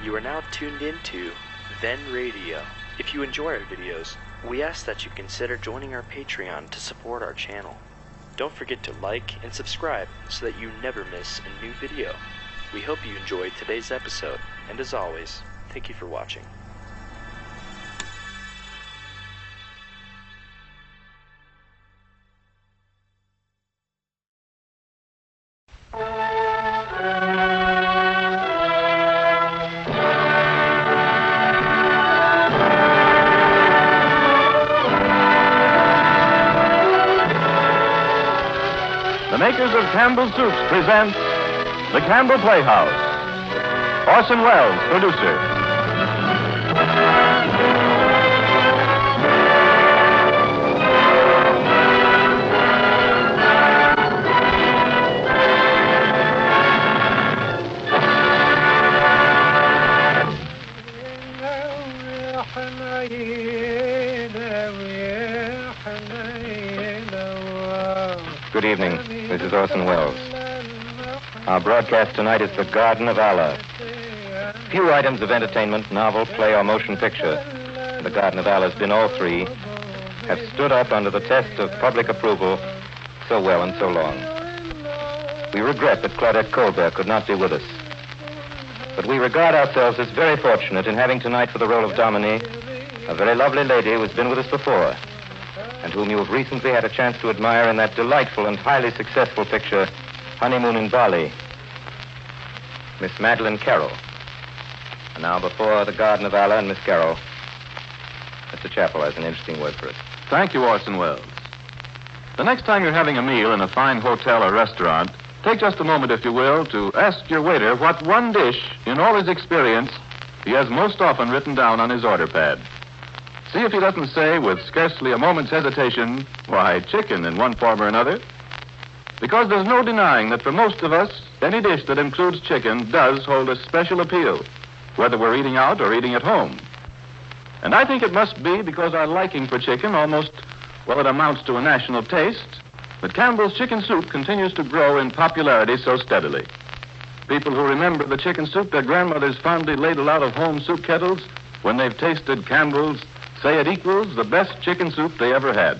You are now tuned into Ven Radio. If you enjoy our videos, we ask that you consider joining our Patreon to support our channel. Don't forget to like and subscribe so that you never miss a new video. We hope you enjoyed today's episode, and as always, thank you for watching. The makers of Campbell Soups present the Campbell Playhouse. Orson Welles, producer. Good evening. This is Orson Welles. Our broadcast tonight is The Garden of Allah. Few items of entertainment, novel, play, or motion picture, The Garden of Allah has been all three, have stood up under the test of public approval so well and so long. We regret that Claudette Colbert could not be with us. But we regard ourselves as very fortunate in having tonight for the role of Dominie a very lovely lady who has been with us before, and whom you have recently had a chance to admire in that delightful and highly successful picture, Honeymoon in Bali, Miss Madeleine Carroll. And now, before The Garden of Allah and Miss Carroll, Mr. Chappell has an interesting word for us. Thank you, Orson Welles. The next time you're having a meal in a fine hotel or restaurant, take just a moment, if you will, to ask your waiter what one dish, in all his experience, he has most often written down on his order pad. See if he doesn't say, with scarcely a moment's hesitation, why, chicken in one form or another. Because there's no denying that for most of us, any dish that includes chicken does hold a special appeal, whether we're eating out or eating at home. And I think it must be because our liking for chicken almost, well, it amounts to a national taste, that Campbell's chicken soup continues to grow in popularity so steadily. People who remember the chicken soup their grandmothers fondly ladled out of home soup kettles when they've tasted Campbell's say it equals the best chicken soup they ever had.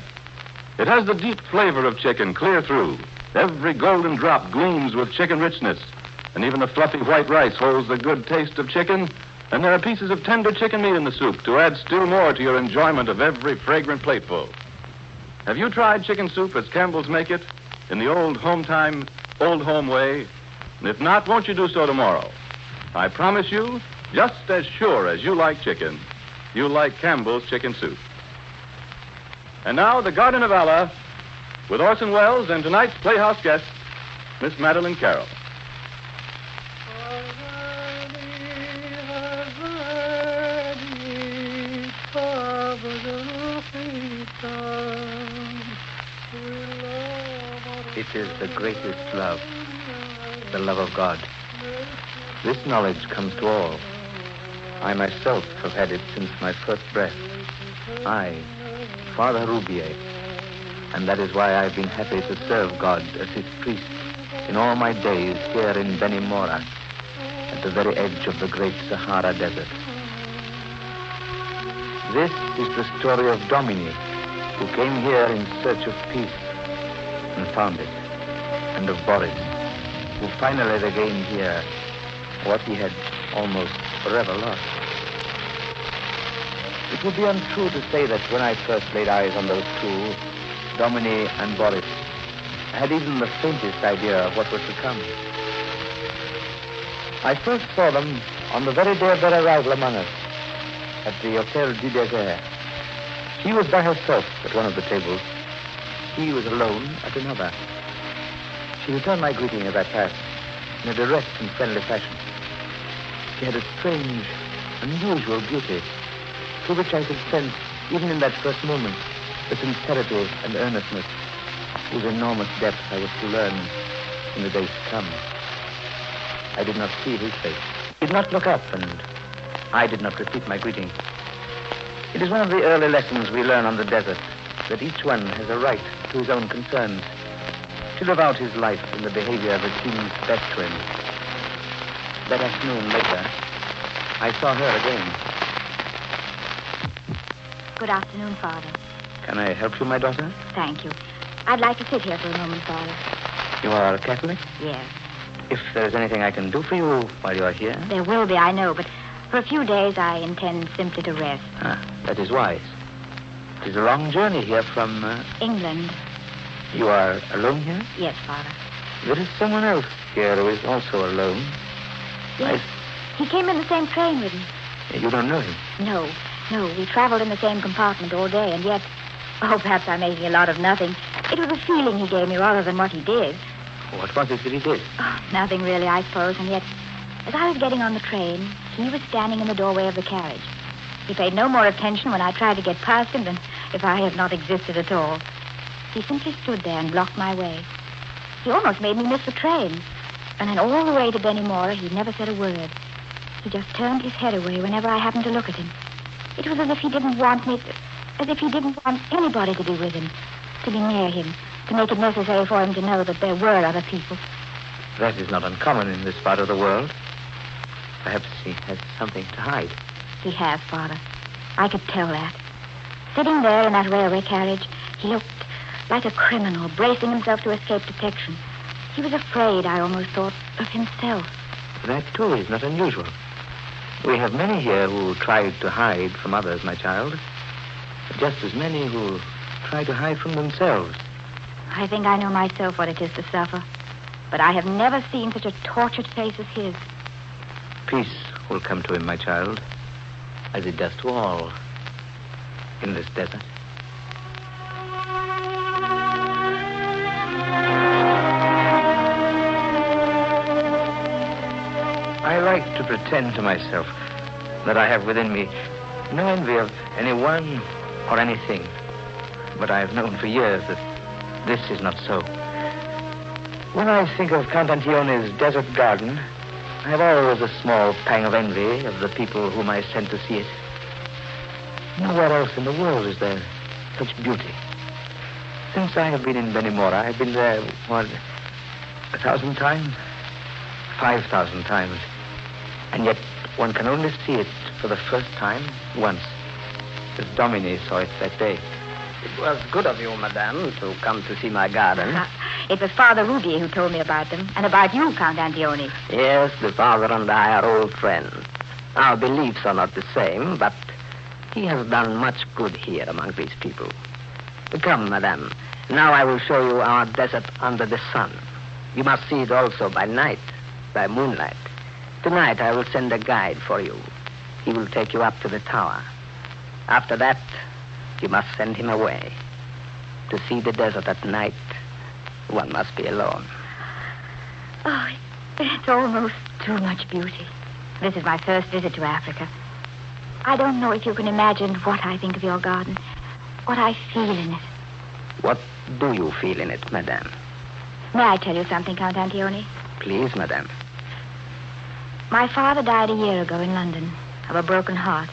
It has the deep flavor of chicken clear through. Every golden drop gleams with chicken richness, and even the fluffy white rice holds the good taste of chicken, and there are pieces of tender chicken meat in the soup to add still more to your enjoyment of every fragrant plateful. Have you tried chicken soup as Campbell's make it, in the old home-time, old home way? And if not, won't you do so tomorrow? I promise you, just as sure as you like chicken, you like Campbell's chicken soup. And now, The Garden of Allah, with Orson Welles and tonight's Playhouse guest, Miss Madeleine Carroll. It is the greatest love, the love of God. This knowledge comes to all. I myself have had it since my first breath. I, Father Roubier, and that is why I've been happy to serve God as his priest in all my days here in Benimora, at the very edge of the great Sahara Desert. This is the story of Dominie, who came here in search of peace and found it, and of Boris, who finally regained here what he had almost forever lost. It would be untrue to say that when I first laid eyes on those two, Dominie and Boris, I had even the faintest idea of what was to come. I first saw them on the very day of their arrival among us, at the Hotel du Désert. She was by herself at one of the tables. He was alone at another. She returned my greeting as I passed, in a direct and friendly fashion. She had a strange, unusual beauty, through which I could sense, even in that first moment, the sincerity and earnestness whose enormous depth I was to learn in the days to come. I did not see his face. He did not look up, and I did not repeat my greeting. It is one of the early lessons we learn on the desert, that each one has a right to his own concerns, to live out his life in the behavior that seems best to him. That afternoon later, I saw her again. Good afternoon, Father. Can I help you, my daughter? Thank you. I'd like to sit here for a moment, Father. You are a Catholic? Yes. If there is anything I can do for you while you are here... There will be, I know, but for a few days I intend simply to rest. That is wise. It is a long journey here from... England. You are alone here? Yes, Father. There is someone else here who is also alone. Yes. He came in the same train with me. You don't know him? No. We traveled in the same compartment all day, and yet... Oh, perhaps I'm making a lot of nothing. It was a feeling he gave me rather than what he did. What was it that he did? Oh, nothing really, I suppose, and yet... As I was getting on the train, he was standing in the doorway of the carriage. He paid no more attention when I tried to get past him than if I had not existed at all. He simply stood there and blocked my way. He almost made me miss the train. And then all the way to Bennymora, he never said a word. He just turned his head away whenever I happened to look at him. It was as if he didn't want me, as if he didn't want anybody to be with him, to be near him, to make it necessary for him to know that there were other people. That is not uncommon in this part of the world. Perhaps he has something to hide. He has, Father. I could tell that. Sitting there in that railway carriage, he looked like a criminal, bracing himself to escape detection. He was afraid, I almost thought, of himself. That, too, is not unusual. We have many here who try to hide from others, my child. Just as many who try to hide from themselves. I think I know myself what it is to suffer. But I have never seen such a tortured face as his. Peace will come to him, my child, as it does to all in this desert. I like to pretend to myself that I have within me no envy of anyone or anything. But I have known for years that this is not so. When I think of Count Antione's desert garden, I have always a small pang of envy of the people whom I sent to see it. Nowhere else in the world is there such beauty. Since I have been in Bennymora, I've been there, 1,000 times? 5,000 times. And yet one can only see it for the first time once, as Domine saw it that day. It was good of you, madame, to come to see my garden. It was Father Ruby who told me about them, and about you, Count Antione. Yes, the father and I are old friends. Our beliefs are not the same, but he has done much good here among these people. Come, madame. Now I will show you our desert under the sun. You must see it also by night, by moonlight. Tonight I will send a guide for you. He will take you up to the tower. After that, you must send him away. To see the desert at night, one must be alone. Oh, it's almost too much beauty. This is my first visit to Africa. I don't know if you can imagine what I think of your garden, what I feel in it. What do you feel in it, madame? May I tell you something, Count Antione? Please, madame. My father died a year ago in London of a broken heart.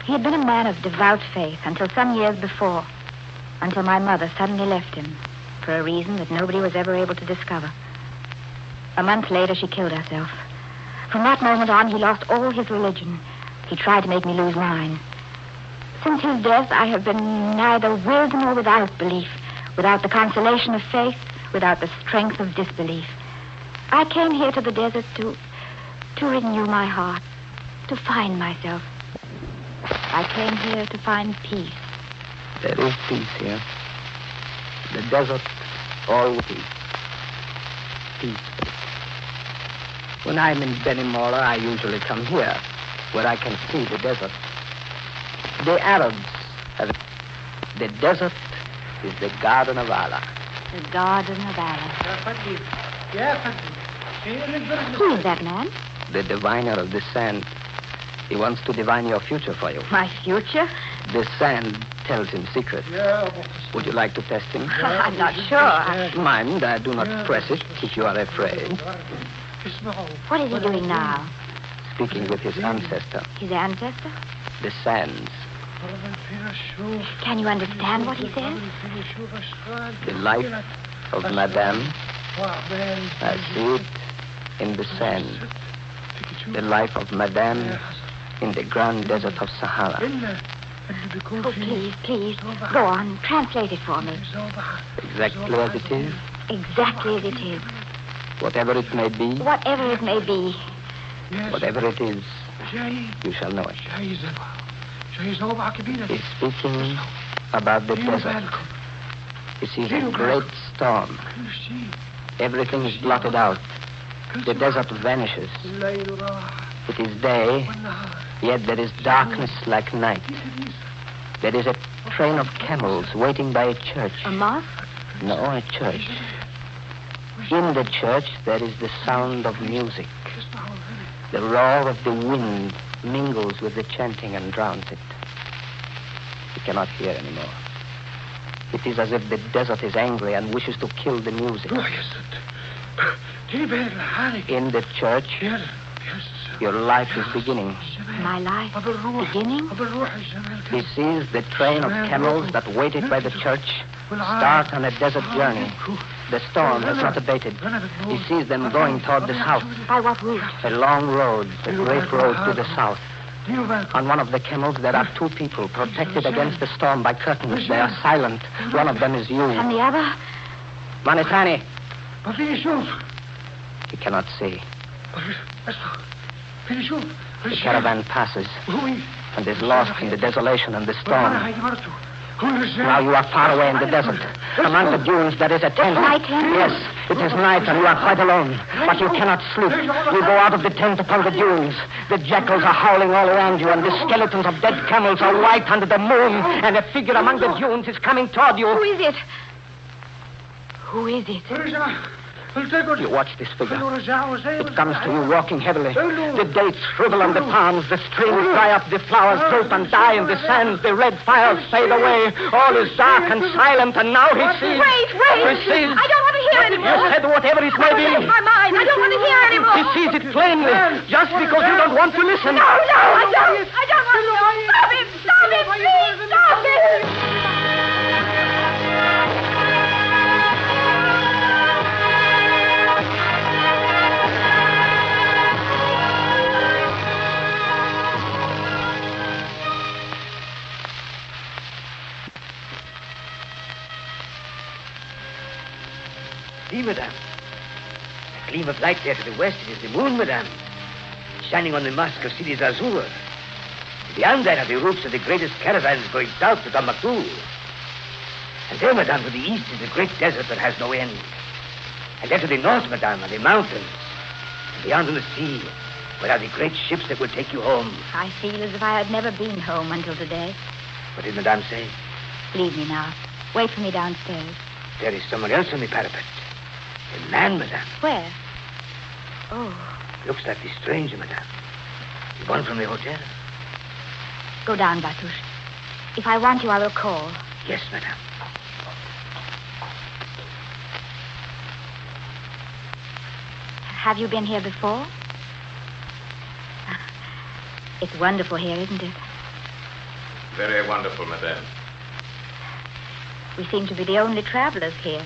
He had been a man of devout faith until some years before, until my mother suddenly left him for a reason that nobody was ever able to discover. A month later, she killed herself. From that moment on, he lost all his religion. He tried to make me lose mine. Since his death, I have been neither with nor without belief, without the consolation of faith, without the strength of disbelief. I came here to the desert to renew my heart, to find myself. I came here to find peace. There is peace here. The desert, all peace. Peace. When I'm in Bennymora, I usually come here, where I can see the desert. The Arabs have... The desert is the Garden of Allah. The Garden of Allah. Who is that man? The diviner of the sand. He wants to divine your future for you. My future? The sand tells him secrets. Would you like to test him? I'm not sure. Mind, I do not press it if you are afraid. What is he doing now? Speaking with his ancestor. His ancestor? The sands. Can you understand what he says? The life of Madame. I see it in the sand. The life of Madame in the grand desert of Sahara. Oh, please, go on. Translate it for me. Exactly as it is. Exactly as it is. Whatever it may be. Whatever it may be. Whatever it is, you shall know it. He's speaking about the desert. He sees a great storm. Everything is blotted out. The desert vanishes. It is day, yet there is darkness like night. There is a train of camels waiting by a church. A mosque? No, a church. In the church, there is the sound of music. The roar of the wind mingles with the chanting and drowns it. He cannot hear anymore. It is as if the desert is angry and wishes to kill the music. In the church, your life is beginning. My life? Beginning? He sees the train of camels that waited by the church start on a desert journey. The storm has not abated. He sees them going toward the south. By what route? A long road, a great road to the south. On one of the camels, there are two people protected against the storm by curtains. They are silent. One of them is you. And the other? Manitani. He cannot see. The caravan passes and is lost in the desolation and the storm. Now you are far away in the desert. Among the dunes there is a tent. My tent? Yes, it is night and you are quite alone. But you cannot sleep. You go out of the tent upon the dunes. The jackals are howling all around you and the skeletons of dead camels are white under the moon. And a figure among the dunes is coming toward you. Who is it? Who is it? You watch this figure. It comes to you walking heavily. The dates shrivel on the palms. The streams dry up. The flowers droop and die in the sands. The red fires fade away. All is dark and silent. And now he sees... Wait! He sees... I don't want to hear anymore. You said whatever it may be. My mind. I don't want to hear anymore. He sees it plainly. Just because you don't want to listen. No, I don't. I don't want to. Stop him! Stop him! Please stop him! See, madame. A gleam of light there to the west. It is the moon, madame. Shining on the mosque of Sidi Azur. Beyond that are the roofs of the greatest caravans going south to Timbuktu. And there, madame, to the east is the great desert that has no end. And there to the north, madame, are the mountains. And beyond on the sea, where are the great ships that will take you home. I feel as if I had never been home until today. What did madame say? Leave me now. Wait for me downstairs. There is someone else on the parapet. A man, madame. Where? Oh. Looks like the stranger, madame. The one from the hotel. Go down, Batush. If I want you, I will call. Yes, madame. Have you been here before? It's wonderful here, isn't it? Very wonderful, madame. We seem to be the only travelers here.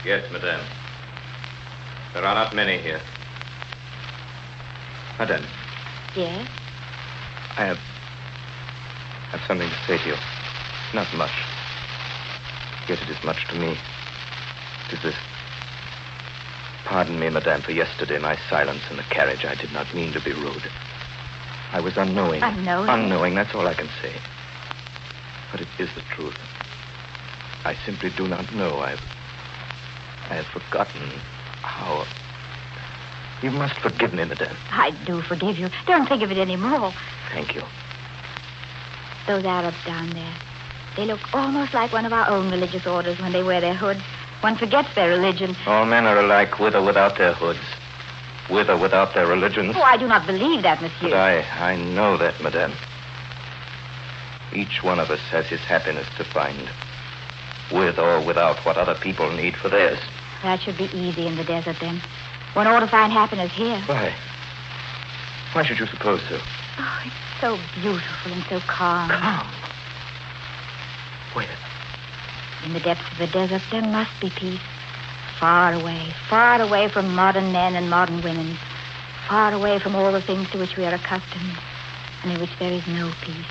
Yes, madame. There are not many here. Madame. Yes? I have something to say to you. Not much. Yet it is much to me. It is this. Pardon me, madame, for yesterday, my silence in the carriage. I did not mean to be rude. I was unknowing. Unknowing? Unknowing, that's all I can say. But it is the truth. I simply do not know. I have forgotten how... You must forgive me, madame. I do forgive you. Don't think of it anymore. Thank you. Those Arabs down there, they look almost like one of our own religious orders when they wear their hoods. One forgets their religion. All men are alike, with or without their hoods. With or without their religions. Oh, I do not believe that, monsieur. But I know that, madame. Each one of us has his happiness to find. With or without what other people need for theirs. That should be easy in the desert, then. One ought to find happiness here. Why? Why should you suppose so? Oh, it's so beautiful and so calm. Calm? Where? In the depths of the desert, there must be peace. Far away from modern men and modern women. Far away from all the things to which we are accustomed. and in which there is no peace.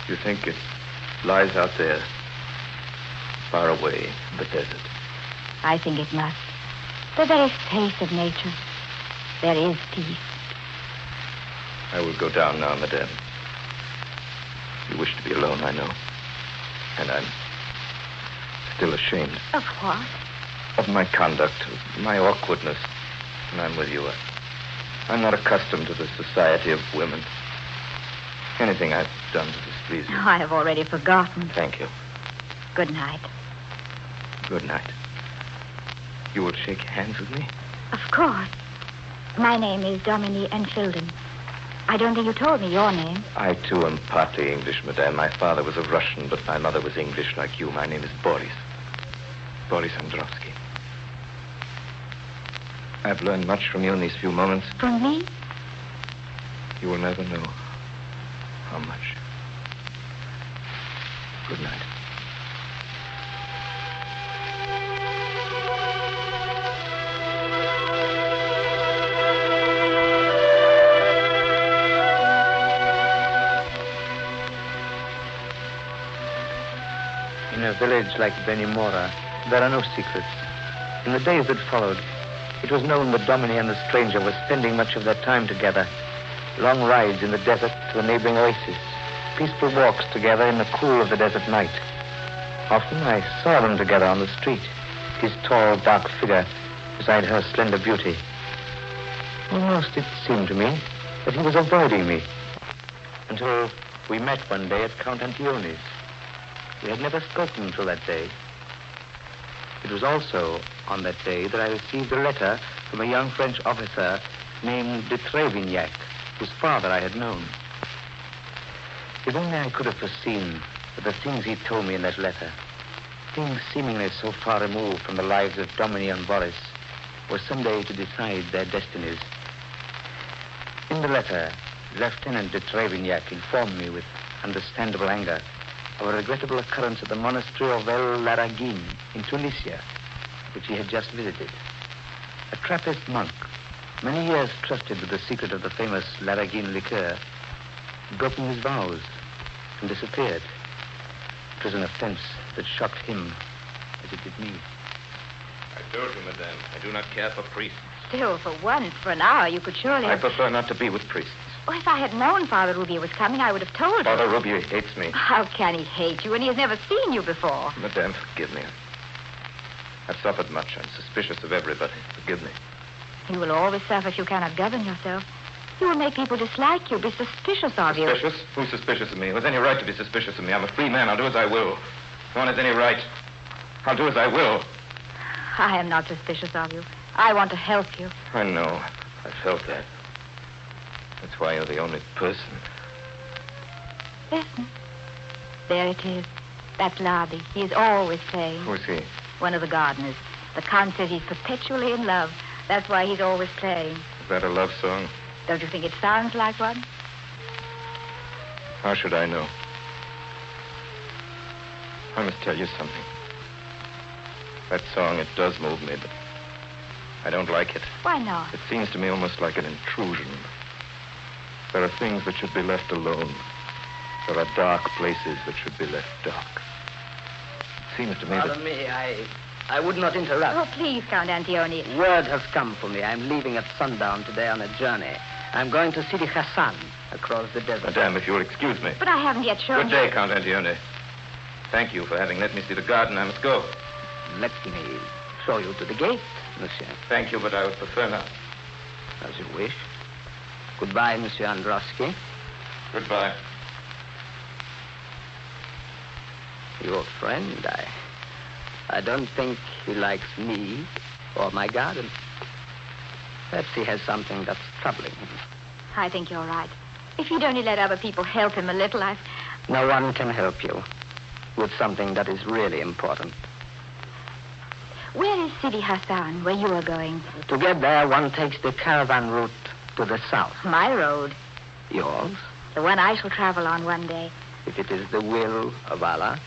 You think it lies out there, far away in the desert? I think it must. The very face of nature. There is peace. I will go down now, madame. You wish to be alone, I know. And I'm still ashamed. Of what? Of my conduct, of my awkwardness. And I'm with you. I'm not accustomed to the society of women. Anything I've done to displease you. I have already forgotten. Thank you. Good night. Good night. You will shake hands with me? Of course. My name is Dominique Enfilden. I don't think you told me your name. I, too, am partly English, madame. My father was a Russian, but my mother was English like you. My name is Boris. Boris Androvsky. I've learned much from you in these few moments. From me? You will never know how much. Good night. In a village like Benimora, there are no secrets. In the days that followed, it was known that Dominique and the stranger were spending much of their time together. Long rides in the desert to the neighboring oasis. Peaceful walks together in the cool of the desert night. Often I saw them together on the street, his tall, dark figure beside her slender beauty. Almost it seemed to me that he was avoiding me, until we met one day at Count Antioni's. We had never spoken till that day. It was also on that day that I received a letter from a young French officer named de Trevignac, whose father I had known. If only I could have foreseen that the things he told me in that letter, things seemingly so far removed from the lives of Dominique and Boris, were someday to decide their destinies. In the letter, Lieutenant de Trevignac informed me with understandable anger of a regrettable occurrence at the monastery of El Laragin in Tunisia, which he had just visited. A Trappist monk, many years trusted with the secret of the famous Laragin liqueur, had broken his vows and disappeared. It was an offense that shocked him as it did me. I told you, madame, I do not care for priests. Still, for an hour, you could surely I have... prefer not to be with priests. Oh, if I had known Father Rubier was coming, I would have told him. Father Rubier hates me. How can he hate you when he has never seen you before? Madame, forgive me. I've suffered much. I'm suspicious of everybody. Forgive me. You will always suffer if you cannot govern yourself. You will make people dislike you, be suspicious of you. Suspicious? Who's suspicious of me? Who has any right to be suspicious of me? I'm a free man. I'll do as I will. If one has any right, I'll do as I will. I am not suspicious of you. I want to help you. I know. I felt that. That's why you're the only person. Listen. There it is. That's Larby. He is always playing. Who's he? One of the gardeners. The Count says he's perpetually in love. That's why he's always playing. Is that a love song? Don't you think it sounds like one? How should I know? I must tell you something. That song, it does move me, but I don't like it. Why not? It seems to me almost like an intrusion. There are things that should be left alone. There are dark places that should be left dark. It seems to me Pardon me, I would not interrupt. Oh, please, Count Antioni. Word has come for me. I'm leaving at sundown today on a journey. I'm going to Sidi Hassan across the desert. Madame, if you'll excuse me. But I haven't yet shown Good day, Count Antione. Thank you for having let me see the garden. I must go. Let me show you to the gate, monsieur. Thank you, but I would prefer not. As you wish. Goodbye, Monsieur Androsky. Goodbye. Your friend, I don't think he likes me or my garden. Perhaps he has something that's troubling him. I think you're right. If you'd only let other people help him a little, No one can help you with something that is really important. Where is Sidi Hassan, where you are going? To get there, one takes the caravan route to the south. My road. Yours, The one I shall travel on one day. if it is the will of Allah,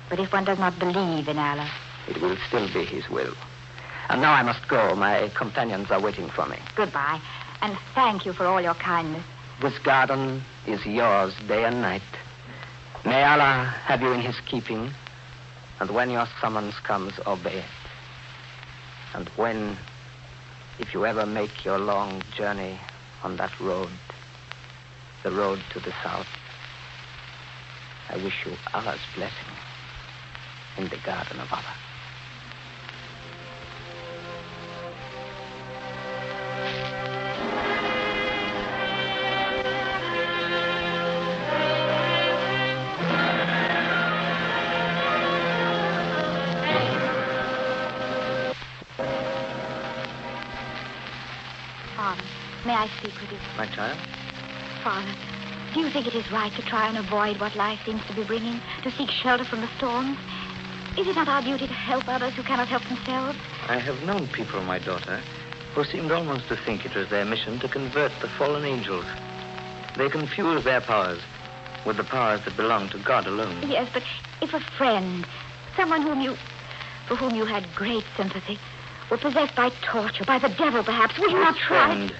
But if one does not believe in Allah. it will still be his will. And now I must go. My companions are waiting for me. Goodbye. And thank you for all your kindness. This garden is yours day and night. May Allah have you in his keeping, and when your summons comes, obey it. And when, if you ever make your long journey on that road, the road to the south, I wish you Allah's blessing in the garden of Allah. Father, may I speak with you? My child? Father, do you think it is right to try and avoid what life seems to be bringing, to seek shelter from the storms? Is it not our duty to help others who cannot help themselves? I have known people, my daughter, who seemed almost to think it was their mission to convert the fallen angels. They confuse their powers with the powers that belong to God alone. Yes, but if a friend, someone for whom you had great sympathy, were possessed by torture, by the devil perhaps, would you not try? Friend,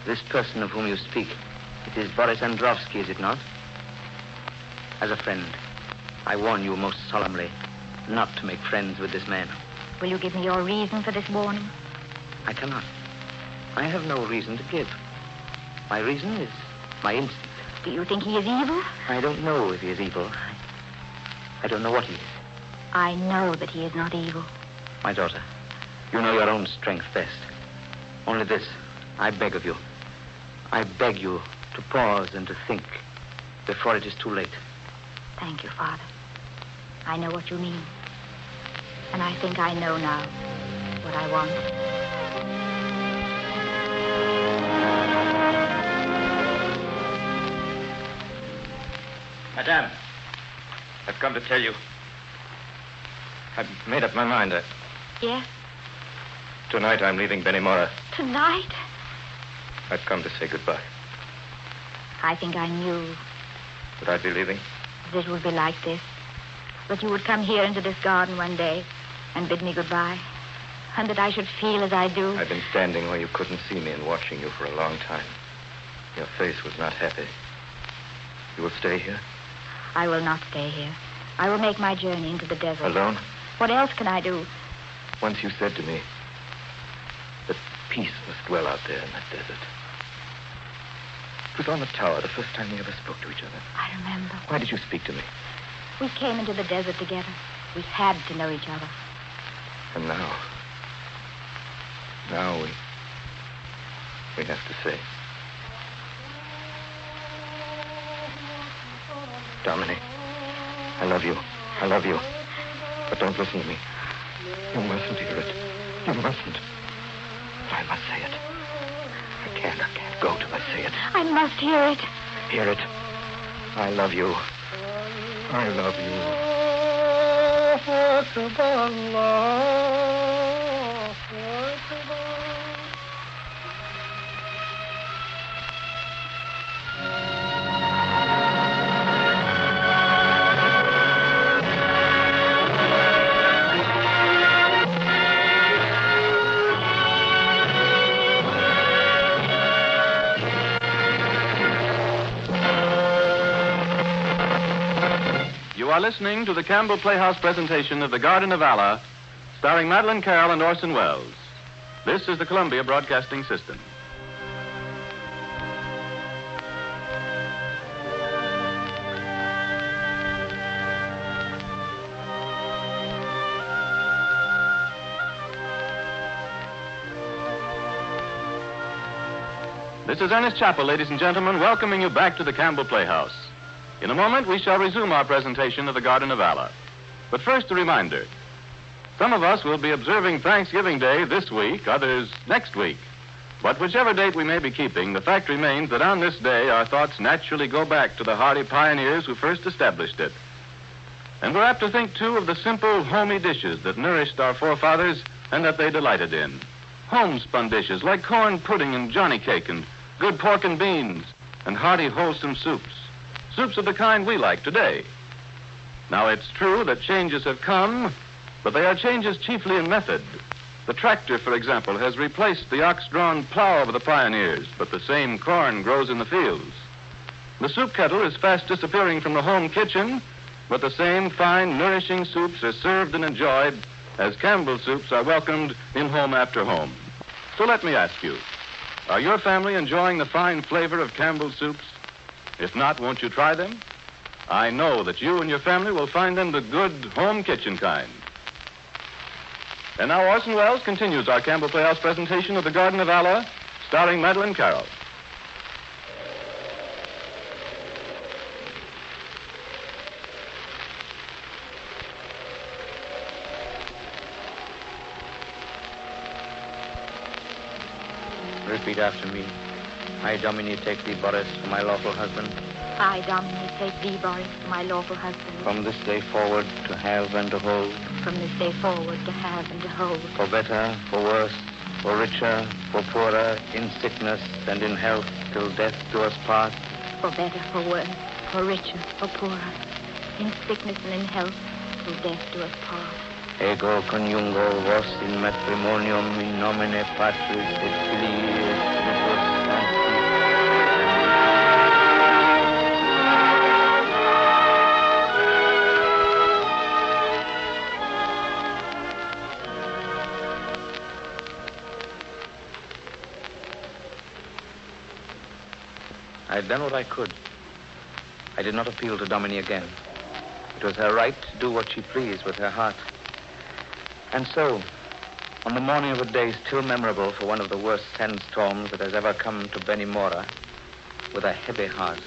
this person of whom you speak, it is Boris Androvsky, is it not? As a friend, I warn you most solemnly not to make friends with this man. Will you give me your reason for this warning? I cannot. I have no reason to give. My reason is my instinct. Do you think he is evil? I don't know if he is evil. I don't know what he is. I know that he is not evil. My daughter, you know your own strength best. Only this, I beg of you. I beg you to pause and to think before it is too late. Thank you, Father. I know what you mean. And I think I know now what I want. Madame, I've come to tell you. I've made up my mind. Yes? Tonight I'm leaving Benimora. Tonight? I've come to say goodbye. I think I knew That I'd be leaving? that it would be like this. That you would come here into this garden one day and bid me goodbye. And that I should feel as I do. I've been standing where you couldn't see me and watching you for a long time. Your face was not happy. You will stay here? I will not stay here. I will make my journey into the desert. Alone? What else can I do? Once you said to me that peace must dwell out there in that desert. It was on the tower, the first time we ever spoke to each other. I remember. Why did you speak to me? We came into the desert together. We had to know each other. And now we have to say. Dominic, I love you. I love you. But don't listen to me. You mustn't hear it. You mustn't. But I must say it. I can't go till I say it. I must hear it. Hear it. I love you. I love you. You are listening to the Campbell Playhouse presentation of The Garden of Allah, starring Madeline Carroll and Orson Welles. This is the Columbia Broadcasting System. This is Ernest Chappell, ladies and gentlemen, welcoming you back to the Campbell Playhouse. In a moment, we shall resume our presentation of the Garden of Allah. But first, a reminder. Some of us will be observing Thanksgiving Day this week, others next week. But whichever date we may be keeping, the fact remains that on this day, our thoughts naturally go back to the hardy pioneers who first established it. And we're apt to think, too, of the simple, homey dishes that nourished our forefathers and that they delighted in. Homespun dishes like corn pudding and johnny cake and good pork and beans and hearty, wholesome soups. Soups of the kind we like today. Now, it's true that changes have come, but they are changes chiefly in method. The tractor, for example, has replaced the ox-drawn plow of the pioneers, but the same corn grows in the fields. The soup kettle is fast disappearing from the home kitchen, but the same fine, nourishing soups are served and enjoyed as Campbell soups are welcomed in home after home. So let me ask you, are your family enjoying the fine flavor of Campbell soups? If not, won't you try them? I know that you and your family will find them the good home kitchen kind. And now Orson Welles continues our Campbell Playhouse presentation of The Garden of Allah, starring Madeline Carroll. Repeat after me. I, Domine, take thee, Boris, for my lawful husband. I, Domine, take thee, Boris, for my lawful husband. From this day forward, to have and to hold. From this day forward, to have and to hold. For better, for worse, for richer, for poorer, in sickness and in health, till death do us part. For better, for worse, for richer, for poorer, in sickness and in health, till death do us part. Ego coniungo vos in matrimonium in nomine Patris et Filii et Spiritus Sancti. I had done what I could. I did not appeal to Domine again. It was her right to do what she pleased with her heart. And so, on the morning of a day still memorable for one of the worst sandstorms that has ever come to Benimora, with a heavy heart,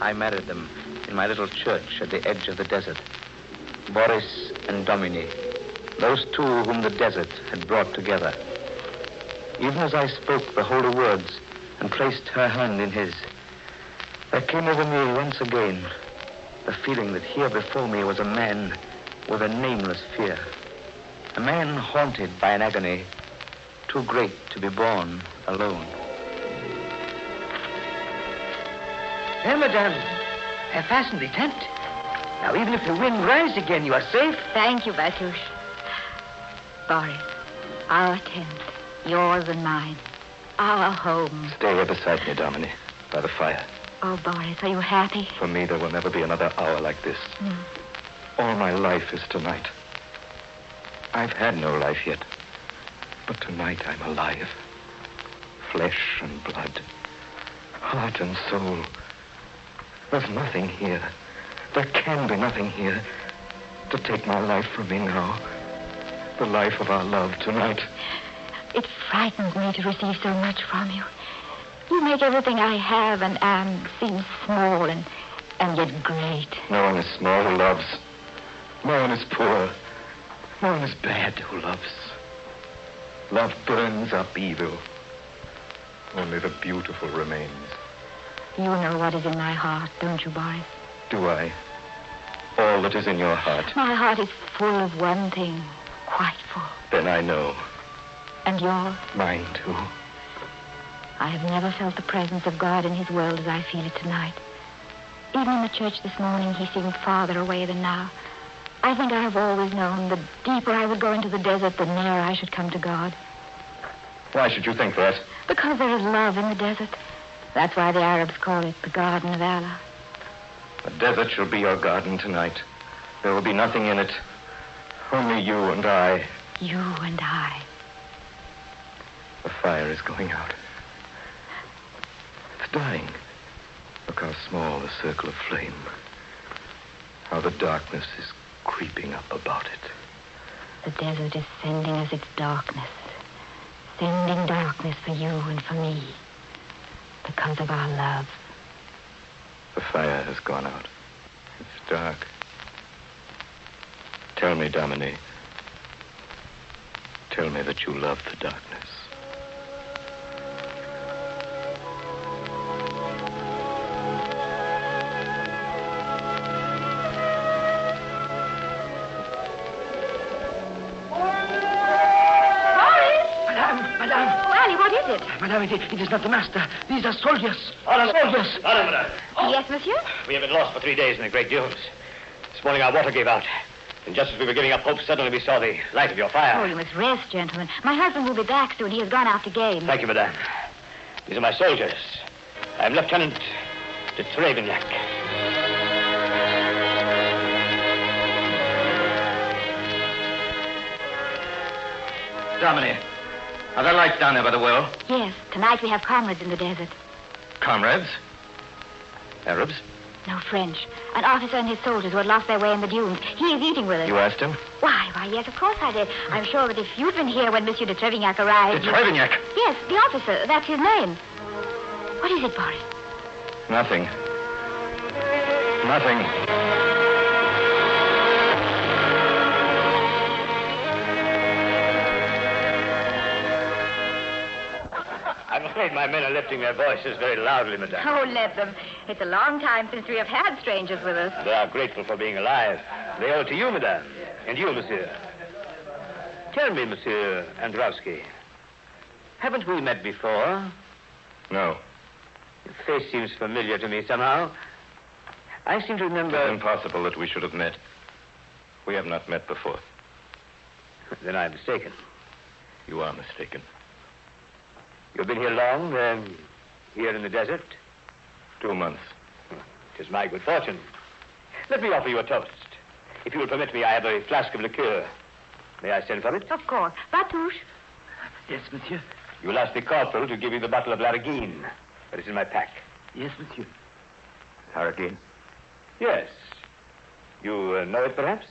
I married them in my little church at the edge of the desert. Boris and Domine, those two whom the desert had brought together. Even as I spoke the holy words and placed her hand in his, there came over me once again the feeling that here before me was a man with a nameless fear. A man haunted by an agony too great to be borne alone. There, madame. I fastened the tent. Now, even if the wind rises again, you are safe. Thank you, Batush. Boris, our tent, yours and mine, our home. Stay here beside me, Domine, by the fire. Oh, Boris, are you happy? For me, there will never be another hour like this. All my life is tonight. I've had no life yet, but tonight I'm alive. Flesh and blood, heart and soul. There's nothing here. There can be nothing here to take my life from me now. The life of our love tonight. It frightens me to receive so much from you. You make everything I have and am seem small and yet great. No one is small who loves. No one is poor. No one is bad who loves. Love burns up evil. Only the beautiful remains. You know what is in my heart, don't you, Boris? Do I? All that is in your heart. My heart is full of one thing, quite full. Then I know. And yours? Mine, too. I have never felt the presence of God in his world as I feel it tonight. Even in the church this morning, he seemed farther away than now. I think I have always known the deeper I would go into the desert, the nearer I should come to God. Why should you think that? Because there is love in the desert. That's why the Arabs call it the Garden of Allah. The desert shall be your garden tonight. There will be nothing in it. Only you and I. You and I. The fire is going out. It's dying. Look how small the circle of flame. How the darkness is creeping up about it. The desert is sending us its darkness. Sending darkness for you and for me. Because of our love. The fire has gone out. It's dark. Tell me, Domine. Tell me that you love the darkness. Madame, it is not the master. These are soldiers. Soldiers. Madame. Yes, monsieur? We have been lost for 3 days in the great dunes. This morning our water gave out. And just as we were giving up hope, suddenly we saw the light of your fire. Oh, you must rest, gentlemen. My husband will be back soon. He has gone after game. Thank you, madame. These are my soldiers. I am Lieutenant to Trevenyak. Dominic, are there lights down there by the well? Yes, tonight we have comrades in the desert. Comrades? Arabs? No, French. An officer and his soldiers who had lost their way in the dunes. He is eating with us. You asked him? Why, yes, of course I did. I'm sure that if you'd been here when Monsieur de Trevignac arrived... De Trevignac? Yes, the officer. That's his name. What is it, Boris? Nothing. Nothing. I'm afraid my men are lifting their voices very loudly, madame. Oh, let them. It's a long time since we have had strangers with us. They are grateful for being alive. They owe it to you, madame. And you, monsieur. Tell me, Monsieur Androwski, haven't we met before? No. Your face seems familiar to me somehow. I seem to remember... It's impossible that we should have met. We have not met before. Then I'm mistaken. You are mistaken. You've been here long, here in the desert? 2 months. It is my good fortune. Let me offer you a toast. If you will permit me, I have a flask of liqueur. May I send for it? Of course. Batouche. Yes, monsieur. You will ask the corporal to give you the bottle of Lariguine that is in my pack. Yes, monsieur. Lariguine? Yes. You know it, perhaps?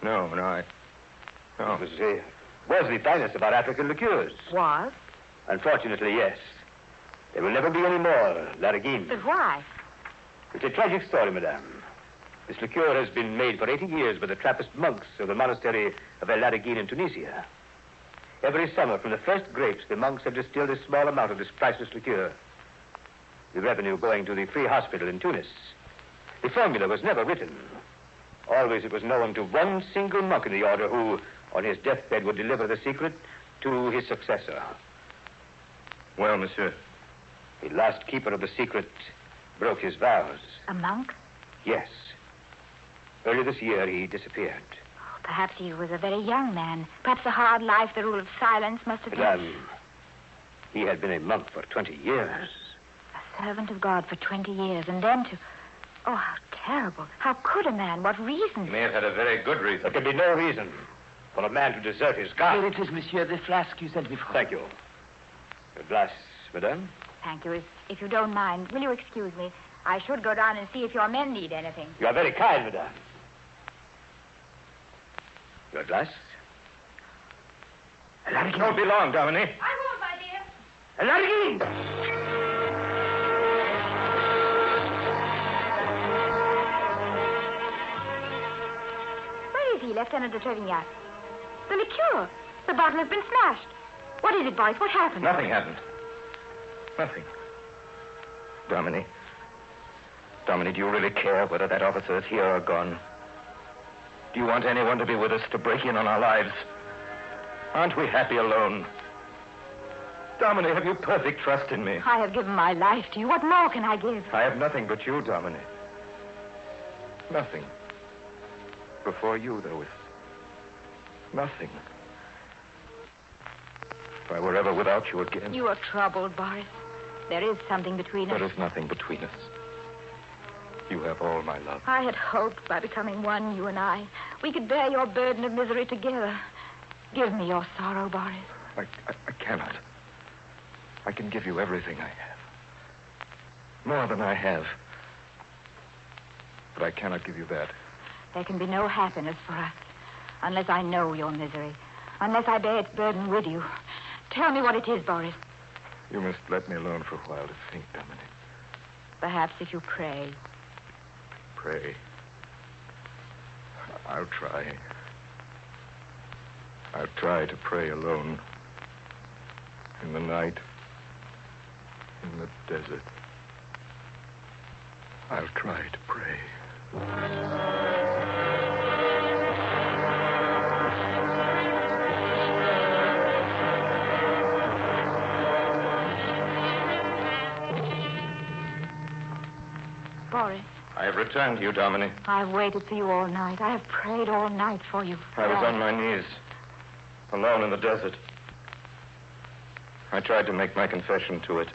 No. It was the finest of our African liqueurs. Was? Unfortunately, yes. There will never be any more Lariguine. But why? It's a tragic story, madame. This liqueur has been made for 80 years by the Trappist monks of the monastery of El Lariguine in Tunisia. Every summer, from the first grapes, the monks have distilled a small amount of this priceless liqueur. The revenue going to the free hospital in Tunis. The formula was never written. Always it was known to one single monk in the order who, on his deathbed, would deliver the secret to his successor. Well, monsieur. The last keeper of the secret broke his vows. A monk? Yes. Early this year, he disappeared. Perhaps he was a very young man. Perhaps the hard life, the rule of silence must have been... Madame, he had been a monk for 20 years. A servant of God for 20 years, and then to... Oh, how terrible. How could a man? What reason? He may have had a very good reason. There can be no reason for a man to desert his God. Here it is, monsieur, the flask you sent me for. Thank you. Your glass, madame? Thank you. If you don't mind, will you excuse me? I should go down and see if your men need anything. You are very kind, madame. Your glass? Lariguine. Don't be long, Dominic. I won't, my dear. Lariguine! Where is he, Lieutenant de Trevignac? The liqueur. The bottle has been smashed. What is it, Boris? What happened? Nothing happened. Nothing. Dominic. Dominic, do you really care whether that officer is here or gone? Do you want anyone to be with us to break in on our lives? Aren't we happy alone? Dominic, have you perfect trust in me? I have given my life to you. What more can I give? I have nothing but you, Dominic. Nothing. Before you, there was nothing. If I were ever without you again... You are troubled, Boris. There is something between us. There is nothing between us. You have all my love. I had hoped by becoming one, you and I, we could bear your burden of misery together. Give me your sorrow, Boris. I cannot. I can give you everything I have. More than I have. But I cannot give you that. There can be no happiness for us unless I know your misery, unless I bear its burden with you. Tell me what it is, Boris. You must let me alone for a while to think, Dominic. Perhaps if you pray. Pray. I'll try. I'll try to pray alone. In the night. In the desert. I'll try to pray. Boris. I have returned to you, Dominic. I've waited for you all night. I have prayed all night for you. I was on my knees, alone in the desert. I tried to make my confession to it.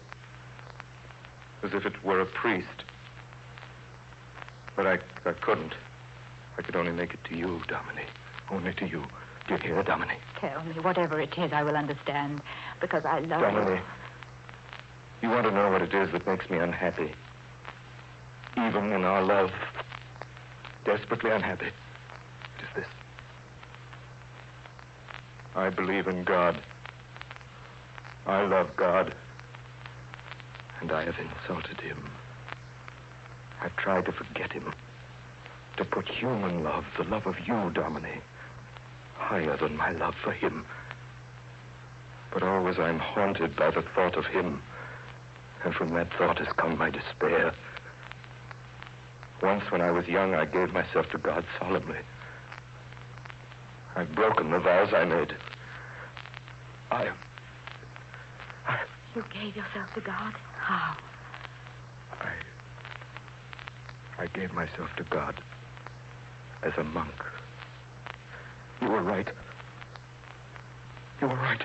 as if it were a priest. But I couldn't. I could only make it to you, Dominique. Only to you. Do you hear, Dominique? Tell me, whatever it is, I will understand, because I love Dominique, you want to know what it is that makes me unhappy? Even in our love, desperately unhappy. It is this. I believe in God. I love God. And I have insulted him. I've tried to forget him. To put human love, the love of you, Dominique, higher than my love for him. But always I'm haunted by the thought of him. And from that thought has come my despair. Once when I was young, I gave myself to God solemnly. I've broken the vows I made. You gave yourself to God? How? I gave myself to God as a monk. You were right. You were right.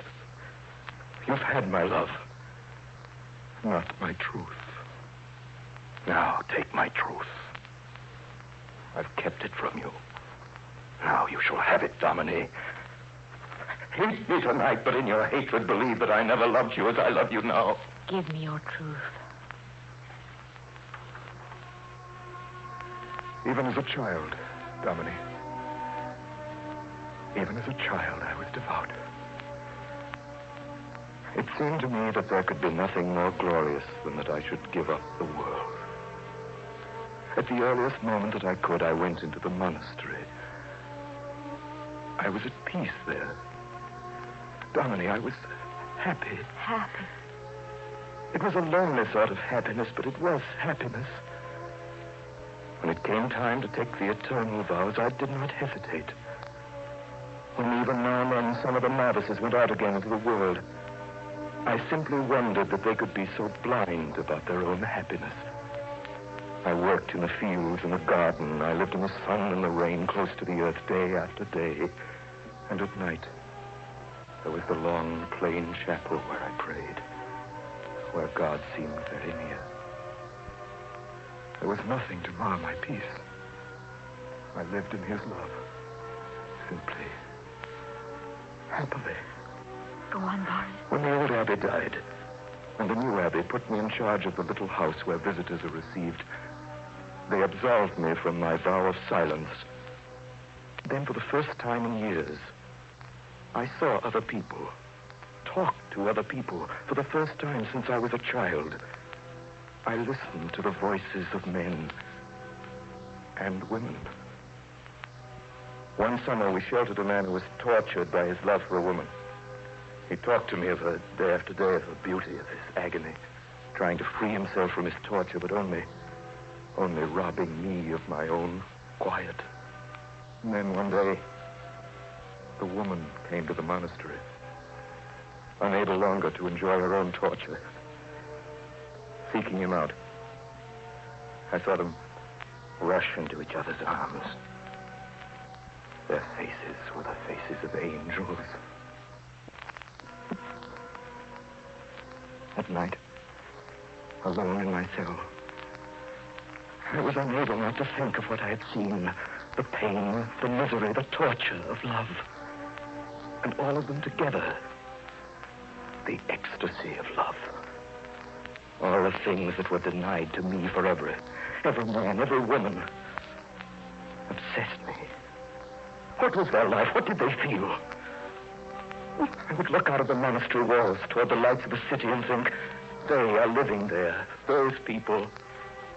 You've had my love, not my truth. Now take my truth. I've kept it from you. Now you shall have it, Dominique. Hate me tonight, but in your hatred believe that I never loved you as I love you now. Give me your truth. Even as a child, Dominique. Even as a child, I was devout. It seemed to me that there could be nothing more glorious than that I should give up the world. At the earliest moment that I could, I went into the monastery. I was at peace there. Dominique, I was happy. Happy? It was a lonely sort of happiness, but it was happiness. When it came time to take the eternal vows, I did not hesitate. When even now and then some of the novices went out again into the world, I simply wondered that they could be so blind about their own happiness. I worked in the fields, in the garden. I lived in the sun and the rain, close to the earth, day after day. And at night, there was the long, plain chapel where I prayed, where God seemed very near. There was nothing to mar my peace. I lived in his love, simply, happily. Go on, Boris. When the old abbey died, and the new abbey put me in charge of the little house where visitors are received, they absolved me from my vow of silence. Then, for the first time in years, I saw other people, talked to other people. For the first time since I was a child, I listened to the voices of men and women. One summer, we sheltered a man who was tortured by his love for a woman. He talked to me of her day after day, of her beauty, of his agony, trying to free himself from his torture, but only robbing me of my own quiet. And then one day, the woman came to the monastery, unable longer to enjoy her own torture, seeking him out. I saw them rush into each other's arms. Their faces were the faces of angels. At night, alone in my cell, I was unable not to think of what I had seen. The pain, the misery, the torture of love. And all of them together. The ecstasy of love. All the things that were denied to me forever. Every man, every woman. Obsessed me. What was their life? What did they feel? I would look out of the monastery walls toward the lights of the city and think, they are living there. Those people,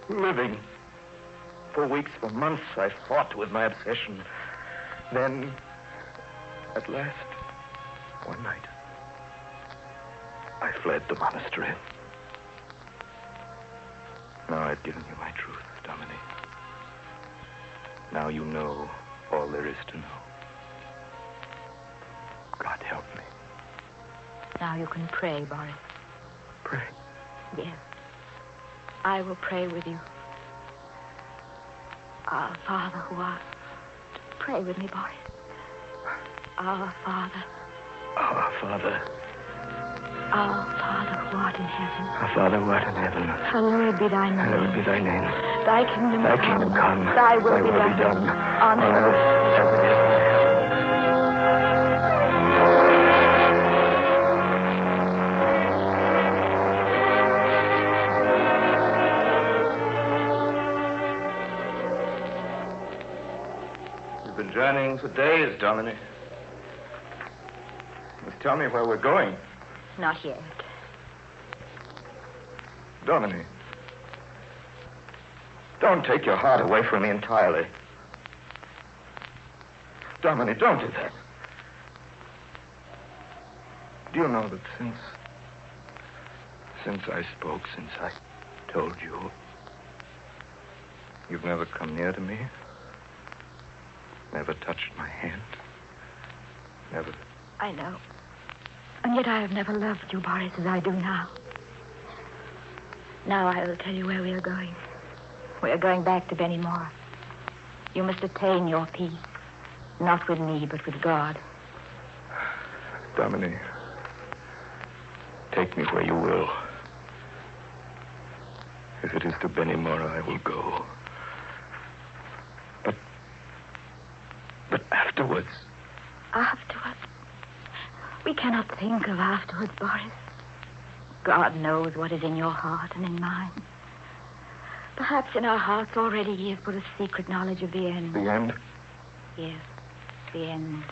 living. For weeks, for months, I fought with my obsession. Then, at last, one night, I fled the monastery. Now I've given you my truth, Dominique. Now you know all there is to know. God help me. Now you can pray, Boris. Pray? Yes. I will pray with you. Our Father who art... Pray with me, Boris. Our Father. Our Father. Our Father who art in heaven. Our Father who art in heaven. Hallowed be thy name. Hallowed be thy name. Thy kingdom Thy come. kingdom come. Thy will be done. On earth as it is in heaven. We've been journeying for days, Dominic. You must tell me where we're going. Not yet. Dominic. Don't take your heart away from me entirely. Dominic, don't do that. Do you know that since I spoke, since I told you, you've never come near to me? Never touched my hand? Never... I know. And yet I have never loved you, Boris, as I do now. Now I will tell you where we are going. We are going back to Bennymore. You must attain your peace. Not with me, but with God. Dominic, take me where you will. If it is to Bennymore, I will go. But afterwards... Afterwards? We cannot think of afterwards, Boris. God knows what is in your heart and in mine. Perhaps in our hearts already he has put a secret knowledge of the end. The end? Yes, the end.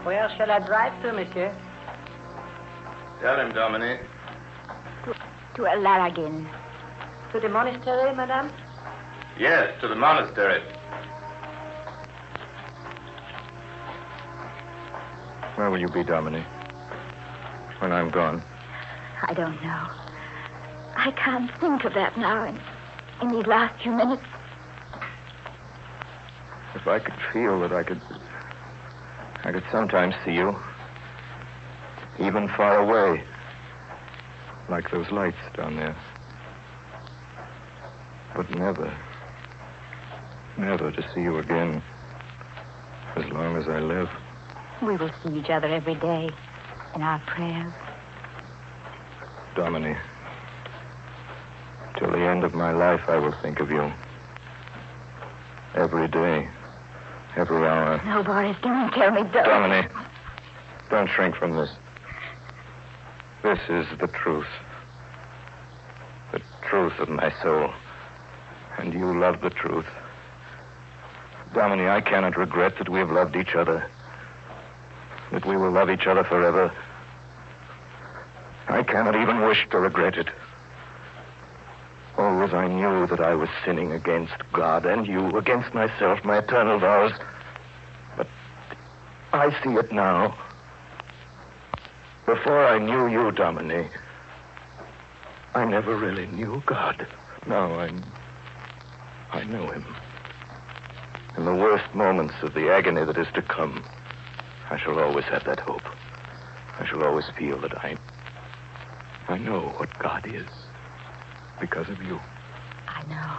Where shall I drive to, monsieur? Tell him, Dominic. To Laragin. To the monastery, madame? Yes, to the monastery. Where will you be, Dominic? When I'm gone? I don't know. I can't think of that now in these last few minutes. If I could feel that I could sometimes see you, even far away, like those lights down there. But never to see you again, as long as I live. We will see each other every day in our prayers. Dominic, till the end of my life, I will think of you. Every day. Every hour. No, Boris, don't tell me. Don't. Dominic, don't shrink from this. This is the truth. The truth of my soul. And you love the truth. Dominic, I cannot regret that we have loved each other. That we will love each other forever. I cannot even wish to regret it. Always I knew that I was sinning against God and you, against myself, my eternal vows. But I see it now. Before I knew you, Dominic, I never really knew God. Now I know him. In the worst moments of the agony that is to come, I shall always have that hope. I shall always feel that I know what God is. Because of you. I know.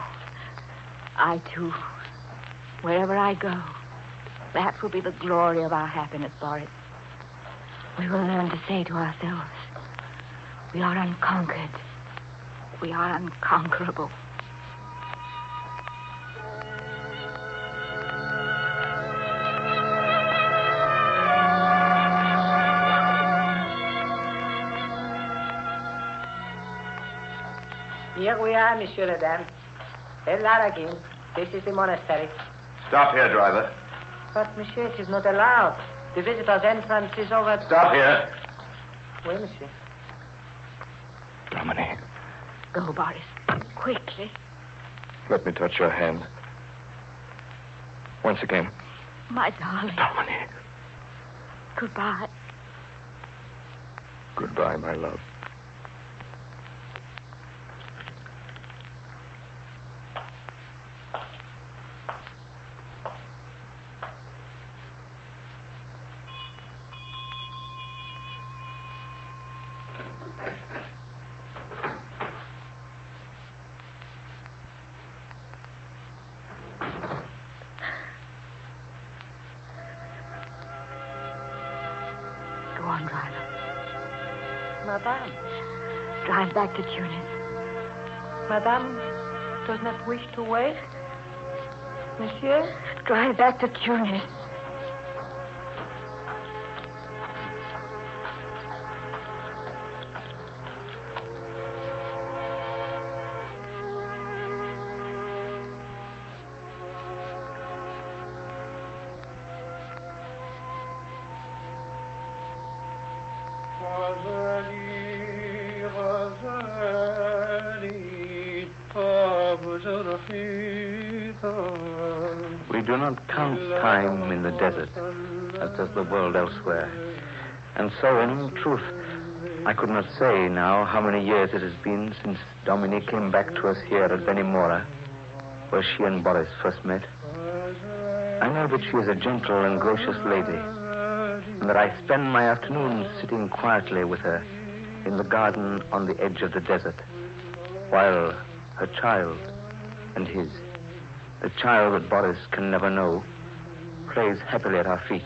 I, too. Wherever I go, that will be the glory of our happiness, Boris. We will learn to say to ourselves, we are unconquered. We are unconquerable. Here we are, monsieur, madame. El Laragin. This is the monastery. Stop here, driver. But, monsieur, it is not allowed. The visitor's entrance is over... Stop here. Oui, monsieur. Dominic, Go, Boris. Quickly. let me touch your hand. Once again. My darling. Dominic. Goodbye. Goodbye, my love. on, driver. Madame. Drive back to Tunis. Madame does not wish to wait. Monsieur? Drive back to Tunis. We do not count time in the desert, as does the world elsewhere. And so, in truth, I could not say now how many years it has been since Dominique came back to us here at Benimora, where she and Boris first met. I know that she is a gentle and gracious lady, and that I spend my afternoons sitting quietly with her in the garden on the edge of the desert, while her child and his, the child that Boris can never know, plays happily at our feet.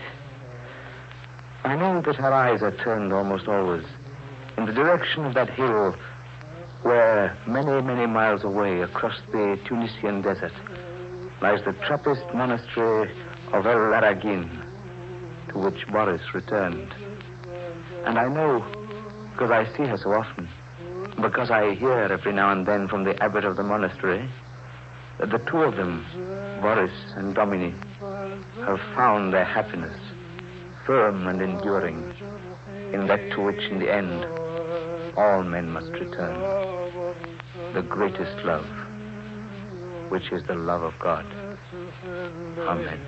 I know that her eyes are turned almost always in the direction of that hill where, many, many miles away across the Tunisian desert, lies the Trappist monastery of El Laragin, to which Boris returned. And I know, because I see her so often, because I hear every now and then from the abbot of the monastery, that the two of them, Boris and Dominique, have found their happiness, firm and enduring, in that to which in the end all men must return, the greatest love, which is the love of God. Amen.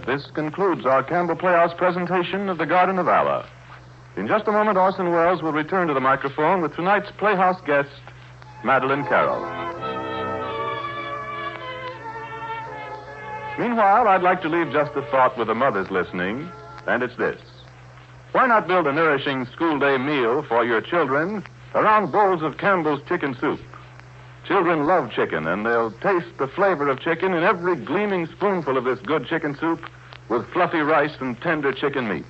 This concludes our Campbell Playhouse presentation of The Garden of Allah. In just a moment, Orson Welles will return to the microphone with tonight's Playhouse guest, Madeleine Carroll. Meanwhile, I'd like to leave just a thought with the mothers listening, and it's this. Why not build a nourishing school day meal for your children around bowls of Campbell's chicken soup? Children love chicken, and they'll taste the flavor of chicken in every gleaming spoonful of this good chicken soup with fluffy rice and tender chicken meat.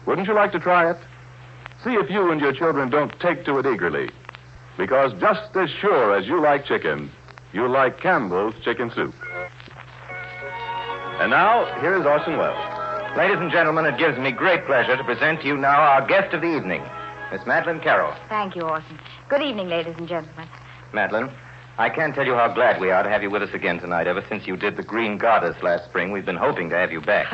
Wouldn't you like to try it? See if you and your children don't take to it eagerly. Because just as sure as you like chicken, you like Campbell's chicken soup. And now, here's Orson Welles. Ladies and gentlemen, it gives me great pleasure to present to you now our guest of the evening, Miss Madeleine Carroll. Thank you, Orson. Good evening, ladies and gentlemen. Madeleine, I can't tell you how glad we are to have you with us again tonight. Ever since you did the Green Goddess last spring, we've been hoping to have you back.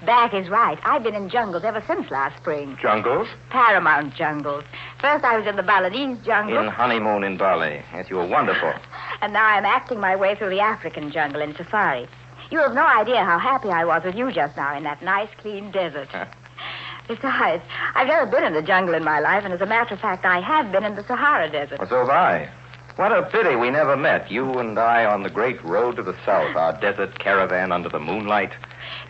Back is right. I've been in jungles ever since last spring. Jungles? Paramount jungles. First I was in the Balinese jungle. In Honeymoon in Bali. Yes, you were wonderful. And now I'm acting my way through the African jungle in safari. You have no idea how happy I was with you just now in that nice, clean desert. Besides, I've never been in the jungle in my life, and as a matter of fact, I have been in the Sahara Desert. Well, so have I. What a pity we never met, you and I on the great road to the south, our desert caravan under the moonlight.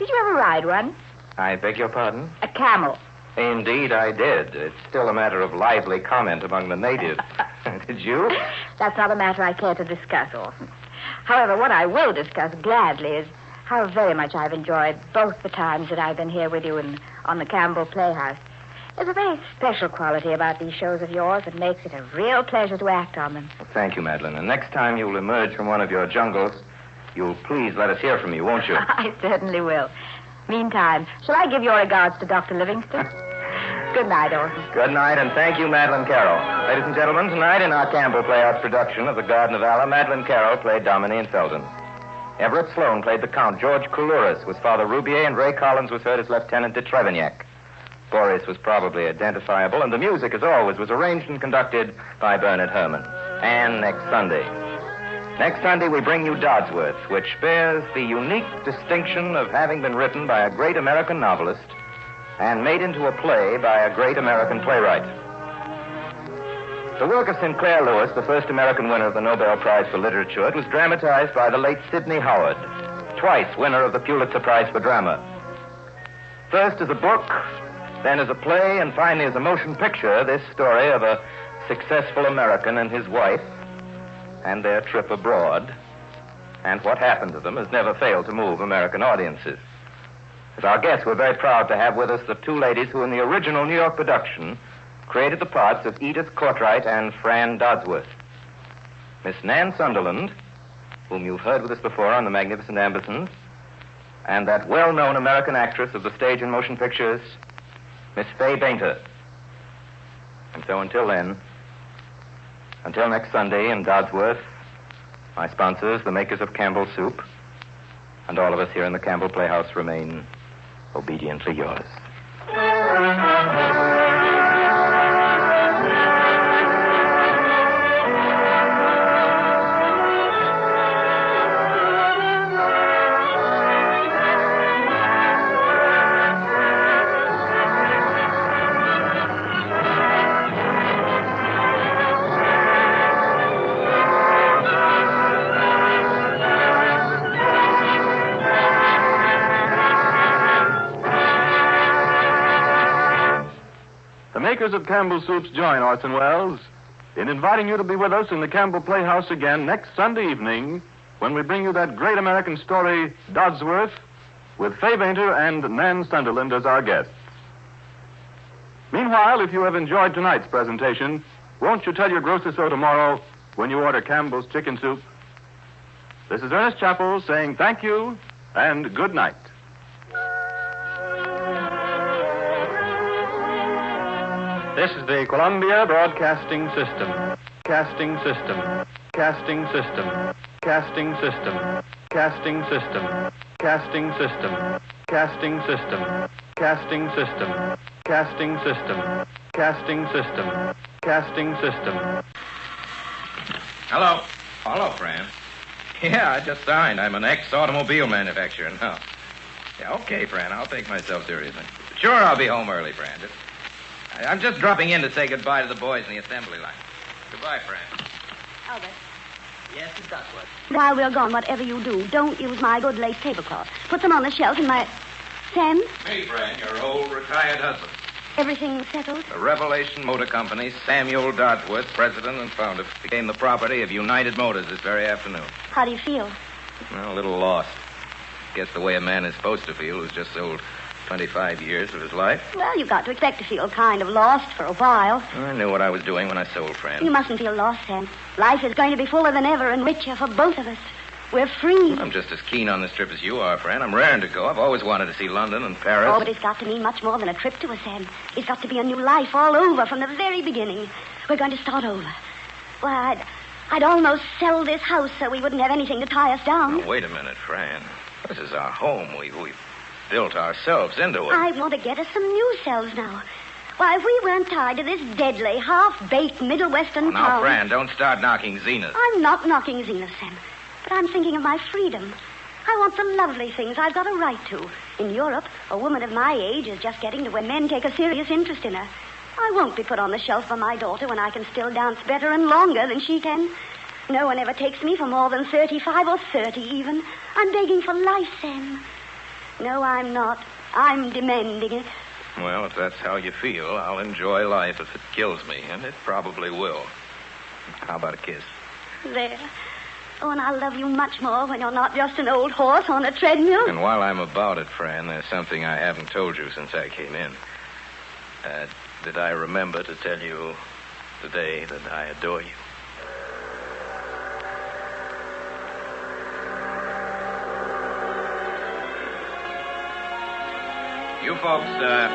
Did you ever ride one? I beg your pardon? A camel. Indeed, I did. It's still a matter of lively comment among the natives. Did you? That's not a matter I care to discuss, Orson. However, what I will discuss gladly is how very much I've enjoyed both the times that I've been here with you and on the Campbell Playhouse. There's a very special quality about these shows of yours that makes it a real pleasure to act on them. Well, thank you, Madeleine. And next time you'll emerge from one of your jungles, you'll please let us hear from you, won't you? I certainly will. Meantime, shall I give your regards to Dr. Livingston? Good night, Orson. Good night, and thank you, Madeleine Carroll. Ladies and gentlemen, tonight in our Campbell Playhouse production of The Garden of Allah, Madeleine Carroll played Dominique and Felton. Everett Sloane played the Count. George Coulouris was Father Roubier, and Ray Collins was heard as Lieutenant de Trevignac. Boris was probably identifiable, and the music, as always, was arranged and conducted by Bernard Herrmann. And next Sunday, we bring you Dodsworth, which bears the unique distinction of having been written by a great American novelist and made into a play by a great American playwright. The work of Sinclair Lewis, the first American winner of the Nobel Prize for Literature, was dramatized by the late Sidney Howard, twice winner of the Pulitzer Prize for Drama. First as a book, then as a play, and finally as a motion picture, this story of a successful American and his wife and their trip abroad and what happened to them has never failed to move American audiences. As our guests, we're very proud to have with us the two ladies who in the original New York production created the parts of Edith Courtwright and Fran Dodsworth. Miss Nan Sunderland, whom you've heard with us before on The Magnificent Ambersons, and that well-known American actress of the stage and motion pictures, Miss Fay Bainter. And so until then, until next Sunday in Dodsworth, my sponsors, the makers of Campbell Soup, and all of us here in the Campbell Playhouse remain obediently yours. Makers of Campbell Soups join Orson Welles in inviting you to be with us in the Campbell Playhouse again next Sunday evening when we bring you that great American story, Dodsworth, with Fay Bainter and Nan Sunderland as our guests. Meanwhile, if you have enjoyed tonight's presentation, won't you tell your grocer so tomorrow when you order Campbell's Chicken Soup? This is Ernest Chappell saying thank you and good night. This is the Columbia Broadcasting System. Casting system. Casting system. Casting system. Casting system. Casting system. Casting system. Casting system. Casting system. Casting system. Casting system. Hello. Hello, Fran. Yeah, I just signed. I'm an ex-automobile manufacturer now. Yeah, okay, Fran. I'll take myself seriously. Sure, I'll be home early, Fran. I'm just dropping in to say goodbye to the boys in the assembly line. Goodbye, Fran. Albert. Yes, Miss Dodsworth. While we're gone, whatever you do, don't use my good lace tablecloth. Put them on the shelf in my... Sam? Me, Fran, your old retired husband. Everything settled? The Revelation Motor Company, Samuel Dodsworth, president and founder, became the property of United Motors this very afternoon. How do you feel? Well, a little lost. Guess the way a man is supposed to feel who's just sold 25 years of his life. Well, you've got to expect to feel kind of lost for a while. I knew what I was doing when I sold, Fran. You mustn't feel lost, Sam. Life is going to be fuller than ever and richer for both of us. We're free. I'm just as keen on this trip as you are, Fran. I'm raring to go. I've always wanted to see London and Paris. Oh, but it's got to mean much more than a trip to us, Sam. It's got to be a new life all over from the very beginning. We're going to start over. Why, I'd almost sell this house so we wouldn't have anything to tie us down. Now, wait a minute, Fran. This is our home. We've built ourselves into it. I want to get us some new selves now. Why, if we weren't tied to this deadly, half-baked Middle Western now, town... Fran, don't start knocking Zenith. I'm not knocking Zenith, Sam. But I'm thinking of my freedom. I want some lovely things I've got a right to. In Europe, a woman of my age is just getting to where men take a serious interest in her. I won't be put on the shelf for my daughter when I can still dance better and longer than she can. No one ever takes me for more than 35 or 30 even. I'm begging for life, Sam. No, I'm not. I'm demanding it. Well, if that's how you feel, I'll enjoy life if it kills me, and it probably will. How about a kiss? There. Oh, and I'll love you much more when you're not just an old horse on a treadmill. And while I'm about it, Fran, there's something I haven't told you since I came in. Did I remember to tell you today that I adore you? You folks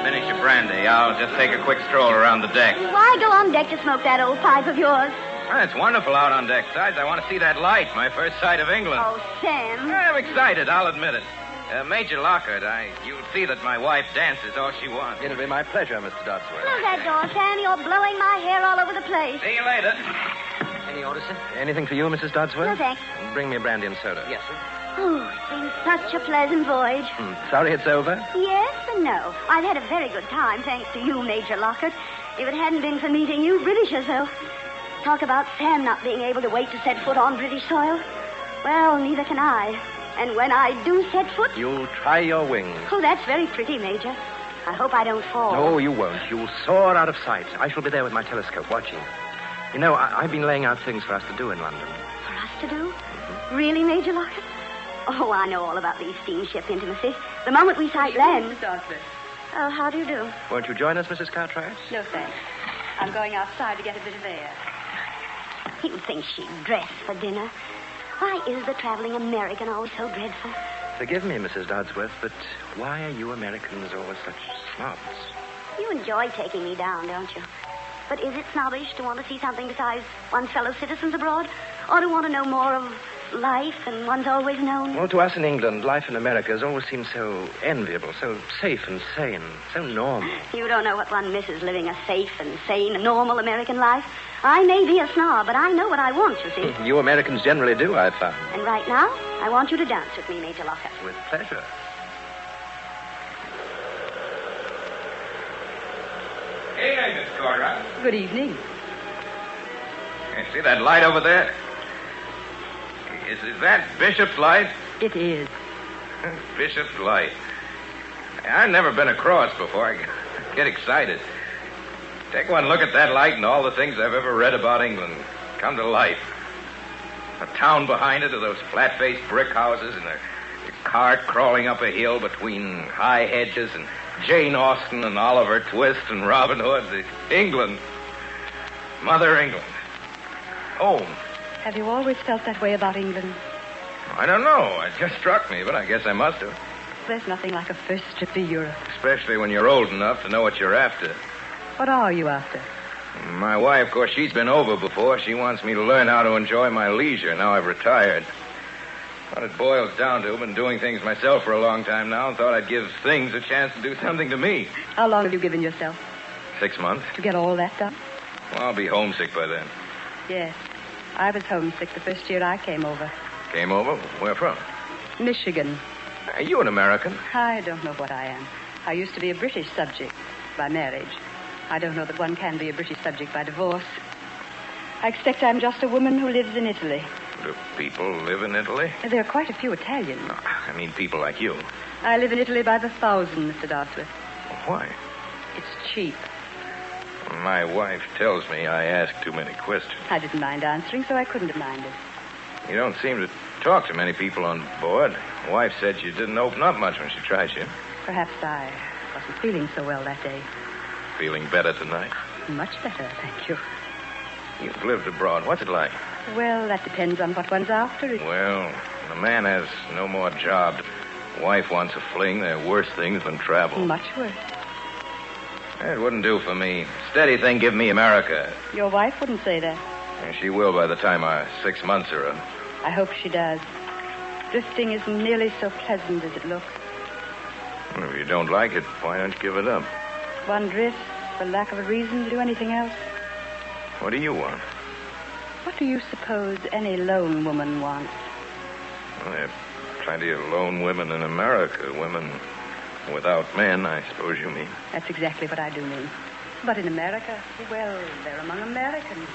finish your brandy. I'll just take a quick stroll around the deck. Why go on deck to smoke that old pipe of yours? It's wonderful out on deck. Besides, I want to see that light, my first sight of England. Oh, Sam. I'm excited, I'll admit it. Major Lockhart, you'll see that my wife dances all she wants. It'll be my pleasure, Mr. Dodsworth. Close that door, Sam. You're blowing my hair all over the place. See you later. Any orders, sir? Anything for you, Mrs. Dodsworth? No, thanks. Bring me a brandy and soda. Yes, sir. Oh, it's been such a pleasant voyage. Sorry it's over? Yes and no. I've had a very good time, thanks to you, Major Lockett. If it hadn't been for meeting you, British yourself. Talk about Sam not being able to wait to set foot on British soil. Well, neither can I. And when I do set foot... You'll try your wings. Oh, that's very pretty, Major. I hope I don't fall. No, you won't. You'll soar out of sight. I shall be there with my telescope watching. You know, I've been laying out things for us to do in London. For us to do? Really, Major Lockett? Oh, I know all about these steamship intimacies. The moment we sight land... Oh, how do you do? Won't you join us, Mrs. Cartwright? No, thanks. I'm going outside to get a bit of air. You'd think she'd dress for dinner. Why is the traveling American always so dreadful? Forgive me, Mrs. Dodsworth, but why are you Americans always such snobs? You enjoy taking me down, don't you? But is it snobbish to want to see something besides one's fellow citizens abroad? Or to want to know more of life than one's always known? Well, to us in England, life in America has always seemed so enviable, so safe and sane, so normal. You don't know what one misses living a safe and sane, normal American life. I may be a snob, but I know what I want, you see. You Americans generally do, I've found. And right now, I want you to dance with me, Major Lockett. With pleasure. Hey, Miss Cartwright. Good evening. See that light over there? Is that Bishop's light? It is. Bishop's light. I've never been across before. I get excited. Take one look at that light and all the things I've ever read about England come to life. A town behind it, of those flat-faced brick houses, and a cart crawling up a hill between high hedges, and Jane Austen and Oliver Twist and Robin Hood. England. Mother England. Home. Have you always felt that way about England? I don't know. It just struck me, but I guess I must have. There's nothing like a first trip to Europe. Especially when you're old enough to know what you're after. What are you after? My wife, of course, she's been over before. She wants me to learn how to enjoy my leisure now I've retired. What it boils down to, I've been doing things myself for a long time now and thought I'd give things a chance to do something to me. How long have you given yourself? 6 months. To get all that done? Well, I'll be homesick by then. Yes. I was homesick the first year I came over. Came over? Where from? Michigan. Are you an American? I don't know what I am. I used to be a British subject by marriage. I don't know that one can be a British subject by divorce. I expect I'm just a woman who lives in Italy. Do people live in Italy? There are quite a few Italians. No, I mean people like you. I live in Italy by the thousand, Mr. Dodsworth. Why? It's cheap. My wife tells me I ask too many questions. I didn't mind answering, so I couldn't have minded. You don't seem to talk to many people on board. My wife said you didn't open up much when she tried you. Perhaps I wasn't feeling so well that day. Feeling better tonight? Much better, thank you. You've lived abroad. What's it like? Well, that depends on what one's after. Well, when a man has no more job, wife wants a fling, there are worse things than travel. Much worse. It wouldn't do for me. Steady thing, give me America. Your wife wouldn't say that. And she will by the time our 6 months are up. I hope she does. Drifting isn't nearly so pleasant as it looks. Well, if you don't like it, why don't you give it up? One drifts for lack of a reason to do anything else. What do you want? What do you suppose any lone woman wants? Well, there are plenty of lone women in America. Women without men, I suppose you mean. That's exactly what I do mean. But in America, well, they're among Americans.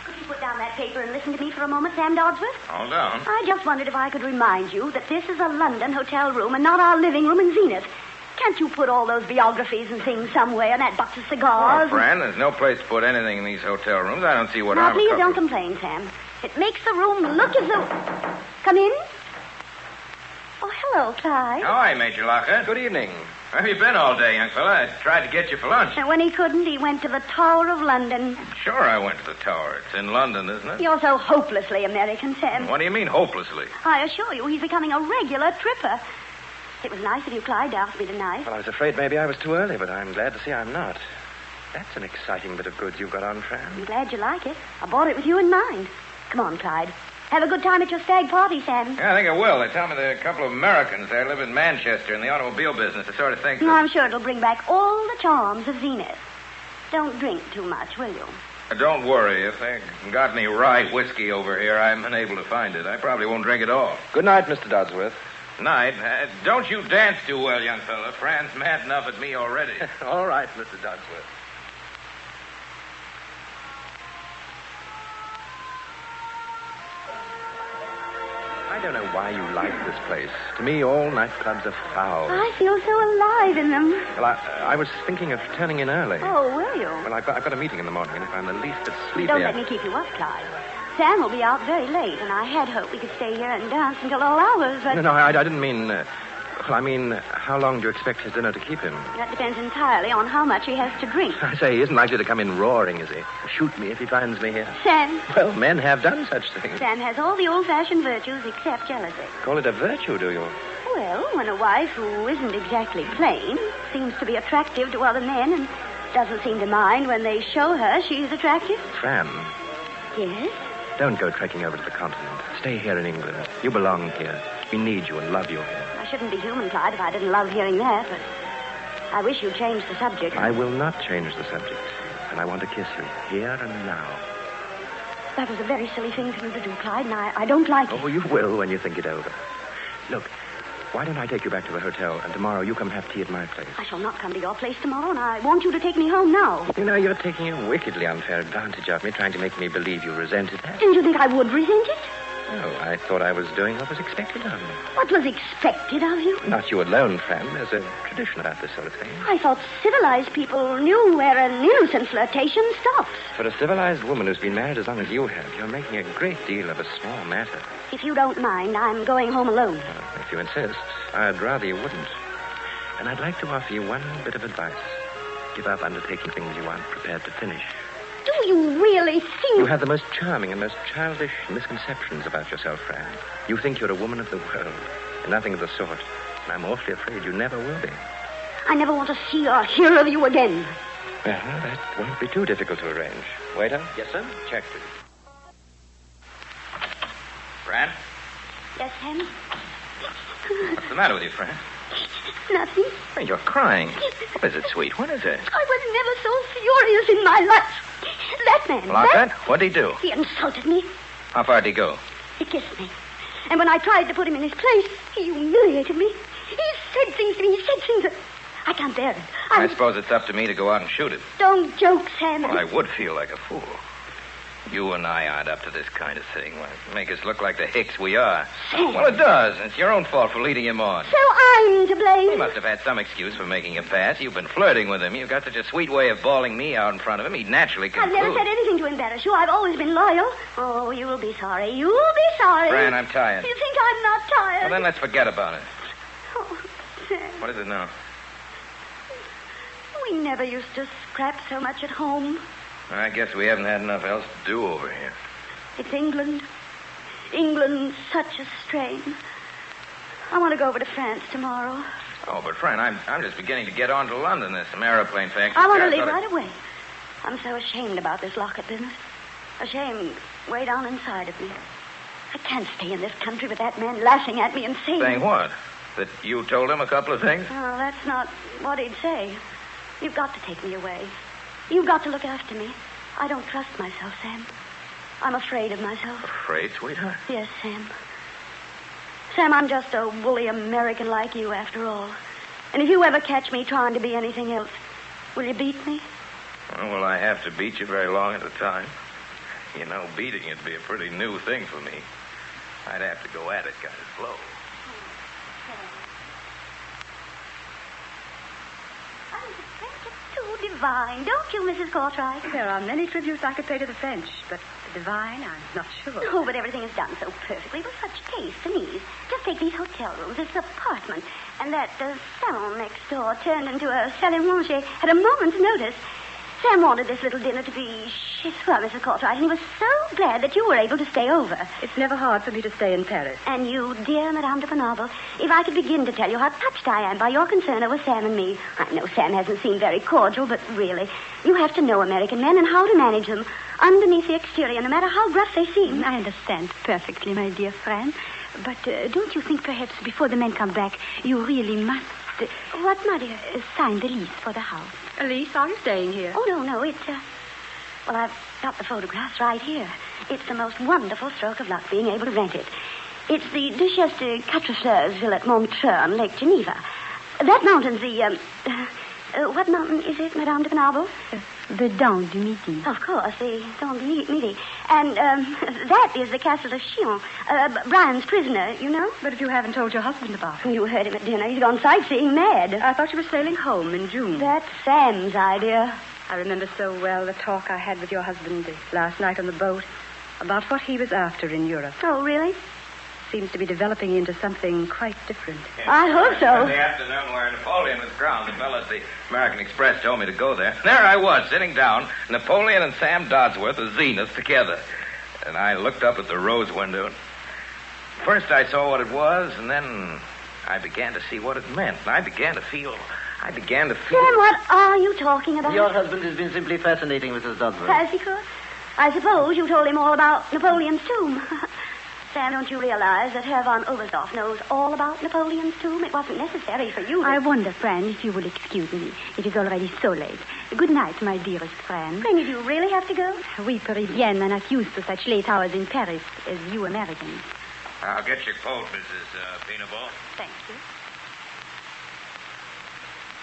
Could you put down that paper and listen to me for a moment, Sam Dodsworth? All down. I just wondered if I could remind you that this is a London hotel room and not our living room in Zenith. Can't you put all those biographies and things somewhere, and that box of cigars? Oh, Fran, there's no place to put anything in these hotel rooms. I don't see what Now, I'm... please don't complain, Sam. It makes the room look as though... Come in. Oh, hello, Clyde. How are you, Major Lockett? Good evening. Where have you been all day, young fella? I tried to get you for lunch. And when he couldn't, he went to the Tower of London. Sure, I went to the tower. It's in London, isn't it? You're so hopelessly American, Sam. What do you mean, hopelessly? I assure you, he's becoming a regular tripper. It was nice of you, Clyde, to ask me tonight. Well, I was afraid maybe I was too early, but I'm glad to see I'm not. That's an exciting bit of goods you've got on, Fran. I'm glad you like it. I bought it with you in mind. Come on, Clyde. Have a good time at your stag party, Sam. Yeah, I think I will. They tell me there are a couple of Americans there live in Manchester in the automobile business, the sort of thing. I'm sure it'll bring back all the charms of Zenith. Don't drink too much, will you? Don't worry. If they got any rye whiskey over here, I'm unable to find it. I probably won't drink it all. Good night, Mr. Dodsworth. Night. Don't you dance too well, young fella. Fran's mad enough at me already. All right, Mr. Dodsworth. I don't know why you like this place. To me, all nightclubs are foul. I feel so alive in them. Well, I was thinking of turning in early. Oh, will you? Well, I've got a meeting in the morning, and if I'm the least bit sleepy... Don't let me keep you up, Clyde. Sam will be out very late, and I had hoped we could stay here and dance until all hours, but... No, I didn't mean... Well, I mean, how long do you expect his dinner to keep him? That depends entirely on how much he has to drink. I say, he isn't likely to come in roaring, is he? Shoot me if he finds me here. Sam. Well, men have done such things. Sam has all the old-fashioned virtues except jealousy. Call it a virtue, do you? Well, when a wife who isn't exactly plain seems to be attractive to other men and doesn't seem to mind when they show her she's attractive. Fran. Yes? Don't go trekking over to the continent. Stay here in England. You belong here. We need you and love you here. I shouldn't be human, Clyde, if I didn't love hearing that, but I wish you'd change the subject. I will not change the subject. And I want to kiss you, here and now. That was a very silly thing for you to do, Clyde, and I don't like it. Oh, you will when you think it over. Look, why don't I take you back to the hotel, and tomorrow you come have tea at my place? I shall not come to your place tomorrow, and I want you to take me home now. You know, you're taking a wickedly unfair advantage of me, trying to make me believe you resented that. Didn't you think I would resent it? Oh, I thought I was doing what was expected of me. What was expected of you? Not you alone, Fran. There's a tradition about this sort of thing. I thought civilized people knew where an innocent flirtation stops. For a civilized woman who's been married as long as you have, you're making a great deal of a small matter. If you don't mind, I'm going home alone. If you insist, I'd rather you wouldn't. And I'd like to offer you one bit of advice. Give up undertaking things you aren't prepared to finish. Do you really think... You have the most charming and most childish misconceptions about yourself, Fran. You think you're a woman of the world, and nothing of the sort. And I'm awfully afraid you never will be. I never want to see or hear of you again. Well, that won't be too difficult to arrange. Waiter? Yes, sir? Check, please. Fran? Yes, Sam? What's the matter with you, Fran? Nothing. Hey, you're crying. What is it, sweet? What is it? I was never so furious in my life. That man... Lockett? What'd he do? He insulted me. How far did he go? He kissed me. And when I tried to put him in his place, he humiliated me. He said things to me. He said things that... I can't bear it. I suppose it's up to me to go out and shoot him. Don't joke, Sam. Well, I would feel like a fool. You and I aren't up to this kind of thing. Why, make us look like the hicks we are. Sam. Well, it does. It's your own fault for leading him on. So I'm to blame. He must have had some excuse for making a pass. You've been flirting with him. You've got such a sweet way of bawling me out in front of him. He'd naturally conclude. I've never said anything to embarrass you. I've always been loyal. Oh, you'll be sorry. You'll be sorry. Fran, I'm tired. You think I'm not tired? Well, then let's forget about it. Oh, Sam. What is it now? We never used to scrap so much at home. I guess we haven't had enough else to do over here. It's England. England's such a strain. I want to go over to France tomorrow. Oh, but Fran, I'm just beginning to get on to London. There's some aeroplane factories. I want to leave right away. I'm so ashamed about this Lockett business. Ashamed way down inside of me. I can't stay in this country with that man laughing at me and saying... Saying what? That you told him a couple of things? Oh, that's not what he'd say. You've got to take me away. You've got to look after me. I don't trust myself, Sam. I'm afraid of myself. Afraid, sweetheart? Yes, Sam. Sam, I'm just a woolly American like you, after all. And if you ever catch me trying to be anything else, will you beat me? Oh, well, I have to beat you very long at a time. You know, beating it'd be a pretty new thing for me. I'd have to go at it kind of slow. Too divine, don't you, Mrs. Cartwright? There are many tributes I could pay to the French, but the divine, I'm not sure. Oh, but everything is done so perfectly with such taste and ease. Just take these hotel rooms, this apartment, and that salon next door turned into a salle à manger at a moment's notice. Sam wanted this little dinner to be chez soi, Mrs. Cartwright, and he was so glad that you were able to stay over. It's never hard for me to stay in Paris. And you, dear Madame de Penable, if I could begin to tell you how touched I am by your concern over Sam and me. I know Sam hasn't seemed very cordial, but really, you have to know American men and how to manage them underneath the exterior, no matter how gruff they seem. I understand perfectly, my dear friend. But don't you think perhaps before the men come back, you really must... What, my dear? Sign the lease for the house. A lease? Are you staying here? Oh, no, it's Well, I've got the photographs right here. It's the most wonderful stroke of luck being able to rent it. It's the Duchesse de Quatrefours Villa at Montreux on Lake Geneva. That mountain's the, what mountain is it, Madame de Penable? The Dent du Midi. Of course, the Dent du Midi. And that is the Castle of Chillon. Brian's prisoner, you know? But if you haven't told your husband about it. You heard him at dinner. He's gone sightseeing mad. I thought you were sailing home in June. That's Sam's idea. I remember so well the talk I had with your husband last night on the boat about what he was after in Europe. Oh, really? Seems to be developing into something quite different. I hope so. In the afternoon where Napoleon was crowned, the fellow at the American Express told me to go there. There I was, sitting down, Napoleon and Sam Dodsworth, the Zenith, together. And I looked up at the rose window. First I saw what it was, and then I began to see what it meant. And I began to feel... Sam, what are you talking about? Your husband has been simply fascinating, Mrs. Dodsworth. Has he, could? I suppose you told him all about Napoleon's tomb. Sam, don't you realize that Herr von Oberstdorf knows all about Napoleon's tomb? It wasn't necessary for you. I wonder, Fran, if you will excuse me. It is already so late. Good night, my dearest friend. Then you really have to go? We Parisiennes are not used to such late hours in Paris as you Americans. I'll get your coat, Mrs. Peanutball. Thank you.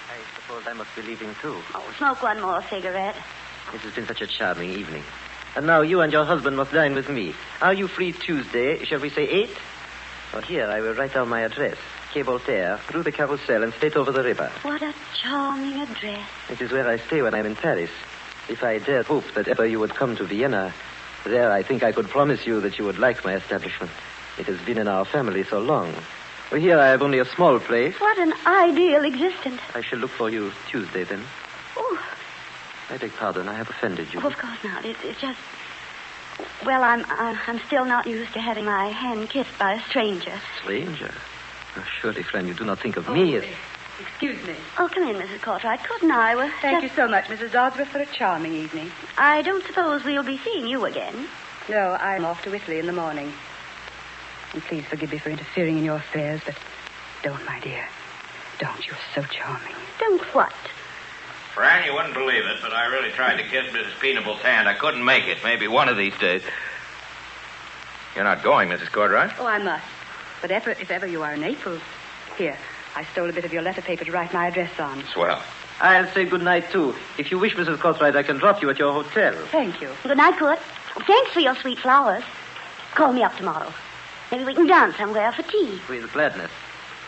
I suppose I must be leaving, too. Oh, smoke one more cigarette. This has been such a charming evening. And now you and your husband must dine with me. Are you free Tuesday, shall we say 8? Well, here, I will write down my address. Quai Voltaire, Rue de Carrousel, and straight over the river. What a charming address. It is where I stay when I'm in Paris. If I dared hope that ever you would come to Vienna, there I think I could promise you that you would like my establishment. It has been in our family so long. Well, here I have only a small place. What an ideal existence. I shall look for you Tuesday, then. Oh. I beg pardon, I have offended you. Oh, of course not. It's just... Well, I'm still not used to having my hand kissed by a stranger. Stranger? Oh, surely, friend, you do not think of me as... Excuse me. Oh, come in, Mrs. Cartwright. Couldn't I? Well, Thank you so much, Mrs. Dodsworth, for a charming evening. I don't suppose we'll be seeing you again. No, I'm off to Italy in the morning. And please forgive me for interfering in your affairs, but don't, my dear. Don't. You're so charming. Don't what? Fran, you wouldn't believe it, but I really tried to kiss Mrs. Peanutball's hand. I couldn't make it. Maybe one of these days. You're not going, Mrs. Cartwright? Oh, I must. But if ever you are in Naples... Here, I stole a bit of your letter paper to write my address on. Swell. I'll say good night, too. If you wish, Mrs. Cartwright, I can drop you at your hotel. Thank you. Good night, Kurt. Thanks for your sweet flowers. Call me up tomorrow. Maybe we can dance somewhere for tea. With gladness.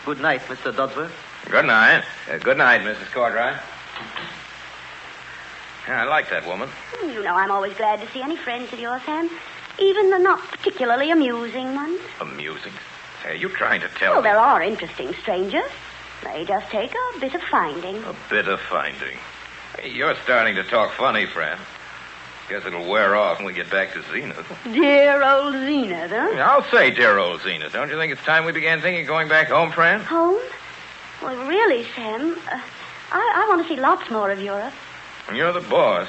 Good night, Mr. Dodsworth. Good night. Good night, Mrs. Cartwright. Yeah, I like that woman. You know I'm always glad to see any friends of yours, Sam. Even the not particularly amusing ones. Amusing? Say, are you trying to tell Well, me? there are interesting strangers. They just take a bit of finding. A bit of finding. Hey, you're starting to talk funny, Fran. Guess it'll wear off when we get back to Zenith. Dear old Zenith, huh? I'll say dear old Zenith. Don't you think it's time we began thinking of going back home, Fran? Home? Well, really, Sam, I want to see lots more of Europe. You're the boss.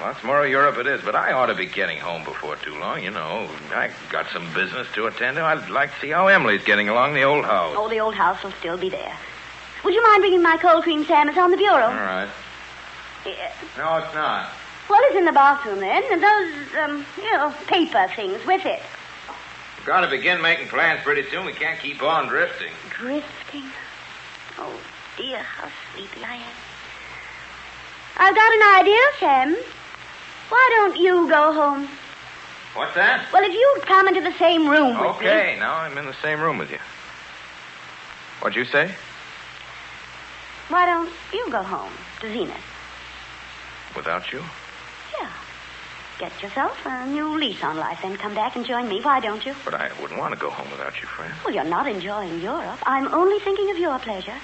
Lots more of Europe it is, but I ought to be getting home before too long, you know. I got some business to attend to. I'd like to see how Emily's getting along the old house. Oh, the old house will still be there. Would you mind bringing my cold cream, Sam? It's on the bureau. All right. Yeah. No, it's not. Well, it's in the bathroom, then. And those, paper things with it. We've got to begin making plans pretty soon. We can't keep on drifting. Drifting? Oh, dear, how sleepy I am. I've got an idea, Sam. Why don't you go home? What's that? Well, if you'd come into the same room with me... Okay, now I'm in the same room with you. What'd you say? Why don't you go home to Zenith? Without you? Yeah. Get yourself a new lease on life, then come back and join me. Why don't you? But I wouldn't want to go home without you, friend. Well, you're not enjoying Europe. I'm only thinking of your pleasure.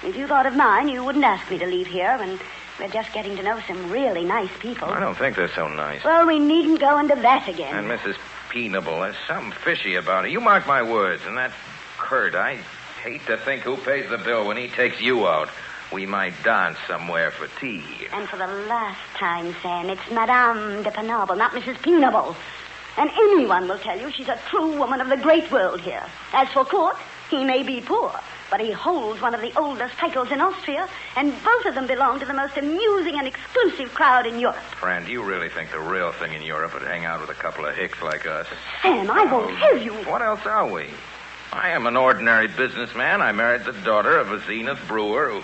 If you thought of mine, you wouldn't ask me to leave here when we're just getting to know some really nice people. I don't think they're so nice. Well, we needn't go into that again. And Mrs. Peanutball, there's something fishy about her. You mark my words. And that Kurt, I hate to think who pays the bill when he takes you out. We might dance somewhere for tea. And for the last time, Sam, it's Madame de Penable, not Mrs. Peanutball. And anyone will tell you she's a true woman of the great world here. As for Court, he may be poor, But he holds one of the oldest titles in Austria, and both of them belong to the most amusing and exclusive crowd in Europe. Fran, do you really think the real thing in Europe would hang out with a couple of hicks like us? Sam, I won't have you. What else are we? I am an ordinary businessman. I married the daughter of a Zenith brewer who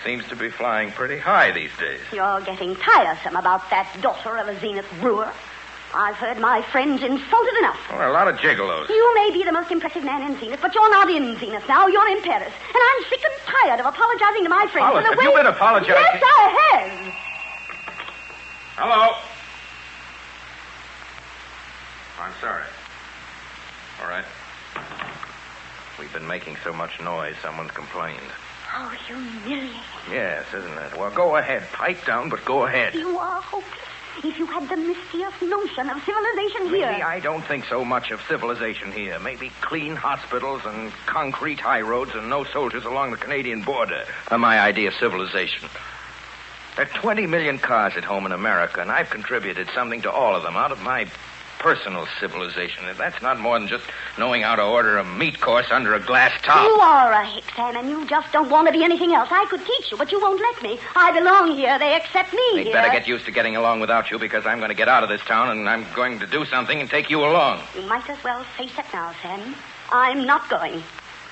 seems to be flying pretty high these days. You're getting tiresome about that daughter of a Zenith brewer. I've heard my friends insulted enough. Well, a lot of gigolos. You may be the most impressive man in Zenith, but you're not in Zenith now. You're in Paris. And I'm sick and tired of apologizing to my friends for the way... Have you been apologizing? Yes, I have. Hello? I'm sorry. All right. We've been making so much noise, someone's complained. Oh, humiliating. Yes, isn't it? Well, go ahead. Pipe down, but go ahead. You are hopeless. If you had the mysterious notion of civilization here... Maybe I don't think so much of civilization here. Maybe clean hospitals and concrete high roads and no soldiers along the Canadian border are my idea of civilization. There are 20 million cars at home in America, and I've contributed something to all of them out of my personal civilization. And that's not more than just knowing how to order a meat course under a glass top. You are a hick, Sam, and you just don't want to be anything else. I could teach you, but you won't let me. I belong here. They accept me They'd here. better get used to getting along without you, because I'm going to get out of this town, and I'm going to do something and take you along. You might as well face it now, Sam. I'm not going.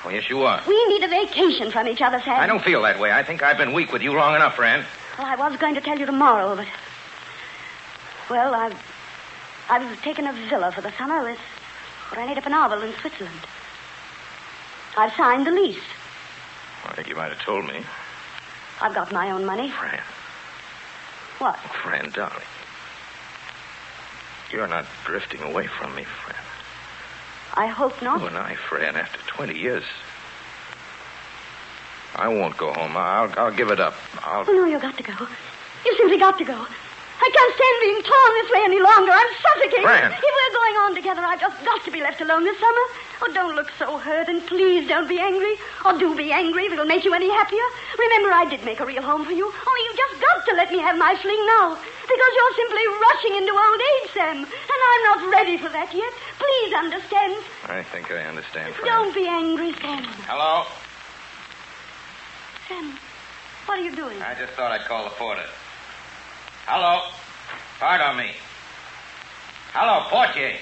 Oh, yes, you are. We need a vacation from each other, Sam. I don't feel that way. I think I've been weak with you long enough, Fran. Well, I was going to tell you tomorrow, but... Well, I was taking a villa for the summer where I made up a novel in Switzerland. I've signed the lease. I think you might have told me. I've got my own money. Fran. What? Fran, darling. You're not drifting away from me, Fran. I hope not. You and I, Fran, after 20 years. I won't go home. I'll give it up. Oh, no, you've got to go. You simply got to go. I can't stand being torn this way any longer. I'm suffocating. Fran. If we're going on together, I've just got to be left alone this summer. Oh, don't look so hurt, and please don't be angry. Or do be angry if it'll make you any happier. Remember, I did make a real home for you. Only you just got to let me have my fling now. Because you're simply rushing into old age, Sam. And I'm not ready for that yet. Please understand. I think I understand, Fran. Don't be angry, Sam. Hello? Sam, what are you doing? I just thought I'd call the porter. Hello? Pardon me. Hello, portier.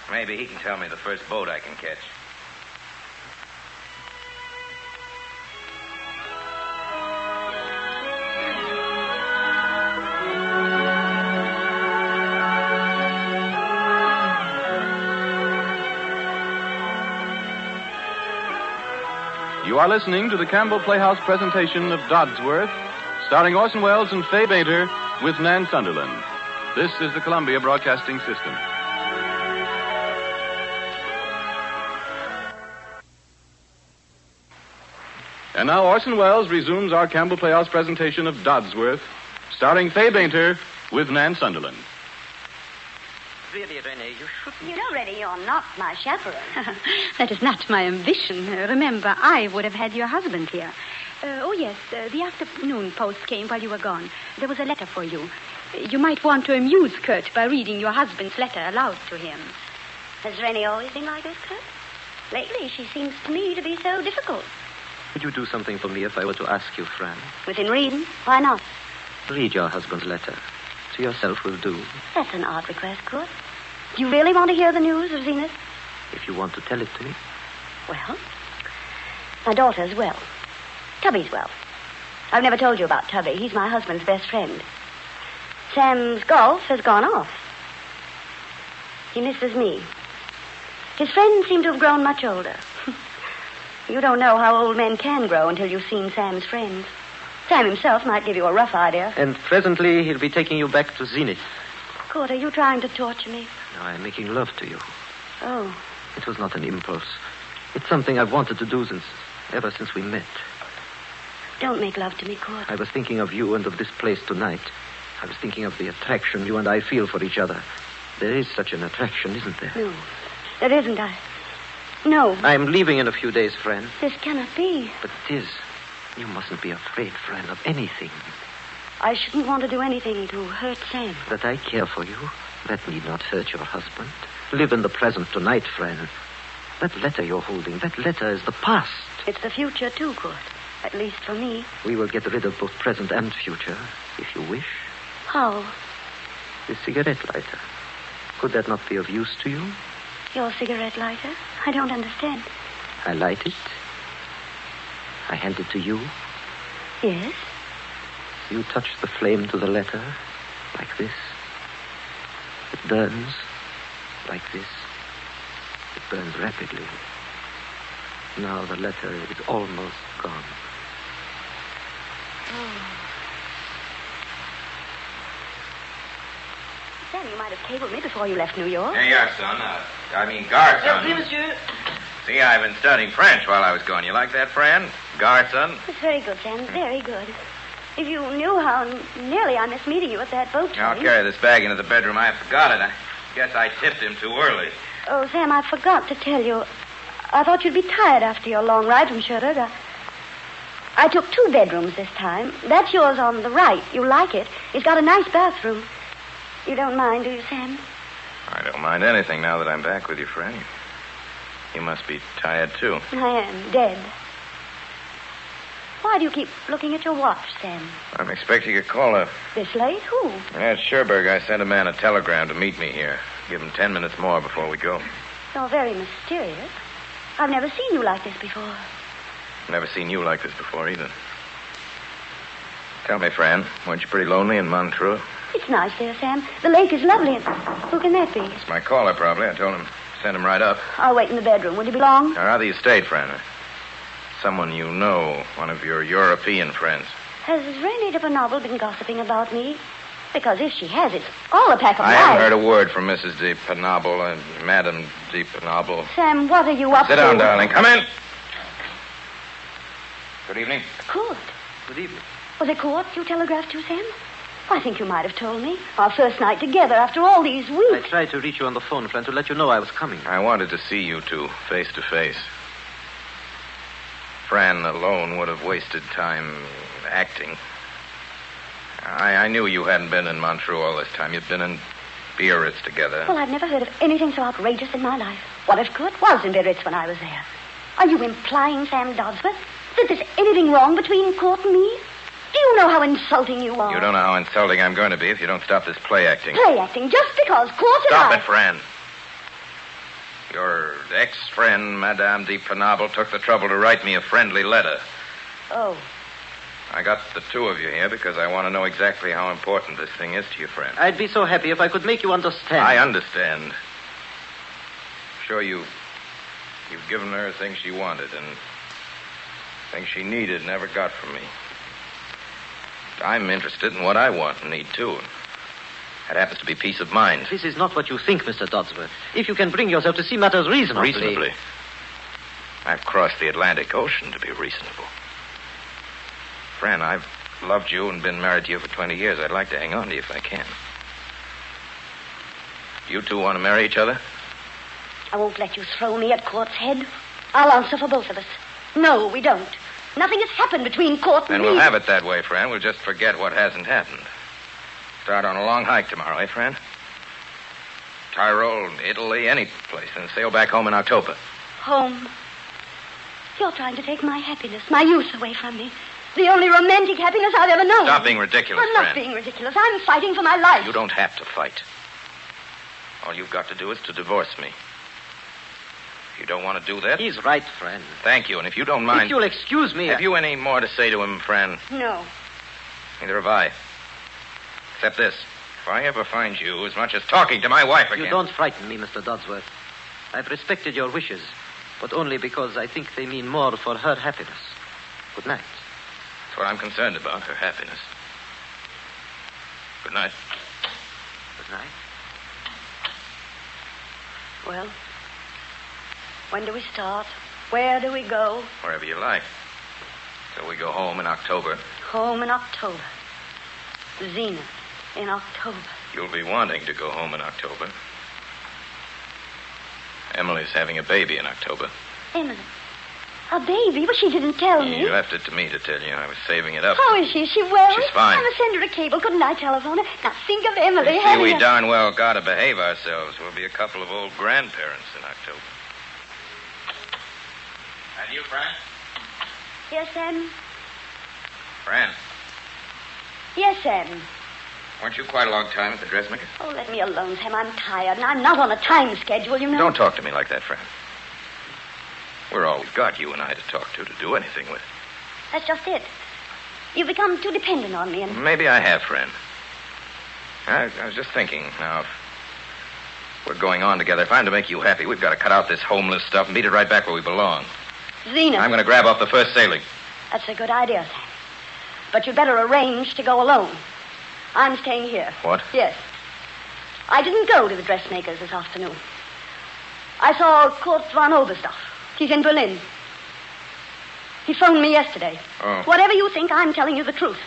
Maybe he can tell me the first boat I can catch. You are listening to the Campbell Playhouse presentation of Dodsworth, starring Orson Welles and Fay Bader with Nan Sunderland. This is the Columbia Broadcasting System. And now Orson Welles resumes our Campbell Playhouse presentation of Dodsworth, starring Fay Bader with Nan Sunderland. Really, Renee, you shouldn't. You know, Reddy, you're not my chaperone. That is not my ambition. Remember, I would have had your husband here. Oh, yes, the afternoon post came while you were gone. There was a letter for you. You might want to amuse Kurt by reading your husband's letter aloud to him. Has Rennie always been like this, Kurt? Lately, she seems to me to be so difficult. Would you do something for me if I were to ask you, Fran? Within reason? Why not? Read your husband's letter. To yourself will do. That's an odd request, Kurt. Do you really want to hear the news of Zenith? If you want to tell it to me. Well, my daughter's well. Tubby's well. I've never told you about Tubby. He's my husband's best friend. Sam's golf has gone off. He misses me. His friends seem to have grown much older. You don't know how old men can grow until you've seen Sam's friends. Sam himself might give you a rough idea. And presently he'll be taking you back to Zenith. Kurt, are you trying to torture me? No, I'm making love to you. Oh. It was not an impulse. It's something I've wanted to do ever since we met. Don't make love to me, Kurt. I was thinking of you and of this place tonight. I was thinking of the attraction you and I feel for each other. There is such an attraction, isn't there? No, there isn't. No. I'm leaving in a few days, Fran. This cannot be. But it is. You mustn't be afraid, Fran, of anything. I shouldn't want to do anything to hurt Sam. That I care for you, that need not hurt your husband. Live in the present tonight, Fran. That letter you're holding, that letter is the past. It's the future, too, Kurt. At least for me. We will get rid of both present and future, if you wish. How? The cigarette lighter. Could that not be of use to you? Your cigarette lighter? I don't understand. I light it. I hand it to you. Yes? You touch the flame to the letter, like this. It burns, like this. It burns rapidly. Now the letter is almost gone. Oh. Sam, you might have cabled me before you left New York. Here you are, son. Guard, son. Oui, monsieur. See, I've been studying French while I was gone. You like that, friend? Guard, son? It's very good, Sam. Very good. If you knew how nearly I missed meeting you at that boat train. I'll carry this bag into the bedroom. I forgot it. I guess I tipped him too early. Oh, Sam, I forgot to tell you. I thought you'd be tired after your long ride from Citadel. I took 2 bedrooms this time. That's yours on the right. You like it. It's got a nice bathroom. You don't mind, do you, Sam? I don't mind anything now that I'm back with you, friend. You must be tired, too. I am. Dead. Why do you keep looking at your watch, Sam? I'm expecting a caller. This late? Who? At Sherberg, I sent a man a telegram to meet me here. Give him 10 minutes more before we go. You're very mysterious. I've never seen you like this before. Never seen you like this before, either. Tell me, Fran, weren't you pretty lonely in Montreux? It's nice there, Sam. The lake is lovely. Who can that be? It's my caller, probably. I told him send him right up. I'll wait in the bedroom. Will you be long? Now, rather you stayed, Fran. Someone you know, one of your European friends. Has Rennie de Penobel been gossiping about me? Because if she has, it's all a pack of lies. I haven't heard a word from Mrs. de Penobel and Madame de Penobel. Sam, what are you up to? Sit down, darling. Come in. Good evening. Kurt. Good evening. Was it Kurt you telegraphed to, Sam? I think you might have told me. Our first night together after all these weeks. I tried to reach you on the phone, Fran, to let you know I was coming. I wanted to see you two face to face. Fran alone would have wasted time acting. I knew you hadn't been in Montreux all this time. You'd been in Biarritz together. Well, I've never heard of anything so outrageous in my life. What if Kurt was in Biarritz when I was there? Are you implying, Sam Dodsworth, that there's anything wrong between Kurt and me? Do you know how insulting you are? You don't know how insulting I'm going to be if you don't stop this play acting. Play acting, just because Kurt and Stop it, Fran. Your ex-friend, Madame de Penobel, took the trouble to write me a friendly letter. Oh. I got the 2 of you here because I want to know exactly how important this thing is to your friend. I'd be so happy if I could make you understand. I understand. Sure, you've given her things she wanted and things she needed never got from me. I'm interested in what I want and need, too. That happens to be peace of mind. This is not what you think, Mr. Dodsworth. If you can bring yourself to see matters reasonably. Reasonably? I've crossed the Atlantic Ocean to be reasonable. Fran, I've loved you and been married to you for 20 years. I'd like to hang on to you if I can. You 2 want to marry each other? I won't let you throw me at Kurt's head. I'll answer for both of us. No, we don't. Nothing has happened between Kurt and Then me. we'll have it that way, Fran. We'll just forget what hasn't happened. Start on a long hike tomorrow, eh, Fran? Tyrol, Italy, any place, and sail back home in October. Home. You're trying to take my happiness, my youth away from me. The only romantic happiness I've ever known. Stop being ridiculous, I'm not Fran. being ridiculous. I'm fighting for my life. You don't have to fight. All you've got to do is to divorce me. If you don't want to do that... He's right, Fran. Thank you, and if you don't mind... If you'll excuse me... Have you any more to say to him, Fran? No. Neither have I. Except this. If I ever find you as much as talking to my wife again... You don't frighten me, Mr. Dodsworth. I've respected your wishes, but only because I think they mean more for her happiness. Good night. That's what I'm concerned about, her happiness. Good night. Good night. Well, when do we start? Where do we go? Wherever you like. So we go home in October. Home in October. Zenith in October. You'll be wanting to go home in October. Emily's having a baby in October. Emily? A baby? But she didn't tell me. You left it to me to tell you. I was saving it up. How is she? Is she well? She's fine. I must send her a cable. Couldn't I telephone her? Now, think of Emily. You see, we darn well got to behave ourselves. We'll be a couple of old grandparents in October. That you, Fran? Yes, Sam? Fran, Yes, Sam. weren't you quite a long time at the dressmaker? Oh, let me alone, Sam. I'm tired, and I'm not on a time schedule, you know. Don't talk to me like that, Fran. We're all we've got, you and I, to talk to do anything with. That's just it. You've become too dependent on me, and... Maybe I have, Fran. I was just thinking, now, if we're going on together, if I'm to make you happy, we've got to cut out this homeless stuff and beat it right back where we belong. Zenith. I'm going to grab off the first sailing. That's a good idea, Sam. But you'd better arrange to go alone. I'm staying here. What? Yes. I didn't go to the dressmaker's this afternoon. I saw Kurt von Oberstoff. He's in Berlin. He phoned me yesterday. Oh. Whatever you think, I'm telling you the truth.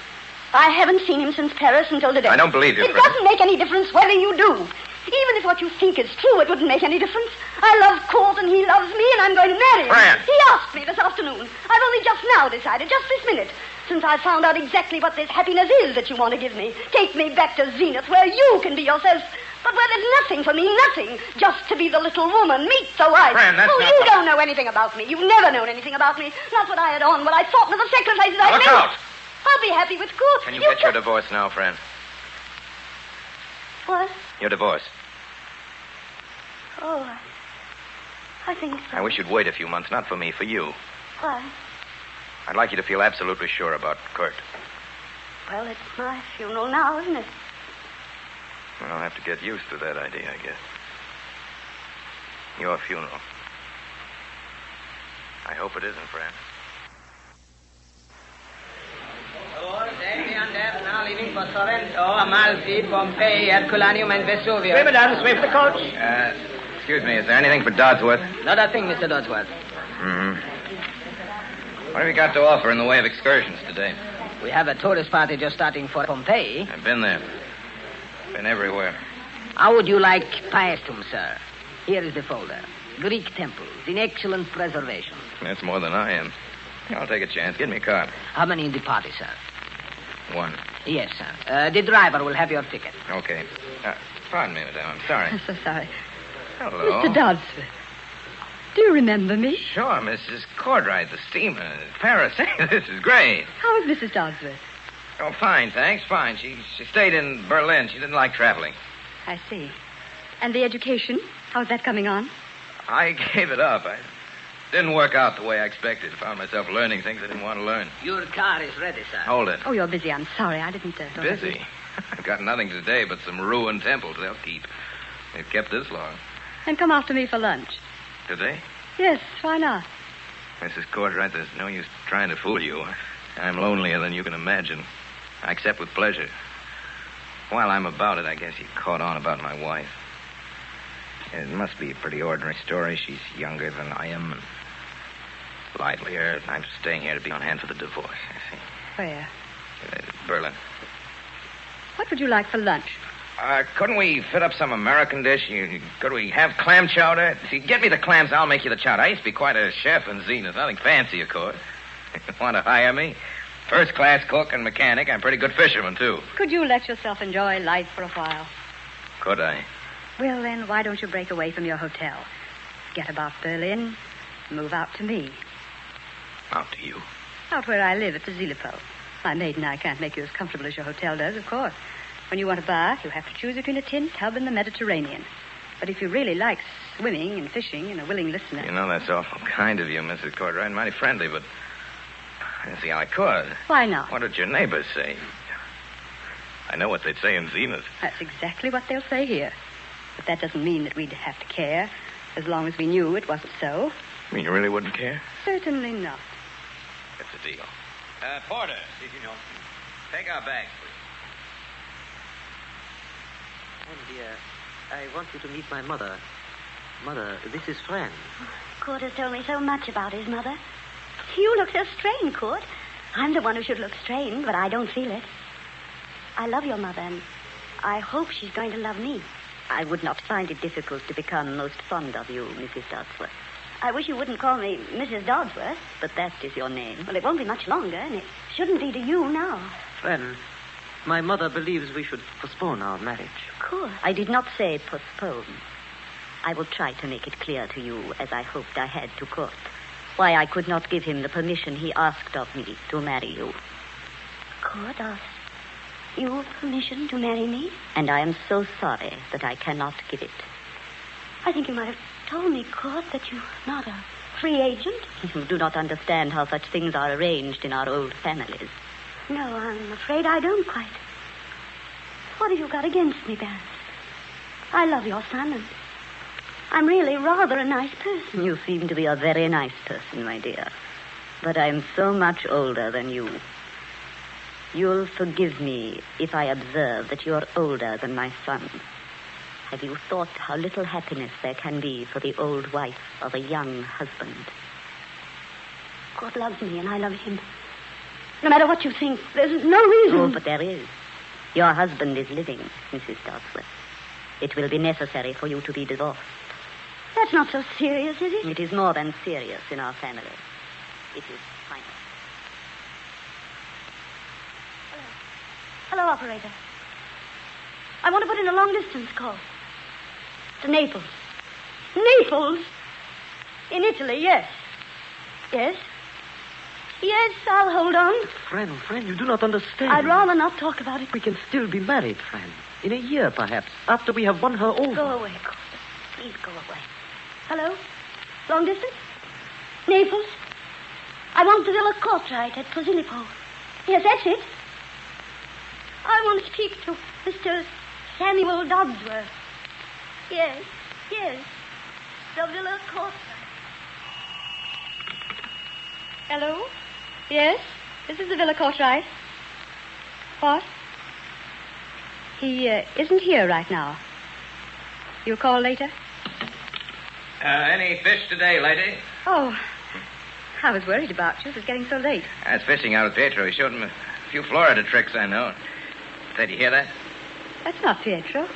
I haven't seen him since Paris until today. I don't believe you, It Fran. doesn't make any difference whether you do. Even if what you think is true, it wouldn't make any difference. I love Kurt and he loves me, and I'm going to marry him. Fran! He asked me this afternoon. I've only just now decided, just this minute, since I found out exactly what this happiness is that you want to give me. Take me back to Zenith, where you can be yourself, but where there's nothing for me, nothing. Just to be the little woman, meet the wife. Fran, that's oh, not you what- don't know anything about me. You've never known anything about me. Not what I had on, what I thought, nor the sacrifices I Look made. out! I'll be happy with Kurt. Can you get your divorce now, Fran? What? Your divorce. Oh, I think so. I wish you'd wait a few months, not for me, for you. Why? I'd like you to feel absolutely sure about Kurt. Well, it's my funeral now, isn't it? I'll have to get used to that idea, I guess. Your funeral. I hope it isn't, Fran. Now leaving for Sorrento, Amalfi, Pompeii, Herculaneum, and Vesuvius. Oui, madame, swift the coach. Excuse me, is there anything for Dodsworth? Not a thing, Mr. Dodsworth. What have you got to offer in the way of excursions today? We have a tourist party just starting for Pompeii. I've been there. Been everywhere. How would you like Paestum, sir? Here is the folder. Greek temples in excellent preservation. That's more than I am. I'll take a chance. Give me a card. How many in the party, sir? One. Yes, sir. The driver will have your ticket. Okay. Pardon me, madame. I'm sorry. I'm so sorry. Hello. Mr. Dodsworth. Do you remember me? Sure, Mrs. Cordright, the steamer. Paris. This is great. How is Mrs. Dodsworth? Oh, fine, thanks. Fine. She stayed in Berlin. She didn't like traveling. I see. And the education? How's that coming on? I gave it up. I didn't work out the way I expected. Found myself learning things I didn't want to learn. Your car is ready, sir. Hold it. Oh, you're busy. I'm sorry. I didn't... Busy? I've got nothing today but some ruined temples they'll keep. They've kept this long. And come after me for lunch. Today? Yes, why not? Mrs. Cordright, there's no use trying to fool you. I'm lonelier than you can imagine. I accept with pleasure. While I'm about it, I guess you caught on about my wife. It must be a pretty ordinary story. She's younger than I am and livelier. I'm staying here to be on hand for the divorce, I see. Where? Berlin. What would you like for lunch? Couldn't we fit up some American dish? Could we have clam chowder? If you get me the clams, I'll make you the chowder. I used to be quite a chef in Zenith. Nothing fancy, of course. Want to hire me? First-class cook and mechanic. I'm a pretty good fisherman, too. Could you let yourself enjoy life for a while? Could I? Well, then, why don't you break away from your hotel? Get about Berlin, move out to me. Out to you? Out where I live at the Zillipo. My maid and I can't make you as comfortable as your hotel does, of course. When you want a bath, you have to choose between a tin tub and the Mediterranean. But if you really like swimming and fishing and a willing listener... You know, that's awful kind of you, Mrs. Cordright. Mighty friendly, but I didn't see how I could. Why not? What did your neighbors say? I know what they'd say in Zenith. That's exactly what they'll say here. But that doesn't mean that we'd have to care, as long as we knew it wasn't so. I mean, you really wouldn't care? Certainly not. It's a deal. Porter. Take our bags, please. Oh, dear, I want you to meet my mother. Mother, this is Fran. Kurt has told me so much about his mother. You look so strained, Kurt. I'm the one who should look strained, but I don't feel it. I love your mother, and I hope she's going to love me. I would not find it difficult to become most fond of you, Mrs. Dodsworth. I wish you wouldn't call me Mrs. Dodsworth. But that is your name. Well, it won't be much longer, and it shouldn't be to you now. Fran, my mother believes we should postpone our marriage. Of course. I did not say postpone. I will try to make it clear to you, as I hoped I had to Kurt. why I could not give him the permission he asked of me to marry you. Could ask you permission to marry me? And I am so sorry that I cannot give it. I think you might have told me, Kurt, that you're not a free agent. You do not understand how such things are arranged in our old families. No, I'm afraid I don't quite. What have you got against me, Baron? I love your son, and I'm really rather a nice person. You seem to be a very nice person, my dear. But I'm so much older than you. You'll forgive me if I observe that you're older than my son. Have you thought how little happiness there can be for the old wife of a young husband? God loves me, and I love him. No matter what you think, there's no reason. Oh, but there is. Your husband is living, Mrs. Dodsworth. It will be necessary for you to be divorced. That's not so serious, is it? It is more than serious in our family. It is final. Hello, operator. I want to put in a long-distance call. To Naples. Naples? In Italy, yes. Yes? Yes, I'll hold on. Friend, you do not understand. I'd rather not talk about it. We can still be married, friend. In a year, perhaps, after we have won her over. Go away, Costa. Please go away. Hello? Long distance? Naples? I want the Villa Cartwright at Posillipo. Yes, that's it. I want to speak to Mr. Samuel Dodsworth. Yes. The Villa Cartwright. Hello? Yes? This is the Villa Cartwright. What? He isn't here right now. You'll call later? Any fish today, lady? Oh, I was worried about you. It was getting so late. I was fishing out with Pietro. He showed him a few Florida tricks I know. Did you hear that? That's not Pietro.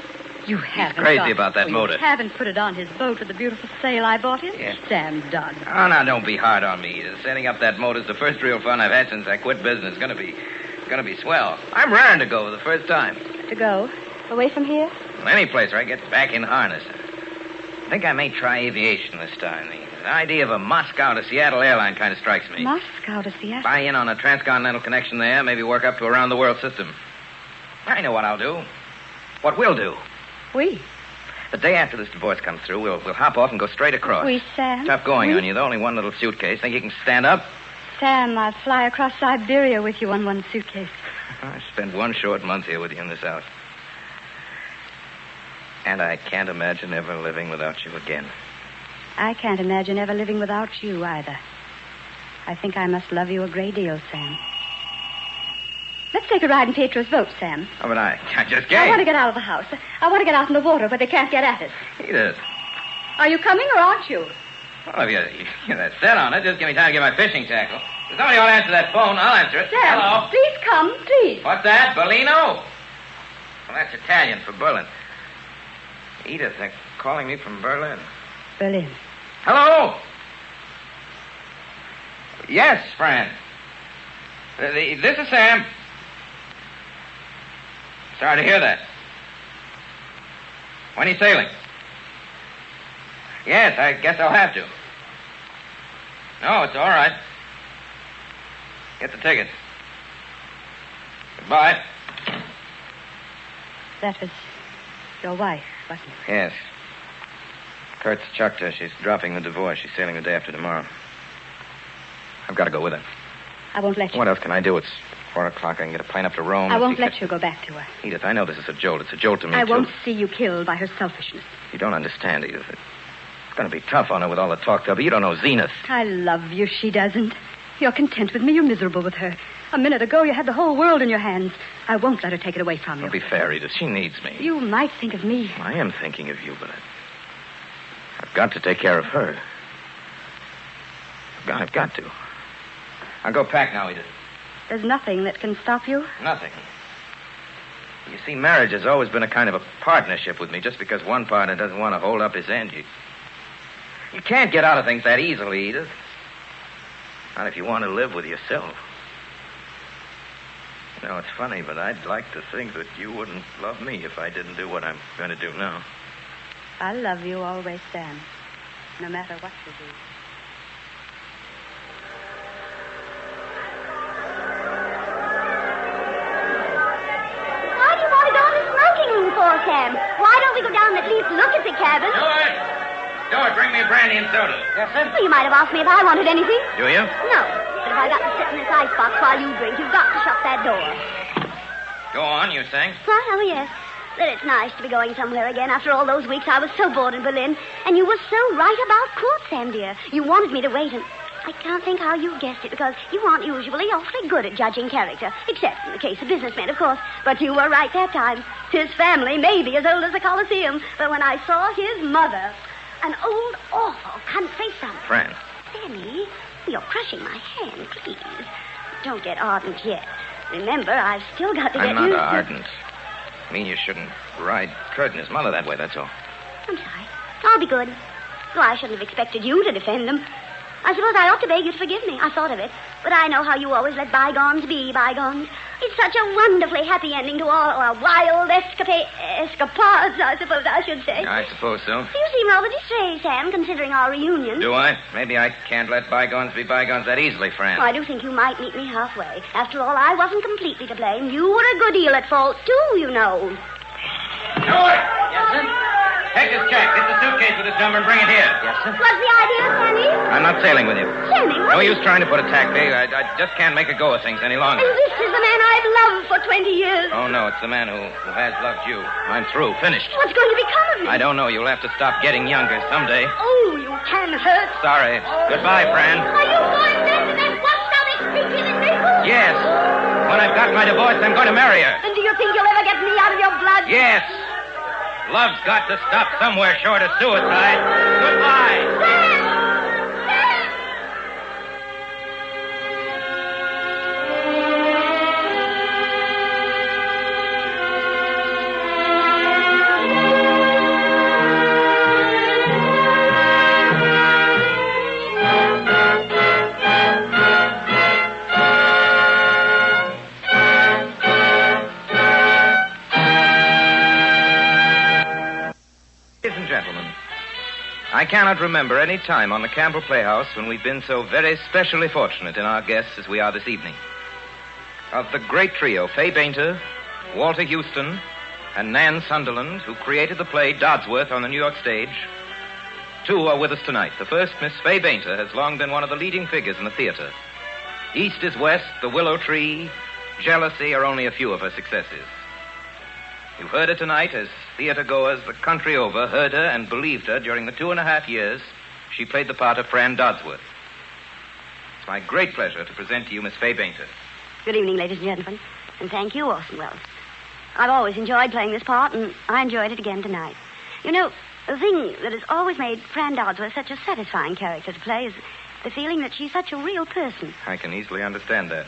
You haven't. He's crazy about that motor. You haven't put it on his boat with the beautiful sail I bought him? Yeah. Sam Dodd. Oh, now, don't be hard on me. Setting up that motor's the first real fun I've had since I quit business. It's gonna be swell. I'm raring to go for the first time. To go? Away from here? Well, any place where I get back in harness. I think I may try aviation this time. The idea of a Moscow to Seattle airline kind of strikes me. Moscow to Seattle? Buy in on a transcontinental connection there, maybe work up to a round-the-world system. I know what I'll do. What we'll do. We? The day after this divorce comes through, we'll hop off and go straight across. We, Sam? Tough going on you, though. Only one little suitcase. Think you can stand up? Sam, I'll fly across Siberia with you on one suitcase. I spent one short month here with you in this house. And I can't imagine ever living without you again. I can't imagine ever living without you either. I think I must love you a great deal, Sam. Let's take a ride in Pietro's boat, Sam. Oh, but I just can't. I want to get out of the house. I want to get out in the water where they can't get at us. Edith. Are you coming or aren't you? Well, if you're that set on it, just give me time to get my fishing tackle. If somebody ought to answer that phone, I'll answer it. Sam, Hello? please come, please. What's that, Bellino? Well, that's Italian for Berlin. Edith, they're calling me from Berlin. Berlin. Hello? Yes, Fran. This is Sam. Sorry to hear that. When are you sailing? Yes, I guess I'll have to. No, it's all right. Get the tickets. Goodbye. That was your wife, wasn't it? Yes. Kurt's chucked her. She's dropping the divorce. She's sailing the day after tomorrow. I've got to go with her. I won't let you. What else can I do? It's 4 o'clock. I can get a plane up to Rome. I won't let you go back to her. Edith, I know this is a jolt. It's a jolt to me, I too. won't see you killed by her selfishness. You don't understand, Edith. It's going to be tough on her with all the talk of her. You don't know Zenith. I love you. She doesn't. You're content with me. You're miserable with her. A minute ago, you had the whole world in your hands. I won't let her take it away from you. Don't be fair, Edith. She needs me. You might think of me. I am thinking of you, but I've got to take care of her. I've got to. I'll go pack now, Edith. There's nothing that can stop you? Nothing. You see, marriage has always been a kind of a partnership with me. Just because one partner doesn't want to hold up his end, you can't get out of things that easily, Edith. Not if you want to live with yourself. You know, it's funny, but I'd like to think that you wouldn't love me if I didn't do what I'm going to do now. I love you always, Sam. No matter what you do. me a brandy and soda. Yes, sir. Well, you might have asked me if I wanted anything. Do you? No. But if I got to sit in this icebox while you drink, you've got to shut that door. Go on, you saying? What? Oh, yes. That it's nice to be going somewhere again after all those weeks I was so bored in Berlin. And you were so right about court, Sam, dear. You wanted me to wait, and I can't think how you guessed it, because you aren't usually awfully good at judging character, except in the case of businessmen, of course. But you were right that time. His family may be as old as the Colosseum, but when I saw his mother, an old, awful country summer. Fran. Sammy, you're crushing my hand, please. Don't get ardent yet. Remember, I've still got to get I'm not used to... ardent. I mean, you shouldn't ride Kurt and his mother that way, that's all. I'm sorry. I'll be good. Oh, I shouldn't have expected you to defend them. I suppose I ought to beg you to forgive me. I thought of it. But I know how you always let bygones be bygones. It's such a wonderfully happy ending to all our wild escapades, I suppose I should say. I suppose so. You seem rather distressed, Sam, considering our reunion. Do I? Maybe I can't let bygones be bygones that easily, Fran. Oh, I do think you might meet me halfway. After all, I wasn't completely to blame. You were a good deal at fault, too, you know. George! Yes, sir? Take this check. Get the suitcase with this number and bring it here. Yes, sir. What's the idea, Sammy? I'm not sailing with you. Sammy, what? No use trying to put a tack bait. I just can't make a go of things any longer. And this is the man I've loved for 20 years. Oh, no, it's the man who has loved you. I'm through. Finished. What's going to become of me? I don't know. You'll have to stop getting younger someday. Oh, you can hurt. Sorry. Goodbye, Fran. Are you going back to that washed-out expatriate in Naples? Yes. When I've got my divorce, I'm going to marry her. And do you think you'll ever get me out of your blood? Yes. Love's got to stop somewhere short of suicide. Goodbye. Ladies and gentlemen, I cannot remember any time on the Campbell Playhouse when we've been so very specially fortunate in our guests as we are this evening. Of the great trio, Fay Bainter, Walter Houston, and Nan Sunderland, who created the play Dodsworth on the New York stage, two are with us tonight. The first, Miss Fay Bainter, has long been one of the leading figures in the theater. East is West, The Willow Tree, Jealousy are only a few of her successes. You've heard her tonight as theater-goers the country over heard her and believed her during the 2.5 years she played the part of Fran Dodsworth. It's my great pleasure to present to you Miss Fay Bainter. Good evening, ladies and gentlemen. And thank you, Orson Welles. I've always enjoyed playing this part, and I enjoyed it again tonight. You know, the thing that has always made Fran Dodsworth such a satisfying character to play is the feeling that she's such a real person. I can easily understand that.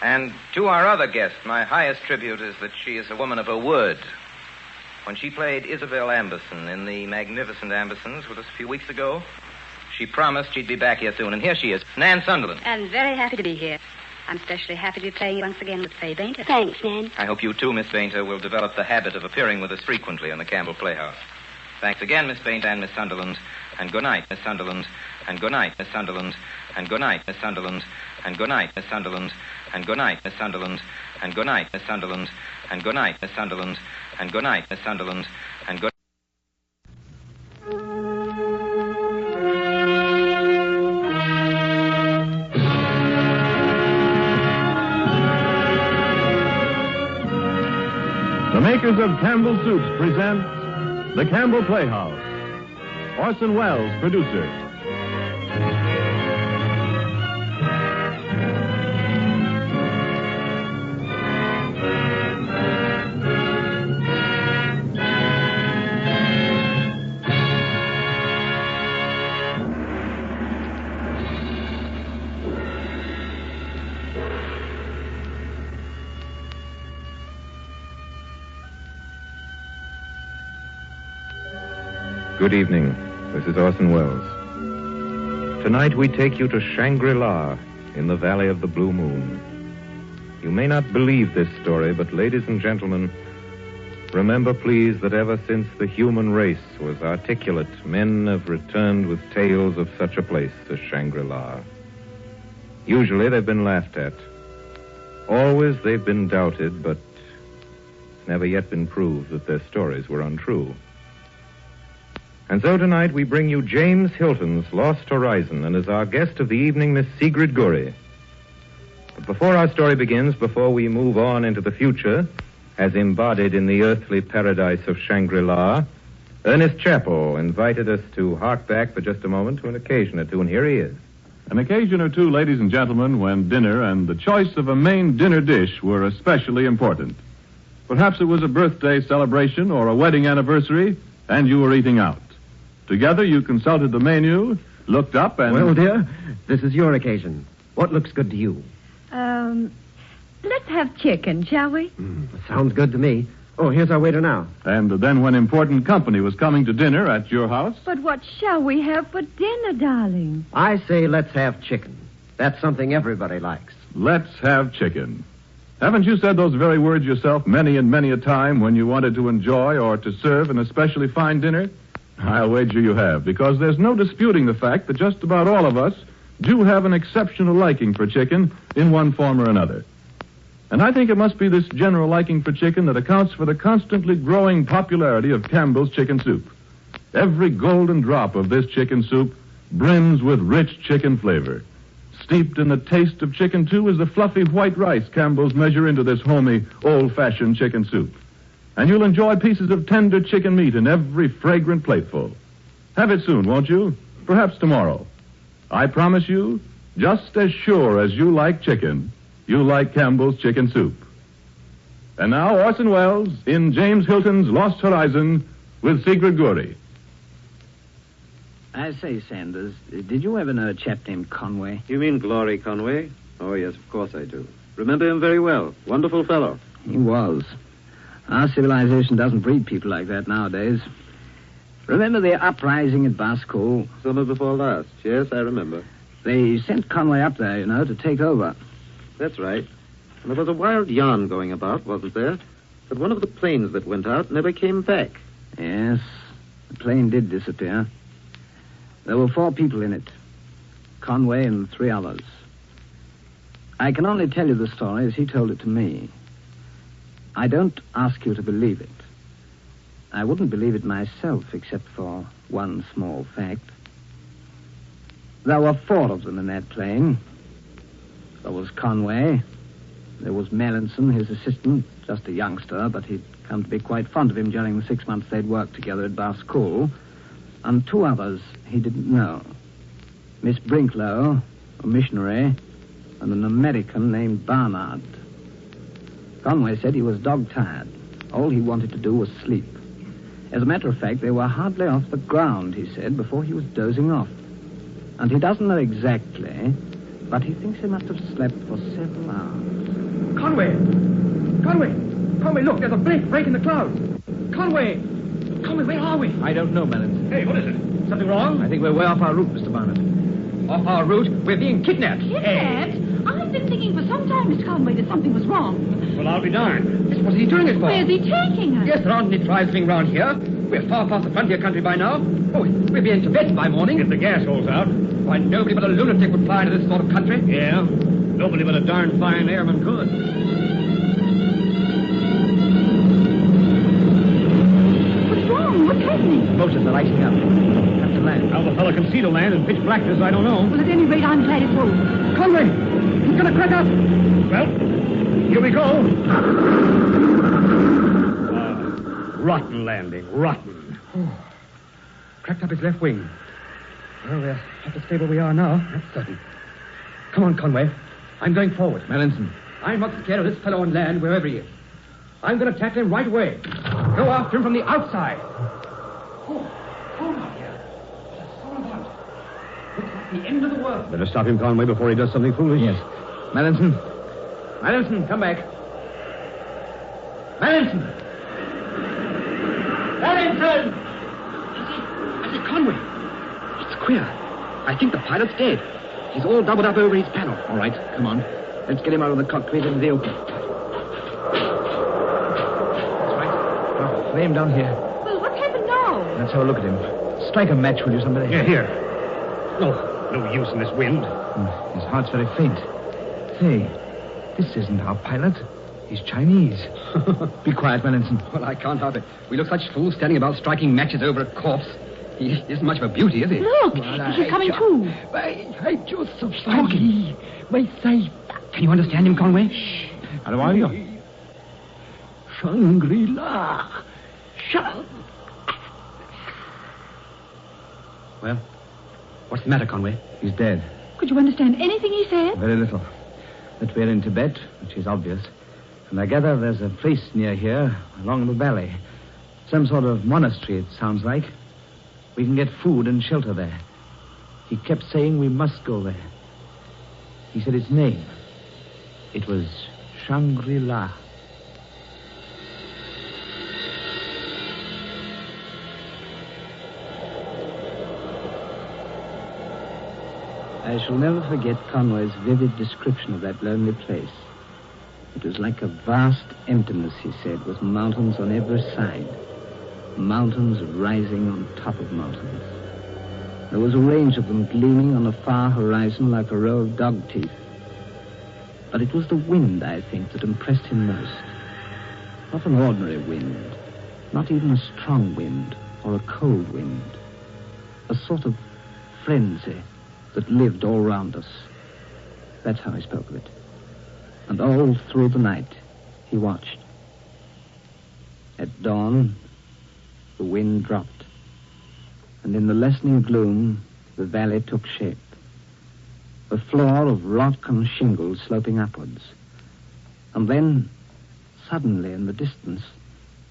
And to our other guest, my highest tribute is that she is a woman of her word. When she played Isabel Amberson in the Magnificent Ambersons with us a few weeks ago, she promised she'd be back here soon, and here she is, Nan Sunderland. I'm very happy to be here. I'm especially happy to be playing once again with Fay Bainter. Thanks, Nan. I hope you too, Miss Bainter, will develop the habit of appearing with us frequently on the Campbell Playhouse. Thanks again, Miss Bainter and Miss Sunderland, and good night, Miss Sunderland, and good night, Miss Sunderland, and good night, Miss Sunderland, and good night, Miss Sunderland, and good night, Miss Sunderland, and good night, Miss Sunderland, and good night, Miss Sunderland, and good night, Miss Sunderland, and good. The makers of Campbell Soups present The Campbell Playhouse. Orson Welles, producer. Good evening. This is Orson Welles. Tonight we take you to Shangri-La in the Valley of the Blue Moon. You may not believe this story, but ladies and gentlemen, remember please that ever since the human race was articulate, men have returned with tales of such a place as Shangri-La. Usually they've been laughed at. Always they've been doubted, but it's never yet been proved that their stories were untrue. And so tonight we bring you James Hilton's Lost Horizon, and as our guest of the evening, Miss Sigrid Guri. But before our story begins, before we move on into the future, as embodied in the earthly paradise of Shangri-La, Ernest Chappell invited us to hark back for just a moment to an occasion or two, and here he is. An occasion or two, ladies and gentlemen, when dinner and the choice of a main dinner dish were especially important. Perhaps it was a birthday celebration or a wedding anniversary, and you were eating out. Together, you consulted the menu, looked up, and... Well, dear, this is your occasion. What looks good to you? Let's have chicken, shall we? Sounds good to me. Oh, here's our waiter now. And then when important company was coming to dinner at your house... But what shall we have for dinner, darling? I say let's have chicken. That's something everybody likes. Let's have chicken. Haven't you said those very words yourself many and many a time when you wanted to enjoy or to serve an especially fine dinner? I'll wager you have, because there's no disputing the fact that just about all of us do have an exceptional liking for chicken in one form or another. And I think it must be this general liking for chicken that accounts for the constantly growing popularity of Campbell's chicken soup. Every golden drop of this chicken soup brims with rich chicken flavor. Steeped in the taste of chicken, too, is the fluffy white rice Campbell's measure into this homey, old-fashioned chicken soup. And you'll enjoy pieces of tender chicken meat in every fragrant plateful. Have it soon, won't you? Perhaps tomorrow. I promise you, just as sure as you like chicken, you like Campbell's chicken soup. And now, Orson Welles in James Hilton's Lost Horizon with Sigrid Guri. I say, Sanders, did you ever know a chap named Conway? You mean Glory Conway? Oh, yes, of course I do. Remember him very well. Wonderful fellow. He was. Our civilization doesn't breed people like that nowadays. Remember the uprising at Basco? Summer before last. Yes, I remember. They sent Conway up there, you know, to take over. That's right. And there was a wild yarn going about, wasn't there? That one of the planes that went out never came back. Yes, the plane did disappear. There were 4 people in it. Conway and 3 others. I can only tell you the story as he told it to me. I don't ask you to believe it. I wouldn't believe it myself, except for one small fact. There were 4 of them in that plane. There was Conway. There was Melanson, his assistant, just a youngster, but he'd come to be quite fond of him during the 6 months they'd worked together at Bar School. And 2 others he didn't know. Miss Brinklow, a missionary, and an American named Barnard. Conway said he was dog-tired. All he wanted to do was sleep. As a matter of fact, they were hardly off the ground, he said, before he was dozing off. And he doesn't know exactly, but he thinks he must have slept for several hours. Conway! Conway! Conway, look, there's a break in the clouds. Conway! Conway, where are we? I don't know, Melanson. Hey, what is it? Something wrong? I think we're way off our route, Mr. Barnard. Off our route? We're being kidnapped. Kidnapped? I've been thinking for some time, Miss Conway, that something was wrong. Well, I'll be darned. What's he doing it for? Where's he taking us? Yes, there aren't any tribes living round here. We're far past the frontier country by now. Oh, we'll be in Tibet by morning. If the gas holds out. Why, nobody but a lunatic would fly into this sort of country. Yeah, nobody but a darn fine airman could. What's wrong? What's happening? Motors are lighting up. Have to land. How the fella can see to land in pitch blackness, I don't know. Well, at any rate, I'm glad it won't. Conway! He's going to crack up! Well, here we go. Rotten landing, rotten. Oh. Cracked up his left wing. Well, we'll have to stay where we are now, that's certain. Come on, Conway. I'm going forward. Melanson. I'm not scared of this fellow on land, wherever he is. I'm going to tackle him right away. Go after him from the outside. Oh, out here. There's a soul about. Looks like the end of the world. Better stop him, Conway, before he does something foolish. Yes. Melanson. Melanson, come back. Melanson! Melanson! I see Conway. It's queer. I think the pilot's dead. He's all doubled up over his panel. All right, come on. Let's get him out of the cockpit into the open. That's right. Oh, lay him down here. Well, what's happened now? Let's have a look at him. Strike a match, will you, somebody? Yeah, here. No use in this wind. His heart's very faint. Say, this isn't our pilot. He's Chinese. Be quiet, Melanson. Well, I can't help it. We look such fools standing about striking matches over a corpse. He isn't much of a beauty, is he? Look, he's coming too. I just so talking. My sight. Can you understand him, Conway? How are you? Shangri-La. Well, what's the matter, Conway? He's dead. Could you understand anything he said? Very little. That we're in Tibet, which is obvious. And I gather there's a place near here, along the valley. Some sort of monastery, it sounds like. We can get food and shelter there. He kept saying we must go there. He said its name. It was Shangri-La. I shall never forget Conway's vivid description of that lonely place. It was like a vast emptiness, he said, with mountains on every side. Mountains rising on top of mountains. There was a range of them gleaming on the far horizon like a row of dog teeth. But it was the wind, I think, that impressed him most. Not an ordinary wind, not even a strong wind or a cold wind. A sort of frenzy that lived all round us. That's how he spoke of it. And all through the night, he watched. At dawn, the wind dropped, and in the lessening gloom, the valley took shape. A floor of rock and shingle sloping upwards. And then, suddenly in the distance,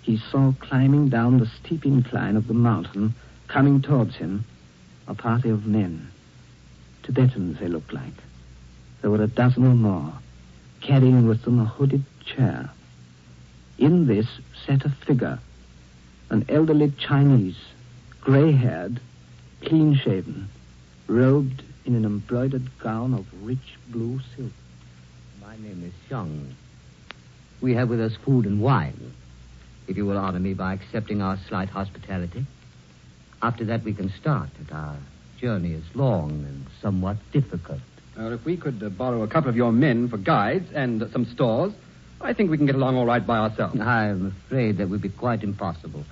he saw climbing down the steep incline of the mountain, coming towards him, a party of men. Tibetans, they looked like. There were a dozen or more, carrying with them a hooded chair. In this sat a figure, an elderly Chinese, gray-haired, clean-shaven, robed in an embroidered gown of rich blue silk. My name is Xiang. We have with us food and wine, if you will honor me by accepting our slight hospitality. After that, we can start, and our journey is long and somewhat difficult. Well, if we could borrow a couple of your men for guides and some stores, I think we can get along all right by ourselves. I'm afraid that would be quite impossible.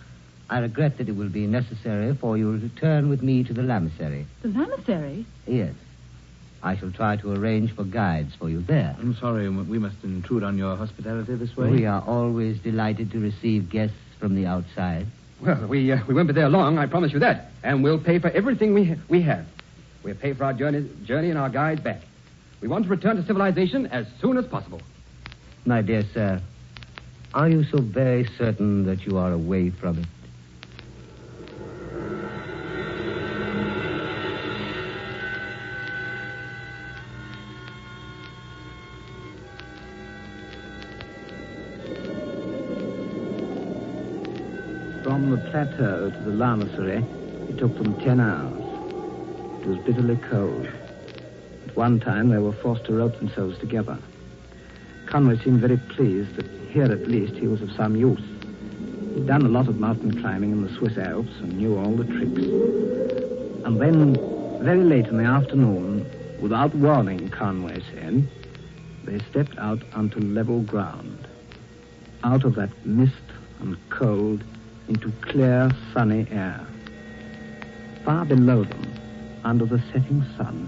I regret that it will be necessary for you to return with me to the lamasery. The lamasery? Yes. I shall try to arrange for guides for you there. I'm sorry, we must intrude on your hospitality this way. We are always delighted to receive guests from the outside. Well, we won't be there long, I promise you that. And we'll pay for everything we have. We'll pay for our journey and our guide back. We want to return to civilization as soon as possible. My dear sir, are you so very certain that you are away from it? From the plateau to the lamasery, it took them 10 hours. It was bitterly cold. At one time, they were forced to rope themselves together. Conway seemed very pleased that here at least he was of some use. He'd done a lot of mountain climbing in the Swiss Alps and knew all the tricks. And then, very late in the afternoon, without warning, Conway said, they stepped out onto level ground. Out of that mist and cold into clear, sunny air. Far below them, under the setting sun,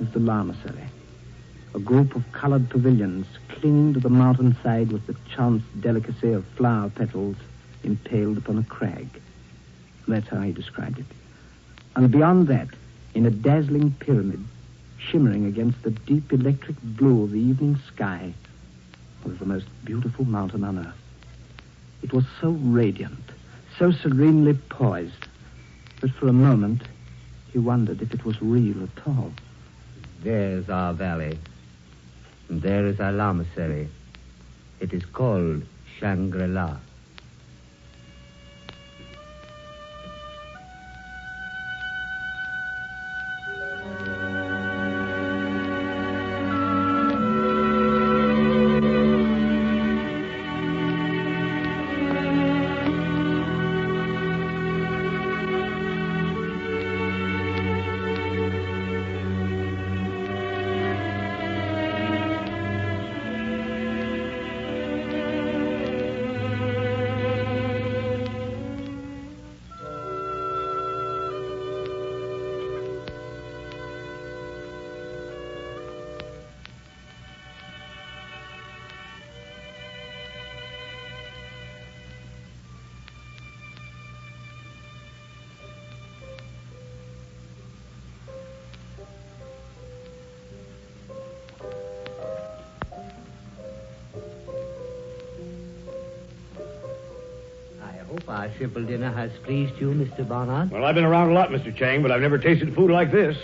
is the lamasery, a group of colored pavilions clinging to the mountainside with the chance delicacy of flower petals impaled upon a crag. That's how he described it. And beyond that, in a dazzling pyramid, shimmering against the deep electric blue of the evening sky, was the most beautiful mountain on earth. It was so radiant, so serenely poised, that for a moment he wondered if it was real at all. There's our valley. And there is our lamasery. It is called Shangri-La. hope our simple dinner has pleased you, Mr. Barnard. Well, I've been around a lot, Mr. Chang, but I've never tasted food like this.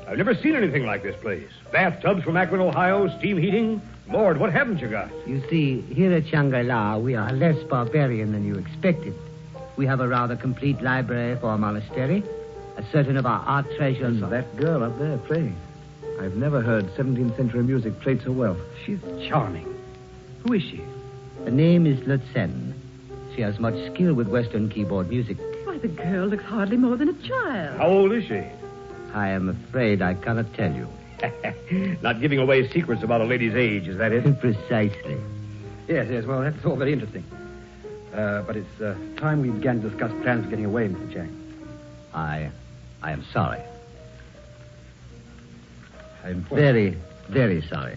I've never seen anything like this place. Bathtubs from Akron, Ohio, steam heating. Lord, what haven't you got? You see, here at Shangri-La, we are less barbarian than you expected. We have a rather complete library for a monastery, a certain of our art treasures. That girl up there playing. I've never heard 17th century music played so well. She's charming. Who is she? Her name is Lutsen. She has much skill with Western keyboard music. Why, the girl looks hardly more than a child. How old is she? I am afraid I cannot tell you. Not giving away secrets about a lady's age, is that it? Precisely. Yes, well, that's all very interesting. But it's time we began to discuss plans for getting away, Mr. Chang. I am sorry. I'm very, very sorry.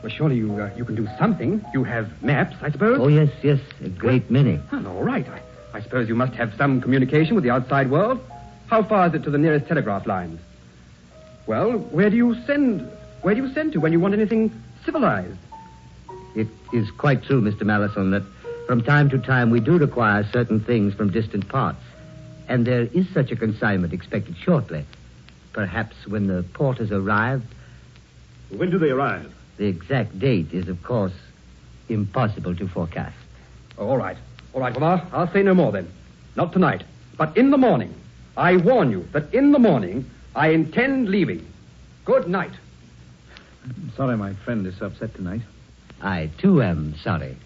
Well, surely you can do something. You have maps, I suppose? Oh, yes, a great many. Well, all right. I suppose you must have some communication with the outside world. How far is it to the nearest telegraph lines? Well, where do you send to when you want anything civilized? It is quite true, Mr. Mallison, that from time to time we do require certain things from distant parts. And there is such a consignment expected shortly. Perhaps when the porters arrive. When do they arrive? The exact date is, of course, impossible to forecast. Oh, all right. Well, I'll say no more then. Not tonight. But in the morning. I warn you that in the morning I intend leaving. Good night. I'm sorry my friend is upset tonight. I, too, am sorry.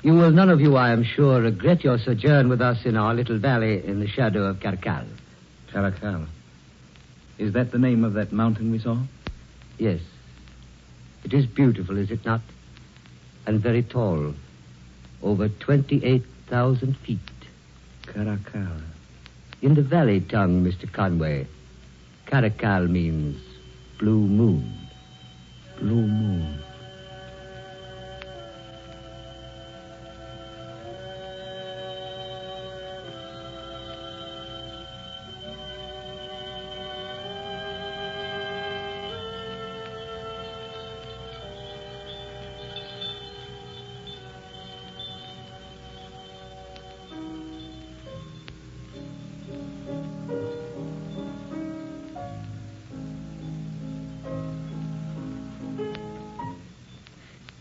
You will none of you, I am sure, regret your sojourn with us in our little valley in the shadow of Caracal. Caracal. Is that the name of that mountain we saw? Yes. It is beautiful, is it not? And very tall. Over 28,000 feet. Caracal. In the valley tongue, Mr. Conway, Caracal means blue moon. Blue moon.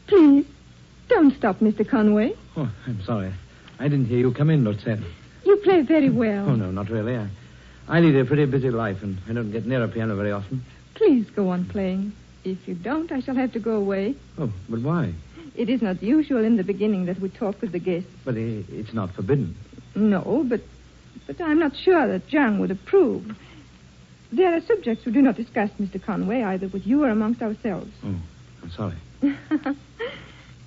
Please, don't stop, Mr. Conway. Oh, I'm sorry. I didn't hear you come in, Lutsen. You play very well. Oh, no, not really. I lead a pretty busy life, and I don't get near a piano very often. Please go on playing. If you don't, I shall have to go away. Oh, but why? It is not usual in the beginning that we talk with the guests. But it's not forbidden. No, but I'm not sure that Zhang would approve. There are subjects we do not discuss, Mr. Conway, either with you or amongst ourselves. Oh, I'm sorry.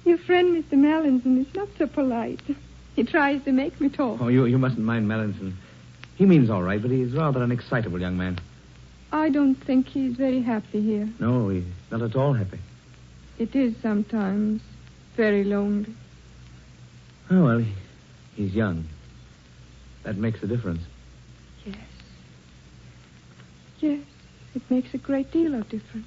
Your friend, Mr. Mallinson, is not so polite. He tries to make me talk. Oh, you mustn't mind Mallinson. He means all right, but he's rather an excitable young man. I don't think he's very happy here. No, he's not at all happy. It is sometimes very lonely. Oh, well, he's young. That makes a difference. Yes. Yes, it makes a great deal of difference.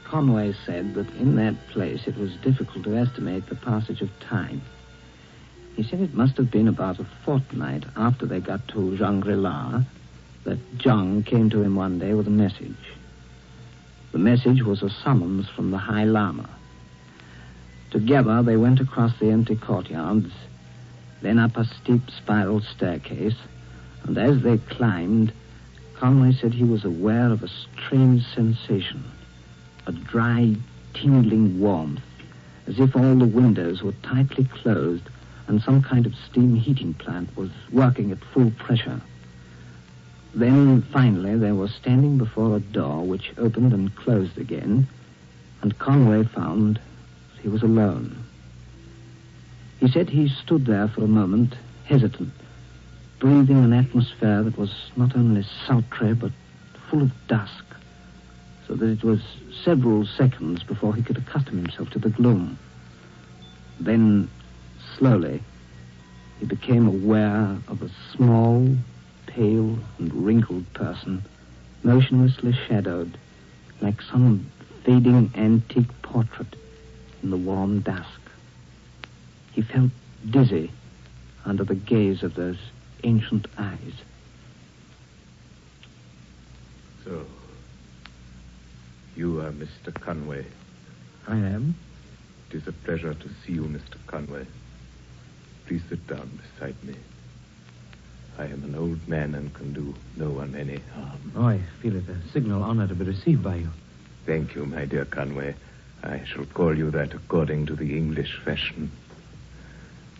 Conway said that in that place it was difficult to estimate the passage of time. He said it must have been about a fortnight after they got to Shangri-La that Zhang came to him one day with a message. The message was a summons from the High Lama. Together they went across the empty courtyards, then up a steep spiral staircase, and as they climbed, Conway said he was aware of a strange sensation. A dry, tingling warmth, as if all the windows were tightly closed and some kind of steam heating plant was working at full pressure. Then, finally, they were standing before a door which opened and closed again, and Conway found that he was alone. He said he stood there for a moment, hesitant, breathing an atmosphere that was not only sultry but full of dusk, so that it was several seconds before he could accustom himself to the gloom. Then, slowly, he became aware of a small, pale and wrinkled person, motionlessly shadowed, like some fading antique portrait in the warm dusk. He felt dizzy under the gaze of those ancient eyes. So, you are Mr. Conway. I am. It is a pleasure to see you, Mr. Conway. Please sit down beside me. I am an old man and can do no one any harm. Oh, I feel it a signal honor to be received by you. Thank you, my dear Conway. I shall call you that according to the English fashion.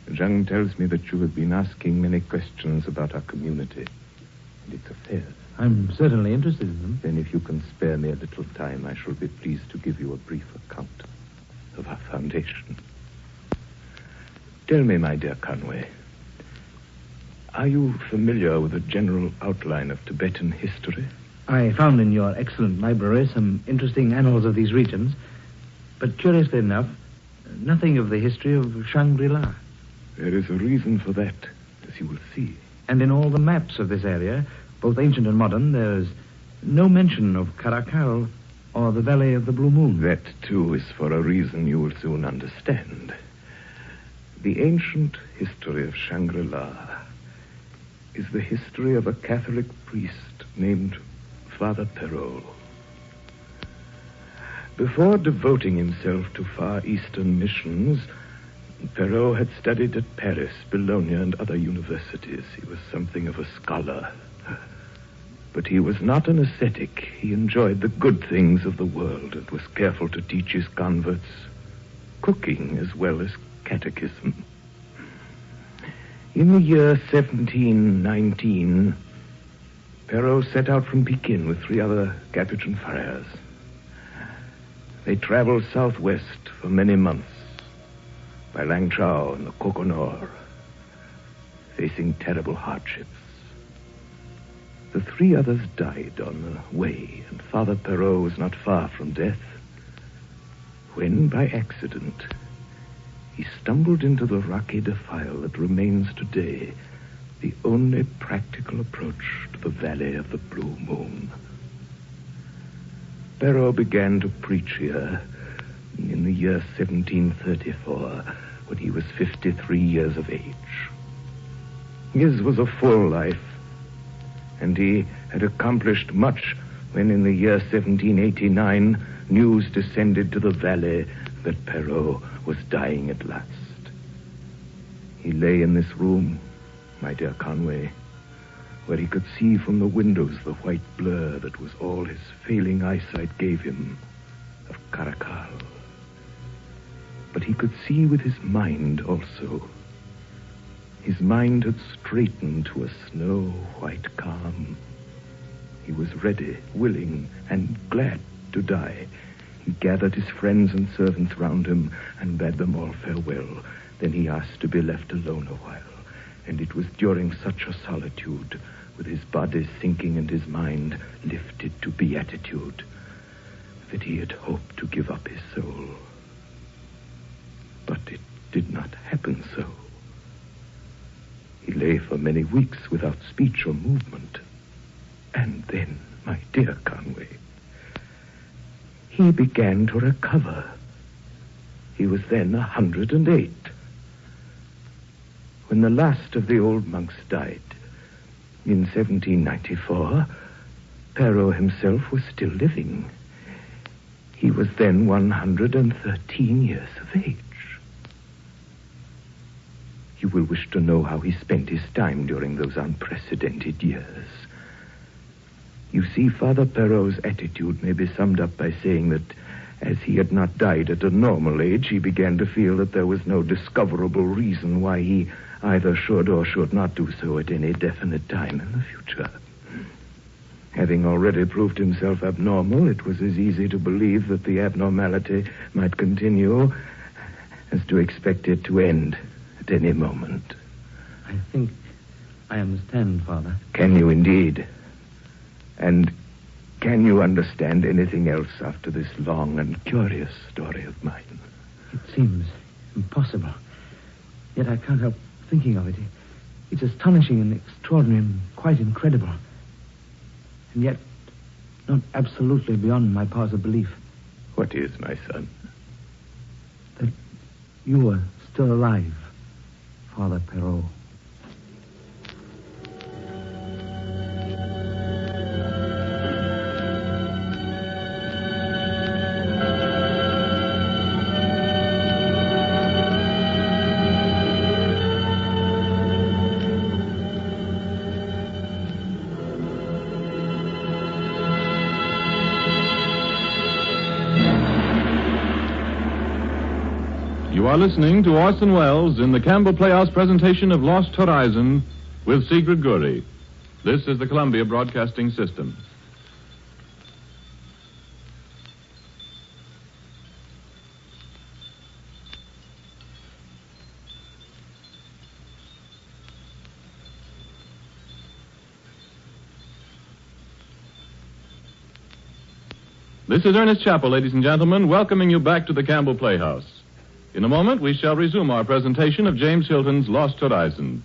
Zhang tells me that you have been asking many questions about our community and its affairs. I'm certainly interested in them. Then if you can spare me a little time, I shall be pleased to give you a brief account of our foundation. Tell me, my dear Conway, are you familiar with the general outline of Tibetan history? I found in your excellent library some interesting annals of these regions, but curiously enough, nothing of the history of Shangri-La. There is a reason for that, as you will see. And in all the maps of this area, both ancient and modern, there's no mention of Karakal or the Valley of the Blue Moon. That, too, is for a reason you will soon understand. The ancient history of Shangri-La is the history of a Catholic priest named Father Perrault. Before devoting himself to Far Eastern missions, Perrault had studied at Paris, Bologna, and other universities. He was something of a scholar. But he was not an ascetic. He enjoyed the good things of the world and was careful to teach his converts cooking as well as catechism. In the year 1719, Perrault set out from Pekin with 3 other Capuchin friars. They traveled southwest for many months, by Langchao and the Coconor, facing terrible hardships. The 3 others died on the way, and Father Perrault was not far from death, when, by accident, he stumbled into the rocky defile that remains today the only practical approach to the Valley of the Blue Moon. Perrault began to preach here in the year 1734, when he was 53 years of age. His was a full life, and he had accomplished much when in the year 1789 news descended to the valley that Perrault was dying at last. He lay in this room, my dear Conway, where he could see from the windows the white blur that was all his failing eyesight gave him of Karakal. But he could see with his mind also. His mind had straightened to a snow-white calm. He was ready, willing, and glad to die. He gathered his friends and servants round him and bade them all farewell. Then he asked to be left alone a while. And it was during such a solitude, with his body sinking and his mind lifted to beatitude, that he had hoped to give up his soul. But it did not happen so. He lay for many weeks without speech or movement. And then, my dear Conway, he began to recover. He was then 108. When the last of the old monks died, in 1794, Perrault himself was still living. He was then 113 years of age. You will wish to know how he spent his time during those unprecedented years. You see, Father Perrault's attitude may be summed up by saying that as he had not died at a normal age, he began to feel that there was no discoverable reason why he either should or should not do so at any definite time in the future. Having already proved himself abnormal, it was as easy to believe that the abnormality might continue as to expect it to end at any moment. I think I understand, Father. Can you indeed? And can you understand anything else after this long and curious story of mine? It seems impossible. Yet I can't help thinking of it. It's astonishing and extraordinary and quite incredible. And yet, not absolutely beyond my powers of belief. What is, my son? That you are still alive, Father Perrault. You are listening to Orson Welles in the Campbell Playhouse presentation of Lost Horizon with Sigrid Guri. This is the Columbia Broadcasting System. This is Ernest Chappell, ladies and gentlemen, welcoming you back to the Campbell Playhouse. In a moment, we shall resume our presentation of James Hilton's Lost Horizon.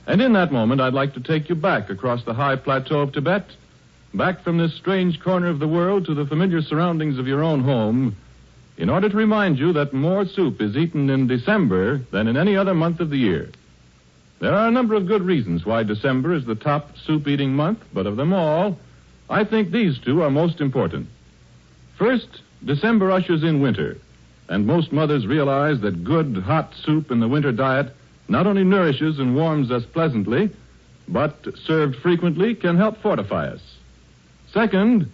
And in that moment, I'd like to take you back across the high plateau of Tibet, back from this strange corner of the world to the familiar surroundings of your own home, in order to remind you that more soup is eaten in December than in any other month of the year. There are a number of good reasons why December is the top soup-eating month, but of them all, I think these two are most important. First, December ushers in winter. And most mothers realize that good, hot soup in the winter diet not only nourishes and warms us pleasantly, but, served frequently, can help fortify us. Second,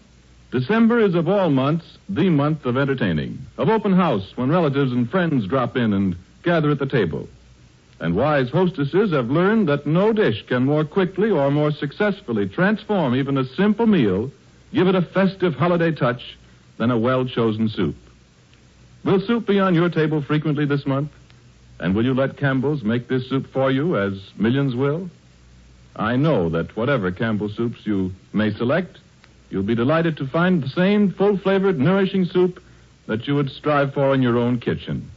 December is of all months the month of entertaining, of open house when relatives and friends drop in and gather at the table. And wise hostesses have learned that no dish can more quickly or more successfully transform even a simple meal, give it a festive holiday touch, than a well-chosen soup. Will soup be on your table frequently this month? And will you let Campbell's make this soup for you, as millions will? I know that whatever Campbell soups you may select, you'll be delighted to find the same full-flavored, nourishing soup that you would strive for in your own kitchen.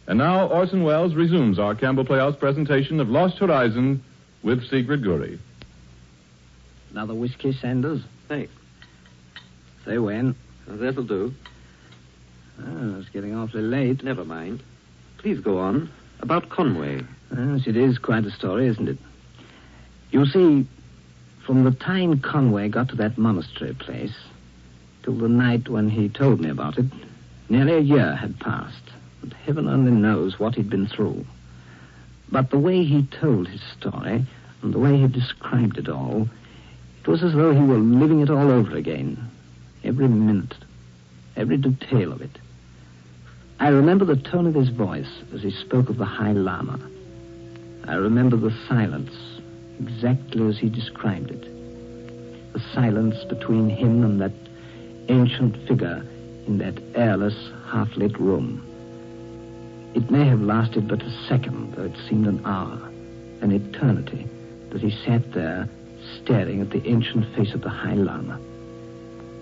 And now Orson Welles resumes our Campbell Playhouse presentation of Lost Horizon with Sigrid Guri. Another whiskey, Sanders? Thanks. Say when. That'll do. Oh, it's getting awfully late. Never mind. Please go on. About Conway. Yes, it is quite a story, isn't it? You see, from the time Conway got to that monastery place till the night when he told me about it, nearly a year had passed. And heaven only knows what he'd been through. But the way he told his story and the way he described it all, it was as though he were living it all over again. Every minute, every detail of it. I remember the tone of his voice as he spoke of the High Lama. I remember the silence, exactly as he described it. The silence between him and that ancient figure in that airless, half-lit room. It may have lasted but a second, though it seemed an hour, an eternity, that he sat there staring at the ancient face of the High Lama.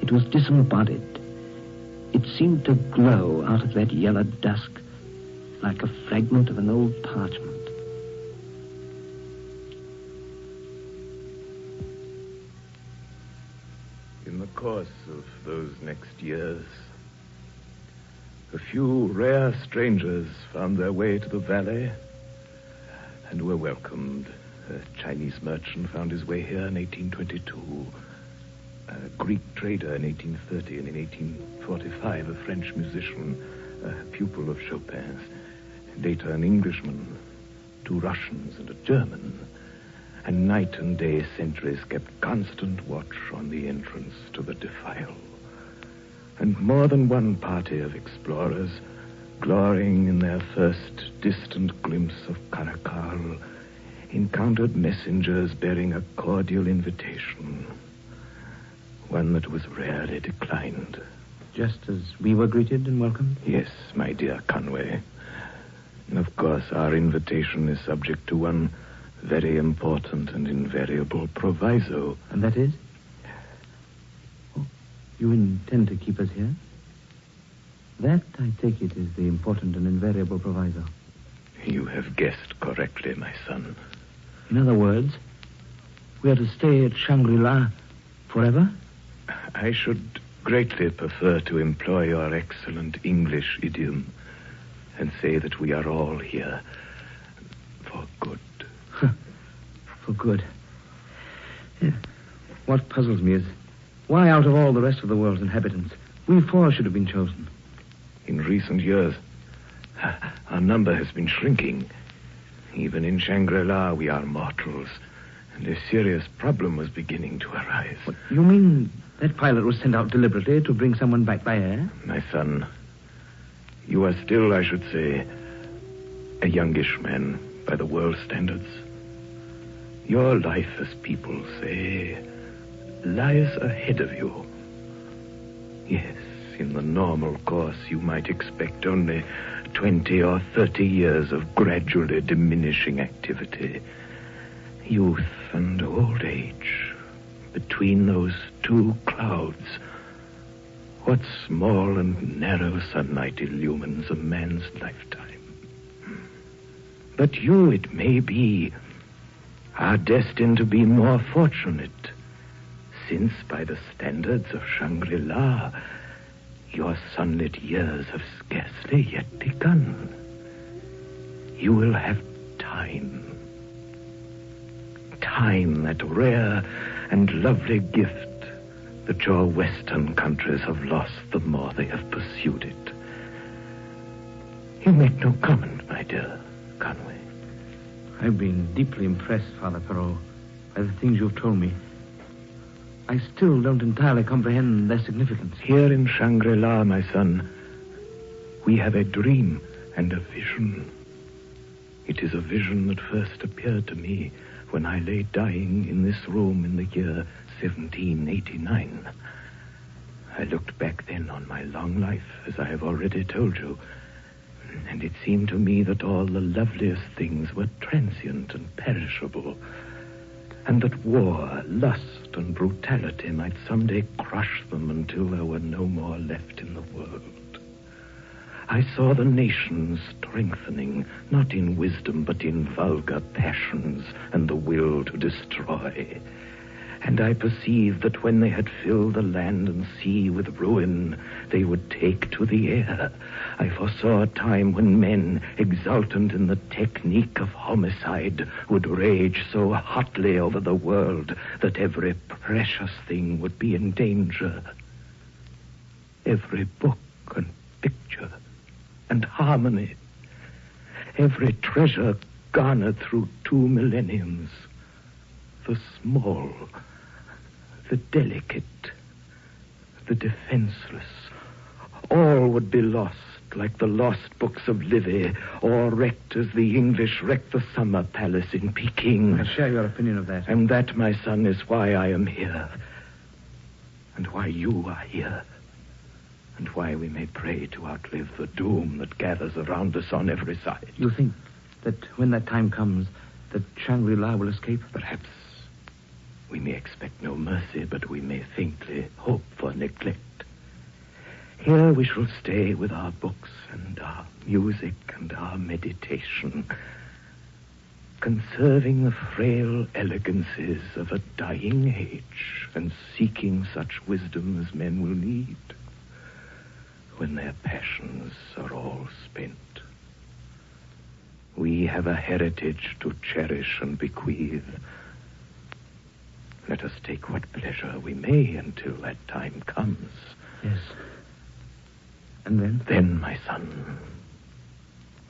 It was disembodied. It seemed to glow out of that yellow dusk like a fragment of an old parchment. In the course of those next years, a few rare strangers found their way to the valley and were welcomed. A Chinese merchant found his way here in 1822. A Greek trader in 1830, and in 1845 a French musician, a pupil of Chopin's. Later an Englishman, 2 Russians and a German. And night and day sentries kept constant watch on the entrance to the defile. And more than one party of explorers, glorying in their first distant glimpse of Karakal, encountered messengers bearing a cordial invitation. One that was rarely declined. Just as we were greeted and welcomed? Yes, my dear Conway. Of course, our invitation is subject to one very important and invariable proviso. And that is? Oh, you intend to keep us here? That, I take it, is the important and invariable proviso. You have guessed correctly, my son. In other words, we are to stay at Shangri-La forever? I should greatly prefer to employ your excellent English idiom and say that we are all here for good. For good. Yeah. What puzzles me is why, out of all the rest of the world's inhabitants, we four should have been chosen. In recent years, our number has been shrinking. Even in Shangri-La, we are mortals, and a serious problem was beginning to arise. What, you mean that pilot was sent out deliberately to bring someone back by air? My son, you are still, I should say, a youngish man by the world's standards. Your life, as people say, lies ahead of you. Yes, in the normal course, you might expect only 20 or 30 years of gradually diminishing activity. Youth and old age. Between those two clouds, what small and narrow sunlight illumines a man's lifetime. But you, it may be, are destined to be more fortunate, since by the standards of Shangri-La, your sunlit years have scarcely yet begun. You will have time. Time, that rare and lovely gift that your Western countries have lost the more they have pursued it. You make no comment, my dear Conway. I've been deeply impressed, Father Perrault, by the things you've told me. I still don't entirely comprehend their significance. Here in Shangri-La, my son, we have a dream and a vision. It is a vision that first appeared to me when I lay dying in this room in the year 1789. I looked back then on my long life, as I have already told you, and it seemed to me that all the loveliest things were transient and perishable, and that war, lust, and brutality might someday crush them until there were no more left in the world. I saw the nations strengthening, not in wisdom, but in vulgar passions and the will to destroy. And I perceived that when they had filled the land and sea with ruin, they would take to the air. I foresaw a time when men, exultant in the technique of homicide, would rage so hotly over the world that every precious thing would be in danger. Every book and picture and harmony, every treasure garnered through 2 millenniums, the small, the delicate, the defenseless, all would be lost like the lost books of Livy, or wrecked as the English wrecked the summer palace in Peking. I share your opinion of that. And that, my son, is why I am here, and why you are here, and why we may pray to outlive the doom that gathers around us on every side. You think that when that time comes, that Shangri-La will escape? Perhaps. We may expect no mercy, but we may faintly hope for neglect. Here we shall stay with our books and our music and our meditation, conserving the frail elegancies of a dying age and seeking such wisdom as men will need when their passions are all spent. We have a heritage to cherish and bequeath. Let us take what pleasure we may until that time comes. Yes. And then? Then, my son,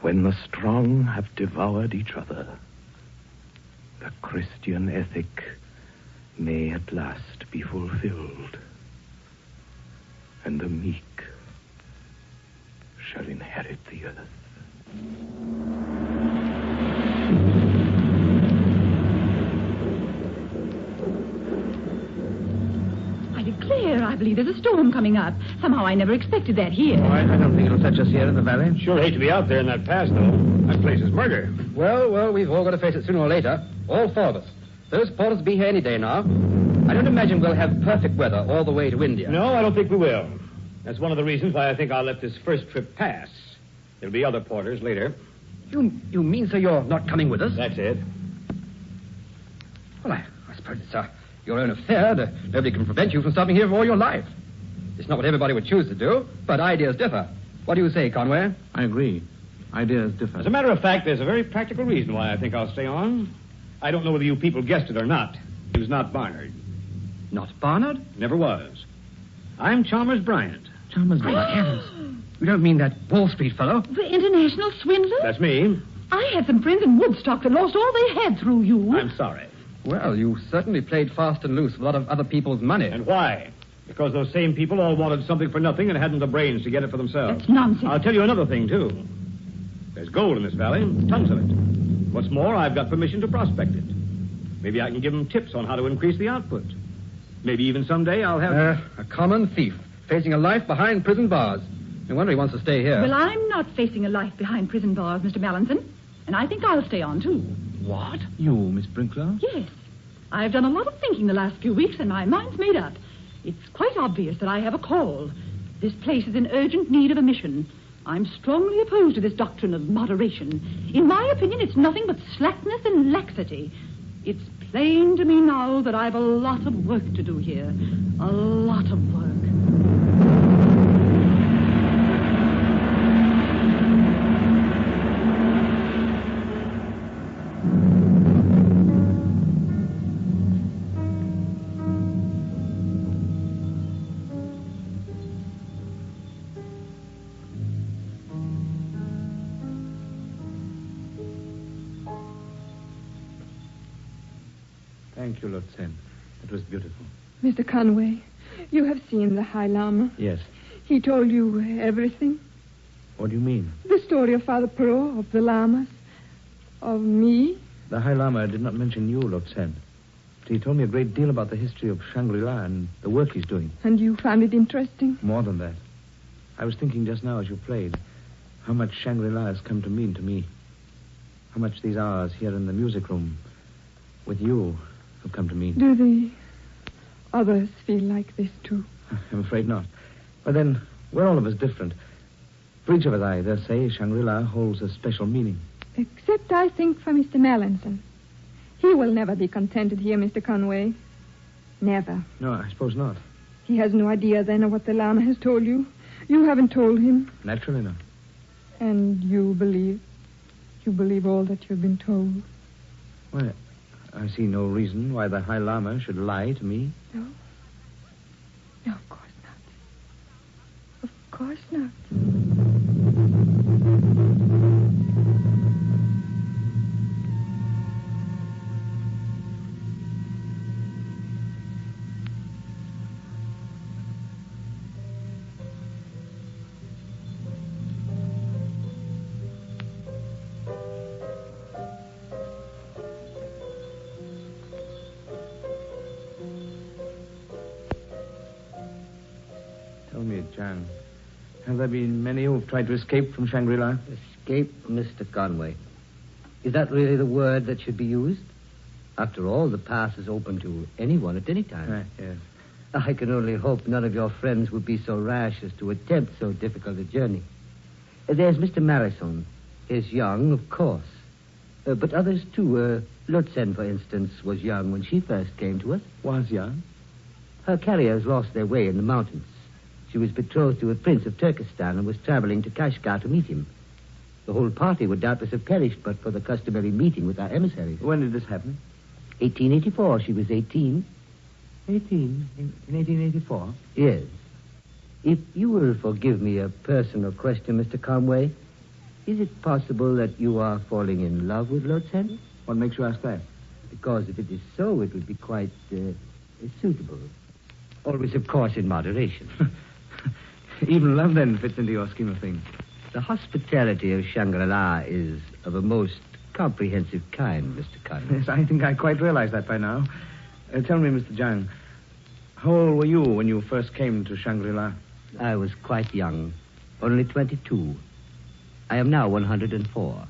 when the strong have devoured each other, the Christian ethic may at last be fulfilled, and the meek shall inherit the earth. I declare believe there's a storm coming up. Somehow I never expected that here. Oh, I don't think it'll fetch us here in the valley. Sure hate to be out there in that pass, though. That place is murder. Well, we've all got to face it sooner or later. All four of us. Those porters will be here any day now. I don't imagine we'll have perfect weather all the way to India. No, I don't think we will. That's one of the reasons why I think I'll let this first trip pass. There'll be other porters later. You mean, sir, you're not coming with us? That's it. Well, I suppose it's your own affair. Nobody can prevent you from stopping here for all your life. It's not what everybody would choose to do, but ideas differ. What do you say, Conway? I agree. Ideas differ. As a matter of fact, there's a very practical reason why I think I'll stay on. I don't know whether you people guessed it or not. He was not Barnard. Not Barnard? Never was. I'm Chalmers Bryant. Chalmers Good heavens. You don't mean that Wall Street fellow? The international swindler? That's me. I had some friends in Woodstock that lost all they had through you. I'm sorry. Well, you certainly played fast and loose with a lot of other people's money. And why? Because those same people all wanted something for nothing and hadn't the brains to get it for themselves. That's nonsense. I'll tell you another thing, too. There's gold in this valley, tons of it. What's more, I've got permission to prospect it. Maybe I can give them tips on how to increase the output. Maybe even someday I'll have... a common thief, facing a life behind prison bars. No wonder he wants to stay here. Well, I'm not facing a life behind prison bars, Mr. Mallinson. And I think I'll stay on, too. What? You, Miss Brinklow? Yes. I've done a lot of thinking the last few weeks, and my mind's made up. It's quite obvious that I have a call. This place is in urgent need of a mission. I'm strongly opposed to this doctrine of moderation. In my opinion, it's nothing but slackness and laxity. It's plain to me now that I've a lot of work to do here. A lot of work. Thank you, Lutsen. It was beautiful. Mr. Conway, you have seen the High Lama. Yes. He told you everything. What do you mean? The story of Father Perot, of the Lamas, of me. The High Lama did not mention you, Lutsen. But he told me a great deal about the history of Shangri-La and the work he's doing. And you found it interesting? More than that. I was thinking just now as you played how much Shangri-La has come to mean to me. How much these hours here in the music room with you have come to mean. Do the others feel like this, too? I'm afraid not. But then, we're all of us different. For each of us, I dare say, Shangri-La holds a special meaning. Except, I think, for Mr. Mallinson. He will never be contented here, Mr. Conway. Never. No, I suppose not. He has no idea, then, of what the Lama has told you. You haven't told him. Naturally not. And you believe? You believe all that you've been told? Well, I see no reason why the High Lama should lie to me. No? No, of course not. Of course not. Tell me, Chang, have there been many who've tried to escape from Shangri-La? Escape, Mr. Conway. Is that really the word that should be used? After all, the pass is open to anyone at any time. Yes. I can only hope none of your friends would be so rash as to attempt so difficult a journey. There's Mr. Marison. He's young, of course. But others, too. Lutsen, for instance, was young when she first came to us. Was young? Her carriers lost their way in the mountains. She was betrothed to a prince of Turkestan and was traveling to Kashgar to meet him. The whole party would doubtless have perished but for the customary meeting with our emissaries. When did this happen? 1884. She was 18. 18? In 1884? Yes. If you will forgive me a personal question, Mr. Conway, is it possible that you are falling in love with Lutsen? What makes you ask that? Because if it is so, it would be quite suitable. Always, of course, in moderation. Even love, then, fits into your scheme of things. The hospitality of Shangri-La is of a most comprehensive kind, Mr. Conway. Yes, I think I quite realize that by now. Tell me, Mr. Jang, How old were you when you first came to Shangri-La? I was quite young, only 22. I am now 104.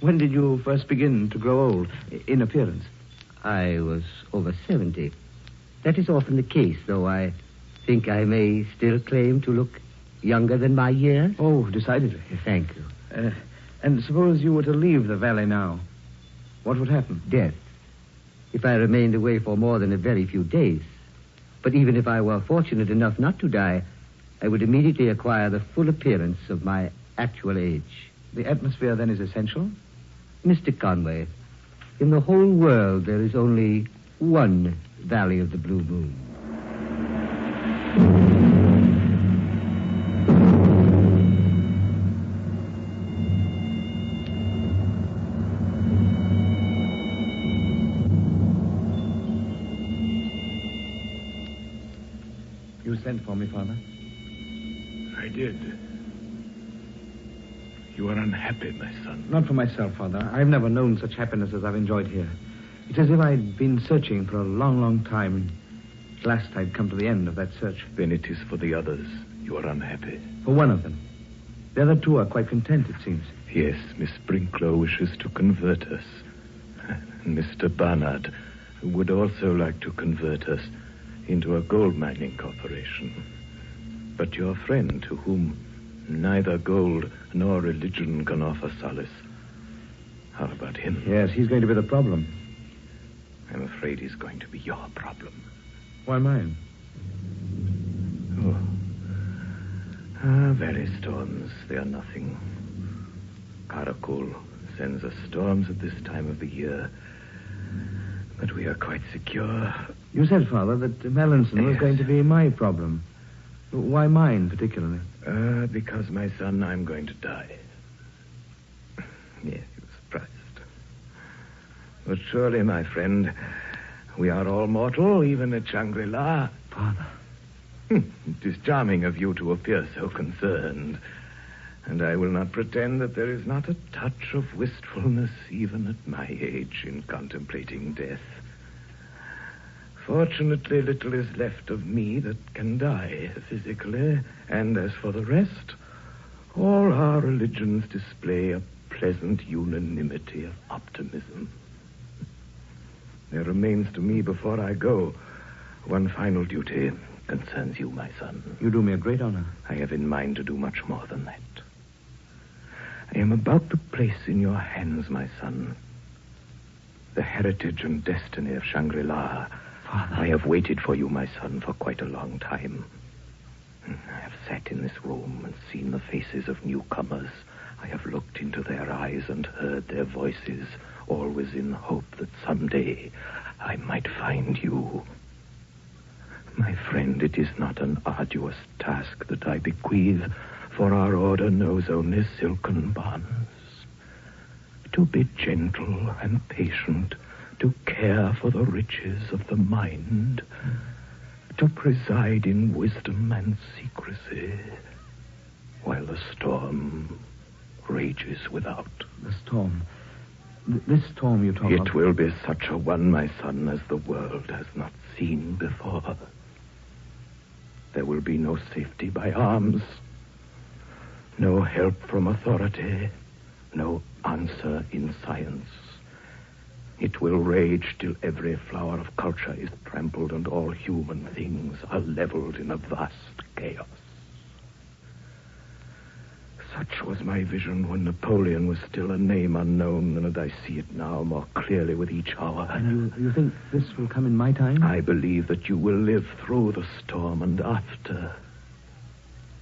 When did you first begin to grow old in appearance? I was over 70. That is often the case, though I think I may still claim to look younger than my years. Oh, decidedly. Thank you. And suppose you were to leave the valley now. What would happen? Death. If I remained away for more than a very few days. But even if I were fortunate enough not to die, I would immediately acquire the full appearance of my actual age. The atmosphere, then, is essential? Mr. Conway, in the whole world there is only one Valley of the Blue Moon. You sent for me, Father? I did. You are unhappy, my son. Not for myself, Father. I've never known such happiness as I've enjoyed here. It's as if I'd been searching for a long, long time. At last I'd come to the end of that search. Then it is for the others you are unhappy. For one of them. The other two are quite content, it seems. Yes, Miss Sprinkler wishes to convert us. And Mr. Barnard would also like to convert us into a gold mining corporation. But your friend, to whom neither gold nor religion can offer solace, how about him? Yes, he's going to be the problem. I'm afraid he's going to be your problem. Why mine? Valley storms, they are nothing. Karakul sends us storms at this time of the year. But we are quite secure. You said, Father, that Melanson was going to be my problem. Why mine, particularly? Because, my son, I'm going to die. Yes, you were surprised. But surely, my friend, we are all mortal, even at Shangri-La. Father. It is charming of you to appear so concerned. And I will not pretend that there is not a touch of wistfulness, even at my age, in contemplating death. Fortunately, little is left of me that can die physically. And as for the rest, all our religions display a pleasant unanimity of optimism. There remains to me, before I go, one final duty. Concerns you, my son. You do me a great honor. I have in mind to do much more than that. I am about to place in your hands, my son, the heritage and destiny of Shangri-La. Father. I have waited for you, my son, for quite a long time. I have sat in this room and seen the faces of newcomers. I have looked into their eyes and heard their voices, always in hope that someday I might find you. My friend, it is not an arduous task that I bequeath, for our order knows only silken bonds. To be gentle and patient, to care for the riches of the mind, to preside in wisdom and secrecy, while the storm rages without. The storm? This storm you talk about? It will be such a one, my son, as the world has not seen before. There will be no safety by arms, no help from authority, no answer in science. It will rage till every flower of culture is trampled and all human things are leveled in a vast chaos. Such was my vision when Napoleon was still a name unknown, and I see it now more clearly with each hour. And you think this will come in my time? I believe that you will live through the storm and after,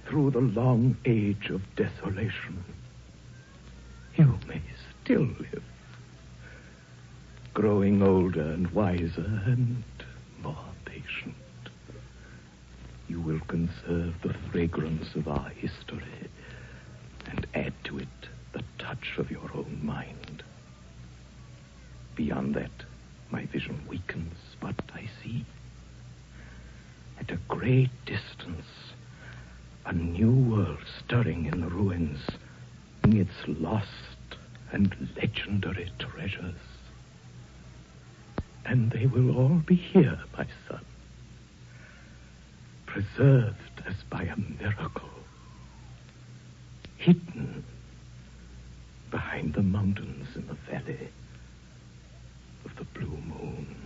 through the long age of desolation. You may still live, growing older and wiser and more patient. You will conserve the fragrance of our history and add to it the touch of your own mind. Beyond that, my vision weakens, but I see, at a great distance, a new world stirring in the ruins, its lost and legendary treasures. And they will all be here, my son. preserved as by a miracle. Hidden behind the mountains in the valley of the blue moon.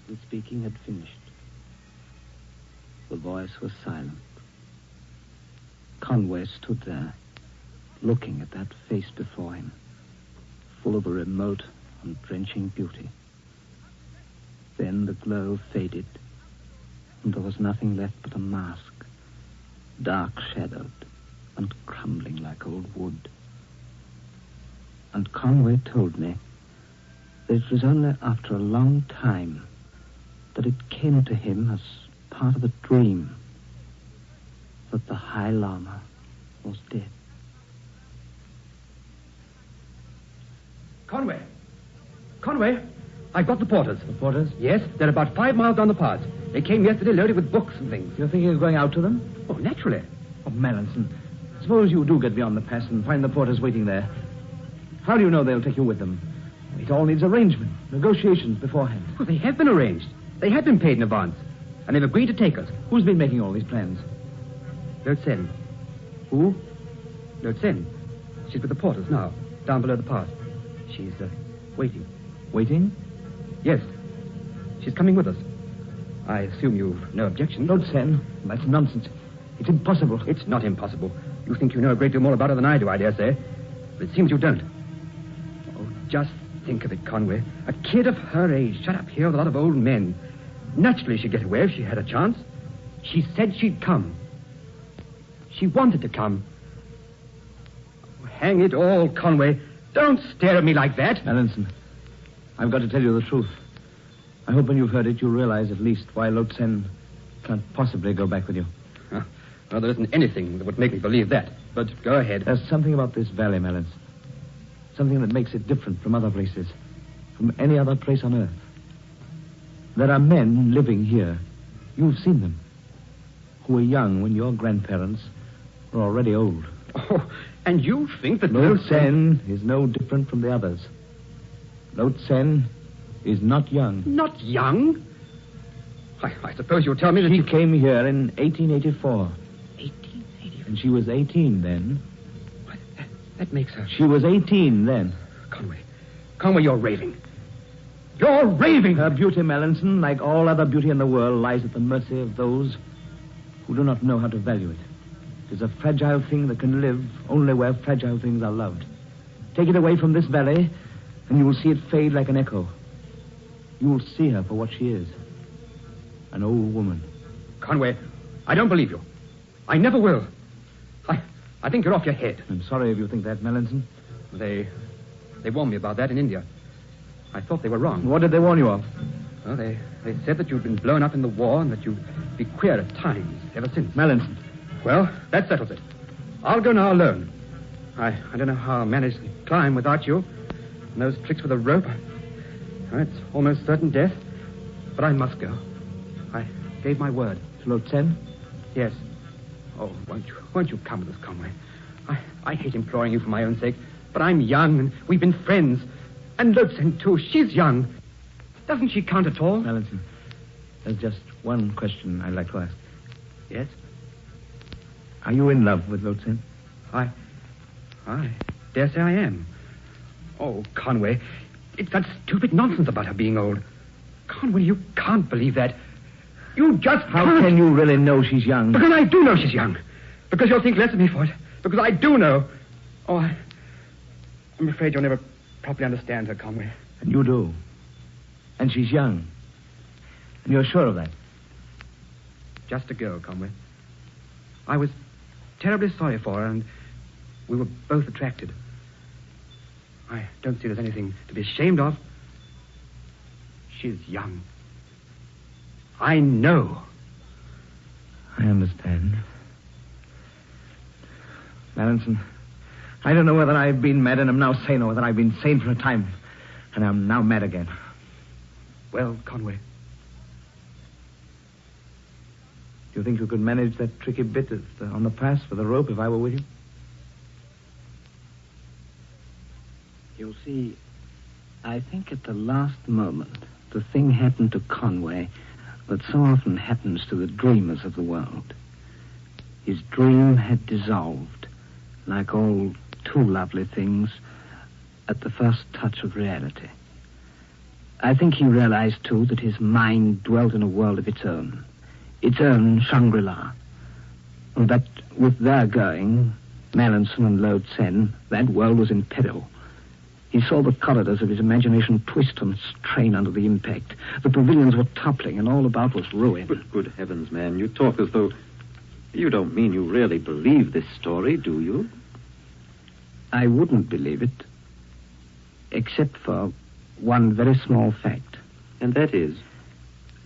The speaking had finished. The voice was silent. Conway stood there, looking at that face before him, full of a remote and drenching beauty. Then the glow faded, and there was nothing left but a mask, dark-shadowed and crumbling like old wood. And Conway told me that it was only after a long time that it came to him as part of a dream that the High Lama was dead. Conway! Conway! I've got the porters. The porters? Yes, they're about 5 miles down the path. They came yesterday loaded with books and things. You're thinking of going out to them? Oh, naturally. Oh, Mallinson, suppose you do get beyond the pass and find the porters waiting there. How do you know they'll take you with them? It all needs arrangement, negotiations beforehand. Oh, they have been arranged. They have been paid in advance. And they've agreed to take us. Who's been making all these plans? Lotsen. Who? Lotsen. She's with the porters now, down below the pass. She's, waiting. Waiting? Yes. She's coming with us. I assume you've no objection. Lotsen, that's nonsense. It's impossible. It's not impossible. You think you know a great deal more about her than I do, I dare say. But it seems you don't. Oh, just think of it, Conway. A kid of her age, shut up here with a lot of old men. Naturally, she'd get away if she had a chance. She said she'd come. She wanted to come. Oh, hang it all, Conway. Don't stare at me like that. Mallinson, I've got to tell you the truth. I hope when you've heard it, you'll realize at least why Lotsen can't possibly go back with you. Well, there isn't anything that would make me believe that. But go ahead. There's something about this valley, Mallinson. Something that makes it different from other places. From any other place on Earth. There are men living here. You've seen them. Who were young when your grandparents were already old. Oh, and you think that... Lotsen is no different from the others. Lotsen is not young. Not young? I suppose you'll tell me that she came here in 1884. 1884? And she was 18 then. What? That makes her... She was 18 then. Conway, you're raving. You're raving! Her beauty, Mallinson, like all other beauty in the world, lies at the mercy of those who do not know how to value it. It is a fragile thing that can live only where fragile things are loved. Take it away from this valley, and you will see it fade like an echo. You will see her for what she is. An old woman. Conway, I don't believe you. I never will. I think you're off your head. I'm sorry if you think that, Mallinson. They warned me about that in India. I thought they were wrong. What did they warn you of? Well, they said that you'd been blown up in the war and that you'd be queer at times ever since. Mallinson. Well, that settles it. I'll go now alone. I don't know how I'll manage to climb without you. And those tricks with the rope. It's almost certain death. But I must go. I gave my word. To Lotsen? Yes. Oh, won't you come with us, Conway? I hate imploring you for my own sake, but I'm young and we've been friends. And Lotsen, too. She's young. Doesn't she count at all? Mallinson, there's just one question I'd like to ask. Yes? Are you in love with Lotsen? I dare say I am. Oh, Conway, it's that stupid nonsense about her being old. Conway, you can't believe that. You just How can't. can you really know she's young? Because I do know she's young. Because you'll think less of me for it. Because I do know. Oh, I'm afraid you'll never properly understand her, Conway. And you do. And she's young. And you're sure of that? Just a girl, Conway. I was terribly sorry for her, and we were both attracted. I don't see there's anything to be ashamed of. She's young. I know. I understand. Mallinson, I don't know whether I've been mad and am now sane or whether I've been sane for a time and I'm now mad again. Well, Conway. Do you think you could manage that tricky bit on the pass for the rope if I were with you? You see, I think at the last moment, the thing happened to Conway that so often happens to the dreamers of the world. His dream had dissolved, like all too lovely things, at the first touch of reality. I think he realized, too, that his mind dwelt in a world of its own Shangri-La, and that with their going, Mallinson and Lode Sen, that world was in peril. He saw the corridors of his imagination twist and strain under the impact. The pavilions were toppling, and all about was ruin. But good heavens, man, you talk as though... You don't mean you really believe this story, do you? I wouldn't believe it, except for one very small fact. And that is?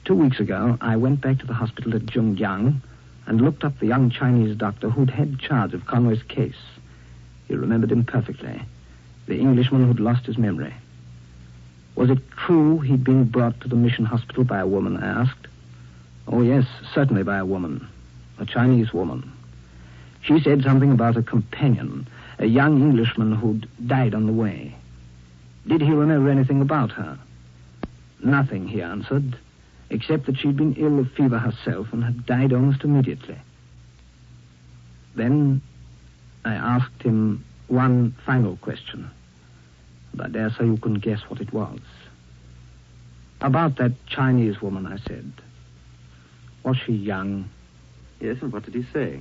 2 weeks ago, I went back to the hospital at Zhongyang and looked up the young Chinese doctor who'd had charge of Conway's case. He remembered him perfectly. The Englishman who'd lost his memory. Was it true he'd been brought to the mission hospital by a woman, I asked. Oh, yes, certainly by a woman. A Chinese woman. She said something about a companion, a young Englishman who'd died on the way. Did he remember anything about her? Nothing, he answered, except that she'd been ill of fever herself and had died almost immediately. Then I asked him one final question. And I dare say you can guess what it was. About that Chinese woman, I said. Was she young? Yes, and what did he say?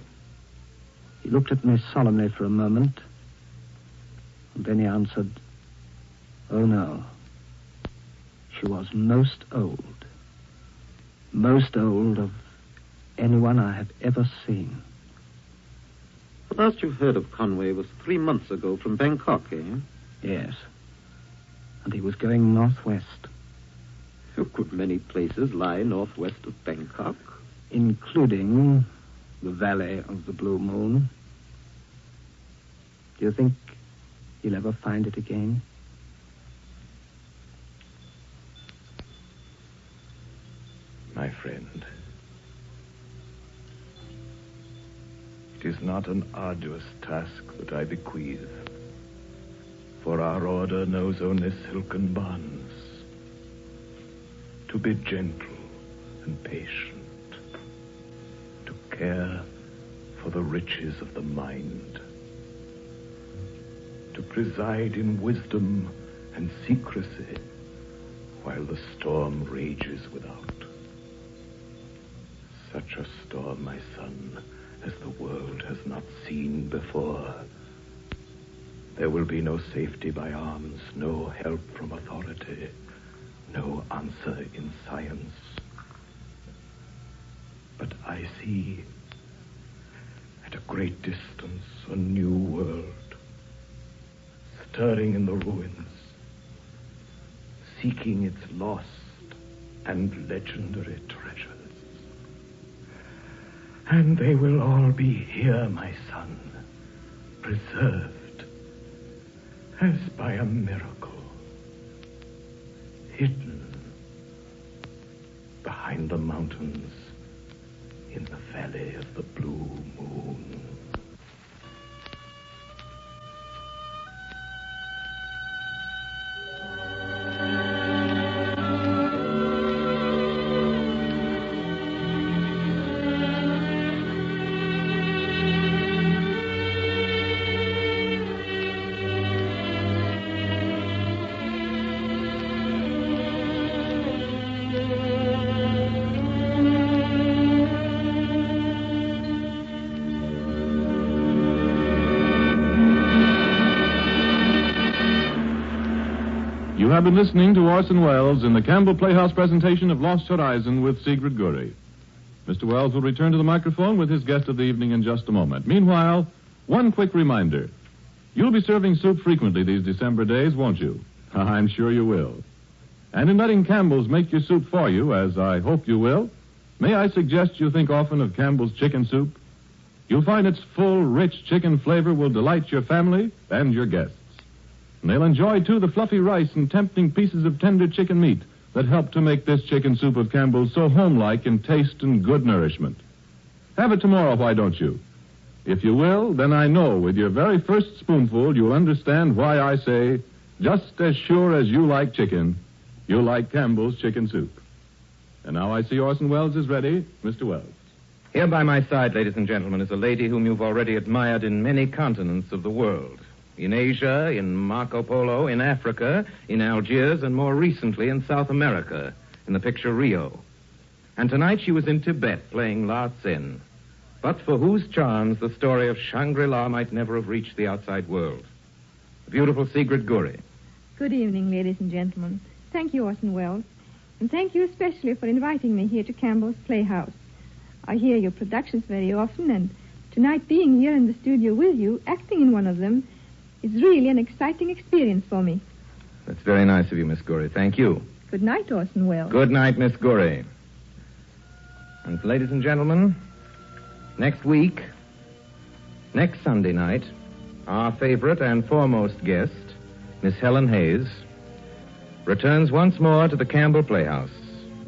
He looked at me solemnly for a moment, and then he answered, "Oh, no. She was most old. Most old of anyone I have ever seen." The last you heard of Conway was 3 months ago from Bangkok, eh? Yes. And he was going northwest. A good many places lie northwest of Bangkok. Including the Valley of the Blue Moon. Do you think he'll ever find it again? My friend, it is not an arduous task that I bequeath, for our order knows only silken bonds. To be gentle and patient, to care for the riches of the mind, to preside in wisdom and secrecy while the storm rages without. Such a storm, my son, as the world has not seen before. There will be no safety by arms, no help from authority, no answer in science. But I see, at a great distance, a new world, stirring in the ruins, seeking its lost and legendary treasures. And they will all be here, my son, preserved as by a miracle, hidden behind the mountains in the Valley of the Blue Moon. You have been listening to Orson Welles in the Campbell Playhouse presentation of Lost Horizon with Sigrid Gurry. Mr. Welles will return to the microphone with his guest of the evening in just a moment. Meanwhile, one quick reminder. You'll be serving soup frequently these December days, won't you? I'm sure you will. And in letting Campbell's make your soup for you, as I hope you will, may I suggest you think often of Campbell's chicken soup? You'll find its full, rich chicken flavor will delight your family and your guests. And they'll enjoy, too, the fluffy rice and tempting pieces of tender chicken meat that help to make this chicken soup of Campbell's so homelike in taste and good nourishment. Have it tomorrow, why don't you? If you will, then I know with your very first spoonful you'll understand why I say Just as sure as you like chicken, you like Campbell's chicken soup. And now I see Orson Welles is ready. Mr. Welles. Here by my side, ladies and gentlemen, is a lady whom you've already admired in many continents of the world. In Asia, in Marco Polo, in Africa, in Algiers, and more recently in South America, in the picture Rio. And tonight she was in Tibet playing La Sin, but for whose charms the story of Shangri-La might never have reached the outside world. The beautiful Sigrid Guri. Good evening, ladies and gentlemen. Thank you, Orson Welles. And thank you especially for inviting me here to Campbell's Playhouse. I hear your productions very often, and tonight being here in the studio with you, acting in one of them, is really an exciting experience for me. That's very nice of you, Miss Guri. Thank you. Good night, Orson Welles. Good night, Miss Guri. And ladies and gentlemen, next week, next Sunday night, our favorite and foremost guest, Miss Helen Hayes, returns once more to the Campbell Playhouse.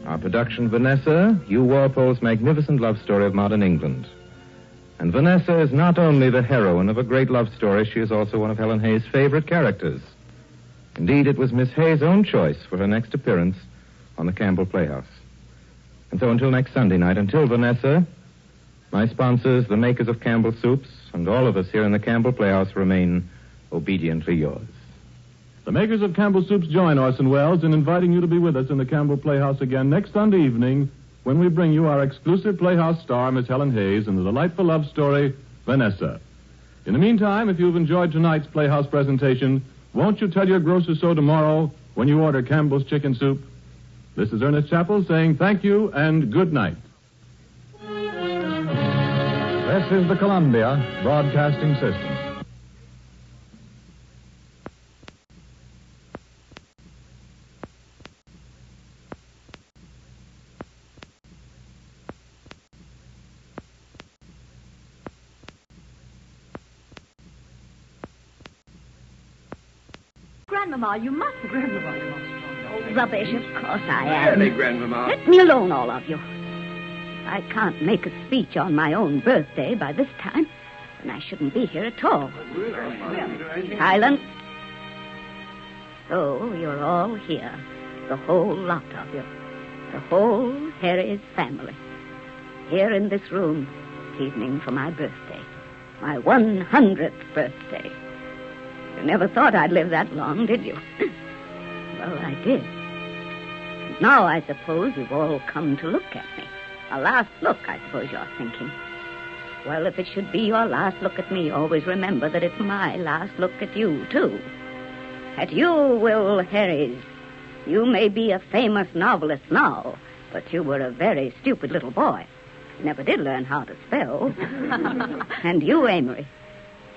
Our production, Vanessa, Hugh Walpole's magnificent love story of modern England. And Vanessa is not only the heroine of a great love story, she is also one of Helen Hayes' favorite characters. Indeed, it was Miss Hayes' own choice for her next appearance on the Campbell Playhouse. And so until next Sunday night, until Vanessa, my sponsors, the makers of Campbell Soups, and all of us here in the Campbell Playhouse remain obediently yours. The makers of Campbell Soups join Orson Welles in inviting you to be with us in the Campbell Playhouse again next Sunday evening when we bring you our exclusive Playhouse star, Miss Helen Hayes, and the delightful love story, Vanessa. In the meantime, if you've enjoyed tonight's Playhouse presentation, won't you tell your grocer so tomorrow when you order Campbell's Chicken Soup? This is Ernest Chappell saying thank you and good night. This is the Columbia Broadcasting System. Grandmama, you mustn't. Grandmama, you must. Oh, rubbish, of course I am. Really, Grandmama? Let me alone, all of you. I can't make a speech on my own birthday by this time, and I shouldn't be here at all. Silence. So you're all here, the whole lot of you, the whole Harry's family, here in this room this evening for my birthday, my 100th birthday. You never thought I'd live that long, did you? Well, I did. And now I suppose you've all come to look at me. A last look, I suppose you're thinking. Well, if it should be your last look at me, always remember that it's my last look at you, too. At you, Will Harris. You may be a famous novelist now, but you were a very stupid little boy. Never did learn how to spell. And you, Amory,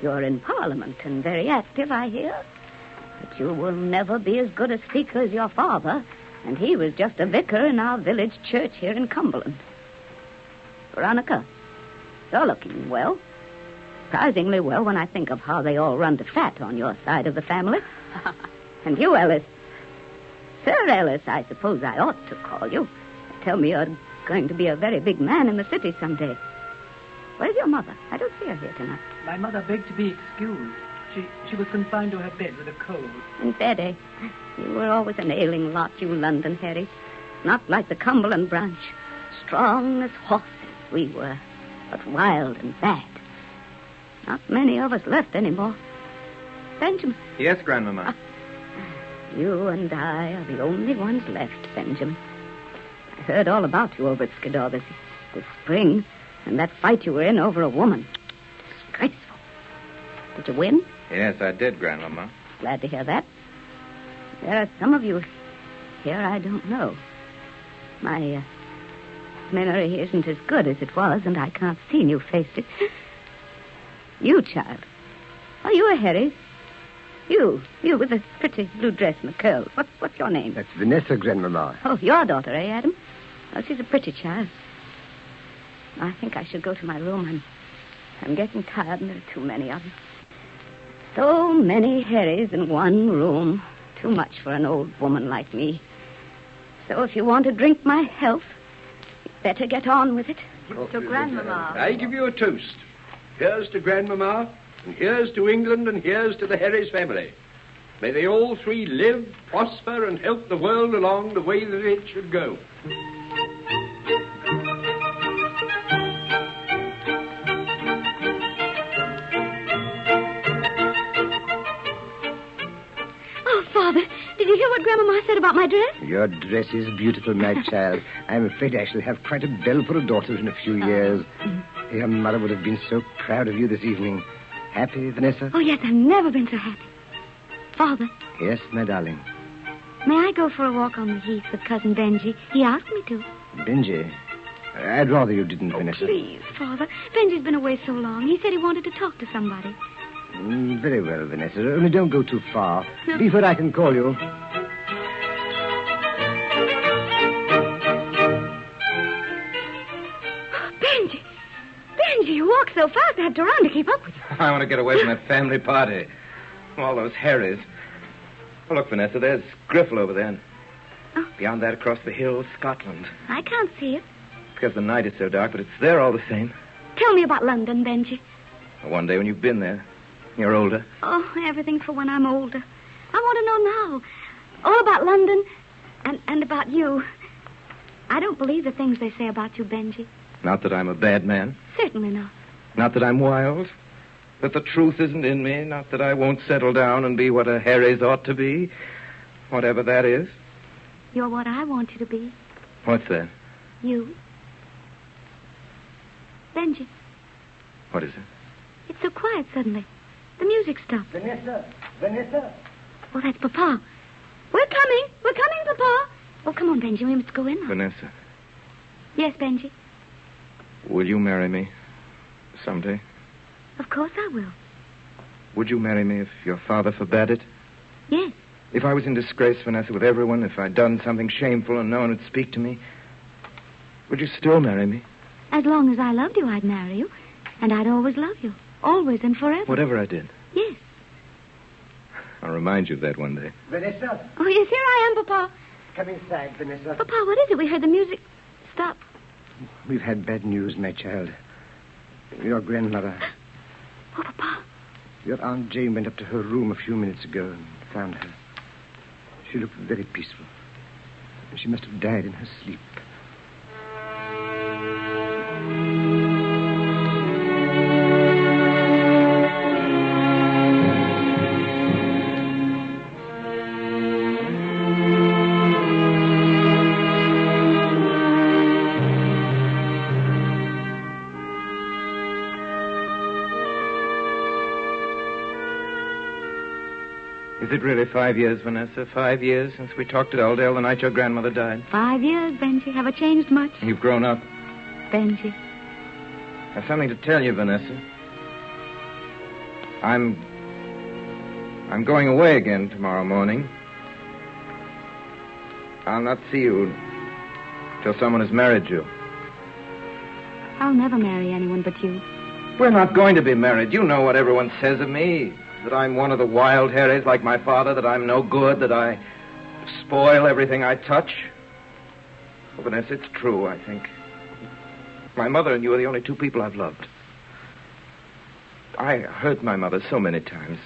you're in Parliament and very active, I hear. But you will never be as good a speaker as your father, and he was just a vicar in our village church here in Cumberland. Veronica, you're looking well. Surprisingly well when I think of how they all run to fat on your side of the family. And you, Ellis. Sir Ellis, I suppose I ought to call you. Tell me you're going to be a very big man in the city someday. Where's your mother? I don't see her here tonight. My mother begged to be excused. She was confined to her bed with a cold. In bed, eh? You were always an ailing lot, you London Harry. Not like the Cumberland branch. Strong as horses we were, but wild and bad. Not many of us left anymore. Benjamin. Yes, Grandmama. You and I are the only ones left, Benjamin. I heard all about you over at Citadel this spring, and that fight you were in over a woman. Disgraceful. Did you win? Yes, I did, Grandmama. Glad to hear that. There are some of you here I don't know. My memory isn't as good as it was, and I can't see new faces. You, child. Are you a Harry? You with the pretty blue dress and the curls. What's your name? That's Vanessa, Grandmama. Oh, your daughter, eh, Adam? Oh, she's a pretty child. I think I should go to my room. I'm getting tired, and there are too many of them. So many Harrys in one room. Too much for an old woman like me. So if you want to drink my health, you'd better get on with it. To Grandmama. I give you a toast. Here's to Grandmama, and here's to England, and here's to the Harris family. May they all three live, prosper, and help the world along the way that it should go. Oh, Father, did you hear what Grandmama said about my dress? Your dress is beautiful, my child. I'm afraid I shall have quite a belle for a daughter in a few years. Your mother would have been so proud of you this evening. Happy, Vanessa? Oh, yes, I've never been so happy. Father, Yes, my darling. may I go for a walk on the heath with Cousin Benji? He asked me to. Benji, I'd rather you didn't, Vanessa. Please, Father. Benji's been away so long. He said he wanted to talk to somebody. Very well, Vanessa. Only don't go too far. Be where I can call you. Benji! Benji, you walk so fast I have to run to keep up with you. I want to get away from that family party. All those Harrys. Oh, look, Vanessa, there's Griffel over there. Beyond that, across the hills, Scotland. I can't see it. Because the night is so dark, but it's there all the same. Tell me about London, Benji. One day when you've been there, you're older. Oh, everything for when I'm older. I want to know now. All about London and about you. I don't believe the things they say about you, Benji. Not that I'm a bad man. Certainly not. Not that I'm wild. That the truth isn't in me. Not that I won't settle down and be what a Harry's ought to be. Whatever that is. You're what I want you to be. What's that? You. Benji, What is it? it's so quiet suddenly. The music stopped. Vanessa! Vanessa! Oh, that's Papa. We're coming, Papa. Oh, come on, Benji. We must go in now. Vanessa, Yes, Benji. will you marry me someday? Of course I will. Would you marry me if your father forbade it? Yes. If I was in disgrace, Vanessa, with everyone, if I'd done something shameful and no one would speak to me, would you still marry me? As long as I loved you, I'd marry you. And I'd always love you. Always and forever. Whatever I did. Yes. I'll remind you of that one day. Vanessa! Oh, yes, here I am, Papa. Come inside, Vanessa. Papa, what is it? We heard the music stop. We've had bad news, my child. Your grandmother. Oh, Papa. Your Aunt Jane went up to her room a few minutes ago and found her. She looked very peaceful. She must have died in her sleep. Is it really 5 years, Vanessa? 5 years since we talked at Oldale the night your grandmother died? 5 years, Benji. Have I changed much? You've grown up. Benji. I've something to tell you, Vanessa. I'm going away again tomorrow morning. I'll not see you till someone has married you. I'll never marry anyone but you. We're not going to be married. You know what everyone says of me. That I'm one of the wild Harrys like my father, that I'm no good, that I spoil everything I touch. Oh, Vanessa, it's true, I think. My mother and you are the only two people I've loved. I hurt my mother so many times.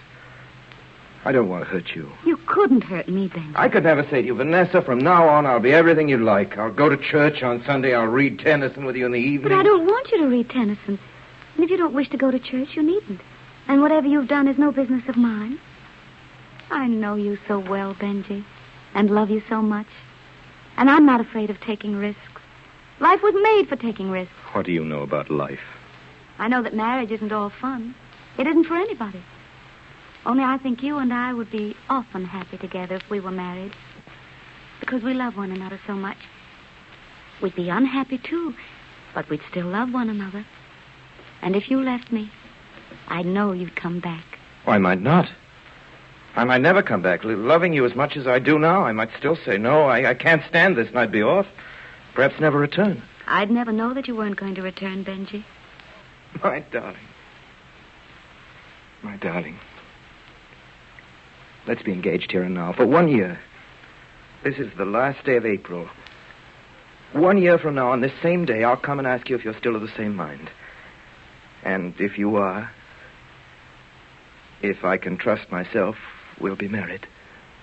I don't want to hurt you. You couldn't hurt me, Benji. I could never say to you, Vanessa, from now on, I'll be everything you like. I'll go to church on Sunday. I'll read Tennyson with you in the evening. But I don't want you to read Tennyson. And if you don't wish to go to church, you needn't. And whatever you've done is no business of mine. I know you so well, Benji, and love you so much. And I'm not afraid of taking risks. Life was made for taking risks. What do you know about life? I know that marriage isn't all fun. It isn't for anybody. Only I think you and I would be often happy together if we were married. Because we love one another so much. We'd be unhappy, too, but we'd still love one another. And if you left me, I know you'd come back. Oh, I might not. I might never come back. Loving you as much as I do now, I might still say, no, I can't stand this, and I'd be off. Perhaps never return. I'd never know that you weren't going to return, Benji. My darling. My darling. Let's be engaged here and now for 1 year. This is the last day of April. 1 year from now, on this same day, I'll come and ask you if you're still of the same mind. And if you are, if I can trust myself we'll be married.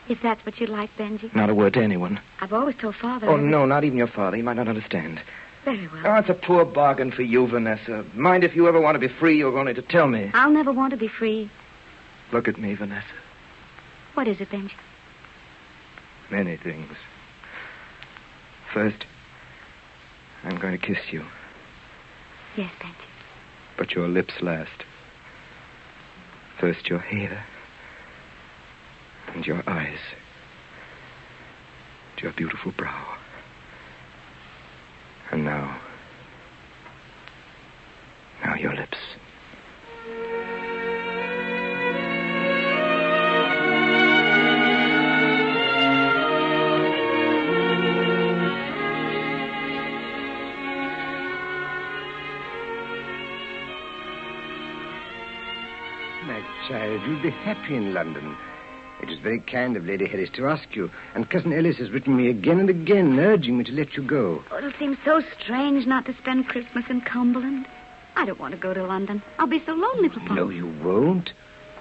If that's what you'd like, Benji. Not a word to anyone. I've always told Father. Oh, no, not even your father. He might not understand. Very well. Oh, it's a poor bargain for you, Vanessa. Mind, if you ever want to be free, you're going to tell me. I'll never want to be free. Look at me, Vanessa. What is it, Benji? Many things. First, I'm going to kiss you. Yes, Benji. But your lips last. First your hair. And your eyes. And your beautiful brow. And now your lips. My child, you'll be happy in London. It is very kind of Lady Harris to ask you, and Cousin Ellis has written me again and again, urging me to let you go. Oh, it'll seem so strange not to spend Christmas in Cumberland. I don't want to go to London. I'll be so lonely, Papa. No, you won't.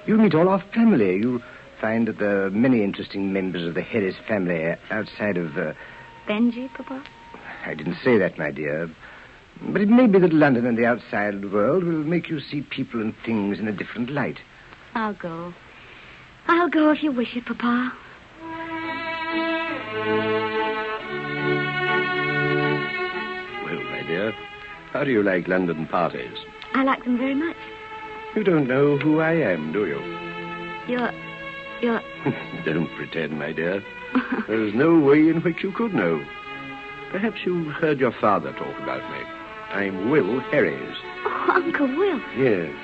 You'll meet all our family. You'll find that there are many interesting members of the Harris family outside of... Benji, Papa? I didn't say that, my dear. But it may be that London and the outside world will make you see people and things in a different light. I'll go. I'll go if you wish it, Papa. Well, my dear, how do you like London parties? I like them very much. You don't know who I am, do you? You're... Don't pretend, my dear. There's no way in which you could know. Perhaps you've heard your father talk about me. I'm Will Harris. Oh, Uncle Will. Yes.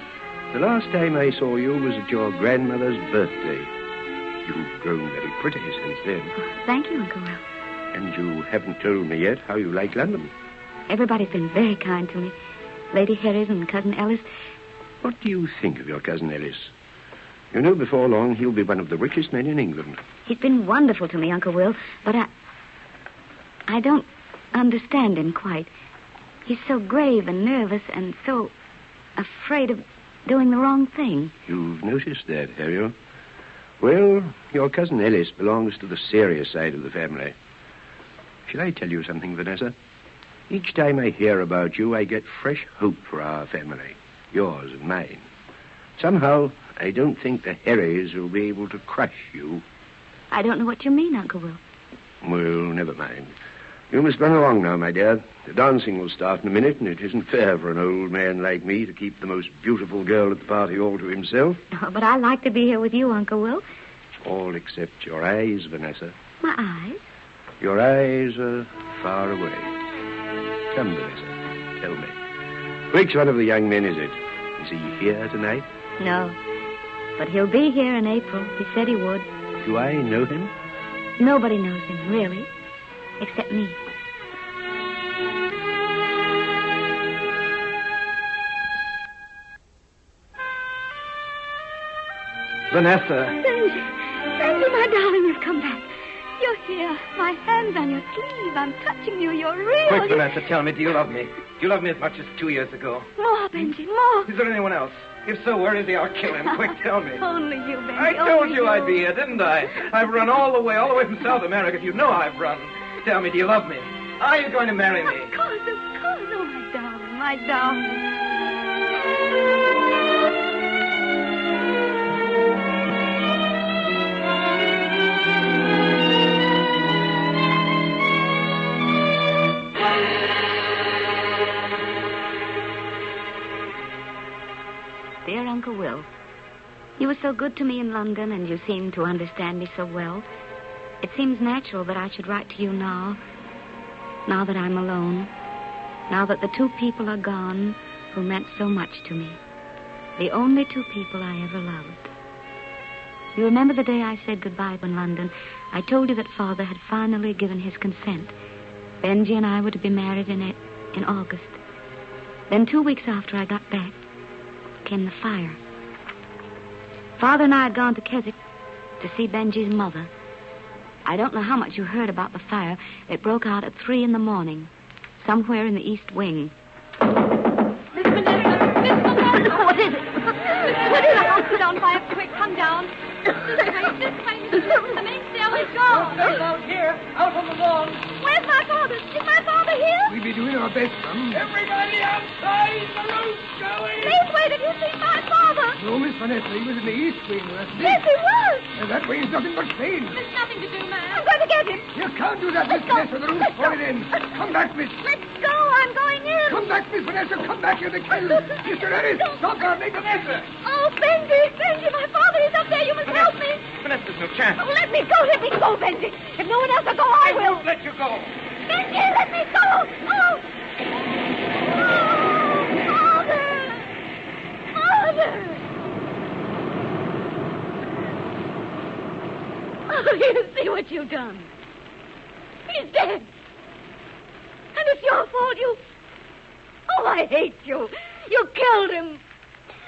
The last time I saw you was at your grandmother's birthday. You've grown very pretty since then. Thank you, Uncle Will. And you haven't told me yet how you like London. Everybody's been very kind to me. Lady Harris and Cousin Ellis. What do you think of your Cousin Ellis? You know, before long, he'll be one of the richest men in England. He's been wonderful to me, Uncle Will, but I don't understand him quite. He's so grave and nervous and so afraid of doing the wrong thing. You've noticed that, have you? Well, your Cousin Ellis belongs to the serious side of the family. Shall I tell you something, Vanessa? Each time I hear about you, I get fresh hope for our family, yours and mine. Somehow, I don't think the Harrys will be able to crush you. I don't know what you mean, Uncle Will. Well, never mind. You must run along now, my dear. The dancing will start in a minute, and it isn't fair for an old man like me to keep the most beautiful girl at the party all to himself. Oh, but I like to be here with you, Uncle Will. All except your eyes, Vanessa. My eyes? Your eyes are far away. Come, Vanessa, tell me. Which one of the young men is it? Is he here tonight? No. But he'll be here in April. He said he would. Do I know him? Nobody knows him, really. Except me. Vanessa. Benji, my darling, you've come back. You're here. My hand's on your sleeve. I'm touching you. You're real. Quick, Vanessa, tell me, do you love me? Do you love me as much as 2 years ago? More, Benji, more. Is there anyone else? If so, where is he? I'll kill him. Quick, tell me. Only you, Benji. I told you I'd be here, didn't I? I've run all the way from South America. You know I've run. Tell me, do you love me? Are you going to marry me? Of course. Oh, my darling, my darling. Dear Uncle Will, you were so good to me in London, and you seemed to understand me so well. It seems natural that I should write to you now that I'm alone, now that the two people are gone who meant so much to me, the only two people I ever loved. You remember the day I said goodbye in London? I told you that Father had finally given his consent. Benji and I were to be married in August. Then 2 weeks after I got back, came the fire. Father and I had gone to Keswick to see Benji's mother. I don't know how much you heard about the fire. It broke out at 3 a.m, somewhere in the East Wing. What is it? Woody, the house is on fire. Quick, come down. This way. The main stairway is gone. Out here, out on the lawn. Where's my father? Is my father here? We'll be doing our best, Mum. Everybody outside! The roof's going! Please wait. Have you seen my father? No, Miss Vanessa, he was in the east wing, wasn't he? Yes, he was. That way's nothing but plain. There's nothing to do, man. I'm going to get him. You can't do that, Miss Vanessa. The roof's falling in. Come back, Miss. Let's go. I'm going in. Come back, Miss Vanessa. Come back. You're the kill. Mr. Ellis, stop her. Make Vanessa. Oh, Benji, my father is up there. You must help me. Vanessa, there's no chance. Oh, let me go, Benji. If no one else will go, I will. Won't let you go. Benji, let me go. Oh, Father. Oh, you see what you've done. He's dead. And it's your fault. Oh, I hate you. You killed him.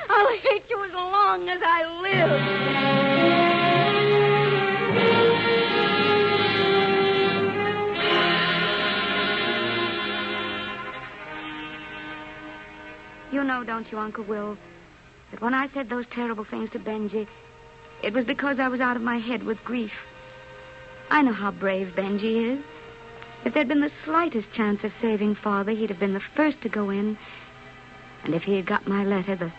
I'll hate you as long as I live. You know, don't you, Uncle Will, that when I said those terrible things to Benji, it was because I was out of my head with grief. I know how brave Benji is. If there'd been the slightest chance of saving Father, he'd have been the first to go in. And if he had got my letter, the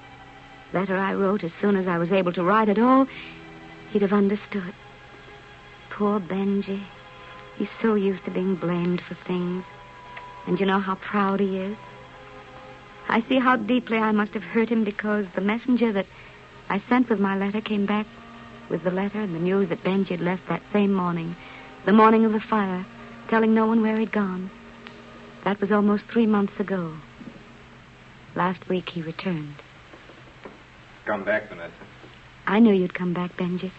letter I wrote as soon as I was able to write at all, he'd have understood. Poor Benji. He's so used to being blamed for things. And you know how proud he is? I see how deeply I must have hurt him because the messenger that I sent with my letter came back with the letter and the news that Benji had left that same morning, the morning of the fire, telling no one where he'd gone. That was almost 3 months ago. Last week he returned. Come back, Vanessa. I knew you'd come back, Benji.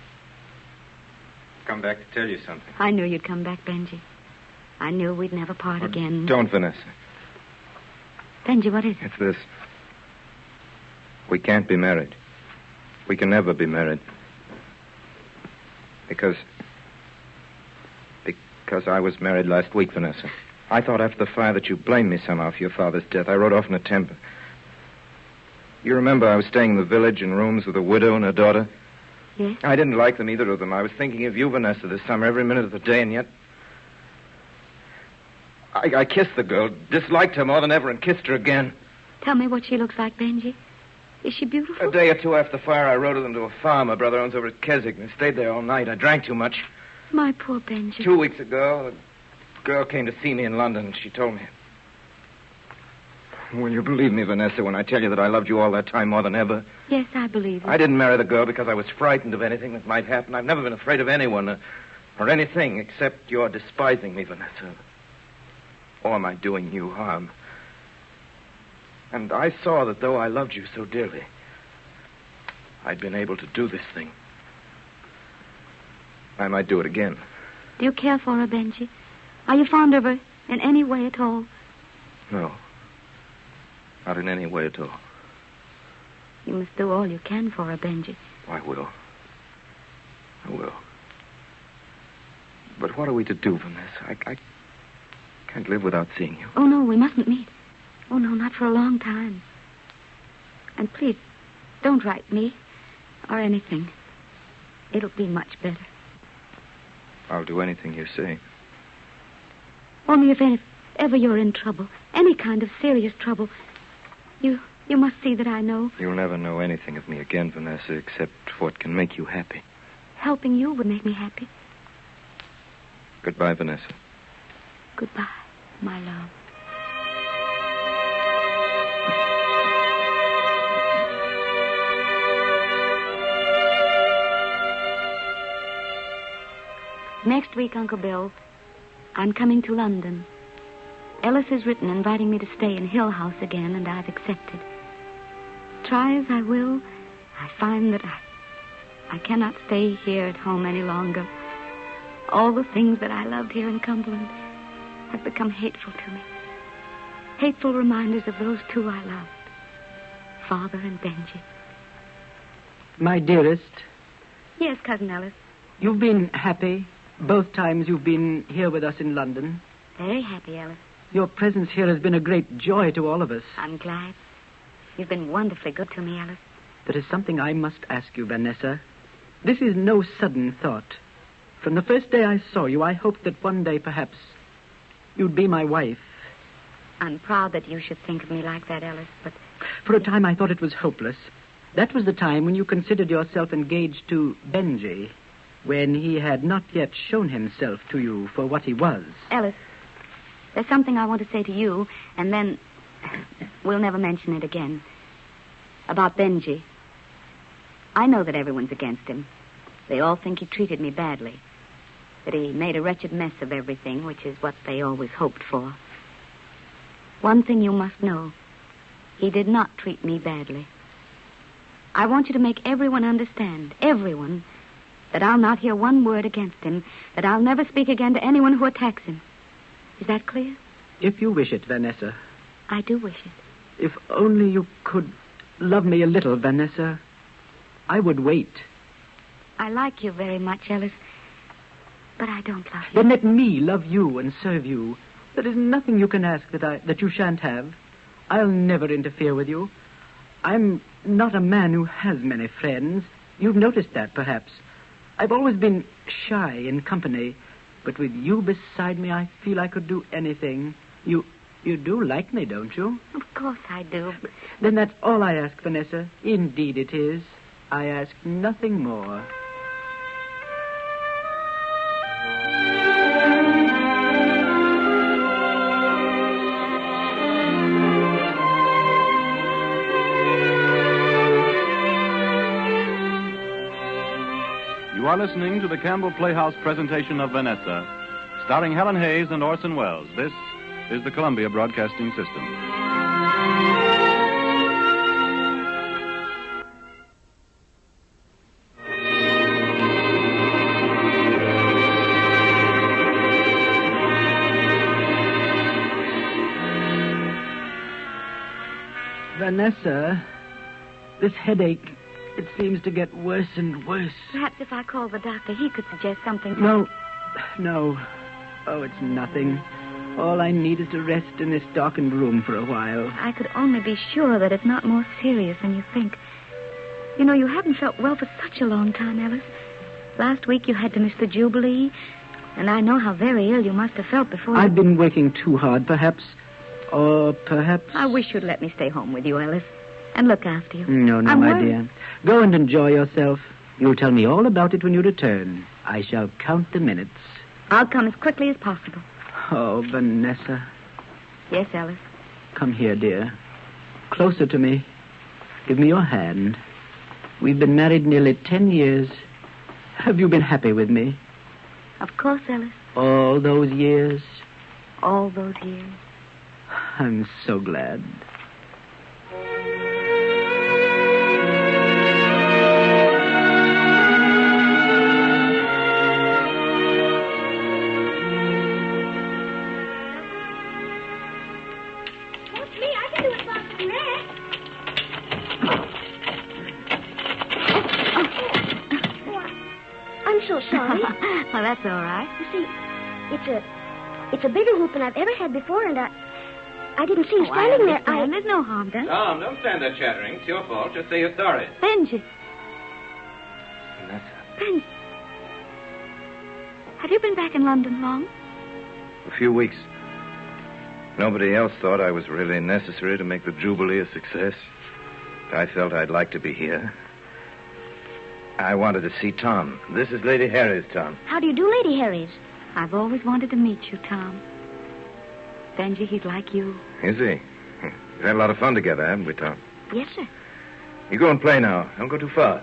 Come back to tell you something. I knew you'd come back, Benji. I knew we'd never part again. Don't, Vanessa. Benji, what is it? It's this. We can't be married. We can never be married. Because I was married last week, Vanessa. I thought after the fire that you blamed me somehow for your father's death. I rode off in a temper. You remember I was staying in the village in rooms with a widow and her daughter? Yes. I didn't like them, either of them. I was thinking of you, Vanessa, this summer, every minute of the day, and yet... I kissed the girl, disliked her more than ever, and kissed her again. Tell me what she looks like, Benji. Is she beautiful? A day or two after the fire, I rode with them to a farm my brother owns over at Keswick, and I stayed there all night. I drank too much. My poor Benji. 2 weeks ago, a girl came to see me in London, and she told me... Will you believe me, Vanessa, when I tell you that I loved you all that time more than ever? Yes, I believe it. I didn't marry the girl because I was frightened of anything that might happen. I've never been afraid of anyone or anything except your despising me, Vanessa. Or my doing you harm. And I saw that though I loved you so dearly, I'd been able to do this thing. I might do it again. Do you care for her, Benji? Are you fond of her in any way at all? No. Not in any way at all. You must do all you can for her, Benji. I will. I will. But what are we to do, Vanessa? I can't live without seeing you. Oh, no, we mustn't meet. Oh, no, not for a long time. And please, don't write me or anything. It'll be much better. I'll do anything you say. Only if ever you're in trouble, any kind of serious trouble, you must see that I know. You'll never know anything of me again, Vanessa, except what can make you happy. Helping you would make me happy. Goodbye, Vanessa. Goodbye, my love. Next week, Uncle Bill, I'm coming to London. Ellis has written inviting me to stay in Hill House again, and I've accepted. Try as I will, I find that I cannot stay here at home any longer. All the things that I loved here in Cumberland have become hateful to me. Hateful reminders of those two I loved, Father and Benji. My dearest. Yes, Cousin Ellis. You've been happy both times you've been here with us in London. Very happy, Ellis. Your presence here has been a great joy to all of us. I'm glad. You've been wonderfully good to me, Ellis. There is something I must ask you, Vanessa. This is no sudden thought. From the first day I saw you, I hoped that one day, perhaps, you'd be my wife. I'm proud that you should think of me like that, Ellis, but... For a time, I thought it was hopeless. That was the time when you considered yourself engaged to Benji, when he had not yet shown himself to you for what he was. Ellis, there's something I want to say to you, and then we'll never mention it again. About Benji. I know that everyone's against him. They all think he treated me badly. That he made a wretched mess of everything, which is what they always hoped for. One thing you must know. He did not treat me badly. I want you to make everyone understand, everyone, that I'll not hear one word against him, that I'll never speak again to anyone who attacks him. Is that clear? If you wish it, Vanessa. I do wish it. If only you could love me a little, Vanessa, I would wait. I like you very much, Ellis, but I don't love you. Then let me love you and serve you. There is nothing you can ask that you shan't have. I'll never interfere with you. I'm not a man who has many friends. You've noticed that, perhaps. I've always been shy in company, but with you beside me, I feel I could do anything. You do like me, don't you? Of course I do. Then that's all I ask, Vanessa. Indeed it is. I ask nothing more. You are listening to the Campbell Playhouse presentation of Vanessa, starring Helen Hayes and Orson Welles. This is the Columbia Broadcasting System. Vanessa, this headache, it seems to get worse and worse. Perhaps if I call the doctor, he could suggest something. No. Oh, it's nothing. All I need is to rest in this darkened room for a while. I could only be sure that it's not more serious than you think. You know, you haven't felt well for such a long time, Ellis. Last week you had to miss the Jubilee, and I know how very ill you must have felt before. I've been working too hard, perhaps. Or perhaps... I wish you'd let me stay home with you, Ellis, and look after you. No, my dear. Go and enjoy yourself. You'll tell me all about it when you return. I shall count the minutes. I'll come as quickly as possible. Oh, Vanessa. Yes, Ellis. Come here, dear. Closer to me. Give me your hand. We've been married nearly 10 years. Have you been happy with me? Of course, Ellis. All those years? All those years. I'm so glad. I'm so sorry. Well, that's all right. You see, it's a bigger hoop than I've ever had before, and I didn't see you standing there. There's no harm done. Tom, don't stand there chattering. It's your fault. Just say you're sorry. Benji. Vanessa. Benji. Have you been back in London long? A few weeks. Nobody else thought I was really necessary to make the Jubilee a success. I felt I'd like to be here. I wanted to see Tom. This is Lady Harry's, Tom. How do you do, Lady Harry's? I've always wanted to meet you, Tom. Benji, he's like you. Is he? We've had a lot of fun together, haven't we, Tom? Yes, sir. You go and play now. Don't go too far.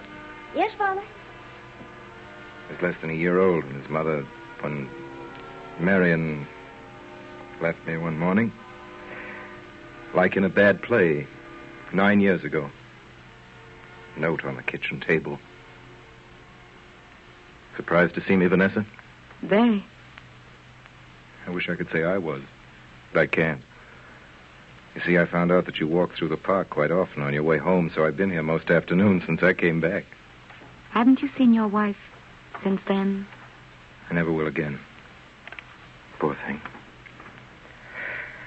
Yes, Father. He was less than a year old when his mother, when Marion left me one morning. Like in a bad play, 9 years ago. Note on the kitchen table. Surprised to see me, Vanessa? Very. I wish I could say I was, but I can't. You see, I found out that you walk through the park quite often on your way home, so I've been here most afternoons since I came back. Haven't you seen your wife since then? I never will again. Poor thing.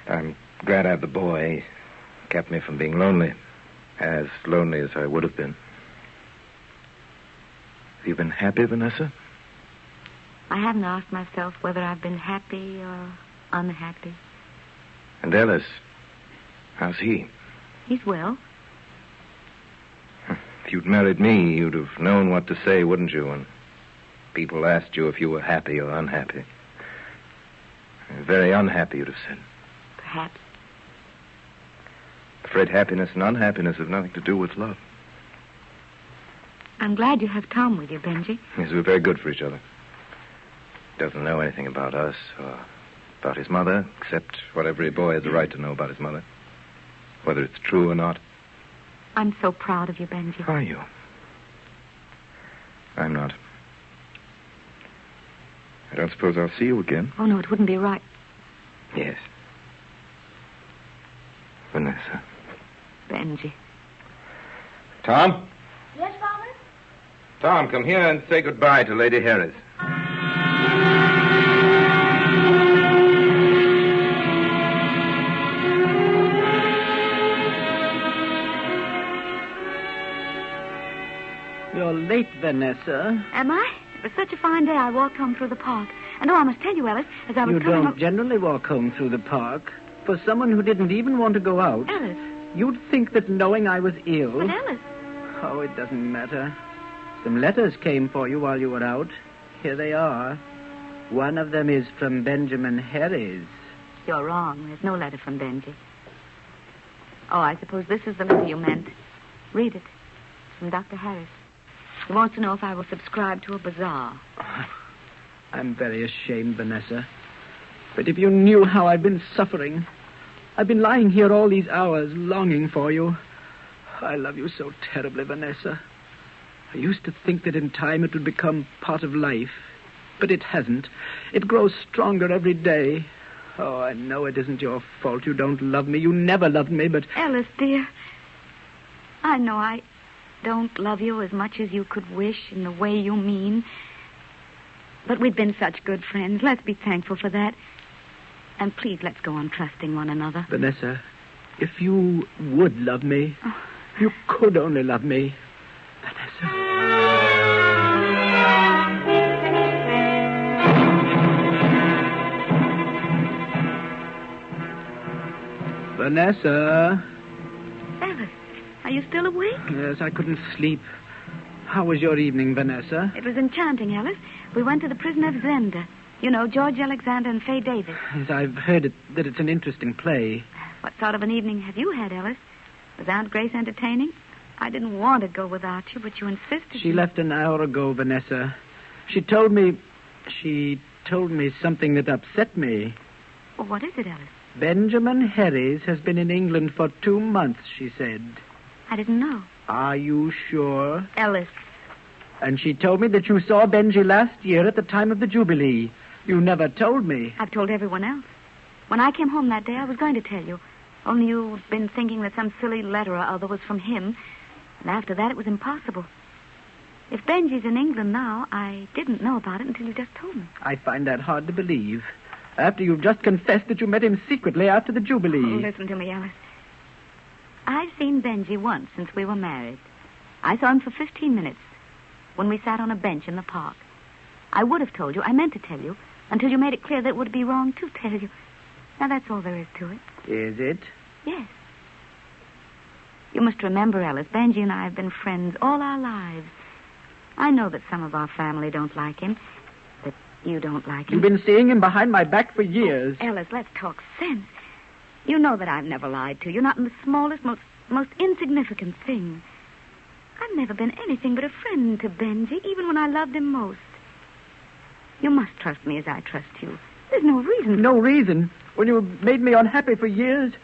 I'm glad I have the boy. Kept me from being lonely. As lonely as I would have been. Have you been happy, Vanessa? I haven't asked myself whether I've been happy or unhappy. And Ellis, how's he? He's well. If you'd married me, you'd have known what to say, wouldn't you, when people asked you if you were happy or unhappy? Very unhappy, you'd have said. Perhaps. Afraid happiness and unhappiness have nothing to do with love. I'm glad you have Tom with you, Benji. Yes, we're very good for each other. He doesn't know anything about us or about his mother, except what every boy has a right to know about his mother. Whether it's true or not. I'm so proud of you, Benji. Are you? I'm not. I don't suppose I'll see you again. Oh, no, it wouldn't be right. Yes. Vanessa. Benji. Tom? Yes, Father? Tom, come here and say goodbye to Lady Harris. You're late, Vanessa. Am I? It was such a fine day, I walked home through the park. And I must tell you, Alice, as I was You coming don't generally walk home through the park. For someone who didn't even want to go out. Alice. You'd think that knowing I was ill... But Alice... Oh, it doesn't matter. Some letters came for you while you were out. Here they are. One of them is from Benjamin Harris. You're wrong. There's no letter from Benji. Oh, I suppose this is the letter you meant. Read it. It's from Dr. Harris. He wants to know if I will subscribe to a bazaar. I'm very ashamed, Vanessa. But if you knew how I've been suffering. I've been lying here all these hours, longing for you. I love you so terribly, Vanessa. I used to think that in time it would become part of life. But it hasn't. It grows stronger every day. Oh, I know it isn't your fault. You don't love me. You never loved me, but... Alice, dear. I know I don't love you as much as you could wish in the way you mean. But we've been such good friends. Let's be thankful for that. And please, let's go on trusting one another. Vanessa, if you would love me, you could only love me. Vanessa. Alice, are you still awake? Yes, I couldn't sleep. How was your evening, Vanessa? It was enchanting, Alice. We went to the Prison of Zenda. You know, George Alexander and Fay Davis. Yes, I've heard that it's an interesting play. What sort of an evening have you had, Alice? Was Aunt Grace entertaining? I didn't want to go without you, but you insisted. She left an hour ago, Vanessa. She told me something that upset me. Well, what is it, Alice? Benjamin Harris has been in England for 2 months, she said. I didn't know. Are you sure? Alice. And she told me that you saw Benji last year at the time of the Jubilee. You never told me. I've told everyone else. When I came home that day, I was going to tell you. Only you'd been thinking that some silly letter or other was from him. And after that, it was impossible. If Benji's in England now, I didn't know about it until you just told me. I find that hard to believe. After you've just confessed that you met him secretly after the Jubilee. Oh, listen to me, Alice. I've seen Benji once since we were married. I saw him for 15 minutes when we sat on a bench in the park. I would have told you, I meant to tell you, until you made it clear that it would be wrong to tell you. Now, that's all there is to it. Is it? Yes. You must remember, Alice, Benji and I have been friends all our lives. I know that some of our family don't like him, that you don't like him. You've been seeing him behind my back for years. Oh, Alice, let's talk sense. You know that I've never lied to you, not in the smallest, most insignificant thing. I've never been anything but a friend to Benji, even when I loved him most. You must trust me as I trust you. There's no reason. No reason? When you made me unhappy for years?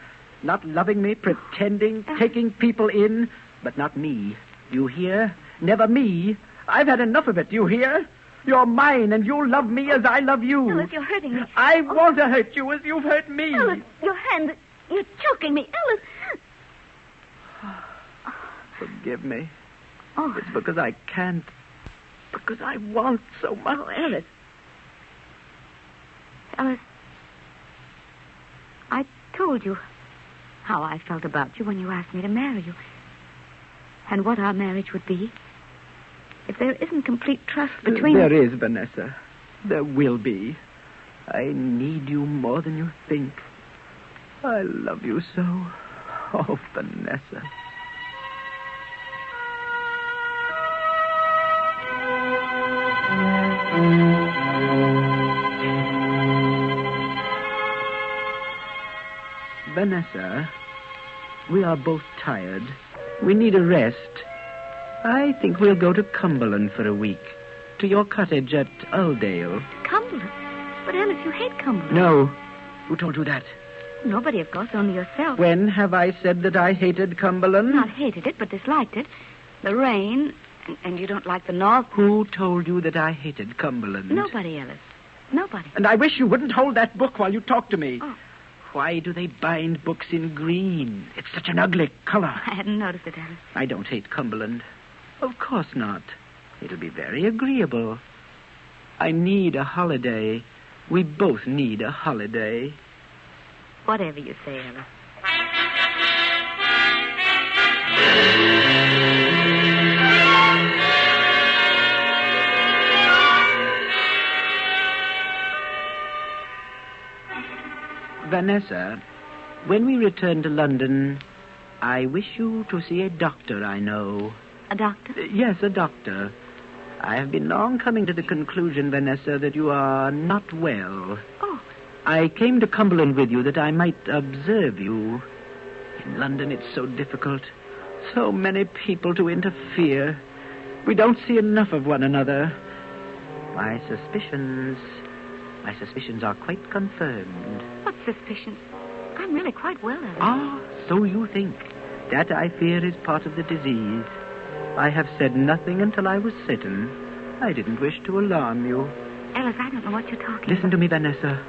Not loving me, pretending, taking people in, but not me. You hear? Never me. I've had enough of it, you hear? You're mine, and you'll love me as I love you. Alice, you're hurting me. I want to hurt you as you've hurt me. Alice, your hand, you're choking me. Alice. Forgive me. Oh. It's because I can't. Because I want so much. Oh, Alice. Alice, I told you how I felt about you when you asked me to marry you. and what our marriage would be. If there isn't complete trust between There is, Vanessa. There will be. I need you more than you think. I love you so. Oh, Vanessa. Vanessa, we are both tired. We need a rest. I think we'll go to Cumberland for a week. To your cottage at Uldale. Cumberland? But, Alice, you hate Cumberland. No. Who told you that? Nobody, of course, only yourself. When have I said that I hated Cumberland? Not hated it, but disliked it. The rain, and you don't like the north. Who told you that I hated Cumberland? Nobody, Alice. Nobody. And I wish you wouldn't hold that book while you talk to me. Oh. Why do they bind books in green? It's such an ugly color. I hadn't noticed it, Alice. I don't hate Cumberland. Of course not. It'll be very agreeable. I need a holiday. We both need a holiday. Whatever you say, Alice. Vanessa, when we return to London, I wish you to see a doctor I know. A doctor? Yes, a doctor. I have been long coming to the conclusion, Vanessa, that you are not well. Oh. I came to Cumberland with you that I might observe you. In London, it's so difficult. So many people to interfere. We don't see enough of one another. My suspicions are quite confirmed. What suspicions? I'm really quite well, Alice. Ah, so you think. That, I fear, is part of the disease. I have said nothing until I was certain. I didn't wish to alarm you. Alice, I don't know what you're talking Listen to me, Vanessa.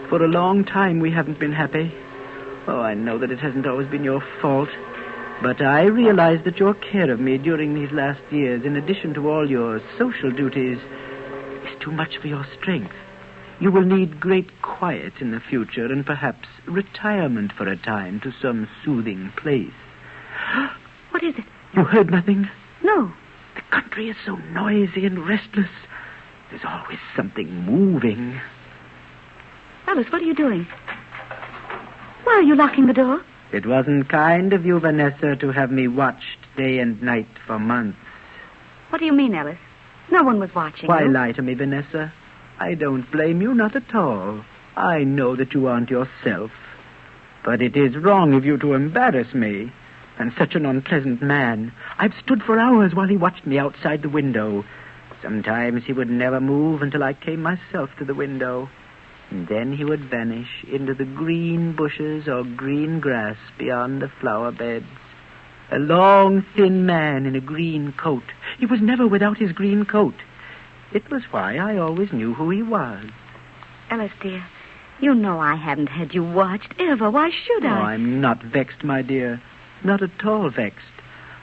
For a long time, we haven't been happy. Oh, I know that it hasn't always been your fault. But I realize that your care of me during these last years, in addition to all your social duties, is too much for your strength. You will need great quiet in the future and perhaps retirement for a time to some soothing place. What is it? You heard nothing? No. The country is so noisy and restless. There's always something moving. Alice, what are you doing? Why are you locking the door? It wasn't kind of you, Vanessa, to have me watched day and night for months. What do you mean, Alice? No one was watching Why you. lie to me, Vanessa? I don't blame you, not at all. I know that you aren't yourself. But it is wrong of you to embarrass me. And such an unpleasant man. I've stood for hours while he watched me outside the window. Sometimes he would never move until I came myself to the window. And then he would vanish into the green bushes or green grass beyond the flower beds. A long, thin man in a green coat. He was never without his green coat. It was why I always knew who he was. Alice, dear, you know I haven't had you watched ever. Why should Oh, I? I'm not vexed, my dear. Not at all vexed.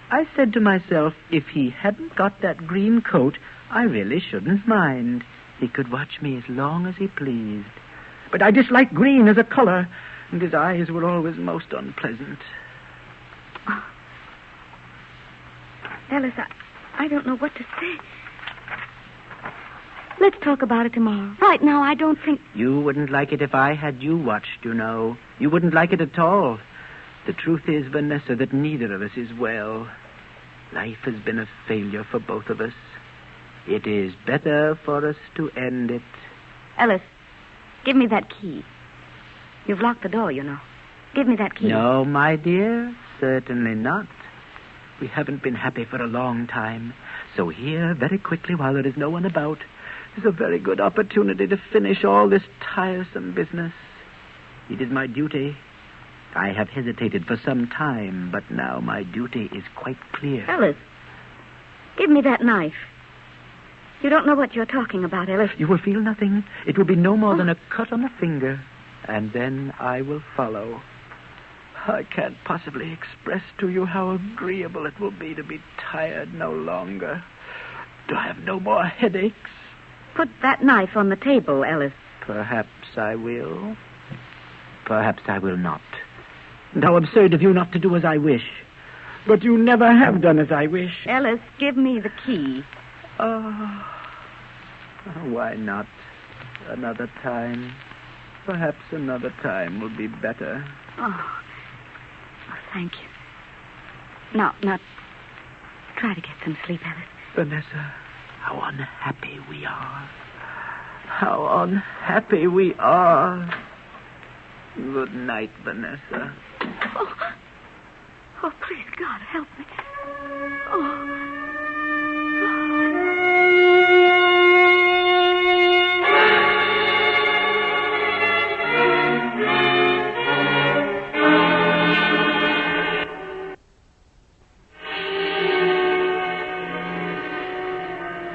I said to myself, if he hadn't got that green coat, I really shouldn't mind. He could watch me as long as he pleased. But I disliked green as a color, and his eyes were always most unpleasant. Oh. Alice, I don't know what to say. Let's talk about it tomorrow. Right now, I don't think... You wouldn't like it if I had you watched, you know. You wouldn't like it at all. The truth is, Vanessa, that neither of us is well. Life has been a failure for both of us. It is better for us to end it. Alice, give me that key. You've locked the door, you know. Give me that key. No, my dear, certainly not. We haven't been happy for a long time. So here, very quickly, while there is no one about, is a very good opportunity to finish all this tiresome business. It is my duty. I have hesitated for some time, but now my duty is quite clear. Alice, give me that knife. You don't know what you're talking about, Alice. You will feel nothing. It will be no more than a cut on the finger. And then I will follow. I can't possibly express to you how agreeable it will be to be tired no longer. To have no more headaches. Put that knife on the table, Alice. Perhaps I will. Perhaps I will not. And how absurd of you not to do as I wish. But you never have done as I wish. Ellis, give me the key. Oh, why not? Another time. Perhaps another time will be better. Oh, thank you. Now, try to get some sleep, Ellis. Vanessa, how unhappy we are. How unhappy we are. Good night, Vanessa. Oh, please, God, help me. Oh.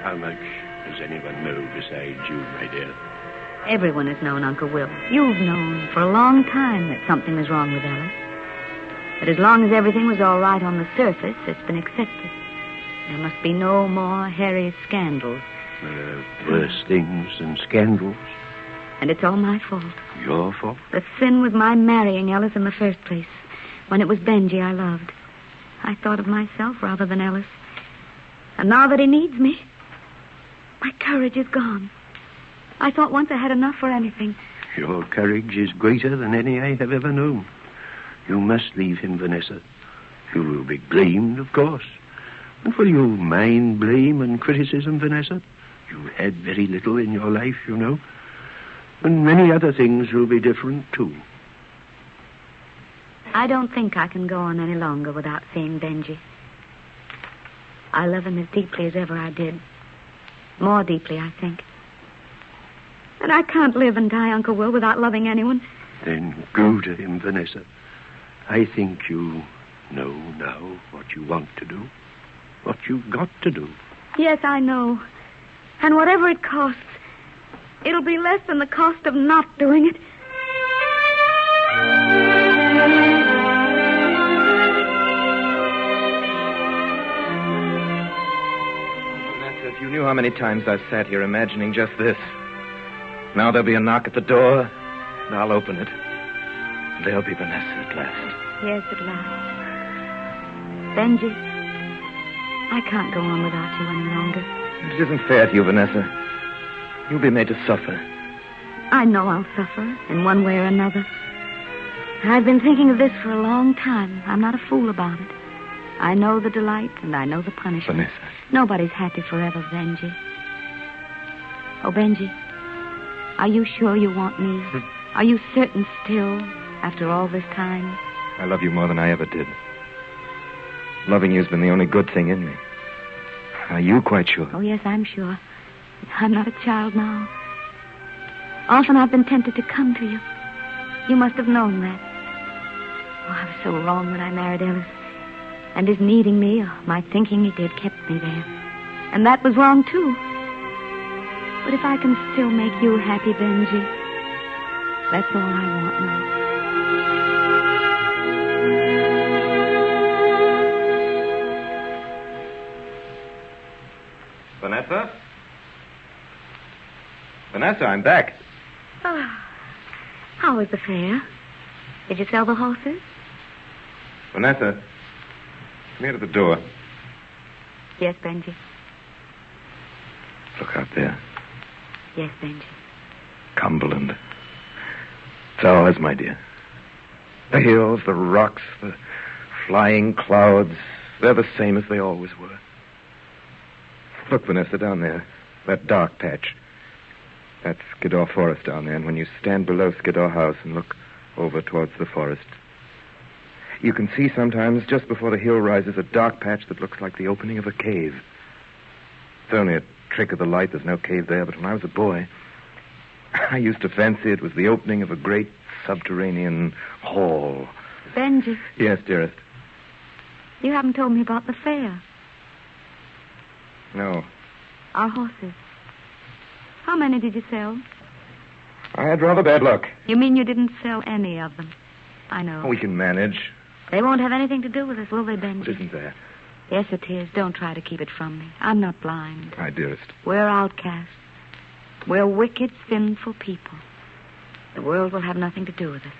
How much does anyone know besides you, my dear? Everyone has known, Uncle Will. You've known for a long time that something was wrong with Ellis. But as long as everything was all right on the surface, it's been accepted. There must be no more Harry's scandals. Worse things than scandals. And it's all my fault. Your fault? The sin was my marrying Ellis in the first place, when it was Benji I loved. I thought of myself rather than Ellis. And now that he needs me, my courage is gone. I thought once I had enough for anything. Your courage is greater than any I have ever known. You must leave him, Vanessa. You will be blamed, of course. And will you mind blame and criticism, Vanessa? You had very little in your life, you know. And many other things will be different, too. I don't think I can go on any longer without seeing Benji. I love him as deeply as ever I did. More deeply, I think. And I can't live and die, Uncle Will, without loving anyone. Then go to him, Vanessa. I think you know now what you want to do. What you've got to do. Yes, I know. And whatever it costs, it'll be less than the cost of not doing it. Vanessa, if you knew how many times I've sat here imagining just this. Now there'll be a knock at the door, and I'll open it. There'll be Vanessa at last. Yes, at last. Benji, I can't go on without you any longer. It isn't fair to you, Vanessa. You'll be made to suffer. I know I'll suffer in one way or another. I've been thinking of this for a long time. I'm not a fool about it. I know the delight and I know the punishment. Vanessa. Nobody's happy forever, Benji. Oh, Benji, are you sure you want me? Are you certain still, after all this time? I love you more than I ever did. Loving you's been the only good thing in me. Are you quite sure? Oh, yes, I'm sure. I'm not a child now. Often I've been tempted to come to you. You must have known that. Oh, I was so wrong when I married Ellis. And his needing me, or my thinking he did, kept me there. And that was wrong, too. But if I can still make you happy, Benji, that's all I want now. Vanessa? Vanessa, I'm back. Oh, how was the fair? Did you sell the horses? Vanessa, come here to the door. Yes, Benji. Look out there. Yes, Benji. Cumberland. It's ours, my dear. The hills, the rocks, the flying clouds, they're the same as they always were. Look, Vanessa, down there. That dark patch. That's Skiddaw Forest down there. And when you stand below Skiddaw House and look over towards the forest, you can see sometimes, just before the hill rises, a dark patch that looks like the opening of a cave. It's only a trick of the light. There's no cave there. But when I was a boy, I used to fancy it was the opening of a great subterranean hall. Benji. Yes, dearest. You haven't told me about the fair. No. Our horses. How many did you sell? I had rather bad luck. You mean you didn't sell any of them? I know. We can manage. They won't have anything to do with us, will they, Benji? What isn't that? Yes, it is. Don't try to keep it from me. I'm not blind. My dearest. We're outcasts. We're wicked, sinful people. The world will have nothing to do with us.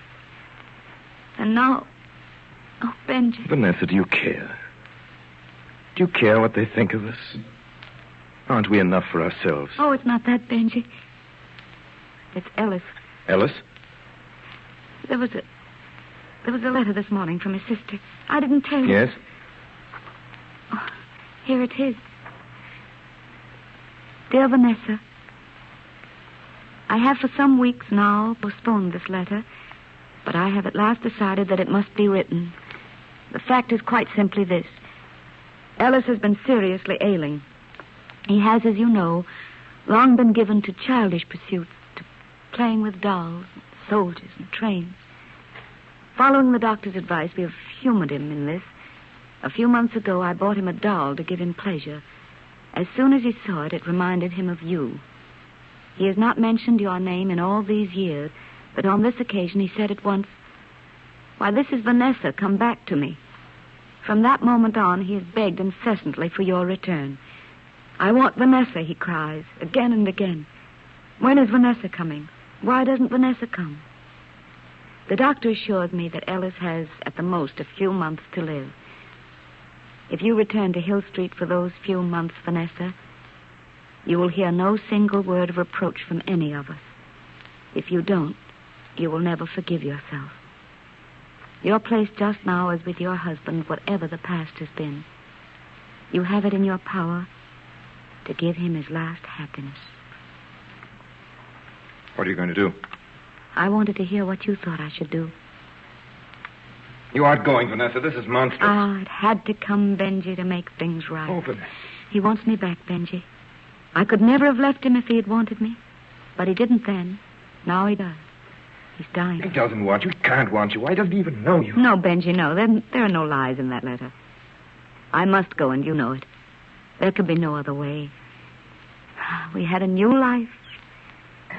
And now Oh, Benji. Vanessa, do you care? Do you care what they think of us? Aren't we enough for ourselves? Oh, it's not that, Benji. It's Ellis. Ellis? There was a letter this morning from his sister. I didn't tell you. Yes? Oh, here it is. Dear Vanessa, I have for some weeks now postponed this letter, but I have at last decided that it must be written. The fact is quite simply this. Ellis has been seriously ailing. He has, as you know, long been given to childish pursuits, to playing with dolls, soldiers, and trains. Following the doctor's advice, we have humored him in this. A few months ago, I bought him a doll to give him pleasure. As soon as he saw it, it reminded him of you. He has not mentioned your name in all these years, but on this occasion he said at once, "Why, this is Vanessa, come back to me." From that moment on, he has begged incessantly for your return. "I want Vanessa," he cries, again and again. "When is Vanessa coming? Why doesn't Vanessa come?" The doctor assures me that Ellis has, at the most, a few months to live. If you return to Hill Street for those few months, Vanessa, you will hear no single word of reproach from any of us. If you don't, you will never forgive yourself. Your place just now is with your husband, whatever the past has been. You have it in your power to give him his last happiness. What are you going to do? I wanted to hear what you thought I should do. You aren't going, Vanessa. This is monstrous. It had to come, Benji, to make things right. Oh, Vanessa. He wants me back, Benji. I could never have left him if he had wanted me. But he didn't then. Now he does. He's dying. He doesn't want you. He can't want you. Why doesn't he even know you? No, Benji, no. There are no lies in that letter. I must go, and you know it. There could be no other way. We had a new life,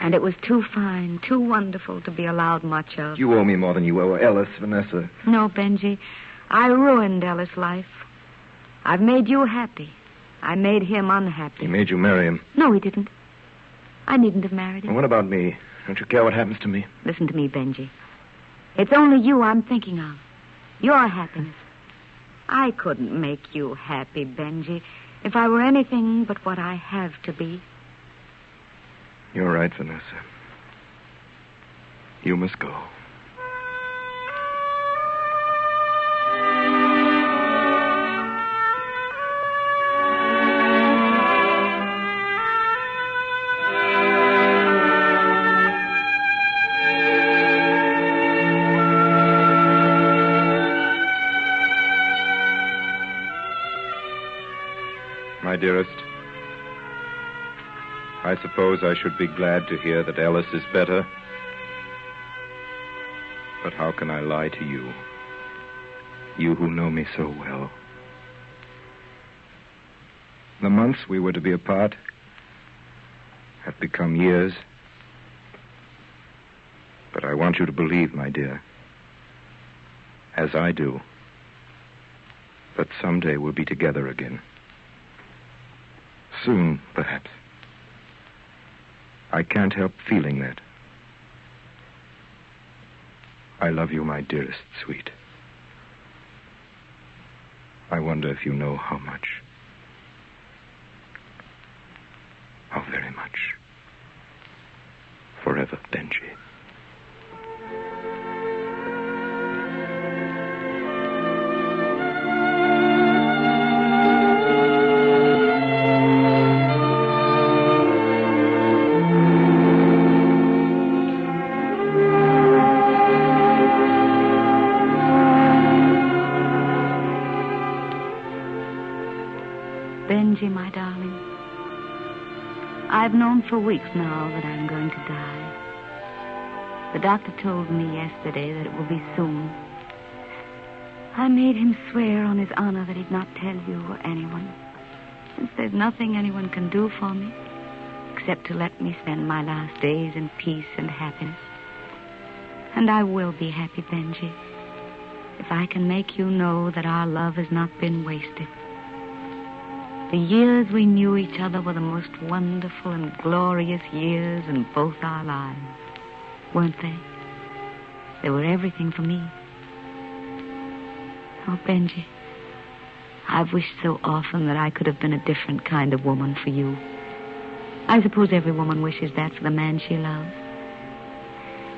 and it was too fine, too wonderful to be allowed much of. You owe me more than you owe Ellis, Vanessa. No, Benji. I ruined Ellis' life. I've made you happy. I made him unhappy. He made you marry him. No, he didn't. I needn't have married him. And what about me? Don't you care what happens to me? Listen to me, Benji. It's only you I'm thinking of. Your happiness. I couldn't make you happy, Benji, if I were anything but what I have to be. You're right, Vanessa. You must go. My dearest, I suppose I should be glad to hear that Ellis is better. But how can I lie to you? You who know me so well. The months we were to be apart have become years. But I want you to believe, my dear, as I do, that someday we'll be together again. Soon, perhaps. I can't help feeling that. I love you, my dearest sweet. I wonder if you know how much. How very much. Forever, Benji. Benji, my darling, I've known for weeks now that I'm going to die. The doctor told me yesterday that it will be soon. I made him swear on his honor that he'd not tell you or anyone, since there's nothing anyone can do for me except to let me spend my last days in peace and happiness. And I will be happy, Benji, if I can make you know that our love has not been wasted. The years we knew each other were the most wonderful and glorious years in both our lives, weren't they? They were everything for me. Oh, Benji, I've wished so often that I could have been a different kind of woman for you. I suppose every woman wishes that for the man she loves.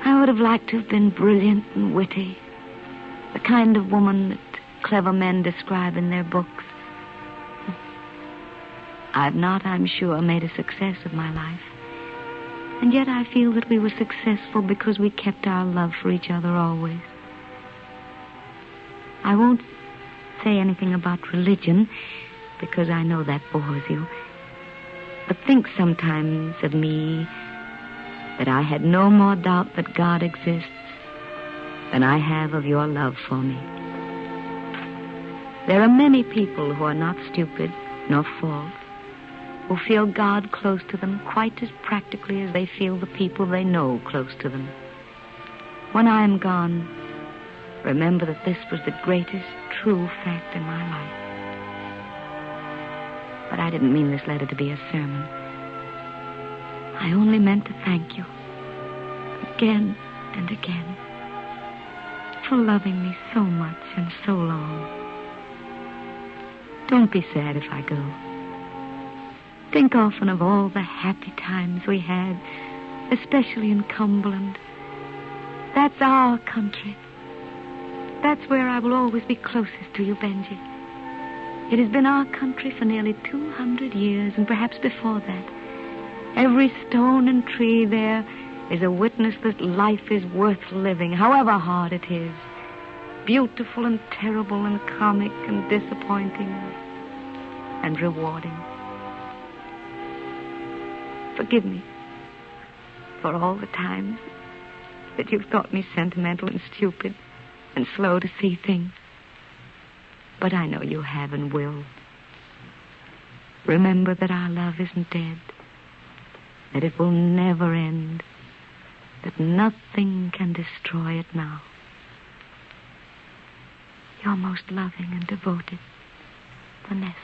I would have liked to have been brilliant and witty, the kind of woman that clever men describe in their books. I've not, I'm sure, made a success of my life. And yet I feel that we were successful because we kept our love for each other always. I won't say anything about religion, because I know that bores you. But think sometimes of me that I had no more doubt that God exists than I have of your love for me. There are many people who are not stupid nor false, who feel God close to them quite as practically as they feel the people they know close to them. When I am gone, remember that this was the greatest true fact in my life. But I didn't mean this letter to be a sermon. I only meant to thank you again and again for loving me so much and so long. Don't be sad if I go. Think often of all the happy times we had, especially in Cumberland. That's our country. That's where I will always be closest to you, Benji. It has been our country for nearly 200 years, and perhaps before that. Every stone and tree there is a witness that life is worth living, however hard it is. Beautiful and terrible and comic and disappointing and rewarding. Forgive me for all the times that you've thought me sentimental and stupid and slow to see things. But I know you have and will. Remember that our love isn't dead, that it will never end, that nothing can destroy it now. Your most loving and devoted, Vanessa.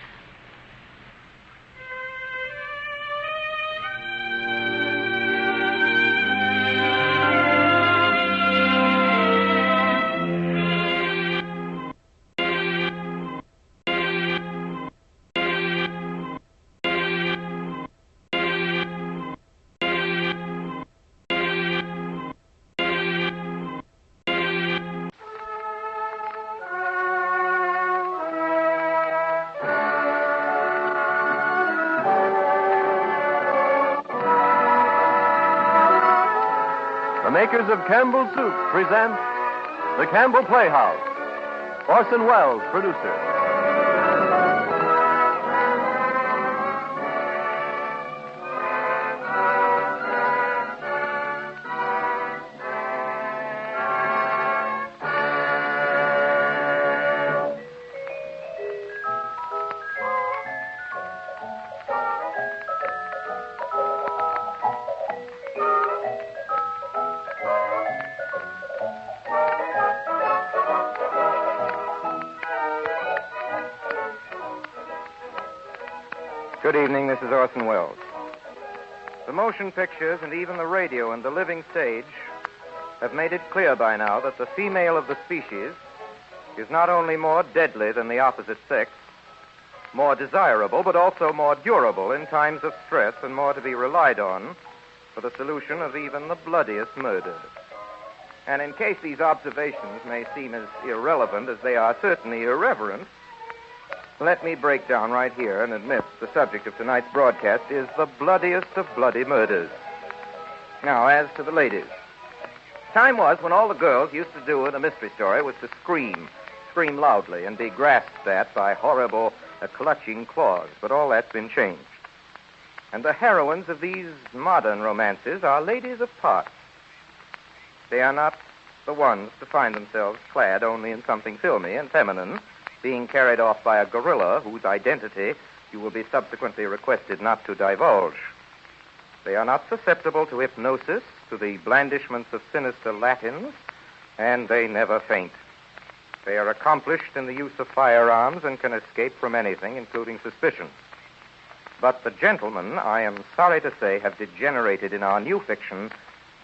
The makers of Campbell Soup present the Campbell Playhouse. Orson Welles, producer. Good evening, this is Orson Welles. The motion pictures and even the radio and the living stage have made it clear by now that the female of the species is not only more deadly than the opposite sex, more desirable, but also more durable in times of stress and more to be relied on for the solution of even the bloodiest murders. And in case these observations may seem as irrelevant as they are certainly irreverent, let me break down right here and admit the subject of tonight's broadcast is the bloodiest of bloody murders. Now, as to the ladies. Time was when all the girls used to do in a mystery story was to scream loudly, and be grasped at by horrible, clutching claws. But all that's been changed. And the heroines of these modern romances are ladies of parts. They are not the ones to find themselves clad only in something filmy and feminine, being carried off by a gorilla whose identity you will be subsequently requested not to divulge. They are not susceptible to hypnosis, to the blandishments of sinister Latins, and they never faint. They are accomplished in the use of firearms and can escape from anything, including suspicion. But the gentlemen, I am sorry to say, have degenerated in our new fiction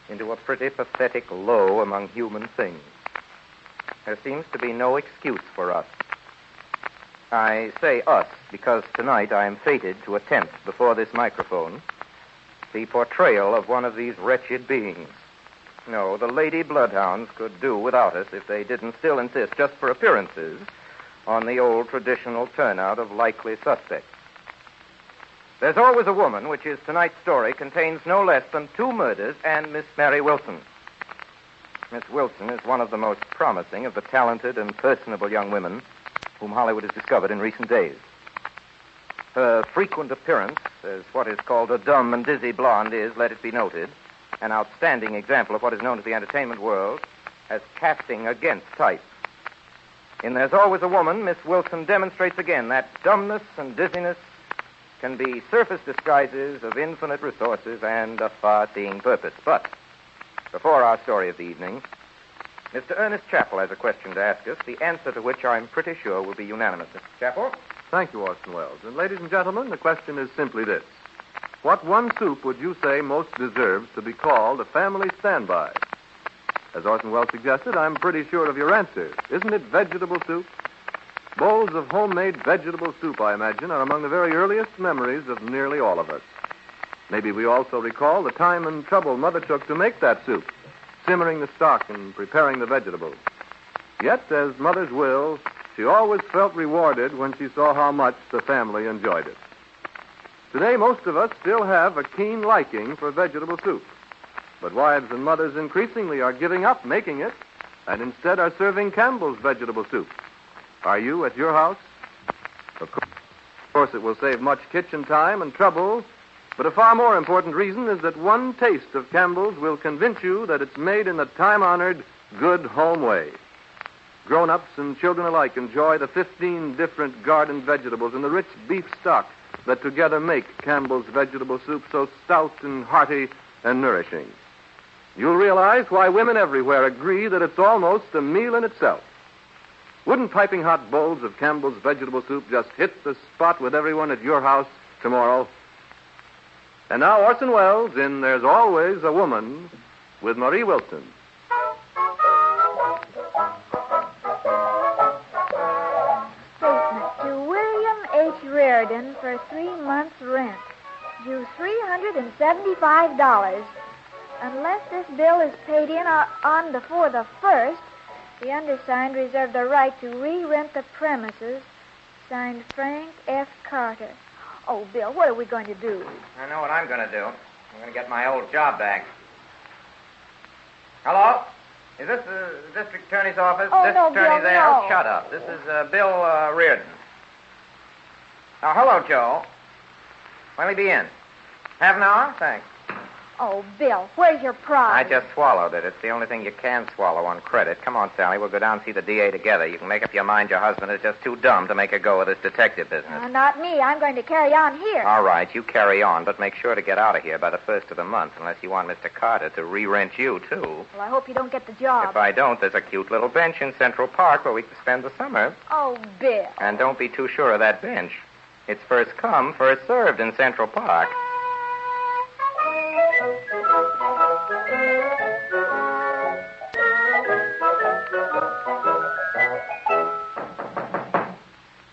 into a pretty pathetic low among human things. there seems to be no excuse for us. I say us because tonight I am fated to attempt before this microphone the portrayal of one of these wretched beings. No, the Lady Bloodhounds could do without us if they didn't still insist, just for appearances, on the old traditional turnout of likely suspects. There's Always a Woman, which is tonight's story, contains no less than 2 murders and Miss Mary Wilson. Miss Wilson is one of the most promising of the talented and personable young women whom Hollywood has discovered in recent days. Her frequent appearance as what is called a dumb and dizzy blonde is, let it be noted, an outstanding example of what is known to the entertainment world as casting against type. In There's Always a Woman, Miss Wilson demonstrates again that dumbness and dizziness can be surface disguises of infinite resources and a far-seeing purpose. But before our story of the evening, Mr. Ernest Chappell has a question to ask us, the answer to which I'm pretty sure will be unanimous. Mr. Chappell? Thank you, Orson Welles. And ladies and gentlemen, the question is simply this. What one soup would you say most deserves to be called a family standby? As Orson Welles suggested, I'm pretty sure of your answer. Isn't it vegetable soup? Bowls of homemade vegetable soup, I imagine, are among the very earliest memories of nearly all of us. Maybe we also recall the time and trouble Mother took to make that soup, simmering the stock and preparing the vegetables. Yet, as mothers will, she always felt rewarded when she saw how much the family enjoyed it. Today, most of us still have a keen liking for vegetable soup. But wives and mothers increasingly are giving up making it and instead are serving Campbell's vegetable soup. Are you at your house? Of course, it will save much kitchen time and trouble, but a far more important reason is that one taste of Campbell's will convince you that it's made in the time-honored, good home way. Grown-ups and children alike enjoy the 15 different garden vegetables and the rich beef stock that together make Campbell's vegetable soup so stout and hearty and nourishing. You'll realize why women everywhere agree that it's almost a meal in itself. Wouldn't piping hot bowls of Campbell's vegetable soup just hit the spot with everyone at your house tomorrow? And now Orson Welles in There's Always a Woman with Marie Wilson. Statement to William H. Reardon for 3 months' rent. Due $375. Unless this bill is paid in on before the 1st, the undersigned reserve the right to re-rent the premises. Signed, Frank F. Carter. Oh, Bill, what are we going to do? I know what I'm going to do. I'm going to get my old job back. Hello? Is this the district attorney's office? Oh, district no, attorney Bill, there? no. Oh, shut up. This is Bill Reardon. Oh, hello, Joe. When will he be in? Half an hour? Thanks. Oh, Bill, where's your prize? I just swallowed it. It's the only thing you can swallow on credit. Come on, Sally. We'll go down and see the DA together. You can make up your mind your husband is just too dumb to make a go of this detective business. Not me. I'm going to carry on here. All right, you carry on, but make sure to get out of here by the 1st of the month, unless you want Mr. Carter to re-rent you, too. Well, I hope you don't get the job. If I don't, there's a cute little bench in Central Park where we can spend the summer. Oh, Bill. And don't be too sure of that bench. It's first come, first served in Central Park.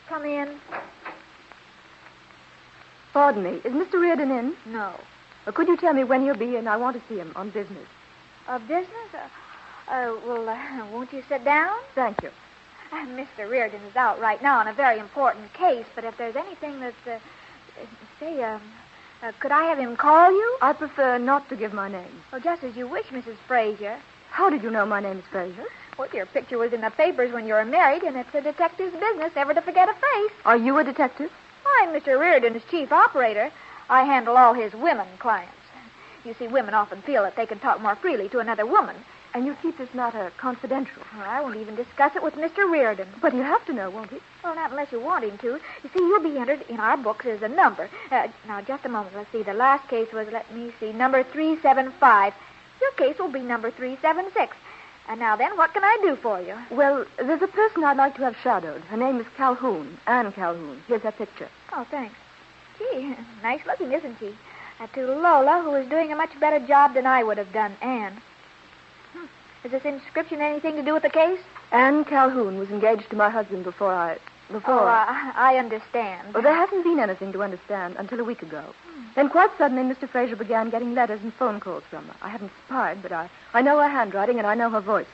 Come in. Pardon me. Is Mr. Reardon in? No. Could you tell me when he'll be in? I want to see him on business. Business? Won't you sit down? Thank you. Mr. Reardon is out right now on a very important case, but if there's anything that's, could I have him call you? I prefer not to give my name. Oh, just as you wish, Mrs. Fraser. How did you know my name is Fraser? Well, your picture was in the papers when you were married, and it's a detective's business ever to forget a face. Are you a detective? I'm Mr. Reardon's chief operator. I handle all his women clients. You see, women often feel that they can talk more freely to another woman. And you keep this matter confidential. Well, I won't even discuss it with Mr. Reardon. But he'll have to know, won't he? Well, not unless you want him to. You see, you'll be entered in our books as a number. Now, just a moment. Let's see. The last case was, number 375. Your case will be number 376. And now then, what can I do for you? Well, there's a person I'd like to have shadowed. Her name is Calhoun, Anne Calhoun. Here's her picture. Oh, thanks. Gee, nice looking, isn't she? To Lola, who is doing a much better job than I would have done, Anne. Has this inscription anything to do with the case? Anne Calhoun was engaged to my husband before. I understand. Well, there hasn't been anything to understand until a week ago. Then quite suddenly, Mr. Fraser began getting letters and phone calls from her. I haven't spied, but I know her handwriting and I know her voice.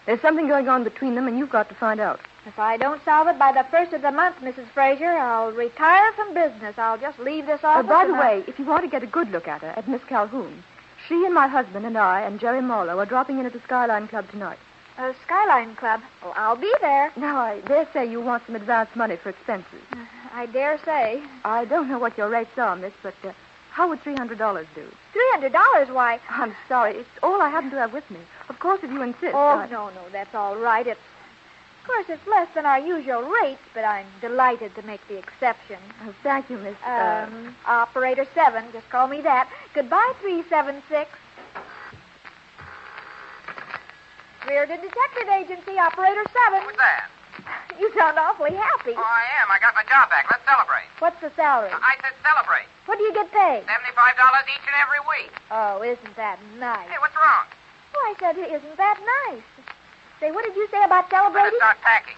There's something going on between them, and you've got to find out. If I don't solve it by the first of the month, Mrs. Fraser, I'll retire from business. I'll just leave this office. By the way, if you want to get a good look at her, at Miss Calhoun, she and my husband and I and Jerry Marlowe are dropping in at the Skyline Club tonight. Skyline Club? Well, I'll be there. Now, I dare say you want some advance money for expenses. I dare say. I don't know what your rates are, miss, but how would $300 do? $300? Why? I'm sorry. It's all I happen to have with me. Of course, if you insist. Oh, no, that's all right. Of course, it's less than our usual rates, but I'm delighted to make the exception. Oh, thank you, Miss... Operator 7. Just call me that. Goodbye, 376. Reardon Detective Agency, Operator 7. Who's that? You sound awfully happy. Oh, I am. I got my job back. Let's celebrate. What's the salary? I said celebrate. What do you get paid? $75 each and every week. Oh, isn't that nice? Hey, what's wrong? Oh, I said, isn't that nice? Say, what did you say about Better celebrating? start packing.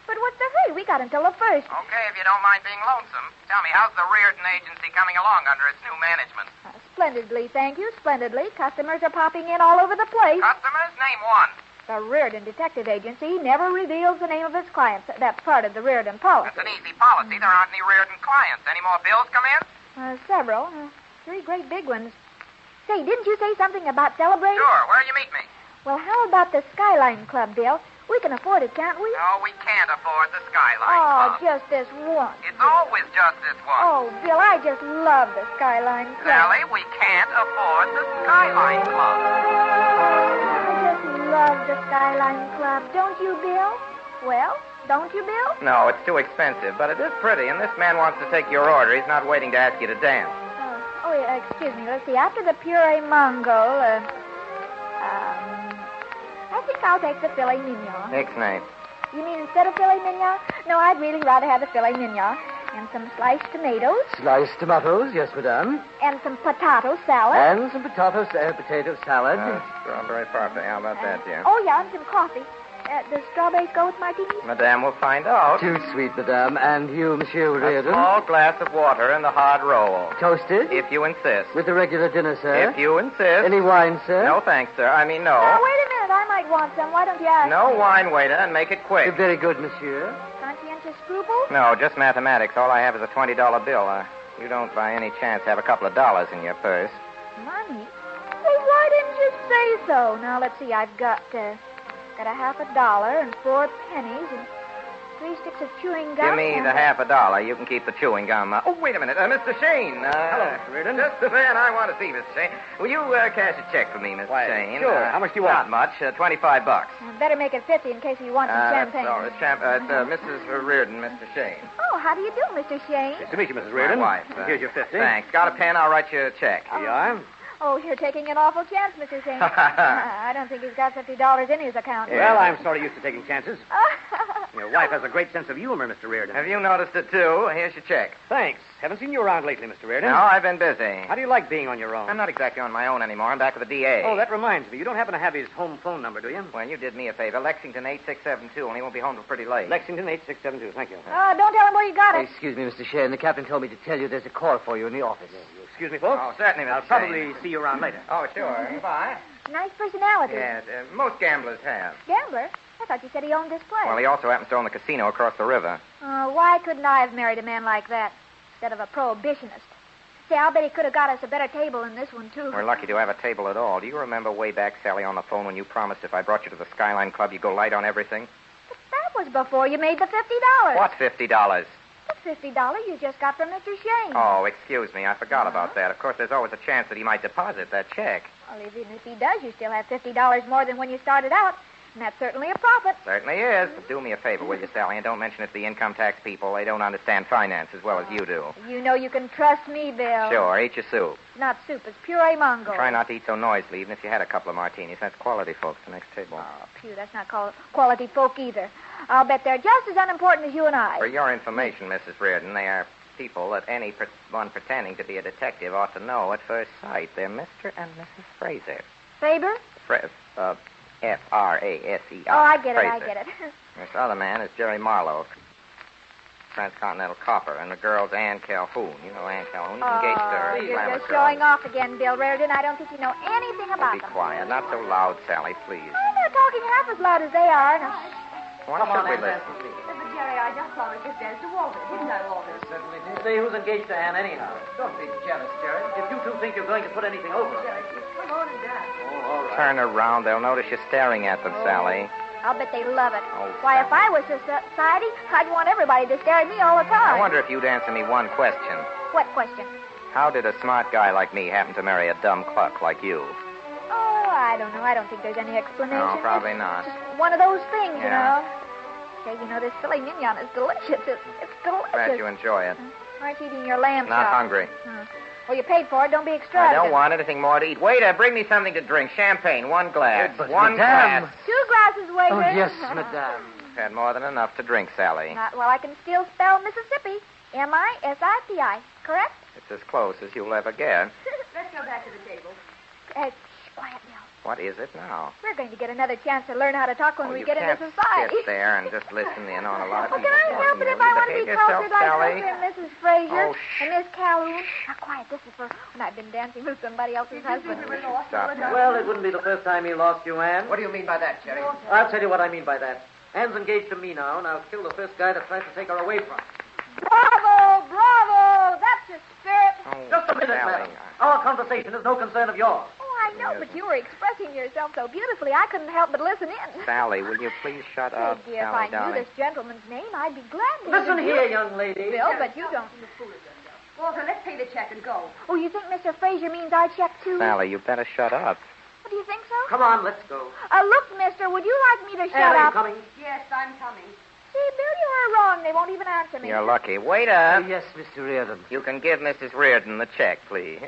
But what's the hurry? We got until the 1st. Okay, if you don't mind being lonesome. Tell me, how's the Reardon Agency coming along under its new management? Splendidly, thank you, splendidly. Customers are popping in all over the place. Customers? Name one. The Reardon Detective Agency never reveals the name of its clients. That's part of the Reardon policy. That's an easy policy. There aren't any Reardon clients. Any more bills come in? Several. 3 great big ones. Say, didn't you say something about celebrating? Sure. Where'll you meet me? Well, how about the Skyline Club, Bill? We can afford it, can't we? No, we can't afford the Skyline Oh, Club. just this once. It's always just this one. Oh, Bill, I just love the Skyline Club. Sally, we can't afford the Skyline Club. I just love the Skyline Club. Don't you, Bill? Well, don't you, Bill? No, it's too expensive, but it is pretty, and this man wants to take your order. He's not waiting to ask you to dance. Oh, yeah, excuse me. Let's see. After the puree mango, I think I'll take the filet mignon. Ixnay. You mean instead of filet mignon? No, I'd really rather have the filet mignon. And some sliced tomatoes. Sliced tomatoes, yes, madame. And some potato salad. And some potato salad. Strawberry parfait. How about that, dear? Oh, yeah, and some coffee. Does strawberries go with martinis? Madame will find out. Too sweet, madame. And you, Monsieur A Reardon? small glass of water and the hard roll. Toasted? If you insist. With the regular dinner, sir? If you insist. Any wine, sir? No, thanks, sir. I mean, no. Now, wait a minute. I might want some. Why don't you ask No me? wine, waiter, and make it quick. Very good, monsieur. Conscientious scruples? No, just mathematics. All I have is a $20 bill. You don't, by any chance, have a couple of dollars in your purse. Money? Well, why didn't you say so? Now, let's see. I've got a $50 and 4 pennies and 3 sticks of chewing gum. Give me the $50. You can keep the chewing gum. Oh, wait a minute. Mr. Shane. Hello, Mr. Reardon. Just the man I want to see, Mr. Shane. Will you cash a check for me, Mr. Shane? Sure. How much do you want? Not much. $25. Better make it 50 in case you want some champagne. It's Mrs. Reardon, Mr. Shane. Oh, how do you do, Mr. Shane? Nice to meet you, Mrs. Reardon. My wife. Here's your 50. Thanks. Got a pen? I'll write you a check. Here you are. Oh, you're taking an awful chance, Mr. Shane. I don't think he's got $50 in his account. Well, I'm sort of used to taking chances. Your wife has a great sense of humor, Mr. Reardon. Have you noticed it, too? Here's your check. Thanks. Haven't seen you around lately, Mr. Reardon. No, I've been busy. How do you like being on your own? I'm not exactly on my own anymore. I'm back with the DA. Oh, that reminds me. You don't happen to have his home phone number, do you? Well, you did me a favor. Lexington 8672, and he won't be home till pretty late. Lexington 8672. Thank you. Don't tell him where you got it. Excuse me, Mr. Shane. The captain told me to tell you there's a call for you in the office. Excuse me, folks. Oh, certainly, Mr. I'll probably see you around later. Oh, sure. Goodbye. Nice personality. Yes, most gamblers have. Gambler? I thought you said he owned this place. Well, he also happens to own the casino across the river. Why couldn't I have married a man like that instead of a prohibitionist? Say, I'll bet he could have got us a better table than this one, too. We're lucky to have a table at all. Do you remember way back, Sally, on the phone when you promised if I brought you to the Skyline Club, you'd go light on everything? But that was before you made the $50. What $50? The $50 you just got from Mr. Shane. Oh, excuse me. I forgot about that. Of course, there's always a chance that he might deposit that check. Well, even if he does, you still have $50 more than when you started out. And that's certainly a profit. Certainly is. But do me a favor, will you, Sally, and don't mention it to the income tax people. They don't understand finance as well as you do. You know you can trust me, Bill. Sure. Eat your soup. It's not soup. It's puree mango. Try not to eat so noisily, even if you had a couple of martinis. That's quality, folks, the next table. Oh, Pew, that's not quality folk either. I'll bet they're just as unimportant as you and I. For your information, Mrs. Reardon, they are people that anyone pretending to be a detective ought to know at first sight. They're Mr. and Mrs. Fraser. Faber? F-R-A-S-E-R. Oh, I get it, I Fraser. get it. This other man is Jerry Marlowe, transcontinental copper, and the girl's Ann Calhoun. You know Ann Calhoun. He's engaged to her. You're Glamour just girl. showing off again, Bill Reardon. I don't think you know anything about Be them. quiet. Not so loud, Sally, please. I'm not talking half as loud as they are. Now, Why Come on, should we Ann, listen? But, Jerry, I just promised this dance to Walter. Didn't I, Walter? Certainly did. Say who's engaged to Anne anyhow. Don't be jealous, Jerry. If you two think you're going to put anything over her. Jerry, please come on and dance. Oh, all right. Turn around. They'll notice you're staring at them, Sally. I'll bet they love it. Oh, Why, if I was society, I'd want everybody to stare at me all the time. I wonder if you'd answer me one question. What question? How did a smart guy like me happen to marry a dumb cluck like you? Oh, I don't know. I don't think there's any explanation. No, probably not. Just one of those things, you Yeah. know. Say, you know, this filet mignon is delicious. It's delicious. Glad you enjoy it. Aren't you eating your lamb Not chop? hungry. Well, you paid for it. Don't be I extravagant. don't want anything more to eat. Waiter, bring me something to drink. Champagne, one glass. But one madame. glass. 2 glasses, waiter. Oh, yes, madame. Had more than enough to drink, Sally. Not while I can still spell Mississippi. M-I-S-I-P-I. Correct? It's as close as you'll ever get. Let's go back to the table. Shh, quiet now. What is it now? We're going to get another chance to learn how to talk when we You get can't into society. sit there and just listen in on a lot of Well, people. can I help it if I want to be Behave yourself, cultured like Sally. Mr. and Mrs. Fraser Oh, and Miss Calhoun? Now, quiet. This is for when I've been dancing with somebody else's husband. Stop that. Well, it wouldn't be the first time he lost you, Anne. What do you mean by that, Jerry? I'll tell you what I mean by that. Anne's engaged to me now, and I'll kill the first guy that tries to take her away from her. Bravo! Bravo! That's the spirit. Just a minute, Sally. madam. Our conversation is no concern of yours. Oh, I know, but you were expressing yourself so beautifully, I couldn't help but listen in. Sally, will you please shut Oh, up, dear, if Sally, I knew darling? this gentleman's name, I'd be glad to Listen introduce- here, young lady. Bill, but you don't. Walter, let's pay the check and go. Oh, you think Mr. Fraser means I check too? Sally, you better shut up. Oh, do you think so? Come on, let's go. Look, mister, would you like me to shut Anne, are you up? coming? Yes, I'm coming. See, Bill, you are wrong. They won't even answer me. You're lucky. Waiter. Yes, Mr. Reardon. You can give Mrs. Reardon the check, please.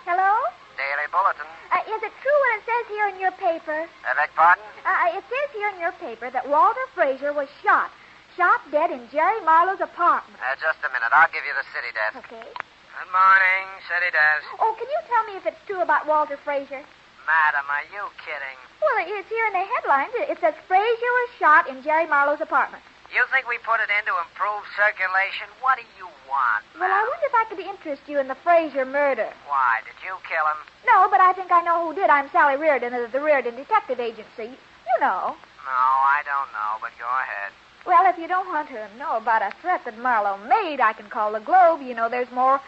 Hello? Daily Bulletin. Is it true what it says here in your paper? Beg pardon? It says here in your paper that Walter Fraser was shot. Shot dead in Jerry Marlowe's apartment. Just a minute. I'll give you the city desk. Okay. Good morning, city desk. Oh, can you tell me if it's true about Walter Fraser? Madam, are you kidding? Well, it's here in the headlines. It says Fraser was shot in Jerry Marlowe's apartment. You think we put it in to improve circulation? What do you want? Well, I wonder if I could interest you in the Fraser murder. Why? Did you kill him? No, but I think I know who did. I'm Sally Reardon of the Reardon Detective Agency. You know. No, I don't know, but go ahead. Well, if you don't want to know about a threat that Marlowe made, I can call the Globe. You know, there's more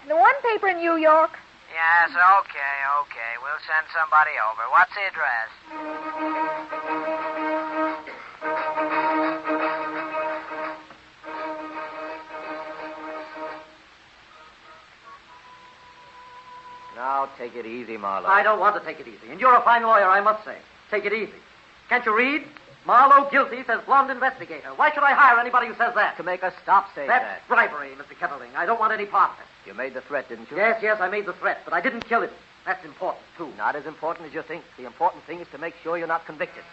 than one paper in New York. Yes, okay. We'll send somebody over. What's the address? Now, take it easy, Marlowe. I don't want to take it easy. And you're a fine lawyer, I must say. Take it easy. Can't you read? Marlowe guilty, says blonde investigator. Why should I hire anybody who says that? To make us stop saying That's that. bribery, Mr. Kettling. I don't want any part of it. You made the threat, didn't you? Yes, I made the threat, but I didn't kill him. That's important, too. Not as important as you think. The important thing is to make sure you're not convicted.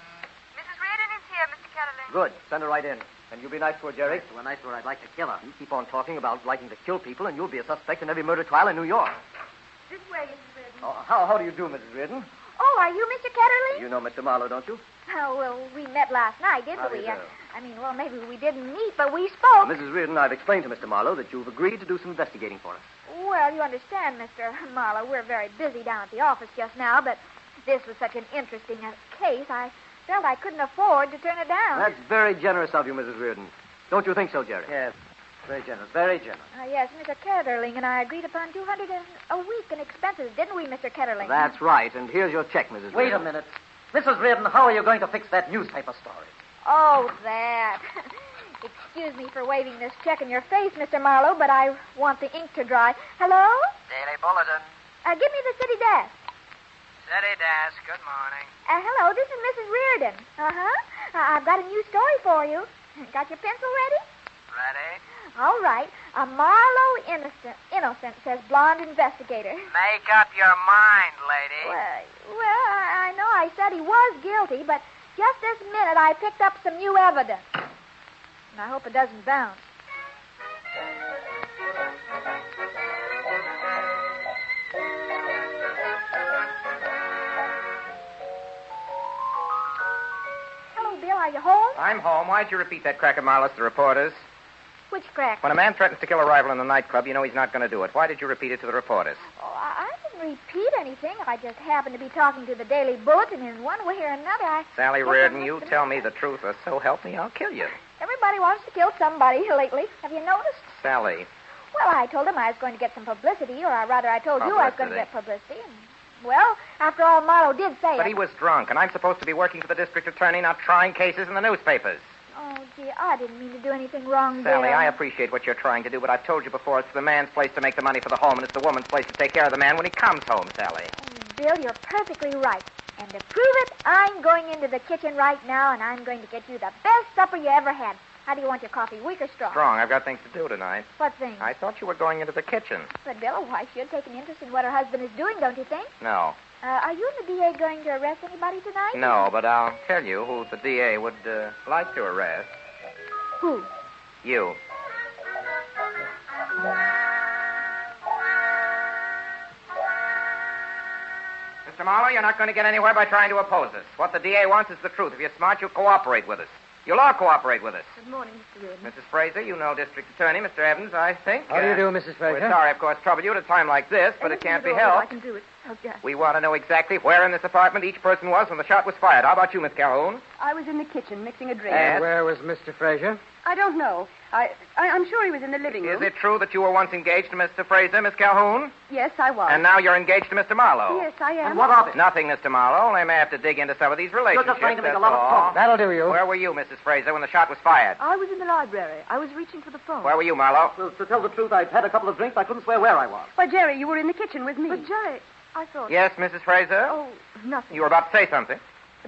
Mrs. Reardon is here, Mr. Kettling. Good. Send her right in. And you be nice to her, Jerry. To a nice where I'd like to kill her. You keep on talking about liking to kill people, and you'll be a suspect in every murder trial in New York. This way, Mrs. Reardon. Oh, how do you do, Mrs. Reardon? Oh, are you Mr. Ketterling? You know Mr. Marlowe, don't you? Oh, well, we met last night, didn't How do we? you do? I mean, well, maybe we didn't meet, but we spoke. Mrs. Reardon, I've explained to Mr. Marlowe that you've agreed to do some investigating for us. Well, you understand, Mr. Marlowe, we're very busy down at the office just now, but this was such an interesting case, I felt I couldn't afford to turn it down. That's very generous of you, Mrs. Reardon. Don't you think so, Jerry? Yes. Very generous, very generous. Yes, Mr. Ketterling and I agreed upon $200 a week in expenses, didn't we, Mr. Ketterling? That's right, and here's your check, Mrs. Wait a Reardon. minute. Mrs. Reardon, how are you going to fix that newspaper story? Oh, that. Excuse me for waving this check in your face, Mr. Marlowe, but I want the ink to dry. Hello? Daily Bulletin. Give me the city desk. City desk. Good morning. Hello, this is Mrs. Reardon. Uh-huh. I've got a new story for you. Got your pencil ready? Ready? All right. Marlowe innocent, says blonde investigator. Make up your mind, lady. Well, I know I said he was guilty, but just this minute I picked up some new evidence. And I hope it doesn't bounce. are you home? I'm home. Why'd you repeat that crack of Marlowe's to the reporters? Which crack? When a man threatens to kill a rival in the nightclub, you know he's not going to do it. Why did you repeat it to the reporters? Oh, I didn't repeat anything. I just happened to be talking to the Daily Bulletin, and in one way or another, Sally Reardon, you tell me the truth, or so help me, I'll kill you. Everybody wants to kill somebody lately. Have you noticed? Sally. Well, I told him I was going to get some publicity, or rather, I told you I was going to get publicity. And, well, after all, Marlowe did say But it. he was drunk, and I'm supposed to be working for the district attorney, not trying cases in the newspapers. Oh, gee, I didn't mean to do anything wrong, Sally, Bill. I appreciate what you're trying to do, but I've told you before, it's the man's place to make the money for the home, and it's the woman's place to take care of the man when he comes home, Sally. Bill, you're perfectly right. And to prove it, I'm going into the kitchen right now, and I'm going to get you the best supper you ever had. How do you want your coffee, weak or strong? Strong. I've got things to do tonight. What things? I thought you were going into the kitchen. But, Bill, a wife should take an interest in what her husband is doing, don't you think? No. Are you and the DA going to arrest anybody tonight? No, but I'll tell you who the DA would like to arrest. Who? You. Mr. Marlowe, you're not going to get anywhere by trying to oppose us. What the DA wants is the truth. If you're smart, you'll cooperate with us. You'll all cooperate with us. Good morning, Mr. Reardon. Mrs. Fraser, you know District Attorney, Mr. Evans, I think. How do you do, Mrs. Fraser? We're sorry, of course, trouble you at a time like this, but it can't be I helped. can do it. Okay. We want to know exactly where in this apartment each person was when the shot was fired. How about you, Miss Calhoun? I was in the kitchen mixing a drink. And where was Mr. Fraser? I don't know. I'm sure he was in the living room. Is it true that you were once engaged to Mr. Fraser, Miss Calhoun? Yes, I was. And now you're engaged to Mr. Marlowe? Yes, I am. And what of it? Nothing, Mr. Marlowe. Only may have to dig into some of these relationships. You're just trying to make a that's lot of all. talk. That'll do you. Where were you, Mrs. Fraser, when the shot was fired? I was in the library. I was reaching for the phone. Where were you, Marlowe? Well, to tell the truth, I'd had a couple of drinks. I couldn't swear where I was. Why, Jerry, you were in the kitchen with me. But, Jerry, I thought... Yes, Mrs. Fraser? Oh, nothing. You were about to say something.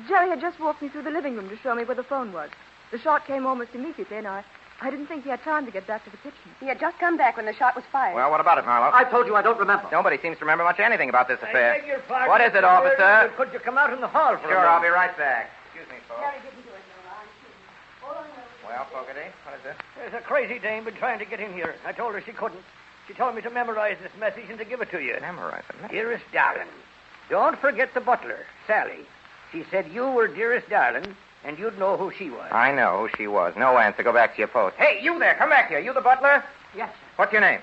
Jerry had just walked me through the living room to show me where the phone was. The shot came almost immediately, and I didn't think he had time to get back to the kitchen. He had just come back when the shot was fired. Well, what about it, Marlowe? I told you I don't remember. Nobody seems to remember much anything about this affair. I beg your pardon, What is it, Mr. officer? Reardon, Could you come out in the hall for a Sure, moment? I'll be right back. Excuse me, folks. Jerry didn't do it, no. Well, Fogarty, what is it? There's a crazy dame been trying to get in here. I told her she couldn't. She told me to memorize this message and to give it to you. Memorize it? Dearest darling, don't forget the butler, Sally. She said you were dearest darling, and you'd know who she was. I know who she was. No answer. Go back to your post. Hey, you there. Come back here. You the butler? Yes, sir. What's your name?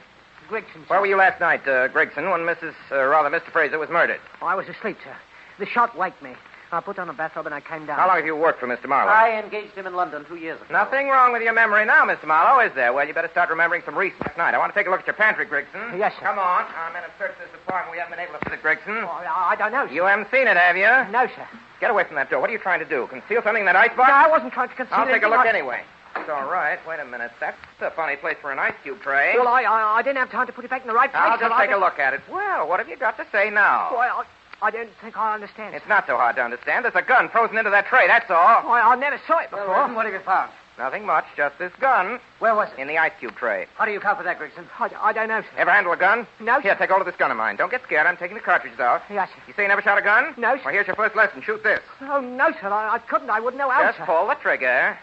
Gregson. Where were you last night, Gregson, when Mr. Fraser was murdered? Oh, I was asleep, sir. The shot waked me. I put on a bathrobe and I came down. How long have you worked for Mr. Marlowe? I engaged him in London 2 years ago. Nothing wrong with your memory now, Mr. Marlowe, is there? Well, you better start remembering some recent night. I want to take a look at your pantry, Gregson. Yes, sir. Come on. I'm in and search this apartment. We haven't been able to visit, Gregson. Oh, I don't know, sir. You haven't seen it, have you? No, sir. Get away from that door. What are you trying to do? Conceal something in that icebox? No, I wasn't trying to conceal I'll take a anything. look anyway. It's all right. Wait a minute. That's a funny place for an ice cube tray. Well, I didn't have time to put it back in the right place. I'll just sir. take a look at it. Well, what have you got to say now? Well, I don't think I understand. It's not so hard to understand. There's a gun frozen into that tray, that's all. Why, I never saw it before. Well, what have you found? Nothing much, just this gun. Where was it? In the ice cube tray. How do you account for that, Gregson? I don't know, sir. Ever handle a gun? No, sir. Here, take hold of this gun of mine. Don't get scared. I'm taking the cartridges out. Yes, sir. You say you never shot a gun? No, sir. Well, here's your first lesson. Shoot this. Oh, no, sir. I couldn't. I wouldn't know how, Just sir. pull the trigger.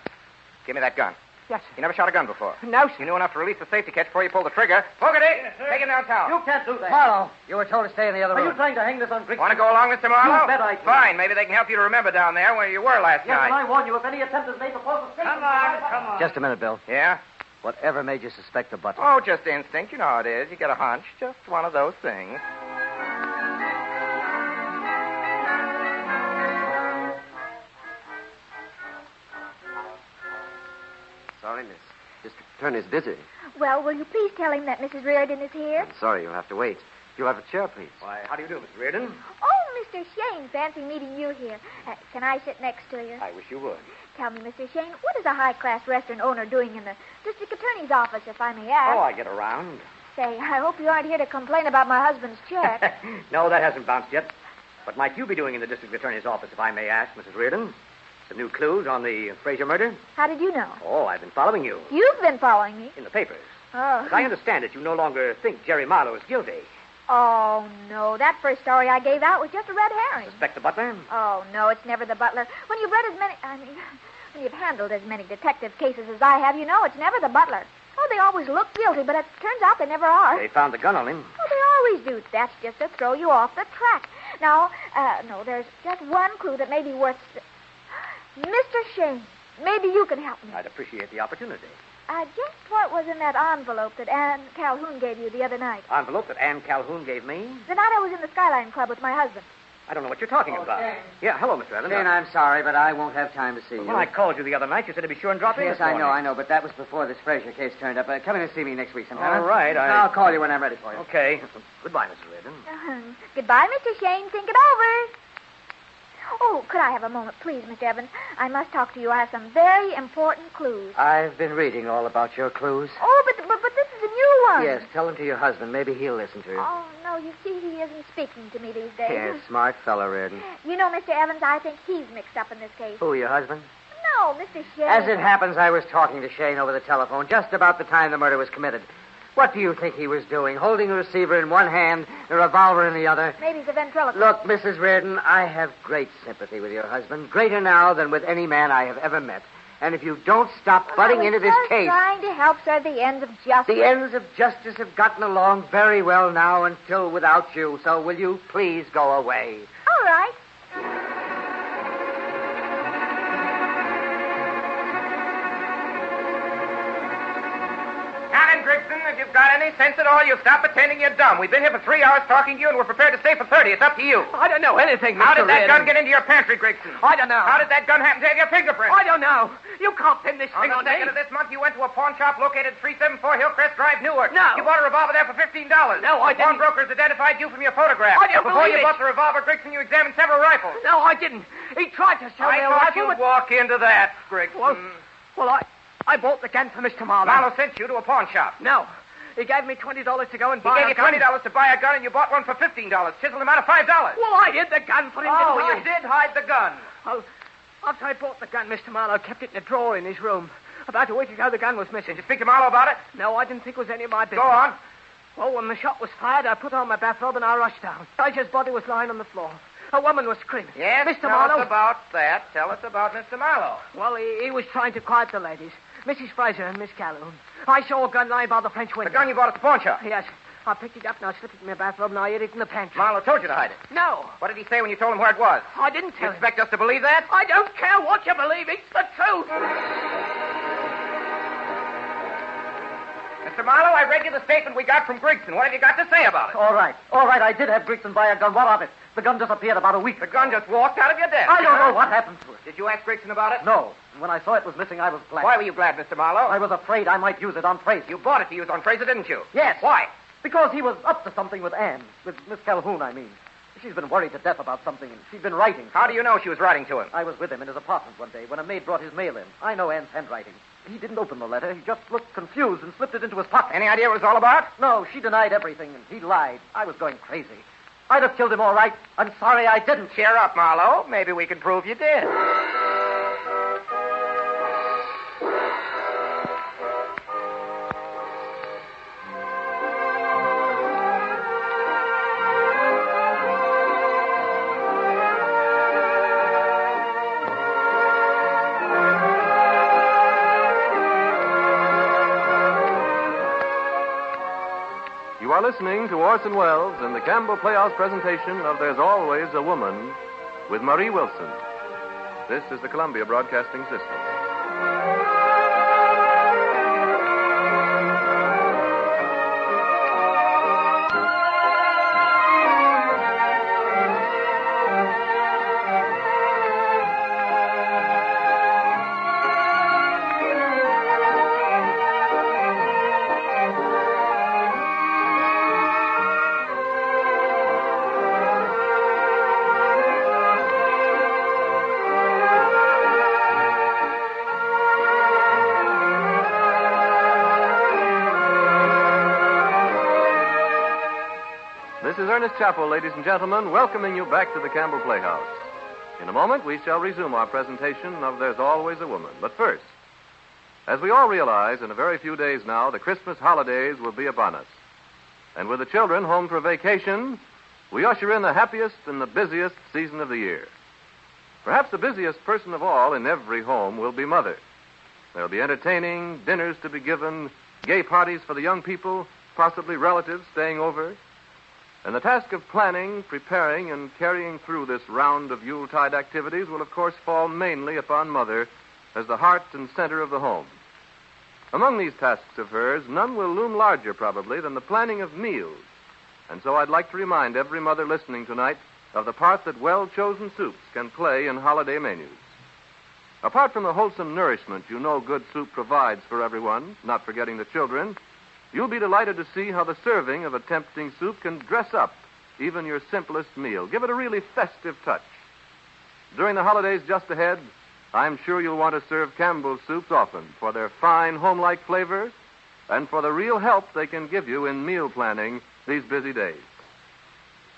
Give me that gun. Yes, sir. You never shot a gun before? No, sir. You knew enough to release the safety catch before you pulled the trigger. Fogarty, take it downtown. You can't do that. Marlowe, you were told to stay in the other Are room. you trying to hang this on Gregson? Want to go along, Mr. Marlowe? You bet I do. Fine. Maybe they can help you to remember down there where you were last Yes, and night. I warn you, if any attempt is made before the station... Come on. Just a minute, Bill. Yeah? Whatever made you suspect the butler? Oh, just instinct. You know how it is. You get a hunch. Just one of those things. Sorry, miss. District Attorney's busy. Well, will you please tell him that Mrs. Reardon is here? I'm sorry, you'll have to wait. You'll have a chair, please. Why, how do you do, Mr. Reardon? Oh, Mr. Shane, fancy meeting you here. Can I sit next to you? I wish you would. Tell me, Mr. Shane, what is a high-class restaurant owner doing in the district attorney's office, if I may ask? Oh, I get around. Say, I hope you aren't here to complain about my husband's check. No, that hasn't bounced yet. What might you be doing in the district attorney's office, if I may ask, Mrs. Reardon? Some new clues on the Fraser murder? How did you know? Oh, I've been following you. You've been following me. In the papers. Oh. As I understand it, you no longer think Jerry Marlowe is guilty. Oh, no. That first story I gave out was just a red herring. Suspect the butler? Oh, no, it's never the butler. When you've read when you've handled as many detective cases as I have, you know it's never the butler. Oh, they always look guilty, but it turns out they never are. They found the gun on him. Oh, they always do. That's just to throw you off the track. Now, no, there's just one clue that may be worth... Mr. Shane, Maybe you can help me. I'd appreciate the opportunity. Just what was in that envelope that Anne Calhoun gave you the other night? Envelope that Anne Calhoun gave me? The night I was in the Skyline Club with my husband. I don't know what you're talking about. Jane. Yeah, hello, Mr. Evans. Jane, I'm sorry, but I won't have time to see you. When I called you the other night, you said to be sure and drop in Yes, this morning. I know, but that was before this Fraser case turned up. Come in and see me next week sometime. All right, I'll call you when I'm ready for you. Okay. Goodbye, Mrs. Reardon. Goodbye, Mr. Shane. Think it over. Oh, could I have a moment, please, Mr. Evans? I must talk to you. I have some very important clues. I've been reading all about your clues. Oh, but this is a new one. Yes, tell them to your husband. Maybe he'll listen to you. Oh, no, you see, he isn't speaking to me these days. Yes, smart fellow, Reardon. You know, Mr. Evans, I think he's mixed up in this case. Who, your husband? No, Mr. Shane. As it happens, I was talking to Shane over the telephone just about the time the murder was committed. What do you think he was doing? Holding a receiver in one hand, a revolver in the other? Maybe it's a ventriloquist. Look, Mrs. Reardon, I have great sympathy with your husband, greater now than with any man I have ever met. And if you don't stop butting into this case... trying to help serve the ends of justice. The ends of justice have gotten along very well now until without you. So will you please go away? All right. Grigson, if you've got any sense at all, you stop pretending you're dumb. We've been here for 3 hours talking to you, and we're prepared to stay for 30. It's up to you. I don't know anything, Mr. How did that Reardon. gun get into your pantry, Grigson? I don't know. How did that gun happen to have your fingerprint? I don't know. You can't pin this thing On on the me. 2nd of this month, you went to a pawn shop located 374 Hillcrest Drive, Newark. No. You bought a revolver there for $15. No, I The didn't. pawnbrokers identified you from your photograph. I don't Before you believe it. bought the revolver, Grigson, you examined several rifles. No, I didn't. He tried to sell me I a thought rifle, you'd but... walk into that, Grigson. Well, I bought the gun for Mr. Marlowe. Marlowe sent you to a pawn shop. No. He gave me $20 to go and He buy gave a you gun. $20 to buy a gun, and you bought one for $15. Chiseled him out of $5. Well, I hid the gun for him. Oh, didn't I? you did hide the gun. Well, after I bought the gun, Mr. Marlowe kept it in a drawer in his room. About a week ago, the gun was missing. Did you speak to Marlowe about it? No, I didn't think it was any of my business. Go on. Well, when the shot was fired, I put on my bathrobe and I rushed down. Fraser's body was lying on the floor. A woman was screaming. Yes, Mr. tell Marlowe. us about that. Tell us about Mr. Marlowe. Well, he was trying to quiet the ladies. Mrs. Fraser and Miss Calhoun. I saw a gun lying by the French window. The gun you bought at the pawn shop? Yes. I picked it up and I slipped it in my bathrobe and I hid it in the pantry. Marlowe told you to hide it. No. What did he say when you told him where it was? I didn't tell You expect us to believe that? I don't care what you believe. It's the truth. Mr. Marlowe, I read you the statement we got from Grigson. What have you got to say about it? All right. I did have Grigson buy a gun. What of it? The gun disappeared about a week. The gun just walked out of your desk. I don't know what happened to it. Did you ask Grigson about it? No. When I saw it was missing, I was glad. Why were you glad, Mr. Marlowe? I was afraid I might use it on Fraser. You bought it to use on Fraser, didn't you? Yes. Why? Because he was up to something with Anne. With Miss Calhoun, I mean. She's been worried to death about something, and she's been writing. How do you know she was writing to him? I was with him in his apartment one day when a maid brought his mail in. I know Anne's handwriting. He didn't open the letter. He just looked confused and slipped it into his pocket. Any idea what it was all about? No, she denied everything, and he lied. I was going crazy. I'd have killed him all right. I'm sorry I didn't. Cheer up, Marlowe. Maybe we can prove you did. You are listening to Orson Welles in the Campbell Playhouse presentation of There's Always a Woman with Marie Wilson. This is the Columbia Broadcasting System. This is Ernest Chappell, ladies and gentlemen, welcoming you back to the Campbell Playhouse. In a moment, we shall resume our presentation of There's Always a Woman. But first, as we all realize, in a very few days now, the Christmas holidays will be upon us. And with the children home for vacation, we usher in the happiest and the busiest season of the year. Perhaps the busiest person of all in every home will be Mother. There'll be entertaining, dinners to be given, gay parties for the young people, possibly relatives staying over. And the task of planning, preparing, and carrying through this round of Yuletide activities will, of course, fall mainly upon Mother as the heart and center of the home. Among these tasks of hers, none will loom larger, probably, than the planning of meals. And so I'd like to remind every mother listening tonight of the part that well-chosen soups can play in holiday menus. Apart from the wholesome nourishment you know good soup provides for everyone, not forgetting the children, you'll be delighted to see how the serving of a tempting soup can dress up even your simplest meal. Give it a really festive touch. During the holidays just ahead, I'm sure you'll want to serve Campbell's soups often for their fine, home-like flavor and for the real help they can give you in meal planning these busy days.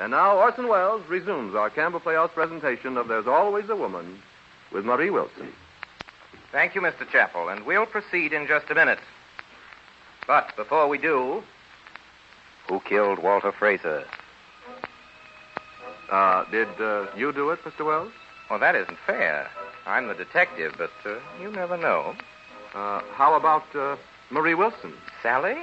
And now Orson Welles resumes our Campbell Playhouse presentation of There's Always a Woman with Marie Wilson. Thank you, Mr. Chappell, and we'll proceed in just a minute. But before we do, who killed Walter Fraser? Did you do it, Mr. Wells? Well, that isn't fair. I'm the detective, but you never know. How about Marie Wilson? Sally?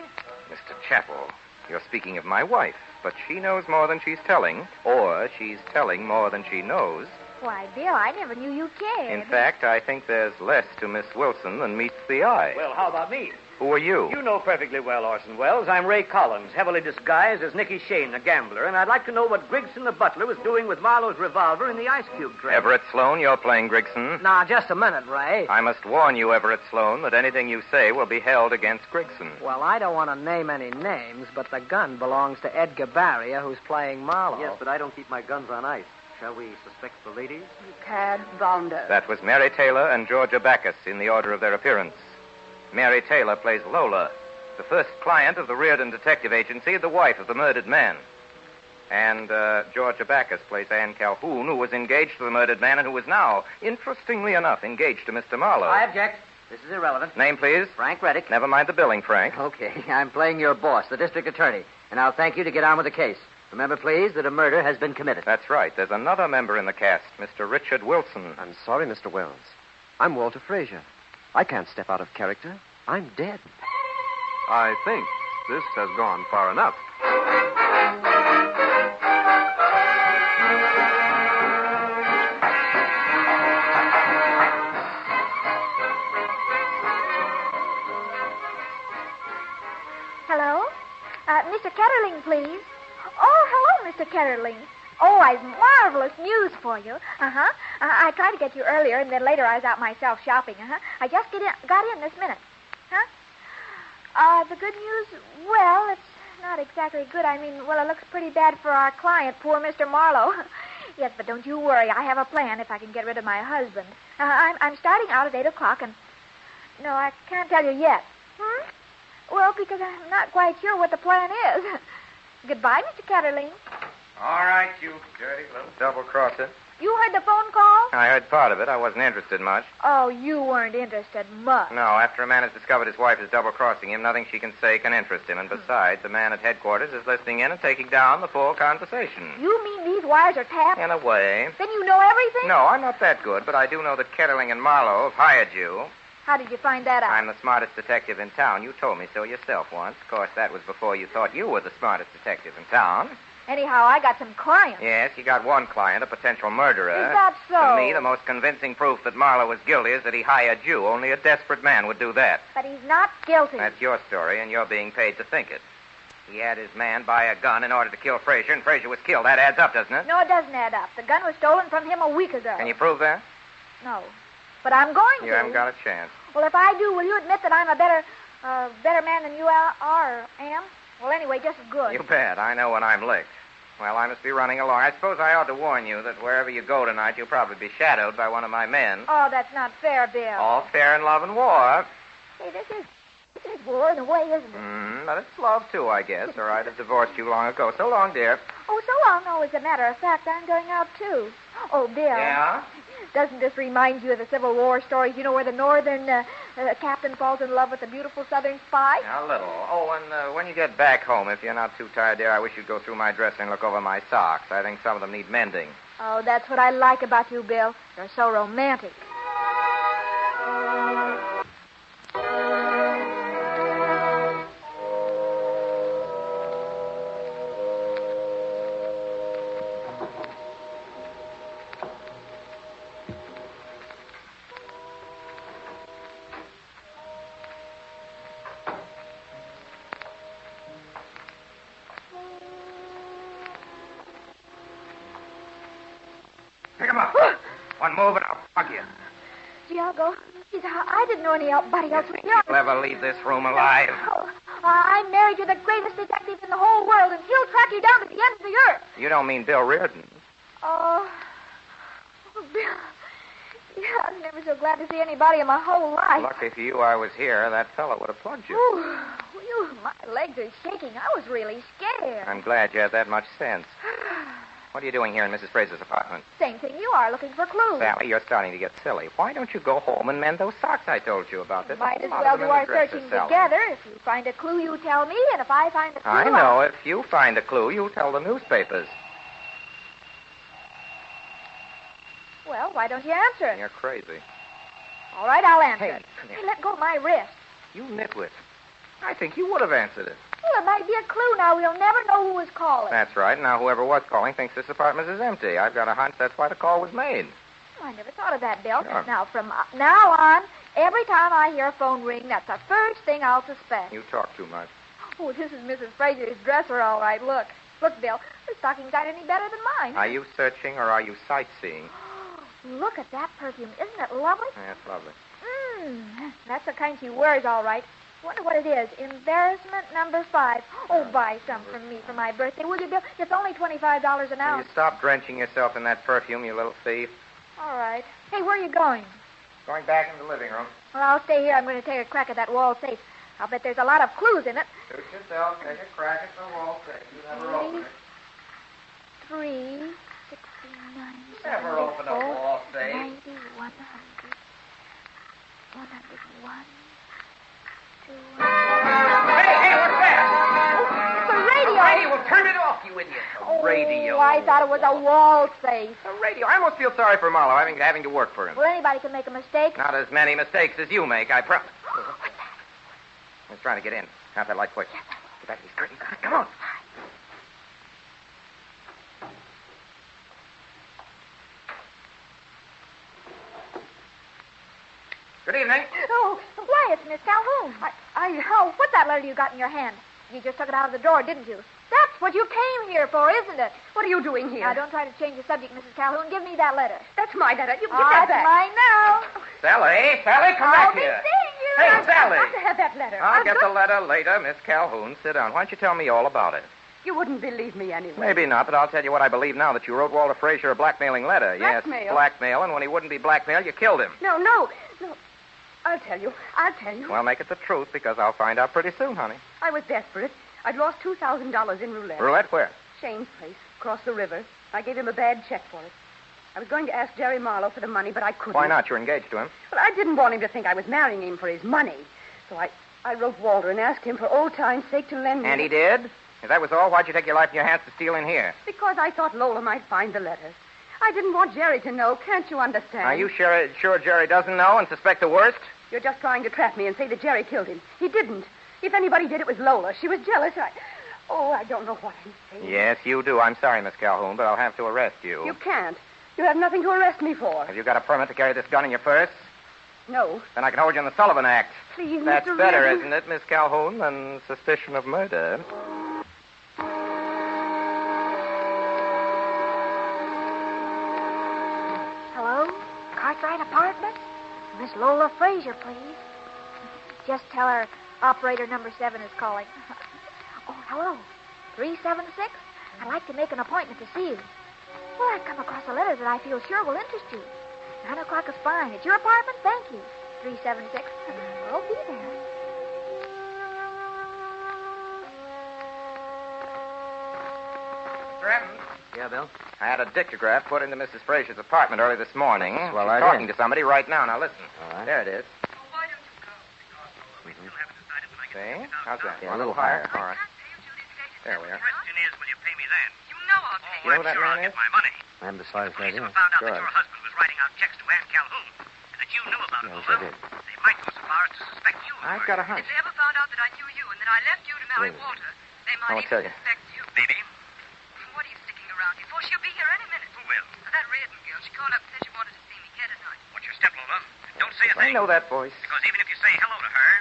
Mr. Chappell, you're speaking of my wife, but she knows more than she's telling, or she's telling more than she knows. Why, Bill, I never knew you cared. In fact, I think there's less to Miss Wilson than meets the eye. Well, how about me? Who are you? You know perfectly well, Orson Welles. I'm Ray Collins, heavily disguised as Nicky Shane, the gambler, and I'd like to know what Grigson the butler was doing with Marlowe's revolver in the ice cube tray. Everett Sloane, you're playing Grigson. Now, just a minute, Ray. I must warn you, Everett Sloane, that anything you say will be held against Grigson. Well, I don't want to name any names, but the gun belongs to Edgar Barria, who's playing Marlowe. Yes, but I don't keep my guns on ice. Shall we suspect the ladies? You can't bounder. That was Mary Taylor and Georgia Backus in the order of their appearance. Mary Taylor plays Lola, the first client of the Reardon Detective Agency, the wife of the murdered man. And Georgia Backus plays Anne Calhoun, who was engaged to the murdered man and who is now, interestingly enough, engaged to Mr. Marlowe. I object. This is irrelevant. Name, please? Frank Reddick. Never mind the billing, Frank. Okay, I'm playing your boss, the district attorney, and I'll thank you to get on with the case. Remember, please, that a murder has been committed. That's right. There's another member in the cast, Mr. Richard Wilson. I'm sorry, Mr. Wells. I'm Walter Fraser. I can't step out of character. I'm dead. I think this has gone far enough. Hello? Mr. Ketterling, please. Oh, hello, Mr. Ketterling. Oh, I've marvelous news for you. I tried to get you earlier, and then later I was out myself shopping. I just got in this minute. The good news, well, it's not exactly good. I mean, well, it looks pretty bad for our client, poor Mr. Marlowe. Yes, but don't you worry. I have a plan if I can get rid of my husband. I'm starting out at 8 o'clock, and... No, I can't tell you yet. Well, because I'm not quite sure what the plan is. Goodbye, Mr. Ketterling. All right, you dirty little double-crosser. You heard the phone call? I heard part of it. I wasn't interested much. Oh, you weren't interested much. No, after a man has discovered his wife is double-crossing him, nothing she can say can interest him. And besides, the man at headquarters is listening in and taking down the full conversation. You mean these wires are tapped? In a way. Then you know everything? No, I'm not that good, but I do know that Ketterling and Marlowe have hired you. How did you find that out? I'm the smartest detective in town. You told me so yourself once. Of course, that was before you thought you were the smartest detective in town. Anyhow, I got some clients. Yes, you got one client, a potential murderer. Is that so? To me, the most convincing proof that Marlowe was guilty is that he hired you. Only a desperate man would do that. But he's not guilty. That's your story, and you're being paid to think it. He had his man buy a gun in order to kill Fraser, and Fraser was killed. That adds up, doesn't it? No, it doesn't add up. The gun was stolen from him a week ago. Can you prove that? No. But I'm going to. You haven't got a chance. Well, if I do, will you admit that I'm a better man than you are or am? Well, anyway, just as good. You bet. I know when I'm licked. Well, I must be running along. I suppose I ought to warn you that wherever you go tonight, you'll probably be shadowed by one of my men. Oh, that's not fair, Bill. All fair in love and war. Hey, this is war in a way, isn't it? But it's love, too, I guess, or I'd have divorced you long ago. So long, dear. Oh, so long. No, as a matter of fact, I'm going out, too. Oh, Bill. Yeah? Doesn't this remind you of the Civil War stories, you know, where the northern captain falls in love with the beautiful southern spy? A little. Oh, and when you get back home, if you're not too tired, dear, I wish you'd go through my dresser and look over my socks. I think some of them need mending. Oh, that's what I like about you, Bill. You're so romantic. Pick him up. One move and I'll plug you. Gee, I'll go. Geez, I didn't know anybody else was here. You'll ever leave this room alive. Oh, I'm married to the greatest detective in the whole world, and he'll track you down to the ends of the earth. You don't mean Bill Reardon. Oh, Bill. Yeah, I was never so glad to see anybody in my whole life. Lucky for you I was here. That fellow would have plugged you. Ooh, my legs are shaking. I was really scared. I'm glad you have that much sense. What are you doing here in Mrs. Fraser's apartment? Same thing you are, looking for clues. Sally, you're starting to get silly. Why don't you go home and mend those socks I told you about? There's Might a as lot well of them do in our the dresser, searching Sally. together. If you find a clue, you tell me, and if I find a clue... I know. If you find a clue, you tell the newspapers. Well, why don't you answer it? You're crazy. All right, I'll answer Hey, it. come here. Hey, let go of my wrist. You nitwit. I think you would have answered it. Well, it might be a clue now. We'll never know who was calling. That's right. Now, whoever was calling thinks this apartment is empty. I've got a hunch that's why the call was made. Oh, I never thought of that, Bill. Sure. Now, from now on, every time I hear a phone ring, that's the first thing I'll suspect. You talk too much. Oh, this is Mrs. Fraser's dresser, all right. Look, Bill. Her stockings aren't any better than mine. Are you searching or are you sightseeing? Look at that perfume. Isn't it lovely? That's lovely. That's the kind she wears, all right. Wonder what it is. Embarrassment number 5. Oh, buy some for me for my birthday, will you, Bill? It's only $25 an Will ounce. you stop drenching yourself in that perfume, you little thief? All right. Hey, where are you going? Going back in the living room. Well, I'll stay here. I'm going to take a crack at that wall safe. I'll bet there's a lot of clues in it. Suit yourself. Take a crack at the wall safe. You never open it. 3, 69, Never open a wall safe. 90, 100, 101, 200. Hey, what's that? It's a radio. Radio. Well, turn it off, you idiot. A radio. Oh, I thought it was a wall safe. A radio. I almost feel sorry for Marlowe having to work for him. Well, anybody can make a mistake. Not as many mistakes as you make, I promise. What's that? He's trying to get in. Have that light quick. Get back to these curtains. Come on. Good evening. Oh, why, it's Miss Calhoun. Oh, what's that letter you got in your hand? You just took it out of the drawer, didn't you? That's what you came here for, isn't it? What are you doing here? Now, don't try to change the subject, Mrs. Calhoun. Give me that letter. That's my letter. You give that That's back. mine now. Sally, come I'll back be here. seeing you. Hey, I've Sally. got to have that letter. I'll get the letter later, Miss Calhoun. Sit down. Why don't you tell me all about it? You wouldn't believe me anyway. Maybe not, but I'll tell you what I believe now, that you wrote Walter Frazier a blackmailing letter. Blackmail? Yes, blackmail, and when he wouldn't be blackmailed, you killed him. No. I'll tell you. Well, make it the truth, because I'll find out pretty soon, honey. I was desperate. I'd lost $2,000 in roulette. Roulette where? Shane's place, across the river. I gave him a bad check for it. I was going to ask Jerry Marlowe for the money, but I couldn't. Why not? You're engaged to him. Well, I didn't want him to think I was marrying him for his money. So I wrote Walter and asked him for old time's sake to lend me... And he did? If that was all, why'd you take your life in your hands to steal in here? Because I thought Lola might find the letter. I didn't want Jerry to know. Can't you understand? Are you sure Jerry doesn't know and suspect the worst? You're just trying to trap me and say that Jerry killed him. He didn't. If anybody did, it was Lola. She was jealous. I don't know what I'm saying. Yes, you do. I'm sorry, Miss Calhoun, but I'll have to arrest you. You can't. You have nothing to arrest me for. Have you got a permit to carry this gun in your purse? No. Then I can hold you in the Sullivan Act. Please, That's Mr. better, Reardon. isn't it, Miss Calhoun, than suspicion of murder? Hello? Cartwright Apartment? Miss Lola Frazier, please. Just tell her operator number 7 is calling. Oh, hello. 376? I'd like to make an appointment to see you. Well, I've come across a letter that I feel sure will interest you. 9 o'clock is fine. At your apartment? Thank you. 376. I'll be there. Evans? Yeah, Bill? I had a dictograph put into Mrs. Frazier's apartment early this morning. Well, She's I talking did. to somebody right now. Now, listen. All right. There it is. See? How's that? Yeah, a little higher. All right. There we are. Question is, will you pay me then? You know I'll pay You know who that sure man I'll is? get my money. I haven't the slightest idea. If I found out Sure. that your husband was writing out checks to Ann Calhoun, and that you knew about it, Yes, I Lola, did. they might go so far as to suspect you. of I've murder. got a hunch. If they ever found out that I knew you and that I left you to marry Wait. Walter, they might I'll even tell you. suspect you. Baby? What are you sticking around here for? She'll be here any minute. Who will? That Reardon girl. She called up and said she wanted to see me here tonight. What's your step, Lola? Don't say a I thing. know that voice. Because even if you say hello to her,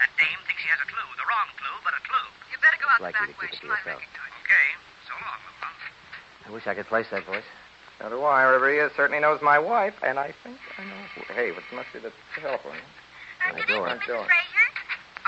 that dame thinks she has a clue. The wrong clue, but a clue. You better go out Like the you back to way. keep it She to might yourself. recognize you. Okay. So long, Lola. I wish I could place that voice. So do I. Wherever he is, certainly knows my wife, and I think I know. Hey, it must be the telephone. Good evening, Mrs. Door. Fraser.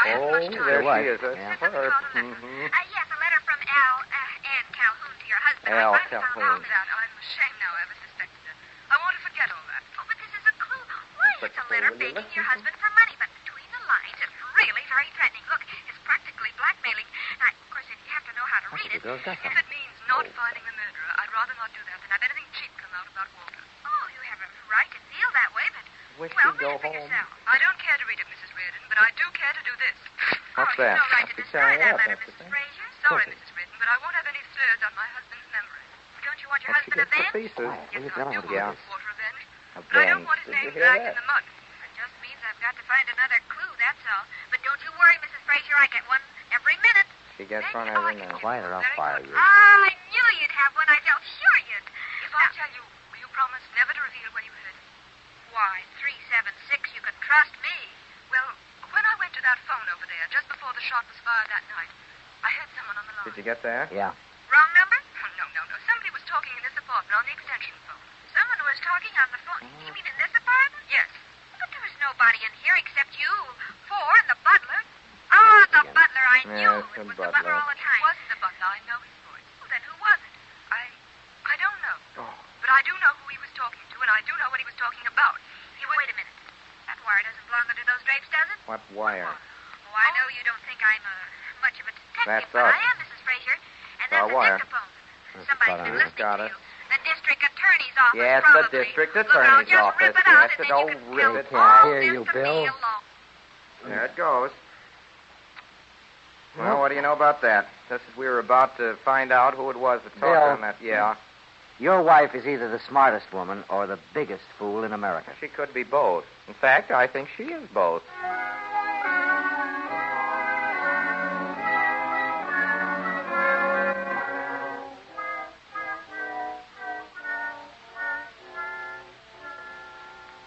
Oh, there Your wife. she is. That's Yeah. her. Yes, a letter from Ann Calhoun to your husband. Al I finally found Calhoun. out that. I'm ashamed now I ever suspected it. I want to forget all that. Oh, but this is a clue. Why, it's a letter begging your husband for money, but between the lines, it's really very threatening. Look, it's practically blackmailing. Now, of course, you have to know how to read it. If it means not finding the murderer, I'd rather not do that than have anything cheap come out about Walter. Oh, you have a right to feel that way, but... Wish well, you'd go read it for home. yourself. I don't care to read it, Mrs. Reardon, but I do care to do this. What's You've that? no right to Must be destroy tearing it that up, letter, that's the Mrs. thing. Fraser. Sorry, Mrs. Reardon, but I won't have any slurs on my husband's memory. Don't you want your husband avenged? Pieces. Yes, I do want Yeah. his water avenged. But I don't want his Did you name hear dragged that? in the mud. It just means I've got to find another clue, that's all. But don't you worry, Mrs. Fraser. I get one every minute. She gets one every minute. Quiet or I'll fire you. Ah, I knew you'd have one. I felt sure you'd. If I tell you, will you promise never to reveal where you heard it? Why, 376, you can trust me. Well, when I went to that phone over there, just before the shot was fired that night, I heard someone on the line. Did you get there? Yeah. Wrong number? Oh, no. Somebody was talking in this apartment on the extension phone. Someone was talking on the phone? You mean in this apartment? Yes. But there was nobody in here except you, four, and the butler. Ah, the butler. I knew Yes, it the was the butler butler. all the time. It wasn't the butler. I know his voice. Well, then who was it? I don't know. Oh. But I do know who he was talking to, and I do know what he was talking about. Wait a minute. That wire doesn't belong under those drapes, does it? What wire? Oh, I know you don't think I'm much of a detective, That's but us. I am, Mrs. Fraser. And there's a wire. dictaphone. Somebody's been listening Got to it. you. The district attorney's office, Yes, probably. the district Look, I'll attorney's just office. rip it out, Yes, and then don't you can rip tell it. all Hear this you, to Bill. me alone. There it goes. Well, what do you know about that? Just as we were about to find out who it was that talked Bill. on that. Yeah. Your wife is either the smartest woman or the biggest fool in America. She could be both. In fact, I think she is both.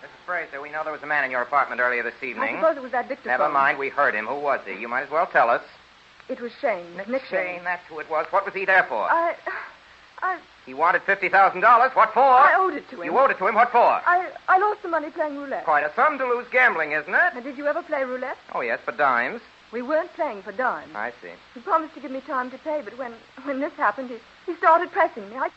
Mrs. Fraser, we know there was a man in your apartment earlier this evening. I suppose it was that dictaphone. Never mind, we heard him. Who was he? You might as well tell us. It was Shane. Nick Shane, that's who it was. What was he there for? I He wanted $50,000. What for? I owed it to him. You owed it to him. What for? I lost the money playing roulette. Quite a sum to lose gambling, isn't it? Now, did you ever play roulette? Oh, yes, for dimes. We weren't playing for dimes. I see. He promised to give me time to pay, but when this happened, he started pressing me. I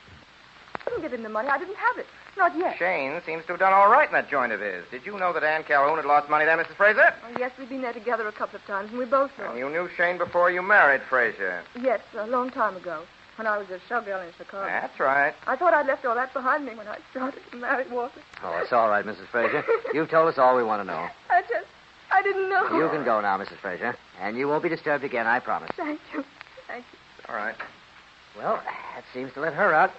couldn't give him the money. I didn't have it. Not yet. Shane seems to have done all right in that joint of his. Did you know that Ann Calhoun had lost money there, Mrs. Fraser? Oh, yes, we've been there together a couple of times, and we both know. Well, you knew Shane before you married Fraser. Yes, a long time ago, when I was a showgirl in Chicago. That's right. I thought I'd left all that behind me when I started to marry Walter. Oh, it's all right, Mrs. Fraser. You've told us all we want to know. I didn't know. You can go now, Mrs. Fraser. And you won't be disturbed again, I promise. Thank you. Thank you. All right. Well, that seems to let her out.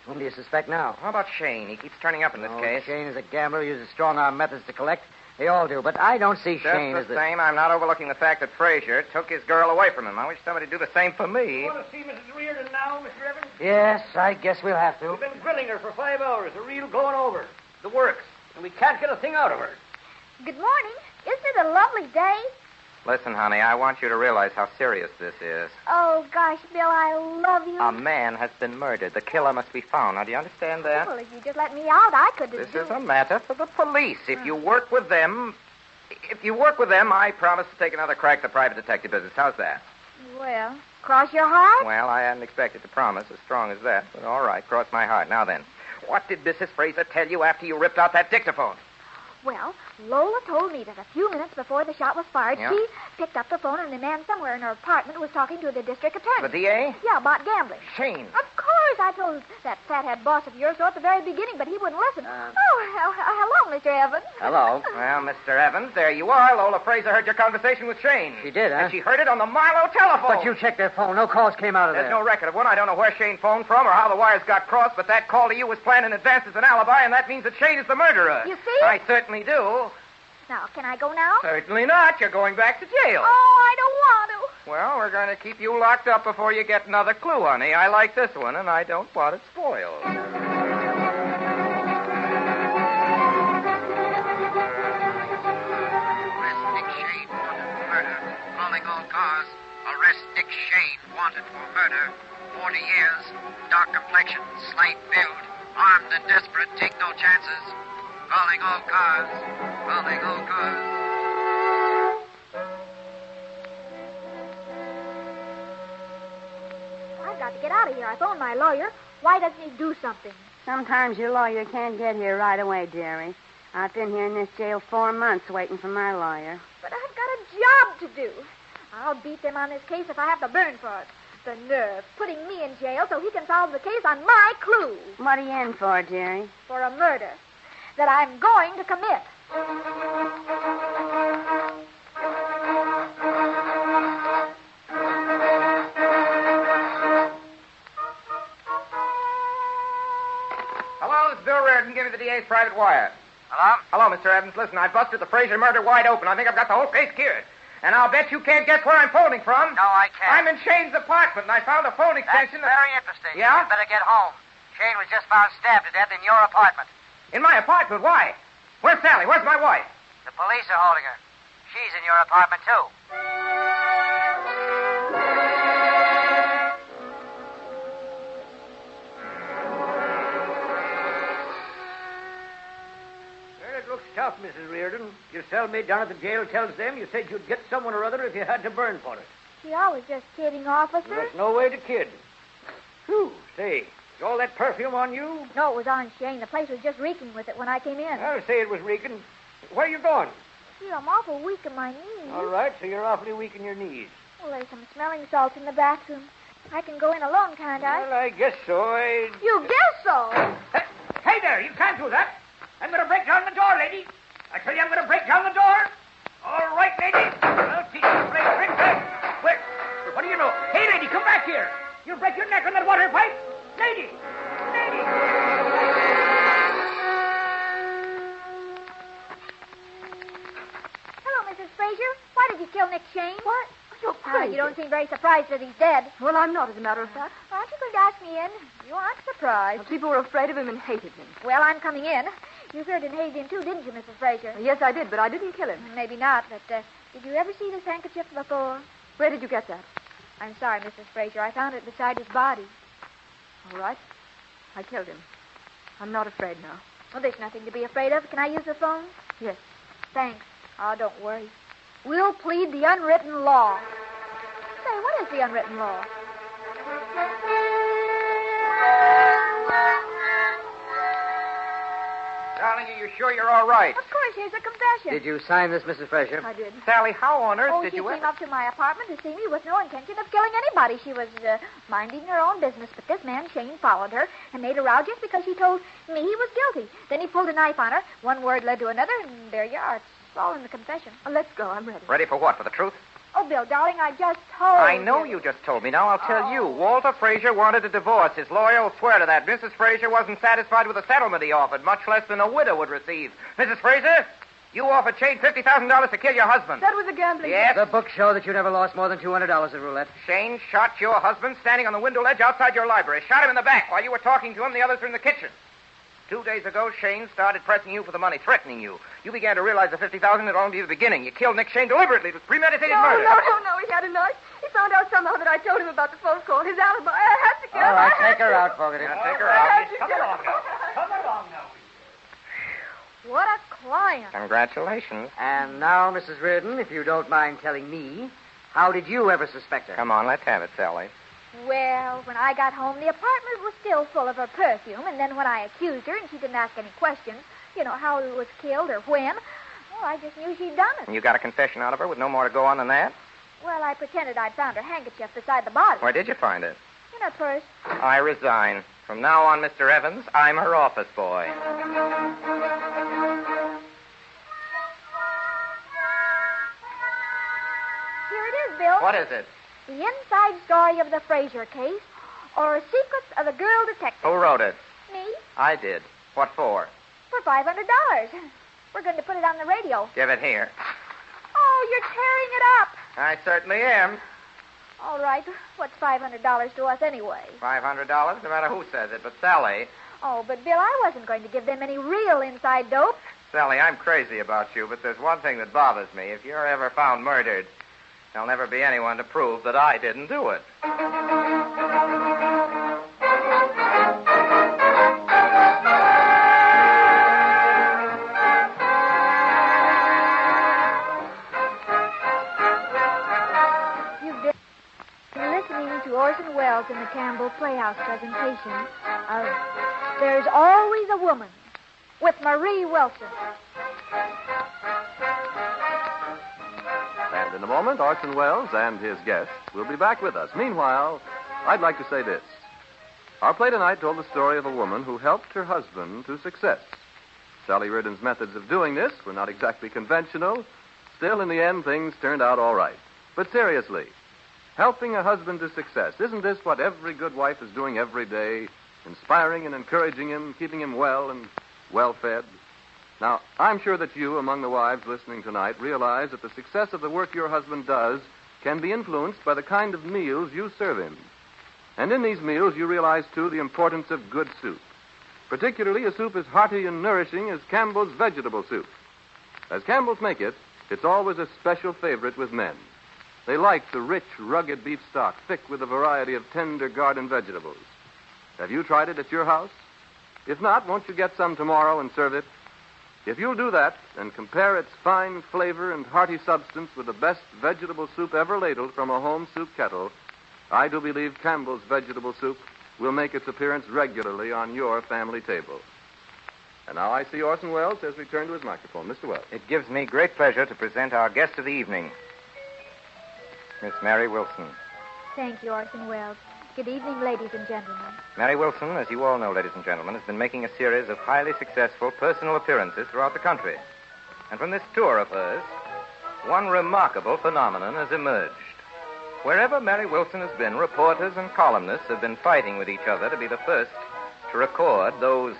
Whom do you suspect now? How about Shane? He keeps turning up in this case. Shane is a gambler, uses strong-arm methods to collect. They all do, but I don't see Shane as Just the same, I'm not overlooking the fact that Fraser took his girl away from him. I wish somebody would do the same for me. You want to see Mrs. Reardon now, Mr. Evans? Yes, I guess we'll have to. We've been grilling her for 5 hours, the reel going over, the works, and we can't get a thing out of her. Good morning. Isn't it a lovely day? Listen, honey, I want you to realize how serious this is. Oh, gosh, Bill, I love you. A man has been murdered. The killer must be found. Now, do you understand that? Well, if you just let me out, I could This do is a matter for the police. If you work with them, I promise to take another crack at the private detective business. How's that? Well, cross your heart? Well, I hadn't expected to promise as strong as that, but all right, cross my heart. Now then, what did Mrs. Fraser tell you after you ripped out that dictaphone? Well, Lola told me that a few minutes before the shot was fired, Yeah? she picked up the phone and a man somewhere in her apartment was talking to the district attorney. The DA? Yeah, about gambling. Shane. Of course, I told that fathead boss of yours so at the very beginning, but he wouldn't listen. Hello, Mr. Evans. Hello. Well, Mr. Evans, there you are. Lola Fraser heard your conversation with Shane. She did, huh? And she heard it on the Milo telephone. But you checked their phone. No calls came out of There's there. no record of one. I don't know where Shane phoned from or how the wires got crossed, but that call to you was planned in advance as an alibi, and that means that Shane is the murderer. You see? I certainly do. Now, can I go now? Certainly not. You're going back to jail. Oh, I don't want to. Well, we're going to keep you locked up before you get another clue, honey. I like this one, and I don't want it spoiled. Arrest Dick Shane, wanted for murder. Calling all cars. Arrest Dick Shane, wanted for murder. 40 years, dark complexion, slight build, armed and desperate take no chances. Calling all cars. Calling all cars. I've got to get out of here. I phoned my lawyer. Why doesn't he do something? Sometimes your lawyer can't get here right away, dearie. I've been here in this jail 4 months waiting for my lawyer. But I've got a job to do. I'll beat them on this case if I have to burn for it. The nerve, putting me in jail so he can solve the case on my clue. What are you in for, dearie? For a murder that I'm going to commit. Hello, this is Bill Reardon. Give me the DA's private wire. Hello? Hello, Mr. Evans. Listen, I've busted the Fraser murder wide open. I think I've got the whole case cured. And I'll bet you can't guess where I'm phoning from. No, I can't. I'm in Shane's apartment, and I found a phone extension. That's very interesting. Yeah? You better get home. Shane was just found stabbed to death in your apartment. In my apartment? Why? Where's Sally? Where's my wife? The police are holding her. She's in your apartment, too. Well, it looks tough, Mrs. Reardon. Your cellmate down at the jail tells them you said you'd get someone or other if you had to burn for it. She always just kidding, officer. There's no way to kid. Whew, say, is all that perfume on you? No, it was on Shane. The place was just reeking with it when I came in. I'll say it was reeking. Where are you going? Gee, I'm awful weak in my knees. All right, so you're awfully weak in your knees. Well, there's some smelling salts in the bathroom. I can go in alone, can't I? Well, I guess so. You guess so? Hey there, you can't do that. I'm going to break down the door, lady. I tell you, I'm going to break down the door. All right, lady. I'll teach you to play tricks. Where? What do you know? Hey, lady, come back here. You'll break your neck on that water pipe. Lady! Lady! Hello, Mrs. Fraser. Why did you kill Nick Shane? What? You're crazy. You don't seem very surprised that he's dead. Well, I'm not, as a matter of fact. Aren't you going to ask me in? You aren't surprised. Well, people were afraid of him and hated him. Well, I'm coming in. You feared and hated him, too, didn't you, Mrs. Fraser? Yes, I did, but I didn't kill him. Maybe not, but did you ever see this handkerchief before? Where did you get that? I'm sorry, Mrs. Fraser. I found it beside his body. All right. I killed him. I'm not afraid now. Well, there's nothing to be afraid of. Can I use the phone? Yes. Thanks. Oh, don't worry. We'll plead the unwritten law. Say, what is the unwritten law? Darling, are you sure you're all right? Of course, here's a confession. Did you sign this, Mrs. Fraser? I did. Sally, how on earth did she you came up to my apartment to see me with no intention of killing anybody. She was minding her own business, but this man, Shane, followed her and made a row just because she told me he was guilty. Then he pulled a knife on her. One word led to another, and there you are. It's all in the confession. Let's go. I'm ready. Ready for what? For the truth? Oh, Bill, darling, I just told I know you just told me. Now I'll tell you. Walter Fraser wanted a divorce. His lawyer will swear to that. Mrs. Fraser wasn't satisfied with the settlement he offered, much less than a widow would receive. Mrs. Fraser, you offered Shane $50,000 to kill your husband. That was a gambling. Yes. The books show that you never lost more than $200 at roulette. Shane shot your husband standing on the window ledge outside your library. Shot him in the back while you were talking to him. The others were in the kitchen. 2 days ago, Shane started pressing you for the money, threatening you. You began to realize the $50,000 had only been the beginning. You killed Nick Shane deliberately. It was premeditated murder. No. He had a knife. He found out somehow that I told him about the phone call. His alibi. I had to kill him. All right, take her out, Fogarty. Take her out. Come along now. Come along now. What a client. Congratulations. And now, Mrs. Reardon, if you don't mind telling me, how did you ever suspect her? Come on, let's have it, Sally. Well, when I got home, the apartment was still full of her perfume, and then when I accused her and she didn't ask any questions, how he was killed or when, well, I just knew she'd done it. And you got a confession out of her with no more to go on than that? Well, I pretended I'd found her handkerchief beside the body. Where did you find it? In her purse. I resign. From now on, Mr. Evans, I'm her office boy. Here it is, Bill. What is it? The inside story of the Fraser case, or Secrets of a Girl Detective. Who wrote it? Me, I did. What for? for $500. We're going to put it on the radio. Give it here. Oh, you're tearing it up. I certainly am. All right. What's $500 to us anyway? $500, no matter who says it. But, Sally... Oh, but, Bill, I wasn't going to give them any real inside dope. Sally, I'm crazy about you, but there's one thing that bothers me. If you're ever found murdered, there'll never be anyone to prove that I didn't do it. Playhouse presentation of There's Always a Woman with Marie Wilson. And in a moment, Orson Welles and his guests will be back with us. Meanwhile, I'd like to say this. Our play tonight told the story of a woman who helped her husband to success. Sally Reardon's methods of doing this were not exactly conventional. Still, in the end, things turned out all right. But seriously, helping a husband to success, isn't this what every good wife is doing every day? Inspiring and encouraging him, keeping him well and well-fed? Now, I'm sure that you, among the wives listening tonight, realize that the success of the work your husband does can be influenced by the kind of meals you serve him. And in these meals, you realize, too, the importance of good soup. Particularly a soup as hearty and nourishing as Campbell's vegetable soup. As Campbell's make it, it's always a special favorite with men. They like the rich, rugged beef stock, thick with a variety of tender garden vegetables. Have you tried it at your house? If not, won't you get some tomorrow and serve it? If you'll do that and compare its fine flavor and hearty substance with the best vegetable soup ever ladled from a home soup kettle, I do believe Campbell's vegetable soup will make its appearance regularly on your family table. And now I see Orson Welles has returned to his microphone. Mr. Welles. It gives me great pleasure to present our guest of the evening, Miss Mary Wilson. Thank you, Orson Welles. Good evening, ladies and gentlemen. Mary Wilson, as you all know, ladies and gentlemen, has been making a series of highly successful personal appearances throughout the country. And from this tour of hers, one remarkable phenomenon has emerged. Wherever Mary Wilson has been, reporters and columnists have been fighting with each other to be the first to record those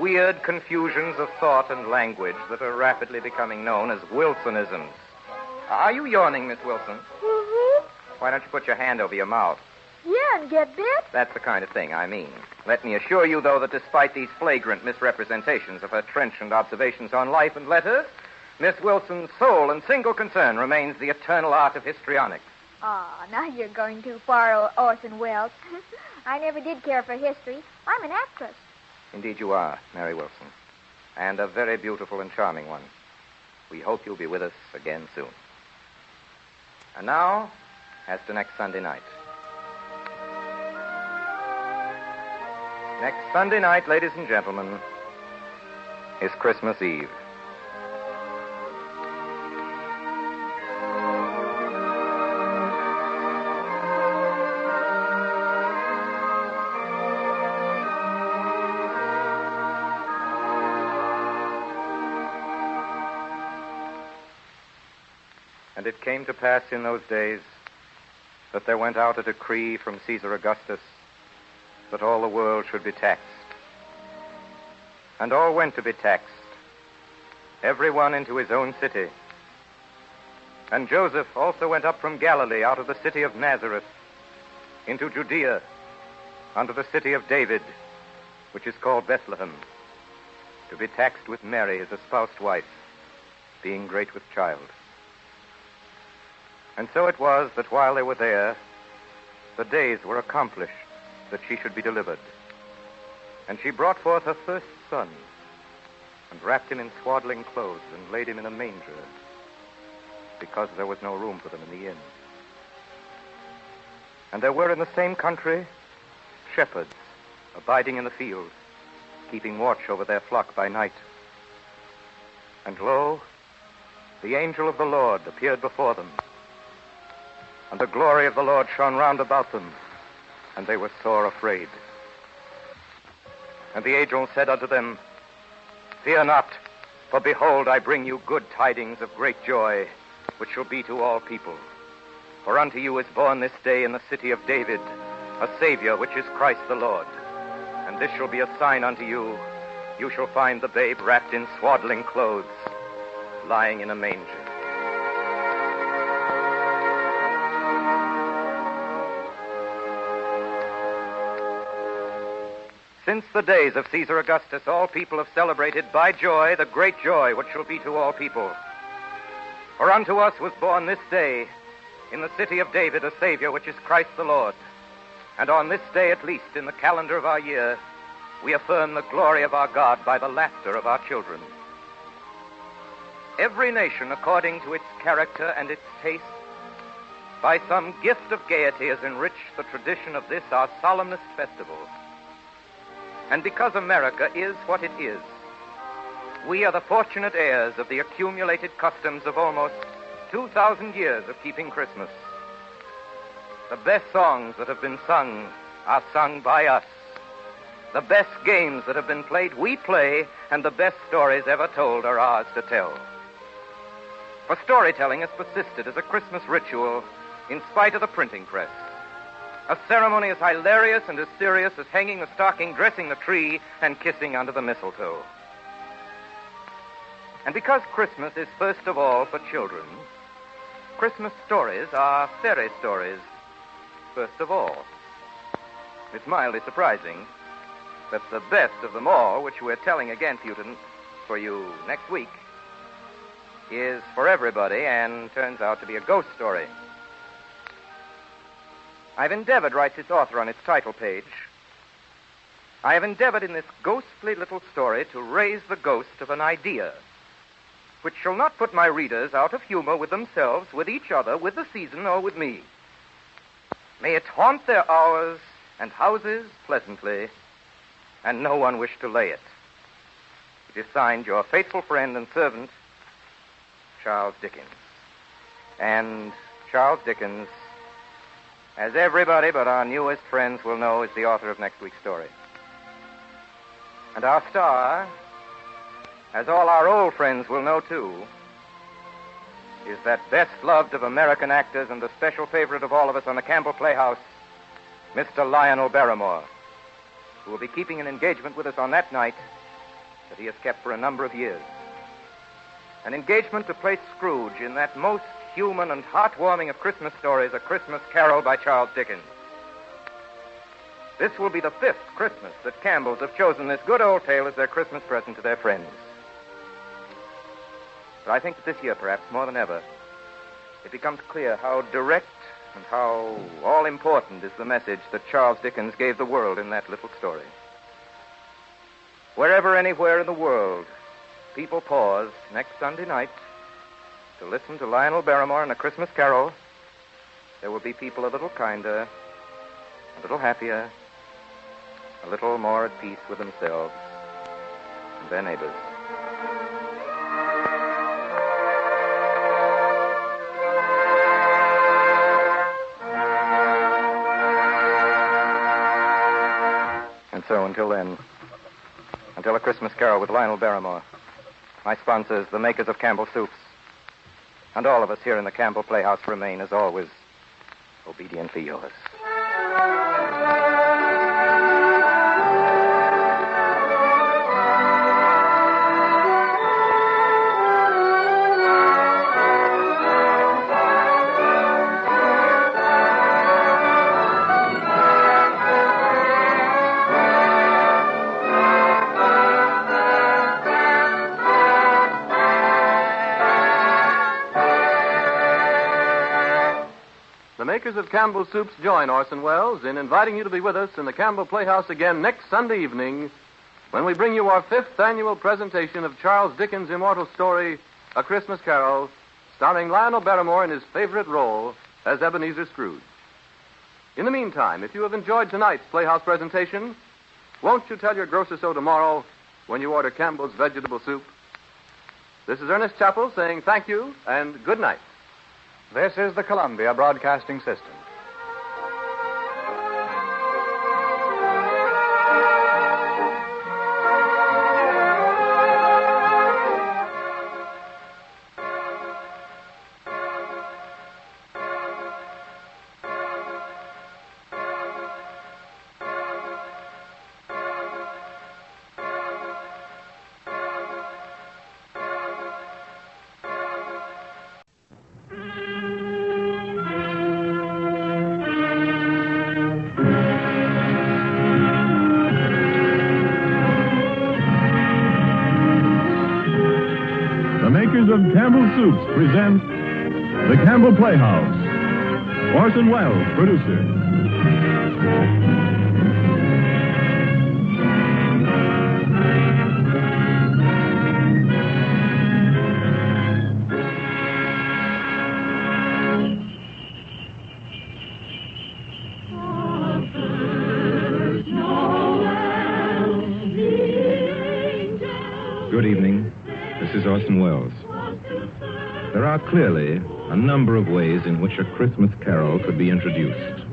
weird confusions of thought and language that are rapidly becoming known as Wilsonisms. Are you yawning, Miss Wilson? Mm-hmm. Why don't you put your hand over your mouth? Yeah, and get bit? That's the kind of thing I mean. Let me assure you, though, that despite these flagrant misrepresentations of her trenchant observations on life and letters, Miss Wilson's sole and single concern remains the eternal art of histrionics. Ah, now you're going too far, Orson Welles. I never did care for history. I'm an actress. Indeed you are, Mary Wilson. And a very beautiful and charming one. We hope you'll be with us again soon. And now, as to next Sunday night. Next Sunday night, ladies and gentlemen, is Christmas Eve. And it came to pass in those days that there went out a decree from Caesar Augustus that all the world should be taxed. And all went to be taxed, every one into his own city. And Joseph also went up from Galilee out of the city of Nazareth into Judea unto the city of David, which is called Bethlehem, to be taxed with Mary, his espoused wife, being great with child. And so it was that while they were there, the days were accomplished that she should be delivered. And she brought forth her first son, and wrapped him in swaddling clothes, and laid him in a manger, because there was no room for them in the inn. And there were in the same country shepherds abiding in the field, keeping watch over their flock by night. And lo, the angel of the Lord appeared before them, and the glory of the Lord shone round about them, and they were sore afraid. And the angel said unto them, Fear not, for behold, I bring you good tidings of great joy, which shall be to all people. For unto you is born this day in the city of David a Savior, which is Christ the Lord. And this shall be a sign unto you. You shall find the babe wrapped in swaddling clothes, lying in a manger. Since the days of Caesar Augustus, all people have celebrated by joy the great joy which shall be to all people. For unto us was born this day in the city of David a Savior, which is Christ the Lord. And on this day, at least, in the calendar of our year, we affirm the glory of our God by the laughter of our children. Every nation, according to its character and its taste, by some gift of gaiety, has enriched the tradition of this, our solemnest festival. And because America is what it is, we are the fortunate heirs of the accumulated customs of almost 2,000 years of keeping Christmas. The best songs that have been sung are sung by us. The best games that have been played, we play, and the best stories ever told are ours to tell. For storytelling has persisted as a Christmas ritual in spite of the printing press. A ceremony as hilarious and as serious as hanging the stocking, dressing the tree, and kissing under the mistletoe. And because Christmas is first of all for children, Christmas stories are fairy stories first of all. It's mildly surprising that the best of them all, which we're telling again for you next week, is for everybody and turns out to be a ghost story. I've endeavored, writes its author on its title page, I have endeavored in this ghostly little story to raise the ghost of an idea which shall not put my readers out of humor with themselves, with each other, with the season, or with me. May it haunt their hours and houses pleasantly, and no one wish to lay it. It is signed your faithful friend and servant, Charles Dickens. And Charles Dickens, as everybody but our newest friends will know, is the author of next week's story. And our star, as all our old friends will know too, is that best-loved of American actors and the special favorite of all of us on the Campbell Playhouse, Mr. Lionel Barrymore, who will be keeping an engagement with us on that night that he has kept for a number of years. An engagement to play Scrooge in that most human and heartwarming of Christmas stories, A Christmas Carol by Charles Dickens. This will be the 5th Christmas that Campbells have chosen this good old tale as their Christmas present to their friends. But I think that this year, perhaps more than ever, it becomes clear how direct and how all-important is the message that Charles Dickens gave the world in that little story. Wherever, anywhere in the world, people pause next Sunday night to listen to Lionel Barrymore and A Christmas Carol, there will be people a little kinder, a little happier, a little more at peace with themselves and their neighbors. And so, until then, until A Christmas Carol with Lionel Barrymore, my sponsors, the makers of Campbell Soups, and all of us here in the Campbell Playhouse remain, as always, obediently yours. The makers of Campbell Soups join Orson Welles in inviting you to be with us in the Campbell Playhouse again next Sunday evening when we bring you our 5th annual presentation of Charles Dickens' immortal story, A Christmas Carol, starring Lionel Barrymore in his favorite role as Ebenezer Scrooge. In the meantime, if you have enjoyed tonight's Playhouse presentation, won't you tell your grocer so tomorrow when you order Campbell's vegetable soup? This is Ernest Chappell saying thank you and good night. This is the Columbia Broadcasting System. Of Campbell Soups present The Campbell Playhouse. Orson Welles, producer. Good evening. This is Orson Welles. There are clearly a number of ways in which a Christmas carol could be introduced.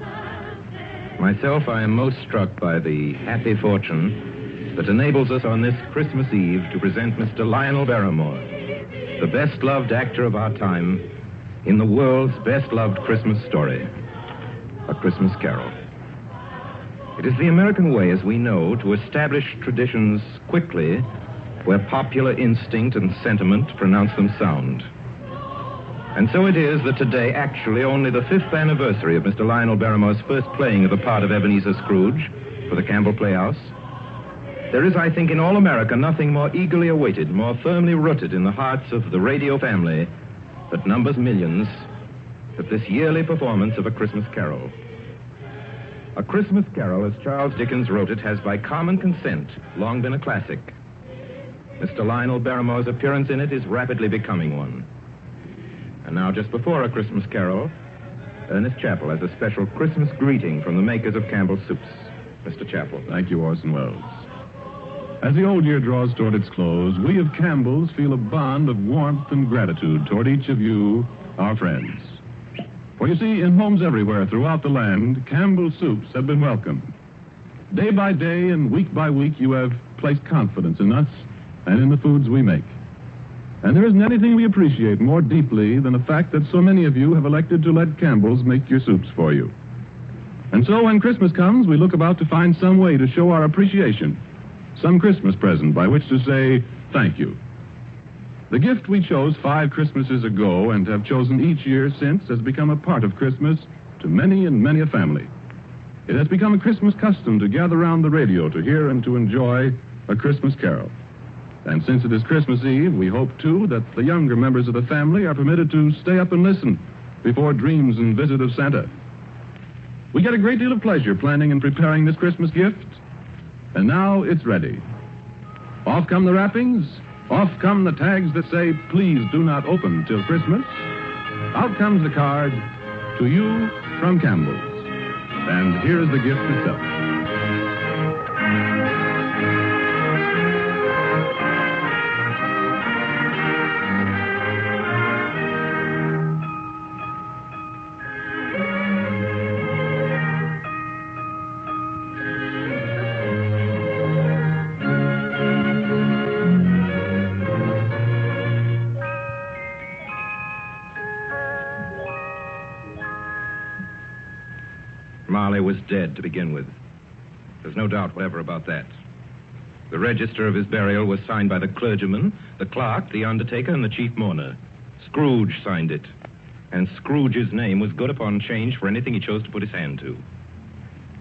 Myself, I am most struck by the happy fortune that enables us on this Christmas Eve to present Mr. Lionel Barrymore, the best-loved actor of our time, in the world's best-loved Christmas story, A Christmas Carol. It is the American way, as we know, to establish traditions quickly where popular instinct and sentiment pronounce them sound. And so it is that today, actually only the 5th anniversary of Mr. Lionel Barrymore's first playing of the part of Ebenezer Scrooge for the Campbell Playhouse, there is, I think, in all America nothing more eagerly awaited, more firmly rooted in the hearts of the radio family that numbers millions, than this yearly performance of A Christmas Carol. A Christmas Carol, as Charles Dickens wrote it, has by common consent long been a classic. Mr. Lionel Barrymore's appearance in it is rapidly becoming one. And now, just before A Christmas Carol, Ernest Chappell has a special Christmas greeting from the makers of Campbell's Soups. Mr. Chappell. Thank you, Orson Welles. As the old year draws toward its close, we of Campbell's feel a bond of warmth and gratitude toward each of you, our friends. For you see, in homes everywhere throughout the land, Campbell's Soups have been welcomed. Day by day and week by week, you have placed confidence in us and in the foods we make. And there isn't anything we appreciate more deeply than the fact that so many of you have elected to let Campbell's make your soups for you. And so when Christmas comes, we look about to find some way to show our appreciation, some Christmas present by which to say thank you. The gift we chose 5 Christmases ago and have chosen each year since has become a part of Christmas to many and many a family. It has become a Christmas custom to gather around the radio to hear and to enjoy A Christmas Carol. And since it is Christmas Eve, we hope, too, that the younger members of the family are permitted to stay up and listen before dreams and visit of Santa. We get a great deal of pleasure planning and preparing this Christmas gift, and now it's ready. Off come the wrappings, off come the tags that say, please do not open till Christmas. Out comes the card, to you from Campbell's. And here is the gift itself. Marley was dead to begin with. There's no doubt whatever about that. The register of his burial was signed by the clergyman, the clerk, the undertaker, and the chief mourner. Scrooge signed it. And Scrooge's name was good upon change for anything he chose to put his hand to.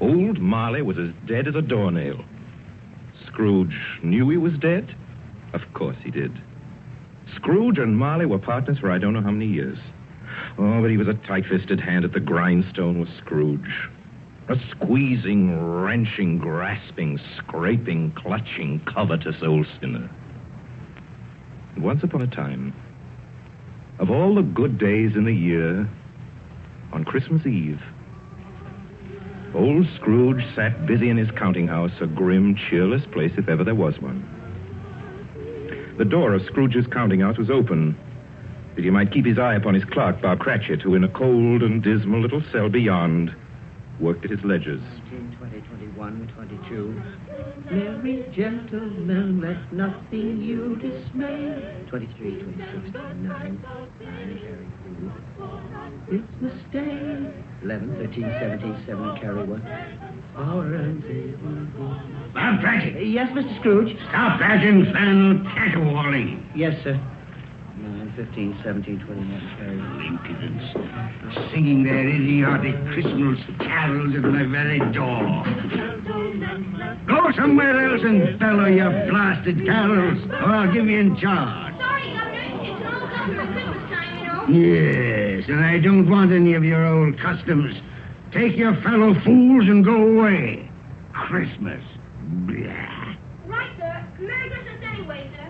Old Marley was as dead as a doornail. Scrooge knew he was dead? Of course he did. Scrooge and Marley were partners for I don't know how many years. Oh, but he was a tight-fisted hand at the grindstone, was Scrooge. A squeezing, wrenching, grasping, scraping, clutching, covetous old sinner. And once upon a time, of all the good days in the year, on Christmas Eve, old Scrooge sat busy in his counting house, a grim, cheerless place if ever there was one. The door of Scrooge's counting house was open, that he might keep his eye upon his clerk, Bob Cratchit, who in a cold and dismal little cell beyond worked at his ledgers. 19, 20, 21, 22. Merry gentlemen, let nothing you dismay. 23, 26, 29. Christmas Day. 11, 13, 17, 7, carry 1. Our and Bob Cratchit. Yes, Mr. Scrooge. Stop that infernal caterwauling. Yes, sir. 9, 15, 17, 21, carry 1. Impudence. Singing their idiotic Christmas carols at my very door. Go somewhere else and bellow your blasted carols, or I'll give you in charge. Sorry, Governor. It's almost over at Christmas time, you know. Yes, and I don't want any of your old customs. Take your fellow fools and go away. Christmas. Blah. Right, sir. Merry Christmas anyway, sir.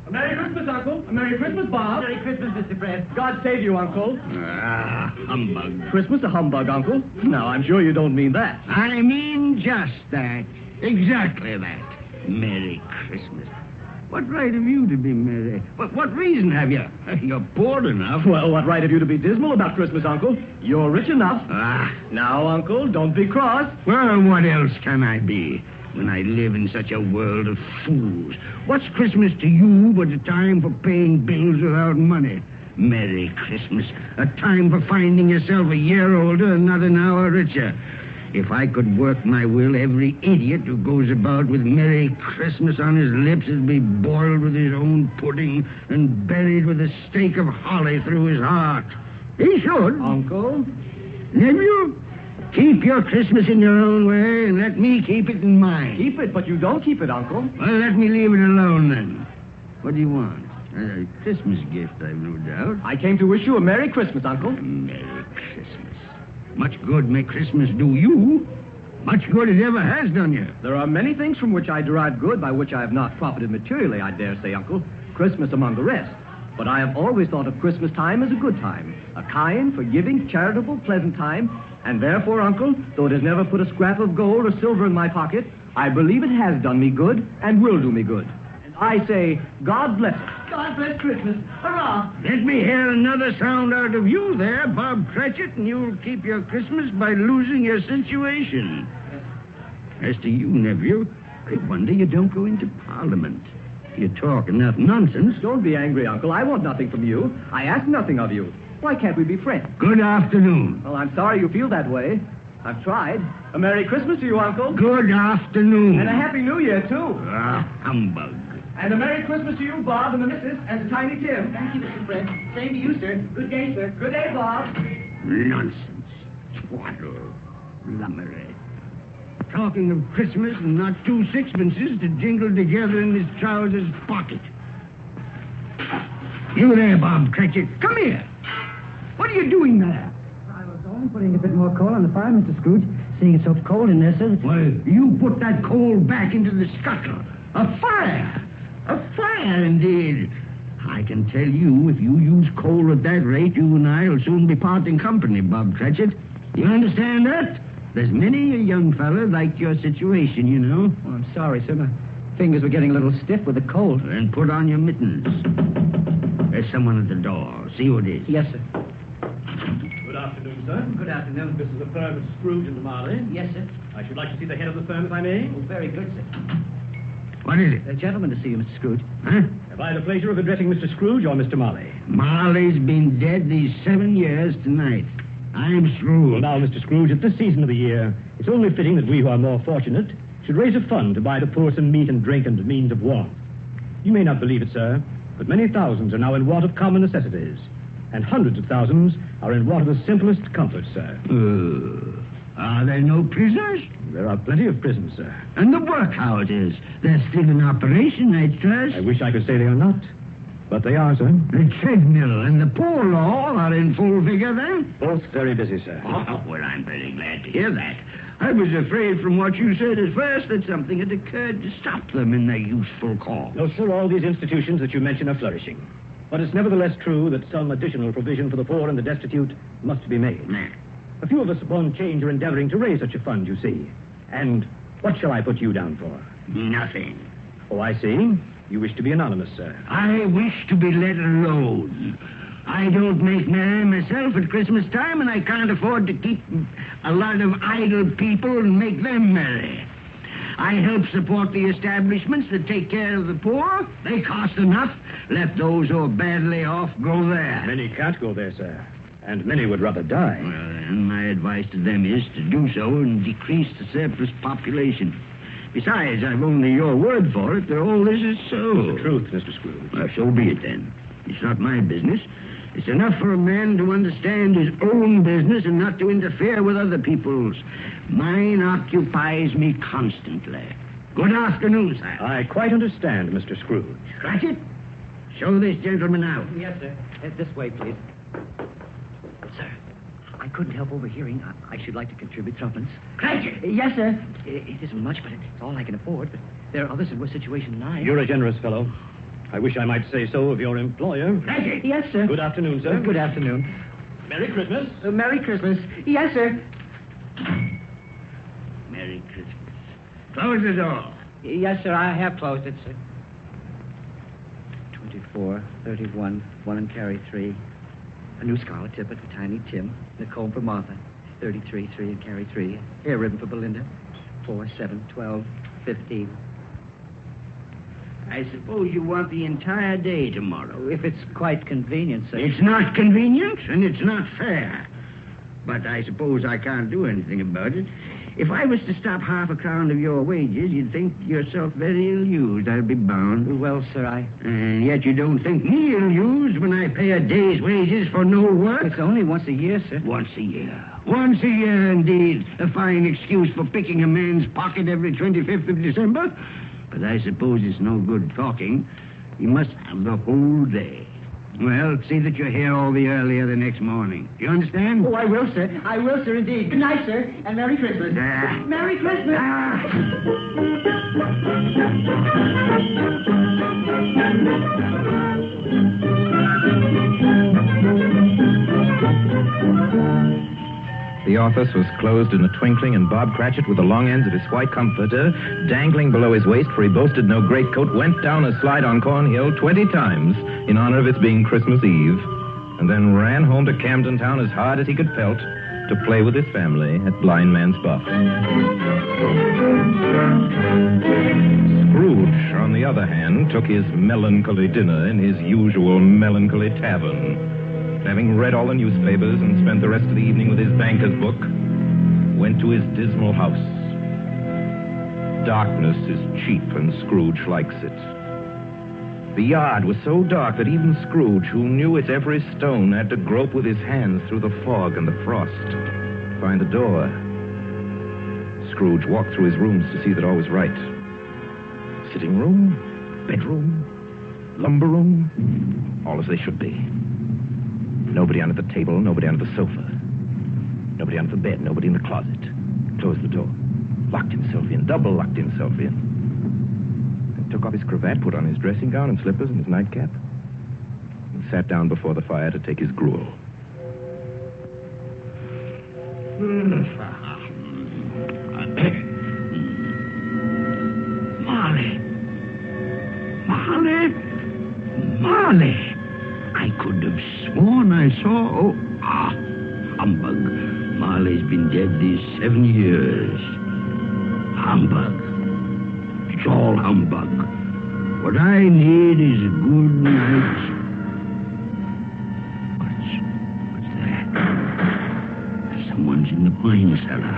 A Merry Christmas, Uncle. A Merry Christmas, Bob. Merry Christmas, Mr. Fred. God save you, Uncle. Ah, humbug. Christmas a humbug, Uncle? No, I'm sure you don't mean that. I mean just that. Exactly that. Merry Christmas. What right have you to be merry? What reason have you? You're poor enough. Well, what right have you to be dismal about Christmas, Uncle? You're rich enough. Now, Uncle, don't be cross. Well, what else can I be when I live in such a world of fools? What's Christmas to you but a time for paying bills without money? Merry Christmas. A time for finding yourself a year older and not an hour richer. If I could work my will, every idiot who goes about with Merry Christmas on his lips would be boiled with his own pudding and buried with a stake of holly through his heart. He should. Uncle? Nephew, keep your Christmas in your own way and let me keep it in mine. Keep it, but you don't keep it, Uncle. Well, let me leave it alone then. What do you want? A Christmas gift, I've no doubt. I came to wish you a Merry Christmas, Uncle. Merry Christmas. Much good may Christmas do you. Much good it ever has done you. There are many things from which I derive good by which I have not profited materially, I dare say, Uncle. Christmas among the rest. But I have always thought of Christmas time as a good time. A kind, forgiving, charitable, pleasant time. And therefore, Uncle, though it has never put a scrap of gold or silver in my pocket, I believe it has done me good and will do me good. And I say, God bless it. God bless Christmas. Hurrah! Let me hear another sound out of you there, Bob Cratchit, and you'll keep your Christmas by losing your situation. As to you, nephew, I wonder you don't go into Parliament. If you talk enough nonsense... Don't be angry, Uncle. I want nothing from you. I ask nothing of you. Why can't we be friends? Good afternoon. Well, I'm sorry you feel that way. I've tried. A Merry Christmas to you, Uncle. Good afternoon. And a Happy New Year, too. Humbug. And a Merry Christmas to you, Bob, and the missus, and to Tiny Tim. Thank you, Mr. Fred. Same to you, sir. Good day, sir. Good day, Bob. Nonsense. Twaddle. Lummery. Talking of Christmas and not 2 sixpences to jingle together in his trousers pocket. You there, Bob Cratchit. Come here. What are you doing there? I was only putting a bit more coal on the fire, Mr. Scrooge, seeing it's so cold in there, sir. Well, you put that coal back into the scuttle. A fire! A fire, indeed. I can tell you, if you use coal at that rate, you and I will soon be parting company, Bob Cratchit. You understand that? There's many a young fellow like your situation, you know. Oh, I'm sorry, sir. My fingers were getting a little stiff with the cold. Then put on your mittens. There's someone at the door. See who it is. Yes, sir. Good afternoon, sir. Good afternoon. This is the firm of Scrooge and Marley. Yes, sir. I should like to see the head of the firm, if I may. Oh, very good, sir. What is it? A gentleman to see you, Mr. Scrooge. Huh? Have I the pleasure of addressing Mr. Scrooge or Mr. Marley? Marley's been dead these 7 years tonight. I'm Scrooge. Well, now, Mr. Scrooge, at this season of the year, it's only fitting that we who are more fortunate should raise a fund to buy the poor some meat and drink and means of warmth. You may not believe it, sir, but many thousands are now in want of common necessities, and hundreds of thousands are in want of the simplest comforts, sir. Are there no prisoners? There are plenty of prisons, sir. And the workhouses? They're still in operation, I trust. I wish I could say they are not, but they are, sir. The treadmill and the poor law are in full vigor, then? Both very busy, sir. Oh, well, I'm very glad to hear that. I was afraid from what you said at first that something had occurred to stop them in their useful cause. No, sir, all these institutions that you mention are flourishing. But it's nevertheless true that some additional provision for the poor and the destitute must be made. A few of us upon change are endeavoring to raise such a fund, you see. And what shall I put you down for? Nothing. Oh, I see. You wish to be anonymous, sir. I wish to be let alone. I don't make merry myself at Christmas time, and I can't afford to keep a lot of idle people and make them merry. I help support the establishments that take care of the poor. They cost enough. Let those who are badly off go there. Many can't go there, sir. And many would rather die. Well, then, my advice to them is to do so and decrease the surplus population. Besides, I've only your word for it that all this is so. The truth, Mr. Scrooge. Well, so be it, then. It's not my business. It's enough for a man to understand his own business and not to interfere with other people's. Mine occupies me constantly. Good afternoon, sir. I quite understand, Mr. Scrooge. Cratchit, show this gentleman out. Yes, sir. This way, please. Sir, I couldn't help overhearing. I should like to contribute threepence. Cratchit! Yes, sir. It isn't much, but it's all I can afford. But there are others in worse situation than I am. You're a generous fellow. I wish I might say so of your employer. Cratchit! Yes, sir. Good afternoon, sir. Good afternoon. Merry Christmas. Merry Christmas. Yes, sir. Merry Christmas. Close the door. Yes, sir, I have closed it, sir. 24, 31, 1 and carry 3. A new scarlet tippet for Tiny Tim. And a comb for Martha. 33, 3 and carry 3. Hair ribbon for Belinda. 4, 7, 12, 15. I suppose you want the entire day tomorrow. If it's quite convenient, sir. It's not convenient, and it's not fair. But I suppose I can't do anything about it. If I was to stop half a crown of your wages, you'd think yourself very ill-used, I'll be bound. Well, sir, And yet you don't think me ill-used when I pay a day's wages for no work? It's only once a year, sir. Once a year. Once a year, indeed. A fine excuse for picking a man's pocket every 25th of December. But I suppose it's no good talking. You must have the whole day. Well, see that you're here all the earlier the next morning. Do you understand? Oh, I will, sir. I will, sir, indeed. Good night, sir, and Merry Christmas. Merry Christmas. The office was closed in a twinkling, and Bob Cratchit, with the long ends of his white comforter dangling below his waist, for he boasted no greatcoat, went down a slide on Cornhill 20 times in honor of its being Christmas Eve, and then ran home to Camden Town as hard as he could pelt to play with his family at Blind Man's Buff. Scrooge, on the other hand, took his melancholy dinner in his usual melancholy tavern. Having read all the newspapers and spent the rest of the evening with his banker's book, went to his dismal house. Darkness is cheap, and Scrooge likes it. The yard was so dark that even Scrooge, who knew its every stone, had to grope with his hands through the fog and the frost to find the door. Scrooge walked through his rooms to see that all was right. Sitting room, bedroom, lumber room, all as they should be. Nobody under the table, nobody under the sofa. Nobody under the bed, nobody in the closet. Closed the door. Locked himself in, double locked himself in. And took off his cravat, put on his dressing gown and slippers and his nightcap, and sat down before the fire to take his gruel. Marley! I could have sworn I saw... humbug. Marley's been dead these 7 years. Humbug. It's all humbug. What I need is a good night. What's that? Someone's in the wine cellar.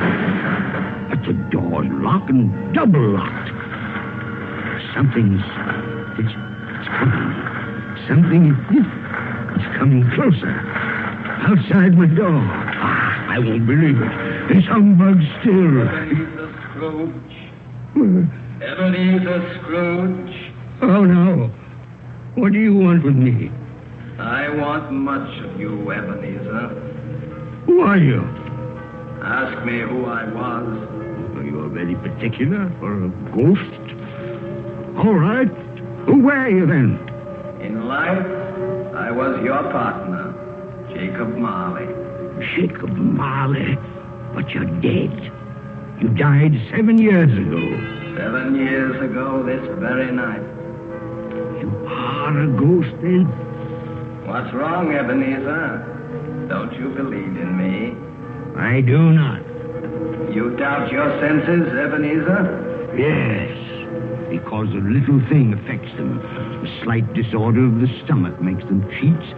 But the door's locked and double locked. Something's... It's coming. Something... It's coming closer. Outside my door. I won't believe it. It's humbug still. Ebenezer Scrooge. Ebenezer Scrooge. Oh, no. What do you want with me? I want much of you, Ebenezer. Who are you? Ask me who I was. Well, you're very particular for a ghost. All right. Who were you then? In life, I was your partner, Jacob Marley. Jacob Marley? But you're dead. You died 7 years ago. 7 years ago this very night. You are a ghost, then? What's wrong, Ebenezer? Don't you believe in me? I do not. You doubt your senses, Ebenezer? Yes. Because a little thing affects them. A slight disorder of the stomach makes them cheats.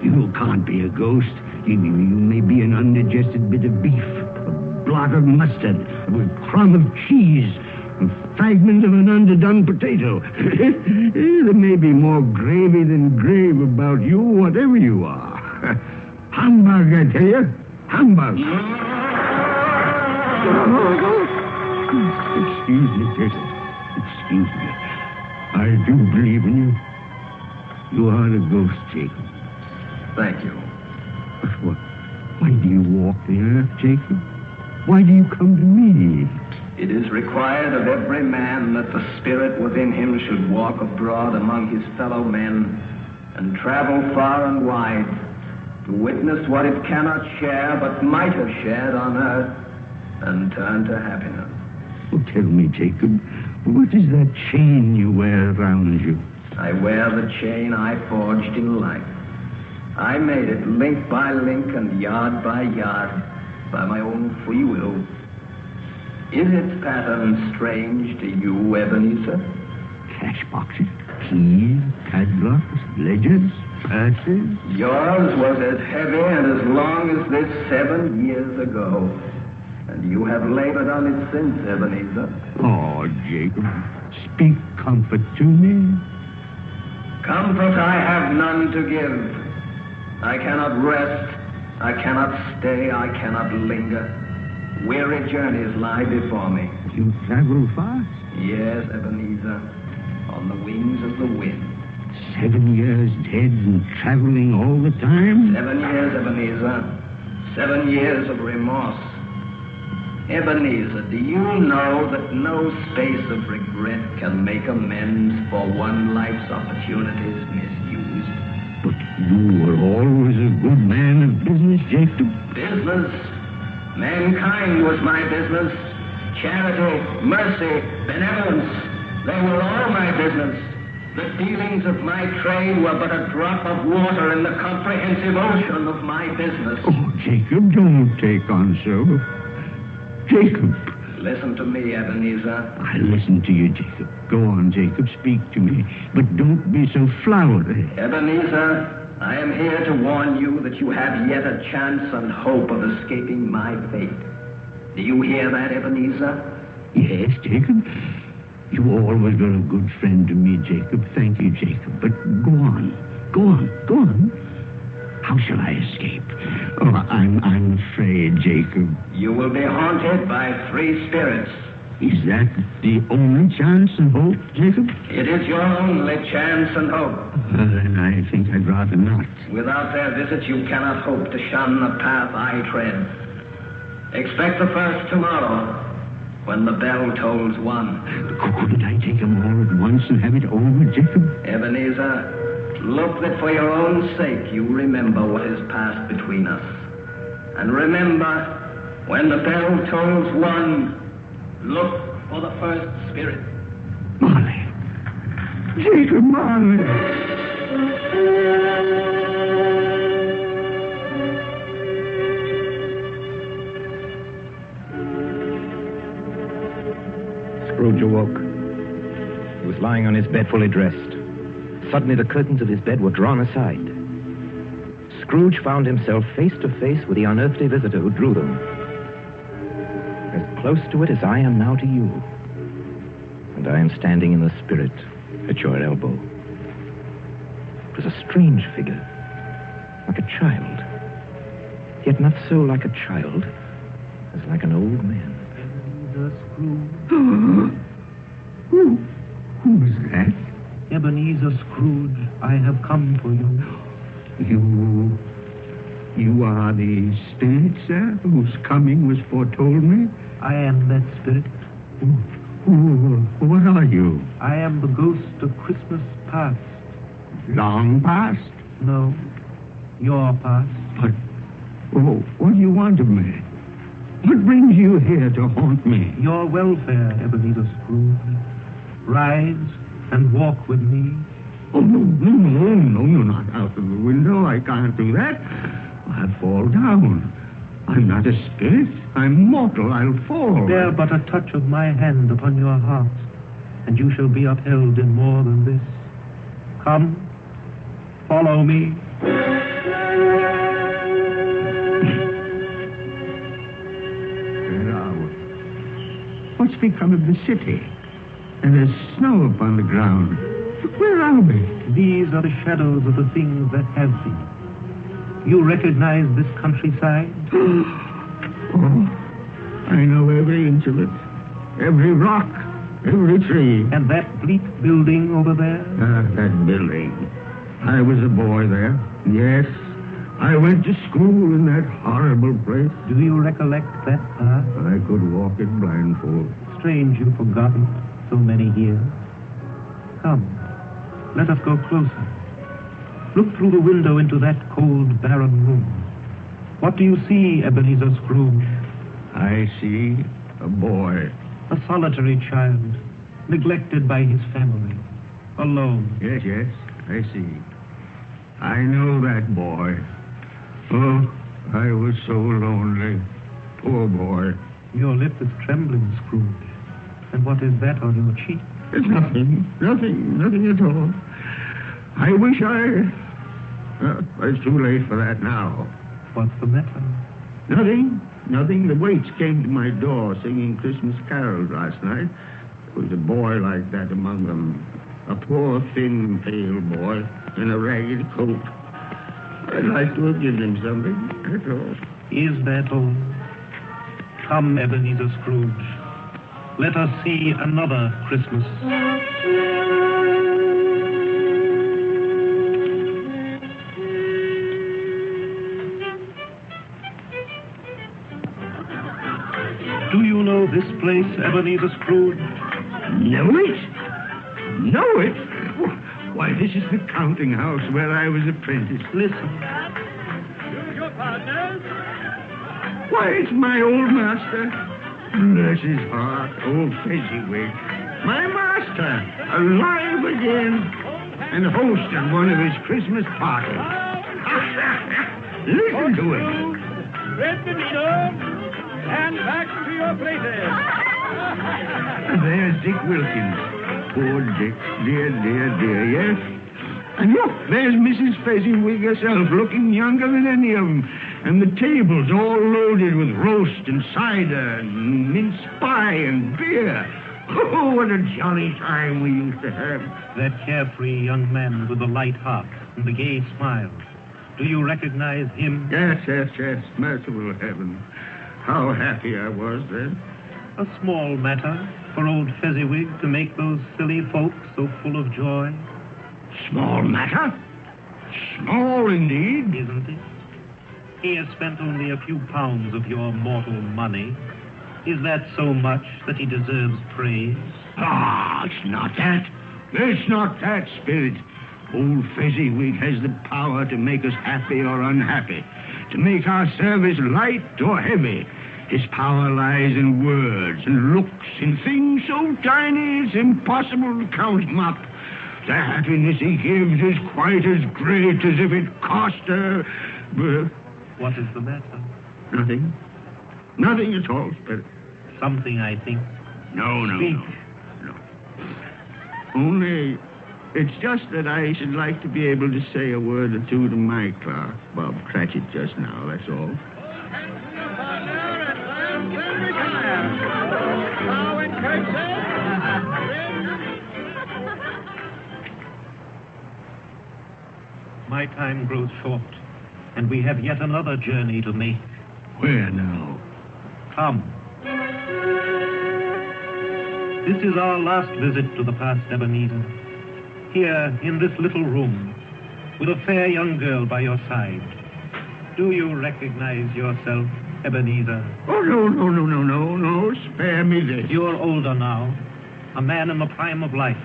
You can't be a ghost. You may be an undigested bit of beef, a blot of mustard, a crumb of cheese, a fragment of an underdone potato. There may be more gravy than grave about you, whatever you are. Humbug, I tell you. Humbug. Excuse me, Jacob. Excuse me. I do believe in you. You are a ghost, Jacob. Thank you. But why do you walk the earth, Jacob? Why do you come to me? It is required of every man that the spirit within him should walk abroad among his fellow men and travel far and wide to witness what it cannot share but might have shared on earth and turn to happiness. Oh, tell me, Jacob, What is that chain you wear around you? I wear the chain I forged in life. I made it link by link and yard by yard by my own free will. Is its pattern strange to you, Ebenezer? Cash boxes, keys, padlocks, ledgers, purses. Yours was as heavy and as long as this 7 years ago. And you have labored on it since, Ebenezer. Oh, Jacob, speak comfort to me. Comfort I have none to give. I cannot rest. I cannot stay. I cannot linger. Weary journeys lie before me. You travel fast? Yes, Ebenezer, on the wings of the wind. 7 years dead and traveling all the time? 7 years, Ebenezer. 7 years of remorse. Ebenezer, do you know that no space of regret can make amends for one life's opportunities misused? But you were always a good man of business, Jacob. Business? Mankind was my business. Charity, mercy, benevolence, they were all my business. The dealings of my trade were but a drop of water in the comprehensive ocean of my business. Oh, Jacob, don't take on so. Jacob. Listen to me, Ebenezer. I listen to you, Jacob. Go on, Jacob, speak to me. But don't be so flowery. Ebenezer, I am here to warn you that you have yet a chance and hope of escaping my fate. Do you hear that, Ebenezer? Yes, Jacob. You always were a good friend to me, Jacob. Thank you, Jacob. But go on. Go on. Go on. How shall I escape? Oh, I'm afraid, Jacob. You will be haunted by 3 spirits. Is that the only chance and hope, Jacob? It is your only chance and hope. Then I think I'd rather not. Without their visit, you cannot hope to shun the path I tread. Expect the first tomorrow, when the bell tolls 1. Couldn't I take them all at once and have it over, Jacob? Ebenezer, look that for your own sake you remember what has passed between us. And remember, when the bell tolls 1, look for the first spirit. Marley. Jacob Marley. Scrooge awoke. He was lying on his bed fully dressed. Suddenly the curtains of his bed were drawn aside. Scrooge found himself face to face with the unearthly visitor who drew them. As close to it as I am now to you. And I am standing in the spirit at your elbow. It was a strange figure, like a child. Yet not so like a child as like an old man. Who is that? Ebenezer Scrooge, I have come for you. You are the spirit, sir, whose coming was foretold me? I am that spirit. What are you? I am the ghost of Christmas past. Long past? No, your past. But, what do you want of me? What brings you here to haunt me? Your welfare, Ebenezer Scrooge. Rise and walk with me. Oh, no, not out of the window. I can't do that. I'll fall down. I'm not a spirit. I'm mortal. I'll fall. Bear but a touch of my hand upon your heart, and you shall be upheld in more than this. Come, follow me. Where are we? What's become of the city? And there's snow upon the ground. Where are we? These are the shadows of the things that have been. You recognize this countryside? Oh, I know every inch of it. Every rock, every tree. And that bleak building over there? That building. I was a boy there. Yes, I went to school in that horrible place. Do you recollect that path? I could walk it blindfold. Strange you've forgotten so many years. Come, let us go closer. Look through the window into that cold, barren room. What do you see, Ebenezer Scrooge? I see a boy. A solitary child. neglected by his family, alone. Yes, I see. I know that boy. Oh, I was so lonely. Poor boy. Your lip is trembling, Scrooge. And what is that on your cheek? It's nothing at all. I wish it's too late for that now. What's the matter? Nothing. The waits came to my door singing Christmas carols last night. There was a boy like that among them. A poor, thin, pale boy in a ragged coat. I'd like to have given him something, that's all. Is that all? Come, Ebenezer Scrooge. Let us see another Christmas. Do you know this place, Ebenezer Scrooge? Know it? Why, this is the counting house where I was apprentice. Listen. Choose your partners. Why, it's my old master. Bless his heart, old Fezziwig. My master, alive again, and hosting one of his Christmas parties. Listen to him. Red the needle, and back to your places. There's Dick Wilkins. Poor Dick. Dear, yes? And look, there's Mrs. Fezziwig herself, looking younger than any of them. And the tables all loaded with roast and cider and mince pie and beer. Oh, what a jolly time we used to have. That carefree young man with the light heart and the gay smile. Do you recognize him? Yes. Merciful heaven. How happy I was then. A small matter for old Fezziwig to make those silly folks so full of joy. Small matter? Small indeed. Isn't it? He has spent only a few pounds of your mortal money. Is that so much that he deserves praise? It's not that. It's not that, Spirit. Old Fezziwig has the power to make us happy or unhappy, to make our service light or heavy. His power lies in words and looks, in things so tiny it's impossible to count him up. The happiness he gives is quite as great as if it cost her... What is the matter? Nothing at all, Spirit. Something, I think. No. Speak. No. Only, it's just that I should like to be able to say a word or two to my clerk, Bob Cratchit, just now, that's all. My time grows short, and we have yet another journey to make. Where now? Come. This is our last visit to the past, Ebenezer. Here, in this little room, with a fair young girl by your side. Do you recognize yourself, Ebenezer? Oh, no. Spare me this. You're older now, a man in the prime of life.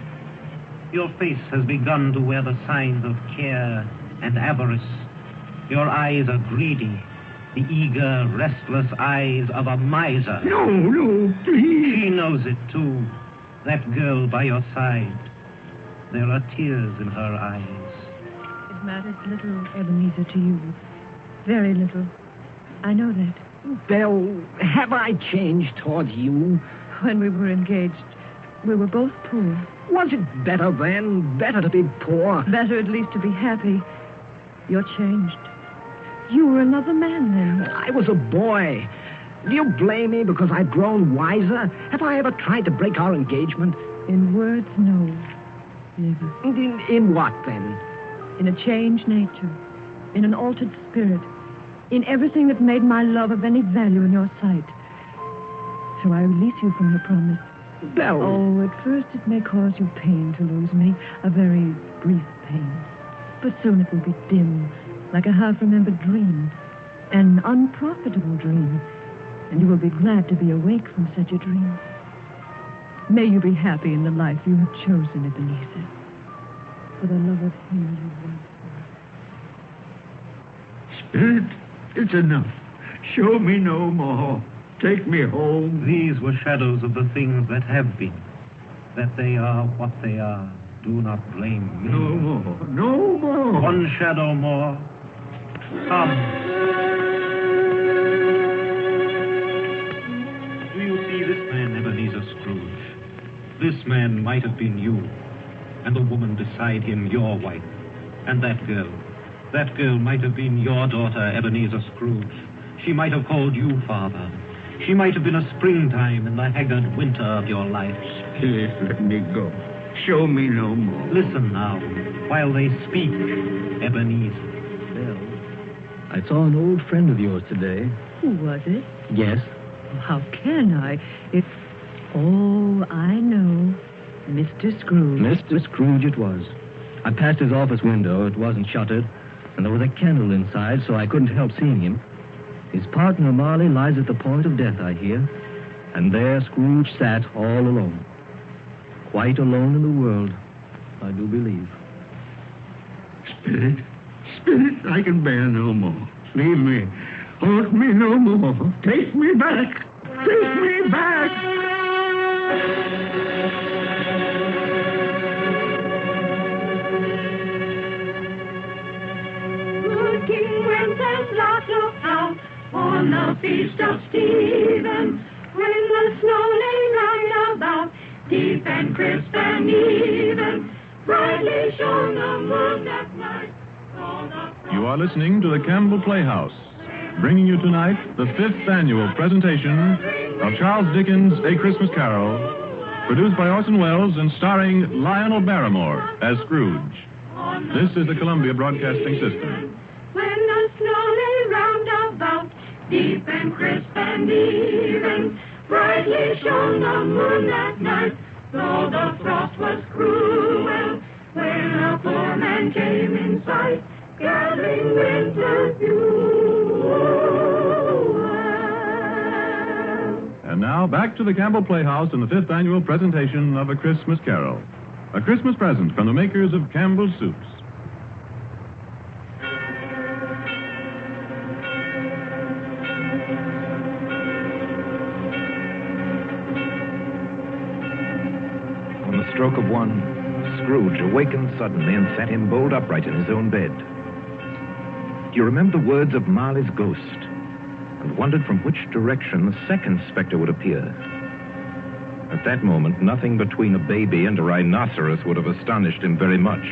Your face has begun to wear the signs of care and avarice. Your eyes are greedy, the eager, restless eyes of a miser. No, please. She knows it, too, that girl by your side. There are tears in her eyes. It matters little, Ebenezer, to you. Very little. I know that. Belle, have I changed towards you? When we were engaged, we were both poor. Was it better then? Better to be poor? Better at least to be happy. You're changed. You were another man then. I was a boy. Do you blame me because I've grown wiser? Have I ever tried to break our engagement? In words, no. Never. In what, then? In a changed nature. In an altered spirit. In everything that made my love of any value in your sight. So I release you from your promise. Belle. Oh, at first it may cause you pain to lose me. A very brief pain. But soon it will be dim, like a half-remembered dream. An unprofitable dream. And you will be glad to be awake from such a dream. May you be happy in the life you have chosen, Ebenezer. For the love of him you once were. Spirit, it's enough. Show me no more. Take me home. These were shadows of the things that have been. that they are what they are, do not blame me. No more. No more. One shadow more. Come. Do you see this man, Ebenezer Scrooge? This man might have been you, and the woman beside him your wife. And that girl might have been your daughter, Ebenezer Scrooge. She might have called you father. She might have been a springtime in the haggard winter of your life. Please let me go. Show me no more. Listen now, while they speak, Ebenezer. I saw an old friend of yours today. Who was it? Yes. How can I? It's... Oh, I know. Mr. Scrooge. Mr. Scrooge it was. I passed his office window. It wasn't shuttered, and there was a candle inside, so I couldn't help seeing him. His partner, Marley, lies at the point of death, I hear. And there Scrooge sat all alone. Quite alone in the world, I do believe. Spirit, I can bear no more. Leave me. Haunt me no more. Take me back. Take me back. Good King Wenceslas looked out on the feast of Stephen, when the snow lay round about, deep and crisp and even, brightly shone the moon that night. You are listening to the Campbell Playhouse, bringing you tonight the 5th annual presentation of Charles Dickens' A Christmas Carol, produced by Orson Welles and starring Lionel Barrymore as Scrooge. This is the Columbia Broadcasting System. When the snow lay round about, deep and crisp and even, brightly shone the moon that night, though the frost was cruel, when a poor man came in sight, gathering winter fuel. And now, back to the Campbell Playhouse and the 5th annual presentation of A Christmas Carol. A Christmas present from the makers of Campbell's Soups. On the stroke of one, Scrooge awakened suddenly and sat him bolt upright in his own bed. Do you remember the words of Marley's ghost, and wondered from which direction the second specter would appear? At that moment, nothing between a baby and a rhinoceros would have astonished him very much.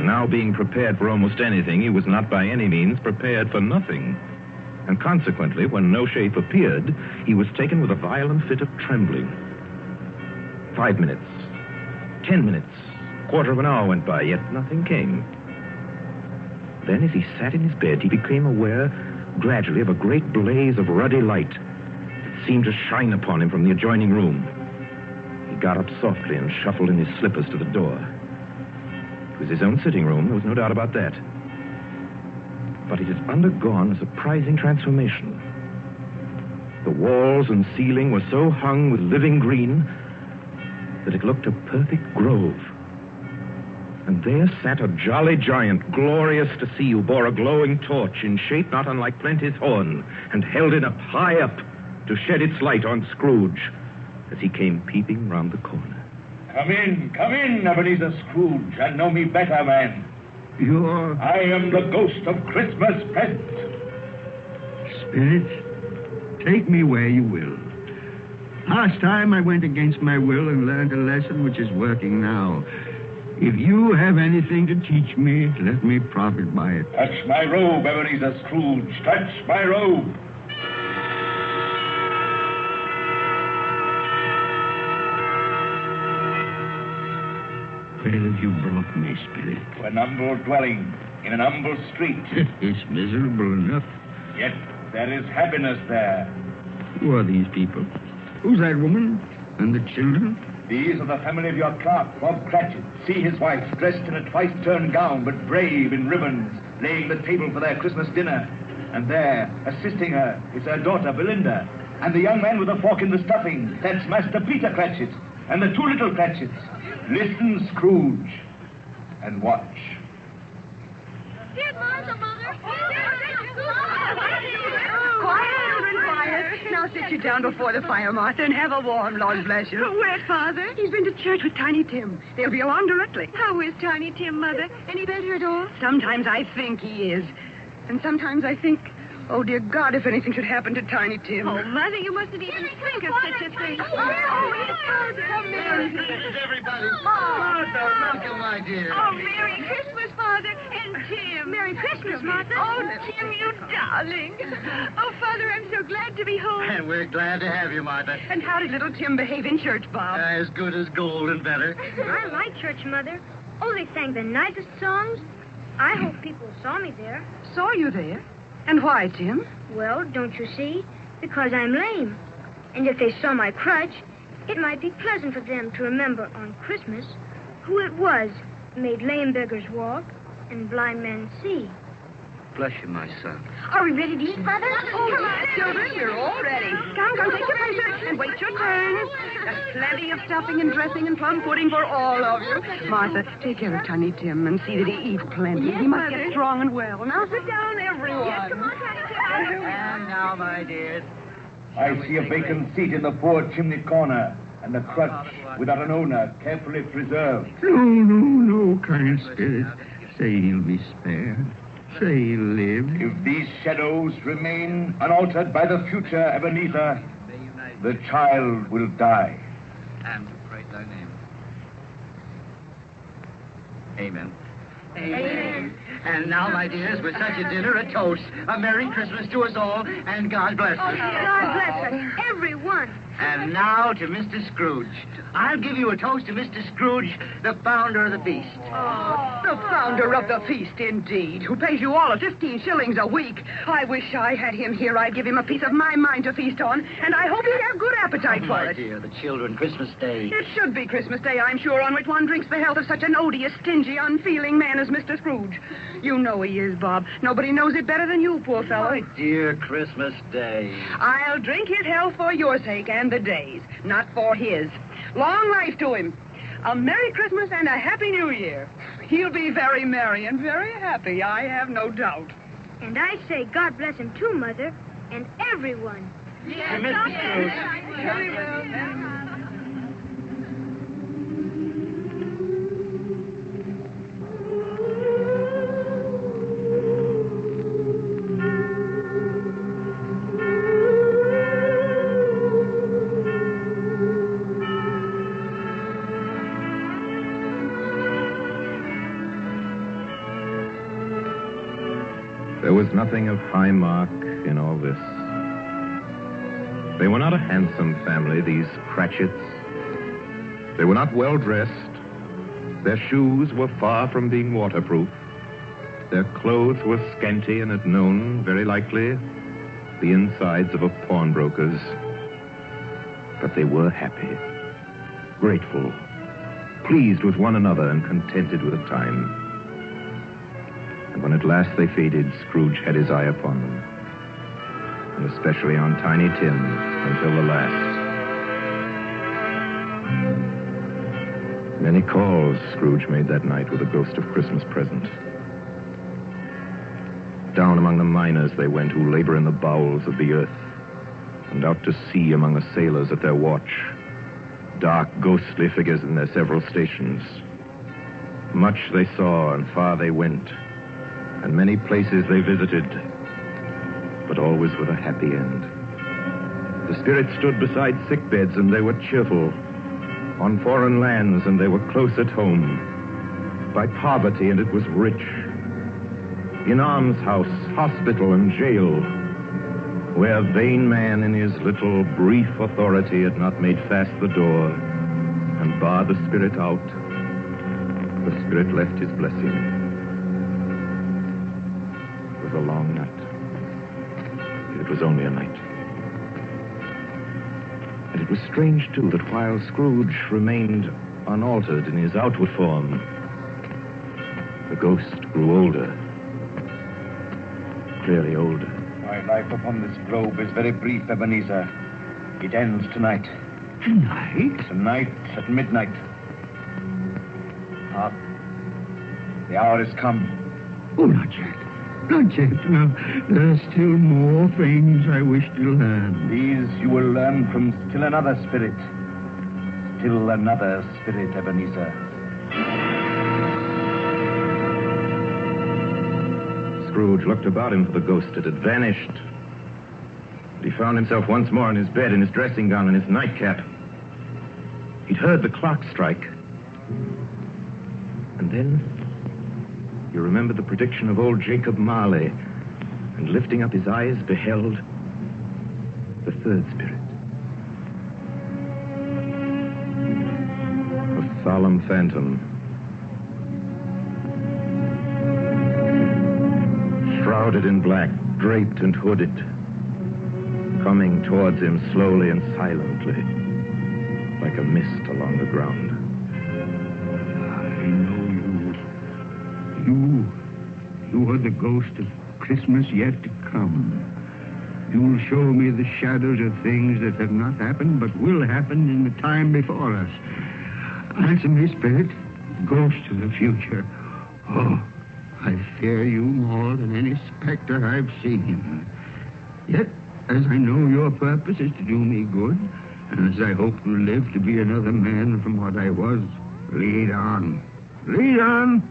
Now being prepared for almost anything, he was not by any means prepared for nothing. And consequently, when no shape appeared, he was taken with a violent fit of trembling. 5 minutes, 10 minutes, quarter of an hour went by, yet nothing came. Then, as he sat in his bed, he became aware gradually of a great blaze of ruddy light that seemed to shine upon him from the adjoining room. He got up softly and shuffled in his slippers to the door. It was his own sitting room, there was no doubt about that. But it had undergone a surprising transformation. The walls and ceiling were so hung with living green that it looked a perfect grove. And there sat a jolly giant, glorious to see, who bore a glowing torch in shape not unlike Plenty's horn, and held it up high up to shed its light on Scrooge as he came peeping round the corner. Come in, Ebenezer Scrooge, and know me better, man. I am the ghost of Christmas present. Spirit, take me where you will. Last time I went against my will and learned a lesson which is working now. If you have anything to teach me, let me profit by it. Touch my robe, Ebenezer Scrooge. Touch my robe. Where have you brought me, Spirit? To an humble dwelling in an humble street. It's miserable enough. Yet there is happiness there. Who are these people? Who's that woman? And the children? These are the family of your clerk, Bob Cratchit. See his wife, dressed in a twice-turned gown, but brave in ribbons, laying the table for their Christmas dinner. And there, assisting her, is her daughter, Belinda. And the young man with the fork in the stuffing, that's Master Peter Cratchit. And the two little Cratchits. Listen, Scrooge, and watch. Here's Martha, Mother. Quiet, children, quiet. Now sit you down before the fire, Martha, and have a warm, Lord bless you. Where's Father? He's been to church with Tiny Tim. They'll be along directly. How is Tiny Tim, Mother? Any better at all? Sometimes I think he is. And sometimes I think, oh, dear God, if anything should happen to Tiny Tim. Oh, Mother, you mustn't even think of such a thing. This is everybody. Martha, welcome, my dear. Oh, Merry Christmas, Father, and Tim. Merry Christmas, Martha. Oh, Tim, you darling. Oh, Father, I'm so glad to be home. And we're glad to have you, Martha. And how did little Tim behave in church, Bob? As good as gold and better. I like church, Mother. Oh, they sang the nicest songs. I hope people saw me there. Saw you there? And why, Tim? Well, don't you see? Because I'm lame. And if they saw my crutch, it might be pleasant for them to remember on Christmas who it was made lame beggars walk and blind men see. Bless you, my son. Are we ready to eat, Father? Oh, come on, children, we're all ready. Come, take your places and wait your turn. There's plenty of stuffing and dressing and plum pudding for all of you. Martha, take care of Tiny Tim and see that he eats plenty. Yes, he must Mother. get strong and well. Now sit down, everyone. Yes, come on, Tiny Tim. And now, my dears. I see a vacant seat in the poor chimney corner, and a crutch without an owner, carefully preserved. No, kind spirit. Say he'll be spared. Say he'll live. If these shadows remain unaltered by the future, Ebenezer, the child will die. And to praise thy name. Amen. Amen. And now, my dears, with such a dinner, a toast. A Merry Christmas to us all, and God bless us. God bless us, everyone. And now to Mr. Scrooge. I'll give you a toast to Mr. Scrooge, the founder of the feast. Oh, the founder of the feast, indeed, who pays you all 15 shillings a week. I wish I had him here. I'd give him a piece of my mind to feast on, and I hope he'd have good appetite for My it. dear, the children, Christmas Day. It should be Christmas Day, I'm sure, on which one drinks the health of such an odious, stingy, unfeeling man as Mr. Scrooge. You know he is, Bob. Nobody knows it better than you, poor fellow. My dear Christmas Day. I'll drink his health for your sake and the day's, not for his. Long life to him. A Merry Christmas and a Happy New Year. He'll be very merry and very happy, I have no doubt. And I say God bless him too, Mother, and everyone. Yes, Mr. Scrooge. Very well. There was nothing of high mark in all this. They were not a handsome family, these Cratchits. They were not well dressed. Their shoes were far from being waterproof. Their clothes were scanty and had known, very likely, the insides of a pawnbroker's. But they were happy, grateful, pleased with one another and contented with the time. And when at last they faded, Scrooge had his eye upon them, and especially on Tiny Tim until the last. Many calls Scrooge made that night with a ghost of Christmas present. Down among the miners they went who labor in the bowels of the earth, and out to sea among the sailors at their watch, dark, ghostly figures in their several stations. Much they saw and far they went, and many places they visited, but always with a happy end. The spirits stood beside sick beds, and they were cheerful. On foreign lands, and they were close at home. By poverty, and it was rich. In almshouse, hospital, and jail, where vain man in his little brief authority had not made fast the door and barred the spirit out, the spirit left his blessing. It was a long night. It was only a night. And it was strange, too, that while Scrooge remained unaltered in his outward form, the ghost grew older. Clearly older. My life upon this globe is very brief, Ebenezer. It ends tonight. Tonight? Tonight at midnight. Ah, the hour has come. Oh, not yet. Not yet. No, there are still more things I wish to learn. These you will learn from still another spirit. Still another spirit, Ebenezer. Scrooge looked about him for the ghost. It had vanished. But he found himself once more in his bed, in his dressing gown and his nightcap. He'd heard the clock strike. And then he remembered the prediction of old Jacob Marley, and lifting up his eyes, beheld the third spirit. A solemn phantom, shrouded in black, draped and hooded, coming towards him slowly and silently, like a mist along the ground. I know you. You are the ghost of Christmas yet to come. You will show me the shadows of things that have not happened, but will happen in the time before us. Answer me, spirit, ghost of the future. Oh, I fear you more than any specter I've seen. Yet, as I know your purpose is to do me good, and as I hope to live to be another man from what I was, lead on. Lead on!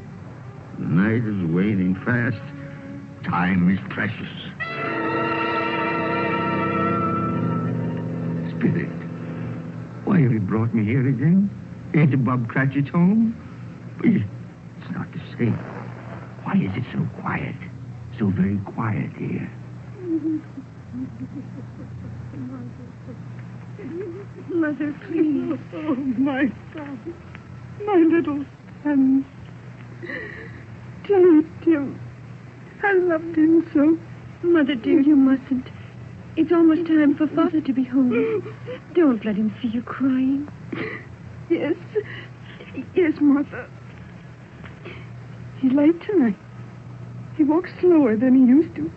The night is waning fast. Time is precious. Spirit, why have you brought me here again? Into Bob Cratchit's home? It's not the same. Why is it so quiet? So very quiet here. Mother, please. Oh, my son. My little son. Tim. I loved him so. Mother, dear, you mustn't. It's almost time for Father to be home. Don't let him see you crying. Yes, Martha. He's late tonight. He walks slower than he used to.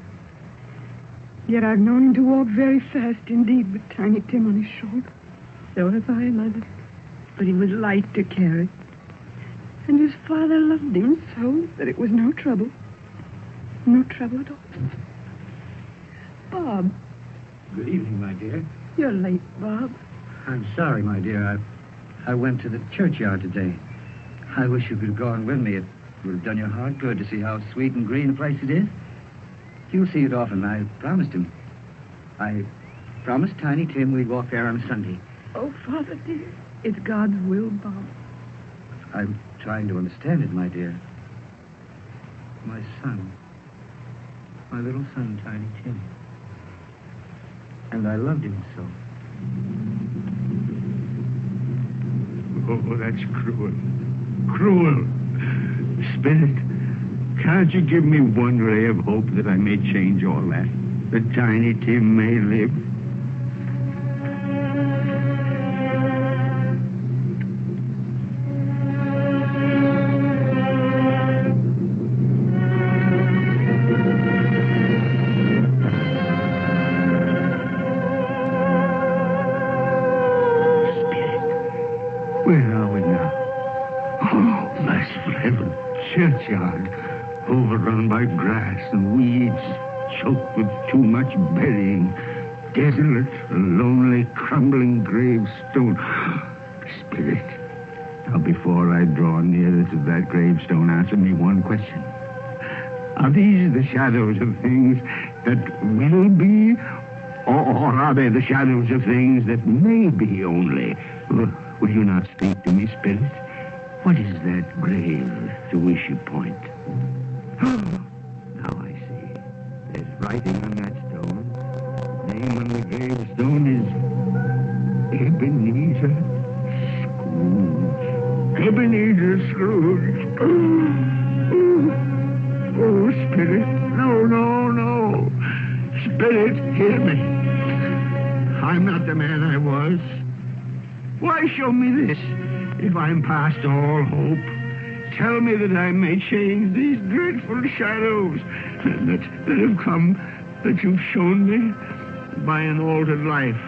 Yet I've known him to walk very fast indeed with Tiny Tim on his shoulder. So have I, Mother. But he was light to carry. And his father loved him so that it was no trouble. No trouble at all. Bob. Good evening, my dear. You're late, Bob. I'm sorry, my dear. I went to the churchyard today. I wish you could have gone with me. It would have done your heart good to see how sweet and green a place it is. You'll see it often. I promised him. I promised Tiny Tim we'd walk there on Sunday. Oh, Father, dear. It's God's will, Bob. I'm trying to understand it, my dear. My son. My little son, Tiny Tim. And I loved him so. Oh, that's cruel. Cruel. Spirit, can't you give me one ray of hope that I may change all that? That Tiny Tim may live? Where are we now? Oh, merciful heaven. Churchyard, overrun by grass and weeds, choked with too much burying. Desolate, a lonely, crumbling gravestone. Spirit, now before I draw nearer to that gravestone, answer me one question. Are these the shadows of things that will be, or are they the shadows of things that may be only? Will you not speak to me, Spirit? What is that grave to which you point? Now I see. There's writing on that stone. The name on the gravestone is Ebenezer Scrooge. Ebenezer Scrooge. Oh, Spirit. No. Spirit, hear me. I'm not the man I was. Why show me this if I'm past all hope? Tell me that I may change these dreadful shadows that have come, that you've shown me by an altered life.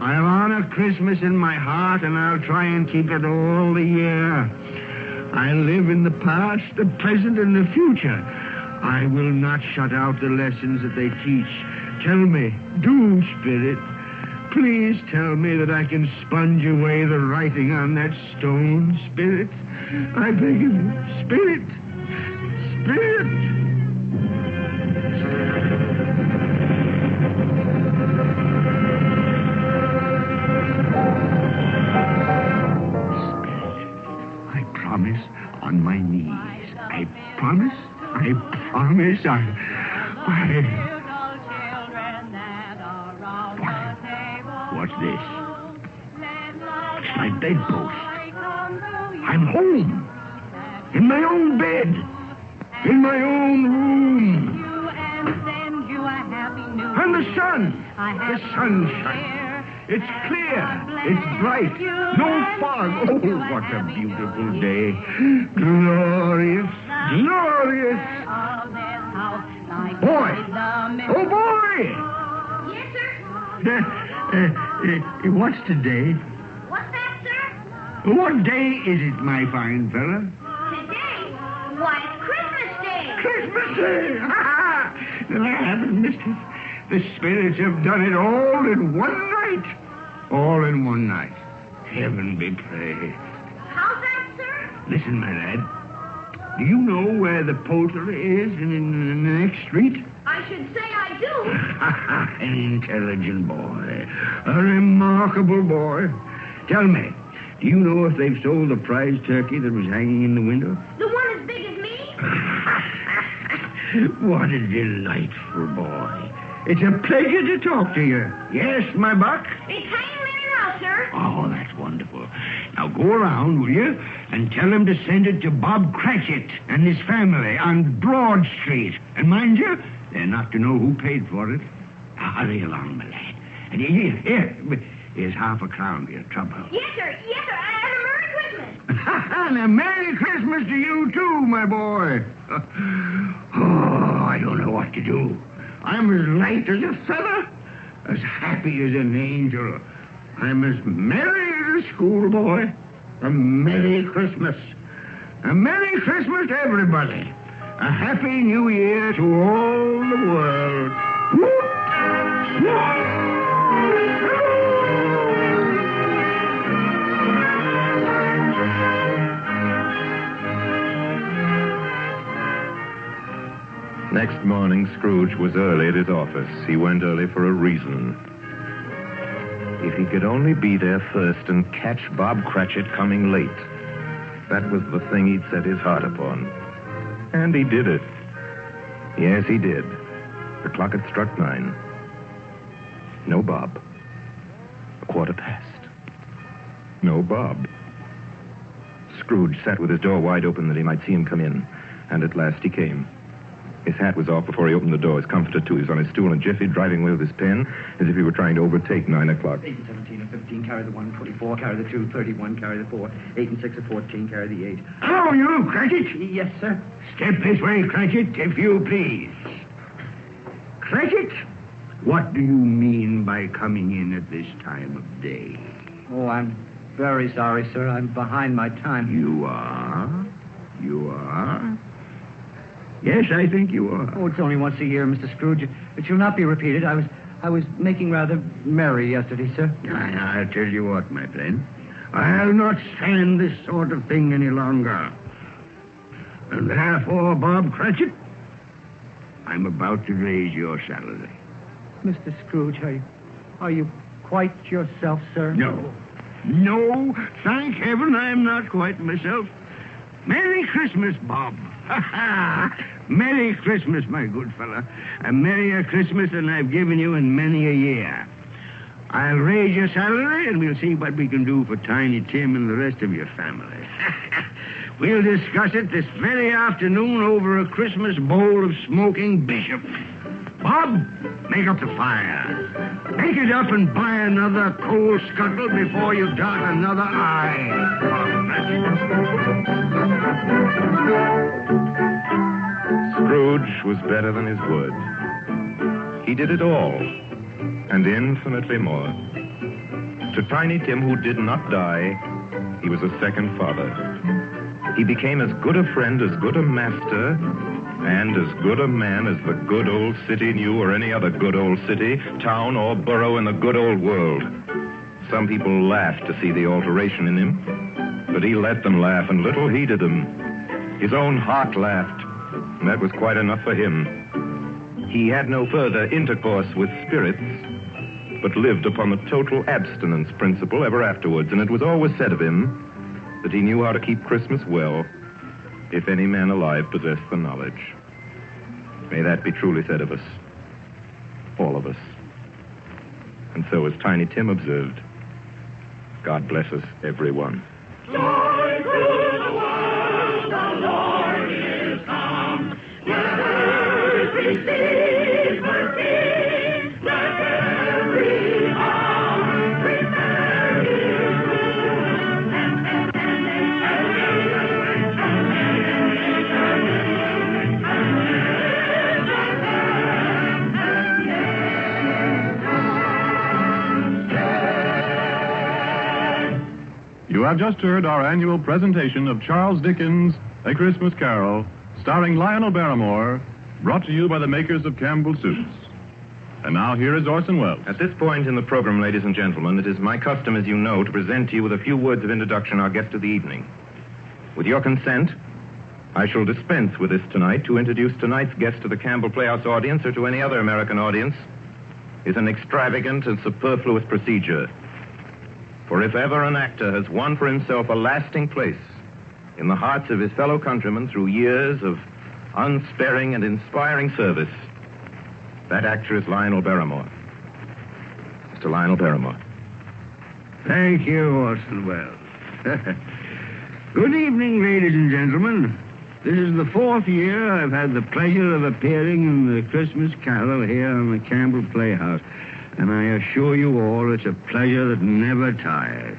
I'll honor Christmas in my heart, and I'll try and keep it all the year. I'll live in the past, the present, and the future. I will not shut out the lessons that they teach. Tell me, do, Spirit. Please tell me that I can sponge away the writing on that stone, Spirit. I beg of you, Spirit. Spirit. I promise on my knees. I promise. What's this? It's my bedpost. I'm home. In my own bed. In my own room. And the sun. The sunshine. It's clear. It's bright. No fog. Oh, what a beautiful day. Glorious. Glorious. Boy. Oh, boy. Yes, sir? What's today? What's that, sir? What day is it, my fine fella? Today? Why, it's Christmas Day. Christmas Day! Then I haven't missed it. The spirits have done it all in one night. All in one night. Heaven be praised. How's that, sir? Listen, my lad. Do you know where the poultry is in the next street? I should say I do. An intelligent boy. A remarkable boy. Tell me, do you know if they've sold the prize turkey that was hanging in the window? The one as big as me? What a delightful boy. It's a pleasure to talk to you. Yes, my buck? It's hanging there now, sir. Oh, that's wonderful. Now go around, will you, and tell him to send it to Bob Cratchit and his family on Broad Street. And mind you, they're not to know who paid for it. Now, hurry along, my lad. And here's half a crown for your trouble. Yes, sir. Yes, sir. And a Merry Christmas. And a Merry Christmas to you, too, my boy. Oh, I don't know what to do. I'm as light as a feather, as happy as an angel. I'm as merry as a schoolboy. A Merry Christmas. A Merry Christmas to everybody. A Happy New Year to all the world. Whoop! Whoop! Next morning, Scrooge was early at his office. He went early for a reason. If he could only be there first and catch Bob Cratchit coming late. That was the thing he'd set his heart upon. And he did it. Yes, he did. The clock had struck 9. No Bob. 1:15. No Bob. Scrooge sat with his door wide open that he might see him come in. And at last he came. His hat was off before he opened the door. His comforter, too. He was on his stool in a jiffy, driving away with his pen, as if he were trying to overtake 9 o'clock. 8 and 17 and 15, carry the 1, 24, carry the 2, 31, carry the 4, 8 and 6 and 14, carry the 8. Hello, you, Cratchit. Yes, sir. Step this way, Cratchit, if you please. Cratchit, what do you mean by coming in at this time of day? Oh, I'm very sorry, sir. I'm behind my time. You are? You are? Yes, I think you are. Oh, it's only once a year, Mr. Scrooge. It shall not be repeated. I was making rather merry yesterday, sir. I'll tell you what, my friend. I'll not stand this sort of thing any longer. And therefore, Bob Cratchit, I'm about to raise your salary. Mr. Scrooge, are you quite yourself, sir? No. No, thank heaven I'm not quite myself. Merry Christmas, Bob. Merry Christmas, my good fella. A merrier Christmas than I've given you in many a year. I'll raise your salary, and we'll see what we can do for Tiny Tim and the rest of your family. We'll discuss it this very afternoon over a Christmas bowl of smoking bishop. Bob, make up the fire. Make it up and buy another coal scuttle before you dot another I. Scrooge was better than his word. He did it all, and infinitely more. To Tiny Tim, who did not die, he was a second father. He became as good a friend, as good a master, And as good a man as the good old city knew, or any other good old city, town, or borough in the good old world. Some people laughed to see the alteration in him, but he let them laugh, and little heeded them. His own heart laughed, and that was quite enough for him. He had no further intercourse with spirits, but lived upon the total abstinence principle ever afterwards, and it was always said of him that he knew how to keep Christmas well, if any man alive possessed the knowledge. May that be truly said of us, all of us. And so, as Tiny Tim observed, God bless us, everyone. Joy through the world, the Lord is come. Let earth receive her King. Let every heart prepare his room. You have just heard our annual presentation of Charles Dickens' A Christmas Carol, starring Lionel Barrymore, brought to you by the makers of Campbell Soups. And now here is Orson Welles. At this point in the program, ladies and gentlemen, it is my custom, as you know, to present to you with a few words of introduction our guest of the evening. With your consent, I shall dispense with this tonight to introduce tonight's guest to the Campbell Playhouse audience or to any other American audience is an extravagant and superfluous procedure. For if ever an actor has won for himself a lasting place in the hearts of his fellow countrymen through years of unsparing and inspiring service, that actor is Lionel Barrymore. Mr. Lionel Barrymore. Thank you, Orson Welles. Good evening, ladies and gentlemen. This is the 4th year I've had the pleasure of appearing in the Christmas Carol here on the Campbell Playhouse. And I assure you all it's a pleasure that never tires.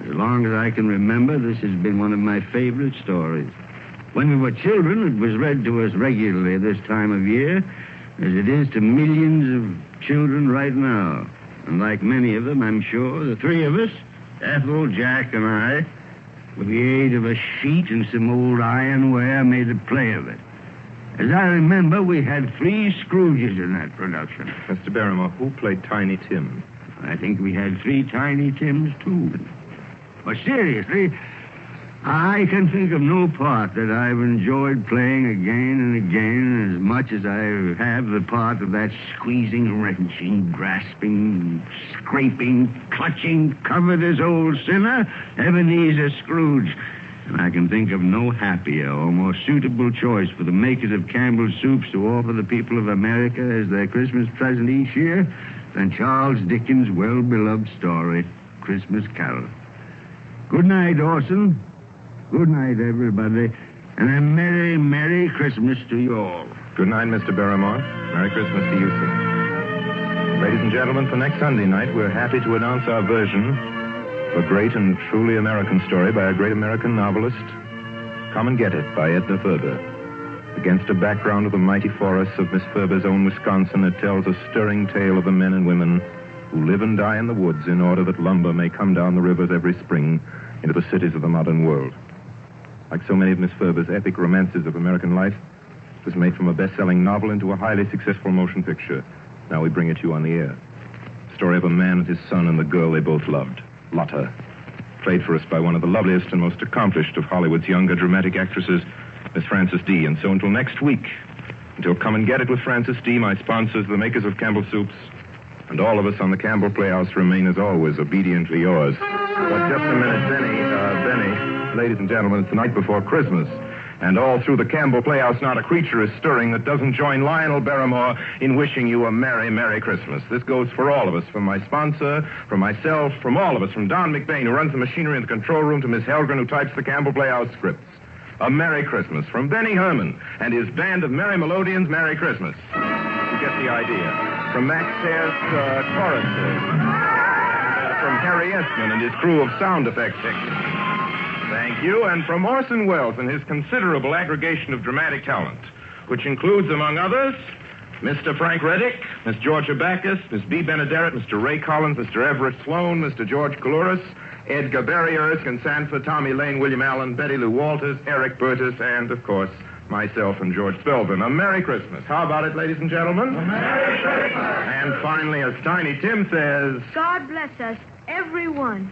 As long as I can remember, this has been one of my favorite stories. When we were children, it was read to us regularly this time of year, as it is to millions of children right now. And like many of them, I'm sure, the three of us, Ethel, Jack, and I, with the aid of a sheet and some old ironware, made a play of it. As I remember, we had 3 Scrooges in that production. Mr. Barrymore, who played Tiny Tim? I think we had 3 Tiny Tims, too. But seriously, I can think of no part that I've enjoyed playing again and again as much as I have the part of that squeezing, wrenching, grasping, scraping, clutching, covetous old sinner, Ebenezer Scrooge. And I can think of no happier or more suitable choice for the makers of Campbell Soups to offer the people of America as their Christmas present each year than Charles Dickens' well-beloved story, Christmas Carol. Good night, Orson. Good night, everybody. And a Merry, Merry Christmas to you all. Good night, Mr. Barrymore. Merry Christmas to you, sir. Ladies and gentlemen, for next Sunday night, we're happy to announce our version of a great and truly American story by a great American novelist, Come and Get It, by Edna Ferber. Against a background of the mighty forests of Miss Ferber's own Wisconsin, it tells a stirring tale of the men and women who live and die in the woods in order that lumber may come down the rivers every spring into the cities of the modern world. Like so many of Miss Ferber's epic romances of American life, it was made from a best-selling novel into a highly successful motion picture. Now we bring it to you on the air. The story of a man and his son and the girl they both loved. Lotta, played for us by one of the loveliest and most accomplished of Hollywood's younger dramatic actresses, Miss Frances D. And so until next week, until Come and Get It with Frances D., my sponsors, the makers of Campbell Soups, and all of us on the Campbell Playhouse remain, as always, obediently yours. But just a minute, Benny, ladies and gentlemen, it's the night before Christmas. And all through the Campbell Playhouse, not a creature is stirring that doesn't join Lionel Barrymore in wishing you a Merry, Merry Christmas. This goes for all of us, from my sponsor, from myself, from all of us, from Don McBain, who runs the machinery in the control room, to Miss Helgren, who types the Campbell Playhouse scripts. A Merry Christmas from Benny Herman and his band of Merry Melodians, Merry Christmas. You get the idea. From Max Sayre's choristers. From Harry Esman and his crew of sound effects technicians. Thank you. And from Orson Welles and his considerable aggregation of dramatic talent, which includes, among others, Mr. Frank Reddick, Miss Georgia Backus, Miss B. Benaderet, Mr. Ray Collins, Mr. Everett Sloan, Mr. George Coulouris, Edgar Barry Erskine Sanford, Tommy Lane, William Allen, Betty Lou Walters, Eric Burtis, and, of course, myself and George Spelvin. A Merry Christmas. How about it, ladies and gentlemen? Merry Christmas. And finally, as Tiny Tim says... God bless us, everyone.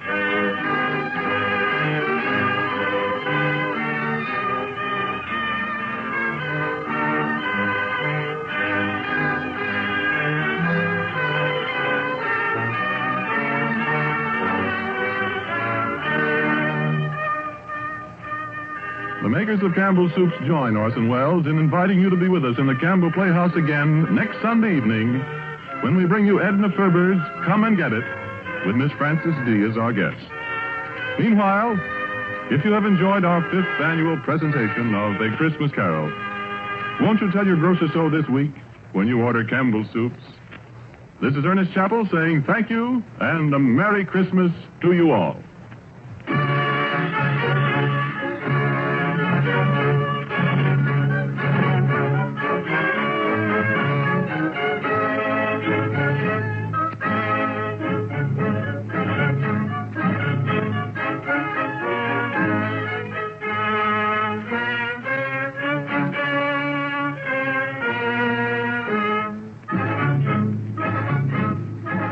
The makers of Campbell Soups join Orson Welles in inviting you to be with us in the Campbell Playhouse again next Sunday evening when we bring you Edna Ferber's Come and Get It with Miss Frances D. as our guest. Meanwhile, if you have enjoyed our 5th annual presentation of A Christmas Carol, won't you tell your grocer so this week when you order Campbell Soups? This is Ernest Chappell saying thank you and a Merry Christmas to you all.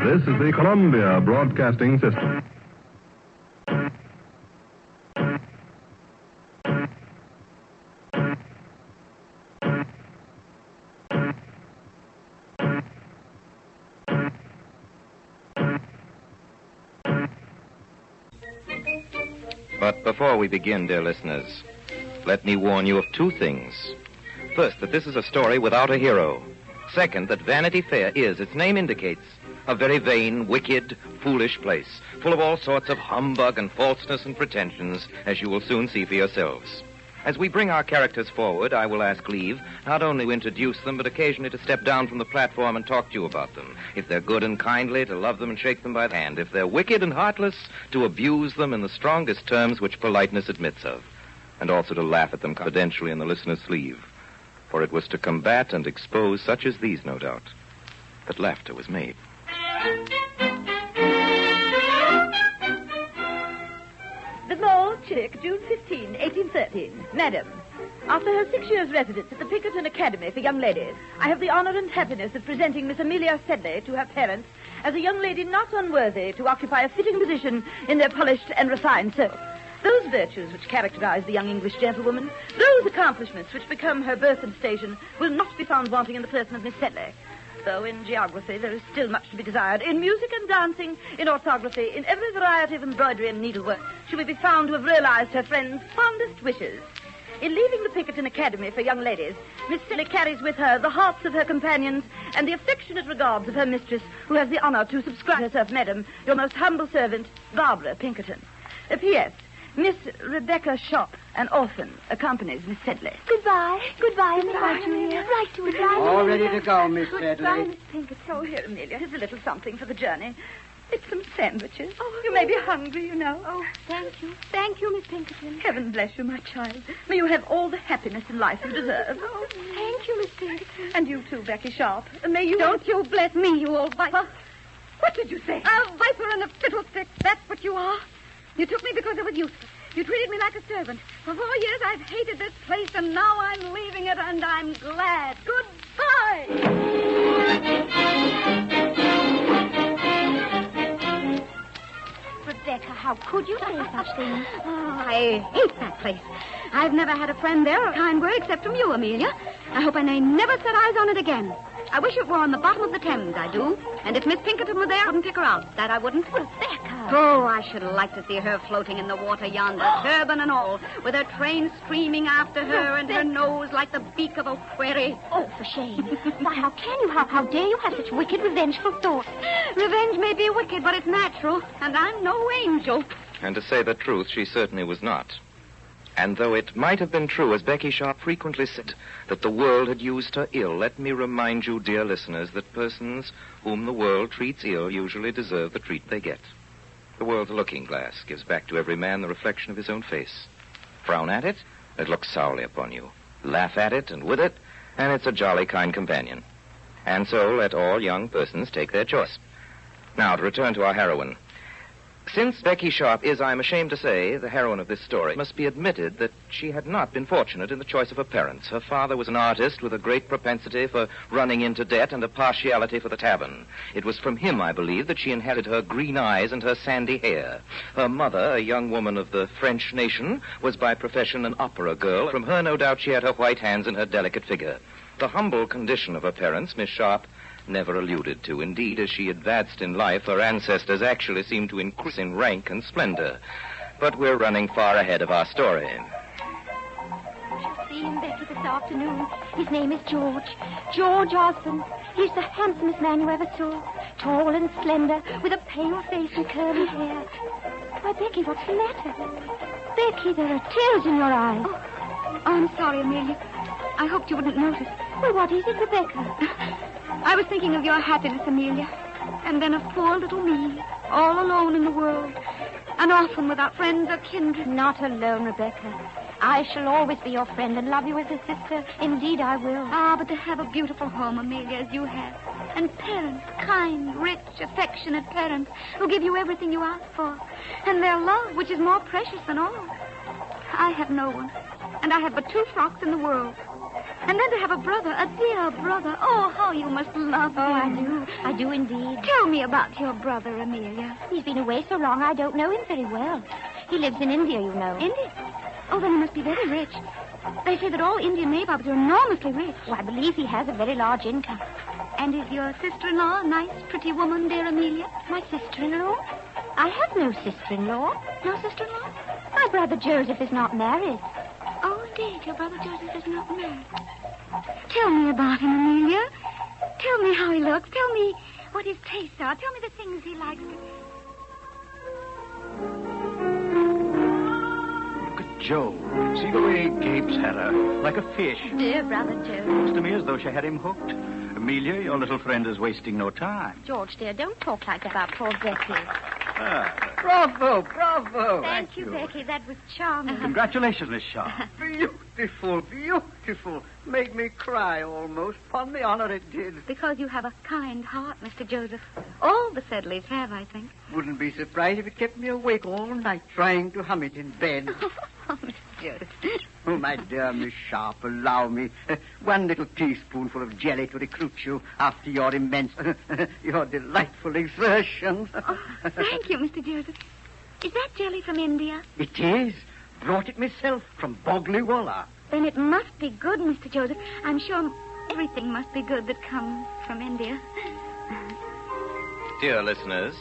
This is the Columbia Broadcasting System. But before we begin, dear listeners, let me warn you of 2 things. First, that this is a story without a hero. Second, that Vanity Fair is, its name indicates, a very vain, wicked, foolish place, full of all sorts of humbug and falseness and pretensions, as you will soon see for yourselves. As we bring our characters forward, I will ask leave not only to introduce them, but occasionally to step down from the platform and talk to you about them. If they're good and kindly, to love them and shake them by the hand. If they're wicked and heartless, to abuse them in the strongest terms which politeness admits of. And also to laugh at them confidentially in the listener's sleeve. For it was to combat and expose such as these, no doubt, that laughter was made. The Mall, Chillick, June 15, 1813. Madam, after her 6 years' residence at the Pinkerton Academy for Young Ladies, I have the honor and happiness of presenting Miss Amelia Sedley to her parents as a young lady not unworthy to occupy a fitting position in their polished and refined circle. Those virtues which characterize the young English gentlewoman, those accomplishments which become her birth and station, will not be found wanting in the person of Miss Sedley. Though in geography there is still much to be desired. In music and dancing, in orthography, in every variety of embroidery and needlework, she will be found to have realized her friends' fondest wishes. In leaving the Pinkerton Academy for Young Ladies, Miss Sedley carries with her the hearts of her companions and the affectionate regards of her mistress, who has the honor to subscribe herself, Madam, your most humble servant, Barbara Pinkerton. P.S. Miss Rebecca Shop, an orphan, accompanies Miss Sedley. Goodbye. Goodbye, Miss Amelia. Right to it. All ready to go, Miss Sedley. Goodbye, Miss Pinkerton. Oh, here, Amelia. Here's a little something for the journey. It's some sandwiches. Oh, you may be hungry, you know. Oh, thank you. Thank you, Miss Pinkerton. Heaven bless you, my child. May you have all the happiness in life you deserve. Oh, thank you, Miss Pinkerton. And you too, Becky Sharp. May you... Don't you bless me, you old viper. What did you say? A viper and a fiddlestick. That's what you are. You took me because I was useless. You treated me like a servant. For 4 years I've hated this place, and now I'm leaving it, and I'm glad. Goodbye! Rebecca, how could you say such things? Oh, I hate that place. I've never had a friend there or a kind word except from you, Amelia. I hope I may never set eyes on it again. I wish it were on the bottom of the Thames, I do. And if Miss Pinkerton were there, I wouldn't pick her out. That I wouldn't. Rebecca! Oh, I should like to see her floating in the water yonder, turban and all, with her train streaming after her and her nose like the beak of a wherry. Oh, for shame. Why, how can you? How dare you have such wicked, revengeful thoughts? Revenge may be wicked, but it's natural, and I'm no angel. And to say the truth, she certainly was not. And though it might have been true, as Becky Sharp frequently said, that the world had used her ill, let me remind you, dear listeners, that persons whom the world treats ill usually deserve the treat they get. The world's looking glass gives back to every man the reflection of his own face. Frown at it, it looks sourly upon you. Laugh at it, and with it, and it's a jolly, kind companion. And so let all young persons take their choice. Now, to return to our heroine. Since Becky Sharp is, I'm ashamed to say, the heroine of this story, it must be admitted that she had not been fortunate in the choice of her parents. Her father was an artist with a great propensity for running into debt and a partiality for the tavern. It was from him, I believe, that she inherited her green eyes and her sandy hair. Her mother, a young woman of the French nation, was by profession an opera girl. From her, no doubt, she had her white hands and her delicate figure. The humble condition of her parents, Miss Sharp never alluded to. Indeed, as she advanced in life, her ancestors actually seemed to increase in rank and splendor. But we're running far ahead of our story. I shall see him, Becky, this afternoon. His name is George. George Osborne. He's the handsomest man you ever saw. Tall and slender, with a pale face and curly hair. Why, Becky, what's the matter? Becky, there are tears in your eyes. Oh, I'm sorry, Amelia. I hoped you wouldn't notice. Well, what is it, Rebecca? I was thinking of your happiness, Amelia. And then of poor little me, all alone in the world. An orphan without friends or kindred. Not alone, Rebecca. I shall always be your friend and love you as a sister. Indeed, I will. Ah, but to have a beautiful home, Amelia, as you have. And parents, kind, rich, affectionate parents, who give you everything you ask for. And their love, which is more precious than all. I have no one. And I have but 2 frocks in the world. And then to have a brother, a dear brother. Oh, how you must love him. Oh, I do. I do indeed. Tell me about your brother, Amelia. He's been away so long I don't know him very well. He lives in India, you know. India? Oh, then he must be very rich. They say that all Indian nabobs are enormously rich. Oh, I believe he has a very large income. And is your sister-in-law a nice, pretty woman, dear Amelia? My sister-in-law? I have no sister-in-law. No sister-in-law? My brother Joseph is not married. Oh, indeed, your brother Joseph is not married. Tell me about him, Amelia. Tell me how he looks. Tell me what his tastes are. Tell me the things he likes to... Look at Joe. See the way he gapes at her, like a fish. Dear brother Joe. Looks to me as though she had him hooked. Amelia, your little friend is wasting no time. George, dear, don't talk like that about poor Becky. Bravo, bravo. Thank you, Becky. That was charming. Congratulations, Miss Sharp. Beautiful, beautiful. Made me cry almost. Upon the honor it did. Because you have a kind heart, Mr. Joseph. All the Sedleys have, I think. Wouldn't be surprised if it kept me awake all night trying to hum it in bed. Oh, Mr. Joseph. Oh, my dear Miss Sharp, allow me 1 little teaspoonful of jelly to recruit you after your immense, your delightful exertions. Oh, thank you, Mr. Joseph. Is that jelly from India? It is. Brought it myself from Bogley-Walla. Then it must be good, Mr. Joseph. I'm sure everything must be good that comes from India. Dear listeners,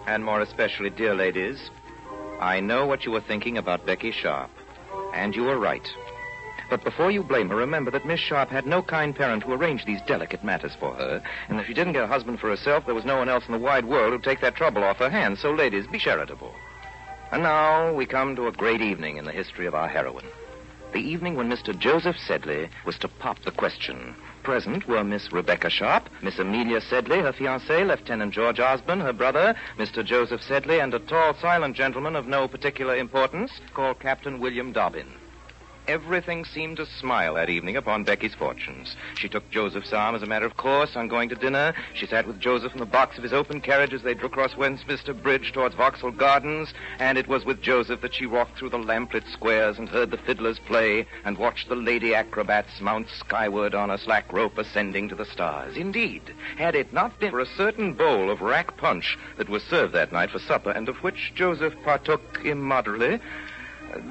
and more especially dear ladies, I know what you were thinking about Becky Sharp, and you were right. But before you blame her, remember that Miss Sharp had no kind parent who arranged these delicate matters for her, and if she didn't get a husband for herself, there was no one else in the wide world who'd take that trouble off her hands. So, ladies, be charitable. And now we come to a great evening in the history of our heroine. The evening when Mr. Joseph Sedley was to pop the question. Present were Miss Rebecca Sharp, Miss Amelia Sedley, her fiancé, Lieutenant George Osborne, her brother, Mr. Joseph Sedley, and a tall, silent gentleman of no particular importance called Captain William Dobbin. Everything seemed to smile that evening upon Becky's fortunes. She took Joseph's arm as a matter of course on going to dinner. She sat with Joseph in the box of his open carriage as they drew across Westminster Bridge towards Vauxhall Gardens, and it was with Joseph that she walked through the lamplit squares and heard the fiddlers play and watched the lady acrobats mount skyward on a slack rope ascending to the stars. Indeed, had it not been for a certain bowl of rack punch that was served that night for supper, and of which Joseph partook immoderately,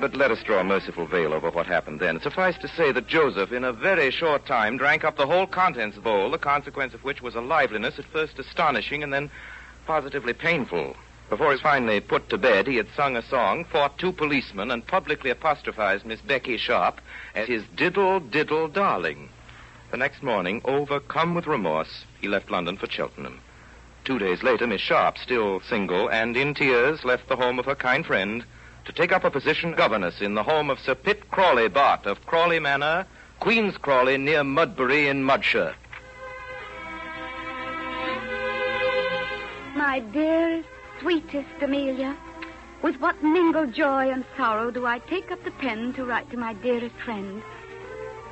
but let us draw a merciful veil over what happened then. Suffice to say that Joseph, in a very short time, drank up the whole contents of the bowl, the consequence of which was a liveliness at first astonishing and then positively painful. Before he was finally put to bed, he had sung a song, fought 2 policemen, and publicly apostrophized Miss Becky Sharp as his diddle, diddle, darling. The next morning, overcome with remorse, he left London for Cheltenham. 2 days later, Miss Sharp, still single and in tears, left the home of her kind friend to take up a position governess in the home of Sir Pitt Crawley, Bart, of Crawley Manor, Queen's Crawley, near Mudbury in Mudshire. My dearest, sweetest Amelia, with what mingled joy and sorrow do I take up the pen to write to my dearest friend.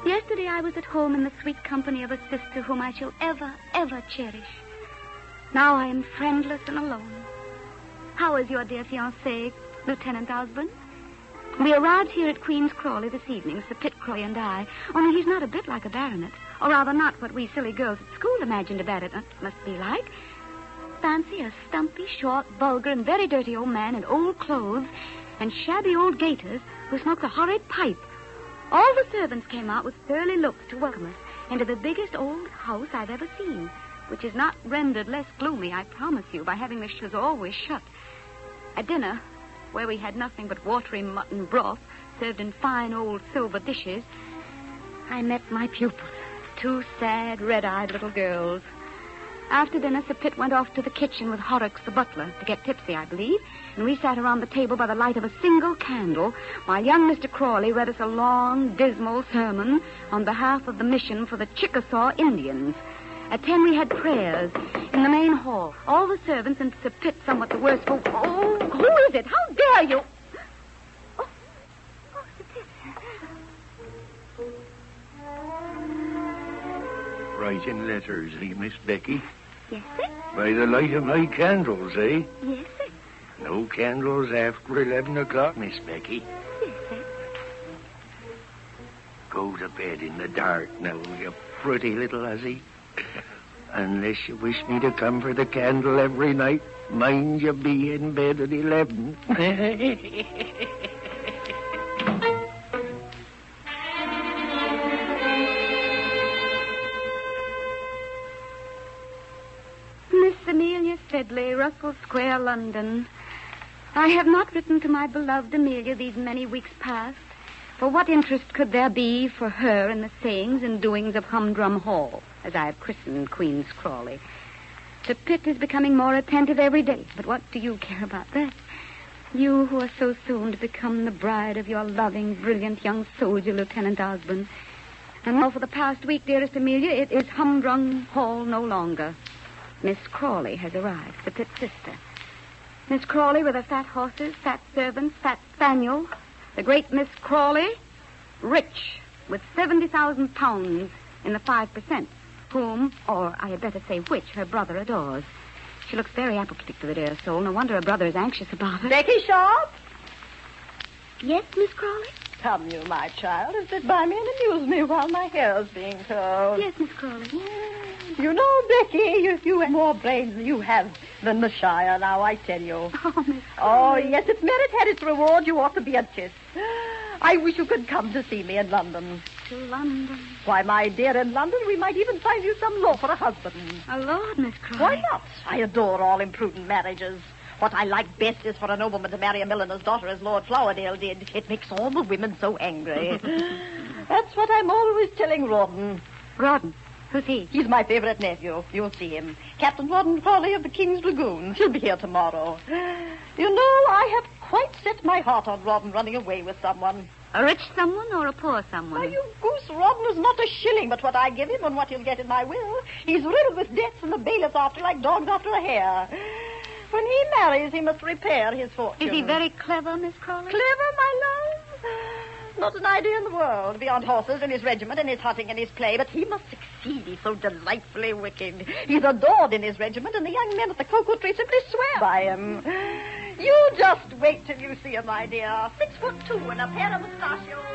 Yesterday I was at home in the sweet company of a sister whom I shall ever, ever cherish. Now I am friendless and alone. How is your dear fiancé, Lieutenant Osborne? We arrived here at Queen's Crawley this evening, Sir Pitt Croy and I, only he's not a bit like a baronet, or rather not what we silly girls at school imagined a baronet must be like. Fancy a stumpy, short, vulgar, and very dirty old man in old clothes and shabby old gaiters who smokes a horrid pipe. All the servants came out with surly looks to welcome us into the biggest old house I've ever seen, which is not rendered less gloomy, I promise you, by having the shutters always shut. At dinner, where we had nothing but watery mutton broth served in fine old silver dishes, I met my pupils, two sad, red-eyed little girls. After dinner, Sir Pitt went off to the kitchen with Horrocks, the butler, to get tipsy, I believe, and we sat around the table by the light of a single candle while young Mr. Crawley read us a long, dismal sermon on behalf of the mission for the Chickasaw Indians. At 10, we had prayers in the main hall. All the servants and Sir Pitt somewhat the worse for... Oh, who is it? How dare you? Oh, Sir Pitt. Writing letters, eh, Miss Becky? Yes, sir. By the light of my candles, eh? Yes, sir. No candles after 11 o'clock, Miss Becky. Yes, sir. Go to bed in the dark now, you pretty little hussy. Unless you wish me to come for the candle every night, mind you be in bed at 11. Miss Amelia Sedley, Russell Square, London. I have not written to my beloved Amelia these many weeks past. For what interest could there be for her in the sayings and doings of Humdrum Hall, as I have christened Queen's Crawley? Sir Pitt is becoming more attentive every day, but what do you care about that? You who are so soon to become the bride of your loving, brilliant young soldier, Lieutenant Osborne. And now for the past week, dearest Amelia, it is Humdrum Hall no longer. Miss Crawley has arrived, Sir Pitt's sister. Miss Crawley with her fat horses, fat servants, fat spaniel. The great Miss Crawley, rich, with 70,000 pounds in the 5%, whom, or I had better say which, her brother adores. She looks very apoplectic to the dear soul. No wonder her brother is anxious about her. Becky Sharp? Yes, Miss Crawley? Come, you, my child, and sit by me and amuse me while my hair is being curled. Yes, Miss Crawley. You know, Becky, if you have more brains than you have than the Shire now, I tell you. Oh, Miss Crawley. Oh, yes, if merit had its reward, you ought to be a kiss. I wish you could come to see me in London. To London? Why, my dear, in London we might even find you some law for a husband. A lord, Miss Crawley. Why not? I adore all imprudent marriages. What I like best is for a nobleman to marry a milliner's daughter, as Lord Flowerdale did. It makes all the women so angry. That's what I'm always telling Rawdon. Rawdon? Who's he? He's my favorite nephew. You'll see him. Captain Rawdon Crawley of the King's Lagoon. He'll be here tomorrow. You know, I have quite set my heart on Rawdon running away with someone. A rich someone or a poor someone? Why, you goose, Rawdon is not a shilling but what I give him and what he'll get in my will. He's riddled with debts and the bailiffs after like dogs after a hare. When he marries, he must repair his fortune. Is he very clever, Miss Crawley? Clever, my love? Not an idea in the world, beyond horses and his regiment and his hunting and his play, but he must succeed. He's so delightfully wicked. He's adored in his regiment, and the young men at the Cocoa Tree simply swear by him. You just wait till you see him, my dear. 6'2" and a pair of mustachios.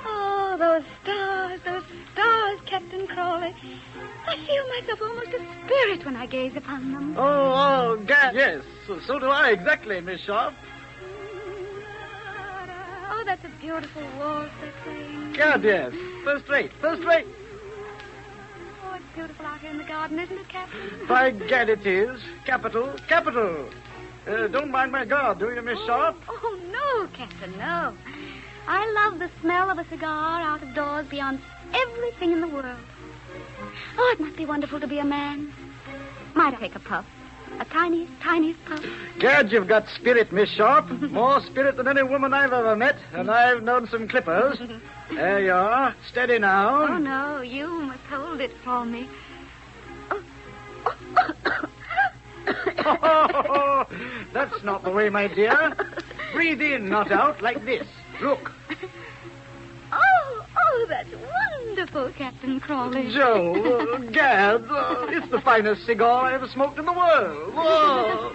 Oh, those stars, Captain Crawley. I feel myself almost a spirit when I gaze upon them. Oh, gad, yes. So do I, exactly, Miss Sharp. Oh, that's a beautiful waltz they're playing. Gad, yes. First rate, first rate. Oh, it's beautiful out here in the garden, isn't it, Captain? By gad, it is. Capital, capital. Don't mind my guard, do you, Miss Sharp? Oh, no, Captain, no. I love the smell of a cigar out of doors beyond everything in the world. Oh, it must be wonderful to be a man. Might I take a puff? A tiniest puff? Gad, you've got spirit, Miss Sharp. More spirit than any woman I've ever met, and I've known some clippers. There you are. Steady now. Oh, no, you must hold it for me. Oh, that's not the way, my dear. Breathe in, not out, like this. Look. Oh, that's wonderful. wonderful, Captain Crawley. Joe, Gad, it's the finest cigar I ever smoked in the world. Oh.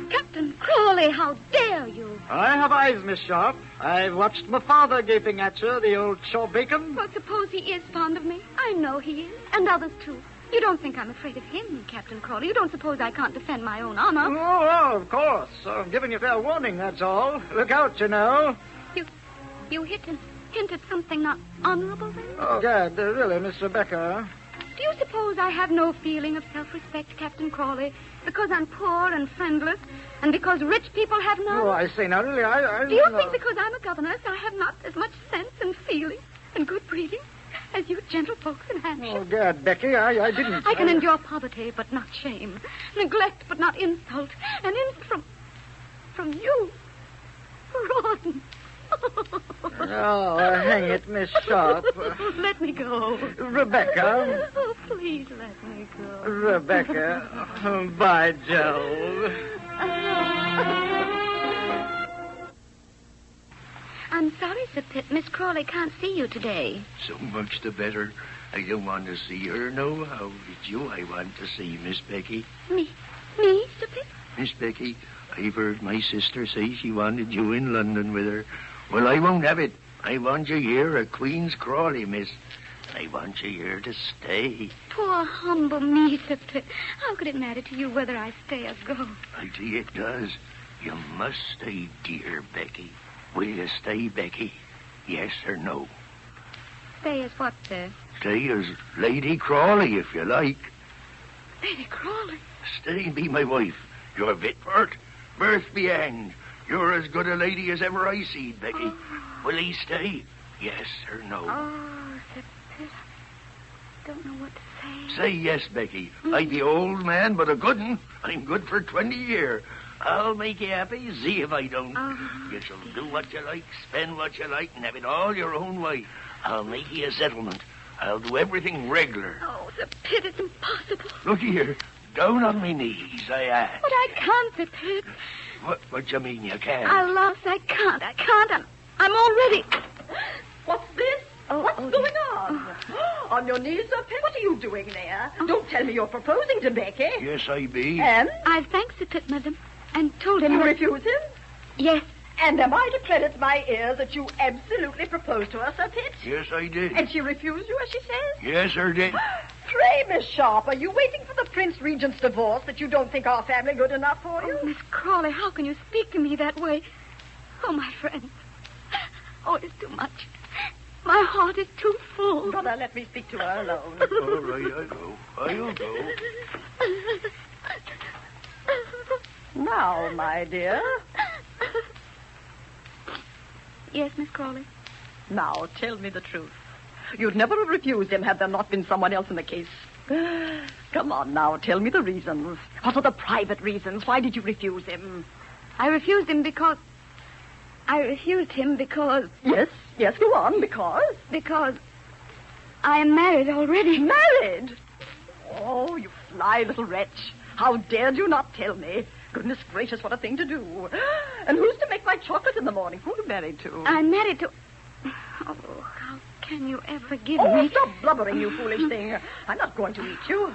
Captain Crawley, how dare you? I have eyes, Miss Sharp. I've watched my father gaping at you, the old chaw bacon. Well, suppose he is fond of me. I know he is, and others, too. You don't think I'm afraid of him, Captain Crawley. You don't suppose I can't defend my own honor. Oh, of course. I'm giving you fair warning, that's all. Look out, you know. You hinted something not honorable, then? Oh, Gad, really, Miss Rebecca. Do you suppose I have no feeling of self-respect, Captain Crawley, because I'm poor and friendless, and because rich people have none? Oh, I say, now, really, I Do you think because I'm a governess I have not as much sense and feeling and good breeding as you gentlefolks in Hampshire? Oh, Gad, Becky, I didn't... I can endure poverty, but not shame. Neglect, but not insult. And from you, Rawdon. Oh, hang it, Miss Sharp. Let me go. Rebecca. Oh, please let me go. Rebecca. By Jove. I'm sorry, Sir Pitt. Miss Crawley can't see you today. So much the better. I don't want to see her nohow. It's you I want to see, Miss Becky. Me, Sir Pitt? Miss Becky, I've heard my sister say she wanted you in London with her. Well, I won't have it. I want you here at Queen's Crawley, miss. I want you here to stay. Poor, humble me, Sir Pitt. How could it matter to you whether I stay or go? I tell you it does. You must stay, dear Becky. Will you stay, Becky? Yes or no? Stay as what, sir? Stay as Lady Crawley, if you like. Lady Crawley? Stay and be my wife. You're fit for it. Birth be hanged. You're as good a lady as ever I seed, Becky. Oh. Will he stay? Yes or no? Oh, Sir Pitt, I don't know what to say. Say yes, Becky. I be old man, but a good un. I'm good for 20 years. I'll make you happy, see if I don't. Oh, you shall do what you like, spend what you like, and have it all your own way. I'll make you a settlement. I'll do everything regular. Oh, Sir Pitt, it's impossible. Look here. Down on me knees, I ask. But I can't, Sir Pitt. What you mean you can't? Alas, I can't. I'm all ready. What's this? What's going on? On your knees, Sir Pitt? What are you doing there? Don't tell me you're proposing to Becky. Yes, I be. And? I've thanked Sir Pitt, madam, and told him... You refuse him? Yes. And am I to credit my ears that you absolutely proposed to her, Sir Pitt? Yes, I did. And she refused you, as she says? Yes, her did. Pray, Miss Sharp, are you waiting for the Prince Regent's divorce that you don't think our family good enough for you? Oh, Miss Crawley, how can you speak to me that way? Oh, my friend. Oh, it's too much. My heart is too full. Brother, let me speak to her alone. All right, I'll go. Now, my dear. Yes, Miss Crawley? Now, tell me the truth. You'd never have refused him had there not been someone else in the case. Come on now, tell me the reasons. What are the private reasons? Why did you refuse him? I refused him because... Yes, go on, because? Because I am married already. Married? Oh, you sly little wretch. How dared you not tell me? Goodness gracious, what a thing to do. And who's to make my chocolate in the morning? Who are you married to? I'm married to... Oh, how can you ever give me... Oh, stop blubbering, you foolish thing. I'm not going to eat you.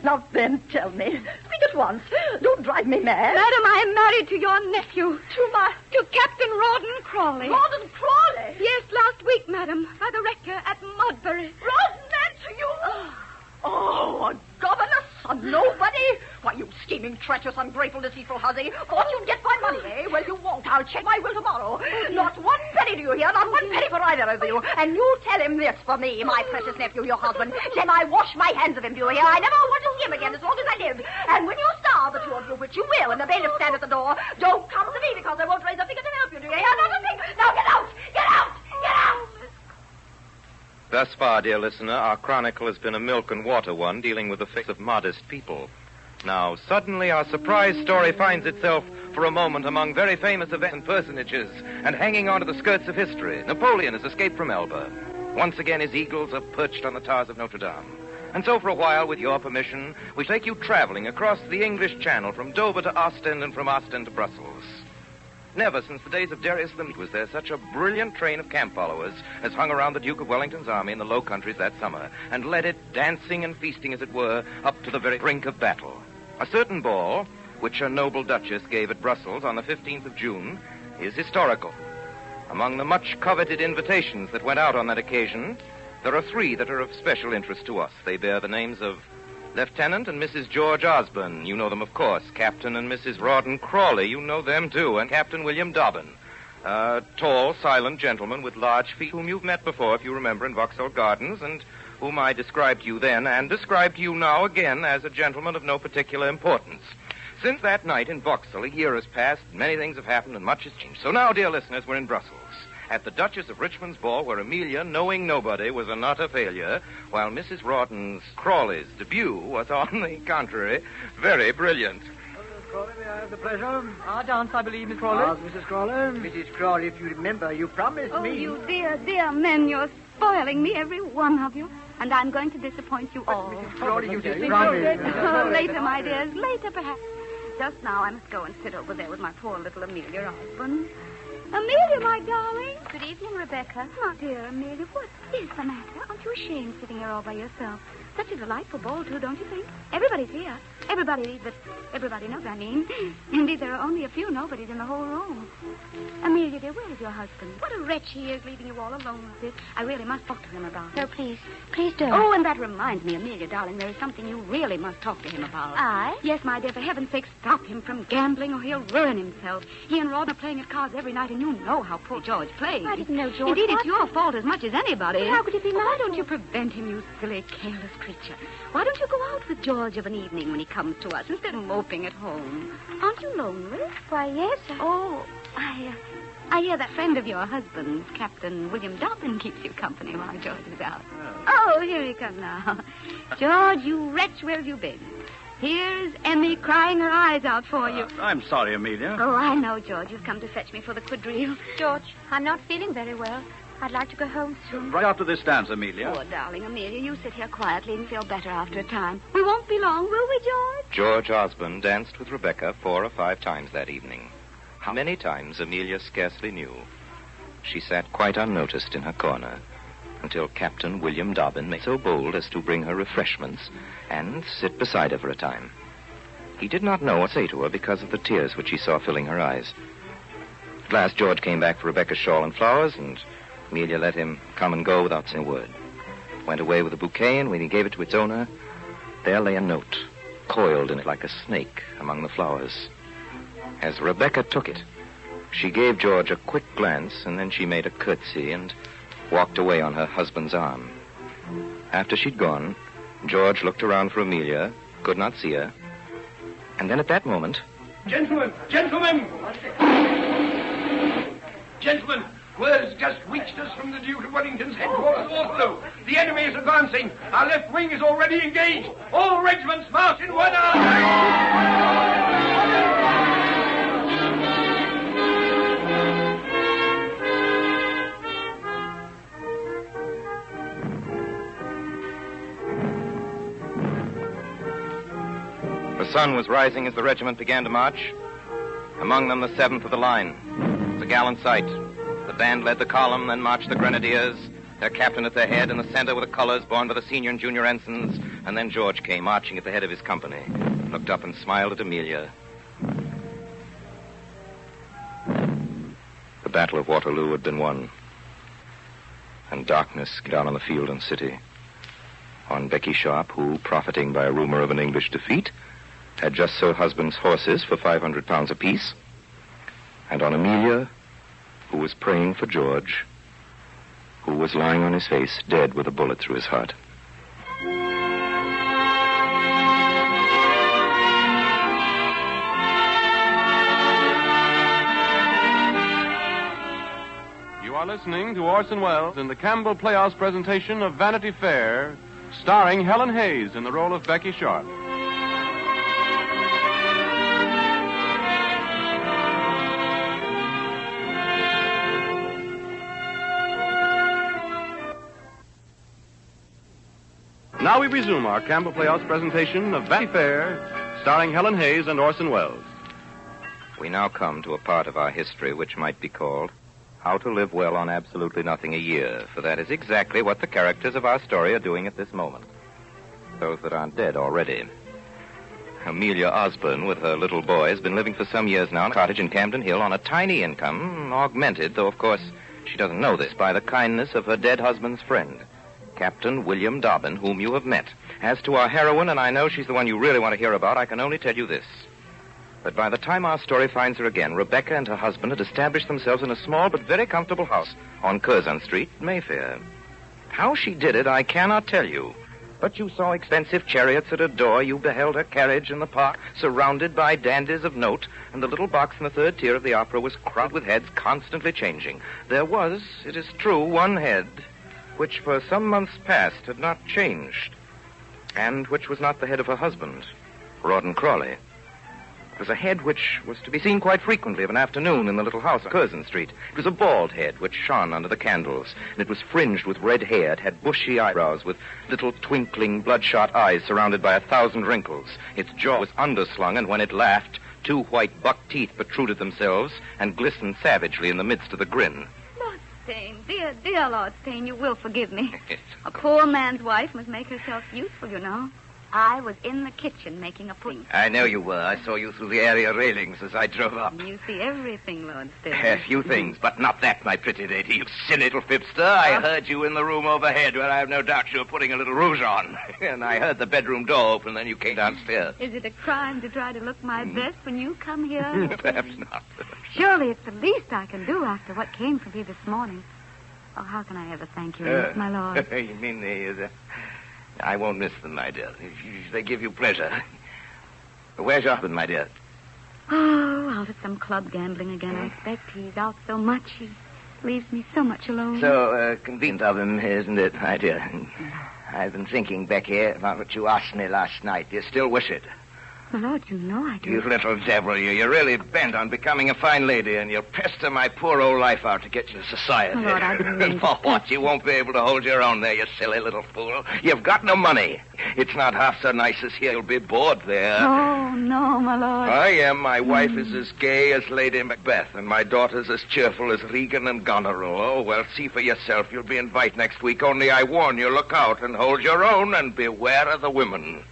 Now then, tell me. Speak at once. Don't drive me mad. Madam, I am married to your nephew. To Captain Rawdon Crawley. Rawdon Crawley? Yes, last week, madam, by the rector at Mudbury. Rawdon, that's you? Oh, a governess, a nobody? Why, you scheming, treacherous, ungrateful, deceitful hussy. Thought you'd get my money, eh? Well, you won't. I'll check my will tomorrow. Not one penny, do you hear? Not one penny for either of you. And you tell him this for me, my precious nephew, your husband. Then I wash my hands of him, do you hear? I never want to see him again as long as I live. And when you starve, the two of you, which you will, and the bailiff stand at the door, don't come to me because I won't raise a finger to help you, do you hear? Not a thing. Now get out! Get out! Get out! Thus far, dear listener, our chronicle has been a milk and water one dealing with the fate of modest people. Now, suddenly, our surprise story finds itself for a moment among very famous events and personages and hanging on to the skirts of history. Napoleon has escaped from Elba. Once again, his eagles are perched on the towers of Notre Dame. And so, for a while, with your permission, we take you traveling across the English Channel from Dover to Ostend and from Ostend to Brussels. Never since the days of Darius the Mede was there such a brilliant train of camp followers as hung around the Duke of Wellington's army in the Low Countries that summer, and led it, dancing and feasting, as it were, up to the very brink of battle. A certain ball, which a noble duchess gave at Brussels on the 15th of June, is historical. Among the much-coveted invitations that went out on that occasion, there are 3 that are of special interest to us. They bear the names of Lieutenant and Mrs. George Osborne. You know them, of course. Captain and Mrs. Rawdon Crawley. You know them, too. And Captain William Dobbin. A tall, silent gentleman with large feet whom you've met before, if you remember, in Vauxhall Gardens, and whom I described to you then and described to you now again as a gentleman of no particular importance. Since that night in Vauxhall, a year has passed, many things have happened, and much has changed. So now, dear listeners, we're in Brussels, at the Duchess of Richmond's ball, where Amelia, knowing nobody, was an utter failure, while Mrs. Rawdon Crawley's debut was, on the contrary, very brilliant. Mrs. Crawley, may I have the pleasure? Our dance, I believe, Miss Crawley. Mrs. Crawley. Mrs. Crawley, if you remember, you promised Oh, me. you dear, dear men, you're spoiling me, every one of you. And I'm going to disappoint you all. Mrs. Crawley, you did promise. Oh, later, my dears, later, perhaps. Just now, I must go and sit over there with my poor little Amelia Osborne. Amelia, my darling. Good evening, Rebecca. My dear Amelia, what is the matter? Aren't you ashamed sitting here all by yourself? Such a delightful ball, too, don't you think? Everybody's here. Everybody knows, I mean. Indeed, there are only a few nobodies in the whole room. Amelia, dear, where is your husband? What a wretch he is, leaving you all alone with this. I really must talk to him about it. No, please don't. Oh, and that reminds me, Amelia, darling, there is something you really must talk to him about. I? Yes, my dear, for heaven's sake, stop him from gambling or he'll ruin himself. He and Rawdon are playing at cards every night, and you know how poor George plays. I didn't know George. Indeed, it's your fault as much as anybody. But how could it be my Why don't fault? you prevent him, you silly, careless creature? Why don't you go out with George of an evening when he comes to us instead of moping at home? Aren't you lonely? Why, yes. Oh, I hear that friend of your husband's, Captain William Dobbin, keeps you company while George is out. Oh, here he comes now. George, you wretch, where have you been? Here's Emmy crying her eyes out for you. I'm sorry, Amelia. Oh, I know, George. You've come to fetch me for the quadrille. George, I'm not feeling very well. I'd like to go home soon. Right after this dance, Amelia. Poor darling Amelia, you sit here quietly and feel better after a time. We won't be long, will we, George? George Osborne danced with Rebecca 4 or 5 times that evening. How many times Amelia scarcely knew. She sat quite unnoticed in her corner until Captain William Dobbin made so bold as to bring her refreshments and sit beside her for a time. He did not know what to say to her because of the tears which he saw filling her eyes. At last, George came back for Rebecca's shawl and flowers, and Amelia let him come and go without saying a word. Went away with the bouquet, and when he gave it to its owner, there lay a note, coiled in it like a snake among the flowers. As Rebecca took it, she gave George a quick glance, and then she made a curtsy and walked away on her husband's arm. After she'd gone, George looked around for Amelia, could not see her, and then at that moment... Gentlemen! Word's just reached us from the Duke of Wellington's headquarters, Waterloo. The enemy is advancing. Our left wing is already engaged. All regiments march in one The sun was rising as the regiment began to march. Among them, the 7th of the line. It was a gallant sight. The band led the column, then marched the grenadiers, their captain at their head, in the center were the colors borne by the senior and junior ensigns, and then George came marching at the head of his company, looked up and smiled at Amelia. The Battle of Waterloo had been won, and darkness came down on the field and city. On Becky Sharp, who, profiting by a rumor of an English defeat, had just sold husband's horses for £500 apiece, and on Amelia, who was praying for George, who was lying on his face, dead with a bullet through his heart. You are listening to Orson Welles in the Campbell Playhouse presentation of Vanity Fair, starring Helen Hayes in the role of Becky Sharp. Now we resume our Campbell Playhouse presentation of Vanity Fair, starring Helen Hayes and Orson Welles. We now come to a part of our history which might be called How to Live Well on Absolutely Nothing a Year, for that is exactly what the characters of our story are doing at this moment. Those that aren't dead already. Amelia Osborne, with her little boy, has been living for some years now in a cottage in Camden Hill on a tiny income, augmented, though of course she doesn't know this, by the kindness of her dead husband's friend, Captain William Dobbin, whom you have met. As to our heroine, and I know she's the one you really want to hear about, I can only tell you this. But by the time our story finds her again, Rebecca and her husband had established themselves in a small but very comfortable house on Curzon Street, Mayfair. How she did it, I cannot tell you. But you saw expensive chariots at her door, you beheld her carriage in the park, surrounded by dandies of note, and the little box in the third tier of the opera was crowded with heads constantly changing. There was, it is true, one head which for some months past had not changed, and which was not the head of her husband, Rawdon Crawley. It was a head which was to be seen quite frequently of an afternoon in the little house on Curzon Street. It was a bald head which shone under the candles, and it was fringed with red hair. It had bushy eyebrows with little twinkling, bloodshot eyes surrounded by 1,000 wrinkles. Its jaw was underslung, and when it laughed, 2 white buck teeth protruded themselves and glistened savagely in the midst of the grin. Lord Stain, dear Lord Stain, you will forgive me. A poor man's wife must make herself useful, you know. I was in the kitchen making a pudding. I know you were. I saw you through the area railings as I drove up. You see everything, Lord Stain. A few things, but not that, my pretty lady. You silly little fibster. I heard you in the room overhead where I have no doubt you were putting a little rouge on. And I heard the bedroom door open, then you came downstairs. Is it a crime to try to look my best when you come here? Perhaps not. Surely it's the least I can do after what came from you this morning. Oh, how can I ever thank you enough, my lord? You mean I won't miss them, my dear. They give you pleasure. Where's your husband, my dear? Oh, out at some club gambling again, I expect. He's out so much. He leaves me so much alone. So convenient of him, isn't it, my dear? I've been thinking, Becky, about what you asked me last night. Do you still wish it? My lord, you know I do. You little devil, you. You're really bent on becoming a fine lady, and you'll pester my poor old life out to get you to society. My lord, I didn't mean For what? You won't be able to hold your own there, you silly little fool. You've got no money. It's not half so nice as here. You'll be bored there. Oh, no, my lord. I am. My wife is as gay as Lady Macbeth, and my daughter's as cheerful as Regan and Goneril. Oh, well, see for yourself. You'll be invited next week. Only I warn you, look out and hold your own and beware of the women.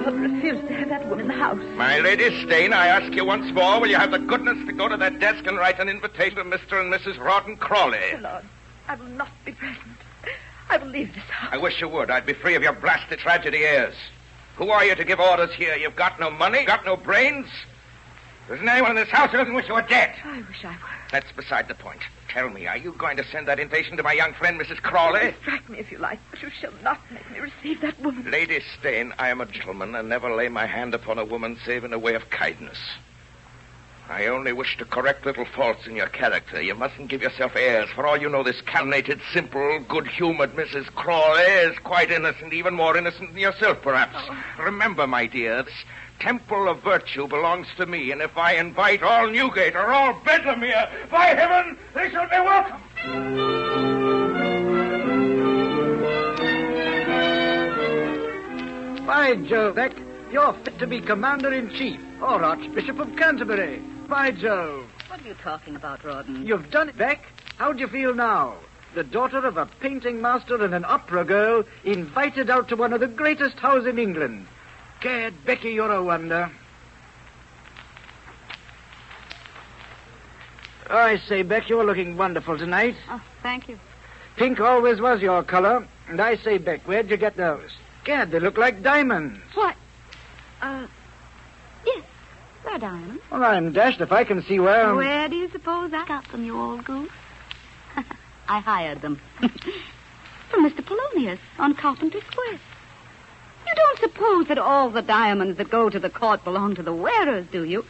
Refuse to have that woman in the house. My Lady Stain, I ask you once more, will you have the goodness to go to that desk and write an invitation to Mr. and Mrs. Rawdon Crawley? My lord, I will not be present. I will leave this house. I wish you would. I'd be free of your blasted tragedy airs. Who are you to give orders here? You've got no money, got no brains. There isn't anyone in this house who doesn't wish you were dead. I wish I were. That's beside the point. Tell me, are you going to send that invitation to my young friend, Mrs. Crawley? Distract me if you like, but you shall not make me receive that woman. Lady Stain, I am a gentleman and never lay my hand upon a woman save in a way of kindness. I only wish to correct little faults in your character. You mustn't give yourself airs. For all you know, this calculated, simple, good-humored Mrs. Crawley is quite innocent, even more innocent than yourself, perhaps. Oh. Remember, my dear, this temple of virtue belongs to me, and if I invite all Newgate or all Bedlam here, by heaven, they shall be welcome. By Jove, Beck, you're fit to be Commander-in-Chief or Archbishop of Canterbury. By Jove. What are you talking about, Rawdon? You've done it, Beck. How do you feel now? The daughter of a painting master and an opera girl invited out to one of the greatest houses in England. Gad, Becky, you're a wonder. I say, Beck, you're looking wonderful tonight. Oh, thank you. Pink always was your color. And I say, Beck, where'd you get those? Gad, they look like diamonds. What? Yes, they're diamonds. Well, I'm dashed if I can see where... Where do you suppose I got them, you old goose? I hired them. From Mr. Polonius on Carpenter Square. You don't suppose that all the diamonds that go to the court belong to the wearers, do you?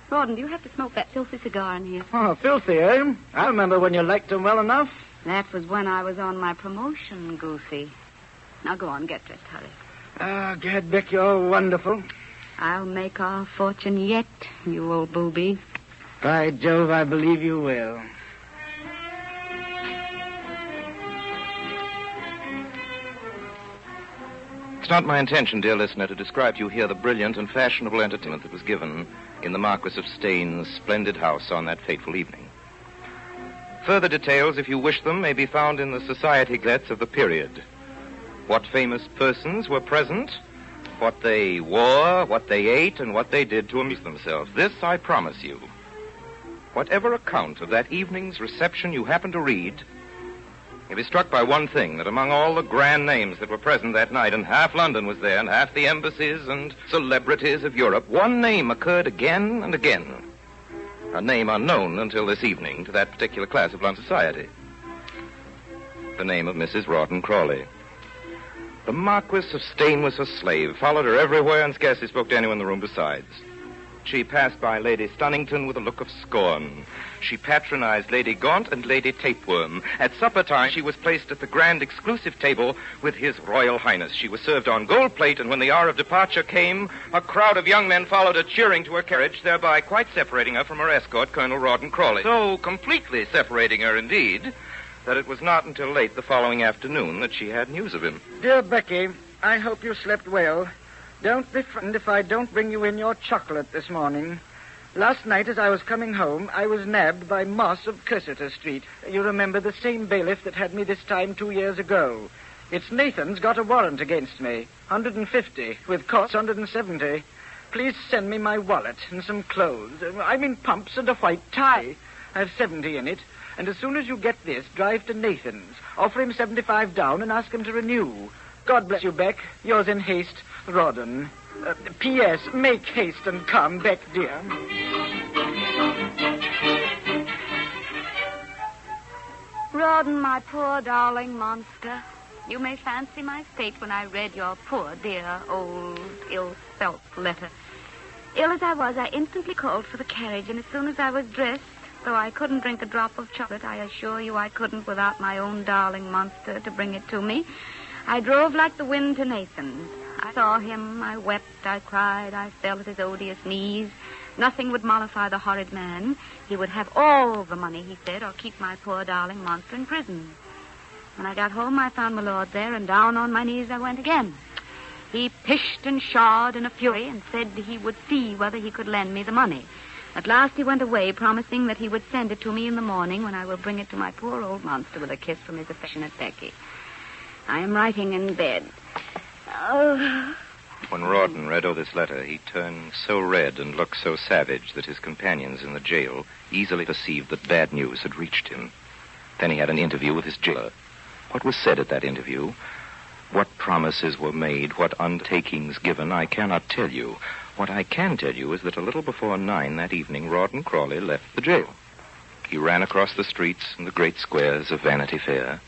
Rawdon, do you have to smoke that filthy cigar in here? Oh, filthy, eh? I remember when you liked them well enough. That was when I was on my promotion, Goosey. Now go on, get dressed, hurry. Ah, Gad, Beck, you're wonderful. I'll make our fortune yet, you old booby. By Jove, I believe you will. not my intention, dear listener, to describe to you here the brilliant and fashionable entertainment that was given in the Marquis of Steyne's splendid house on that fateful evening. Further details, if you wish them, may be found in the society gazettes of the period. What famous persons were present, what they wore, what they ate, and what they did to amuse themselves. This I promise you. Whatever account of that evening's reception you happen to read, you'll be struck by one thing, that among all the grand names that were present that night, and half London was there, and half the embassies and celebrities of Europe, one name occurred again and again. A name unknown until this evening to that particular class of London society. The name of Mrs. Rawdon Crawley. The Marquis of Steyne was her slave, followed her everywhere, and scarcely spoke to anyone in the room besides. She passed by Lady Stunnington with a look of scorn. She patronized Lady Gaunt and Lady Tapeworm. At supper time, she was placed at the grand exclusive table with His Royal Highness. She was served on gold plate, and when the hour of departure came, a crowd of young men followed her, cheering to her carriage, thereby quite separating her from her escort, Colonel Rawdon Crawley. So completely separating her, indeed, that it was not until late the following afternoon that she had news of him. Dear Becky, I hope you slept well. Don't be frightened if I don't bring you in your chocolate this morning. Last night, as I was coming home, I was nabbed by Moss of Cursitor Street. You remember the same bailiff that had me this time 2 years ago. It's Nathan's got a warrant against me. 150, with costs 170. Please send me my wallet and some clothes. I'm in pumps and a white tie. I've 70 in it. And as soon as you get this, drive to Nathan's. Offer him 75 down and ask him to renew. God bless you, Beck. Yours in haste, Rawdon. P.S. Make haste and come, Beck, dear. Rawdon, my poor darling monster. You may fancy my fate when I read your poor, dear, old, ill-spelt letter. Ill as I was, I instantly called for the carriage, and as soon as I was dressed, though I couldn't drink a drop of chocolate, I assure you I couldn't without my own darling monster to bring it to me, I drove like the wind to Nathan's. I saw him, I wept, I cried, I fell at his odious knees. Nothing would mollify the horrid man. He would have all the money, he said, or keep my poor darling monster in prison. When I got home, I found my lord there, and down on my knees I went again. He pished and pshawed in a fury and said he would see whether he could lend me the money. At last he went away, promising that he would send it to me in the morning when I will bring it to my poor old monster with a kiss from his affectionate Becky. I am writing in bed. Oh. When Rawdon read over this letter, he turned so red and looked so savage that his companions in the jail easily perceived that bad news had reached him. Then he had an interview with his jailer. What was said at that interview, what promises were made, what undertakings given, I cannot tell you. What I can tell you is that a little before 9 that evening, Rawdon Crawley left the jail. He ran across the streets and the great squares of Vanity Fair,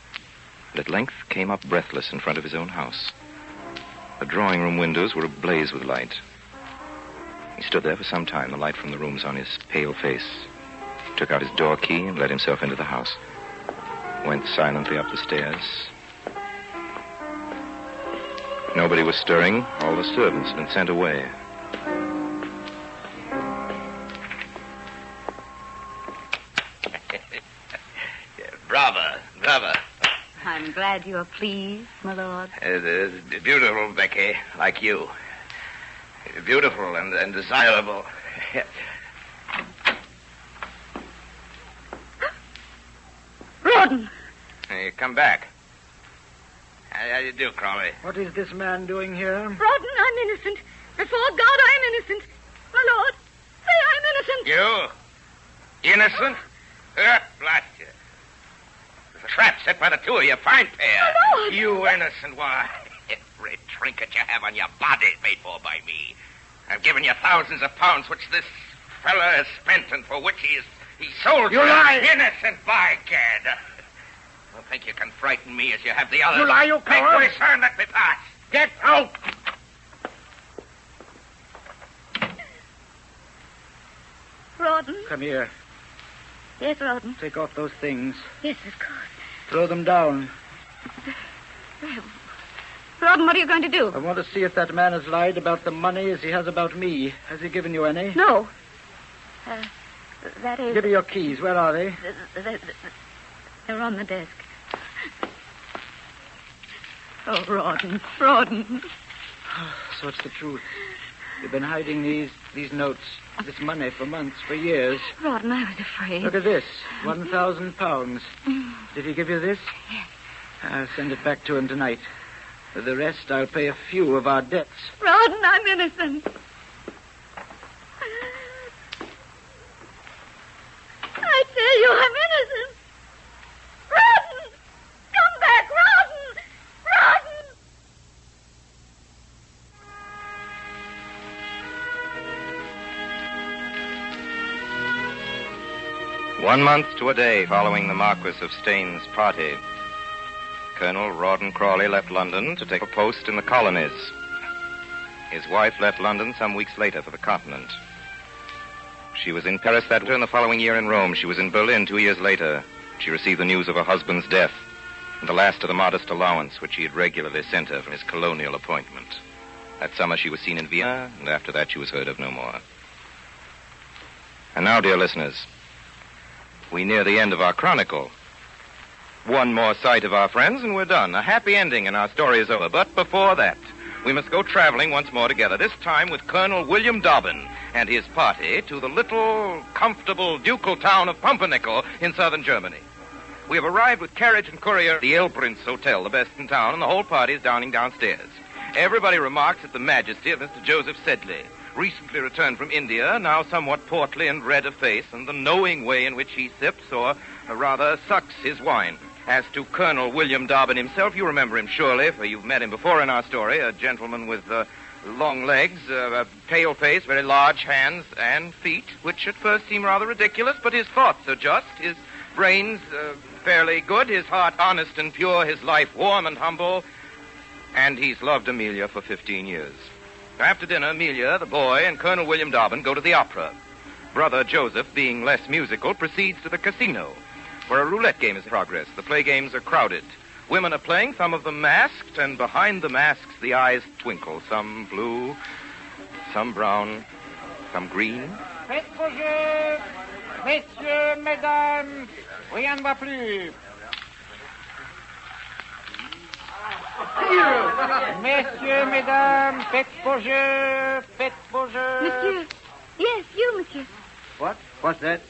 and at length came up breathless in front of his own house. The drawing-room windows were ablaze with light. He stood there for some time, the light from the rooms on his pale face. Took out his door key and let himself into the house. Went silently up the stairs. Nobody was stirring. All the servants had been sent away. Bravo. I'm glad you are pleased, my lord. It's beautiful, Becky, like you. Beautiful and desirable. Rawdon! Hey, come back. How do you do, Crawley? What is this man doing here? Rawdon, I'm innocent. Before God, I'm innocent. My lord, say I'm innocent. You? Innocent? Blast you. There's a trap set by the two of you, fine pair. My lord! You innocent, why? Every trinket you have on your body is paid for by me. I've given you thousands of pounds, which this fella has spent, and for which he sold you. You lie! Innocent, by gad. Don't think you can frighten me as you have the others. You lie, you coward! Make return, let me pass. Get out! Rawdon? Come here. Yes, Rawdon. Take off those things. Yes, of course. Throw them down. Rawdon, what are you going to do? I want to see if that man has lied about the money as he has about me. Has he given you any? No. That is... Give me your keys. Where are they? They're on the desk. Oh, Rawdon. So it's the truth. You've been hiding these notes, this money for months, for years. Rawdon, I was afraid. Look at this, £1,000. Did he give you this? Yes. I'll send it back to him tonight. For the rest, I'll pay a few of our debts. Rawdon, I'm innocent. I tell you, I'm innocent. Rawdon! Come back, Rawdon! Rawdon! 1 month to a day following the Marquis of Steyne's party, Colonel Rawdon Crawley left London to take a post in the colonies. His wife left London some weeks later for the continent. She was in Paris that winter, and the following year in Rome. She was in Berlin 2 years later. She received the news of her husband's death and the last of the modest allowance which he had regularly sent her from his colonial appointment. That summer she was seen in Vienna, and after that she was heard of no more. And now, dear listeners, we near the end of our chronicle. One more sight of our friends and we're done. A happy ending and our story is over. But before that, we must go traveling once more together, this time with Colonel William Dobbin and his party to the little, comfortable ducal town of Pumpernickel in southern Germany. We have arrived with carriage and courier at the Elbrinz Hotel, the best in town, and the whole party is dining downstairs. Everybody remarks at the majesty of Mr. Joseph Sedley, recently returned from India, now somewhat portly and red of face, and the knowing way in which he sips, or rather sucks, his wine. As to Colonel William Dobbin himself, you remember him surely, for you've met him before in our story, a gentleman with long legs, a pale face, very large hands and feet, which at first seem rather ridiculous, but his thoughts are just, his brains fairly good, his heart honest and pure, his life warm and humble, and he's loved Amelia for 15 years. After dinner, Amelia, the boy, and Colonel William Dobbin go to the opera. Brother Joseph, being less musical, proceeds to the casino, where a roulette game is in progress. The play games are crowded. Women are playing, some of them masked, and behind the masks the eyes twinkle. Some blue, some brown, some green. Faites vos jeux, messieurs, mesdames, rien ne va plus. Messieurs, mesdames, faites vos jeux, faites vos jeux. Monsieur. Yes, you, monsieur. What? What's that?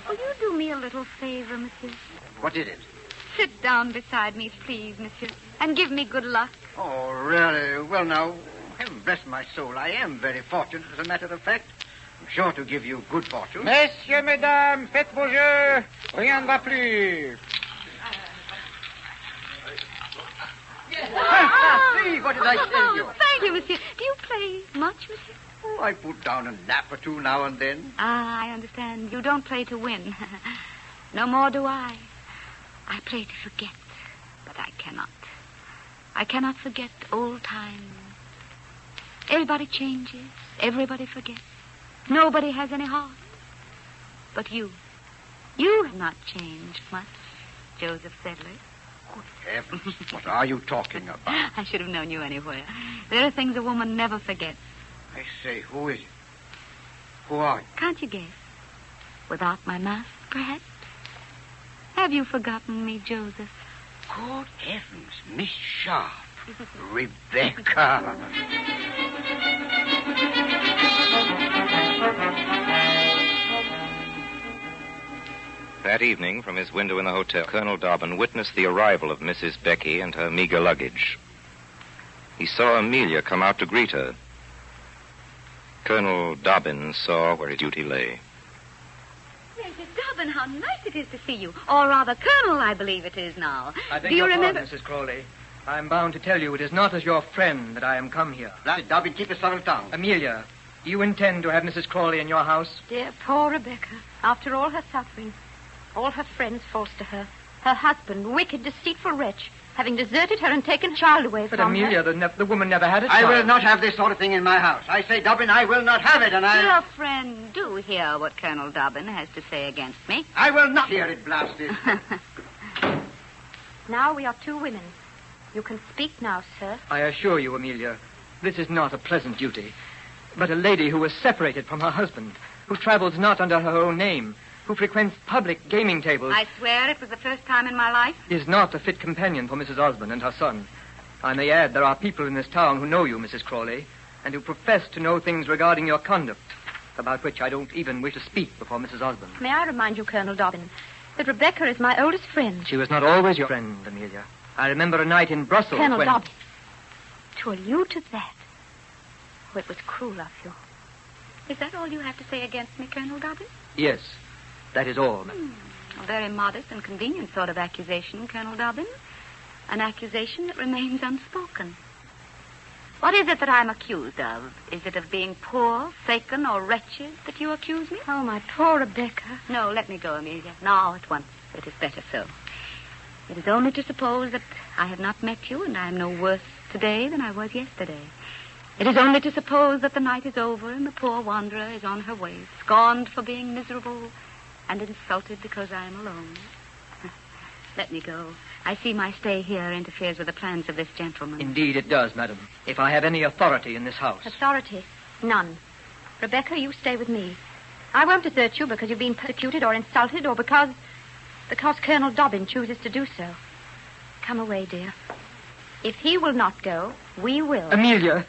Will you do me a little favor, monsieur? What is it? Sit down beside me, please, monsieur, and give me good luck. Oh, really? Well, now, heaven bless my soul, I am very fortunate, as a matter of fact. I'm sure to give you good fortune. Messieurs, mesdames, faites vos jeux, rien ne va plus. See, what did I tell you? Thank you, monsieur. Do you play much, monsieur? Oh, I put down a nap or two now and then. Ah, I understand. You don't play to win. No more do I. I play to forget, but I cannot. I cannot forget old times. Everybody changes. Everybody forgets. Nobody has any heart. But you have not changed much, Joseph Sedley. Good heavens, what are you talking about? I should have known you anywhere. There are things a woman never forgets. I say, who is it? Who are you? Can't you guess? Without my mask, perhaps? Have you forgotten me, Joseph? Good heavens, Miss Sharp. Rebecca. That evening, from his window in the hotel, Colonel Dobbin witnessed the arrival of Mrs. Becky and her meager luggage. He saw Amelia come out to greet her. Colonel Dobbin saw where his duty lay. Mrs. Dobbin, how nice it is to see you. Or rather, Colonel, I believe it is now. I beg Do you your remember? pardon, Mrs. Crawley. I am bound to tell you it is not as your friend that I am come here. Dobbin, keep a subtle tongue. Amelia, do you intend to have Mrs. Crawley in your house? Dear, poor Rebecca. After all her suffering, all her friends false to her, her husband, wicked, deceitful wretch, having deserted her and taken her child away But from Amelia, her. the woman never had a I child. will not have this sort of thing in my house. I say, Dobbin, I will not have it, and I... Dear friend, do hear what Colonel Dobbin has to say against me. I will not hear it, blasted. Now we are two women. You can speak now, sir. I assure you, Amelia, this is not a pleasant duty. But a lady who was separated from her husband, who travels not under her own name, who frequents public gaming tables... I swear it was the first time in my life. ...is not a fit companion for Mrs. Osborne and her son. I may add, there are people in this town who know you, Mrs. Crawley, and who profess to know things regarding your conduct, about which I don't even wish to speak before Mrs. Osborne. May I remind you, Colonel Dobbin, that Rebecca is my oldest friend. She was not always your friend, Amelia. I remember a night in Brussels Colonel when... Dobbin, to allude to that, oh, it was cruel of you. Is that all you have to say against me, Colonel Dobbin? Yes, that is all, ma'am. A very modest and convenient sort of accusation, Colonel Dobbin. An accusation that remains unspoken. What is it that I'm accused of? Is it of being poor, forsaken, or wretched that you accuse me? Oh, my poor Rebecca. No, let me go, Amelia. Now, at once. It is better so. It is only to suppose that I have not met you, and I am no worse today than I was yesterday. It is only to suppose that the night is over and the poor wanderer is on her way, scorned for being miserable and insulted because I am alone. Let me go. I see my stay here interferes with the plans of this gentleman. Indeed it does, madam. If I have any authority in this house. Authority? None. Rebecca, you stay with me. I won't desert you because you've been persecuted or insulted or because Colonel Dobbin chooses to do so. Come away, dear. If he will not go, we will. Amelia,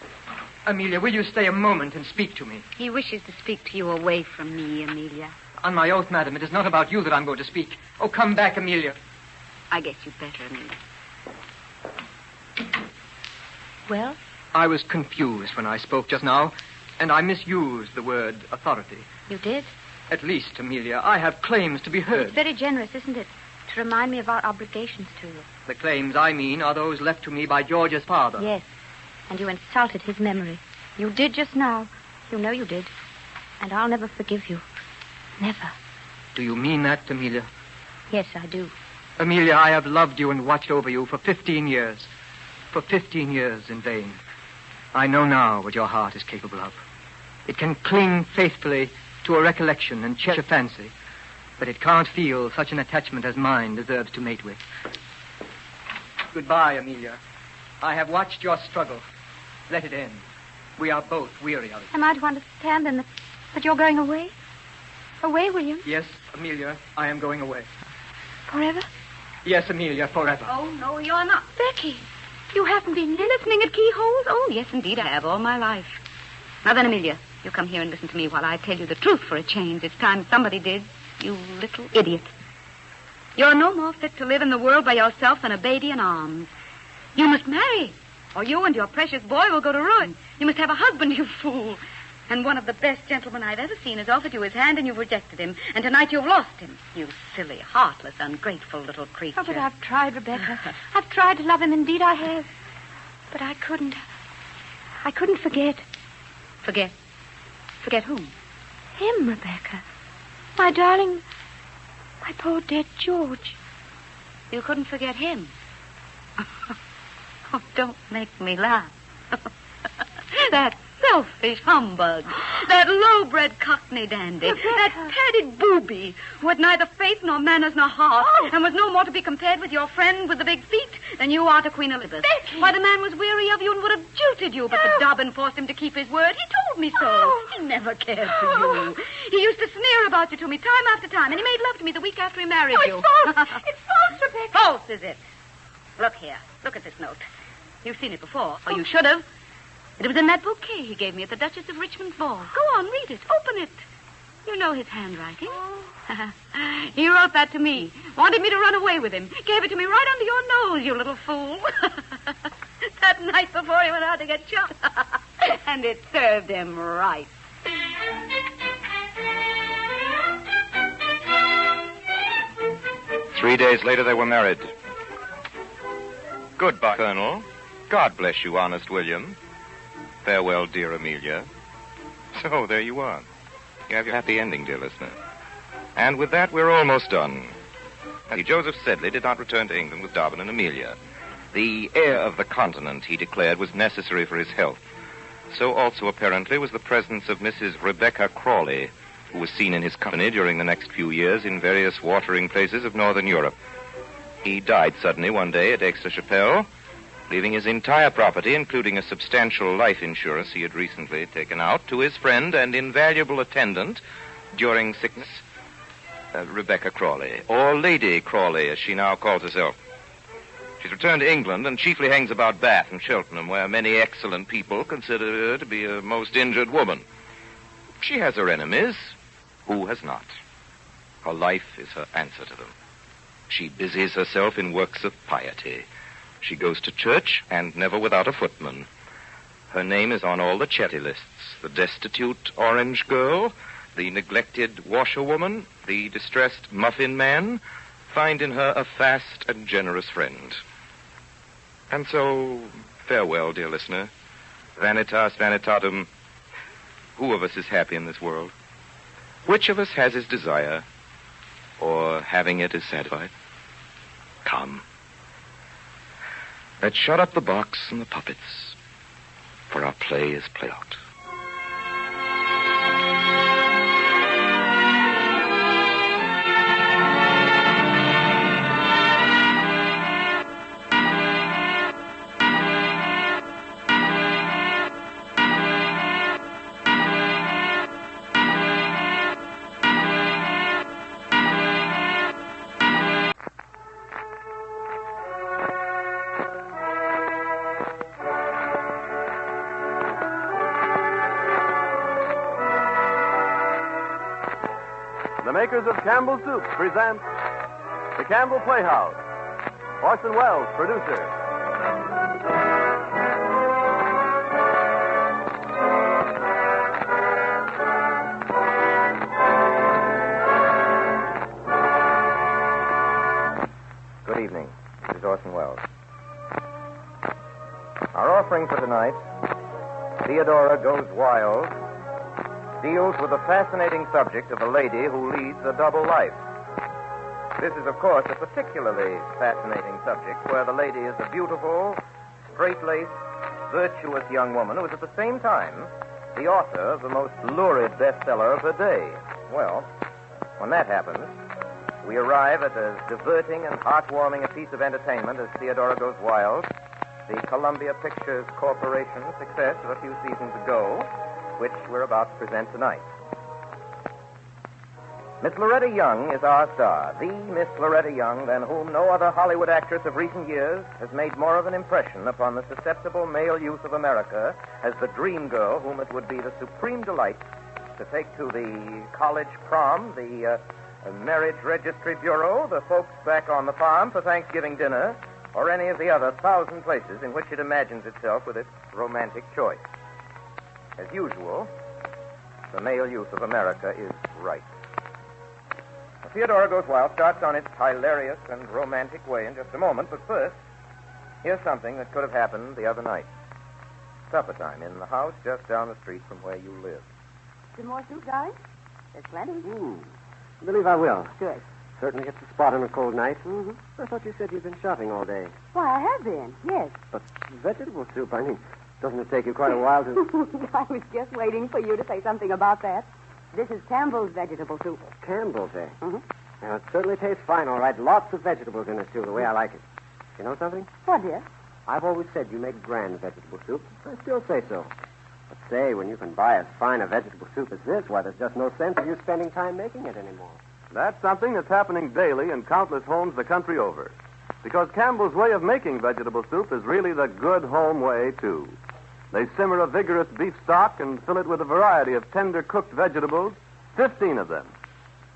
will you stay a moment and speak to me? He wishes to speak to you away from me, Amelia. On my oath, madam, it is not about you that I'm going to speak. Oh, come back, Amelia. I guess you'd better, Amelia. Well? I was confused when I spoke just now, and I misused the word authority. You did? At least, Amelia, I have claims to be heard. It's very generous, isn't it, to remind me of our obligations to you? The claims I mean are those left to me by George's father. Yes, and you insulted his memory. You did just now. You know you did. And I'll never forgive you. Never. Do you mean that, Amelia? Yes, I do. Amelia, I have loved you and watched over you for 15 years. For 15 years in vain. I know now what your heart is capable of. It can cling faithfully to a recollection and cherish a fancy, but it can't feel such an attachment as mine deserves to mate with. Goodbye, Amelia. I have watched your struggle. Let it end. We are both weary of it. Am I to understand, then, that you're going away? Away, William? Yes, Amelia, I am going away. Forever? Yes, Amelia, forever. Oh, no, you're not. Becky, you haven't been listening at keyholes? Oh, yes, indeed, I have all my life. Now then, Amelia, you come here and listen to me while I tell you the truth for a change. It's time somebody did, you little idiot. You're no more fit to live in the world by yourself than a baby in arms. You must marry, or you and your precious boy will go to ruin. You must have a husband, you fool. And one of the best gentlemen I've ever seen has offered you his hand and you've rejected him. And tonight you've lost him. You silly, heartless, ungrateful little creature. Oh, but I've tried, Rebecca. I've tried to love him. Indeed, I have. But I couldn't. I couldn't forget. Forget? Forget whom? Him, Rebecca. My darling, my poor dead George. You couldn't forget him? Oh, don't make me laugh. That selfish humbug. That low-bred cockney dandy. That padded booby who had neither faith nor manners nor heart and was no more to be compared with your friend with the big feet than you are to Queen Elizabeth. Becky! Why, the man was weary of you and would have jilted you, but the Dobbin forced him to keep his word. He told me so. He never cared for you. He used to sneer about you to me time after time, and he made love to me the week after he married you. It's false. It's false, Rebecca. False, is it? Look here. Look at this note. You've seen it before, or you should have. It was in that bouquet he gave me at the Duchess of Richmond's ball. Go on, read it. Open it. You know his handwriting. He wrote that to me. Wanted me to run away with him. Gave it to me right under your nose, you little fool. That night before he went out to get shot. And it served him right. 3 days later, they were married. Goodbye, Colonel. God bless you, honest William. Farewell, dear Amelia. So, there you are. You have your happy ending, dear listener. And with that, we're almost done. Joseph Sedley did not return to England with Dobbin and Amelia. The air of the continent, he declared, was necessary for his health. So also, apparently, was the presence of Mrs. Rebecca Crawley, who was seen in his company during the next few years in various watering places of northern Europe. He died suddenly one day at Aix-la-Chapelle, leaving his entire property, including a substantial life insurance he had recently taken out, to his friend and invaluable attendant during sickness, Rebecca Crawley, or Lady Crawley, as she now calls herself. She's returned to England and chiefly hangs about Bath and Cheltenham, where many excellent people consider her to be a most injured woman. She has her enemies. Who has not? Her life is her answer to them. She busies herself in works of piety. She goes to church, and never without a footman. Her name is on all the chatty lists. The destitute orange girl, the neglected washerwoman, the distressed muffin man, find in her a fast and generous friend. And so, farewell, dear listener. Vanitas vanitatum. Who of us is happy in this world? Which of us has his desire, or having it is satisfied? Come. Let's shut up the box and the puppets, for our play is play out. The makers of Campbell Soup present the Campbell Playhouse. Orson Welles, producer. Good evening. This is Orson Welles. Our offering for tonight, Theodora Goes Wild, deals with the fascinating subject of a lady who leads a double life. This is, of course, a particularly fascinating subject where the lady is a beautiful, straight-laced, virtuous young woman who is at the same time the author of the most lurid bestseller of her day. Well, when that happens, we arrive at as diverting and heartwarming a piece of entertainment as Theodora Goes Wild, the Columbia Pictures Corporation success of a few seasons ago, which we're about to present tonight. Miss Loretta Young is our star, the Miss Loretta Young than whom no other Hollywood actress of recent years has made more of an impression upon the susceptible male youth of America as the dream girl whom it would be the supreme delight to take to the college prom, the marriage registry bureau, the folks back on the farm for Thanksgiving dinner, or any of the other 1,000 places in which it imagines itself with its romantic choice. As usual, the male youth of America is right. Now, Theodora Goes Wild starts on its hilarious and romantic way in just a moment, but first, here's something that could have happened the other night. Supper time in the house just down the street from where you live. Some more soup, darling? There's plenty. I believe I will. Good. Certainly hits the spot on a cold night. I thought you said you'd been shopping all day. Why, I have been, yes. But vegetable soup, I mean, doesn't it take you quite a while to... I was just waiting for you to say something about that. This is Campbell's vegetable soup. Campbell's, eh? Now, it certainly tastes fine, all right. Lots of vegetables in it, too, the way I like it. You know something? What, dear? I've always said you make grand vegetable soup. I still say so. But say, when you can buy as fine a vegetable soup as this, why, there's just no sense of you spending time making it anymore. That's something that's happening daily in countless homes the country over. Because Campbell's way of making vegetable soup is really the good home way, too. They simmer a vigorous beef stock and fill it with a variety of tender cooked vegetables, 15 of them.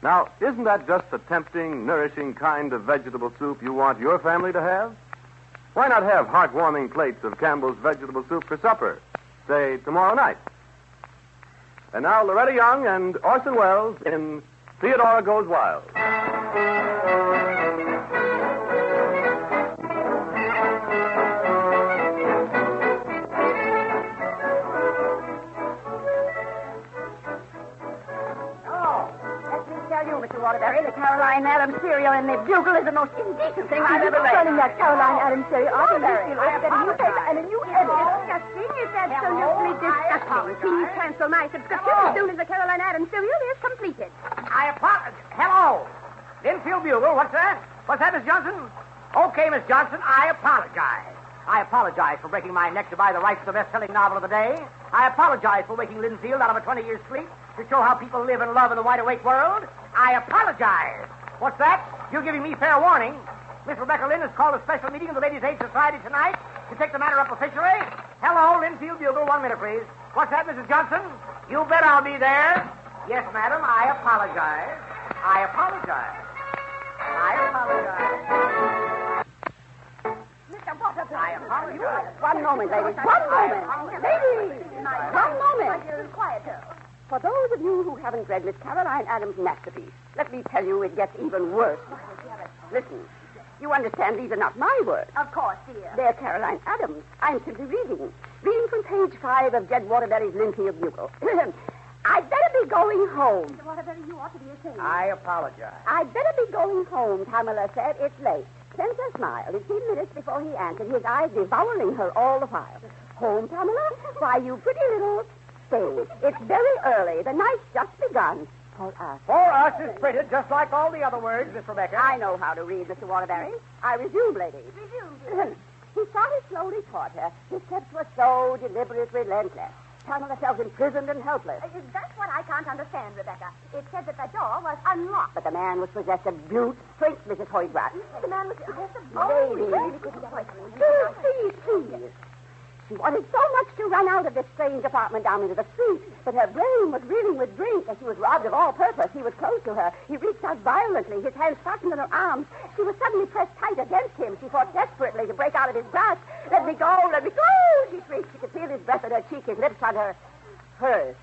Now, isn't that just the tempting, nourishing kind of vegetable soup you want your family to have? Why not have heartwarming plates of Campbell's vegetable soup for supper, say, tomorrow night? And now, Loretta Young and Orson Welles in Theodora Goes Wild. Waterbury, the Caroline Adams cereal in the bugle is the most indecent thing I've ever read. Running that Caroline Adams cereal, Waterbury, I have got a new paper and a new edit. Disgusting. It's absolutely disgusting. Please cancel my subscription as soon as the Caroline Adams cereal is completed. I apologize. Hello. Infield Bugle, what's that? What's that, Miss Johnson? Okay, Miss Johnson, I apologize. I apologize for breaking my neck to buy the rights to the best-selling novel of the day. I apologize for waking Linfield out of a 20-year sleep to show how people live and love in the wide-awake world. I apologize. What's that? You're giving me fair warning. Miss Rebecca Lynn has called a special meeting of the Ladies' Aid Society tonight to take the matter up officially. Hello, Linfield Bugle. 1 minute, please. What's that, Mrs. Johnson? You bet I'll be there. Yes, madam, I apologize. I apologize. Mr. Waterbury. I apologize. One moment, ladies. One moment. Ladies, one moment. Quiet, girl. For those of you who haven't read Miss Caroline Adams' masterpiece, let me tell you it gets even worse. Listen, you understand these are not my words. Of course, dear. They're Caroline Adams. I'm simply reading. Reading from page 5 of Jed Waterbury's Linfield Bugle. I'd better be going home. Mr. Waterbury, you ought to be ashamed. I apologize. I'd better be going home, Pamela said. It's late. Spencer smiled. 15 minutes before he answered, his eyes devouring her all the while. Home, Pamela? Why, you pretty little... Say, it's very early. The night's just begun. For us. For us is printed just like all the other words, Miss Rebecca. I know how to read, Mr. Waterbury. I resume, ladies. Resume. He started slowly toward her. His steps were so deliberate, relentless. Pamela felt imprisoned and helpless. That's what I can't understand, Rebecca. It said that the door was unlocked. But the man was possessed of brute strength, Mrs. Hoytgrass. The man was possessed of Lady. Please. She wanted so much to run out of this strange apartment down into the street, but her brain was reeling with drink, and she was robbed of all purpose. He was close to her. He reached out violently, his hands fastened in her arms. She was suddenly pressed tight against him. She fought desperately to break out of his grasp. Let me go, let me go, she shrieked. She could feel his breath on her cheek, his lips on hers.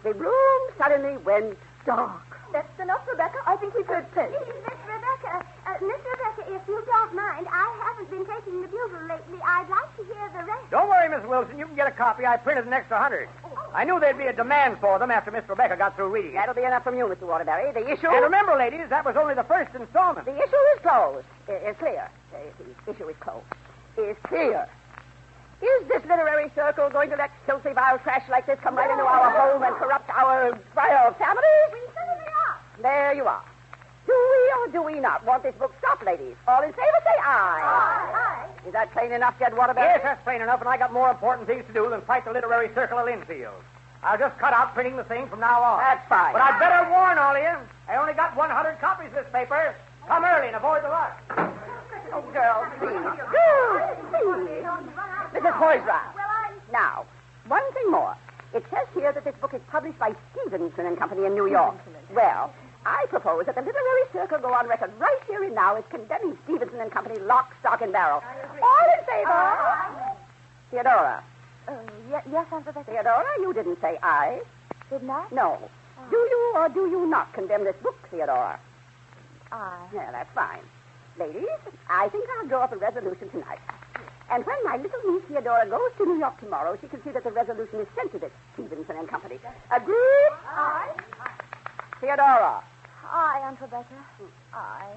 The room suddenly went dark. That's enough, Rebecca. I think we've heard plenty. Miss Rebecca, if you don't mind, I haven't been taking the Bugle lately. I'd like to hear the rest. Don't worry, Miss Wilson. You can get a copy. I printed an extra 100. I knew there'd be a demand for them after Miss Rebecca got through reading. That'll be enough from you, Mr. Waterbury. The issue... And remember, ladies, that was only the first installment. The issue is closed. It's clear. The issue is closed. It's clear. Is this literary circle going to let filthy, vile trash like this come right into our home and corrupt our royal families? We certainly are. There you are. Do we or do we not want this book stopped, ladies? All in favor, say aye. Aye. Is that plain enough, Jed Waterbury? Yes, that's plain enough, and I got more important things to do than fight the literary circle of Linfield. I'll just cut out printing the thing from now on. That's fine. But I'd better warn all of you. I only got 100 copies of this paper. Come early and avoid the rush. Oh, girls, please. Please. Mrs. Hoytgrass. Now, one thing more. It says here that this book is published by Stevenson and Company in New York. Well, I propose that the literary circle go on record right here and now as condemning Stevenson and Company lock, stock, and barrel. All in favor? Theodora. Yes, Aunt Rebecca. Theodora, you didn't say aye. Didn't I? No. Do you or do you not condemn this book, Theodora? Aye. Yeah, that's fine. Ladies, I think I'll draw up a resolution tonight. And when my little niece Theodora goes to New York tomorrow, she can see that the resolution is sent to this Stevenson and Company. Agreed? Aye. Theodora. Aye, Aunt Rebecca. Aye.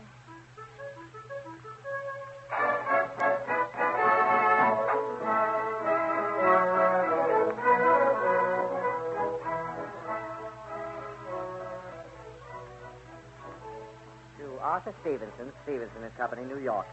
To Arthur Stevenson, Stevenson and Company, New York.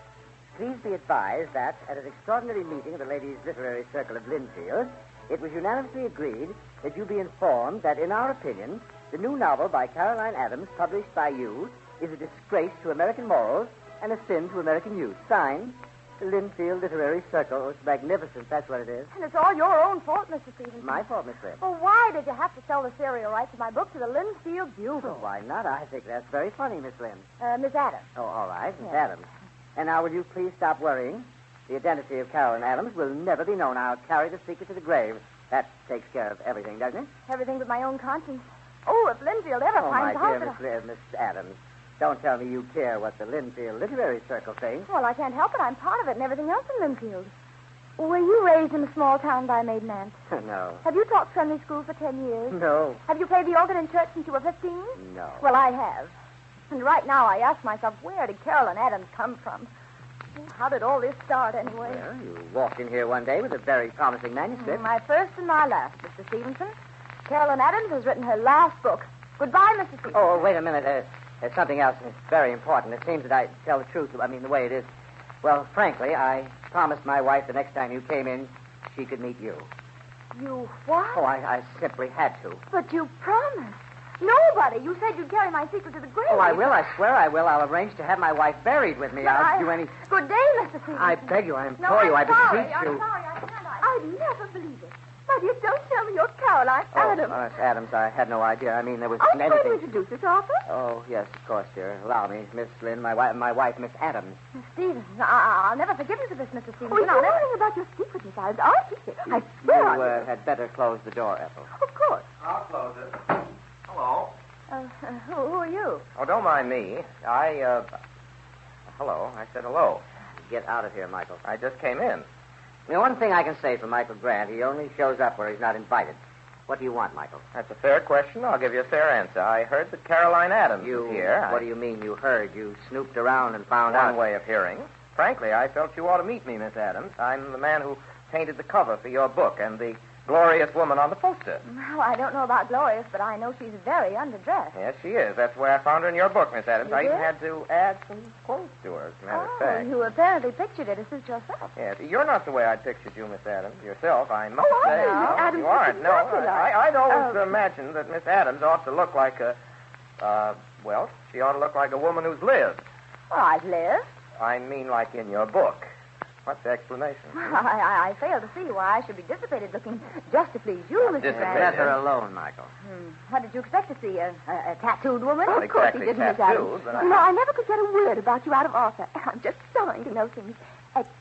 Please be advised that at an extraordinary meeting of the Ladies' Literary Circle of Linfield, it was unanimously agreed that you be informed that, in our opinion, the new novel by Caroline Adams, published by you, is a disgrace to American morals and a sin to American youth. Signed, the Linfield Literary Circle. It's magnificent, that's what it is. And it's all your own fault, Mr. Stevenson. My fault, Miss Lynn. Well, why did you have to sell the serial rights of my book to the Linfield Bugle? Well, why not? I think that's very funny, Miss Lynn. Miss Adams. Oh, all right, Miss Yes. Adams. And now, will you please stop worrying? The identity of Caroline Adams will never be known. I'll carry the secret to the grave. That takes care of everything, doesn't it? Everything but my own conscience. Oh, if Linfield ever Oh, my finds out dear that Miss Adams, don't tell me you care what the Linfield Literary Circle thinks. Well, I can't help it. I'm part of it and everything else in Linfield. Were you raised in a small town by a maiden aunt? No. Have you taught Sunday school for 10 years? No. Have you played the organ in church since you were 15? No. Well, I have. And right now I ask myself, where did Caroline Adams come from? How did all this start, anyway? Well, you walked in here one day with a very promising manuscript. My first and my last, Mr. Stevenson. Caroline Adams has written her last book. Goodbye, Mr. Stevenson. Oh, wait a minute. There's something else, and it's very important. It seems that I tell the truth. I mean, the way it is. Well, frankly, I promised my wife the next time you came in, she could meet you. You what? Oh, I simply had to. But you promised. Nobody. You said you'd carry my secret to the grave. Oh, I will. I swear I will. I'll arrange to have my wife buried with me. I'll do any... Good day, Mr. Stevenson. I beg you, I implore you, I beseech you. I'd never believe it. But you don't tell me you're Caroline Adams. Oh, Miss Adams, I had no idea. I mean, there was I'm going to anything... introduce you to Arthur. Oh, yes, of course, dear. Allow me. Miss Lynn, my wife, Miss Adams. Miss Stevens, I'll never forgive you for this, Mr. Stevens. I'll never think about your secret, Miss Adams. I'll keep it. I swear You had better close the door, Ethel. Of course. I'll close it. Hello. Who are you? Oh, don't mind me. Hello. I said hello. Get out of here, Michael. I just came in. You know, one thing I can say for Michael Grant, he only shows up where he's not invited. What do you want, Michael? That's a fair question. I'll give you a fair answer. I heard that Caroline Adams was here. What do you mean you heard? You snooped around and found out. One way of hearing. Frankly, I felt you ought to meet me, Miss Adams. I'm the man who painted the cover for your book and the glorious woman on the poster. Well, I don't know about glorious, but I know she's very underdressed. Yes, she is. That's where I found her in your book, Miss Adams. You I even did? had to add some quotes to her, as a matter of fact. You apparently pictured it as suit yourself. Yes, you're not the way I pictured you, Miss Adams. Yourself, I must Oh, say. no. Miss Adams, you aren't. No, exactly like- I'd always imagined that Miss Adams ought to look like she ought to look like a woman who's lived. Well, I've lived. I mean, like in your book. What's the explanation? I fail to see why I should be dissipated looking just to please you, Mr. Grant. Let her alone, Michael. What did you expect to see? A tattooed woman? Not Of course exactly he didn't, Miss tattooed, Adams. but You know, I never could get a word about you out of Arthur. I'm just dying to know things.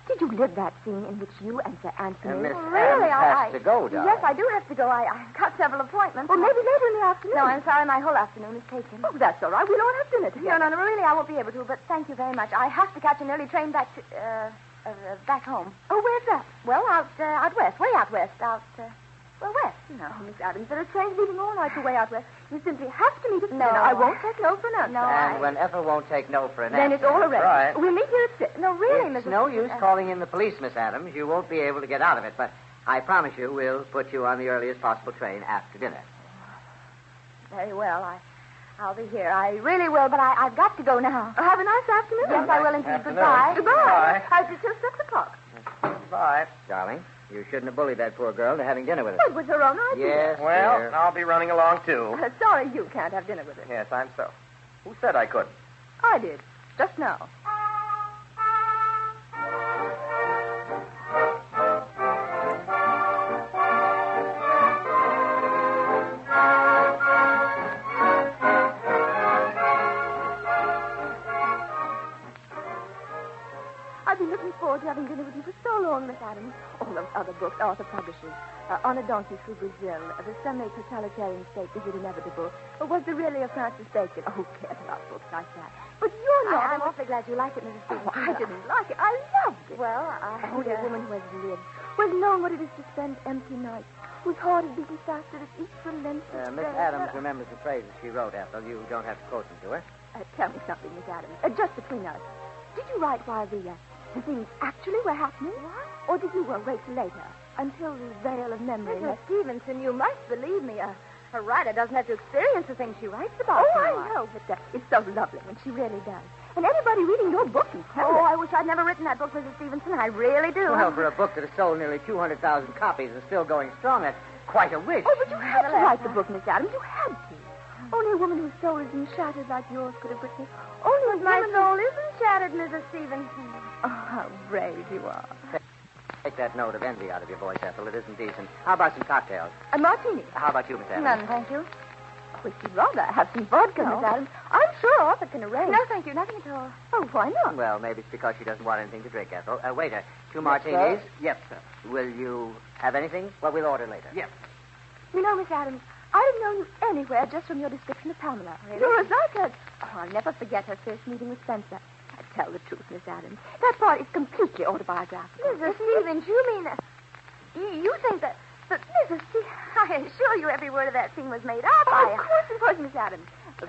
Did you live that scene in which you and Sir Anthony... Miss really, Adams has to go, darling. Yes, I do have to go. I've got several appointments. Well, maybe later in the afternoon. No, I'm sorry. My whole afternoon is taken. Oh, that's all right. We don't have dinner together. No, really, I won't be able to, but thank you very much. I have to catch an early train back to... back home. Oh, where's that? Well, out west. Way out west. West. No, Miss Adams, there are trains leaving all night for way out west. You simply have to meet us for dinner. I won't take no for an answer. No, And when Ethel won't take no for an Then answer... it's all arranged. Right. We'll meet here at 6. No, really, It's Mrs. no use calling in the police, Miss Adams. You won't be able to get out of it, but I promise you we'll put you on the earliest possible train after dinner. Very well. I'll be here. I really will, but I've got to go now. Have a nice afternoon. Yes, I will indeed. Afternoon. Goodbye. Goodbye. I'll see you till 6 o'clock. Bye. Darling, you shouldn't have bullied that poor girl into having dinner with us. It was her own idea. Yes, Well, dear. I'll be running along, too. Sorry you can't have dinner with her. Yes, I'm so. Who said I couldn't? I did. Just now. I've been looking forward to having dinner with you for so long, Miss Adams. All those other books, Arthur publishes. On a Donkey Through Brazil, the semi-totalitarian state, is it inevitable? Or was there really a Francis Bacon? Oh, who cares about books like that? But you're not. I'm awfully glad you like it, Mrs. Stevens. Oh, I didn't like it. I loved it. Well, only a woman who has lived, who has known what it is to spend empty nights, whose heart is beating faster at each relentless Miss day. Adams remembers the phrases she wrote, Ethel. You don't have to quote them to her. Tell me something, Miss Adams. Just between us. Did you write while the things actually were happening? What? Or did you wait till later, until the veil of memory... Mrs. Stevenson, you must believe me. A writer doesn't have to experience the things she writes about. Oh, I know, but it's so lovely when she really does. And anybody reading your book can tell it. I wish I'd never written that book, Mrs. Stevenson. I really do. Well, for a book that has sold nearly 200,000 copies and is still going strong, that's quite a wish. Oh, but you had to write the book, Miss Adams. You had to. Only a woman whose soul isn't shattered like yours could have written it. Only a my soul isn't shattered, Mrs. Stevenson. Oh, how brave you are. Take that note of envy out of your voice, Ethel. It isn't decent. How about some cocktails? A martini. How about you, Miss Adams? None, thank you. Would you rather have some vodka, Miss Adams? I'm sure Arthur can arrange. No, thank you. Nothing at all. Oh, why not? Well, maybe it's because she doesn't want anything to drink, Ethel. Waiter, 2 martinis? Yes, sir. Will you have anything? Well, we'll order later. Yes. You know, Miss Adams, I'd have known you anywhere just from your description of Pamela. Really? You're as like her. Oh, I'll never forget her first meeting with Spencer. Tell the truth, Miss Adams. That part is completely autobiographical. Mrs. Stevens, you mean that... You think that... But, Mrs. Stevens, I assure you every word of that scene was made up. Of course it was, Miss Adams.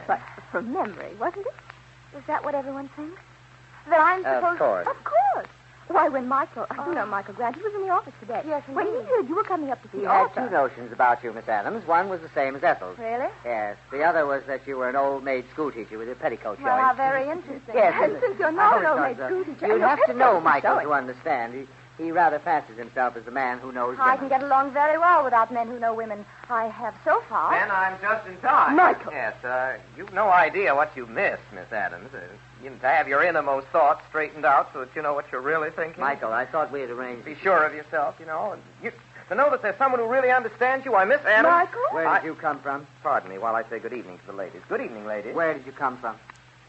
But from memory, wasn't it? Is that what everyone thinks? That I'm supposed... Of course. Of course. Why, when Michael... You know Michael Grant. He was in the office today. Yes, indeed. When he heard you were coming up to see He had Arthur... 2 notions about you, Miss Adams. One was the same as Ethel's. Really? Yes. The other was that you were an old-maid schoolteacher with your petticoat Well, showing. how very interesting. Yes. Since you're not an Oh, old-maid no, schoolteacher... You'd have to know Michael to understand. He rather fancies himself as a man who knows I women. can get along very well without men who know women. I have so far. Then I'm just in time. Michael. Yes, you've no idea what you missed, Miss Adams. To have your innermost thoughts straightened out so that you know what you're really thinking. Michael, I thought we had arranged... Be sure of yourself, and to know that there's someone who really understands you. Why, Miss Adams... Michael? Where did you come from? Pardon me while I say good evening to the ladies. Good evening, ladies. Where did you come from?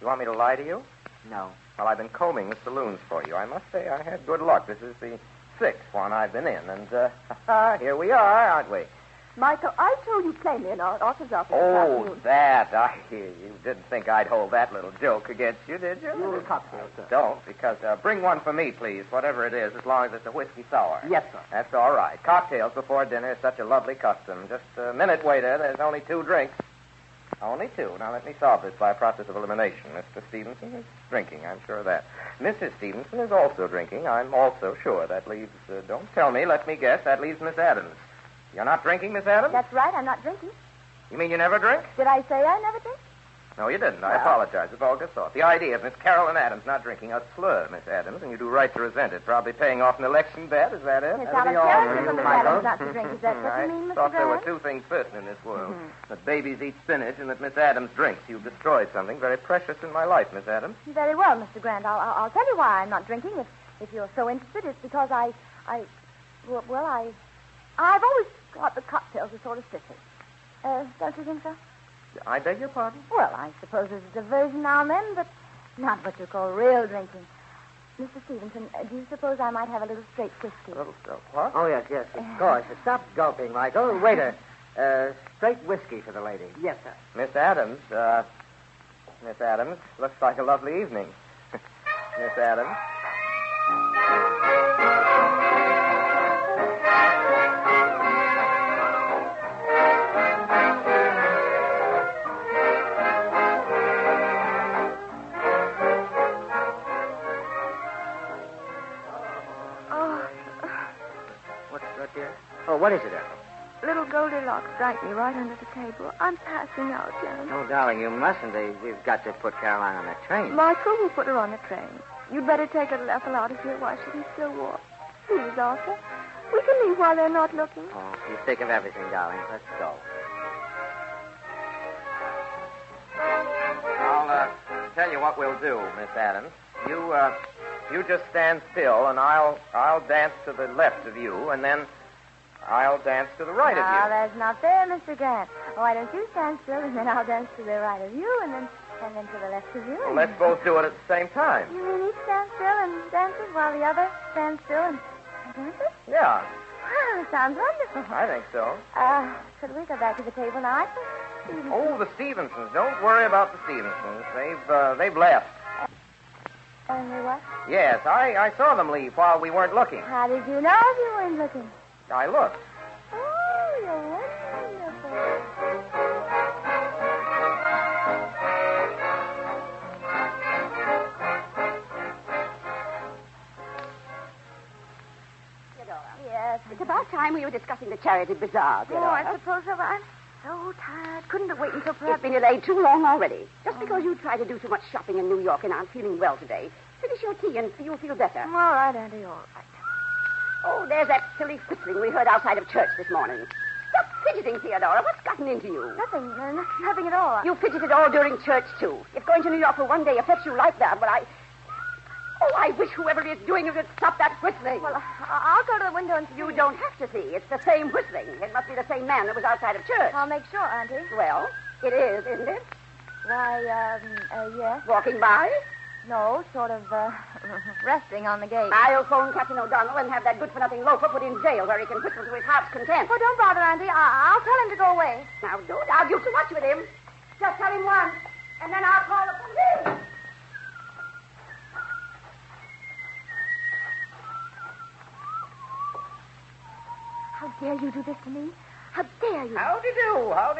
You want me to lie to you? No. Well, I've been combing the saloons for you. I must say I had good luck. This is the 6th one I've been in, and here we are, aren't we? Michael, I told you plainly in our office this Oh, afternoon. that. I hear you. Didn't think I'd hold that little joke against you, did you? You'll cocktail, sir. Don't, because bring one for me, please, whatever it is, as long as it's a whiskey sour. Yes, sir. That's all right. Cocktails before dinner is such a lovely custom. Just a minute, waiter. There's only 2 drinks. Only 2. Now, let me solve this by a process of elimination. Mr. Stevenson is drinking, I'm sure of that. Mrs. Stevenson is also drinking. I'm also sure. That leaves, don't tell me, let me guess, that leaves Miss Adams. You're not drinking, Miss Adams? That's right, I'm not drinking. You mean you never drink? Did I say I never drink? No, you didn't. I apologize. It's all good thought. The idea of Miss Carolyn Adams not drinking a slur, Miss Adams, and you do right to resent it. Probably paying off an election bet, is that it? It's out of character for Miss Adams not to drink. Is that what you mean, Mr. I thought there were Grant? 2 things certain in this world. That babies eat spinach and that Miss Adams drinks. You've destroyed something very precious in my life, Miss Adams. Very well, Mr. Grant. I'll tell you why I'm not drinking. If you're so interested, it's because I've always thought that cocktails are sort of sickly. Don't you think so? I beg your pardon? Well, I suppose there's a diversion now and then, but not what you call real drinking. Mr. Stevenson, do you suppose I might have a little straight whiskey? A little what? Oh, yes, of course. Stop gulping, Michael. Waiter, straight whiskey for the lady. Yes, sir. Miss Adams, looks like a lovely evening. Miss Adams. Oh, what is it, Ethel? Little Goldilocks drank me right under the table. I'm passing out, Jan. Oh, darling, you mustn't. You've got to put Caroline on that train. Michael will put her on the train. You'd better take little Ethel out of here while she can still walk. Please, Arthur. We can leave while they're not looking. Oh, you think of everything, darling. Let's go. I'll tell you what we'll do, Miss Adams. You just stand still, and I'll dance to the left of you, and then I'll dance to the right of you. That's not fair, Mr. Grant. Why don't you stand still, and then I'll dance to the right of you, and then to the left of you. Well, let's both do it at the same time. You mean each stands still and dances while the other stands still and dances? Yeah, Well, sounds wonderful. I think so. Could we go back to the table now? Oh, the Stevensons. Don't worry about the Stevensons. They've left. And they what? Yes, I saw them leave while we weren't looking. How did you know if you weren't looking? I looked. Oh, you're wonderful. Yes, it's about time we were discussing the charity bazaar, Oh, I suppose so. I'm so tired. Couldn't have waited until It's perhaps... been delayed too long already. Just because you try to do too much shopping in New York and aren't feeling well today, finish your tea and you'll feel better. All right, Auntie, all right. Oh, there's that silly whistling we heard outside of church this morning. Stop fidgeting, Theodora. What's gotten into you? Nothing at all. You fidgeted all during church, too. If going to New York for one day affects you like that, well, I wish whoever is doing it would stop that whistling. Well, I'll go to the window and see. You don't have to see. It's the same whistling. It must be the same man that was outside of church. I'll make sure, Auntie. Well, it is, isn't it? Why, yes. Walking by? No, sort of, resting on the gate. I'll phone Captain O'Donnell and have that good-for-nothing loafer put in jail where he can whistle to his heart's content. Oh, don't bother, Auntie. I'll tell him to go away. Now, don't argue too much with him. Just tell him once, and then I'll call the police. How dare you do this to me? How dare you? Howdy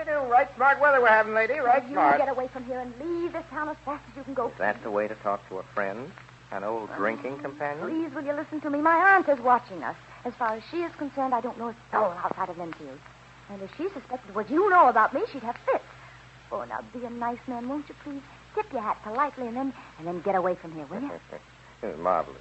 do. Right smart weather we're having, lady. Right smart. You get away from here and leave this town as fast as you can go. Is that the way to talk to a friend? An old drinking companion? Please, will you listen to me? My aunt is watching us. As far as she is concerned, I don't know a soul outside of Linfield. And if she suspected what you know about me, she'd have fits. Oh, now be a nice man, won't you, please? Tip your hat politely and then get away from here, will you? Marvelous.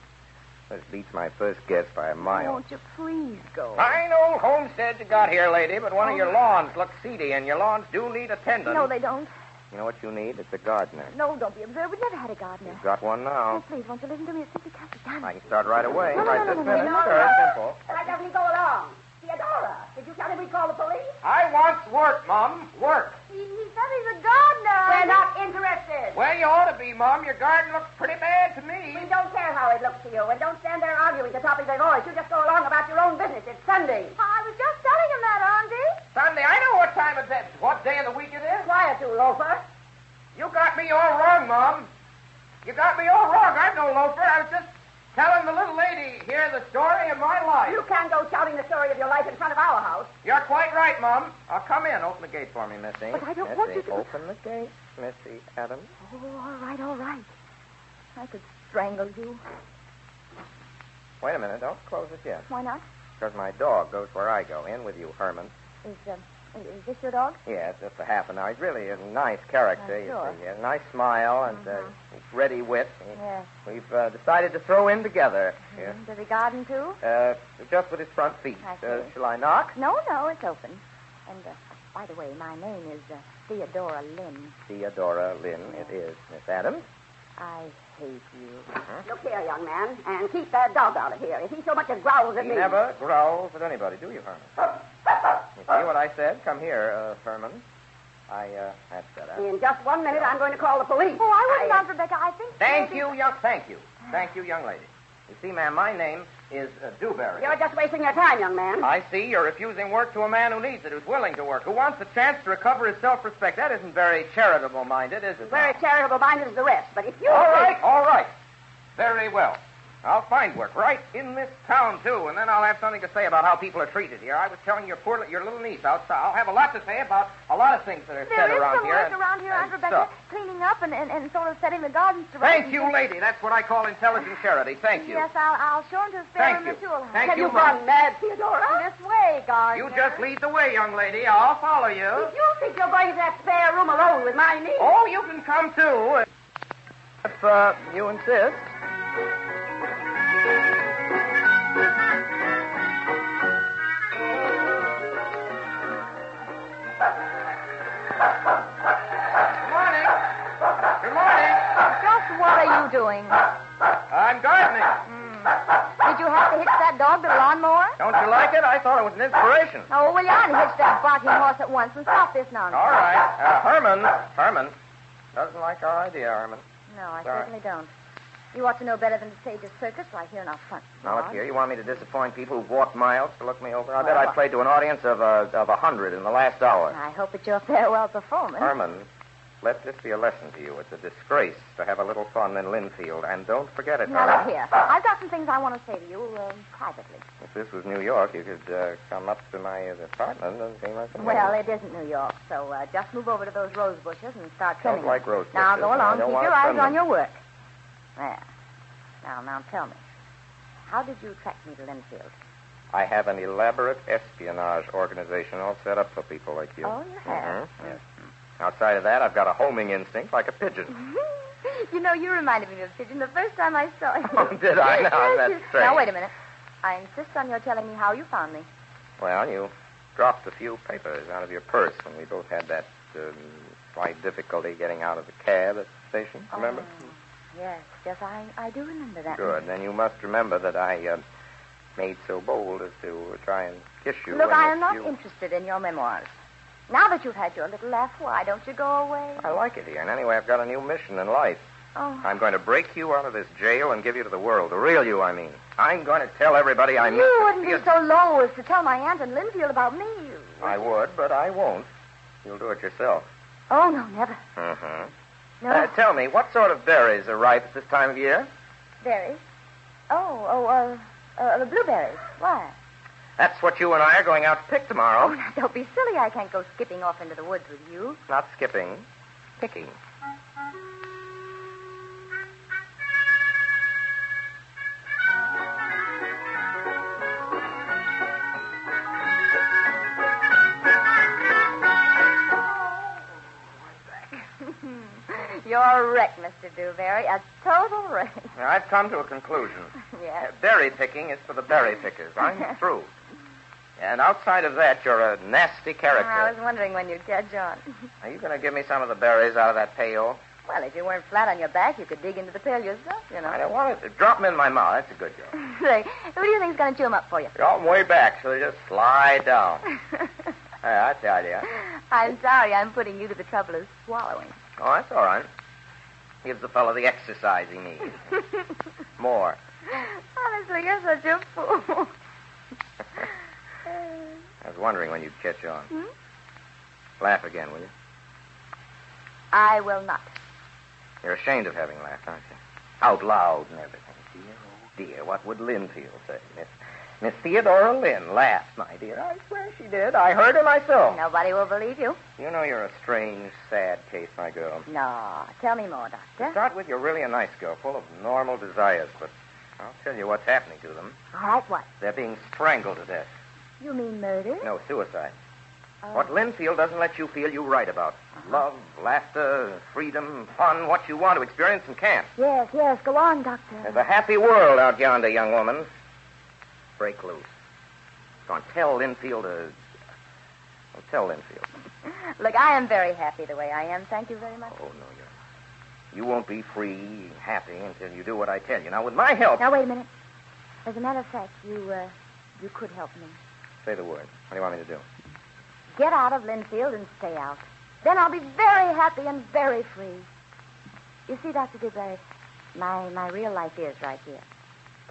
This beats my first guess by a mile. Won't you please go? Fine old homestead you got here, lady, but one of your lawns looks seedy, and your lawns do need attendance. No, they don't. You know what you need? It's a gardener. No, don't be absurd. We've never had a gardener. You've got one now. Oh, please, won't you listen to me? It's simply can't be done. I can start right away. No, right no, this no, minute. no, Sure, no. simple. Why doesn't he go along? Theodora, did you tell him we call the police? I want work, Mum. Work. He said he's a gardener. We're not interested. Well, you ought to be, Mum. Your garden looks pretty bad to me. We don't care how it looks to you, and don't stand there arguing the top of your voice. You just go along about your own business. It's Sunday. I was just telling him that, Auntie. Sunday, I know what time of day, what day of the week it is. Quiet, you loafer. You got me all wrong, Mom. You got me all wrong. I'm no loafer. I was just telling the little lady here the story of my life. You can't go shouting the story of your life in front of our house. You're quite right, Mom. I'll come in. Open the gate for me, Missy. But I don't Missy, want you to. Open the gate, Missy Adams. Oh, all right, all right. I could strangle you. Wait a minute. Don't close it yet. Why not? Because my dog goes where I go. In with you, Herman. Is this your dog? Yeah, it's just a half an hour. He's really a nice character. I'm sure. He has a nice smile and he's ready wit. Yes. We've decided to throw in together. Yeah. Does he garden, too? Just with his front feet. I see. Shall I knock? No, it's open. And, by the way, my name is Theodora Lynn. Theodora Lynn, it is. Miss Adams? I hate you. Look here, young man, and keep that dog out of here. If he so much as growls at He me... never growls at anybody, do you, Herman? You see what I said? Come here, Herman. That's that. In just 1 minute, I'm going to call the police. Oh, I wouldn't, Aunt Rebecca. I think... Thank you, young lady. You see, ma'am, my name is Dewberry. You're just wasting your time, young man. I see you're refusing work to a man who needs it, who's willing to work, who wants a chance to recover his self-respect. That isn't very charitable-minded, is it? Very charitable-minded as the rest, but if you... All right. Very well. I'll find work right in this town, too, and then I'll have something to say about how people are treated here. I was telling your little niece outside. I'll have a lot to say about a lot of things that are said around here. There is some work around here, Aunt Rebecca, cleaning up and sort of setting the gardens to rights. Thank you, lady. That's what I call intelligent charity. Thank you. Yes, I'll show him to a spare room in the tool house. Thank Have you, you gone mad, Theodora? This way, gardener. You just lead the way, young lady. I'll follow you. If you think you're going to that spare room alone with my niece... Oh, you can come, too. If you insist. Good morning. Just what are you doing? I'm gardening. Did you have to hitch that dog to the lawnmower? Don't you like it? I thought it was an inspiration. Oh, well, you ought to hitch that barking horse at once and stop this nonsense. All right. Herman doesn't like our idea, Herman. No, I Sorry. certainly don't. You ought to know better than to stage a circus right here in our front Now, yard. look here. You want me to disappoint people who've walked miles to look me over? I bet I played to an audience of 100 in the last hour. I hope it's your farewell performance. Herman, let this be a lesson to you. It's a disgrace to have a little fun in Linfield. And don't forget it, Now, Herman. look here. I've got some things I want to say to you privately. If this was New York, you could come up to my apartment and see my family. Well, it isn't New York, so just move over to those rose bushes and start trimming Don't like them. rose Now, bushes. go I along. don't Keep want your to eyes trim on them. your work. There. Now, tell me. How did you track me to Linfield? I have an elaborate espionage organization all set up for people like you. Oh, you have? Yes. Outside of that, I've got a homing instinct like a pigeon. You know, you reminded me of a pigeon the first time I saw you. Oh, did I? Now, that's strange. Now, wait a minute. I insist on your telling me how you found me. Well, you dropped a few papers out of your purse, and we both had that slight difficulty getting out of the cab at the station, remember? Yes, I do remember that. Good. Then you must remember that I made so bold as to try and kiss you. Look, when I am not you... interested in your memoirs. Now that you've had your little laugh, why don't you go away? I like it here, and anyway, I've got a new mission in life. Oh. I'm going to break you out of this jail and give you to the world. The real you, I mean. I'm going to tell everybody I meet. You wouldn't be so low as to tell my aunt in Linfield about me. I would, but I won't. You'll do it yourself. Oh, no, never. Mm-hmm. No. Tell me, what sort of berries are ripe at this time of year? Berries? Blueberries. Why? That's what you and I are going out to pick tomorrow. Oh, now, don't be silly. I can't go skipping off into the woods with you. Not skipping, picking. You're a wreck, Mr. Dewberry. A total wreck. Now, I've come to a conclusion. Yes. Berry picking is for the berry pickers. I'm through. And outside of that, you're a nasty character. I was wondering when you'd catch on. Are you going to give me some of the berries out of that pail? Well, if you weren't flat on your back, you could dig into the pail yourself, you know. I don't want it. Drop them in my mouth. That's a good joke. Say, who do you think's going to chew them up for you? Drop them way back so they just slide down. That's the idea. I'm sorry I'm putting you to the trouble of swallowing. Oh, that's all right. Gives the fellow the exercise he needs. More. Honestly, you're such a fool. I was wondering when you'd catch on. Laugh again, will you? I will not. You're ashamed of having laughed, aren't you? Out loud and everything. Dear, oh dear, what would Linfield say? Miss Theodora Lynn laughed, my dear. I swear she did. I heard her myself. Nobody will believe you. You know you're a strange, sad case, my girl. No. Tell me more, Doctor. To start with, you're really a nice girl, full of normal desires, but I'll tell you what's happening to them. All right, what? They're being strangled to death. You mean murder? No, suicide. What Linfield doesn't let you feel, you write about. Love, laughter, freedom, fun, what you want to experience and can't. Yes, go on, Doctor. There's a happy world out yonder, young woman. Break loose. Go on, tell Linfield tell Linfield. Look, I am very happy the way I am. Thank you very much. Oh, no, you're not. You won't be free, happy, until you do what I tell you. Now, with my help... Now, wait a minute. As a matter of fact, you could help me. Say the word. What do you want me to do? Get out of Linfield and stay out. Then I'll be very happy and very free. You see, Dr. DeBerry, my real life is right here.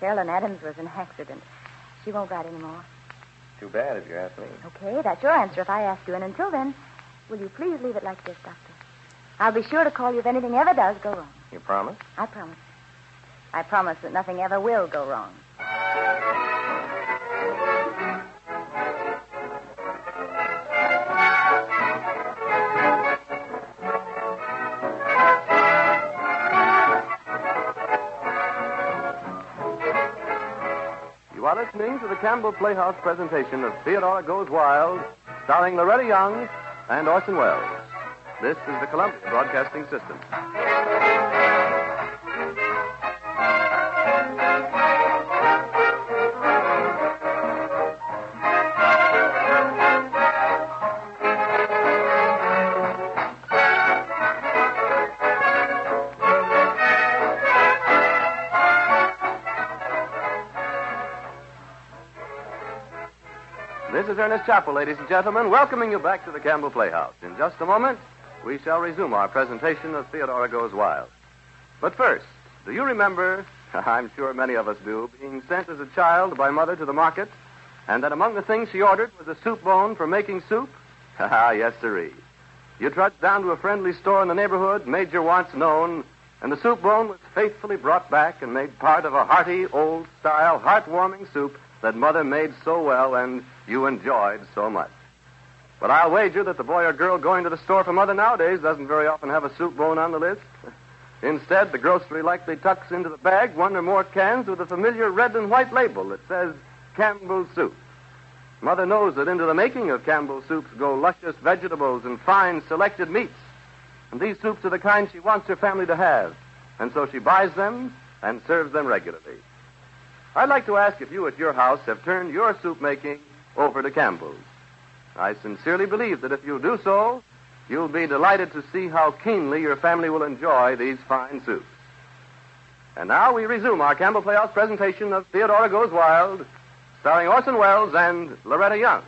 Carolyn Adams was an accident. She won't write anymore. Too bad, if you ask me. Okay, that's your answer if I ask you. And until then, will you please leave it like this, Doctor? I'll be sure to call you if anything ever does go wrong. You promise? I promise. I promise that nothing ever will go wrong. You are listening to the Campbell Playhouse presentation of Theodora Goes Wild, starring Loretta Young and Orson Welles. This is the Columbia Broadcasting System. This is Ernest Chappell, ladies and gentlemen, welcoming you back to the Campbell Playhouse. In just a moment, we shall resume our presentation of Theodora Goes Wild. But first, do you remember, I'm sure many of us do, being sent as a child by Mother to the market, and that among the things she ordered was a soup bone for making soup? Yes, sirree. You trudged down to a friendly store in the neighborhood, made your wants known, and the soup bone was faithfully brought back and made part of a hearty, old-style, heartwarming soup that Mother made so well and you enjoyed so much. But I'll wager that the boy or girl going to the store for Mother nowadays doesn't very often have a soup bone on the list. Instead, the grocery likely tucks into the bag one or more cans with a familiar red and white label that says Campbell's Soup. Mother knows that into the making of Campbell's soups go luscious vegetables and fine selected meats. And these soups are the kind she wants her family to have. And so she buys them and serves them regularly. I'd like to ask if you at your house have turned your soup making over to Campbell's. I sincerely believe that if you do so, you'll be delighted to see how keenly your family will enjoy these fine soups. And now we resume our Campbell Playhouse presentation of Theodora Goes Wild, starring Orson Welles and Loretta Young.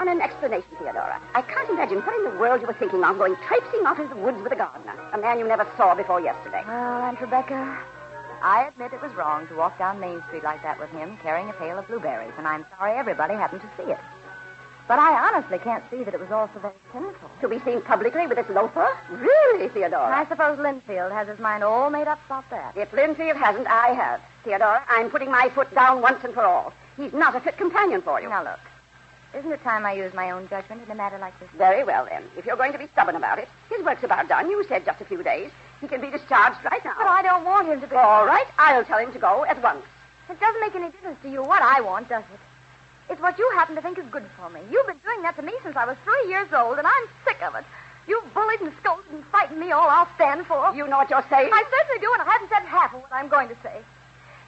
An explanation, Theodora. I can't imagine what in the world you were thinking of going traipsing off into the woods with a gardener, a man you never saw before yesterday. Well, Aunt Rebecca, I admit it was wrong to walk down Main Street like that with him, carrying a pail of blueberries, and I'm sorry everybody happened to see it. But I honestly can't see that it was all so very sinful. To be seen publicly with this loafer? Really, Theodora? I suppose Linfield has his mind all made up about that. If Linfield hasn't, I have. Theodora, I'm putting my foot down once and for all. He's not a fit companion for you. Now, look. Isn't it time I use my own judgment in a matter like this? Very well, then. If you're going to be stubborn about it, his work's about done. You said just a few days. He can be discharged right now. But I don't want him to be... All right, I'll tell him to go at once. It doesn't make any difference to you what I want, does it? It's what you happen to think is good for me. You've been doing that to me since I was 3 years old, and I'm sick of it. You've bullied and scolded and frightened me all I'll stand for. You know what you're saying? I certainly do, and I haven't said half of what I'm going to say.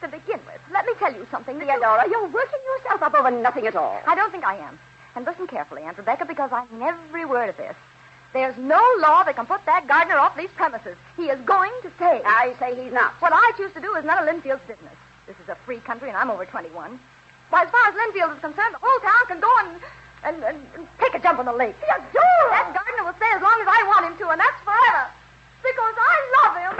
To begin with, let me tell you something. Theodora, you're working yourself up over nothing at all. I don't think I am. And listen carefully, Aunt Rebecca, because I mean every word of this. There's no law that can put that gardener off these premises. He is going to stay. I say he's not. What I choose to do is none of Linfield's business. This is a free country, and I'm over 21. Why, as far as Linfield is concerned, the whole town can go and take a jump on the lake. Theodora! That gardener will stay as long as I want him to, and that's forever. Because I love him.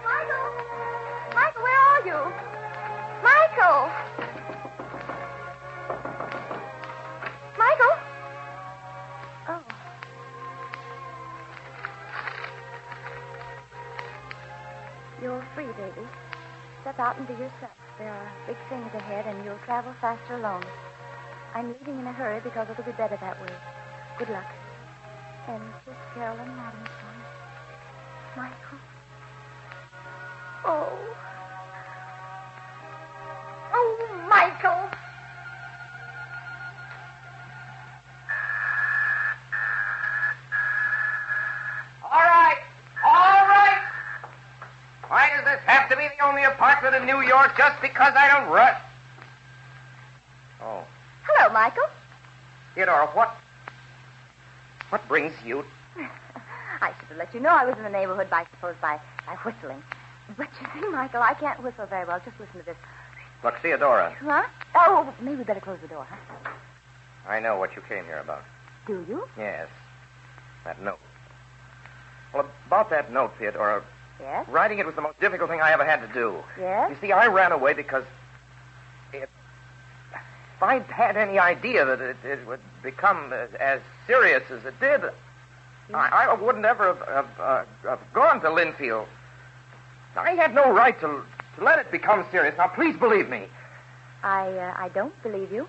Michael, where are you? Michael! Michael? Oh. You're free, baby. Step out and be yourself. There are big things ahead, and you'll travel faster alone. I'm leaving in a hurry because it'll be better that way. Good luck. And kiss Carolyn and Adam's son. Michael. Oh. Oh, Michael. All right. All right. Why does this have to be the only apartment in New York just because I don't rush? Oh. Hello, Michael. Theodora, what brings you? I should have let you know I was in the neighborhood by whistling. But you see, Michael, I can't whistle very well. Just listen to this. Look, Theodora, Huh? Oh, maybe we better close the door, huh? I know what you came here about. Do you? Yes. That note. Well, about that note, Theodora, Yes? writing it was the most difficult thing I ever had to do. Yes? You see, I ran away because if I'd had any idea that it would become as serious as it did, I wouldn't ever have gone to Linfield. I had no right to let it become serious. Now, please believe me. I don't believe you.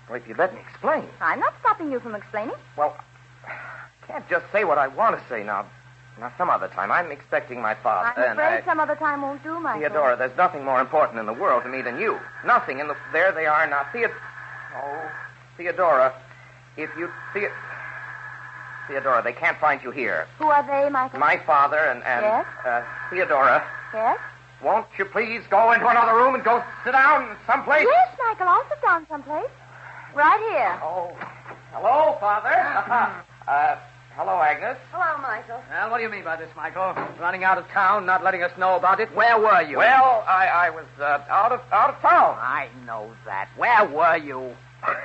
Well, if you'd let me explain. I'm not stopping you from explaining. Well, I can't just say what I want to say now. Now, some other time. I'm expecting my father. I'm afraid some other time won't do, Michael. Theodora, there's nothing more important in the world to me than you. Nothing in the... There they are now. Oh, Theodora, if you... Theodora, they can't find you here. Who are they, Michael? My father and Yes? Theodora. Yes? Won't you please go into another room and go sit down someplace? Yes, Michael. I'll sit down someplace. Right here. Oh. Hello, Father. Hello, Agnes. Hello, Michael. Well, what do you mean by this, Michael? Running out of town, not letting us know about it? Where were you? Well, I was out of town. I know that. Where were you?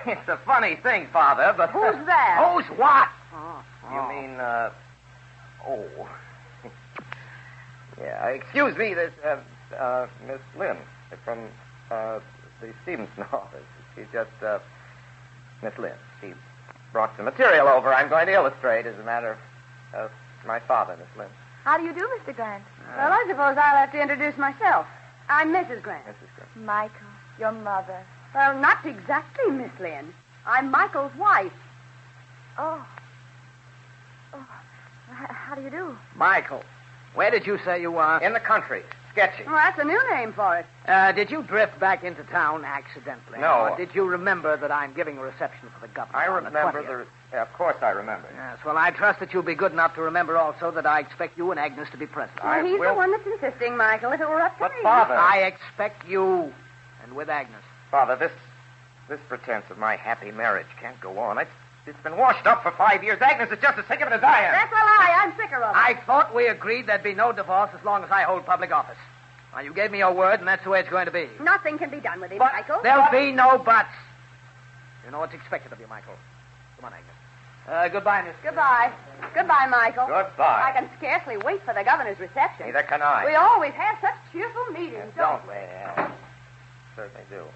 It's a funny thing, Father, but... Who's that? Who's what? You mean, Yeah, excuse me, this, Miss Lynn from, the Stevenson office. She's just, Miss Lynn. She brought some material over I'm going to illustrate as a matter of my father, Miss Lynn. How do you do, Mr. Grant? Well, I suppose I'll have to introduce myself. I'm Mrs. Grant. Mrs. Grant. Michael, your mother. Well, not exactly, Miss Lynn. I'm Michael's wife. Oh. How do you do? Michael, where did you say you were? In the country, sketching. Well, that's a new name for it. Did you drift back into town accidentally? No. Or did you remember that I'm giving a reception for the governor? I on the remember 20th? of course I remember. Yes, well, I trust that you'll be good enough to remember also that I expect you and Agnes to be present. Well, he's the one that's insisting, Michael. If it were up to But, me... Father... I expect you, and with Agnes. Father, this pretense of my happy marriage can't go on. It's been washed up for 5 years. Agnes is just as sick of it as I am. That's a lie. I'm sicker of it. I thought we agreed there'd be no divorce as long as I hold public office. Well, you gave me your word, and that's the way it's going to be. Nothing can be done with him, But Michael. there'll be no buts. You know what's expected of you, Michael. Come on, Agnes. Goodbye, Miss. Goodbye. Goodbye, Michael. Goodbye. I can scarcely wait for the governor's reception. Neither can I. We always have such cheerful meetings, Don't we? Well, certainly do.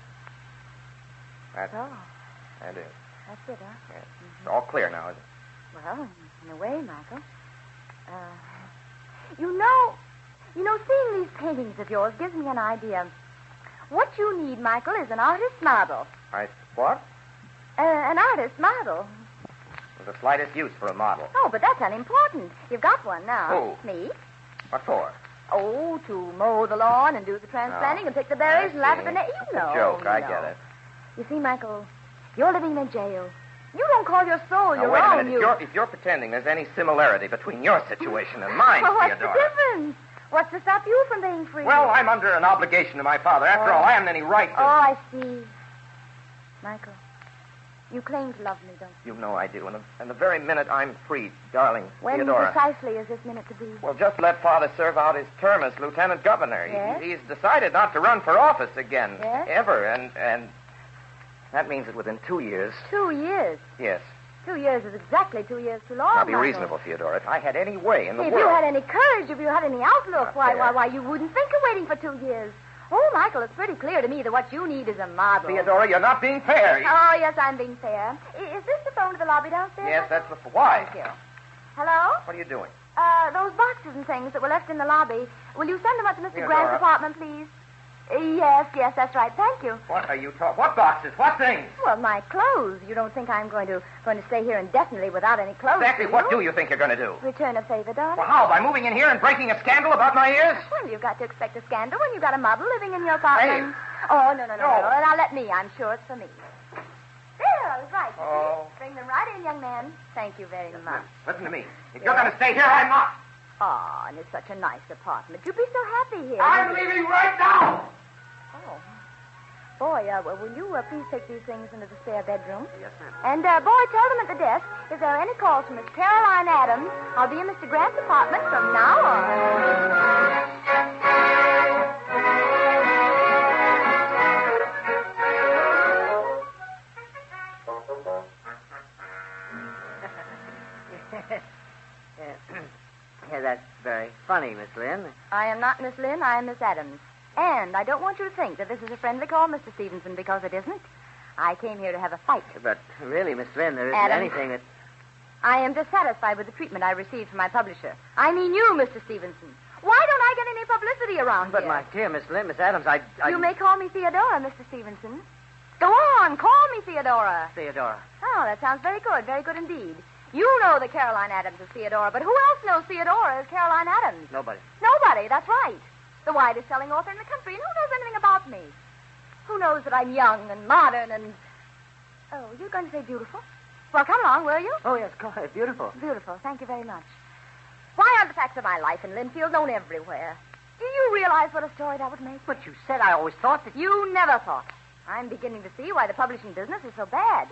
That's it. That's it, huh? Yes. It's all clear now, is it? Well, in a way, Michael. You know, seeing these paintings of yours gives me an idea. What you need, Michael, is an artist model. What? An artist model. The slightest use for a model. Oh, but that's unimportant. You've got one now. Who? Me? What for? Oh, to mow the lawn and do the transplanting and pick the berries and laugh at the You know. Joke, I get it. You see, Michael, you're living in a jail. You don't call your soul your wait own. a minute. If you're pretending there's any similarity between your situation and mine, Well, what's Theodora. the difference? What's to stop you from being free? Well, I'm under an obligation to my father. After all, I haven't any right to... Oh, I see. Michael, you claim to love me, don't you? You know I do. And the very minute I'm free, darling When Theodora... precisely is this minute to be? Well, just let Father serve out his term as lieutenant governor. Yes? He's decided not to run for office again. Yes? Ever. And that means that within 2 years... 2 years? Yes. 2 years is exactly 2 years too long, Now, be Michael. reasonable, Theodora. If I had any way in the If world... you had any courage, if you had any outlook, Not fair. why, you wouldn't think of waiting for 2 years. Oh, Michael, it's pretty clear to me that what you need is a model. Theodora, you're not being fair. Oh, yes, I'm being fair. Is this the phone to the lobby downstairs? Yes, that's the... Why? Thank you. Hello? What are you doing? Those boxes and things that were left in the lobby, will you send them up to Mr. Theodora. Grant's apartment, please? Yes, that's right. Thank you. What are you talking... What boxes? What things? Well, my clothes. You don't think I'm going to stay here indefinitely without any clothes, Exactly do what you? do you think you're going to do? Return a favor, darling. Well, how? By moving in here and breaking a scandal about my ears? Well, you've got to expect a scandal when you've got a model living in your apartment. Hey. Oh, no. Now let me. I'm sure it's for me. There, I was right. you Oh. see. Bring them right in, young man. Thank you very much. Listen to me. If you're going to stay here, I'm not. Oh, and it's such a nice apartment. You'd be so happy here. I'm leaving right now. Oh. Boy, will you please take these things into the spare bedroom? Yes, ma'am. And, boy, tell them at the desk, if there are any calls from Miss Caroline Adams, I'll be in Mr. Grant's apartment from now on. Yeah, that's very funny, Miss Lynn. I am not Miss Lynn, I am Miss Adams. And I don't want you to think that this is a friendly call, Mr. Stevenson, because it isn't. I came here to have a fight. But really, Miss Lynn, there isn't Adams. anything that... I am dissatisfied with the treatment I received from my publisher. I mean you, Mr. Stevenson. Why don't I get any publicity around But, here? my dear Miss Lynn, Miss Adams, I... You may call me Theodora, Mr. Stevenson. Go on, call me Theodora. Theodora. Oh, that sounds very good indeed. You know that Caroline Adams is Theodora, but who else knows Theodora as Caroline Adams? Nobody. Nobody, that's right. The widest selling author in the country, and who knows anything about me? Who knows that I'm young and modern and... Oh, you're going to say beautiful? Well, come along, will you? Oh, yes, go ahead. Beautiful. Beautiful, thank you very much. Why aren't the facts of my life in Linfield known everywhere? Do you realize what a story that would make? But you said I always thought that... You never thought. I'm beginning to see why the publishing business is so bad.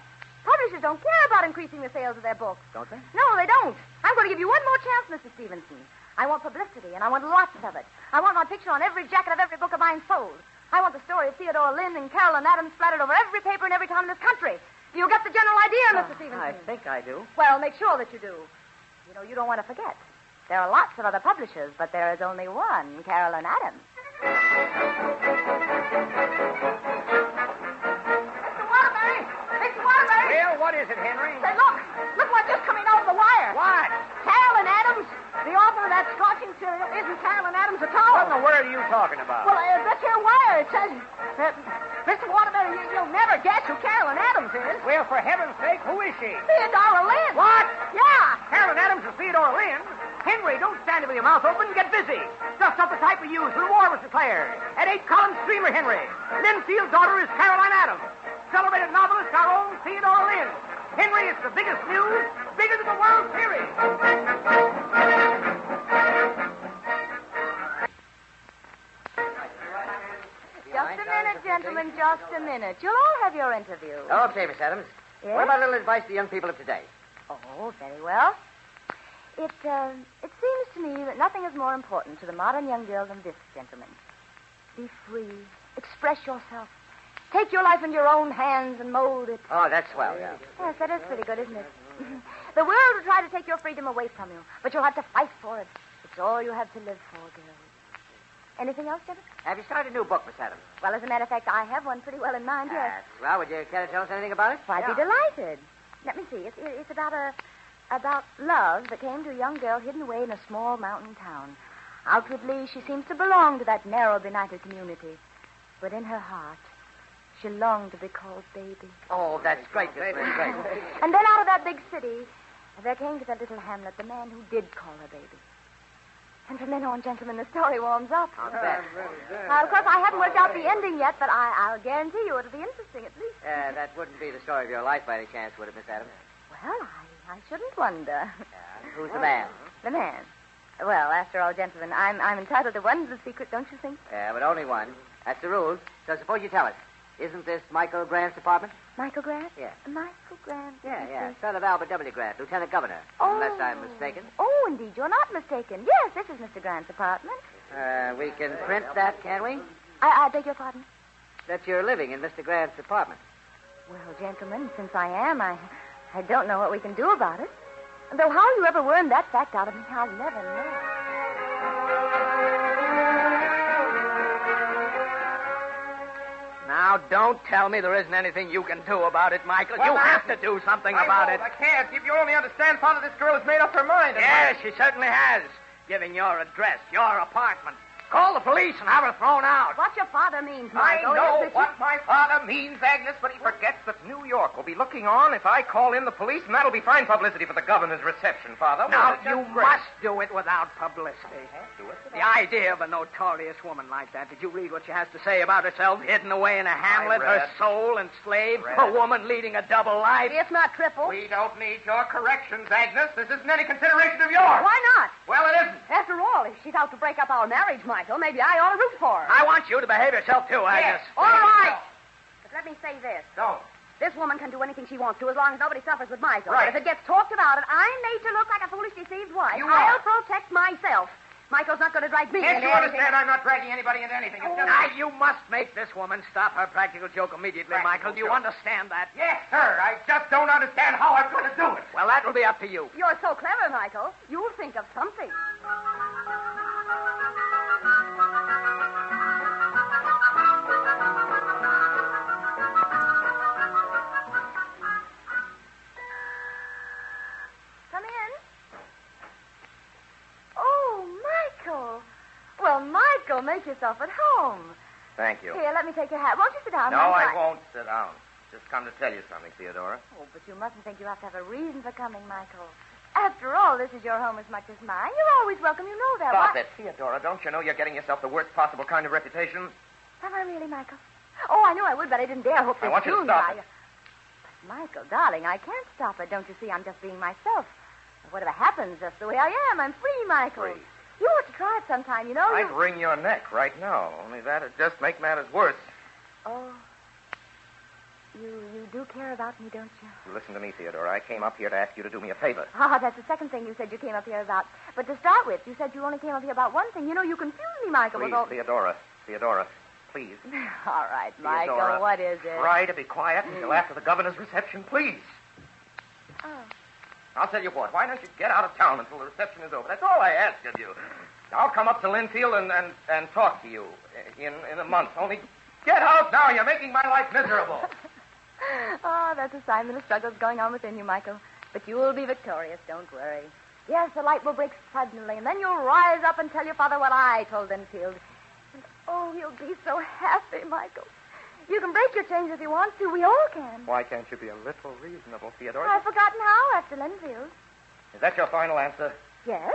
Publishers don't care about increasing the sales of their books. Don't they? No, they don't. I'm going to give you one more chance, Mr. Stevenson. I want publicity, and I want lots of it. I want my picture on every jacket of every book of mine sold. I want the story of Theodora Lynn and Caroline Adams splattered over every paper in every town in this country. Do you get the general idea, Mr. Stevenson? I think I do. Well, make sure that you do. You know, you don't want to forget. There are lots of other publishers, but there is only one Caroline Adams. Well, what is it, Henry? Say, look what just coming over the wire. What? Carolyn Adams, the author of that scorching serial, isn't Carolyn Adams at all. What in the world are you talking about? Well, this here wire, it says, Mr. Waterbury, you'll never guess who Carolyn Adams is. Well, for heaven's sake, who is she? Theodora Lynn. What? Yeah. Carolyn Adams is Theodora Lynn? Henry, don't stand there with your mouth open. Get busy. Just up the type we used when war was declared. At 8-column streamer, Henry. Linfield's daughter is Caroline Adams. Celebrated novelist, our own Theodora Lynn. Henry, it's the biggest news, bigger than the World Series. Just a minute, gentlemen, just a minute. You'll all have your interview. Okay, Miss Adams. Yes? What about a little advice to young people of today? Oh, very well. It seems to me that nothing is more important to the modern young girl than this, gentlemen. Be free. Express yourself. Take your life in your own hands and mold it. Oh, that's swell, yeah. Yes, that is pretty good, isn't it? The world will try to take your freedom away from you, but you'll have to fight for it. It's all you have to live for, girls. Anything else, gentlemen? Have you started a new book, Miss Adams? Well, as a matter of fact, I have one pretty well in mind, yes. Well, would you care to tell us anything about it? I'd be delighted. Let me see. It's about love that came to a young girl hidden away in a small mountain town. Outwardly, she seems to belong to that narrow, benighted community. But in her heart, she longed to be called baby. Oh, that's great, Miss Lynn, great. And then out of that big city, There came to that little hamlet the man who did call her baby. And from then on, gentlemen, the story warms up. How's that? Of course, I haven't worked out the ending yet, but I'll guarantee you it'll be interesting at least. That wouldn't be the story of your life by any chance, would it, Miss Adams? Well, I shouldn't wonder. Who's the man? The man. Well, after all, gentlemen, I'm entitled to one little secret, don't you think? Yeah, but only one. That's the rules. So suppose you tell us. Isn't this Michael Grant's apartment? Michael Grant? Yeah. Michael Grant? Yeah. Son of Albert W. Grant, Lieutenant Governor. Oh. Unless I'm mistaken. Oh, indeed, you're not mistaken. Yes, this is Mr. Grant's apartment. We can print that, can we? I beg your pardon? That you're living in Mr. Grant's apartment. Well, gentlemen, since I am, I don't know what we can do about it. Though how you ever wormed that fact out of me, I'll never know. Now, don't tell me there isn't anything you can do about it, Michael. Well, you have to do something about it. I can't. If you only understand, Father, this girl has made up her mind. Yes, she certainly has. Giving your address, your apartment. Call the police and have her thrown out. What your father means, I Michael, know is that what my father means, Agnes, but he forgets that New York will be looking on if I call in the police, and that'll be fine publicity for the governor's reception, Father. Now, Well, you must do it without publicity. The idea of a notorious woman like that. Did you read what she has to say about herself, hidden away in a hamlet, her soul enslaved, a woman leading a double life? If not triple. We don't need your corrections, Agnes. This isn't any consideration of yours. Why not? Well, it isn't. After all, if she's out to break up our marriage, Michael, maybe I ought to root for her. I want you to behave yourself, too, Agnes. All right. But let me say this. Don't. This woman can do anything she wants to as long as nobody suffers with Michael. Right. But if it gets talked about and I'm made to look like a foolish, deceived wife, You I'll are. protect myself. Michael's not going to drag me Can't into you anything. understand I'm not dragging anybody into anything? It's just... Now, you must make this woman stop her practical joke immediately, Michael. Do you understand that? Yes, sir. I just don't understand how I'm going to do it. Well, that will be up to you. You're so clever, Michael. You'll think of something. Come in. Oh, Michael. Well, Michael, make yourself at home. Thank you. Here, let me take your hat. Won't you sit down? No, Michael? I won't sit down. Just come to tell you something, Theodora. Oh, but you mustn't think you have to have a reason for coming, Michael. After all, this is your home as much as mine. You're always welcome. You know that. Stop Why- it, Theodora. Don't you know you're getting yourself the worst possible kind of reputation? Am I really, Michael? Oh, I knew I would, but I didn't dare hope I this want you to soon. stop it. But, Michael, darling, I can't stop it. Don't you see? I'm just being myself. Whatever happens, that's the way I am. I'm free, Michael. Free. You ought to try it sometime, you know. I'd wring your neck right now. Only that'd just make matters worse. Oh. You do care about me, don't you? Listen to me, Theodora. I came up here to ask you to do me a favor. Ah, that's the second thing you said you came up here about. But to start with, you said you only came up here about one thing. You know, you confuse me, Michael, Please, with all... Theodora. Theodora, please. All right, Michael, Theodora, what is it? Try to be quiet until after the governor's reception, please. Oh. I'll tell you what. Why don't you get out of town until the reception is over? That's all I ask of you. I'll come up to Linfield and talk to you in a month. Only get out now. You're making my life miserable. Oh, that's a sign that a struggle's going on within you, Michael. But you will be victorious, don't worry. Yes, the light will break suddenly, and then you'll rise up and tell your father what I told Linfield. And, oh, he'll be so happy, Michael. You can break your chains if you want to. We all can. Why can't you be a little reasonable, Theodora? I've forgotten how after Linfield. Is that your final answer? Yes?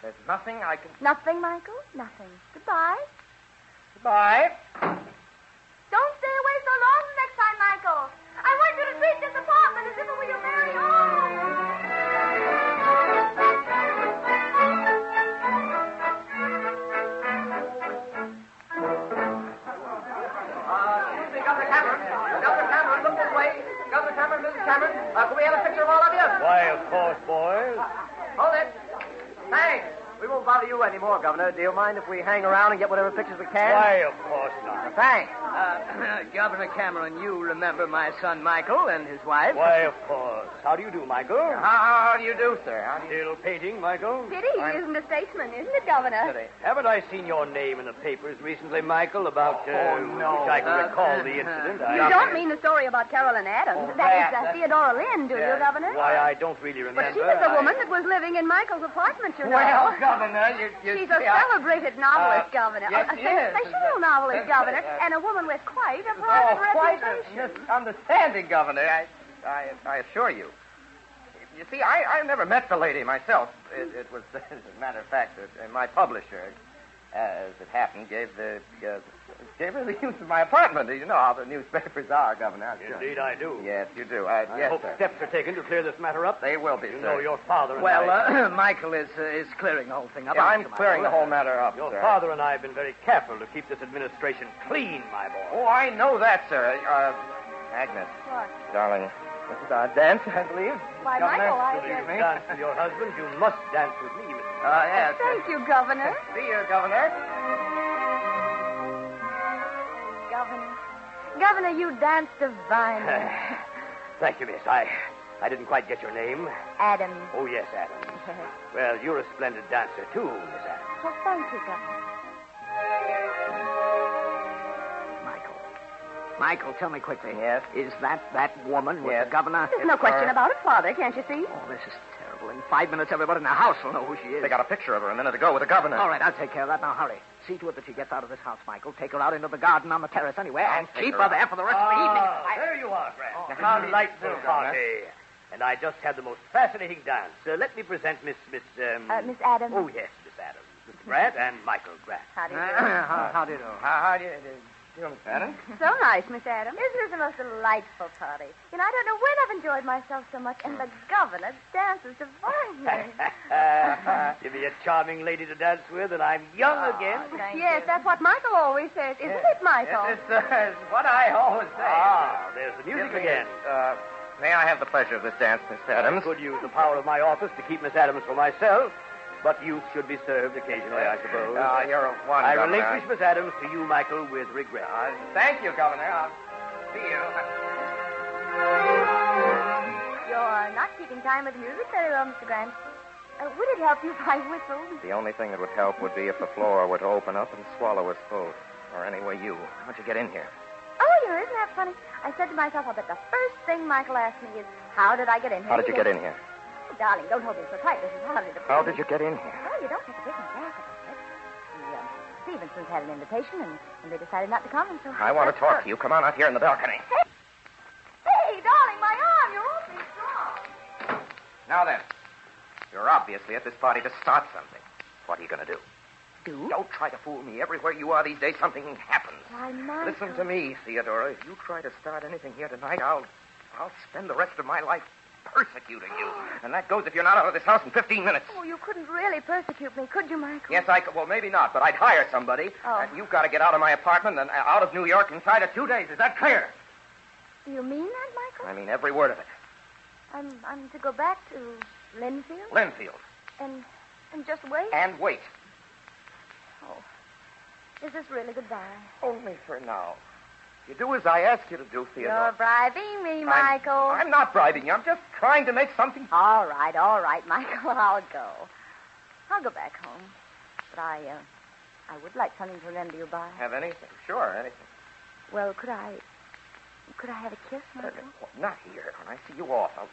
There's nothing I can... Nothing, Michael. Nothing. Goodbye. Goodbye. Don't stay away so long next time, Michael. I want you to treat this apartment as if it were your very own. Governor Cameron. Governor Cameron, look this way. Governor Cameron, Mrs. Cameron. Can we have a picture of all of you? Why, of course, boys. Hold it. Thanks. We won't bother you anymore, Governor. Do you mind if we hang around and get whatever pictures we can? Why, of course not. Thanks. Governor Cameron, you remember my son Michael and his wife? Why, of course. How do you do, Michael? How do you do, sir? Still painting, Michael? Pity he isn't a statesman, isn't it, Governor? Haven't I seen your name in the papers recently, Michael, about, no. which I can recall the incident? You don't mean the story about Carolyn Adams. That is Theodora Lynn, do you, Governor? Why, I don't really remember. But she was the woman that was living in Michael's apartment, you know. Well, Governor, you She's a celebrated novelist, Governor. Yes, A she is. sensational novelist, Governor. And a woman with quite a private quite reputation. a misunderstanding, Governor. I assure you. You see, I never met the lady myself. It was, as a matter of fact, my publisher, as it happened, gave her the use of my apartment. You know how the newspapers are, Governor. Indeed, I do. Yes, you do. I yes, hope sir. steps are taken to clear this matter up. They will be, You sir. know your father and Well, Michael is clearing the whole thing up. Yeah, I'm clearing the whole matter up, Your sir. father and I have been very careful to keep this administration clean, my boy. Oh, I know that, sir. Agnes. What? Darling, this is our dance, I believe. Why, Governor, Michael, I... good evening. Dance with your husband, you must dance with me, Mrs. Yes. Thank you, Governor. See you, Governor. Governor, you dance divinely. Thank you, miss. I didn't quite get your name. Adams. Oh, yes, Adams. Well, you're a splendid dancer, too, Miss Adams. Well, thank you, Governor. Michael, tell me quickly. Yes? Is that woman with Yes. the governor? There's no question about it, Father. Can't you see? Oh, this is terrible. In 5 minutes, everybody in the house will know who she is. They got a picture of her a minute ago with the governor. All right, I'll take care of that. Now, hurry. See to it that she gets out of this house, Michael. Take her out into the garden on the terrace anywhere, and take keep her her out. there for the rest of the evening. There you are, Grant. Oh, How how delightful do you do, party. And I just had the most fascinating dance. Let me present Miss Miss Adams. Oh, yes, Miss Adams. Mr. Grant and Michael Grant. How do you do? How do you do? How do you do, Miss Adams? So nice, Miss Adams. Isn't this the most delightful party? You know, I don't know when I've enjoyed myself so much, and the governor dances divinely. Give me a charming lady to dance with, and I'm young again. Yes, that's what Michael always says. Isn't it, Michael? It's what I always say. Ah, there's the music again. May I have the pleasure of this dance, Miss Adams? I could use the power of my office to keep Miss Adams for myself, but youth should be served occasionally, I suppose. You're a one, I Governor. relinquish Miss Adams to you, Michael, with regret. Thank you, Governor. I'll see you. You're not keeping time with the music very well, Mr. Grant. Would it help you if I whistled? The only thing that would help would be if the floor were to open up and swallow us both. Or anyway, you. How'd you get in here? Oh, isn't that funny? I said to myself, I bet the first thing Michael asked me is, how did I get in here? How did you get in here? Oh, darling, don't hold me so tight. This is hardly the How did you get in here? Well, you don't have to take me back about it. The Stevensons had an invitation, and they decided not to come, and so... I want to talk to you. Come on out here in the balcony. Hey, darling, my arm, you're awfully strong. Now then, you're obviously at this party to start something. What are you going to do? Do? Don't try to fool me. Everywhere you are these days, something happens. Why, Michael... Listen to me, Theodora. If you try to start anything here tonight, I'll spend the rest of my life persecuting you. And that goes if you're not out of this house in 15 minutes. Oh, you couldn't really persecute me, could you, Michael? Yes, I could. Well, maybe not, but I'd hire somebody. Oh. And you've got to get out of my apartment and out of New York inside of 2 days. Is that clear? Do you mean that, Michael? I mean every word of it. I'm to go back to Linfield? Linfield. And just wait? And wait. Oh. Is this really goodbye? Only for now. You do as I ask you to do, Theodora. You're bribing me, Michael. I'm not bribing you. I'm just trying to make something... All right, Michael. I'll go. I'll go back home. But I would like something to remember you by. Have anything? Sure, anything. Well, could I have a kiss, Michael? Not here. When I see you off, on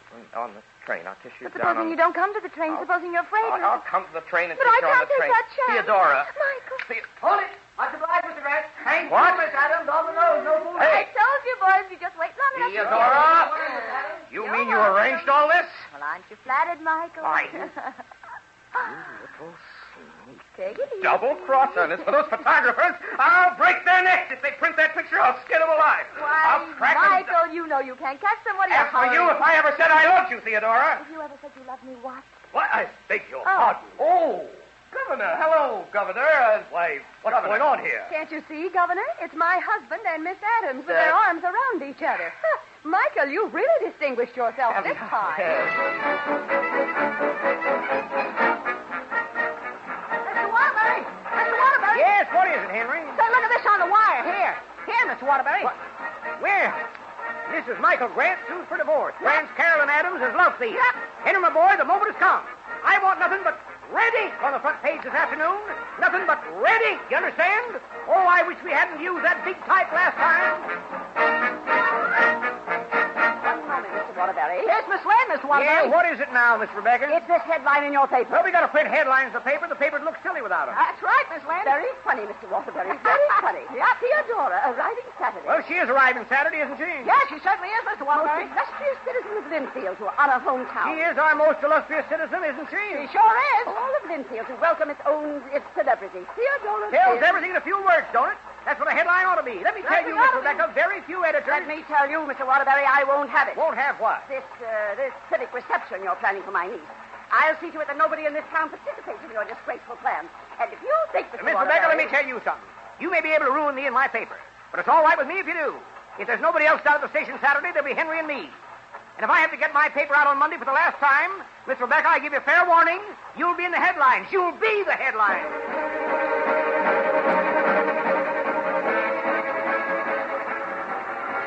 the train, I'll kiss you But down supposing on... you don't come to the train, supposing you're afraid... I'll come to the train and But kiss I you on can't the take train. that chance. Theodora. Michael. Hold it. Much obliged, Mr. Grant. Thank What? you, Miss Adams. On the nose, no fooling. I told you, boys, you just wait long enough. Theodora! You mean you arranged all this? Well, aren't you flattered, Michael? I... little sneak. Take it easy. Double-crosser. And as for those photographers, I'll break their necks. If they print that picture, I'll skin them alive. Why, I'll crack them... Michael, you know you can't catch somebody. As for you, if I ever said I loved you, Theodora... If you ever said you loved me, what? What? I beg your Oh. pardon. Oh, Governor. Hello, Governor. Why, what's going on here? Can't you see, Governor? It's my husband and Miss Adams with their arms around each other. Michael, you really distinguished yourself this time. Mr. Waterbury! Mr. Waterbury! Yes, what is it, Henry? Say, look at this on the wire. Here. Here, Mr. Waterbury. What? Where? This is Michael Grant, sued for divorce. Grant's Carolyn Adams as love thief. Yep. Enter, my boy, the moment has come. I want nothing but ready on the front page this afternoon. Nothing but ready, you understand? Oh, I wish we hadn't used that big type last time. One moment, Mr. Waterbury. Yes, Miss Lynn? Mr. Waterbury. Yeah, what is it now, Miss Rebecca? It's this headline in your paper. Well, we got to print headlines in the paper. The paper'd look silly without them. That's right, Miss Lynn. Very funny, Mr. Waterbury. Very funny. Yeah, Theodora arriving Saturday. Well, she is arriving Saturday, isn't she? Yes, she certainly is, Mr. Waterbury. Most illustrious citizen of Linfield to honor hometown. She is our most illustrious citizen, isn't she? She sure is. All of Linfield to welcome its own celebrity. Theodora Tells everything in a few words, don't it? That's what a headline ought to be. Let me tell you, Miss Rebecca, very few editors... Let me tell you, Mr. Waterbury, I won't have it. Won't have what? This civic reception you're planning for my niece. I'll see to it that nobody in this town participates in your disgraceful plans. And if you think, Mr. Miss Rebecca, let me tell you something. You may be able to ruin me and my paper, but it's all right with me if you do. If there's nobody else down at the station Saturday, there'll be Henry and me. And if I have to get my paper out on Monday for the last time, Miss Rebecca, I give you fair warning, you'll be in the headlines. You'll be the headlines.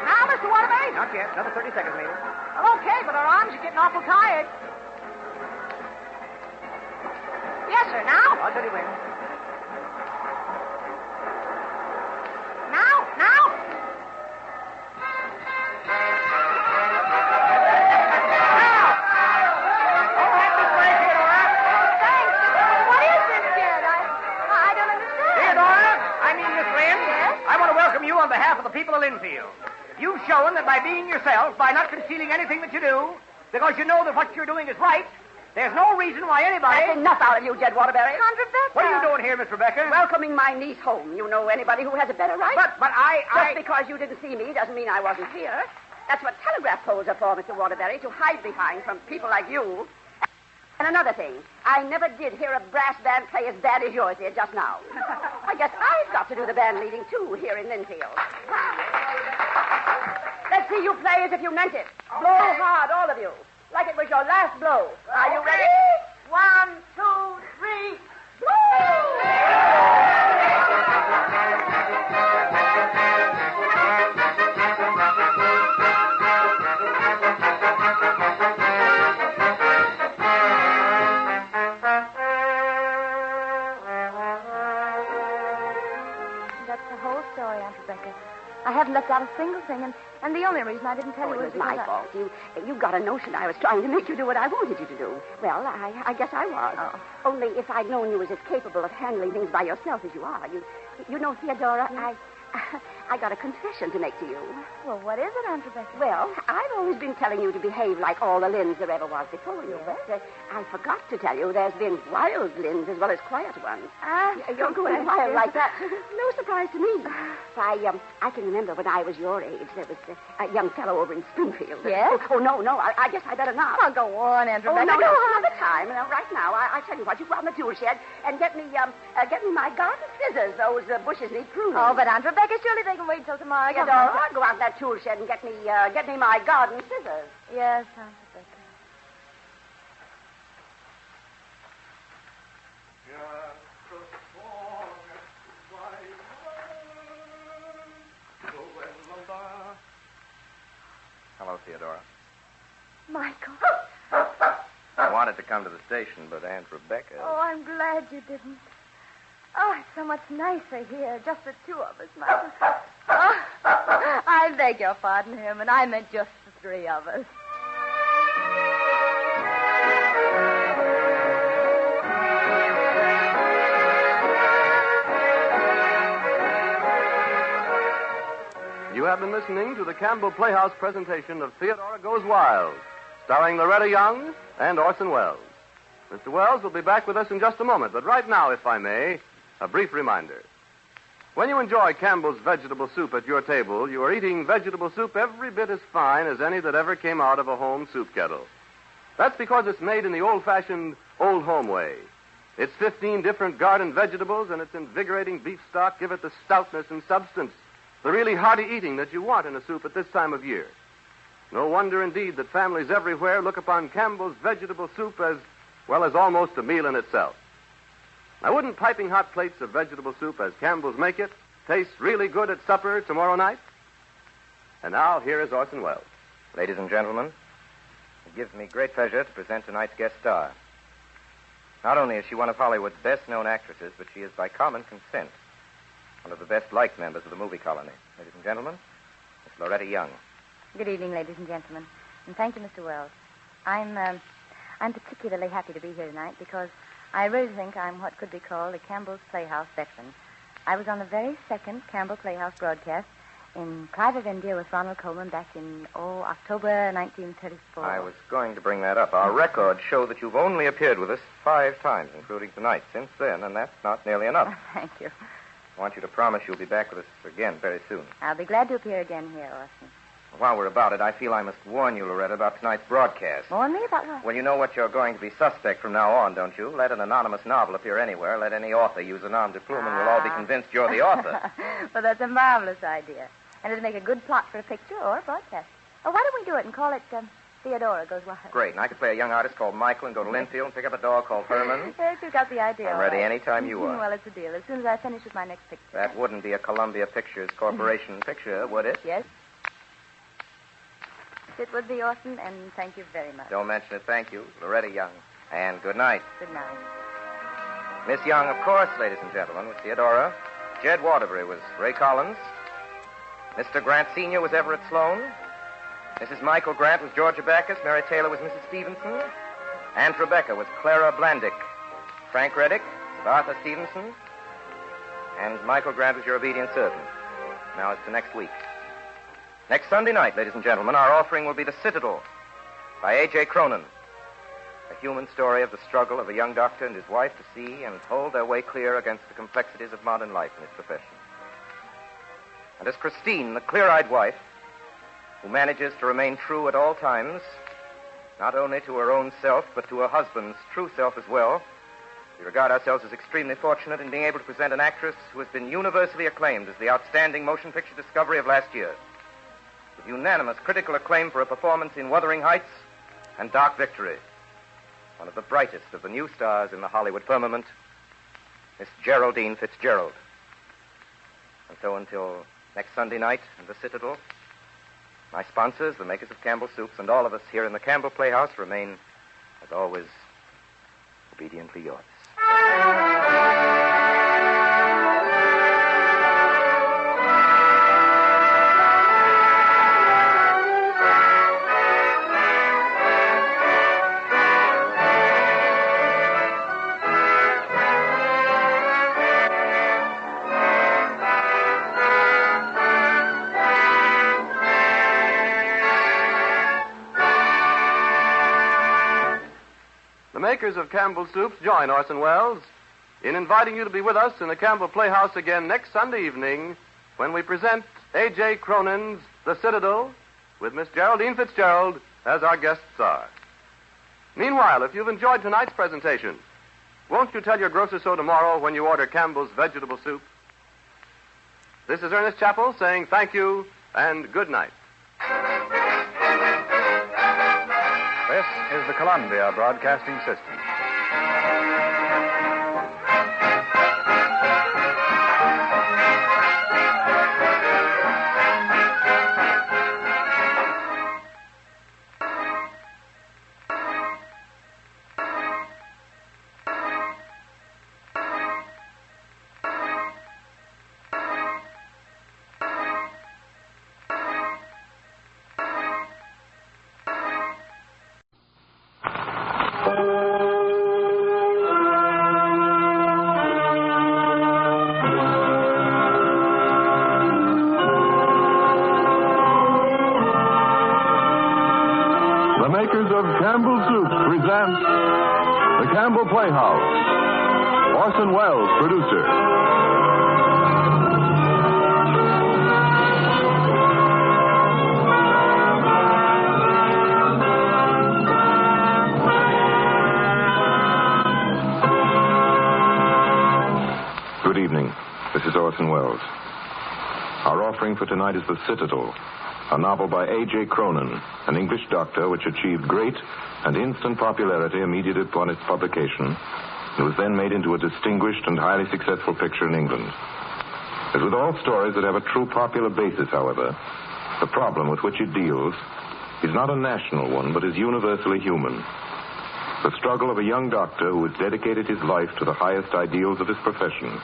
Now, Mr. Waterbury? Not yet. Another 30 seconds, maybe. Well, okay, but our arms are getting awful tired. Yes, sir. Now? I'll tell you when. Now? You on behalf of the people of Linfield. You've shown that by being yourself, by not concealing anything that you do, because you know that what you're doing is right, there's no reason why anybody... That's enough out of you, Jed Waterbury. Rebecca. What are you doing here, Miss Rebecca? Welcoming my niece home. You know anybody who has a better right? But Just because you didn't see me doesn't mean I wasn't here. That's what telegraph poles are for, Mr. Waterbury, to hide behind from people like you. And another thing, I never did hear a brass band play as bad as yours did just now. I guess I've got to do the band leading, too, here in Linfield. Let's see you play as if you meant it. Blow hard, all of you, like it was your last blow. Are you ready? 1, 2, 3, blow! I haven't left out a single thing, and the only reason I didn't tell you was it was my fault. You got a notion I was trying to make you do what I wanted you to do. Well, I guess I was. Oh. Only if I'd known you was as capable of handling things by yourself as you are. You know, Theodora, I got a confession to make to you. Well, what is it, Aunt Rebecca? Well, I've always been telling you to behave like all the Lynns there ever was before you, but I forgot to tell you there's been wild Lynns as well as quiet ones. You're going wild like that. No surprise to me. I can remember when I was your age, there was a young fellow over in Springfield. Yes? Oh, no, I guess I better not. Oh, go on, Aunt Rebecca. Oh, no, another time. Right now, I tell you what, you go out in the tool shed and get me my garden scissors. Those bushes need pruning. Oh, but Aunt Rebecca, surely they can wait till tomorrow. Theodora, go out in that tool shed and get me my garden scissors. Yes, Aunt Rebecca. Hello, Theodora. Michael. I wanted to come to the station, but Aunt Rebecca... Oh, I'm glad you didn't. Oh, it's so much nicer here, just the two of us, Michael. Oh, I beg your pardon, Herman. I meant just the three of us. You have been listening to the Campbell Playhouse presentation of Theodora Goes Wild, starring Loretta Young and Orson Welles. Mr. Wells will be back with us in just a moment, but right now, if I may, a brief reminder. When you enjoy Campbell's vegetable soup at your table, you are eating vegetable soup every bit as fine as any that ever came out of a home soup kettle. That's because it's made in the old-fashioned, old-home way. Its 15 different garden vegetables and its invigorating beef stock give it the stoutness and substance, the really hearty eating that you want in a soup at this time of year. No wonder, indeed, that families everywhere look upon Campbell's vegetable soup as, well, as almost a meal in itself. Now, wouldn't piping hot plates of vegetable soup, as Campbell's make it, taste really good at supper tomorrow night? And now, here is Orson Welles. Ladies and gentlemen, it gives me great pleasure to present tonight's guest star. Not only is she one of Hollywood's best-known actresses, but she is, by common consent, one of the best-liked members of the movie colony. Ladies and gentlemen, Miss Loretta Young. Good evening, ladies and gentlemen. And thank you, Mr. Wells. I'm particularly happy to be here tonight because I really think I'm what could be called a Campbell's Playhouse veteran. I was on the very second Campbell Playhouse broadcast in Clive of India with Ronald Colman back in, October 1934. I was going to bring that up. Our records show that you've only appeared with us 5 times, including tonight, since then, and that's not nearly enough. Thank you. I want you to promise you'll be back with us again very soon. I'll be glad to appear again here, Orson. While we're about it, I feel I must warn you, Loretta, about tonight's broadcast. Warn me about what? Well, you know what you're going to be suspect from now on, don't you? Let an anonymous novel appear anywhere. Let any author use a nom de plume, and we'll all be convinced you're the author. Well, that's a marvelous idea. And it'll make a good plot for a picture or a broadcast. Oh, why don't we do it and call it Theodora Goes Wild? Great. And I could play a young artist called Michael and go to Linfield and pick up a dog called Herman. Yes, you've got the idea. I'm ready right. anytime you are. Well, it's a deal. As soon as I finish with my next picture. That wouldn't be a Columbia Pictures Corporation picture, would it? Yes. It would be, Orson, and thank you very much. Don't mention it. Thank you. Loretta Young. And good night. Good night. Miss Young, of course, ladies and gentlemen, was Theodora. Jed Waterbury was Ray Collins. Mr. Grant Sr. was Everett Sloan. Mrs. Michael Grant was Georgia Backus. Mary Taylor was Mrs. Stevenson. Aunt Rebecca was Clara Blandick. Frank Reddick was Arthur Stevenson. And Michael Grant was your obedient servant. Now it's to next week. Next Sunday night, ladies and gentlemen, our offering will be The Citadel by A.J. Cronin. A human story of the struggle of a young doctor and his wife to see and hold their way clear against the complexities of modern life in his profession. And as Christine, the clear-eyed wife, who manages to remain true at all times, not only to her own self, but to her husband's true self as well, we regard ourselves as extremely fortunate in being able to present an actress who has been universally acclaimed as the outstanding motion picture discovery of last year, with unanimous critical acclaim for a performance in Wuthering Heights and Dark Victory. One of the brightest of the new stars in the Hollywood firmament, Miss Geraldine Fitzgerald. And so until next Sunday night in the Citadel, my sponsors, the makers of Campbell Soups, and all of us here in the Campbell Playhouse remain, as always, obediently yours. Makers of Campbell Soups join Orson Welles in inviting you to be with us in the Campbell Playhouse again next Sunday evening when we present A.J. Cronin's The Citadel with Miss Geraldine Fitzgerald as our guest star. Meanwhile, if you've enjoyed tonight's presentation, won't you tell your grocer so tomorrow when you order Campbell's vegetable soup? This is Ernest Chappell saying thank you and good night. This is the Columbia Broadcasting System. The makers of Campbell Soup present the Campbell Playhouse. Orson Welles, producer. Good evening. This is Orson Welles. Our offering for tonight is The Citadel, a novel by A.J. Cronin, an English doctor which achieved great and instant popularity immediately upon its publication and was then made into a distinguished and highly successful picture in England. As with all stories that have a true popular basis, however, the problem with which it deals is not a national one, but is universally human. The struggle of a young doctor who has dedicated his life to the highest ideals of his profession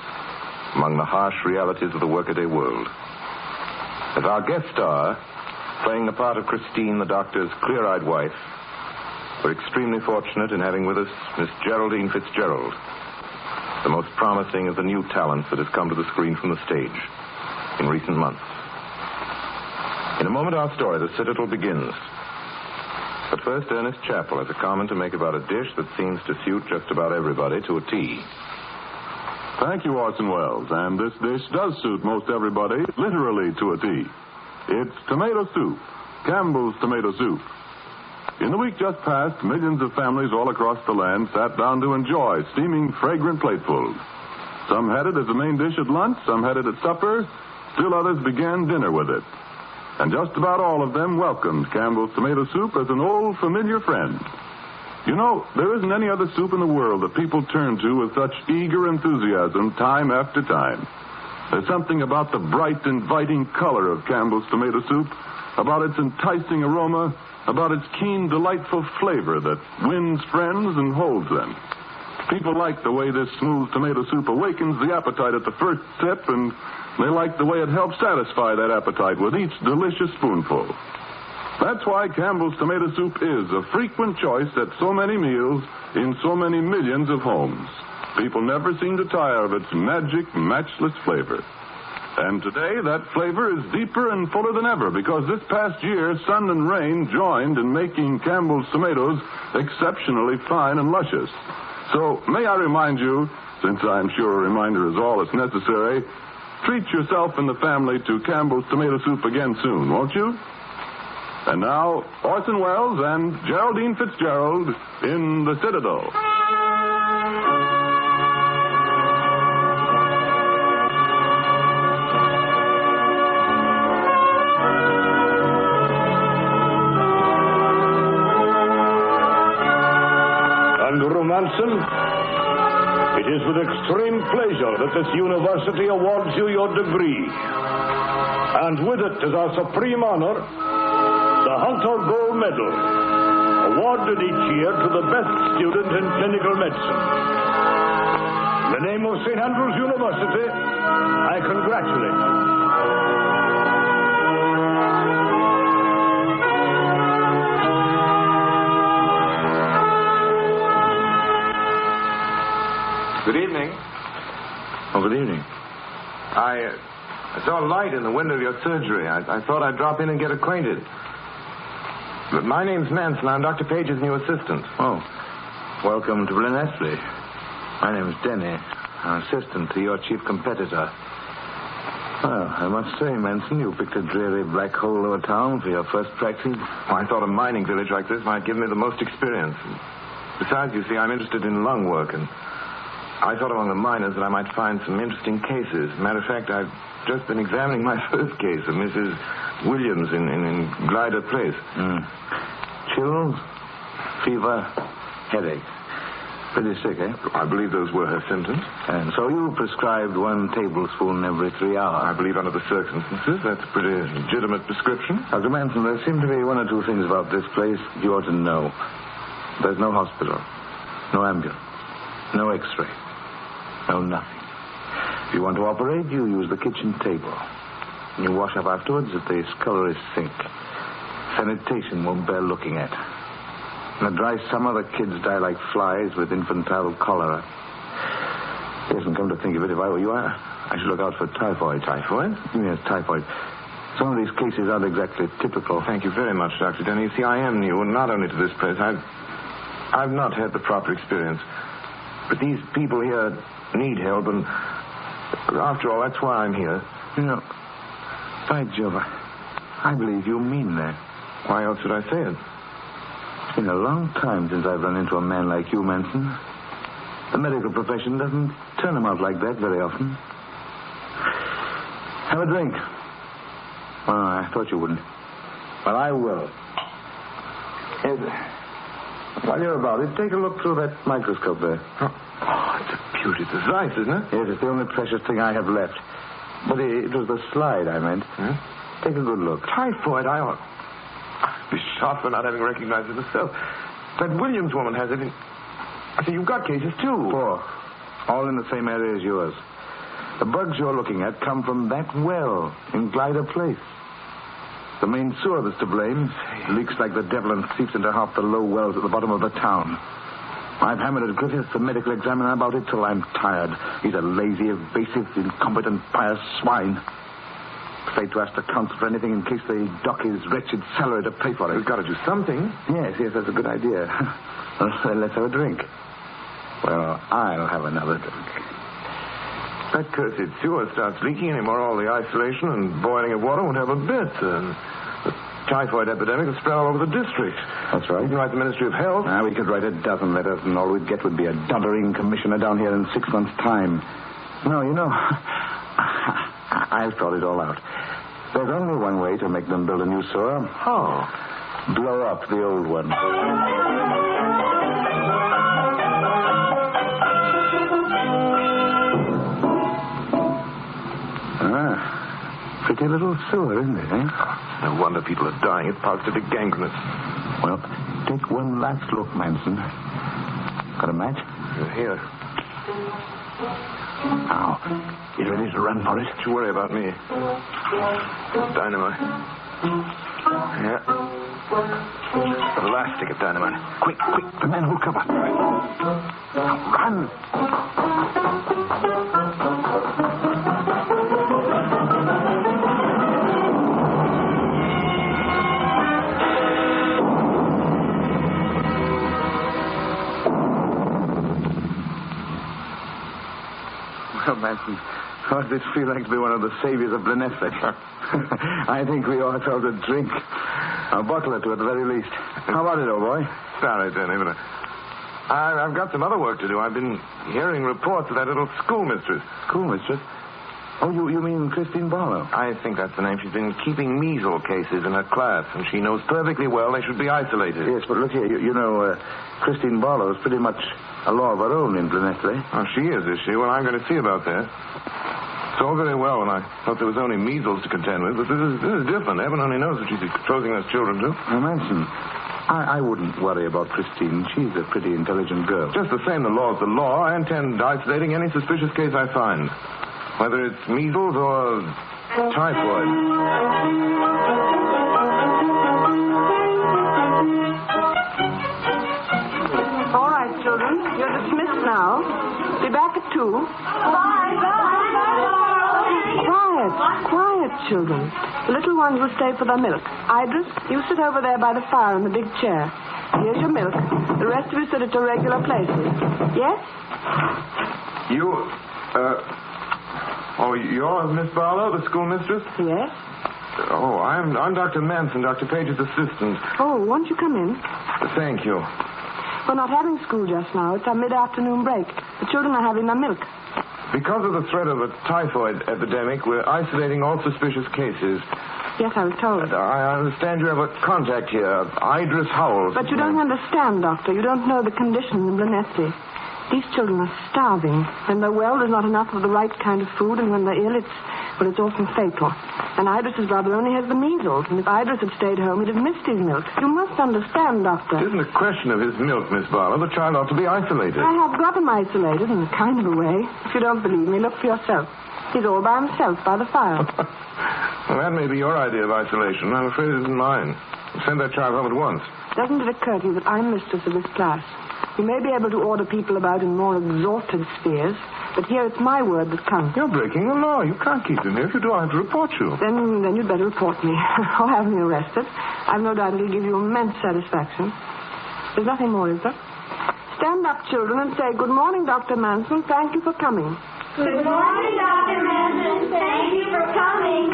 among the harsh realities of the workaday world. As our guest star, playing the part of Christine, the doctor's clear-eyed wife, We're extremely fortunate in having with us Miss Geraldine Fitzgerald, the most promising of the new talents that has come to the screen from the stage in recent months. In a moment, our story, The Citadel, begins. But first, Ernest Chappell has a comment to make about a dish that seems to suit just about everybody to a T. Thank you, Orson Welles. And this dish does suit most everybody, literally to a T. It's tomato soup, Campbell's tomato soup. In the week just past, millions of families all across the land sat down to enjoy steaming, fragrant platefuls. Some had it as a main dish at lunch, some had it at supper, still others began dinner with it. And just about all of them welcomed Campbell's tomato soup as an old, familiar friend. You know, there isn't any other soup in the world that people turn to with such eager enthusiasm time after time. There's something about the bright, inviting color of Campbell's tomato soup, about its enticing aroma, about its keen, delightful flavor that wins friends and holds them. People like the way this smooth tomato soup awakens the appetite at the first sip, and they like the way it helps satisfy that appetite with each delicious spoonful. That's why Campbell's tomato soup is a frequent choice at so many meals in so many millions of homes. People never seem to tire of its magic, matchless flavor. And today, that flavor is deeper and fuller than ever because this past year, sun and rain joined in making Campbell's tomatoes exceptionally fine and luscious. So, may I remind you, since I'm sure a reminder is all that's necessary, treat yourself and the family to Campbell's tomato soup again soon, won't you? And now, Orson Welles and Geraldine Fitzgerald in The Citadel. And Romanson, it is with extreme pleasure that this university awards you your degree. And with it, as our supreme honor, the Hunter Gold Medal, awarded each year to the best student in clinical medicine. In the name of St. Andrews University, I congratulate you. Good evening. Oh, good evening. I saw a light in the window of your surgery. I thought I'd drop in and get acquainted. But my name's Manson. I'm Dr. Page's new assistant. Oh, welcome to Blenhesley. My name's Denny. I'm assistant to your chief competitor. Well, I must say, Manson, you picked a dreary black hole of a town for your first practice. Oh, I thought a mining village like this might give me the most experience. Besides, you see, I'm interested in lung work, and I thought among the miners that I might find some interesting cases. Matter of fact, I've just been examining my first case of Mrs. Williams in Glider Place. Chills, fever, headache. Pretty sick, eh? I believe those were her symptoms. And so you prescribed 1 tablespoon every 3 hours. I believe under the circumstances, that's a pretty legitimate prescription. Dr. Manson, there seem to be 1 or 2 things about this place you ought to know. There's no hospital, no ambulance, no x-ray, no nothing. If you want to operate, you use the kitchen table. You wash up afterwards at the scullery sink. Sanitation won't bear looking at. In the dry summer, the kids die like flies with infantile cholera. Yes, and come to think of it, if I were you, I should look out for typhoid. Typhoid? Yes, typhoid. Some of these cases aren't exactly typical. Thank you very much, Dr. Denny. You see, I am new, and not only to this place. I've not had the proper experience. But these people here need help, and after all, that's why I'm here. You know, by Jove, I believe you mean that. Why else would I say it? It's been a long time since I've run into a man like you, Manson. The medical profession doesn't turn them out like that very often. Have a drink. Oh, I thought you wouldn't. But I will. While you're about it, take a look through that microscope there. Oh, it's a beauty. It's nice, isn't it? Yes, it's the only precious thing I have left. But it was the slide I meant. Take a good look. Typhoid, I'd be shot for not having recognized it myself. That Williams woman has it. I see, you've got cases, too. 4. All in the same area as yours. The bugs you're looking at come from that well in Glider Place. The main sewer that's to blame. It leaks like the devil and seeps into half the low wells at the bottom of the town. I've hammered at Griffiths, the medical examiner, about it till I'm tired. He's a lazy, evasive, incompetent, pious swine. Afraid to ask the council for anything in case they dock his wretched salary to pay for it. We've got to do something. Yes, that's a good idea. Well, let's have a drink. Well, I'll have another drink. That cursed sewer starts leaking anymore. All the isolation and boiling of water won't help a bit. The typhoid epidemic will spread all over the district. That's right. You can write the Ministry of Health. We could write a dozen letters, and all we'd get would be a doddering commissioner down here in 6 months' time. No, I've thought it all out. There's only one way to make them build a new sewer. How? Blow up the old one. Pretty little sewer, isn't it, eh? No wonder people are dying. It's positively gangrenous. Well, take one last look, Manson. Got a match? Here. Now, you ready to run for it? Don't you worry about me. Dynamite. Yeah. The last stick of dynamite. Quick. The men will cover. Right. Now, run. Well, Manson, how does it feel like to be one of the saviors of Vanessa? I think we owe ourselves a drink. A bottle or two at the very least. How about it, old boy? Sorry, Denny, but I've got some other work to do. I've been hearing reports of that little schoolmistress. Schoolmistress? Oh, you mean Christine Barlow? I think that's the name. She's been keeping measles cases in her class, and she knows perfectly well they should be isolated. Yes, but look here, you know, Christine Barlow is pretty much a law of her own in Blenheim. Oh, she is she? Well, I'm going to see about that. It's all very well, and I thought there was only measles to contend with, but this is different. Heaven only knows what she's exposing those children to. Now, Manson, I wouldn't worry about Christine. She's a pretty intelligent girl. Just the same, the law is the law. I intend isolating any suspicious case I find, whether it's measles or typhoid. All right, children. You're dismissed now. Be back at 2. Quiet, children. The little ones will stay for their milk. Idris, you sit over there by the fire in the big chair. Here's your milk. The rest of you sit at your regular places. Yes? You're Miss Barlow, the schoolmistress? Yes. Oh, I'm Dr. Manson, Dr. Page's assistant. Oh, won't you come in? Thank you. We're not having school just now. It's our mid-afternoon break. The children are having their milk. Because of the threat of a typhoid epidemic, we're isolating all suspicious cases. Yes, I was told. I understand you have a contact here, Idris Howells. But you don't understand, Doctor. You don't know the conditions in Blenheim. These children are starving. When they're well, there's not enough of the right kind of food, and when they're ill, it's often fatal. And Idris's brother only has the measles, and if Idris had stayed home, he'd have missed his milk. You must understand, Doctor. It isn't a question of his milk, Miss Barlow. The child ought to be isolated. I have got him isolated in a kind of a way. If you don't believe me, look for yourself. He's all by himself by the fire. Well, that may be your idea of isolation. I'm afraid it isn't mine. Send that child home at once. Doesn't it occur to you that I'm mistress of this class? You may be able to order people about in more exalted spheres, but here it's my word that counts. You're breaking the law. You can't keep him here. If you do, I'll have to report you. Then you'd better report me. Or have me arrested. I've no doubt it'll give you immense satisfaction. There's nothing more, is there? Stand up, children, and say, "Good morning, Dr. Manson. Thank you for coming." Good morning, Dr. Manson. Thank you for coming.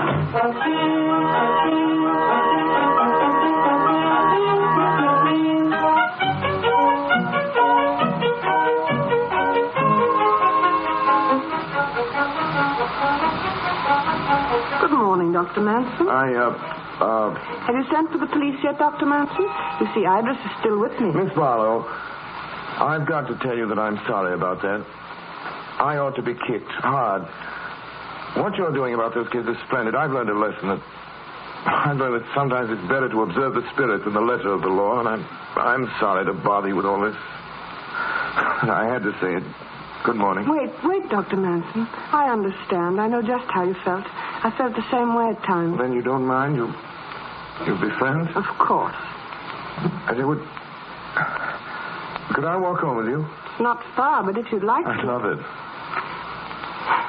Good morning, Dr. Manson. Have you sent for the police yet, Dr. Manson? You see, Idris is still with me. Miss Barlow, I've got to tell you that I'm sorry about that. I ought to be kicked hard. What you're doing about those kids is splendid. I've learned a lesson that sometimes it's better to observe the spirit than the letter of the law, and I'm sorry to bother you with all this. I had to say it. Good morning. Wait, Dr. Manson. I understand. I know just how you felt. I felt the same way at times. Then you don't mind? You'll be friends? Of course. Could I walk home with you? Not far, but if you'd like I'd to. love it.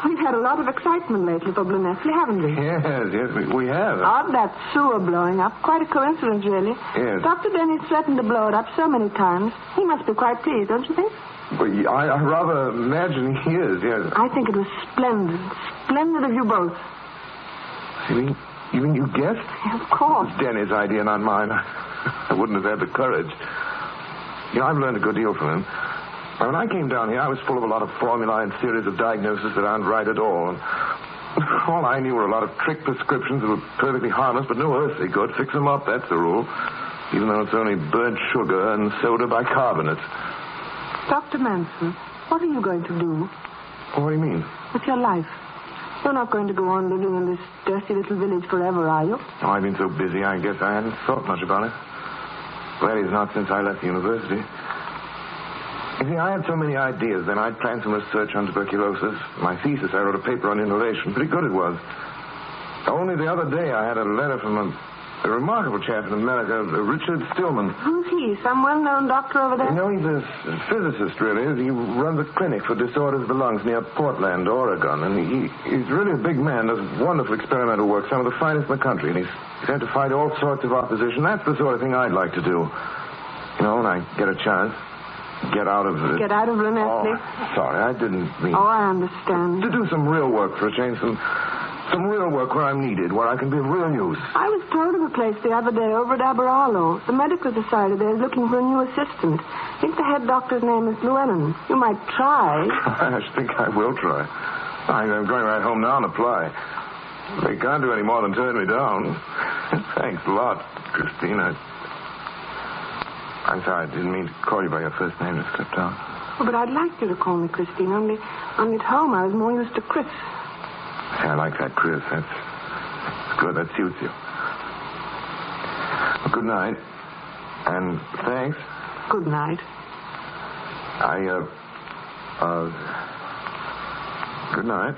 We've had a lot of excitement lately for Blue Nestle, haven't we? Yes, we have. Odd, that sewer blowing up. Quite a coincidence, really. Yes. Dr. Dennis threatened to blow it up so many times. He must be quite pleased, don't you think? Well, I rather imagine he is, yes. I think it was splendid. Splendid of you both. You mean you guessed? Of course. It's Denny's idea, not mine. I wouldn't have had the courage. I've learned a good deal from him. When I came down here, I was full of a lot of formulae and theories of diagnosis that aren't right at all. And all I knew were a lot of trick prescriptions that were perfectly harmless, but no earthly good. Fix them up, that's the rule. Even though it's only burnt sugar and soda bicarbonate. Dr. Manson, what are you going to do? What do you mean? With your life. You're not going to go on living in this dirty little village forever, are you? Oh, I've been so busy, I guess I hadn't thought much about it. That is, not since I left the university. You see, I had so many ideas then. I'd planned some research on tuberculosis. My thesis, I wrote a paper on inhalation. Pretty good it was. Only the other day I had a letter from a remarkable chap in America, Richard Stillman. Who's he? Some well-known doctor over there? No, he's a physicist, really. He runs a clinic for disorders of the lungs near Portland, Oregon. And he's really a big man, does wonderful experimental work, some of the finest in the country. And he's had to fight all sorts of opposition. That's the sort of thing I'd like to do. When I get a chance. Get out of it. Get out of Blue Nestle? Oh, sorry, I didn't mean... Oh, I understand. To do some real work for a change, some real work where I'm needed, where I can be of real use. I was told of a place the other day over at Aberarlo. The medical society there is looking for a new assistant. I think the head doctor's name is Llewellyn. You might try. I think I will try. I'm going right home now and apply. They can't do any more than turn me down. Thanks a lot, Christine. I'm sorry, I didn't mean to call you by your first name. Just slipped out. Oh, but I'd like you to call me Christine. Only at home I was more used to Chris. Yeah, I like that, Chris. That's good. That suits you. Well, good night. And thanks. Good night. Good night.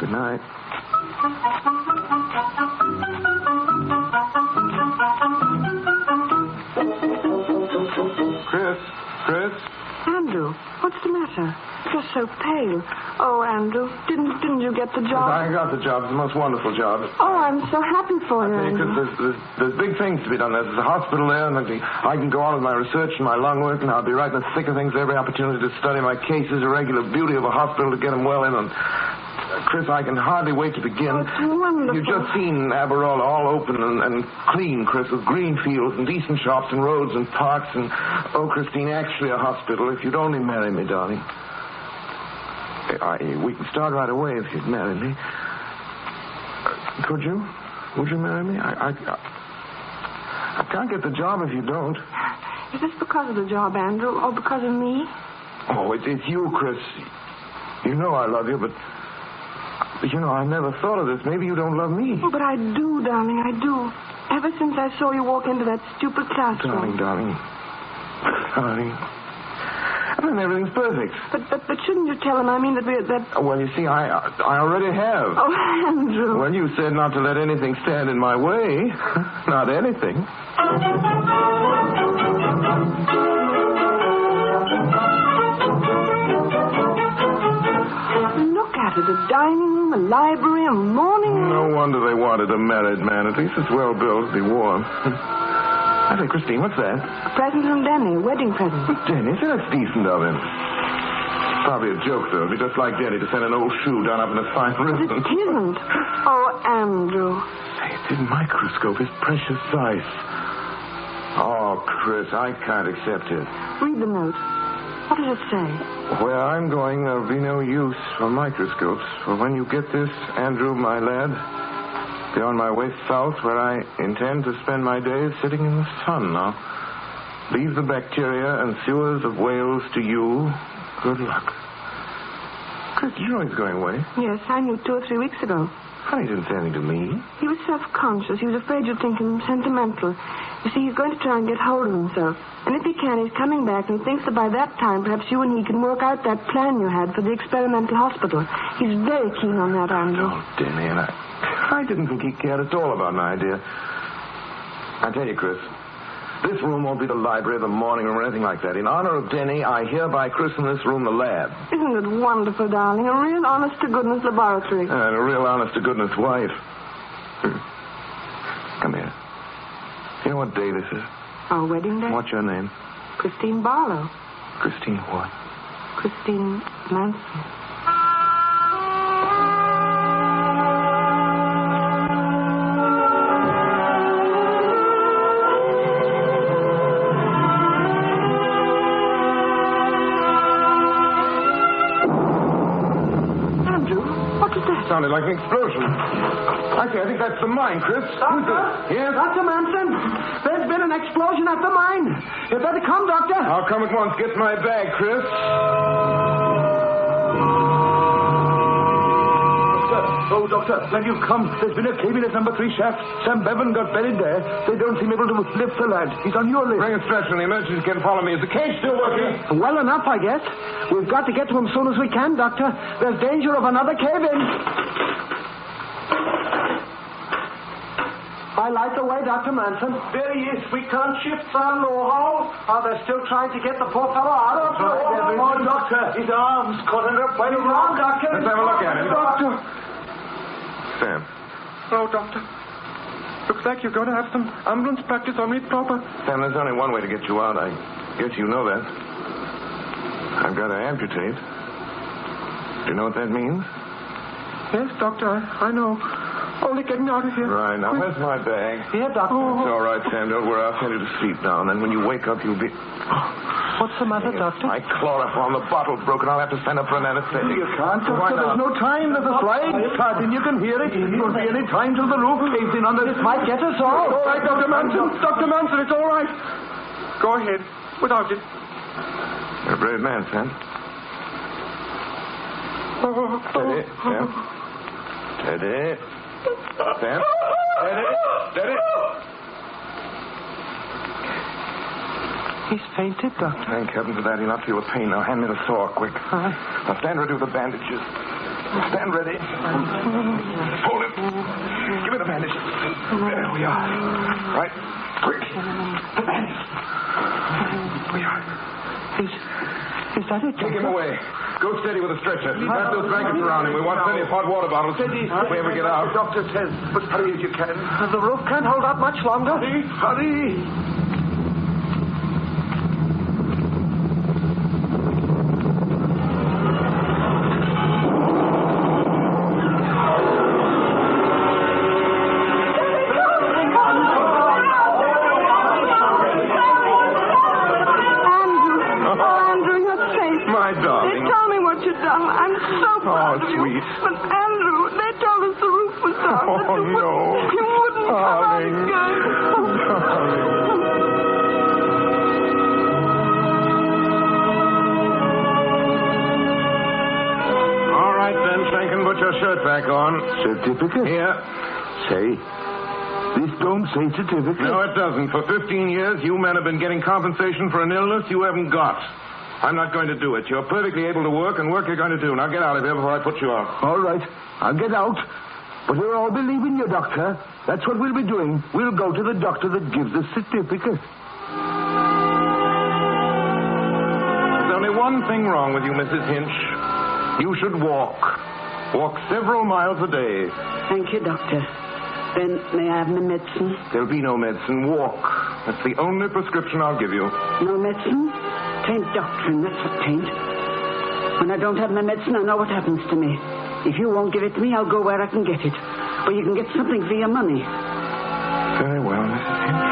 Good night. Chris? Andrew, what's the matter? You're so pale. Oh, Andrew, didn't you get the job? I got the job. It's the most wonderful job. Oh, I'm so happy for you, Andrew. There's big things to be done. There's a hospital there, and I can go on with my research and my lung work, and I'll be right in the thick of things. Every opportunity to study my cases, a regular beauty of a hospital to get them well in. And Chris, I can hardly wait to begin. Oh, it's wonderful. You've just seen Aberarlo all open and clean, Chris, with green fields and decent shops and roads and parks and, Christine, actually a hospital. If you'd only marry me, darling. We can start right away if you'd marry me. Could you? Would you marry me? I can't get the job if you don't. Is this because of the job, Andrew, or because of me? Oh, it's you, Chris. You know I love you, but I never thought of this. Maybe you don't love me. Oh, but I do, darling, I do. Ever since I saw you walk into that stupid classroom. Darling. And everything's perfect. But shouldn't you tell him? I mean that... Well, you see, I already have. Oh, Andrew. Well, you said not to let anything stand in my way. Not anything. Look at it. A dining room, a library, a morning room. No wonder they wanted a married man. At least it's well built to be warm. I say, Christine, what's that? A present from Denny, a wedding present. Denny? That's decent of him. Probably a joke, though. It'd be just like Denny to send an old shoe done up in a fine ribbon. But it isn't. Oh, Andrew. Say, it's in microscope. It's precious ice. Oh, Chris, I can't accept it. Read the note. What does it say? Where I'm going, there'll be no use for microscopes. For when you get this, Andrew, my lad, be on my way south, where I intend to spend my days sitting in the sun. Now, leave the bacteria and sewers of Wales to you. Good luck. Chris, you know he's going away. Yes, I knew 2 or 3 weeks ago. Honey didn't say anything to me. He was self-conscious. He was afraid you'd think him sentimental. You see, he's going to try and get hold of himself. And if he can, he's coming back and thinks that by that time, perhaps you and he can work out that plan you had for the experimental hospital. He's very keen on that, Andrew. Oh, Denny, and I didn't think he cared at all about my idea. I tell you, Chris, this room won't be the library or the morning room or anything like that. In honor of Denny, I hereby christen this room the lab. Isn't it wonderful, darling? A real honest-to-goodness laboratory. And a real honest-to-goodness wife. Come here. You know what day this is? Our wedding day? What's your name? Christine Barlow. Christine what? Christine Manson. Sounded like an explosion. I think that's the mine, Chris. Doctor? Yes? Dr. Manson, there's been an explosion at the mine. You better come, Doctor. I'll come at once. Get my bag, Chris. Doctor, when you come, there's been a cave-in at number 3 shaft. Sam Bevan got buried there. They don't seem able to lift the lad. He's on your list. Bring a stretcher and the emergency can follow me. Is the cage still working? Well enough, I guess. We've got to get to him as soon as we can, Doctor. There's danger of another cave-in. I light the way, Dr. Manson. There he is. We can't shift Sam Lowhall. Oh, they're still trying to get the poor fellow out. Oh, Doctor. His arm's caught under a plate of rock, Doctor. Let's have a look at him. Doctor. Sam. Oh, Doctor. Looks like you're going to have some ambulance practice on me proper. Sam, there's only one way to get you out. I guess you know that. I've got to amputate. Do you know what that means? Yes, Doctor, I know. Only get me out of here. Right, now where's my bag? Here, Doctor. It's all right, Sam. Don't worry. I'll send you to sleep now. And then when you wake up, you'll be... What's the matter, Doctor? My chloroform. The bottle's broken. I'll have to send up for an anesthetic. You can't, Doctor. There's no time. There's a flying starting. You can hear it. It won't be any time till the roof caves in on this. It might get us all. All right, Dr. Manson. Dr. Manson, it's all right. Go ahead. Without it. You're a brave man, Sam. Steady, Sam. Steady. Sam? Steady. Steady. He's fainted, Doctor. Thank heaven for that. He'll not feel the pain. Now, hand me the saw, quick. Now, stand ready with the bandages. Stand ready. Hold him. Give me the bandages. There we are. Right. Quick. The bandages. We are. Is that it, Doctor? Take him away. Go steady with the stretcher. Wrap those blankets around him. We want plenty of hot water bottles. Steady. If we ever get out. The doctor says, but hurry as you can. The roof can't hold up much longer. Hurry. Sweet. But, Andrew, they told us the roof was down. Oh, no. You wouldn't come out again. All right, then, Shankin, put your shirt back on. Certificate? Here. Say. This don't say certificate. No, it doesn't. For 15 years, you men have been getting compensation for an illness you haven't got. I'm not going to do it. You're perfectly able to work, and work you're going to do. Now get out of here before I put you out. All right. I'll get out. But we'll all believe in you, Doctor. That's what we'll be doing. We'll go to the doctor that gives the certificate. There's only one thing wrong with you, Mrs. Hinch. You should walk. Walk several miles a day. Thank you, Doctor. Then may I have my medicine? There'll be no medicine. Walk. That's the only prescription I'll give you. No medicine? Tain't doctrine, that's what tain't. When I don't have my medicine, I know what happens to me. If you won't give it to me, I'll go where I can get it. Where you can get something for your money. Very well, Mrs. Hinch.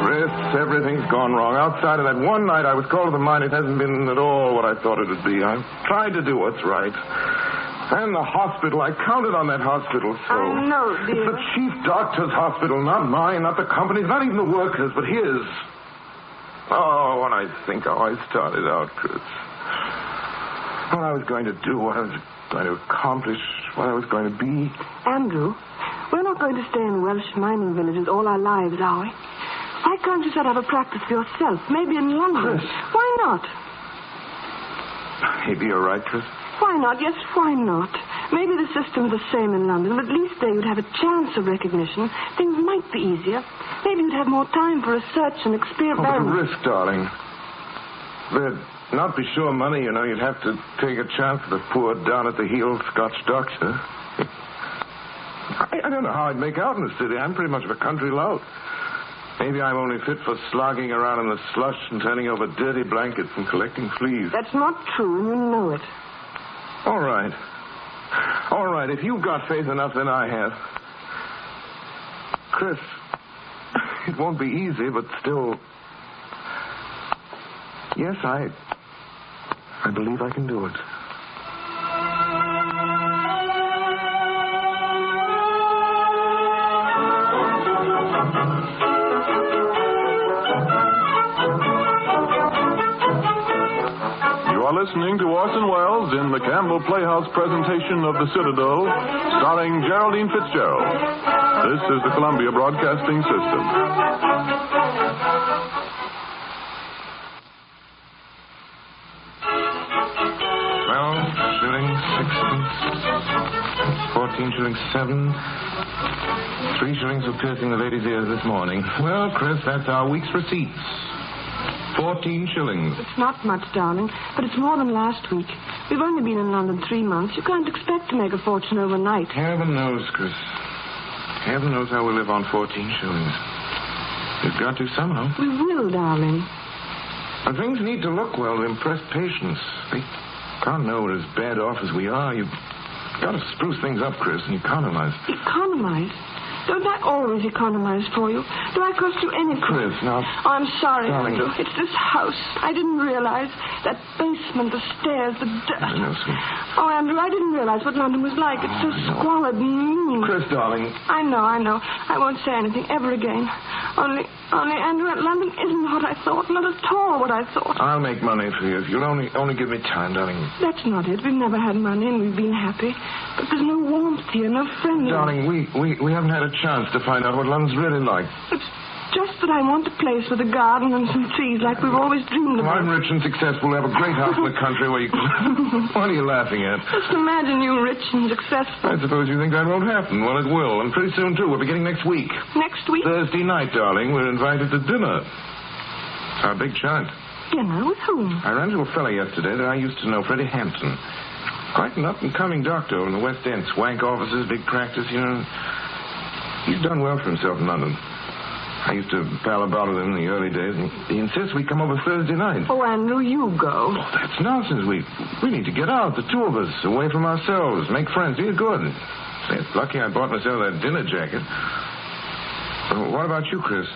Chris, everything's gone wrong. Outside of that one night I was called to the mine, it hasn't been at all what I thought it would be. I've tried to do what's right. And the hospital. I counted on that hospital, so... I know, dear. It's the chief doctor's hospital, not mine, not the company's, not even the workers, but his. Oh, when I think how I started out, Chris. what I was going to do, what I was going to accomplish, what I was going to be. Andrew, we're not going to stay in Welsh mining villages all our lives, are we? Why can't you set up a practice for yourself? Maybe in London. Chris. Why not? Maybe you're right, Chris. Why not? Yes, why not? Maybe the system's the same in London, but at least there you'd have a chance of recognition. Things might be easier. Maybe you'd have more time for research and experiment. Oh, the risk, darling. There'd not be sure money, you know. You'd have to take a chance with a poor, down-at-the-heel Scotch doctor. I don't know how I'd make out in the city. I'm pretty much of a country lout. Maybe I'm only fit for slogging around in the slush and turning over dirty blankets and collecting fleas. That's not true, and you know it. All right. All right, if you've got faith enough, then I have. Chris, it won't be easy, but still... Yes, I believe I can do it. You are listening to Orson Welles in the Campbell Playhouse presentation of The Citadel, starring Geraldine Fitzgerald. This is the Columbia Broadcasting System. 14 shillings, 7. 3 shillings for piercing the lady's ears this morning. Well, Chris, that's our week's receipts. 14 shillings. It's not much, darling, but it's more than last week. We've only been in London 3 months. You can't expect to make a fortune overnight. Heaven knows, Chris. Heaven knows how we'll live on 14 shillings. We've got to somehow. We will, darling. And things need to look well to impress patients. They can't know we're as bad off as we are. You've got to spruce things up, Chris, and economize. Economize? Don't I always economize for you? Do I cost you any... Chris, now... Oh, I'm sorry, darling. Andrew. It's this house. I didn't realize. That basement, the stairs, the dirt. I know, sweet. Oh, Andrew, I didn't realize what London was like. It's so squalid and mean. Chris, darling. I know. I won't say anything ever again. Only, Andrew, London isn't what I thought. Not at all what I thought. I'll make money for you if you'll only give me time, darling. That's not it. We've never had money and we've been happy. But there's no warmth here, no friendliness. Darling, we haven't had a chance to find out what London's really like. It's just that I want a place with a garden and some trees like we've always dreamed about. I'm rich and successful. I have a great house in the country where you can... What are you laughing at? Just imagine you rich and successful. I suppose you think that won't happen. Well, it will. And pretty soon, too. We're beginning next week. Next week? Thursday night, darling. We're invited to dinner. It's our big chance. Dinner? With whom? I ran into a fellow yesterday that I used to know, Freddie Hampton. Quite an up-and-coming doctor in the West End. Swank offices, big practice, you know. He's done well for himself in London. I used to pal about with him in the early days, and he insists we come over Thursday night. Oh, Andrew, you go. Oh, that's nonsense. We need to get out, the two of us, away from ourselves, make friends. You're good. Say, it's lucky I bought myself that dinner jacket. What about you, Chris?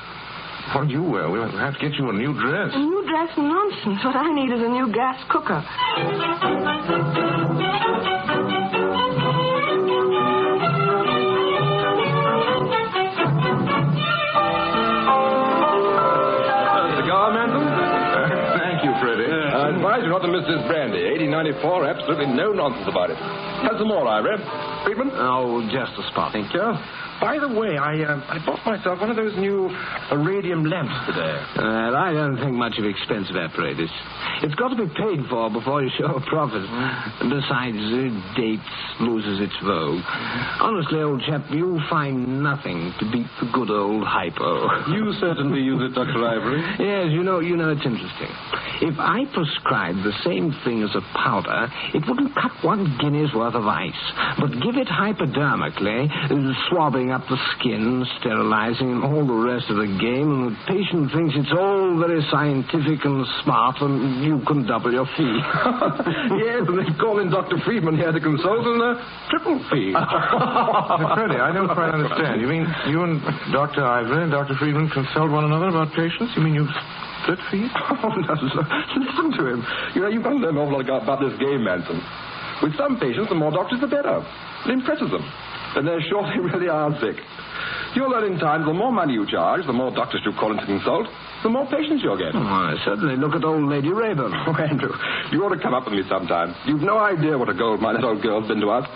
What do you wear? We'll have to get you a new dress. A new dress? Nonsense. What I need is a new gas cooker. Thank you, Freddie. I advise you not to miss this brandy. 1894, absolutely no nonsense about it. Have some more, Ira. Friedman? Oh, just a spot. Thank you. By the way, I bought myself one of those new radium lamps today. I don't think much of expensive apparatus. It's got to be paid for before you show a profit. Besides, dates loses its vogue. Honestly, old chap, you'll find nothing to beat the good old hypo. You certainly use it, Dr. Ivory. Yes, you know, it's interesting. If I prescribed the same thing as a powder, it wouldn't cut 1 guinea's worth of ice. But give it hypodermically, swabbing up the skin, sterilizing, and all the rest of the game, and the patient thinks it's all very scientific and smart, and you can double your fee. Yes, and they call in Dr. Friedman here to consult, and triple fee. Freddie, I don't quite understand. You mean you and Dr. Ivory and Dr. Friedman consult one another about patients? You mean you split fees? Oh, no, listen to him. You know, you've got to learn an awful lot about this game, Manson. With some patients, the more doctors, the better. It impresses them. And they're sure they really are sick. You'll learn in time, the more money you charge, the more doctors you call in to consult. the more patients you'll get. Oh, I certainly look at old Lady Rayburn. Oh, Andrew, you ought to come up with me sometime. You've no idea what a gold mine that old girl's been to us.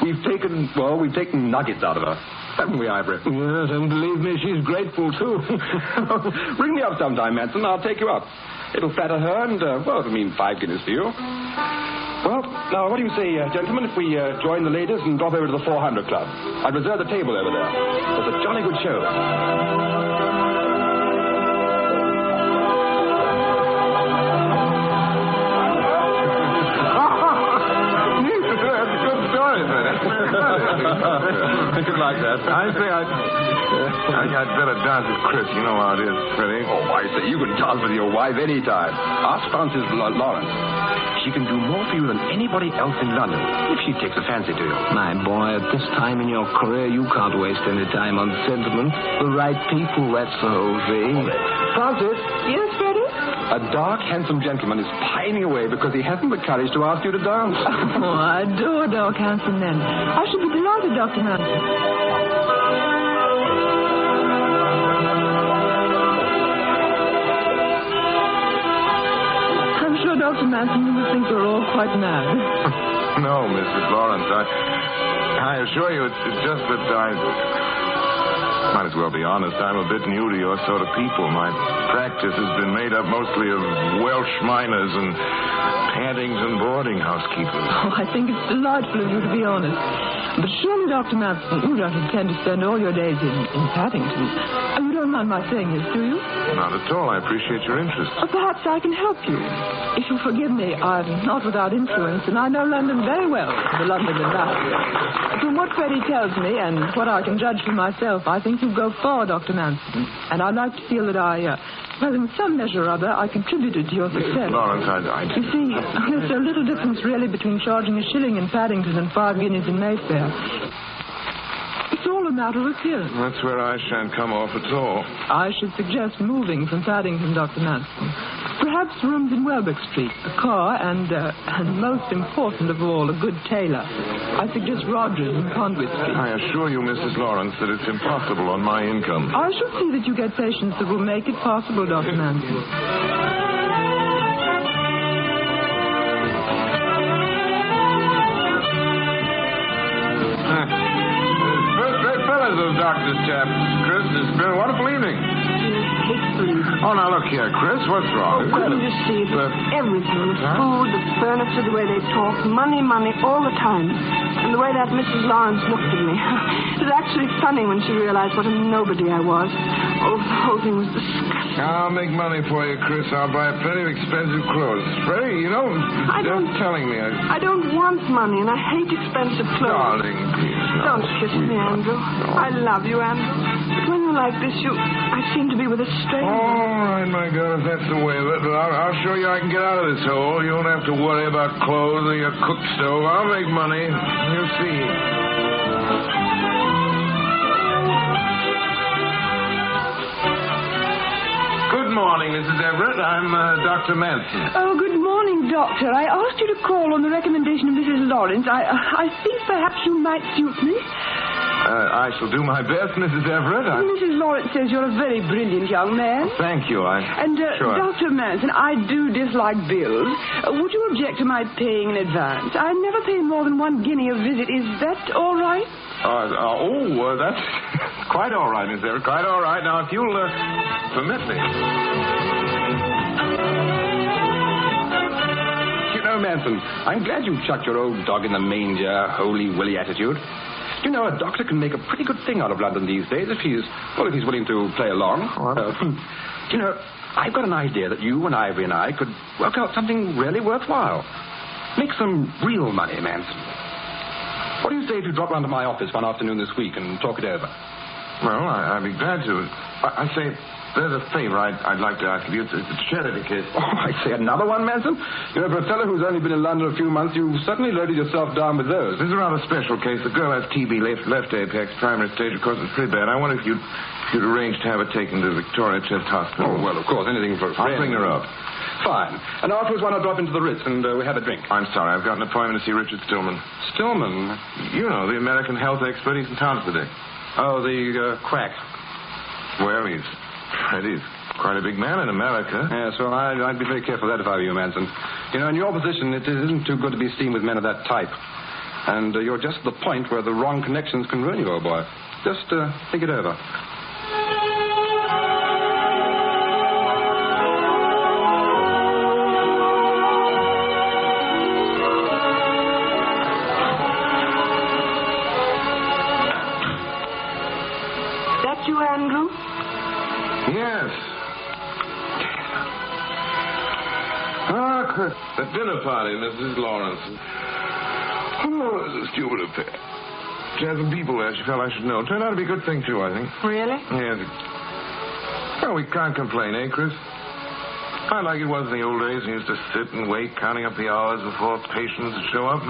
We've taken nuggets out of her. Haven't we, Ivory? Yes, and believe me, she's grateful, too. Ring me up sometime, Manson. I'll take you up. It'll flatter her, and, it'll mean 5 guineas for you. Well, now, what do you say, gentlemen, if we join the ladies and drop over to the 400 Club? I've reserved the table over there. It's a jolly good show. Think it like that. I say I'd better dance with Chris. You know how it is, Freddie. Oh, I say, you can dance with your wife any time. Ask Frances Lawrence. She can do more for you than anybody else in London, if she takes a fancy to you. My boy, at this time in your career, you can't waste any time on sentiment. The right people, that's the whole thing. Frances? Yes, Freddie? A dark, handsome gentleman is pining away because he hasn't the courage to ask you to dance. Oh, I adore dark, handsome men. I should be delighted, Dr. Manson. I'm sure, Dr. Manson, you would think we're all quite mad. No, Mrs. Lawrence. I assure you, it's just that I might as well be honest. I'm a bit new to your sort of people. My practice has been made up mostly of Welsh miners and paddings and boarding housekeepers. Oh, I think it's delightful of you to be honest. But surely, Dr. Manson, you don't intend to spend all your days in Paddington. Oh, you don't mind my saying this, do you? Not at all. I appreciate your interest. Perhaps I can help you. If you'll forgive me, I'm not without influence, and I know London very well, the London ambassador. From what Freddie tells me, and what I can judge for myself, I think you go far, Dr. Manson. And I'd like to feel that well, in some measure or other, I contributed to your success. Lawrence, You see, there's so little difference really between charging a shilling in Paddington and 5 guineas in Mayfair. It's all a matter of appearance. That's where I shan't come off at all. I should suggest moving from Paddington, Dr. Manson. Perhaps rooms in Welbeck Street, a car, and most important of all, a good tailor. I suggest Rogers in Conduit Street. I assure you, Mrs. Lawrence, that it's impossible on my income. I shall see that you get patients that will make it possible, Dr. Manson. Those doctors, chap. Chris, it's been a wonderful evening. Oh, now look here, Chris. What's wrong? Couldn't you see that everything, the food, the furniture, the way they talk, money, all the time. And the way that Mrs. Lawrence looked at me. It was actually funny when she realized what a nobody I was. Oh, the whole thing was disgusting. I'll make money for you, Chris. I'll buy plenty of expensive clothes. Freddie, you know, they're telling me I don't want money, and I hate expensive clothes. Darling, please. Don't kiss me, Andrew. I love you, Andrew. But when you're like this, I seem to be with a stranger. All right, my girl, if that's the way of it. But I'll show you I can get out of this hole. You don't have to worry about clothes or your cook stove. I'll make money. You'll see. Good morning, Mrs. Everett. I'm Dr. Manson. Oh, good morning, Doctor. I asked you to call on the recommendation of Mrs. Lawrence. I think perhaps you might suit me. I shall do my best, Mrs. Everett. Mrs. Lawrence says you're a very brilliant young man. Thank you. Sure. Dr. Manson, I do dislike bills. Would you object to my paying in advance? I never pay more than 1 guinea a visit. Is that all right? That's quite all right, Miss Everett. Quite all right. Now, if you'll permit me. You know, Manson, I'm glad you chucked your old dog in the manger, holy willy attitude. You know, a doctor can make a pretty good thing out of London these days if he's willing to play along. You know, I've got an idea that you and Ivory and I could work out something really worthwhile. Make some real money, Manson. What do you say if you drop round to my office one afternoon this week and talk it over? Well, I'd be glad to. I say, there's a favor I'd like to ask of you. It's a charity case. Oh, I say, another one, Manson? You know, for a fellow who's only been in London a few months, you've certainly loaded yourself down with those. This is a rather special case. The girl has TB, left apex, primary stage. Of course, it's pretty bad. I wonder if you'd arrange to have her taken to Victoria Chest Hospital. Oh, well, of course, anything for a friend. I'll bring her up. Fine. And afterwards, why not drop into the Ritz and we have a drink? I'm sorry. I've got an appointment to see Richard Stillman. Stillman? You know, the American health expert. He's in town today. Oh, the quack. Well, he's He's quite a big man in America. Yes, well, I'd be very careful of that if I were you, Manson. You know, in your position, it isn't too good to be seen with men of that type. And you're just at the point where the wrong connections can ruin you, old boy. Just think it over. That you, Andrew? Yes. The dinner party, Mrs. Lawrence. Oh, it was a stupid affair. She had some people there she felt I should know. Turned out to be a good thing, too, I think. Really? Yes. Well, we can't complain, eh, Chris? Not like it was in the old days. We used to sit and wait, counting up the hours before patients would show up,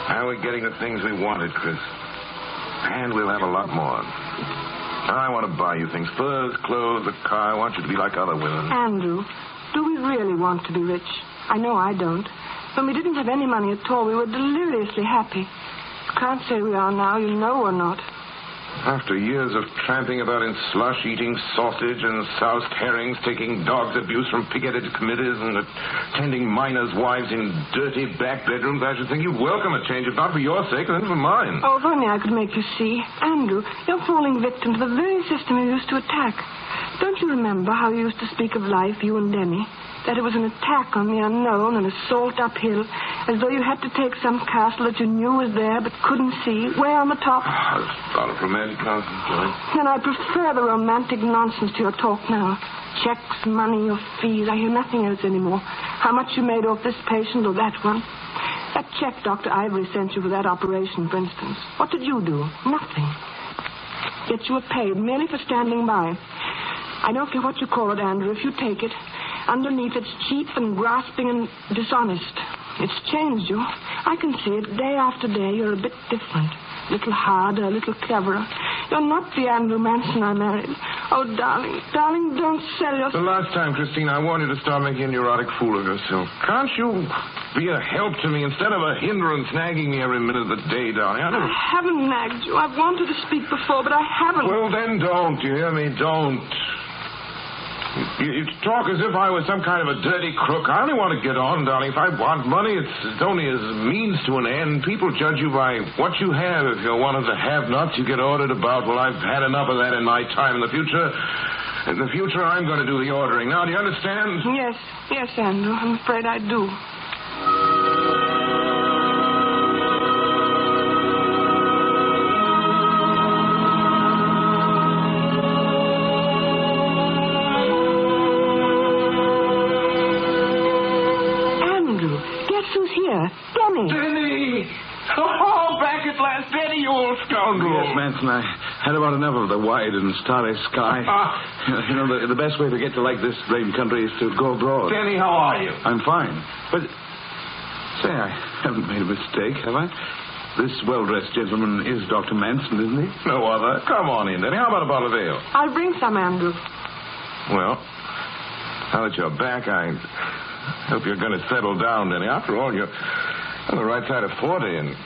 Now we're getting the things we wanted, Chris. And we'll have a lot more. I want to buy you things. Furs, clothes, a car. I want you to be like other women. Andrew, do we really want to be rich? I know I don't. When we didn't have any money at all, we were deliriously happy. You can't say we are now. You know we're not. After years of tramping about in slush, eating sausage and soused herrings, taking dogs' abuse from pig-headed committees, and attending miners' wives in dirty back bedrooms, I should think you'd welcome a change, if not for your sake, then for mine. Oh, if only I could make you see. Andrew, you're falling victim to the very system you used to attack. Don't you remember how you used to speak of life, you and Denny? That it was an attack on the unknown, an assault uphill, as though you had to take some castle that you knew was there but couldn't see, way on the top. That's a lot of romantic nonsense, Joey. And I prefer the romantic nonsense to your talk now. Checks, money, your fees. I hear nothing else anymore. How much you made off this patient or that one. That check Dr. Ivory sent you for that operation, for instance. What did you do? Nothing. Yet you were paid merely for standing by. I don't care what you call it, Andrew. If you take it, underneath it's cheap and grasping and dishonest. It's changed you. I can see it. Day after day, you're a bit different. A little harder, a little cleverer. You're not the Andrew Manson I married. Oh, darling, darling, don't sell yourself. The last time, Christine, I wanted to start making a neurotic fool of yourself. Can't you be a help to me instead of a hindrance nagging me every minute of the day, darling? I haven't nagged you. I've wanted to speak before, but I haven't. Well, then don't. You hear me? Don't. You talk as if I was some kind of a dirty crook. I only want to get on, darling. If I want money, it's only as a means to an end. People judge you by what you have. If you're one of the have-nots, you get ordered about. Well, I've had enough of that in my time. In the future, I'm going to do the ordering. Now, do you understand? Yes, Andrew. I'm afraid I do. Denny! Oh, back at last, Denny, you old scoundrel. Yes, Manson, I had about enough of the wide and starry sky. You know, the best way to get to like this brave country is to go abroad. Denny, how are you? I'm fine. But, say, I haven't made a mistake, have I? This well-dressed gentleman is Dr. Manson, isn't he? No other. Come on in, Denny. How about a bottle of ale? I'll bring some, Andrew. Well, now that you're back, I hope you're going to settle down, Denny. After all, you're on the right side of 40, and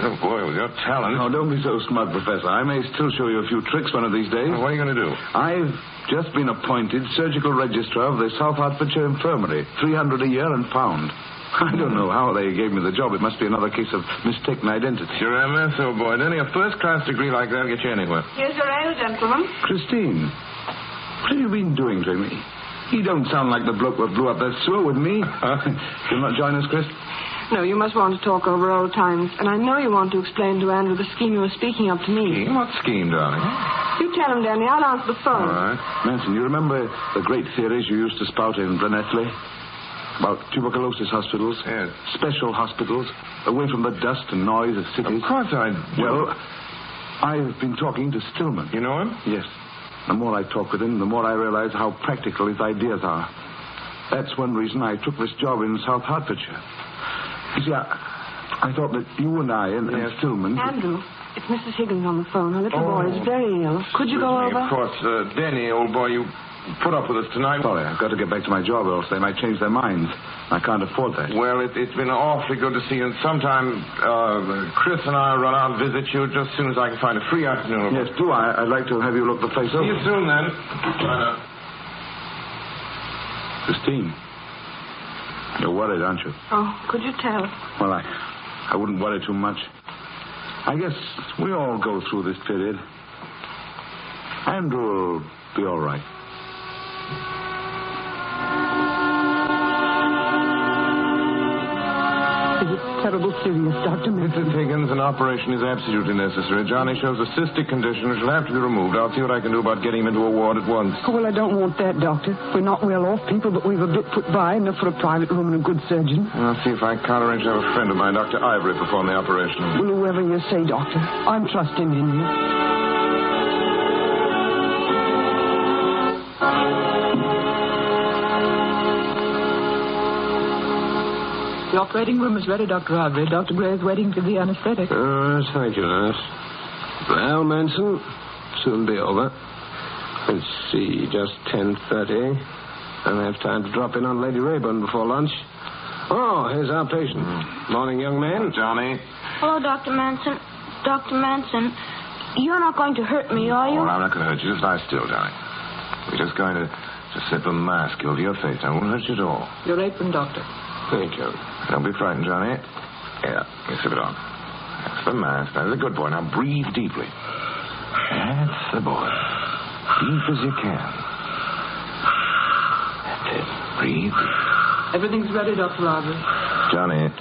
oh, boy, with your talent. Oh, don't be so smug, Professor. I may still show you a few tricks one of these days. Well, what are you going to do? I've just been appointed surgical registrar of the South Hertfordshire Infirmary. $300 a year and found. I don't know how they gave me the job. It must be another case of mistaken identity. You're a mess, old boy. Denny, a first-class degree like that will get you anywhere. Here's your ale, gentlemen. Christine, what have you been doing to me? You don't sound like the bloke that blew up that sewer with me. You'll not join us, Chris? No, you must want to talk over old times. And I know you want to explain to Andrew the scheme you were speaking of to me. Scheme? What scheme, darling? You tell him, Danny. I'll answer the phone. All right. Manson, you remember the great theories you used to spout in Vanessa? About tuberculosis hospitals? Yes. Special hospitals, away from the dust and noise of cities. Of course I do. Well, I've been talking to Stillman. You know him? Yes. The more I talk with him, the more I realize how practical his ideas are. That's one reason I took this job in South Hertfordshire. You see, I thought that you and I and Stillman... Andrew, it's Mrs. Higgins on the phone. Her little boy is very ill. Could you go over? Of course, Denny, old boy, you put up with us tonight. Sorry, I've got to get back to my job, or else they might change their minds. I can't afford that. Well, it's been awfully good to see you. And sometime Chris and I will run out and visit you just as soon as I can find a free afternoon. Yes, do I? I'd like to have you look the place over. See you soon, then. Christine, you're worried, aren't you? Oh, could you tell? Well, I wouldn't worry too much. I guess we all go through this period. Andrew will be all right. Is it terrible serious, Dr. Mrs. Higgins, an operation is absolutely necessary. Johnny shows a cystic condition which will have to be removed. I'll see what I can do about getting him into a ward at once. Oh, well, I don't want that, Doctor. We're not well-off people, but we've a bit put by, enough for a private room and a good surgeon. I'll see if I can't arrange to have a friend of mine, Dr. Ivory, perform the operation. Well, whoever you say, Doctor, I'm trusting in you. The operating room is ready, Dr. Ivory. Dr. Gray is waiting for the anesthetic. Thank you, nurse. Well, Manson, soon be over. Let's see, just 10:30. I'll have time to drop in on Lady Rayburn before lunch. Oh, here's our patient. Morning, young man. Johnny. Hello, Dr. Manson. Dr. Manson, you're not going to hurt me, are you? Oh, I'm not going to hurt you. Just lie still, Johnny. We're just going to slip a mask over your face. I won't hurt you at all. Your apron, Doctor. Thank you. Don't be frightened, Johnny. Yeah, you slip it on. That's the mask. That's a good boy. Now breathe deeply. That's the boy. Deep as you can. That's it. Breathe deep. Everything's ready, Dr. Ivory. Johnny.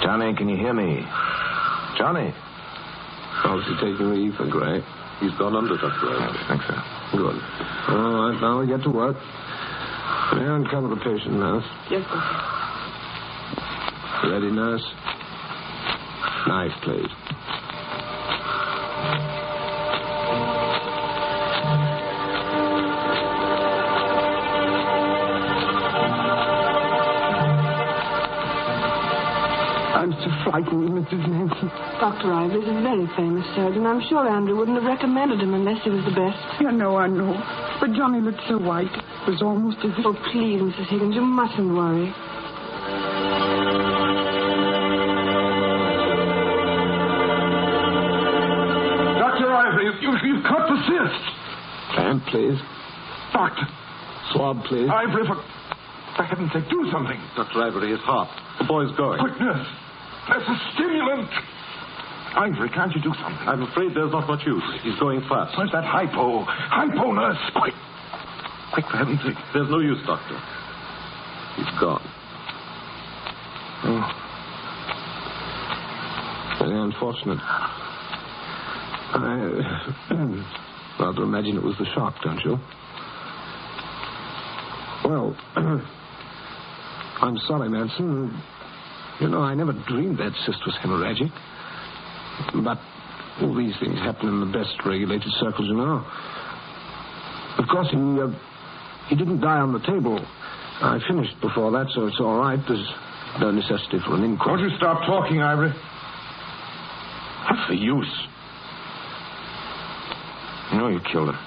Johnny, can you hear me? Johnny. How's he taking the ether, Gray? He's gone under, Dr. Ivory. I think so. Good. All right, now we get to work. May I uncover the patient, nurse? Yes, Doctor. Ready, nurse? Knife, please. I'm so frightened, Mrs. Manson. Dr. Ivory's a very famous surgeon. I'm sure Andrew wouldn't have recommended him unless he was the best. I know. But Johnny looked so white. It was almost as if... Oh, please, Mrs. Higgins, you mustn't worry. Dr. Ivory, you've cut the cyst. Clamp, please. Doctor. Swab, please. Ivory, for heaven's sake, do something. Dr. Ivory is hot. The boy's going. Quick, nurse. That's a stimulant. Ivory, can't you do something? I'm afraid there's not much use. He's going fast. Where's that hypo? Hypo, nurse. Quick. Quick, for heaven's sake. There's no use, Doctor. He's gone. Oh. Very unfortunate. I rather imagine it was the shock, don't you? Well, I'm sorry, Manson. You know, I never dreamed that cyst was hemorrhagic. But all these things happen in the best regulated circles, you know. Of course, he didn't die on the table. I finished before that, so it's all right. There's no necessity for an inquest. Won't you stop talking, Ivory? What's the use? You know you killed her.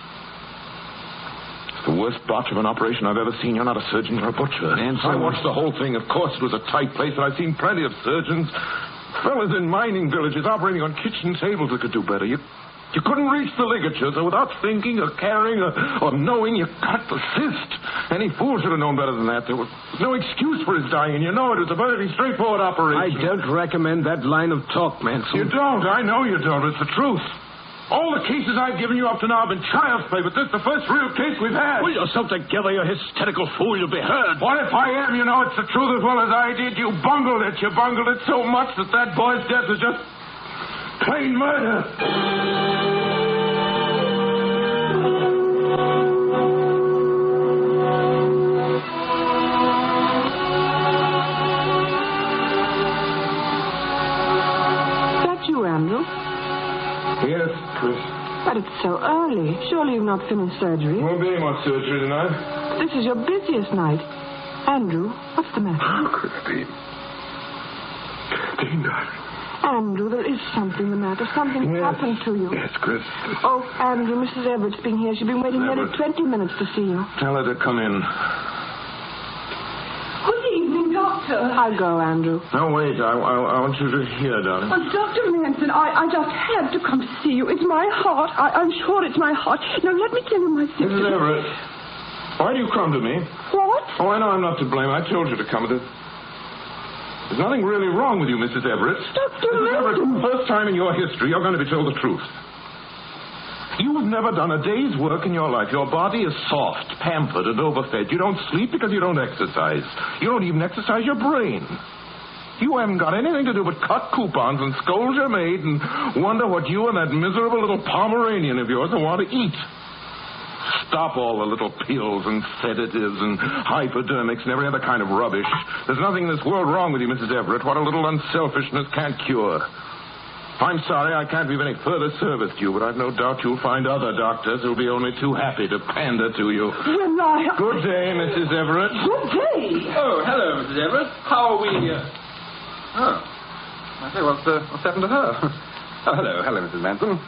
It's the worst botch of an operation I've ever seen. You're not a surgeon, you're a butcher. I watched the whole thing. Of course it was a tight place, but I've seen plenty of surgeons. Fellas in mining villages operating on kitchen tables that could do better. You couldn't reach the ligature, so without thinking or caring or knowing, you cut the cyst. Any fool should have known better than that. There was no excuse for his dying, and you know it was a very straightforward operation. I don't recommend that line of talk, Manson. You don't. I know you don't. It's the truth. All the cases I've given you up to now have been child's play, but this is the first real case we've had. Pull yourself together, you hysterical fool. You'll be heard. What if I am? You know it's the truth as well as I did. You bungled it. You bungled it so much that boy's death was just plain murder. Andrew? Yes, Chris. But it's so early. Surely you've not finished surgery. Won't be any more surgery tonight. This is your busiest night. Andrew, what's the matter? Oh, Christine. Christine, Andrew, there is something the matter. Something happened to you. Yes, Chris. Oh, Andrew, Mrs. Everett's been here. She's been waiting nearly 20 minutes to see you. Tell her to come in. Good evening, Doctor. I'll go, Andrew. No, wait. I want you to hear, darling. Oh, Dr. Manson, I just had to come to see you. It's my heart. I'm sure it's my heart. Now, let me tell you my secret. Mrs. Everett, why do you come to me? What? Oh, I know I'm not to blame. I told you to come. There's nothing really wrong with you, Mrs. Everett. Dr. Mrs. Everett, Manson. for the first time in your history, you're going to be told the truth. You've never done a day's work in your life. Your body is soft, pampered, and overfed. You don't sleep because you don't exercise. You don't even exercise your brain. You haven't got anything to do but cut coupons and scold your maid and wonder what you and that miserable little Pomeranian of yours want to eat. Stop all the little pills and sedatives and hypodermics and every other kind of rubbish. There's nothing in this world wrong with you, Mrs. Everett. What a little unselfishness can't cure. I'm sorry I can't be of any further service to you, but I've no doubt you'll find other doctors who'll be only too happy to pander to you. Well, Good day, Mrs. Everett. Good day. Oh, hello, Mrs. Everett. How are we? Oh. I say, what's happened to her? Oh, hello, Mrs. Manson.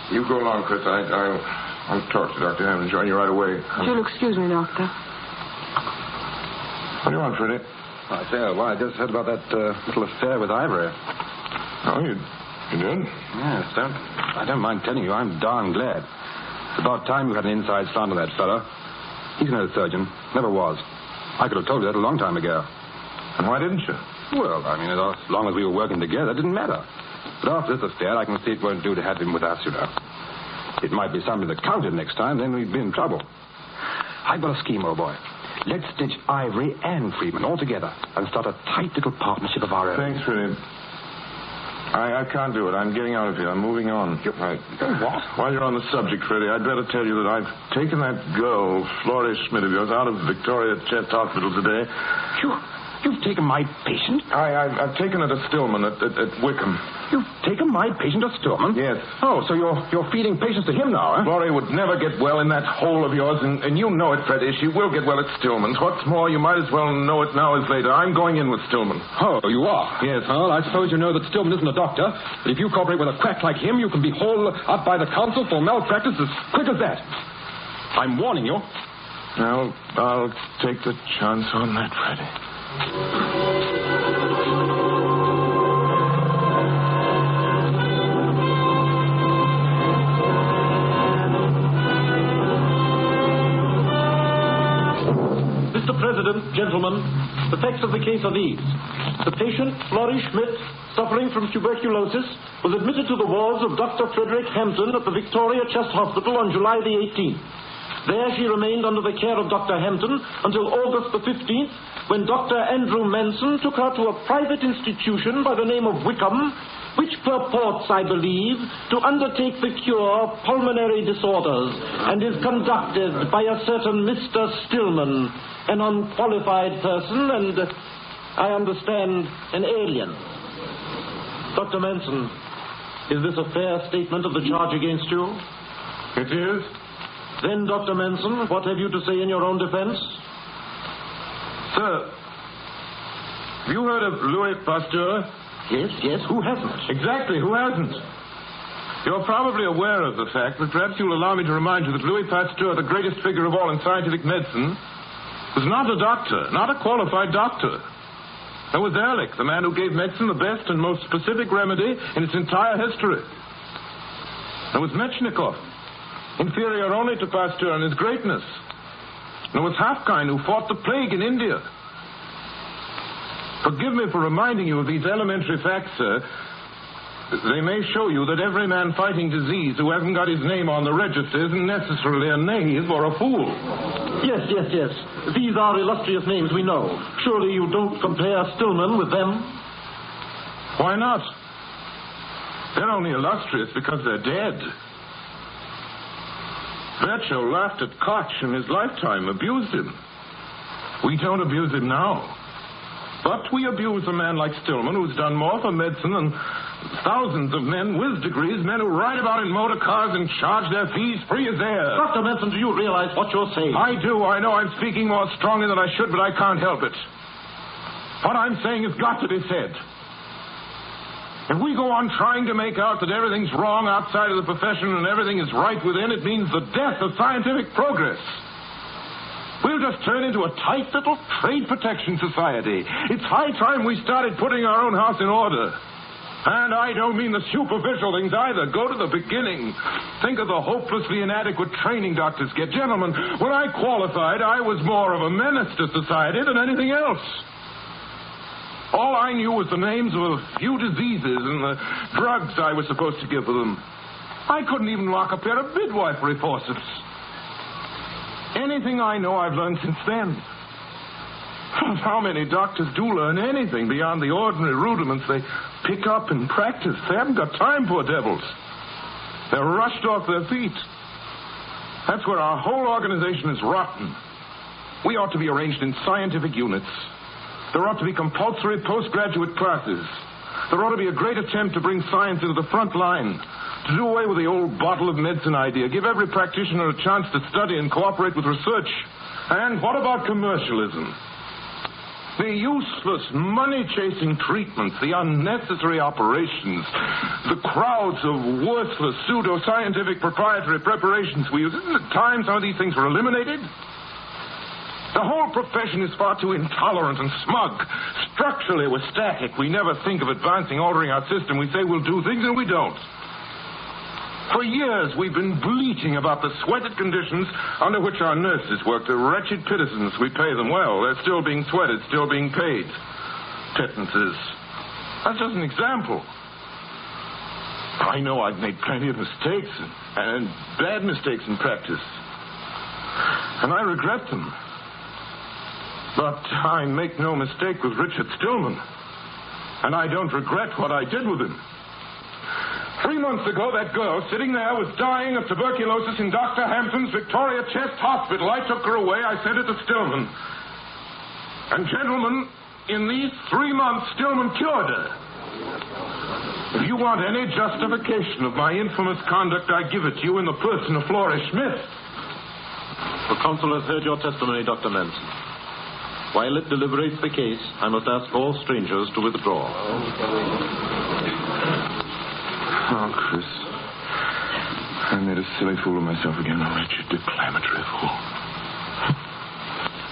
You go along, Chris. I'll talk to Dr. Hammond and join you right away. You'll excuse me, Doctor. What do you want, Freddie? I say, well, I just heard about that little affair with Ivory. Oh, you did? Yes, I don't mind telling you, I'm darn glad. It's about time you had an inside slant on that fellow. He's no surgeon. Never was. I could have told you that a long time ago. And why didn't you? Well, I mean, as long as we were working together, it didn't matter. But after this affair, I can see it won't do to have him with us, you know. It might be something that counted next time, then we'd be in trouble. I've got a scheme, old boy. Let's stitch Ivory and Freeman all together and start a tight little partnership of our own. Thanks, Freddie. I can't do it. I'm getting out of here. I'm moving on. What? While you're on the subject, Freddie, I'd better tell you that I've taken that girl, Florrie Schmidt of yours, out of Victoria Chest Hospital today. You've taken my patient? I've taken her to Stillman at Wickham. You've taken my patient to Stillman? Yes. Oh, so you're feeding patients to him now, huh? Florrie would never get well in that hole of yours, and you know it, Freddie. She will get well at Stillman's. What's more, you might as well know it now as later. I'm going in with Stillman. Oh, you are? Yes. Well, I suppose you know that Stillman isn't a doctor. But if you cooperate with a quack like him, you can be hauled up by the council for malpractice as quick as that. I'm warning you. I'll take the chance on that, Freddie. Mr. President, gentlemen, the facts of the case are these. The patient, Florrie Schmidt, suffering from tuberculosis, was admitted to the wards of Dr. Frederick Hampton at the Victoria Chest Hospital on July the 18th. There she remained under the care of Dr. Hampton until August the 15th, when Dr. Andrew Manson took her to a private institution by the name of Wickham, which purports, I believe, to undertake the cure of pulmonary disorders and is conducted by a certain Mr. Stillman, an unqualified person and, I understand, an alien. Dr. Manson, is this a fair statement of the charge against you? It is. Then, Dr. Manson, what have you to say in your own defense? Sir, have you heard of Louis Pasteur? Yes. Who hasn't? Exactly, who hasn't? You're probably aware of the fact, but perhaps you'll allow me to remind you that Louis Pasteur, the greatest figure of all in scientific medicine, was not a doctor, not a qualified doctor. There was Ehrlich, the man who gave medicine the best and most specific remedy in its entire history. There was Metchnikoff, inferior only to Pasteur in his greatness. There was Hafkind, who fought the plague in India. Forgive me for reminding you of these elementary facts, sir. They may show you that every man fighting disease who hasn't got his name on the register isn't necessarily a knave or a fool. Yes. These are illustrious names, we know. Surely you don't compare Stillman with them? Why not? They're only illustrious because they're dead. Virchow laughed at Koch in his lifetime, abused him. We don't abuse him now. But we abuse a man like Stillman, who's done more for medicine than thousands of men with degrees, men who ride about in motor cars and charge their fees free as air. Dr. Manson, do you realize what you're saying? I do. I know I'm speaking more strongly than I should, but I can't help it. What I'm saying has got to be said. If we go on trying to make out that everything's wrong outside of the profession and everything is right within, it means the death of scientific progress. We'll just turn into a tight little trade protection society. It's high time we started putting our own house in order. And I don't mean the superficial things either. Go to the beginning. Think of the hopelessly inadequate training doctors get. Gentlemen, when I qualified, I was more of a menace to society than anything else. All I knew was the names of a few diseases and the drugs I was supposed to give to them. I couldn't even lock a pair of midwifery forceps. Anything I know I've learned since then. How many doctors do learn anything beyond the ordinary rudiments they pick up and practice? They haven't got time, poor devils. They're rushed off their feet. That's where our whole organization is rotten. We ought to be arranged in scientific units. There ought to be compulsory postgraduate classes. There ought to be a great attempt to bring science into the front line, to do away with the old bottle of medicine idea, give every practitioner a chance to study and cooperate with research. And what about commercialism? The useless, money-chasing treatments, the unnecessary operations, the crowds of worthless, pseudo-scientific proprietary preparations we use. Isn't it time some of these things were eliminated? The whole profession is far too intolerant and smug. Structurally, we're static. We never think of advancing, altering our system. We say we'll do things, and we don't. For years, we've been bleating about the sweated conditions under which our nurses work. The wretched pittance we pay them well. They're still being sweated, still being paid. Pittances. That's just an example. I know I've made plenty of mistakes and bad mistakes in practice. And I regret them. But I make no mistake with Richard Stillman. And I don't regret what I did with him. 3 months ago, that girl sitting there was dying of tuberculosis in Dr. Hampton's Victoria Chest Hospital. I took her away. I sent her to Stillman. And, gentlemen, in these 3 months, Stillman cured her. If you want any justification of my infamous conduct, I give it to you in the person of Flora Smith. The counsel has heard your testimony, Dr. Manson. While it deliberates the case, I must ask all strangers to withdraw. Oh, Chris. I made a silly fool of myself again, a wretched declamatory fool.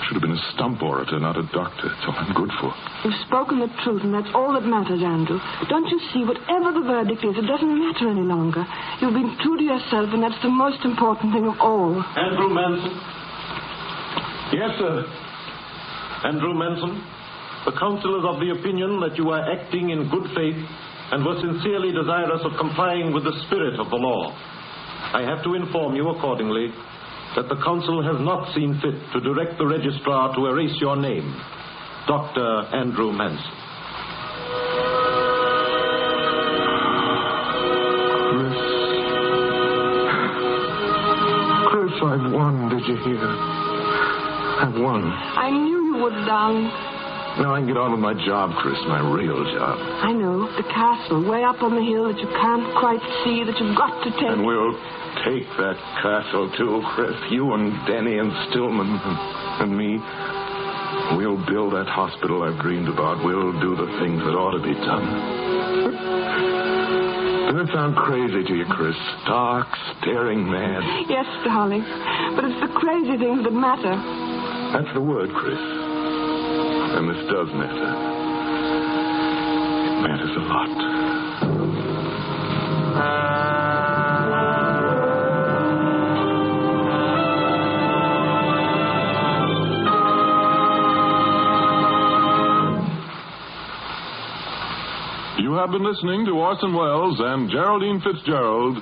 Should have been a stump orator, not a doctor. It's all I'm good for. You've spoken the truth, and that's all that matters, Andrew. Don't you see, whatever the verdict is, it doesn't matter any longer. You've been true to yourself, and that's the most important thing of all. Andrew Manson? Yes, sir. Andrew Manson, the counsel is of the opinion that you are acting in good faith and were sincerely desirous of complying with the spirit of the law. I have to inform you accordingly that the counsel has not seen fit to direct the registrar to erase your name, Dr. Andrew Manson. Chris, I've won, did you hear? I've won. I knew you would, darling. Now I can get on with my job, Chris, my real job. I know. The castle, way up on the hill that you can't quite see, that you've got to take. And we'll take that castle, too, Chris. You and Denny and Stillman and me. We'll build that hospital I've dreamed about. We'll do the things that ought to be done. Does it sound crazy to you, Chris? Stark, staring mad? Yes, darling. But it's the crazy things that matter. That's the word, Chris. And this does matter. It matters a lot. You have been listening to Orson Welles and Geraldine Fitzgerald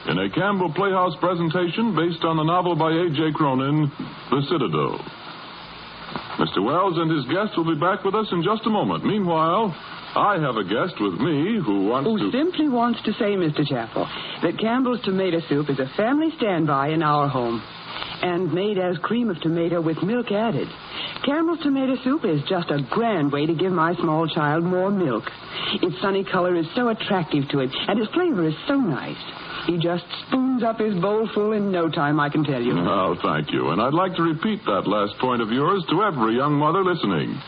in a Campbell Playhouse presentation based on the novel by A.J. Cronin, The Citadel. Mr. Wells and his guest will be back with us in just a moment. Meanwhile, I have a guest with me who simply wants to say, Mr. Chappell, that Campbell's tomato soup is a family standby in our home and made as cream of tomato with milk added. Campbell's tomato soup is just a grand way to give my small child more milk. Its sunny color is so attractive to him, and its flavor is so nice. He just spoons up his bowl full in no time, I can tell you. Oh, thank you. And I'd like to repeat that last point of yours to every young mother listening.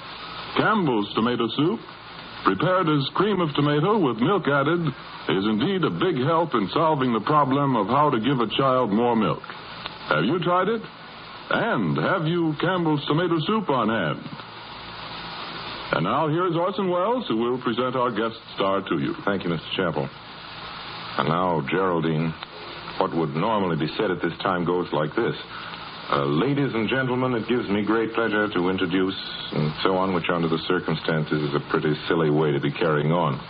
Campbell's tomato soup prepared as cream of tomato with milk added, is indeed a big help in solving the problem of how to give a child more milk. Have you tried it? And have you Campbell's tomato soup on hand? And now here's Orson Welles, who will present our guest star to you. Thank you, Mr. Chappell. And now, Geraldine, what would normally be said at this time goes like this. Ladies and gentlemen, it gives me great pleasure to introduce, and so on, which under the circumstances is a pretty silly way to be carrying on.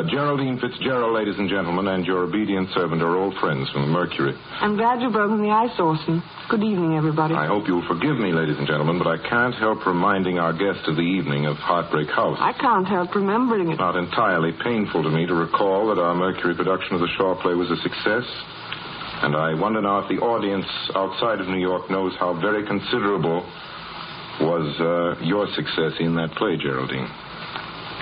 Geraldine Fitzgerald, ladies and gentlemen, and your obedient servant are old friends from the Mercury. I'm glad you've broken the ice, Orson. Good evening, everybody. I hope you'll forgive me, ladies and gentlemen, but I can't help reminding our guest of the evening of Heartbreak House. I can't help remembering it. It's not entirely painful to me to recall that our Mercury production of the Shaw play was a success. And I wonder now if the audience outside of New York knows how very considerable was your success in that play, Geraldine.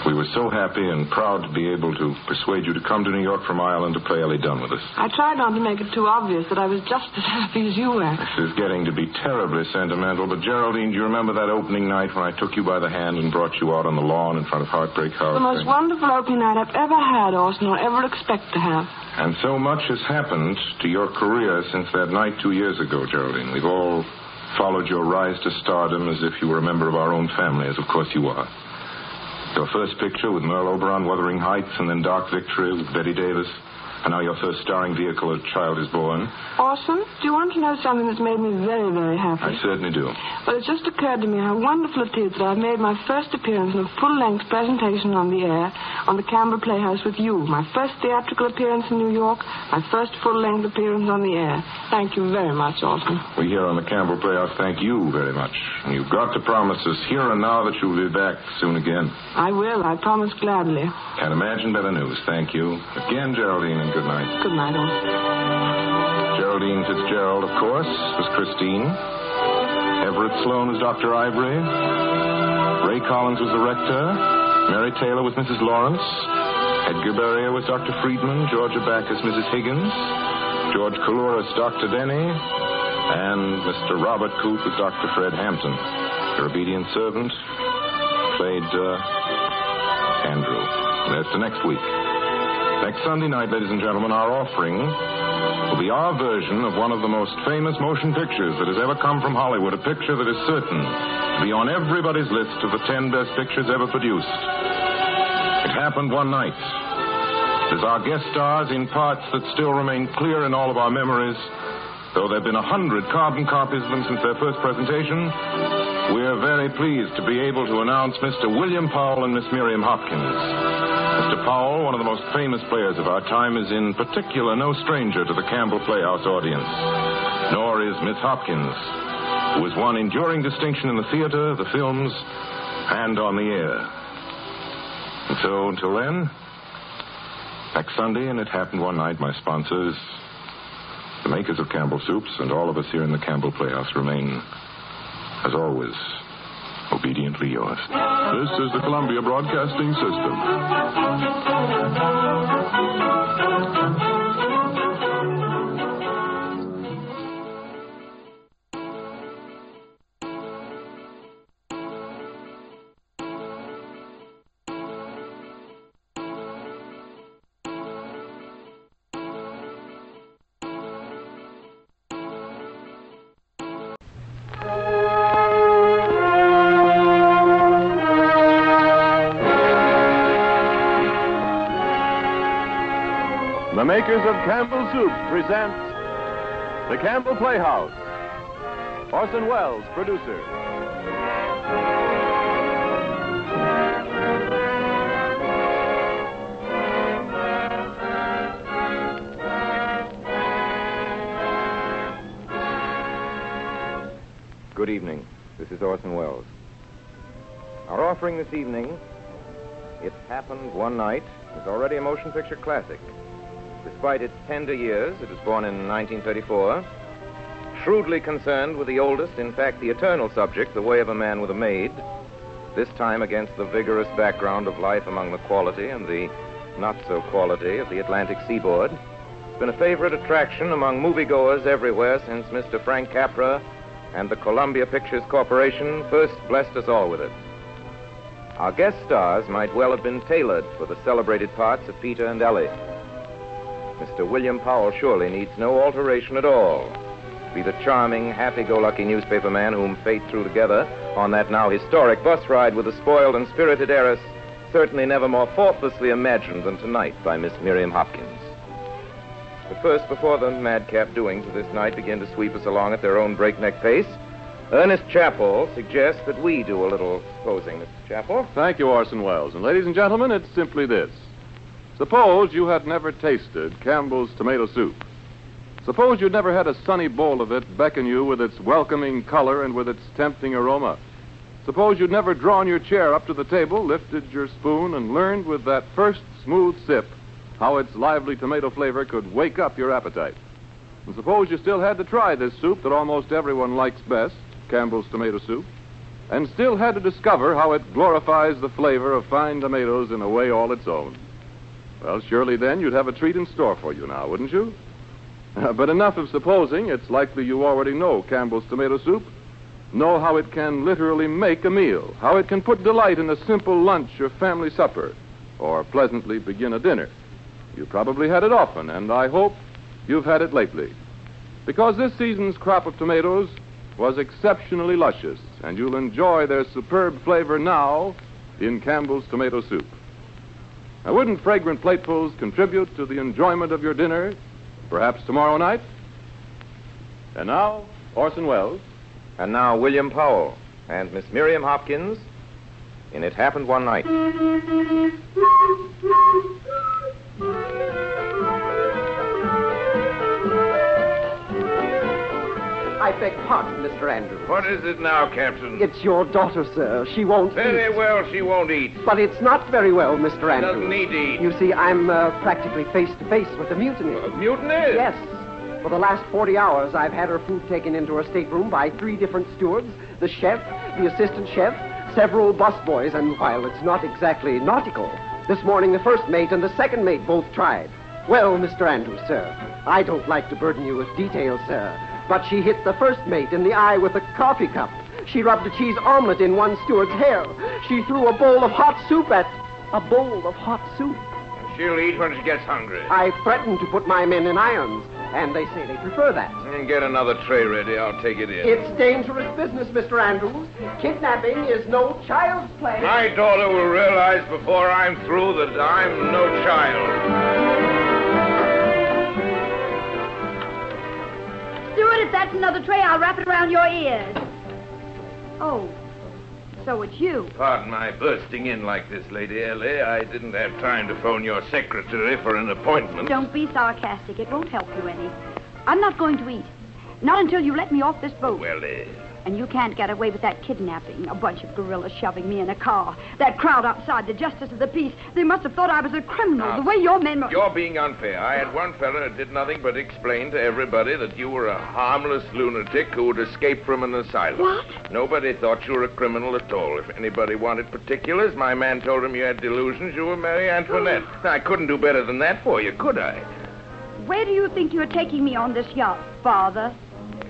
We were so happy and proud to be able to persuade you to come to New York from Ireland to play Ellie Dunn with us. I tried not to make it too obvious that I was just as happy as you were. This is getting to be terribly sentimental, but Geraldine, do you remember that opening night when I took you by the hand and brought you out on the lawn in front of Heartbreak House? The most wonderful opening night I've ever had, Orson, or ever expect to have. And so much has happened to your career since that night 2 years ago, Geraldine. We've all followed your rise to stardom as if you were a member of our own family, as of course you are. Your first picture with Merle Oberon, Wuthering Heights, and then Dark Victory with Betty Davis. And now your first starring vehicle, A Child is Born. Orson, do you want to know something that's made me very, very happy? I certainly do. Well, it's just occurred to me how wonderful it is that I've made my first appearance in a full-length presentation on the air on the Campbell Playhouse with you. My first theatrical appearance in New York, my first full-length appearance on the air. Thank you very much, Orson. We here on the Campbell Playhouse thank you very much. And you've got to promise us here and now that you'll be back soon again. I will. I promise gladly. Can't imagine better news. Thank you. Again, Geraldine, and good night. Good night, Orson. Geraldine Fitzgerald, of course, was Christine. Everett Sloan was Dr. Ivory. Ray Collins was the rector. Mary Taylor was Mrs. Lawrence. Edgar Barrier was Dr. Friedman. Georgia Backus, Mrs. Higgins. George Coulouris, Dr. Denny. And Mr. Robert Coote was Dr. Fred Hampton. Your obedient servant played Andrew. That's the next week. Next Sunday night, ladies and gentlemen, our offering will be our version of one of the most famous motion pictures that has ever come from Hollywood, a picture that is certain to be on everybody's list of the 10 best pictures ever produced. It happened one night. As our guest stars in parts that still remain clear in all of our memories, though there have been 100 carbon copies of them since their first presentation, we are very pleased to be able to announce Mr. William Powell and Miss Miriam Hopkins. Mr. Powell, one of the most famous players of our time, is in particular no stranger to the Campbell Playhouse audience. Nor is Miss Hopkins, who has won enduring distinction in the theater, the films, and on the air. And so, until then, next Sunday, and It Happened One Night, my sponsors, the makers of Campbell Soups, and all of us here in the Campbell Playhouse remain, as always, obediently yours. This is the Columbia Broadcasting System. The makers of Campbell Soup present The Campbell Playhouse. Orson Welles, producer. Good evening. This is Orson Welles. Our offering this evening, It Happened One Night, is already a motion picture classic. Despite its tender years, it was born in 1934, shrewdly concerned with the oldest, in fact, the eternal subject, The Way of a Man with a Maid, this time against the vigorous background of life among the quality and the not-so-quality of the Atlantic seaboard. It's been a favorite attraction among moviegoers everywhere since Mr. Frank Capra and the Columbia Pictures Corporation first blessed us all with it. Our guest stars might well have been tailored for the celebrated parts of Peter and Ellie. Mr. William Powell surely needs no alteration at all. Be the charming, happy-go-lucky newspaper man whom fate threw together on that now historic bus ride with the spoiled and spirited heiress, certainly never more thoughtlessly imagined than tonight by Miss Miriam Hopkins. But first, before the madcap doings of this night begin to sweep us along at their own breakneck pace, Ernest Chappell suggests that we do a little posing. Mr. Chappell? Thank you, Orson Welles. And ladies and gentlemen, it's simply this. Suppose you had never tasted Campbell's tomato soup. Suppose you'd never had a sunny bowl of it beckon you with its welcoming color and with its tempting aroma. Suppose you'd never drawn your chair up to the table, lifted your spoon, and learned with that first smooth sip how its lively tomato flavor could wake up your appetite. And suppose you still had to try this soup that almost everyone likes best, Campbell's tomato soup, and still had to discover how it glorifies the flavor of fine tomatoes in a way all its own. Well, surely then you'd have a treat in store for you now, wouldn't you? But enough of supposing. It's likely you already know Campbell's tomato soup. Know how it can literally make a meal, how it can put delight in a simple lunch or family supper, or pleasantly begin a dinner. You probably had it often, and I hope you've had it lately. Because this season's crop of tomatoes was exceptionally luscious, and you'll enjoy their superb flavor now in Campbell's tomato soup. Now, wouldn't fragrant platefuls contribute to the enjoyment of your dinner, perhaps tomorrow night? And now, Orson Welles. And now, William Powell and Miss Miriam Hopkins in It Happened One Night. I beg pardon, Mr. Andrews. What is it now, Captain? It's your daughter, sir. She won't Very eat. well, she won't eat. But it's not very well, Mr. Andrews. Doesn't need to eat. You see, I'm practically face-to-face with a mutiny. A mutiny? Yes. For the last 40 hours, I've had her food taken into her stateroom by 3 different stewards, the chef, the assistant chef, several busboys, and while it's not exactly nautical, this morning the first mate and the second mate both tried. Well, Mr. Andrews, sir, I don't like to burden you with details, sir, but she hit the first mate in the eye with a coffee cup. She rubbed a cheese omelet in one steward's hair. She threw a bowl of hot soup at... A bowl of hot soup. She'll eat when she gets hungry. I threatened to put my men in irons, and they say they prefer that. And get another tray ready. I'll take it in. It's dangerous business, Mr. Andrews. Kidnapping is no child's play. My daughter will realize before I'm through that I'm no child. Stewart, if that's another tray, I'll wrap it around your ears. Oh, so it's you. Pardon my bursting in like this, Lady Ellie. I didn't have time to phone your secretary for an appointment. Don't be sarcastic. It won't help you any. I'm not going to eat. Not until you let me off this boat. Well, And you can't get away with that kidnapping. A bunch of gorillas shoving me in a car. That crowd outside, the justice of the peace. They must have thought I was a criminal. The way your men were... You're being unfair. I had one fella that did nothing but explain to everybody that you were a harmless lunatic who had escaped from an asylum. What? Nobody thought you were a criminal at all. If anybody wanted particulars, my man told him you had delusions. You were Marie Antoinette. I couldn't do better than that for you, could I? Where do you think you're taking me on this yacht, Father?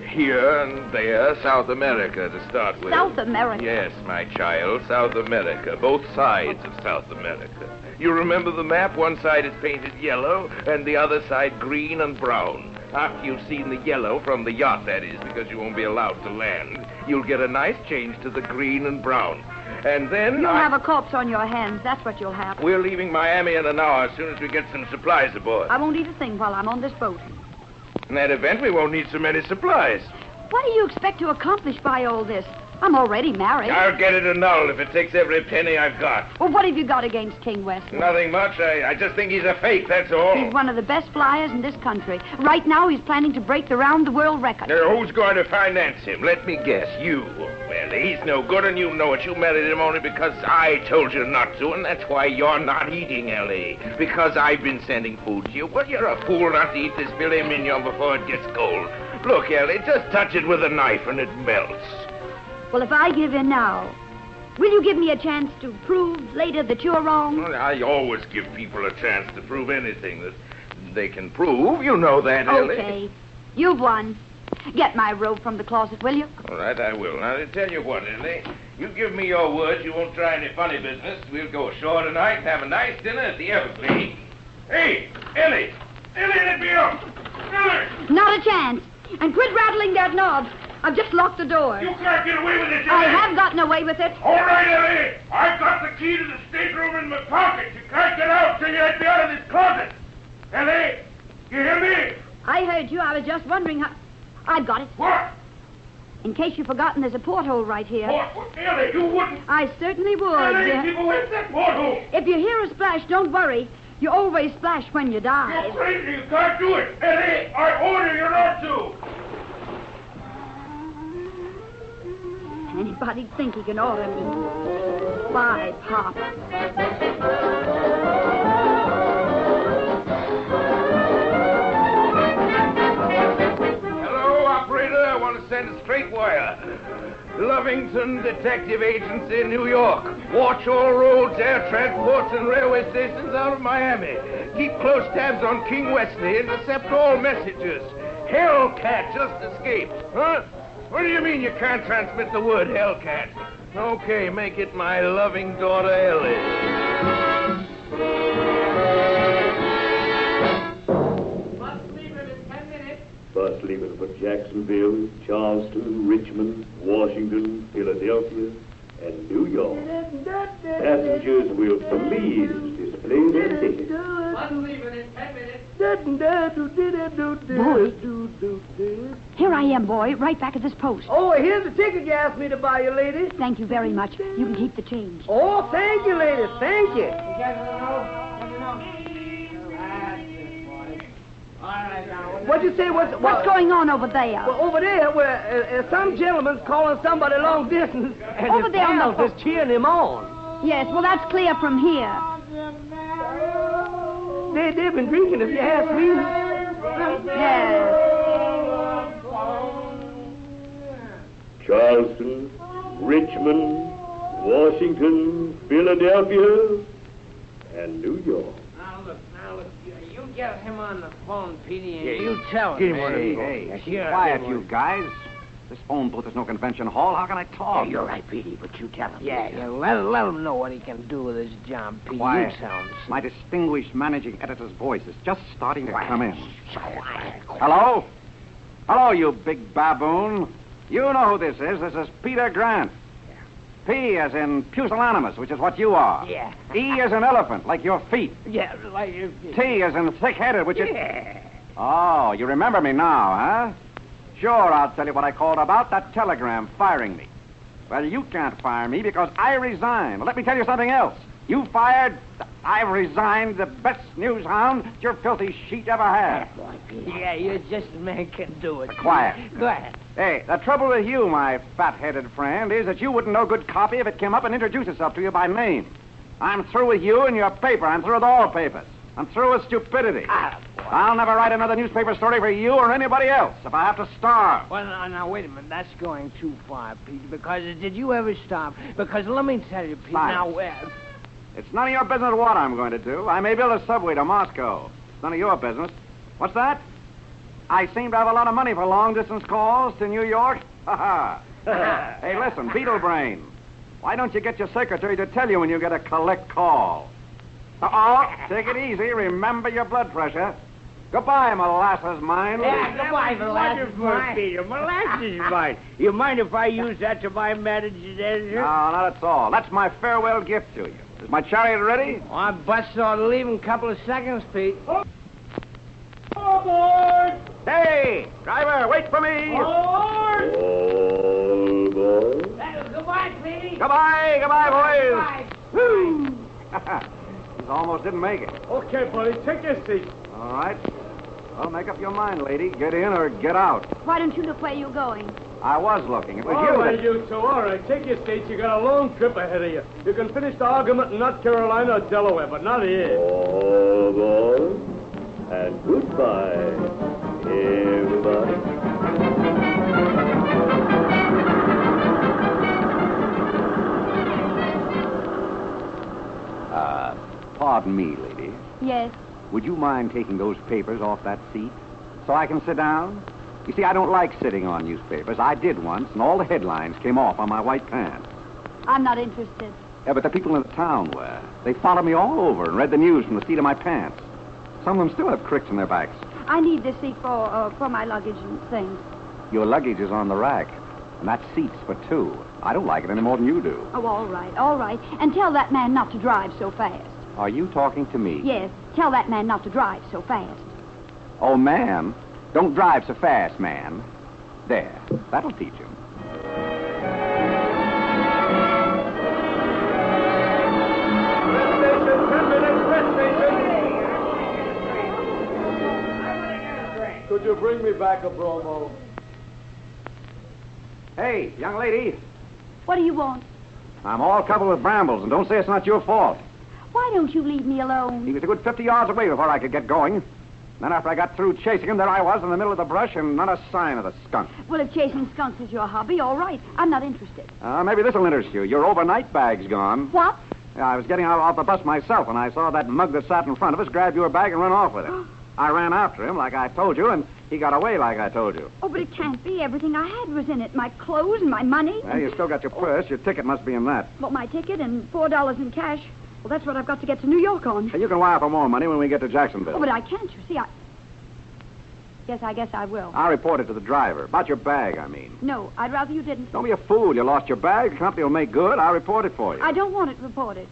Here and there, South America to start with. South America? Yes, my child, South America. Both sides of South America. You remember the map? One side is painted yellow and the other side green and brown. After you've seen the yellow from the yacht, that is, because you won't be allowed to land, you'll get a nice change to the green and brown. And then You'll have a corpse on your hands. That's what you'll have. We're leaving Miami in an hour as soon as we get some supplies aboard. I won't eat a thing while I'm on this boat. In that event, we won't need so many supplies. What do you expect to accomplish by all this? I'm already married. I'll get it annulled if it takes every penny I've got. Well, what have you got against King Westwood? Nothing much. I just think he's a fake, that's all. He's one of the best flyers in this country. Right now, he's planning to break the round-the-world record. Now, who's going to finance him? Let me guess. You. Well, he's no good, and you know it. You married him only because I told you not to, and that's why you're not eating, Ellie. Because I've been sending food to you. Well, you're a fool not to eat this filet mignon before it gets cold. Look, Ellie, just touch it with a knife, and it melts. Well, if I give in now, will you give me a chance to prove later that you're wrong? Well, I always give people a chance to prove anything that they can prove. You know that, Ellie. Okay. You've won. Get my robe from the closet, will you? All right, I will. Now, to tell you what, Ellie, you give me your word you won't try any funny business. We'll go ashore tonight and have a nice dinner at the Everglades. Hey, Ellie! Ellie, let me up! Ellie! Not a chance. And quit rattling that knob. I've just locked the door. You can't get away with it, Ellie! I have gotten away with it. All right, Ellie! I've got the key to the stateroom in my pocket. You can't get out till you let me out of this closet. Ellie, you hear me? I heard you. I was just wondering how... I've got it. What? In case you've forgotten, there's a porthole right here. What? Ellie, you wouldn't... I certainly would. Ellie, people in that porthole! If you hear a splash, don't worry. You always splash when you dive. You're crazy. You can't do it. Ellie, I order you not to. Anybody'd think he can order me. Bye, Pop. Hello, operator. I want to send a straight wire. Lovington Detective Agency, New York. Watch all roads, air transports, and railway stations out of Miami. Keep close tabs on King Wesley. Intercept all messages. Hellcat just escaped. Huh? What do you mean you can't transmit the word Hellcat? Okay, make it my loving daughter, Ellie. Bus leaving for Jacksonville, Charleston, Richmond, Washington, Philadelphia, and New York. Passengers will please display their tickets. Bus leaving in 10 minutes. Boy. Here I am, boy, right back at this post. Oh, here's the ticket you asked me to buy you, lady. Thank you very much. You can keep the change. Oh, thank you, lady. Thank you. What'd you say? What's going on over there? Well, over there, where some gentleman's calling somebody long distance, and over his there on pals is cheering him on. Yes, well, that's clear from here. They've been drinking, if you ask me. Yes. Charleston, Richmond, Washington, Philadelphia, and New York. Now look, you get him on the phone, Petey, and Yeah, you tell him. Hey, keep quiet, you guys. This phone booth is no convention hall. How can I talk? Yeah, you're right, Petey, but you tell him. Yeah, let him know what he can do with his John P. Quiet. You tell him. My distinguished managing editor's voice is just starting to come in. Quiet. Hello? Hello, you big baboon. You know who this is. This is Peter Grant. P as in pusillanimous, which is what you are. Yeah. E as in elephant, like your feet. Yeah, like... T as in thick-headed, which is... Yeah. Oh, you remember me now, huh? Sure, I'll tell you what I called about, that telegram firing me. Well, you can't fire me because I resigned. Let me tell you something else. You fired, I've resigned, the best news hound your filthy sheet ever had. Yeah, you're just a man can do it. Quiet. Go ahead. Hey, the trouble with you, my fat-headed friend, is that you wouldn't know good copy if it came up and introduced itself to you by name. I'm through with you and your paper. I'm through with all papers. I'm through with stupidity. I'll never write another newspaper story for you or anybody else if I have to starve. Well, now, wait a minute. That's going too far, Pete, because did you ever stop? Because let me tell you, Pete, Silence. now... It's none of your business what I'm going to do. I may build a subway to Moscow. It's none of your business. What's that? I seem to have a lot of money for long-distance calls to New York. Ha ha. Hey, listen, Beetle Brain. Why don't you get your secretary to tell you when you get a collect call? Take it easy. Remember your blood pressure. Goodbye, molasses mine. Yeah, goodbye, molasses mine. Peter, molasses mine. You mind if I use that to buy managing editor? No, not at all. That's my farewell gift to you. Is my chariot ready? Oh, I'm busted on to leave in a couple of seconds, Pete. Aboard! Hey, driver, wait for me. Aboard! All aboard. Goodbye, Petey. Goodbye, boys. Woo! This almost didn't make it. Okay, buddy, take your seat. All right. Well, make up your mind, lady. Get in or get out. Why don't you look where you're going? I was looking. It was All you right, that... you two. All right, take your seats. You got a long trip ahead of you. You can finish the argument in North Carolina or Delaware, but not here. All aboard. And goodbye, everybody. Pardon me, lady. Yes. Would you mind taking those papers off that seat so I can sit down? You see, I don't like sitting on newspapers. I did once, and all the headlines came off on my white pants. I'm not interested. Yeah, but the people in the town were. They followed me all over and read the news from the seat of my pants. Some of them still have cricks in their backs. I need this seat for my luggage and things. Your luggage is on the rack, and that seat's for two. I don't like it any more than you do. Oh, all right. And tell that man not to drive so fast. Are you talking to me? Yes, tell that man not to drive so fast. Oh, man. Don't drive so fast, man. There. That'll teach him. Could you bring me back a bromo? Hey, young lady. What do you want? I'm all covered with brambles, and don't say it's not your fault. Why don't you leave me alone? He was a good 50 yards away before I could get going. Then after I got through chasing him, there I was in the middle of the brush and not a sign of the skunk. Well, if chasing skunks is your hobby, all right. I'm not interested. Maybe this'll interest you. Your overnight bag's gone. What? Yeah, I was getting out off the bus myself when I saw that mug that sat in front of us grab your bag and run off with it. I ran after him like I told you, and he got away like I told you. Oh, but it can't be. Everything I had was in it. My clothes and my money. Well, you still got your purse. Your ticket must be in that. Well, my ticket and $4 in cash. Well, that's what I've got to get to New York on. You can wire for more money when we get to Jacksonville. Oh, but I can't, you see. Yes, I guess I will. I'll report it to the driver. About your bag, I mean. No, I'd rather you didn't. Don't be a fool. You lost your bag. The company will make good. I'll report it for you. I don't want it reported.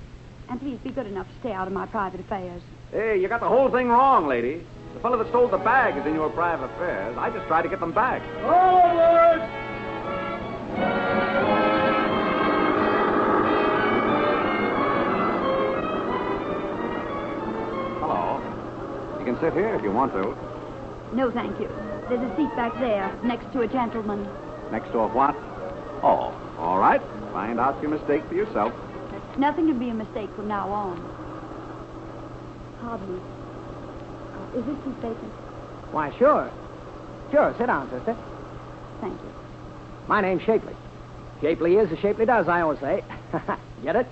And please be good enough to stay out of my private affairs. Hey, you got the whole thing wrong, lady. The fellow that stole the bag is in your private affairs. I just tried to get them back. Forward! Hello. You can sit here if you want to. No, thank you. There's a seat back there, next to a gentleman. Next to a what? Oh, all right. Find out your mistake for yourself. Nothing can be a mistake from now on. Pardon me. Is this seat vacant? Why, sure. Sure, sit down, sister. Thank you. My name's Shapely. Shapely is as Shapely does, I always say. Get it?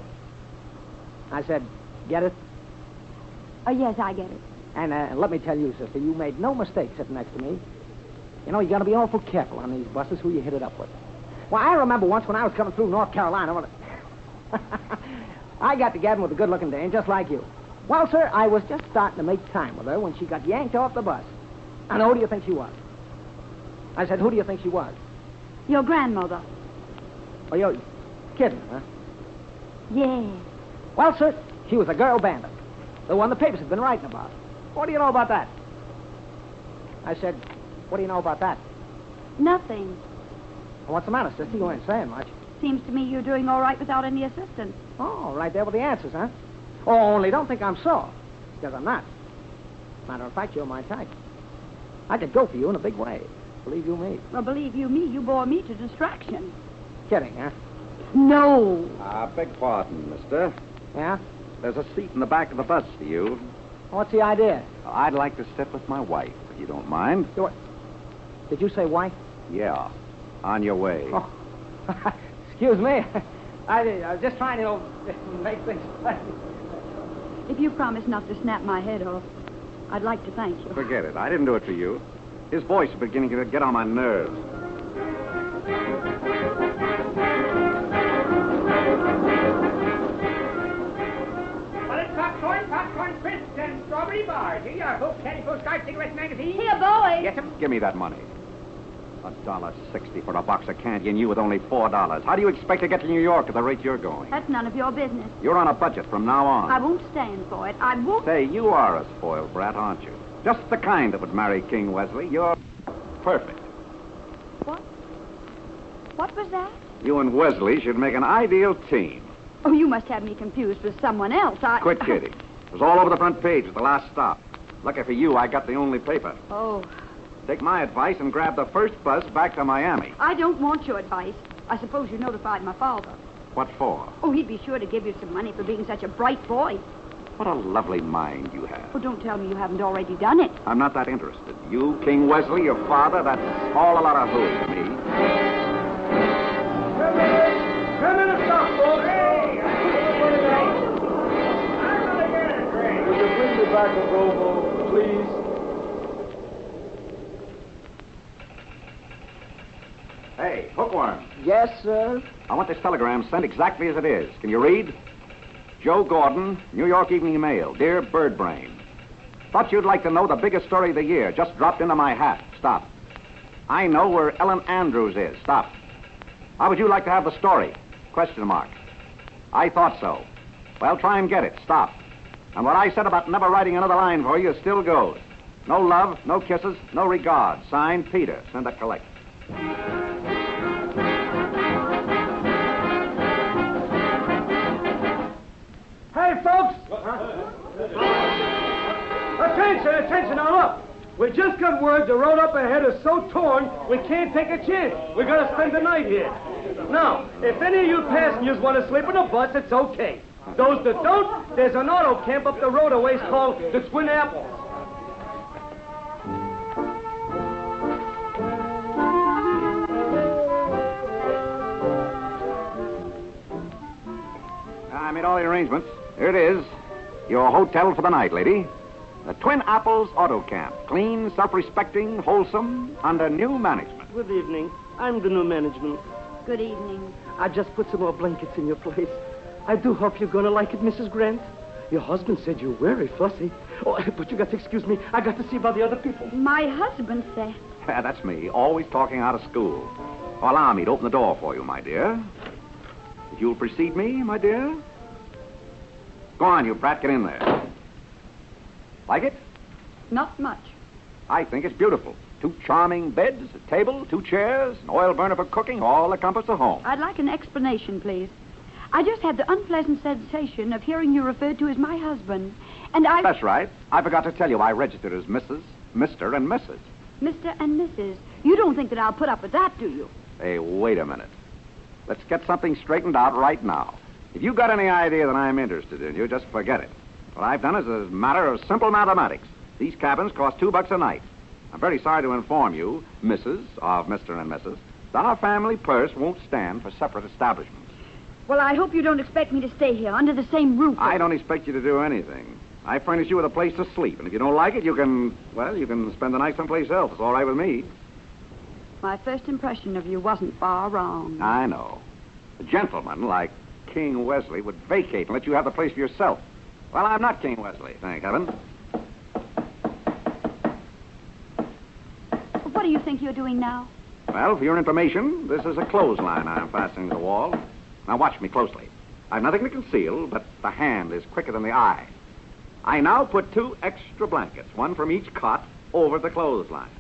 I said, get it? Oh, yes, I get it. And let me tell you, sister, you made no mistake sitting next to me. You know, you got to be awful careful on these buses who you hit it up with. Well, I remember once when I was coming through North Carolina, when I got to gabbing with a good-looking dame just like you. Well, sir, I was just starting to make time with her when she got yanked off the bus. And who do you think she was? I said, who do you think she was? Your grandmother. Oh, you're kidding, huh? Yeah. Well, sir, she was a girl bandit. The one the papers have been writing about. What do you know about that? I said, what do you know about that? Nothing. Well, what's the matter, sister? You ain't saying much. Seems to me you're doing all right without any assistance. Oh, right there with the answers, huh? Oh, only don't think I'm sore. Because I'm not. Matter of fact, you're my type. I could go for you in a big way. Believe you me. Well, believe you me, you bore me to distraction. Kidding, huh? No. Beg pardon, mister. Yeah? There's a seat in the back of the bus for you. What's the idea? I'd like to sit with my wife, if you don't mind. Did you say wife? Yeah. On your way. Oh. Excuse me. I was just trying to make things plain. If you promise not to snap my head off, I'd like to thank you. Forget it. I didn't do it for you. His voice is beginning to get on my nerves. Well, it's popcorn crisps, and strawberry bars. Here you are, folks. Candy postcard, cigarette magazine. Here, boys. Yes, sir. Give me that money. $1.60 for a box of candy, and you with only $4. How do you expect to get to New York at the rate you're going? That's none of your business. You're on a budget from now on. I won't stand for it. I won't. Say, you are a spoiled brat, aren't you? Just the kind that would marry King Wesley. You're perfect. What? What was that? You and Wesley should make an ideal team. Oh, you must have me confused with someone else. Quit kidding. It was all over the front page at the last stop. Lucky for you, I got the only paper. Oh. Take my advice and grab the first bus back to Miami. I don't want your advice. I suppose you notified my father. What for? Oh, he'd be sure to give you some money for being such a bright boy. What a lovely mind you have. Oh, don't tell me you haven't already done it. I'm not that interested. You, King Wesley, your father, that's all a lot of hooey to me. 10 minutes stop, folks. Would you bring me back a robo, please? Yes, sir. I want this telegram sent exactly as it is. Can you read? Joe Gordon, New York Evening Mail. Dear Birdbrain. Thought you'd like to know the biggest story of the year. Just dropped into my hat. Stop. I know where Ellen Andrews is. Stop. How would you like to have the story? Question mark. I thought so. Well, try and get it. Stop. And what I said about never writing another line for you still goes. No love, no kisses, no regard. Signed, Peter. Send a collect. Hey, folks! Attention, now look! We just got word the road up ahead is so torn, we can't take a chance. We gotta spend the night here. Now, if any of you passengers want to sleep in a bus, it's okay. Those that don't, there's an auto camp up the road a ways called the Twin Apples. I made all the arrangements. Here it is. Your hotel for the night, lady. The Twin Apples Auto Camp. Clean, self-respecting, wholesome, under new management. Good evening. I'm the new management. Good evening. I just put some more blankets in your place. I do hope you're going to like it, Mrs. Grant. Your husband said you're very fussy. Oh, but you got to excuse me. I got to see about the other people. My husband said. Yeah, that's me, always talking out of school. Allow me to open the door for you, my dear. If you'll precede me, my dear. Go on, you brat, get in there. Like it? Not much. I think it's beautiful. 2 charming beds, a table, 2 chairs, an oil burner for cooking, all the comforts of home. I'd like an explanation, please. I just had the unpleasant sensation of hearing you referred to as my husband, and I... That's right. I forgot to tell you I registered as Mrs., Mr., and Mrs. Mr. and Mrs. You don't think that I'll put up with that, do you? Hey, wait a minute. Let's get something straightened out right now. If you've got any idea that I'm interested in you, just forget it. What I've done is a matter of simple mathematics. These cabins cost $2 a night. I'm very sorry to inform you, Mrs. of Mr. and Mrs., that our family purse won't stand for separate establishments. Well, I hope you don't expect me to stay here under the same roof. I don't expect you to do anything. I furnish you with a place to sleep, and if you don't like it, you can spend the night someplace else. It's all right with me. My first impression of you wasn't far wrong. I know. A gentleman like King Wesley would vacate and let you have the place for yourself. Well, I'm not King Wesley, thank heaven. What do you think you're doing now? Well, for your information, this is a clothesline I'm fastening to the wall. Now watch me closely. I've nothing to conceal, but the hand is quicker than the eye. I now put 2 extra blankets, 1 from each cot, over the clothesline.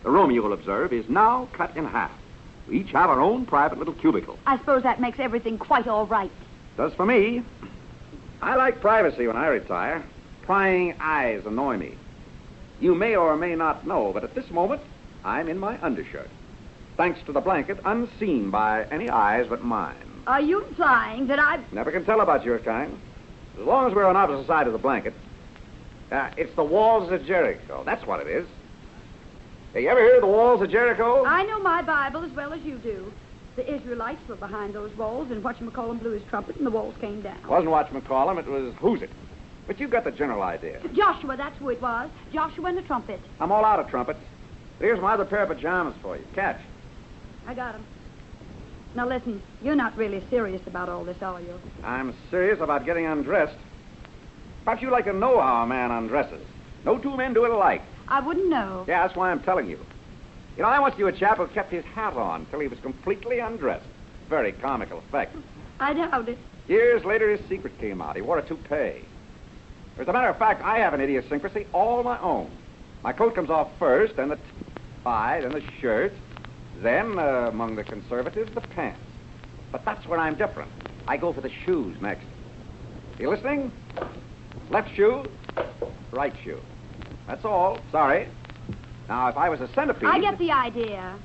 The room, you will observe, is now cut in half. We each have our own private little cubicle. I suppose that makes everything quite all right. Does for me. I like privacy when I retire. Prying eyes annoy me. You may or may not know, but at this moment, I'm in my undershirt. Thanks to the blanket, unseen by any eyes but mine. Are you implying that I've... Never can tell about your kind. As long as we're on opposite sides of the blanket. It's the walls of Jericho. That's what it is. Hey, you ever hear of the walls of Jericho? I know my Bible as well as you do. The Israelites were behind those walls, and whatchamacallum blew his trumpet, and the walls came down. It wasn't whatchamacallum, it was who's it. But you got the general idea. Joshua, that's who it was. Joshua and the trumpet. I'm all out of trumpets. Here's my other pair of pajamas for you. Catch. I got 'em. Now listen, you're not really serious about all this, are you? I'm serious about getting undressed. Perhaps you'd like to know how a man undresses. No 2 men do it alike. I wouldn't know. Yeah, that's why I'm telling you. You know, I once knew a chap who kept his hat on till he was completely undressed. Very comical effect. I doubt it. Years later, his secret came out. He wore a toupee. As a matter of fact, I have an idiosyncrasy all my own. My coat comes off first, then the tie, then the shirt, then, among the conservatives, the pants. But that's where I'm different. I go for the shoes next. You listening? Left shoe, right shoe. That's all. Sorry. Now, if I was a centipede... I get the idea.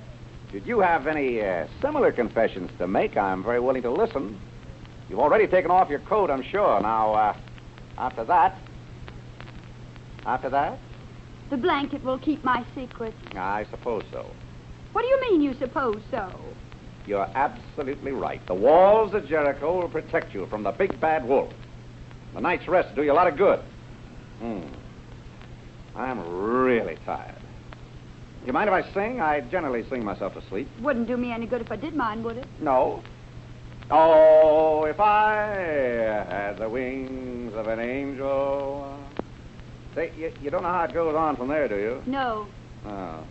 Should you have any similar confessions to make, I'm very willing to listen. You've already taken off your coat, I'm sure. Now, after that... After that? The blanket will keep my secret. I suppose so. What do you mean, you suppose so? You're absolutely right. The walls of Jericho will protect you from the big bad wolf. The night's rest will do you a lot of good. I'm really tired. You mind if I sing? I generally sing myself to sleep. Wouldn't do me any good if I did mind, would it? No. Oh, if I had the wings of an angel. Say, you don't know how it goes on from there, do you? No. Oh.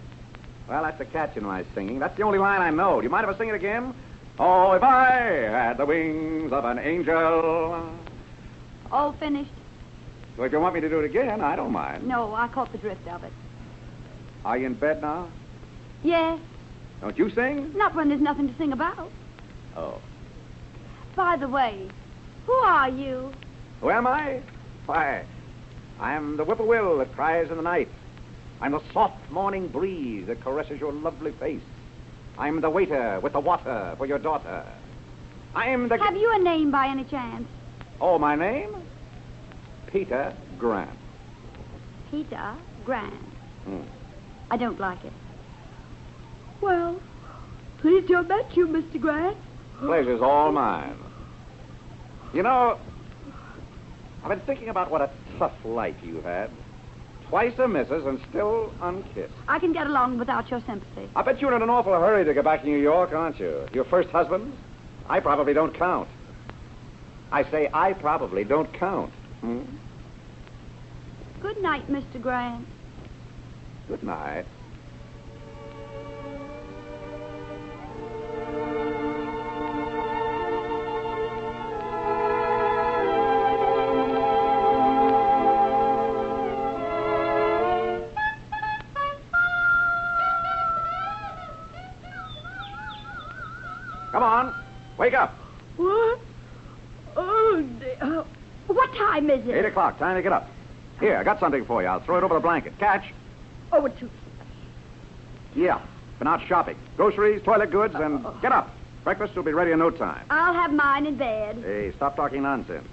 Well, that's the catch in my singing. That's the only line I know. Do you mind if I sing it again? Oh, if I had the wings of an angel. All finished? Well, if you want me to do it again, I don't mind. No, I caught the drift of it. Are you in bed now? Yes. Don't you sing? Not when there's nothing to sing about. Oh. By the way, who are you? Who am I? Why, I'm the whippoorwill that cries in the night. I'm the soft morning breeze that caresses your lovely face. I'm the waiter with the water for your daughter. I'm the... Have you a name by any chance? Oh, my name? Peter Grant. Peter Grant. Hmm. I don't like it. Well, pleased to have met you, Mr. Grant. Pleasure's all mine. You know, I've been thinking about what a tough life you've had. Twice a missus and still unkissed. I can get along without your sympathy. I bet you're in an awful hurry to get back to New York, aren't you? Your first husband? I probably don't count. I say I probably don't count. Hmm? Good night, Mr. Grant. Good night. Come on. Wake up. What? Oh, dear. What time is it? 8 o'clock. Time to get up. Here, I got something for you. I'll throw it over the blanket. Catch. Oh, it's too... Yeah. Been out shopping. Groceries, toilet goods, and get up. Breakfast will be ready in no time. I'll have mine in bed. Hey, stop talking nonsense.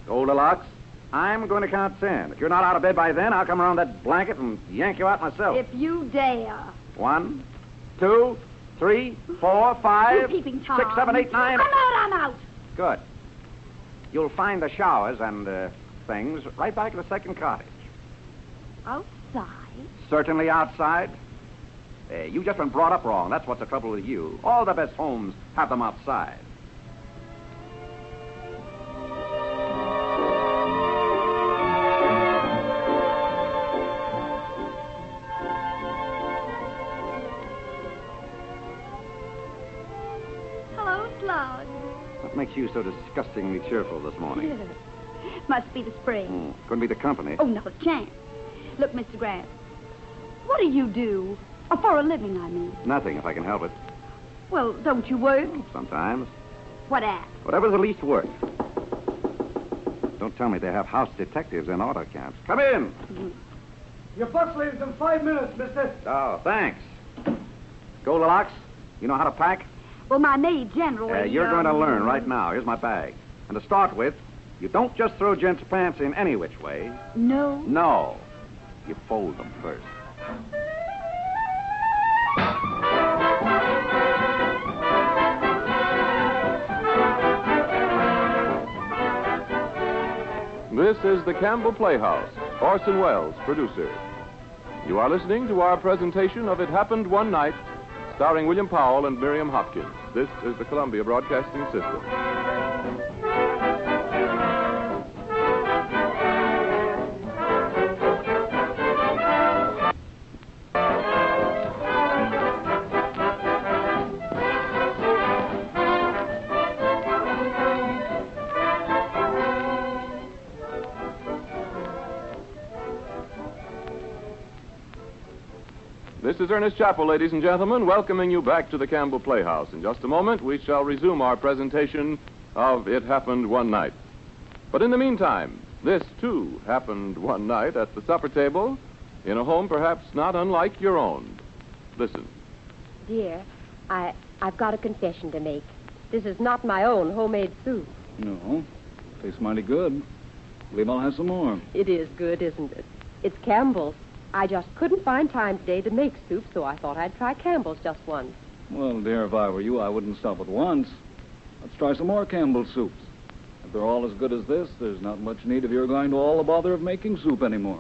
Goldilocks, I'm going to count 10. If you're not out of bed by then, I'll come around that blanket and yank you out myself. If you dare. 1, 2, 3, 4, 5, You're keeping time. 6, 7, 8, 9. I'm out. Good. You'll find the showers and things right back at the second cottage. Outside? Certainly outside. You just been brought up wrong. That's what's the trouble with you. All the best homes have them outside. Hello, Slug. What makes you so disgustingly cheerful this morning? Must be the spring. Couldn't be the company. Oh, not a chance. Look, Mr. Grant, what do you do? Or for a living, I mean. Nothing, if I can help it. Well, don't you work? Sometimes. What at? Whatever's the least work. Don't tell me they have house detectives in auto camps. Come in. Your bus leaves in 5 minutes, mister. Oh, thanks. Goldilocks, you know how to pack? Well, my maid generally... You're going to learn right now. Here's my bag. And to start with, you don't just throw gents' pants in any which way. No? No. You fold them first. This is the Campbell Playhouse. Orson Welles, producer. You are listening to our presentation of It Happened One Night, starring William Powell and Miriam Hopkins. This is the Columbia Broadcasting System. This is Ernest Chappell, ladies and gentlemen, welcoming you back to the Campbell Playhouse. In just a moment, we shall resume our presentation of It Happened One Night. But in the meantime, this, too, happened one night at the supper table in a home perhaps not unlike your own. Listen. Dear, I've got a confession to make. This is not my own homemade soup. No. Tastes mighty good. Believe I'll have some more. It is good, isn't it? It's Campbell's. I just couldn't find time today to make soup, so I thought I'd try Campbell's just once. Well, dear, if I were you, I wouldn't stop at once. Let's try some more Campbell's soups. If they're all as good as this, there's not much need of your going to all the bother of making soup anymore.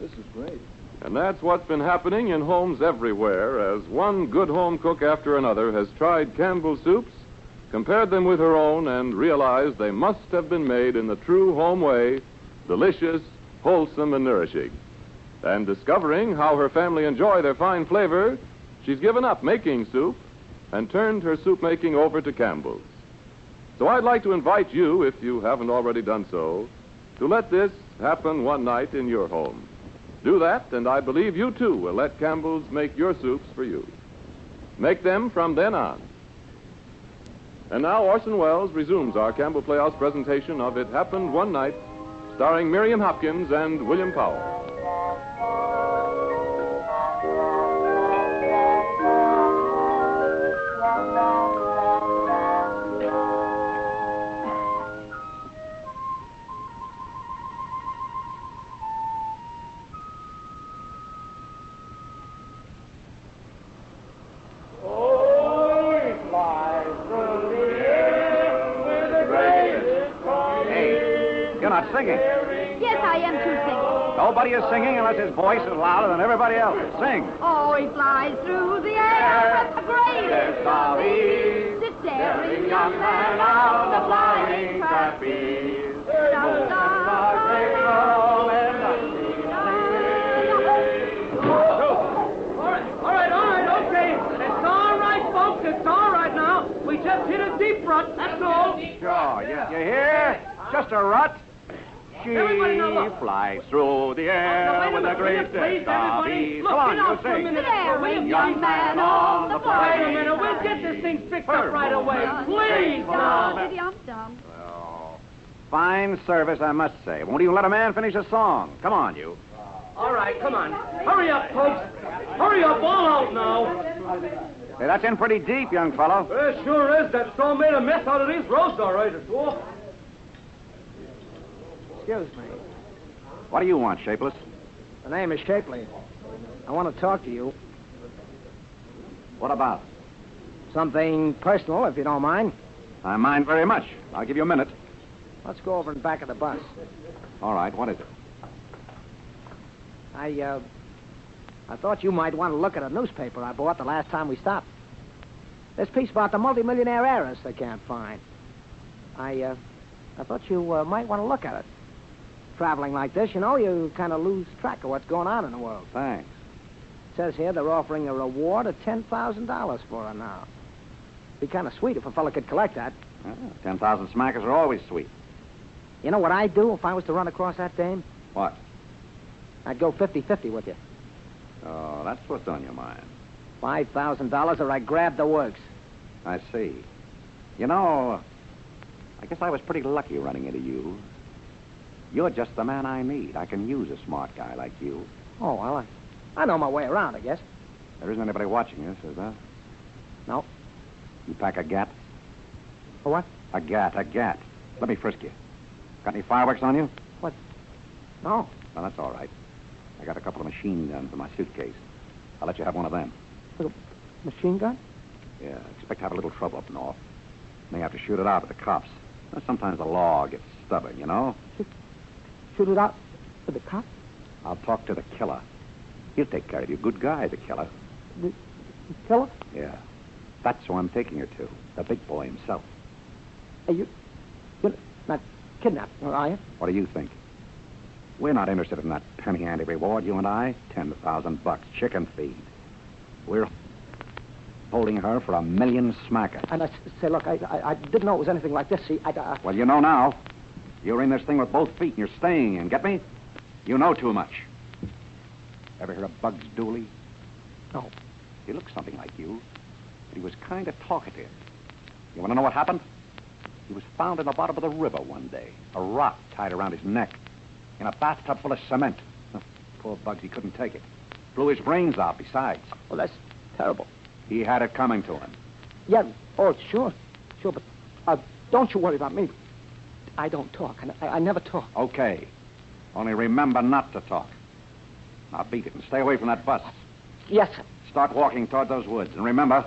This is great. And that's what's been happening in homes everywhere as one good home cook after another has tried Campbell's soups, compared them with her own, and realized they must have been made in the true home way, delicious, wholesome, and nourishing. And discovering how her family enjoy their fine flavor, she's given up making soup and turned her soup making over to Campbell's. So I'd like to invite you, if you haven't already done so, to let this happen one night in your home. Do that, and I believe you too will let Campbell's make your soups for you. Make them from then on. And now Orson Welles resumes our Campbell Playhouse presentation of It Happened One Night, starring Miriam Hopkins and William Powell. Singing. Yes, I am too singing. Nobody is singing unless his voice is louder than everybody else's. Sing. Oh, he flies through the air with the greatest of ease. The daring young man of the flying trapeze. All right, okay. It's all right, folks. It's all right now. We just hit a deep rut, that's all. Sure, you hear? Just a rut. She flies through the air with the greatest of ease. Come on, you sing. Daring young man of the flying. Wait a minute, we'll get this thing fixed up right away. Please, now. I'm done. Fine service, I must say. Won't even let a man finish a song. Come on, you. All right, come on. Hurry up, folks. Hurry up, all out now. Hey, that's in pretty deep, young fellow. It sure is. That storm made a mess out of these roads, all right. Excuse me. What do you want, Shapeless? The name is Shapley. I want to talk to you. What about? Something personal, if you don't mind. I mind very much. I'll give you a minute. Let's go over in back of the bus. All right, what is it? I thought you might want to look at a newspaper I bought the last time we stopped. This piece about the multimillionaire heiress they can't find. I thought you might want to look at it. Traveling like this, you know, you kind of lose track of what's going on in the world. Thanks. It says here they're offering a reward of $10,000 for her now. Be kind of sweet if a fella could collect that. 10,000 smackers are always sweet. You know what I'd do if I was to run across that dame? What? I'd go 50-50 with you. Oh, that's what's on your mind. $5,000 or I grab the works. I see. You know, I guess I was pretty lucky running into you. You're just the man I need. I can use a smart guy like you. Oh, well, I know my way around, I guess. There isn't anybody watching us, is there? No. You pack a gat? A what? A gat. Let me frisk you. Got any fireworks on you? What? No. Well, that's all right. I got a couple of machine guns in my suitcase. I'll let you have one of them. A machine gun? Yeah, expect to have a little trouble up north. May have to shoot it out at the cops. Sometimes the law gets stubborn, you know? Shoot it out to the cops? I'll talk to the killer. He'll take care of you. Good guy, the killer. The killer? Yeah. That's who I'm taking her to. The big boy himself. Are you're not kidnapped, are you? What do you think? We're not interested in that penny-ante reward, you and I. $10,000, chicken feed. We're holding her for $1 million smackers. And I say, look, I didn't know it was anything like this. See, Well, you know now. You're in this thing with both feet, and you're staying in. Get me? You know too much. Ever hear of Bugs Dooley? No. He looks something like you, but he was kind of talkative. You want to know what happened? He was found in the bottom of the river one day, a rock tied around his neck, in a bathtub full of cement. Poor Bugs, he couldn't take it. Blew his brains out besides. Well, that's terrible. He had it coming to him. Yeah, oh, sure, but don't you worry about me. I don't talk, and I never talk. Okay. Only remember not to talk. Now beat it and stay away from that bus. Yes, sir. Start walking toward those woods. And remember,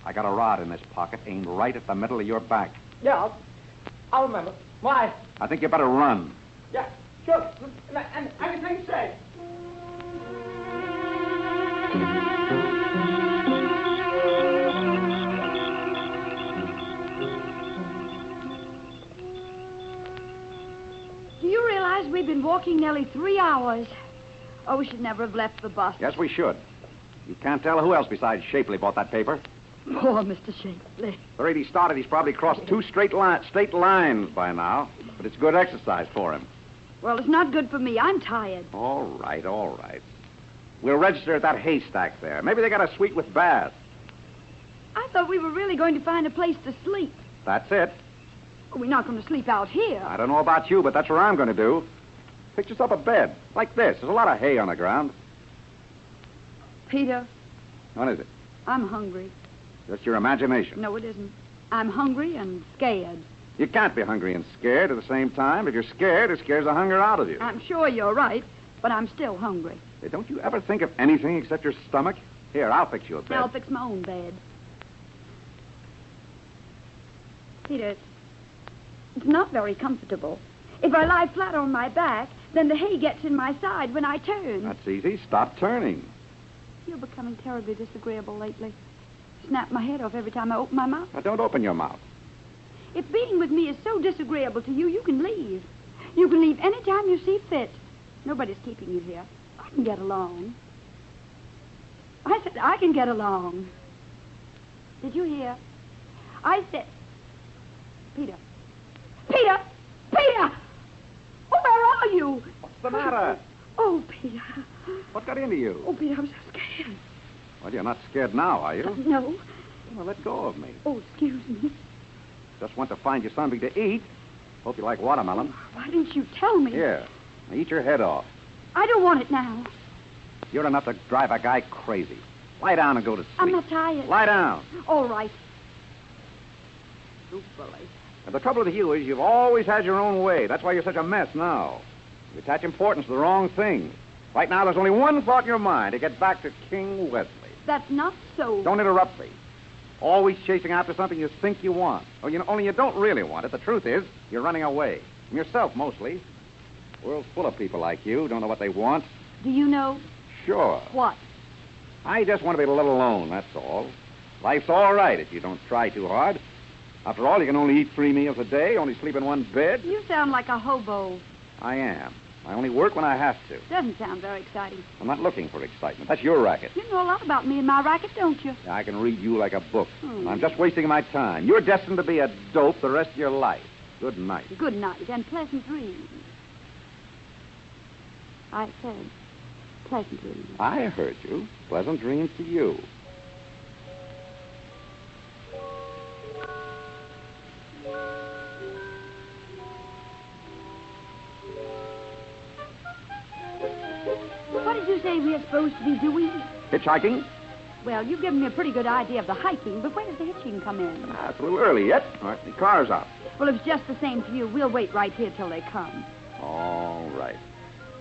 I got a rod in this pocket aimed right at the middle of your back. Yeah, I'll remember. Why? I think you better run. Yeah, sure. And everything's safe. Do you realize we've been walking nearly 3 hours? Oh, we should never have left the bus. Yes, we should. You can't tell who else besides Shapley bought that paper. Poor Mr. Shapley. The rate he started, he's probably crossed 2 straight lines by now. But it's good exercise for him. Well, it's not good for me. I'm tired. All right, all right. We'll register at that haystack there. Maybe they got a suite with bath. I thought we were really going to find a place to sleep. That's it. We're not going to sleep out here. I don't know about you, but that's what I'm going to do. Fix yourself a bed, like this. There's a lot of hay on the ground. Peter, What is it? I'm hungry. Just your imagination. No, it isn't. I'm hungry and scared. You can't be hungry and scared at the same time. If you're scared, it scares the hunger out of you. I'm sure you're right, but I'm still hungry. Hey, don't you ever think of anything except your stomach? Here, I'll fix you a bed. I'll fix my own bed. Peter, it's not very comfortable. If I lie flat on my back, then the hay gets in my side when I turn. That's easy. Stop turning. You're becoming terribly disagreeable lately. Snap my head off every time I open my mouth. Now, don't open your mouth. If being with me is so disagreeable to you, you can leave. You can leave any time you see fit. Nobody's keeping you here. I can get along. I said I can get along. Did you hear? I said... Peter. Peter! Peter! Oh, where are you? What's the matter? Oh, Peter. What got into you? Oh, Peter, I'm so scared. Well, you're not scared now, are you? No. Well, let go of me. Oh, excuse me. Just want to find you something to eat. Hope you like watermelon. Why didn't you tell me? Here. Now eat your head off. I don't want it now. You're enough to drive a guy crazy. Lie down and go to sleep. I'm not tired. Lie down. All right. Oh, bully. And the trouble with you is you've always had your own way. That's why you're such a mess now. You attach importance to the wrong thing. Right now, there's only one thought in your mind, to get back to King Wesley. That's not so. Don't interrupt me. Always chasing after something you think you want. Only you don't really want it. The truth is, you're running away. From yourself, mostly. The world's full of people like you, don't know what they want. Do you know? Sure. What? I just want to be let alone, that's all. Life's all right if you don't try too hard. After all, you can only eat 3 meals a day, only sleep in one bed. You sound like a hobo. I am. I only work when I have to. Doesn't sound very exciting. I'm not looking for excitement. That's your racket. You know a lot about me and my racket, don't you? I can read you like a book. I'm just wasting my time. You're destined to be a dope the rest of your life. Good night. Good night and pleasant dreams. I said pleasant dreams. I heard you. Pleasant dreams to you. What did you say we are supposed to be doing? Hitchhiking? Well, you've given me a pretty good idea of the hiking, but where does the hitching come in? It's a little early yet. All right, the car's out. Well, if it's just the same to you, we'll wait right here till they come. All right.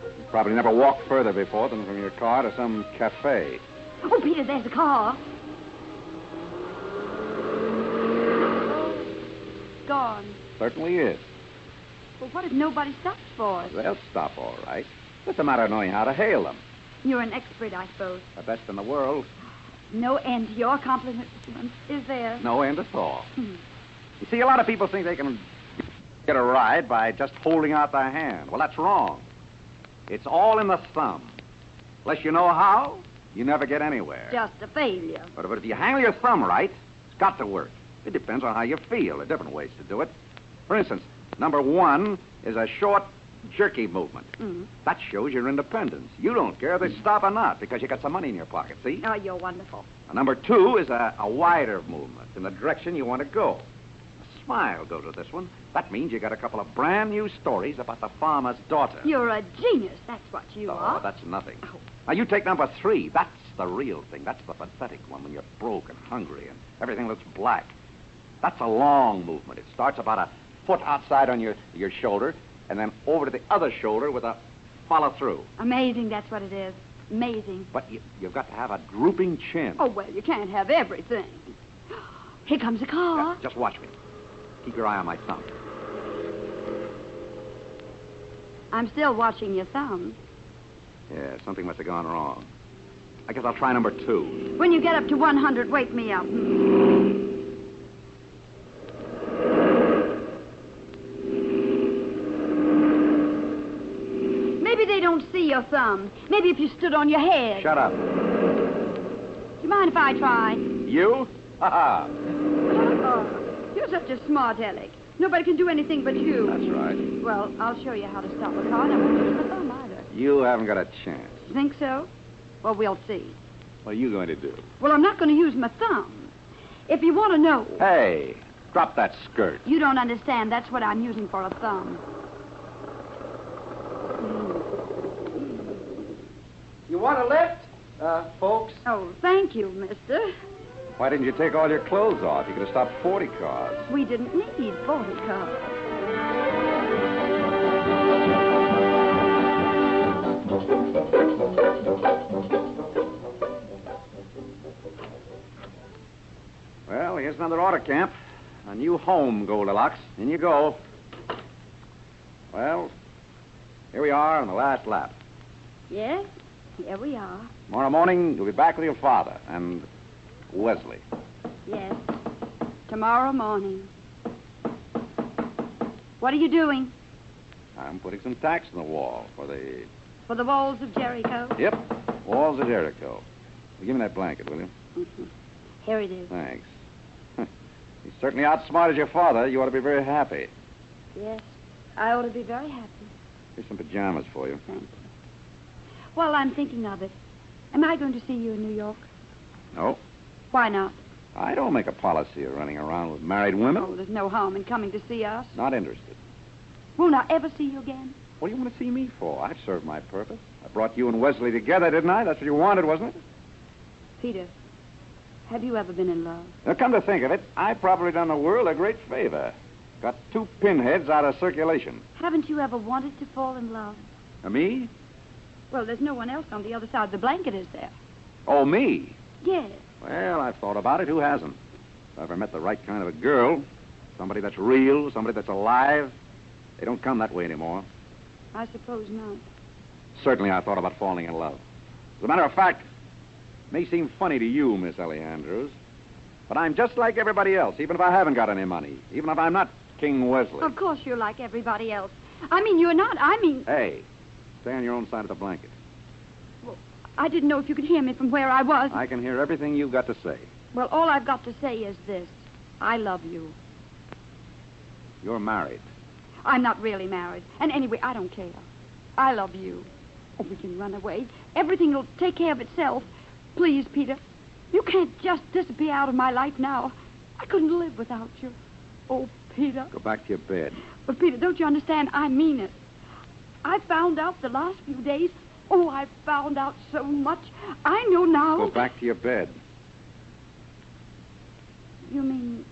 You probably never walked further before than from your car to some cafe. Oh, Peter, there's a car. Gone. Certainly is. Well, what if nobody stops for us? They'll stop all right. It's a matter of knowing how to hail them. You're an expert, I suppose. The best in the world. No end to your compliments, is there? No end at all. You see, a lot of people think they can get a ride by just holding out their hand. Well, that's wrong. It's all in the thumb. Unless you know how, you never get anywhere. Just a failure. But if you handle your thumb right, it's got to work. It depends on how you feel. There are different ways to do it. For instance, number 1 is a short, jerky movement. That shows your independence. You don't care if they stop or not because you got some money in your pocket, see? Oh, you're wonderful. Number 2 is a wider movement in the direction you want to go. A smile goes with this one. That means you got a couple of brand new stories about the farmer's daughter. You're a genius. That's what you are. Oh, that's nothing. Now, you take number 3. That's the real thing. That's the pathetic one when you're broke and hungry and everything looks black. That's a long movement. It starts about a foot outside on your shoulder and then over to the other shoulder with a follow-through. Amazing, that's what it is. Amazing. But you've got to have a drooping chin. Oh, well, you can't have everything. Here comes a car. Yeah, just watch me. Keep your eye on my thumb. I'm still watching your thumb. Yeah, something must have gone wrong. I guess I'll try number 2. When you get up to 100, wake me up. Maybe they don't see your thumb. Maybe if you stood on your head. Shut up. Do you mind if I try? You? Ha-ha. Oh, you're such a smart aleck. Nobody can do anything but you. That's right. Well, I'll show you how to stop a car, and I won't use my thumb either. You haven't got a chance. You think so? Well, we'll see. What are you going to do? Well, I'm not going to use my thumb. If you want to know... Hey, drop that skirt. You don't understand. That's what I'm using for a thumb. You want a lift, folks? Oh, thank you, mister. Why didn't you take all your clothes off? You could have stopped 40 cars. We didn't need 40 cars. Well, here's another order, Camp. A new home, Goldilocks. In you go. Well, here we are on the last lap. Yes, here we are. Tomorrow morning, you'll be back with your father and Wesley. Yes, tomorrow morning. What are you doing? I'm putting some tacks in the wall for the... For the walls of Jericho? Yep, walls of Jericho. Well, give me that blanket, will you? Mm-hmm. Here it is. Thanks. You certainly outsmarted your father. You ought to be very happy. Yes, I ought to be very happy. Here's some pajamas for you. Thank you. Well, I'm thinking of it. Am I going to see you in New York? No. Why not? I don't make a policy of running around with married women. Oh, there's no harm in coming to see us. Not interested. Won't I ever see you again? What do you want to see me for? I've served my purpose. I brought you and Wesley together, didn't I? That's what you wanted, wasn't it? Peter, have you ever been in love? Now, come to think of it, I've probably done the world a great favor. Got 2 pinheads out of circulation. Haven't you ever wanted to fall in love? Me? Well, there's no one else on the other side of the blanket, is there? Oh, me? Yes. Well, I've thought about it. Who hasn't? If I ever met the right kind of a girl, somebody that's real, somebody that's alive, they don't come that way anymore. I suppose not. Certainly I thought about falling in love. As a matter of fact, it may seem funny to you, Miss Ellie Andrews, but I'm just like everybody else, even if I haven't got any money, even if I'm not King Wesley. Of course you're like everybody else. I mean, you're not. I mean... Hey, stay on your own side of the blanket. Well, I didn't know if you could hear me from where I was. I can hear everything you've got to say. Well, all I've got to say is this. I love you. You're married. I'm not really married. And anyway, I don't care. I love you. Oh, we can run away. Everything will take care of itself. Please, Peter. You can't just disappear out of my life now. I couldn't live without you. Oh, Peter. Go back to your bed. But, Peter, don't you understand? I mean it. I found out the last few days. Oh, I found out so much. I know now. Go back to your bed. You mean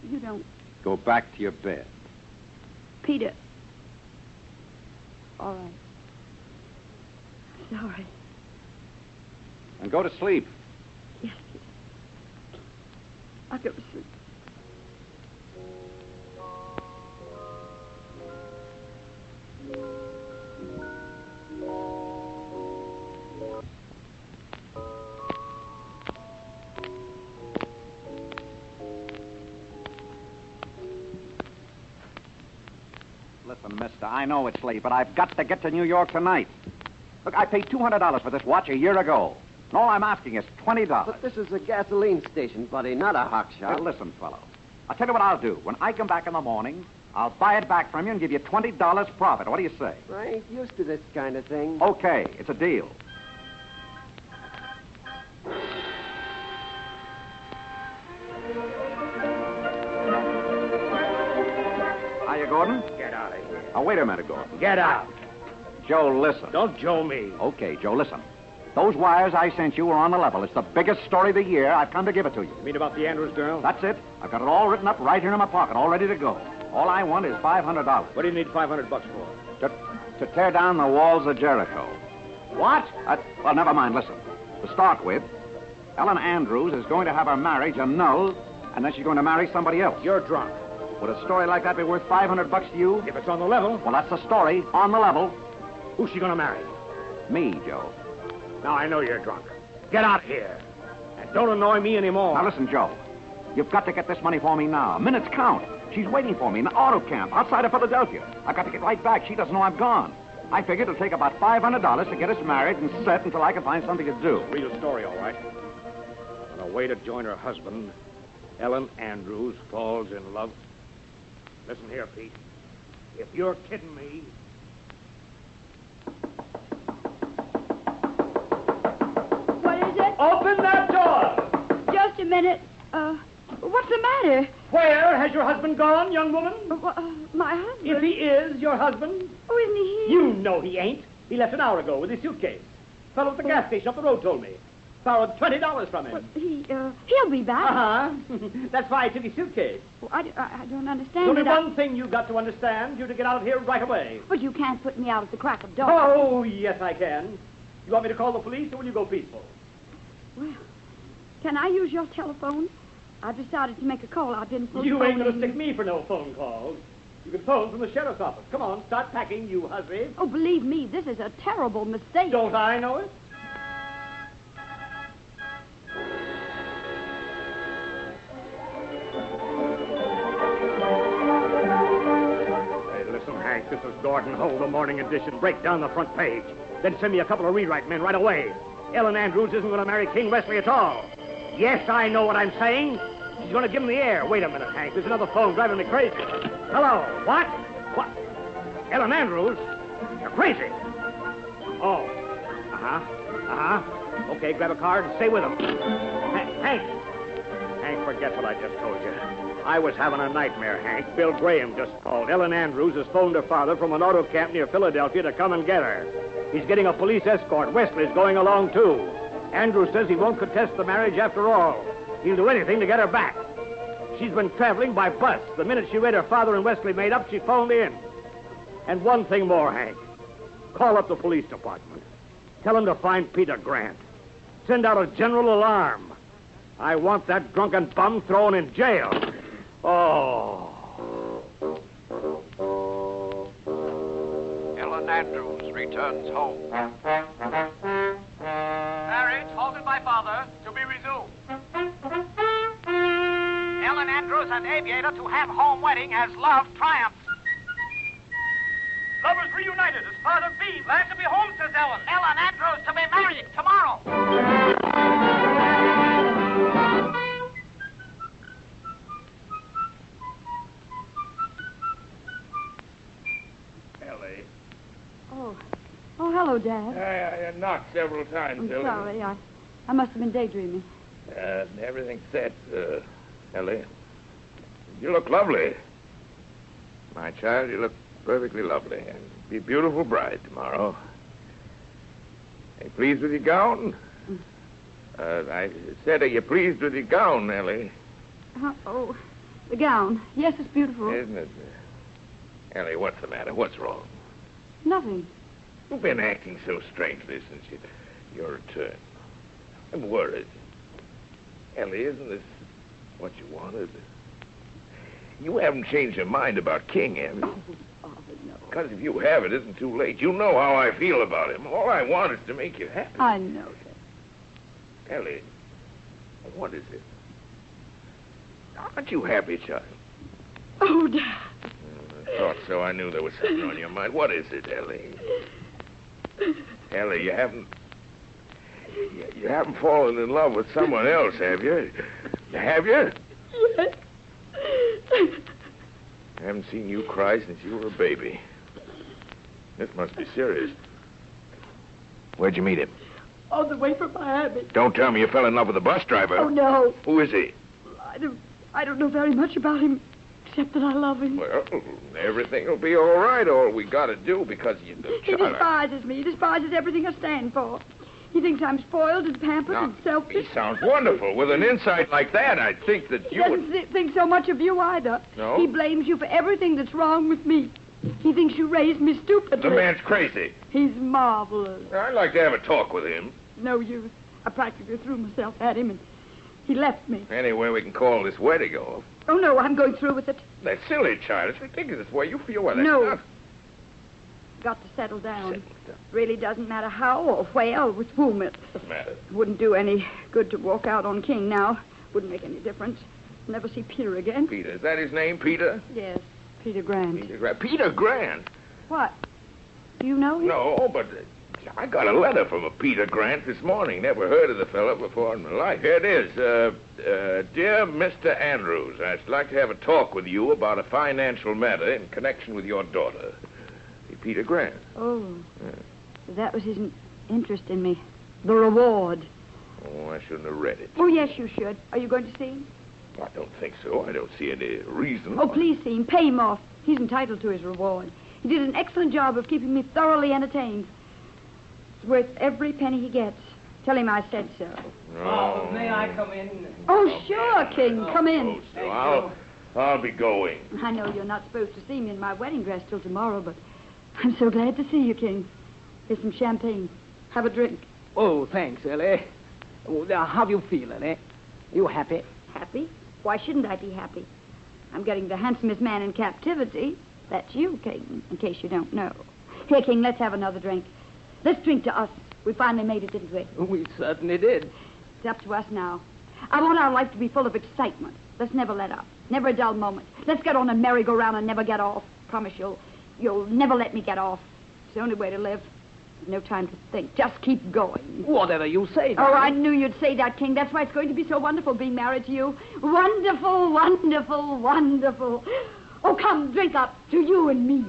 you don't... Go back to your bed. Peter. All right. Sorry. And go to sleep. Yes, Peter. I'll go to sleep. Listen, mister, I know it's late, but I've got to get to New York tonight. Look, I paid $200 for this watch a year ago. And all I'm asking is $20. But this is a gasoline station, buddy, not a hock shop. Now, listen, fellow. I'll tell you what I'll do. When I come back in the morning, I'll buy it back from you and give you $20 profit. What do you say? I ain't used to this kind of thing. Okay, it's a deal. Hiya, Gordon. Get out of here. Now, wait a minute, Gordon. Get out. Joe, listen. Don't Joe me. Okay, Joe, listen. Those wires I sent you were on the level. It's the biggest story of the year. I've come to give it to you. You mean about the Andrews girl? That's it. I've got it all written up right here in my pocket, all ready to go. All I want is $500. What do you need $500 for? To tear down the walls of Jericho. What? Well, never mind. Listen. To start with, Ellen Andrews is going to have her marriage annulled, and then she's going to marry somebody else. You're drunk. Would a story like that be worth $500 to you? If it's on the level. Well, that's the story. On the level. Who's she going to marry? Me, Joe. Now, I know you're drunk. Get out of here. And don't annoy me anymore. Now, listen, Joe. You've got to get this money for me now. Minutes count. She's waiting for me in the auto camp outside of Philadelphia. I've got to get right back. She doesn't know I'm gone. I figured it'll take about $500 to get us married and set until I can find something to do. Real story, all right. On her way to join her husband, Ellen Andrews falls in love. Listen here, Pete. If you're kidding me... What is it? Open that door! Just a minute. What's the matter? Where has your husband gone, young woman? My husband. If he is your husband... Oh, isn't he here? You know he ain't. He left an hour ago with his suitcase. Fellow at the gas station up the road told me. Borrowed $20 from him. He'll be back. Uh-huh. That's why I took his suitcase. Well, I don't understand. There's only one thing you've got to understand. You're to get out of here right away. But you can't put me out at the crack of dawn. Oh, yes, I can. You want me to call the police, or will you go peaceful? Well, can I use your telephone? I've decided to make a call. I've been postponing. You ain't going to stick me for no phone calls. You can phone from the sheriff's office. Come on, start packing, you hussy. Oh, believe me, this is a terrible mistake. Don't I know it? Hey, listen, Hank, this is Gordon Hull, the morning edition. Break down the front page. Then send me a couple of rewrite men right away. Ellen Andrews isn't going to marry King Wesley at all. Yes, I know what I'm saying. She's going to give him the air. Wait a minute, Hank. There's another phone driving me crazy. Hello. What? What? Ellen Andrews? You're crazy. Oh. Okay, grab a card and stay with him. Hank, forget what I just told you. I was having a nightmare, Hank. Bill Graham just called. Ellen Andrews has phoned her father from an auto camp near Philadelphia to come and get her. He's getting a police escort. Wesley's going along, too. Andrews says he won't contest the marriage after all. He'll do anything to get her back. She's been traveling by bus. The minute she read her father and Wesley made up, she phoned in. And one thing more, Hank. Call up the police department. Tell them to find Peter Grant. Send out a general alarm. I want that drunken bum thrown in jail. Oh. Ellen Andrews returns home. Marriage halted by father to be resumed. Ellen Andrews and Aviator to have home wedding as love triumphs. Lovers reunited as father B. Glad to be home, says Ellen. Ellen Andrews to be married tomorrow. Ellie. Oh, hello, Dad. I knocked several times, I'm Ellie. sorry. I must have been daydreaming. Everything's set, Ellie. You look lovely. My child, you look perfectly lovely. And be a beautiful bride tomorrow. Are you pleased with your gown? I said, are you pleased with your gown, Ellie? Oh, the gown. Yes, it's beautiful. Isn't it? Ellie, what's the matter? What's wrong? Nothing. You've been acting so strangely since your return. I'm worried. Ellie, isn't this what you wanted? You haven't changed your mind about King, have you? Oh, Father, no. Because if you have, it isn't too late. You know how I feel about him. All I want is to make you happy. I know that. Ellie, what is it? Aren't you happy, child? Oh, Dad. I thought so. I knew there was something on your mind. What is it, Ellie? Ellie, you haven't fallen in love with someone else, have you? Have you? Yes. I haven't seen you cry since you were a baby. This must be serious. Where'd you meet him? On the way from Miami. Don't tell me you fell in love with a bus driver. Oh, no. Who is he? I don't know very much about him, except that I love him. Well, everything will be all right. All we got to do, because you... He despises me. He despises everything I stand for. He thinks I'm spoiled and pampered and selfish. He sounds wonderful. With an insight like that, I'd think that you would... He doesn't think so much of you either. No? He blames you for everything that's wrong with me. He thinks you raised me stupidly. The man's crazy. He's marvelous. I'd like to have a talk with him. No use. I practically threw myself at him, and he left me. Anyway, we can call this wedding off. Oh, no, I'm going through with it. That's silly, child. It's ridiculous the way you feel. Well, that's No. not... got to settle down. Really doesn't matter how or where or with whom. It Doesn't matter. wouldn't do any good to walk out on King now. Wouldn't make any difference. Never see Peter again. Peter, is that his name, Peter? Yes, Peter Grant. Peter Grant? What? Do you know him? No, but I got a letter from a Peter Grant this morning. Never heard of the fellow before in my life. Here it is. Dear Mr. Andrews, I'd like to have a talk with you about a financial matter in connection with your daughter. Peter Grant. Oh, that was his interest in me. The reward. Oh, I shouldn't have read it. Oh, yes, you should. Are you going to see him? I don't think so. I don't see any reason. Oh, please see him. Pay him off. He's entitled to his reward. He did an excellent job of keeping me thoroughly entertained. It's worth every penny he gets. Tell him I said so. Oh, may I come in? Oh, sure, King. Come in. So I'll be going. I know you're not supposed to see me in my wedding dress till tomorrow, but I'm so glad to see you, King. Here's some champagne. Have a drink. Oh, thanks, Ellie. Oh, now, how do you feel, Ellie? You happy? Happy? Why shouldn't I be happy? I'm getting the handsomest man in captivity. That's you, King, in case you don't know. Here, King, let's have another drink. Let's drink to us. We finally made it, didn't we? We certainly did. It's up to us now. I want our life to be full of excitement. Let's never let up. Never a dull moment. Let's get on a merry-go-round and never get off. Promise you'll never let me get off. It's the only way to live. No time to think. Just keep going. Whatever you say, darling. Oh, I knew you'd say that, King. That's why it's going to be so wonderful being married to you. Wonderful, wonderful, wonderful. Oh, come, drink up to you and me.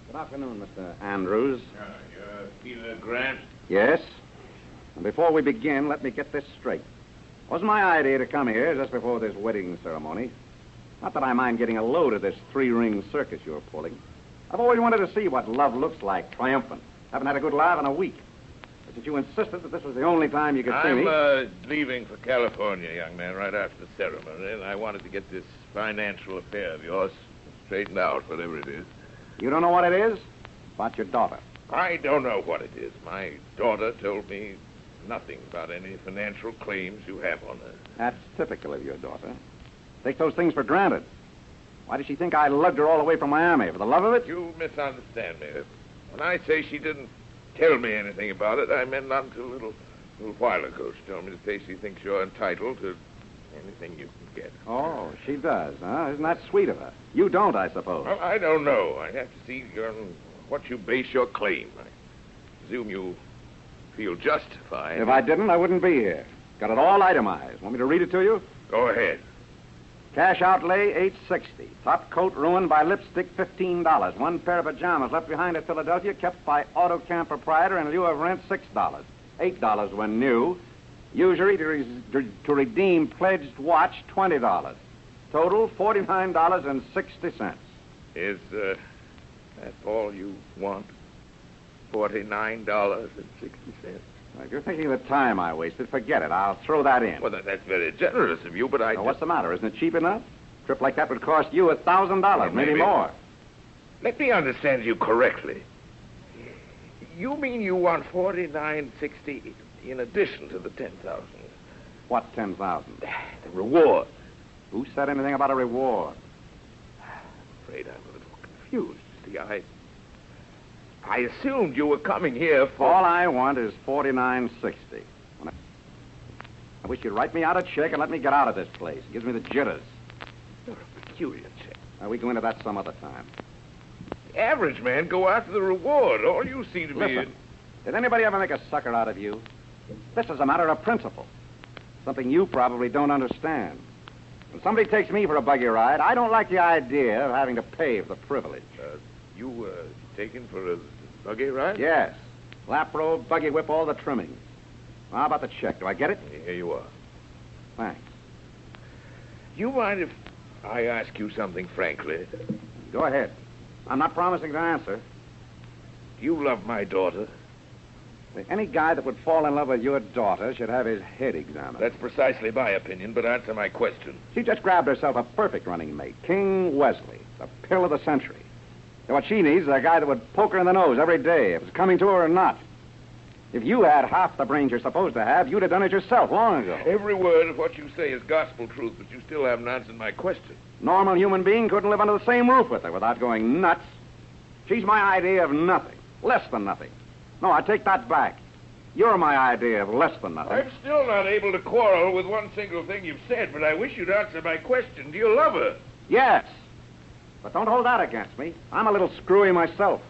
Good afternoon, Mr. Andrews. You're Peter Grant? Yes. And before we begin, let me get this straight. It wasn't my idea to come here just before this wedding ceremony. Not that I mind getting a load of this three-ring circus you're pulling. I've always wanted to see what love looks like, triumphant. Haven't had a good laugh in a week. But since you insisted that this was the only time you could see me... I'm leaving for California, young man, right after the ceremony, and I wanted to get this financial affair of yours straightened out, whatever it is. You don't know what it is? About your daughter. I don't know what it is. My daughter told me nothing about any financial claims you have on her. That's typical of your daughter. Take those things for granted. Why did she think I lugged her all the way from Miami? For the love of it? You misunderstand me. When I say she didn't tell me anything about it, I meant not until a little while ago. She told me to say she thinks you're entitled to anything you can get. Oh, she does, huh? Isn't that sweet of her? You don't, I suppose. Well, I don't know. I have to see on what you base your claim. I presume you feel justified. If I didn't, I wouldn't be here. Got it all itemized. Want me to read it to you? Go ahead. Cash outlay, $8.60. Top coat ruined by lipstick, $15. One pair of pajamas left behind at Philadelphia, kept by auto camp proprietor in lieu of rent, $6. $8 when new. Usury to redeem pledged watch, $20. Total, $49.60. Is that all you want? $49.60. If you're thinking of the time I wasted, forget it. I'll throw that in. Well, that's very generous of you, but I... Now, what's the matter? Isn't it cheap enough? A trip like that would cost you $1,000, maybe more. Let me understand you correctly. You mean you want $49.60 in addition to the $10,000? What $10,000? The reward. Who said anything about a reward? I'm afraid I'm a little confused. See, I assumed you were coming here for... All I want is $49.60. I wish you'd write me out a check and let me get out of this place. It gives me the jitters. You're a peculiar check. Now, we go into that some other time. The average man go after the reward. All you see to me... Listen, did anybody ever make a sucker out of you? This is a matter of principle. Something you probably don't understand. When somebody takes me for a buggy ride, I don't like the idea of having to pay for the privilege. You taken for a buggy ride? Yes. Lap robe, buggy whip, all the trimmings. How about the check? Do I get it? Here you are. Thanks. You mind if I ask you something frankly? Go ahead. I'm not promising to answer. Do you love my daughter? Any guy that would fall in love with your daughter should have his head examined. That's precisely my opinion, but answer my question. She just grabbed herself a perfect running mate, King Wesley, the pill of the century. And what she needs is a guy that would poke her in the nose every day, if it's coming to her or not. If you had half the brains you're supposed to have, you'd have done it yourself long ago. Every word of what you say is gospel truth, but you still haven't answered my question. Normal human being couldn't live under the same roof with her without going nuts. She's my idea of nothing. Less than nothing. No, I take that back. You're my idea of less than nothing. I'm still not able to quarrel with one single thing you've said, but I wish you'd answer my question. Do you love her? Yes. But don't hold that against me. I'm a little screwy myself.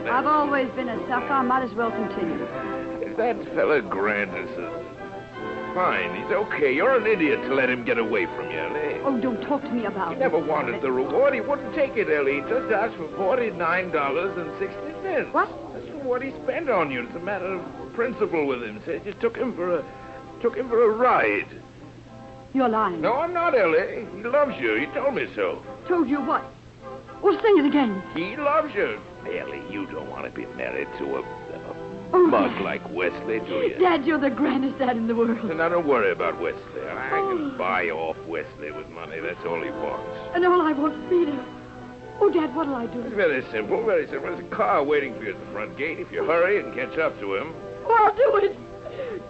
I've always been a sucker. I might as well continue. That fella Grant is fine. He's okay. You're an idiot to let him get away from you, Ellie. Oh, don't talk to me about He never wanted the reward. He wouldn't take it, Ellie. He just asked for $49.60. What? That's what he spent on you. It's a matter of principle with him. Said you took him for a ride. You're lying. No, I'm not, Ellie. He loves you. He told me so. Told you what? Well, sing it again. He loves you. Ellie, you don't want to be married to a mug like Wesley, do you? Dad, you're the grandest dad in the world. And I don't worry about Wesley. I can buy off Wesley with money. That's all he wants. And all I want is Peter. Oh, Dad, what'll I do? It's very simple, very simple. There's a car waiting for you at the front gate. If you hurry and catch up to him. Oh, I'll do it.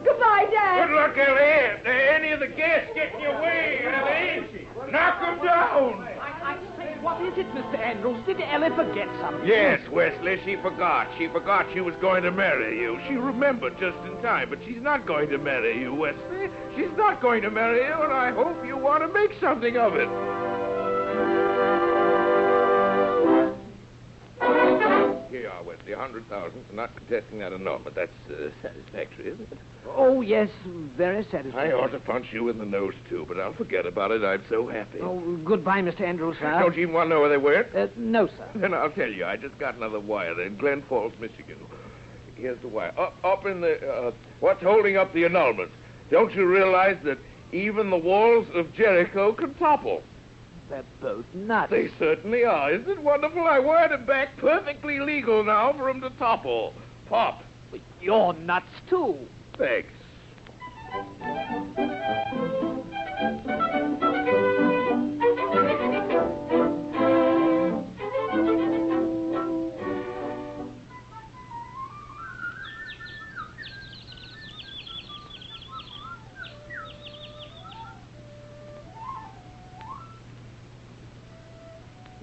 Goodbye, Dad. Good luck, Ellie. If any of the guests get in your way, Ellie, knock them down. I say, what is it, Mr. Andrews? Did Ellie forget something? Yes, Wesley, she forgot. She forgot she was going to marry you. She remembered just in time, but she's not going to marry you, Wesley. She's not going to marry you, and I hope you want to make something of it. Here you are, Wesley, 100,000 for not contesting that annulment. That's satisfactory, isn't it? Oh, yes, very satisfactory. I ought to punch you in the nose, too, but I'll forget about it. I'm so happy. Oh, goodbye, Mr. Andrews, sir. Don't you even want to know where they went? No, sir. Then I'll tell you. I just got another wire in Glen Falls, Michigan. Here's the wire. Up in the... what's holding up the annulment? Don't you realize that even the walls of Jericho can topple? They're both nuts. They certainly are. Isn't it wonderful? I wired it back perfectly legal now for them to topple. Pop. But you're nuts, too. Thanks.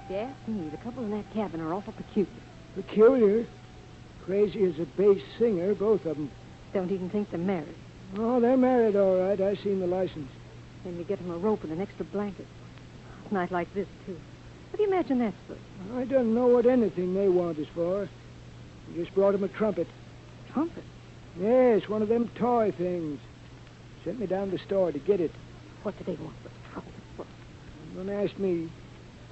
If you ask me, the couple in that cabin are awful peculiar. Peculiar? Crazy as a bass singer, both of them. Don't even think they're married. Oh, they're married, all right. I seen the license. Then we get them a rope and an extra blanket. A night like this, too. What do you imagine that's for? I don't know what anything they want is for. We just brought them a trumpet. Trumpet? Yes, one of them toy things. Sent me down to the store to get it. What do they want with a trumpet? What? Don't ask me.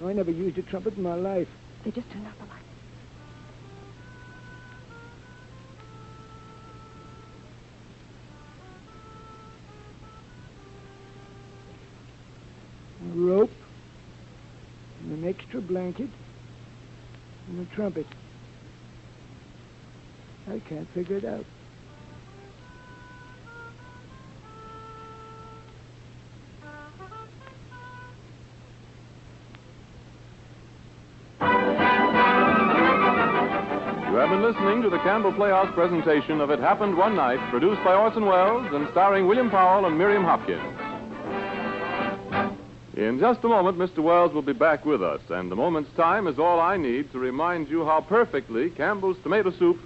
I never used a trumpet in my life. They just turned out the light. A rope, and an extra blanket, and a trumpet. I can't figure it out. You have been listening to the Campbell Playhouse presentation of It Happened One Night, produced by Orson Welles and starring William Powell and Miriam Hopkins. In just a moment, Mr. Wells will be back with us, and the moment's time is all I need to remind you how perfectly Campbell's tomato soup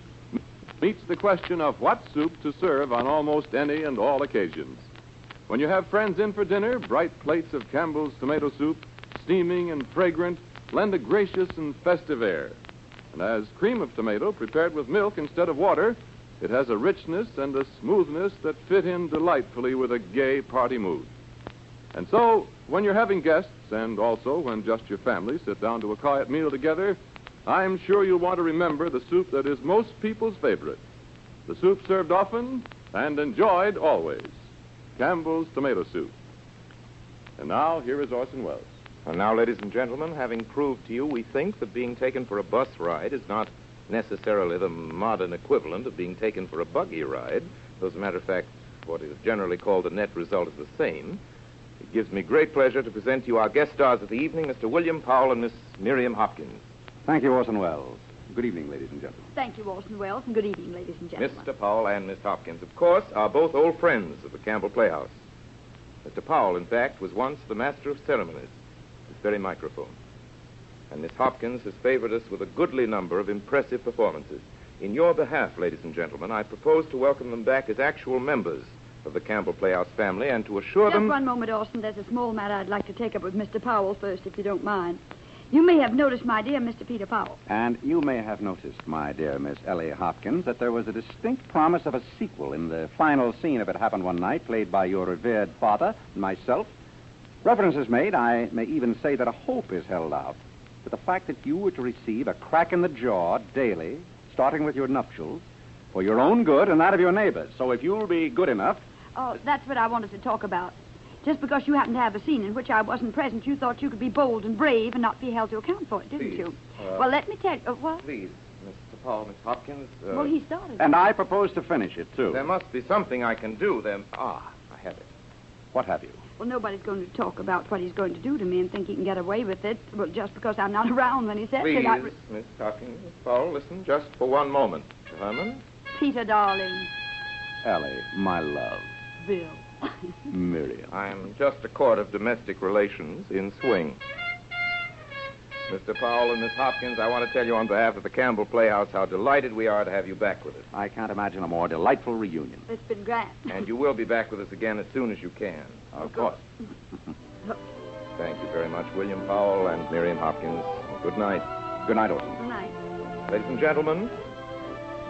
meets the question of what soup to serve on almost any and all occasions. When you have friends in for dinner, bright plates of Campbell's tomato soup, steaming and fragrant, lend a gracious and festive air. And as cream of tomato prepared with milk instead of water, it has a richness and a smoothness that fit in delightfully with a gay party mood. And so, when you're having guests, and also when just your family sit down to a quiet meal together, I'm sure you'll want to remember the soup that is most people's favorite. The soup served often and enjoyed always. Campbell's tomato soup. And now, here is Orson Welles. And now, ladies and gentlemen, having proved to you we think that being taken for a bus ride is not necessarily the modern equivalent of being taken for a buggy ride, though as a matter of fact, what is generally called the net result is the same. It gives me great pleasure to present to you our guest stars of the evening, Mr. William Powell and Miss Miriam Hopkins. Thank you, Orson Welles. Good evening, ladies and gentlemen. Thank you, Orson Welles, and good evening, ladies and gentlemen. Mr. Powell and Miss Hopkins, of course, are both old friends of the Campbell Playhouse. Mr. Powell, in fact, was once the master of ceremonies, this very microphone. And Miss Hopkins has favored us with a goodly number of impressive performances. In your behalf, ladies and gentlemen, I propose to welcome them back as actual members of the Campbell Playhouse family and to assure them... Just one moment, Orson. There's a small matter I'd like to take up with Mr. Powell first, if you don't mind. You may have noticed, my dear Mr. Peter Powell. And you may have noticed, my dear Miss Ellie Hopkins, that there was a distinct promise of a sequel in the final scene of It Happened One Night, played by your revered father and myself. Reference is made, I may even say that a hope is held out, to the fact that you were to receive a crack in the jaw daily, starting with your nuptials, for your own good and that of your neighbors. So if you'll be good enough... Oh, that's what I wanted to talk about. Just because you happened to have a scene in which I wasn't present, you thought you could be bold and brave and not be held to account for it, didn't Please, you? Well, let me tell you... what? Please, Mr. Powell, Miss Hopkins... Well, he started. And I propose to finish it, too. There must be something I can do. I have it. What have you? Well, nobody's going to talk about what he's going to do to me and think he can get away with it, well, just because I'm not around when he says Please, it. Miss Hopkins, Miss Powell, listen just for one moment. Mr. Herman? Peter, darling. Ellie, my love. Bill. Miriam. I'm just a court of domestic relations in swing. Mr. Powell and Miss Hopkins, I want to tell you on behalf of the Campbell Playhouse how delighted we are to have you back with us. I can't imagine a more delightful reunion. It's been grand. And you will be back with us again as soon as you can. Of course. Thank you very much, William Powell and Miriam Hopkins. Good night. Good night, Orson. Good night. Ladies and gentlemen,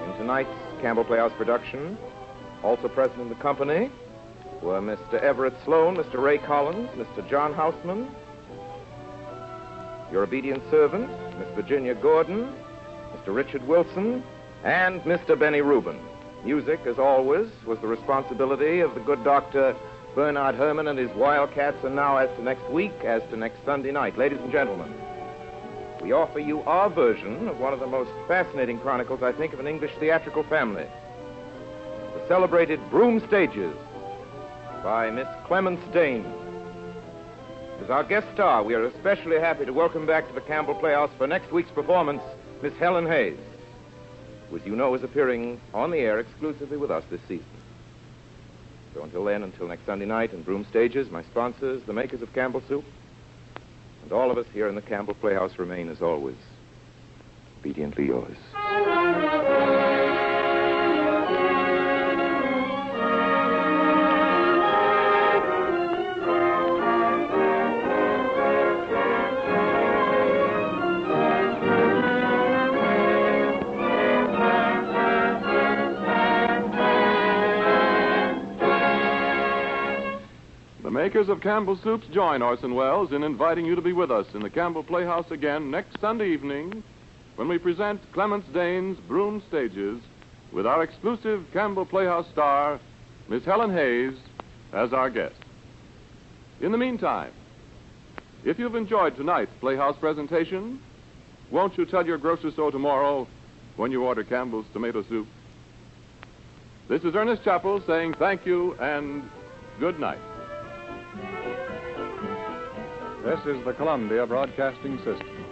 in tonight's Campbell Playhouse production, also present in the company were Mr. Everett Sloan, Mr. Ray Collins, Mr. John Houseman, your obedient servant, Miss Virginia Gordon, Mr. Richard Wilson, and Mr. Benny Rubin. Music, as always, was the responsibility of the good Dr. Bernard Herman and his Wildcats, and now as to next week, as to next Sunday night. Ladies and gentlemen, we offer you our version of one of the most fascinating chronicles, I think, of an English theatrical family. The celebrated Broom Stages by Miss Clemence Dane. As our guest star, we are especially happy to welcome back to the Campbell Playhouse for next week's performance, Miss Helen Hayes, who, as you know, is appearing on the air exclusively with us this season. So until then, until next Sunday night and Broom Stages, my sponsors, the makers of Campbell Soup, and all of us here in the Campbell Playhouse remain, as always, obediently yours. Makers of Campbell Soups join Orson Welles in inviting you to be with us in the Campbell Playhouse again next Sunday evening when we present Clemence Dane's Broom Stages with our exclusive Campbell Playhouse star, Miss Helen Hayes, as our guest. In the meantime, if you've enjoyed tonight's Playhouse presentation, won't you tell your grocery store tomorrow when you order Campbell's tomato soup? This is Ernest Chappell saying thank you and good night. This is the Columbia Broadcasting System.